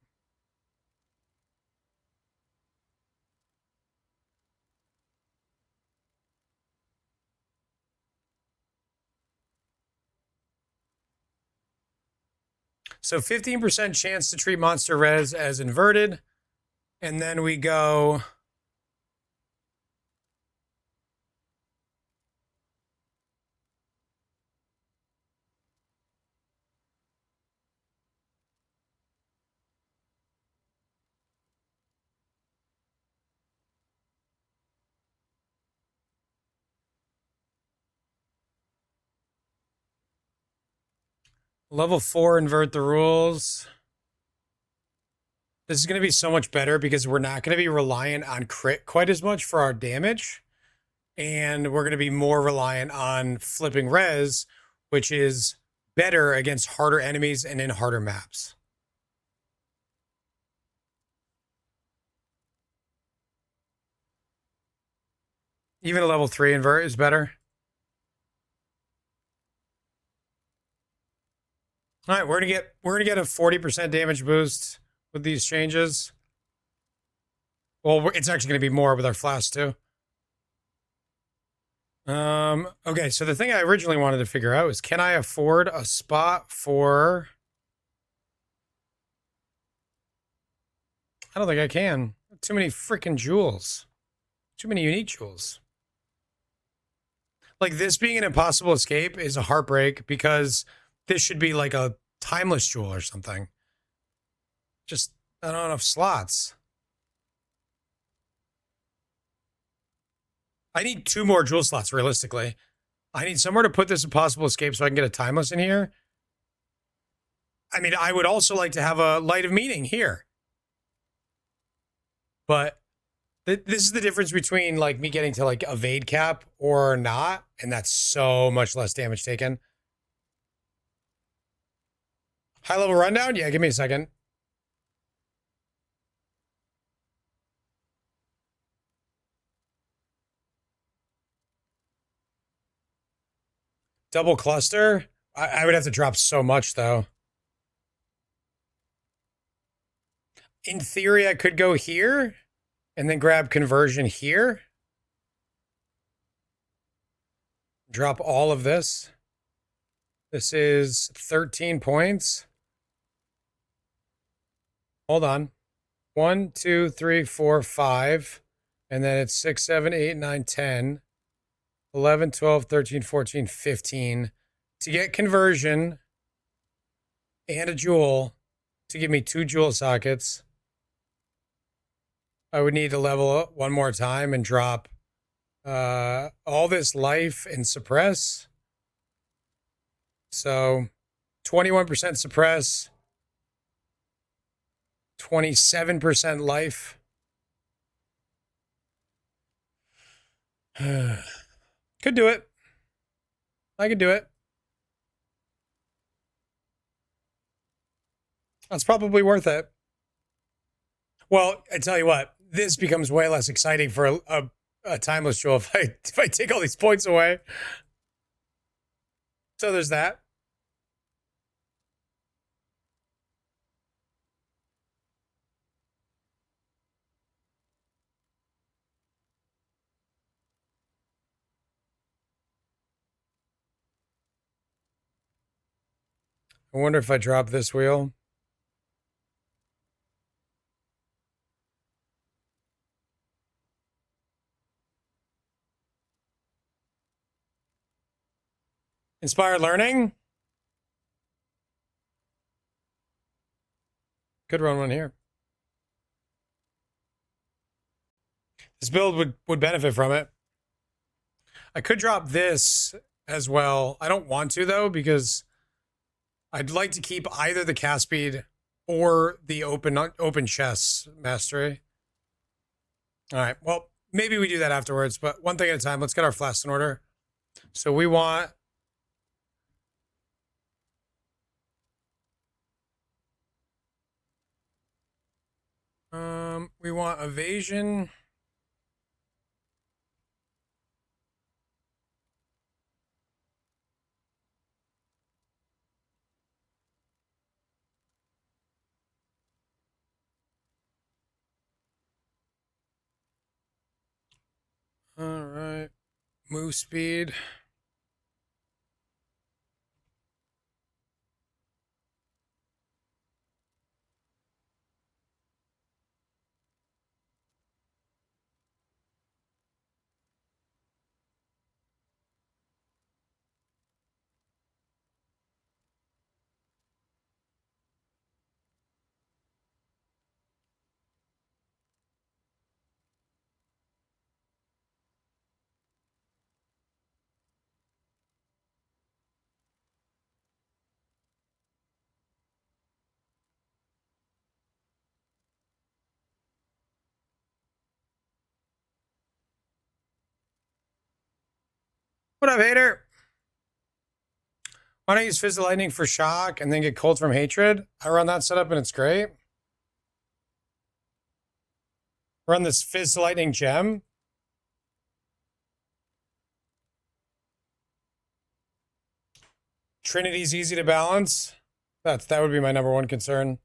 So 15% chance to treat monster res as inverted. And then we go... Level 4, invert the rules. This is going to be so much better because we're not going to be reliant on crit quite as much for our damage. And we're going to be more reliant on flipping res, which is better against harder enemies and in harder maps. Even a level 3 invert is better. All right, we're gonna get a 40% damage boost with these changes. Well, it's actually gonna be more with our flask too. Okay, so the thing I originally wanted to figure out is, can I afford a spot for... I don't think I can. Too many freaking jewels. Too many unique jewels. Like, this being an impossible escape is a heartbreak because this should be like a timeless jewel or something. Just, I don't have enough slots. I need 2 more jewel slots, realistically. I need somewhere to put this impossible escape so I can get a timeless in here. I mean, I would also like to have a light of meaning here. But this is the difference between like me getting to like evade cap or not. And that's so much less damage taken. High level rundown? Yeah, give me a second. Double cluster? I would have to drop so much, though. In theory, I could go here and then grab conversion here. Drop all of this. This is 13 points. Hold on. 1, 2, 3, 4, 5. And then it's 6, 7, 8, 9, 10. 11, 12, 13, 14, 15. To get conversion and a jewel to give me 2 jewel sockets, I would need to level up one more time and drop all this life and suppress. So 21% suppress, 27% life. Could do it. I could do it. That's probably worth it. Well, I tell you what, this becomes way less exciting for a timeless jewel if I take all these points away. So there's that. I wonder if I drop this wheel. Inspired learning. Could run one here. This build would benefit from it. I could drop this as well. I don't want to, though, because I'd like to keep either the cast speed or the open chess mastery. All right. Well, maybe we do that afterwards, but one thing at a time. Let's get our flasks in order. So we want evasion. All right. Move speed. What up, hater? Why don't you use Fizz of Lightning for shock and then get cold from hatred? I run that setup and it's great. Run this Fizz of Lightning gem. Trinity's easy to balance. That would be my number one concern.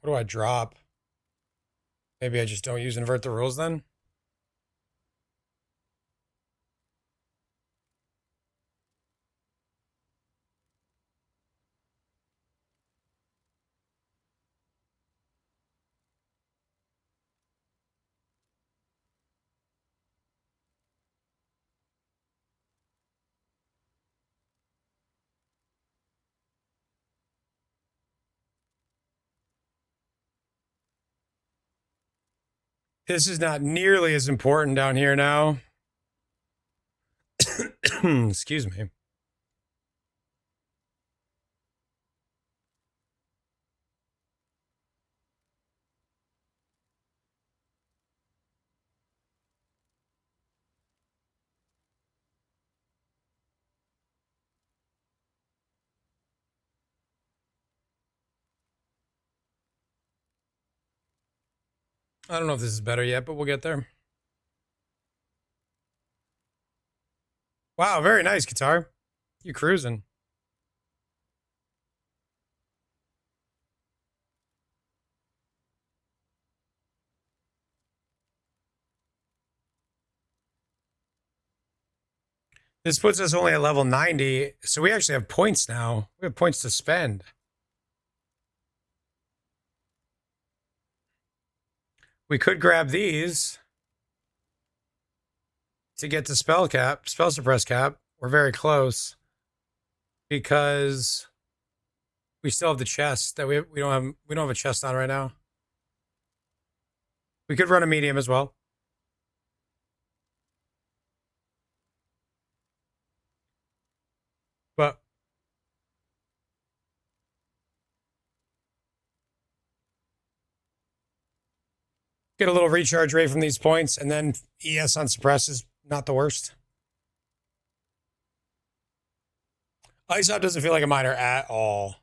What do I drop? Maybe I just don't use invert the rules then? This is not nearly as important down here now. Excuse me. I don't know if this is better yet, but we'll get there. Wow, very nice guitar. You cruising. This puts us only at level 90, so we actually have points now. We have points to spend. We could grab these to get to spell suppress cap. We're very close because we still have the chest that we don't have a chest on right now. We could run a medium as well. But get a little recharge rate from these points, and then ES on suppress is not the worst. ISOP doesn't feel like a miner at all.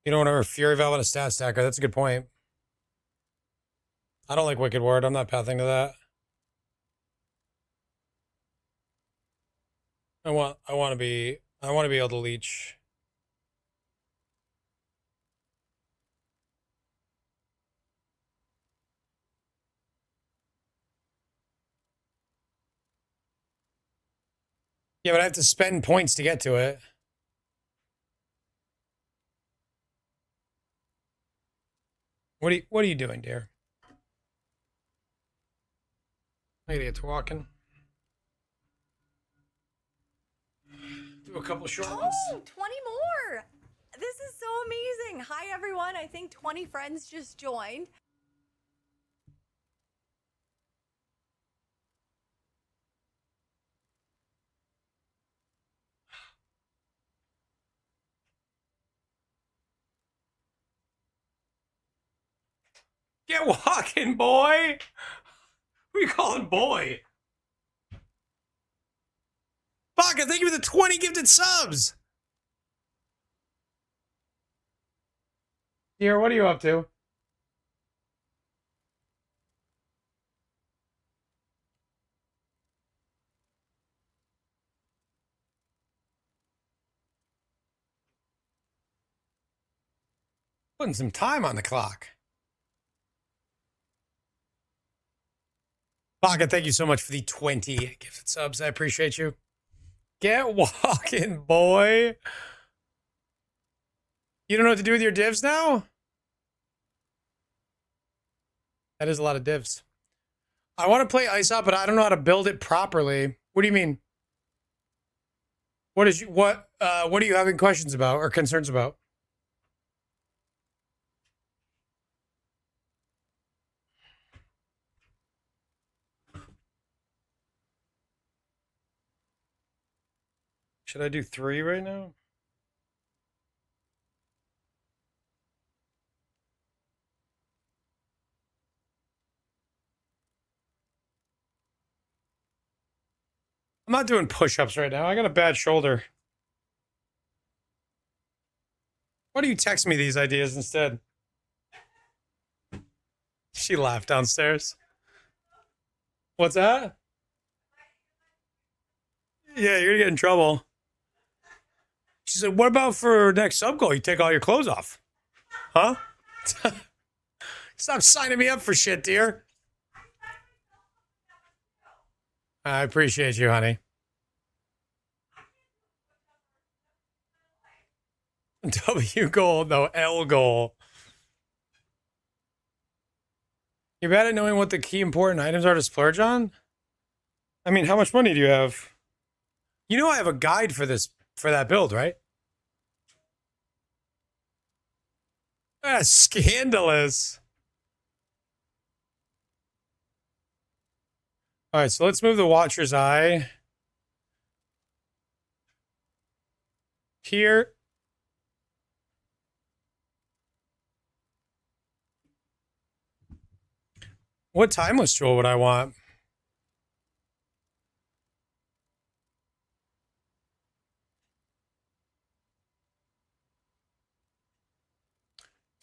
You don't want to Fury Valve on a stat stacker. That's a good point. I don't like Wicked Ward. I'm not pathing to that. I want to be able to leech. Yeah, but I have to spend points to get to it. What are you doing, dear? I gotta get to walking. Do a couple short ones. Oh, 20 more. This is so saying hi, everyone. I think 20 friends just joined. Get walking, boy. Who you calling boy? Baka, thank you for the 20 gifted subs. Dear, what are you up to? Putting some time on the clock. Baka, thank you so much for the 20 gifted subs. I appreciate you. Get walking, boy. You don't know what to do with your divs now? That is a lot of divs. I want to play Ice Up, but I don't know how to build it properly. What do you mean? What are you having questions about or concerns about? Should I do 3 right now? I'm not doing push-ups right now. I got a bad shoulder. Why do you text me these ideas instead? She laughed downstairs. What's that? Yeah, you're gonna get in trouble. She said, what about for next sub goal? You take all your clothes off. Huh? Stop signing me up for shit, dear. I appreciate you, honey. W goal, no, L goal. You're bad at knowing what the key important items are to splurge on? I mean, how much money do you have? You know I have a guide for that build, right? Scandalous. All right, so let's move the Watcher's Eye here. What timeless jewel would I want?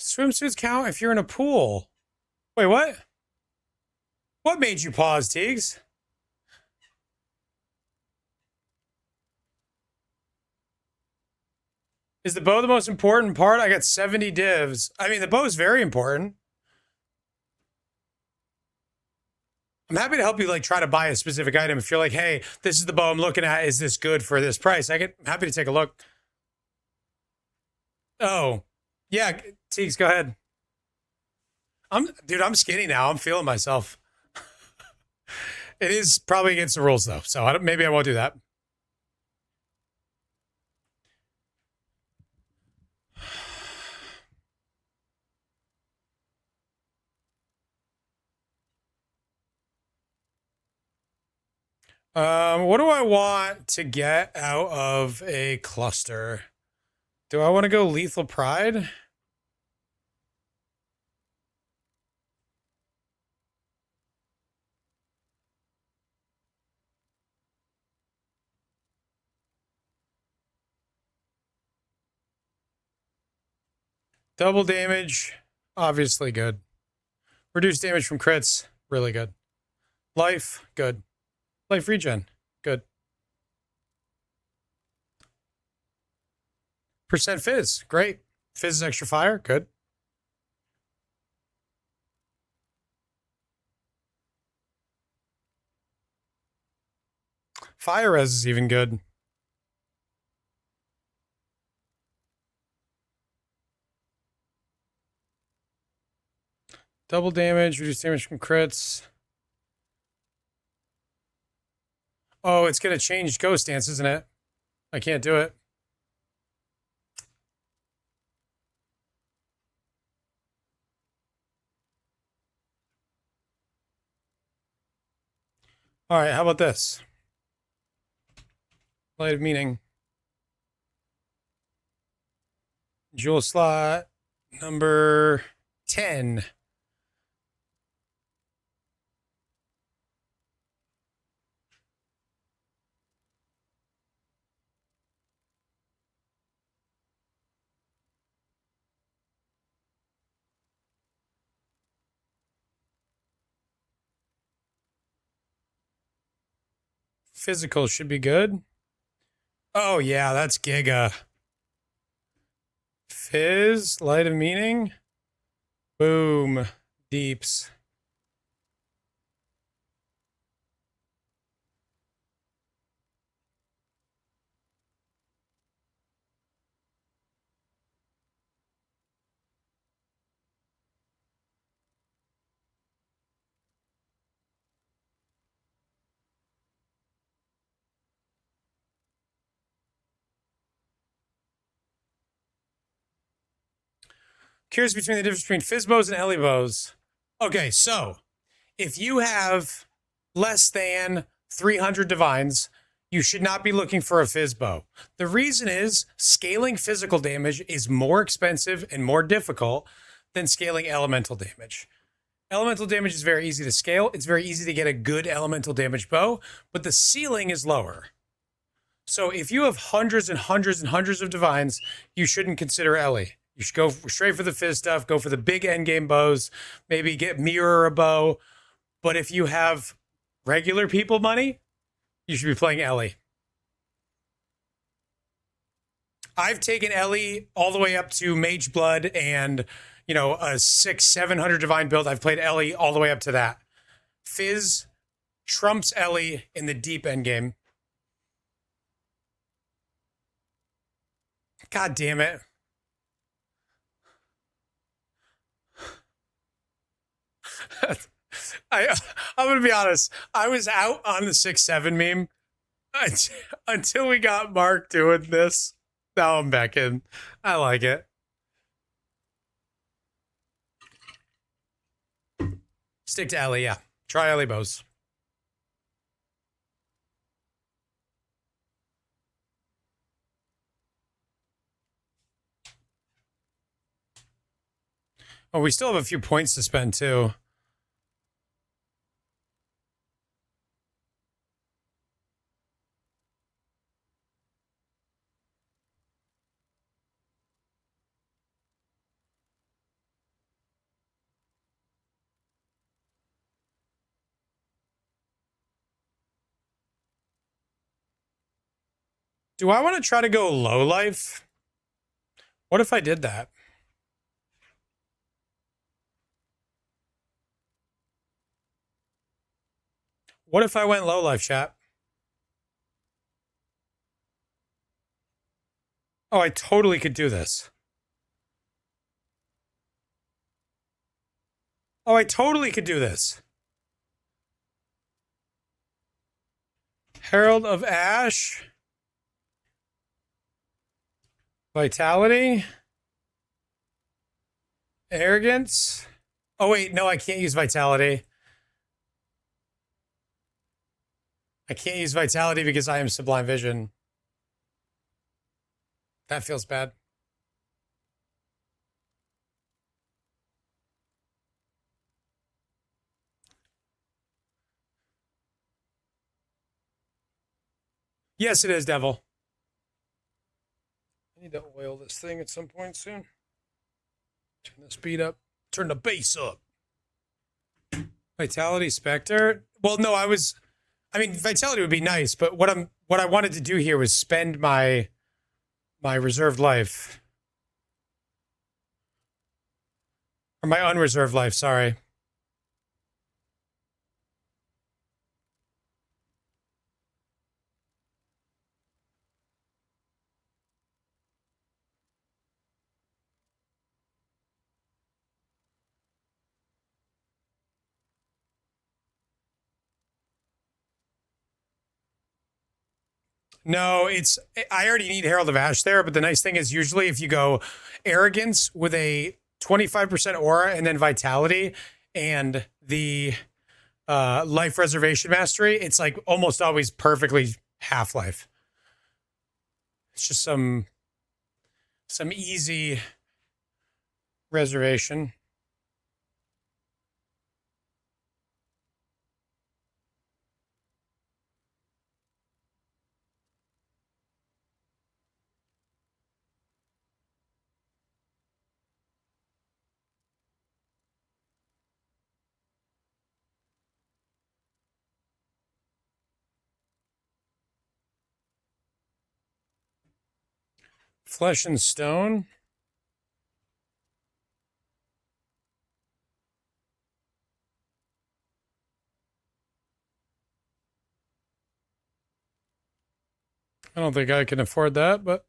Swimsuits count if you're in a pool. Wait, what? What made you pause, Teagues? Is the bow the most important part? I got 70 divs. I mean, the bow is very important. I'm happy to help you, like, try to buy a specific item. If you're like, hey, this is the bow I'm looking at. Is this good for this price? I'm happy to take a look. Oh, yeah, Teagues, go ahead. Dude, I'm skinny now. I'm feeling myself. It is probably against the rules, though. So maybe I won't do that. What do I want to get out of a cluster? Do I want to go Lethal Pride? Double damage, obviously good. Reduced damage from crits, really good. Life, good. Life regen, good. Percent fizz, great. Fizz is extra fire, good. Fire res is even good. Double damage, reduce damage from crits. Oh, it's going to change Ghost Dance, isn't it? I can't do it. All right, how about this? Light of Meaning. Jewel slot number 10. Physical should be good. Oh, yeah, that's Giga. Fizz, Light of Meaning. Boom. Deeps. Curious between the difference between Fizzbos and Ellibos. Okay, so if you have less than 300 divines, you should not be looking for a Fizzbo. The reason is scaling physical damage is more expensive and more difficult than scaling elemental damage. Elemental damage is very easy to scale. It's very easy to get a good elemental damage bow, but the ceiling is lower. So if you have hundreds and hundreds and hundreds of divines, you shouldn't consider Ellie. You should go straight for the Fizz stuff, go for the big endgame bows, maybe get Mirror a bow. But if you have regular people money, you should be playing Ellie. I've taken Ellie all the way up to Mage Blood and, a 600-700 divine build. I've played Ellie all the way up to that. Fizz trumps Ellie in the deep endgame. God damn it. I'm going to be honest. I was out on the 6-7 meme until we got Mark doing this. Now I'm back in. I like it. Stick to Ellie, yeah. Try Ellie bows. Oh, we still have a few points to spend, too. Do I want to try to go low life? What if I did that? What if I went low life, chat? Oh, I totally could do this. Oh, I totally could do this. Herald of Ash. Vitality. Arrogance. Oh, wait. No, I can't use Vitality. I can't use Vitality because I am Sublime Vision. That feels bad. Yes, it is, Devil. I need to oil this thing at some point soon. Turn the speed up. Turn the bass up. Vitality Spectre. Well, no, Vitality would be nice, but what I wanted to do here was spend my reserved life. Or my unreserved life, sorry. No, I already need Herald of Ash there, but the nice thing is usually if you go Arrogance with a 25% aura and then Vitality and the life reservation mastery, it's like almost always perfectly half-life. It's just some easy reservation. Flesh and Stone. I don't think I can afford that, but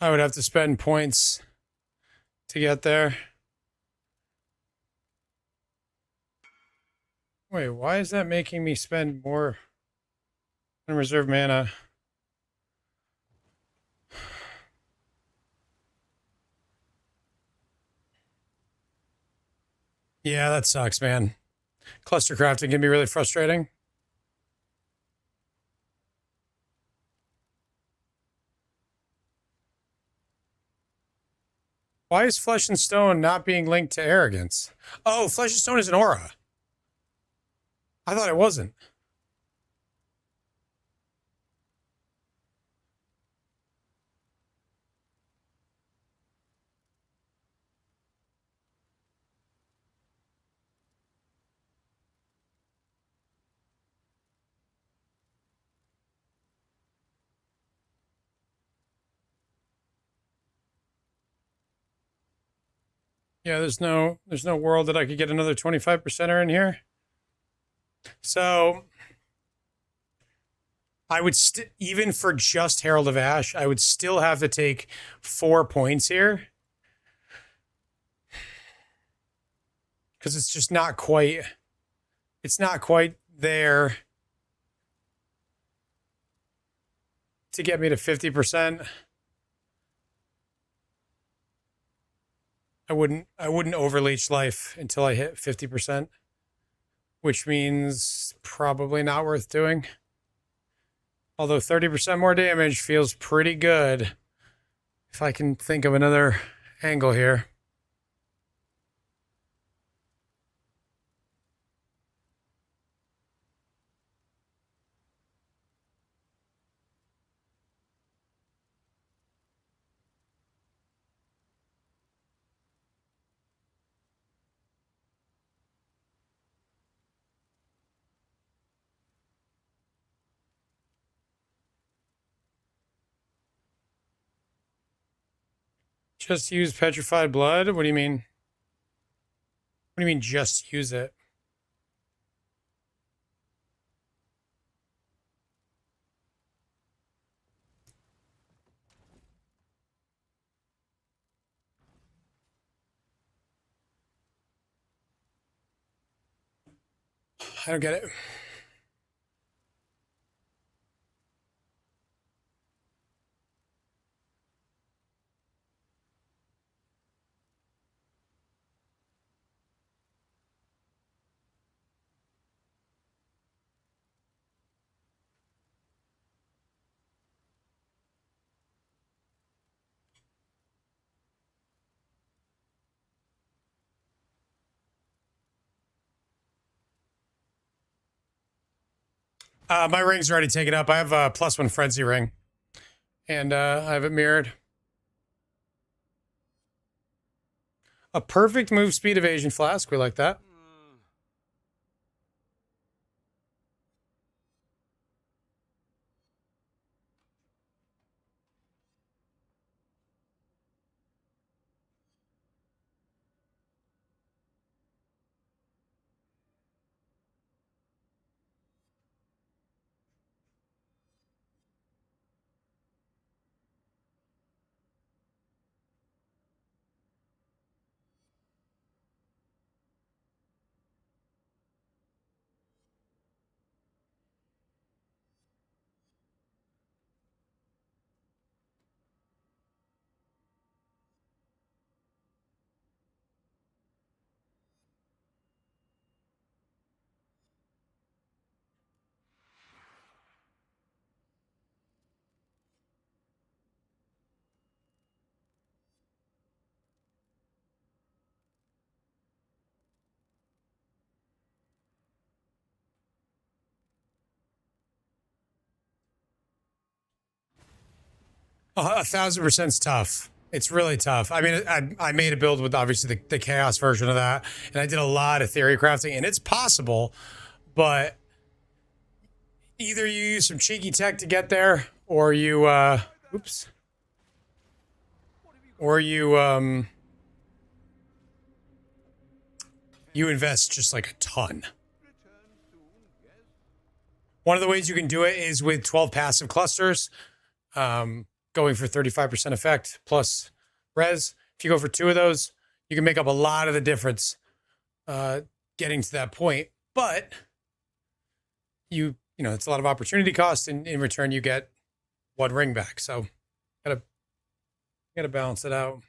I would have to spend points to get there. Wait, why is that making me spend more unreserved mana? Yeah, that sucks, man. Cluster crafting can be really frustrating. Why is Flesh and Stone not being linked to arrogance? Oh, Flesh and Stone is an aura. I thought it wasn't. Yeah, there's no world that I could get another 25%er in here. So I would even for just Herald of Ash, I would still have to take 4 points here. Because it's just not quite there to get me to 50%. I wouldn't overleech life until I hit 50%, which means probably not worth doing. Although 30% more damage feels pretty good if I can think of another angle here. Just use Petrified Blood? What do you mean? What do you mean just use it? I don't get it. My ring's already taken up. I have a +1 Frenzy ring. And I have it mirrored. A perfect move speed evasion flask. We like that. 1,000% is tough. It's really tough. I mean, I made a build with obviously the chaos version of that, and I did a lot of theory crafting, and it's possible, but either you use some cheeky tech to get there, or you, you invest just like a ton. One of the ways you can do it is with 12 passive clusters, going for 35% effect plus res. If you go for 2 of those, you can make up a lot of the difference getting to that point. But you know, it's a lot of opportunity cost, and in return you get 1 ring back. So gotta balance it out.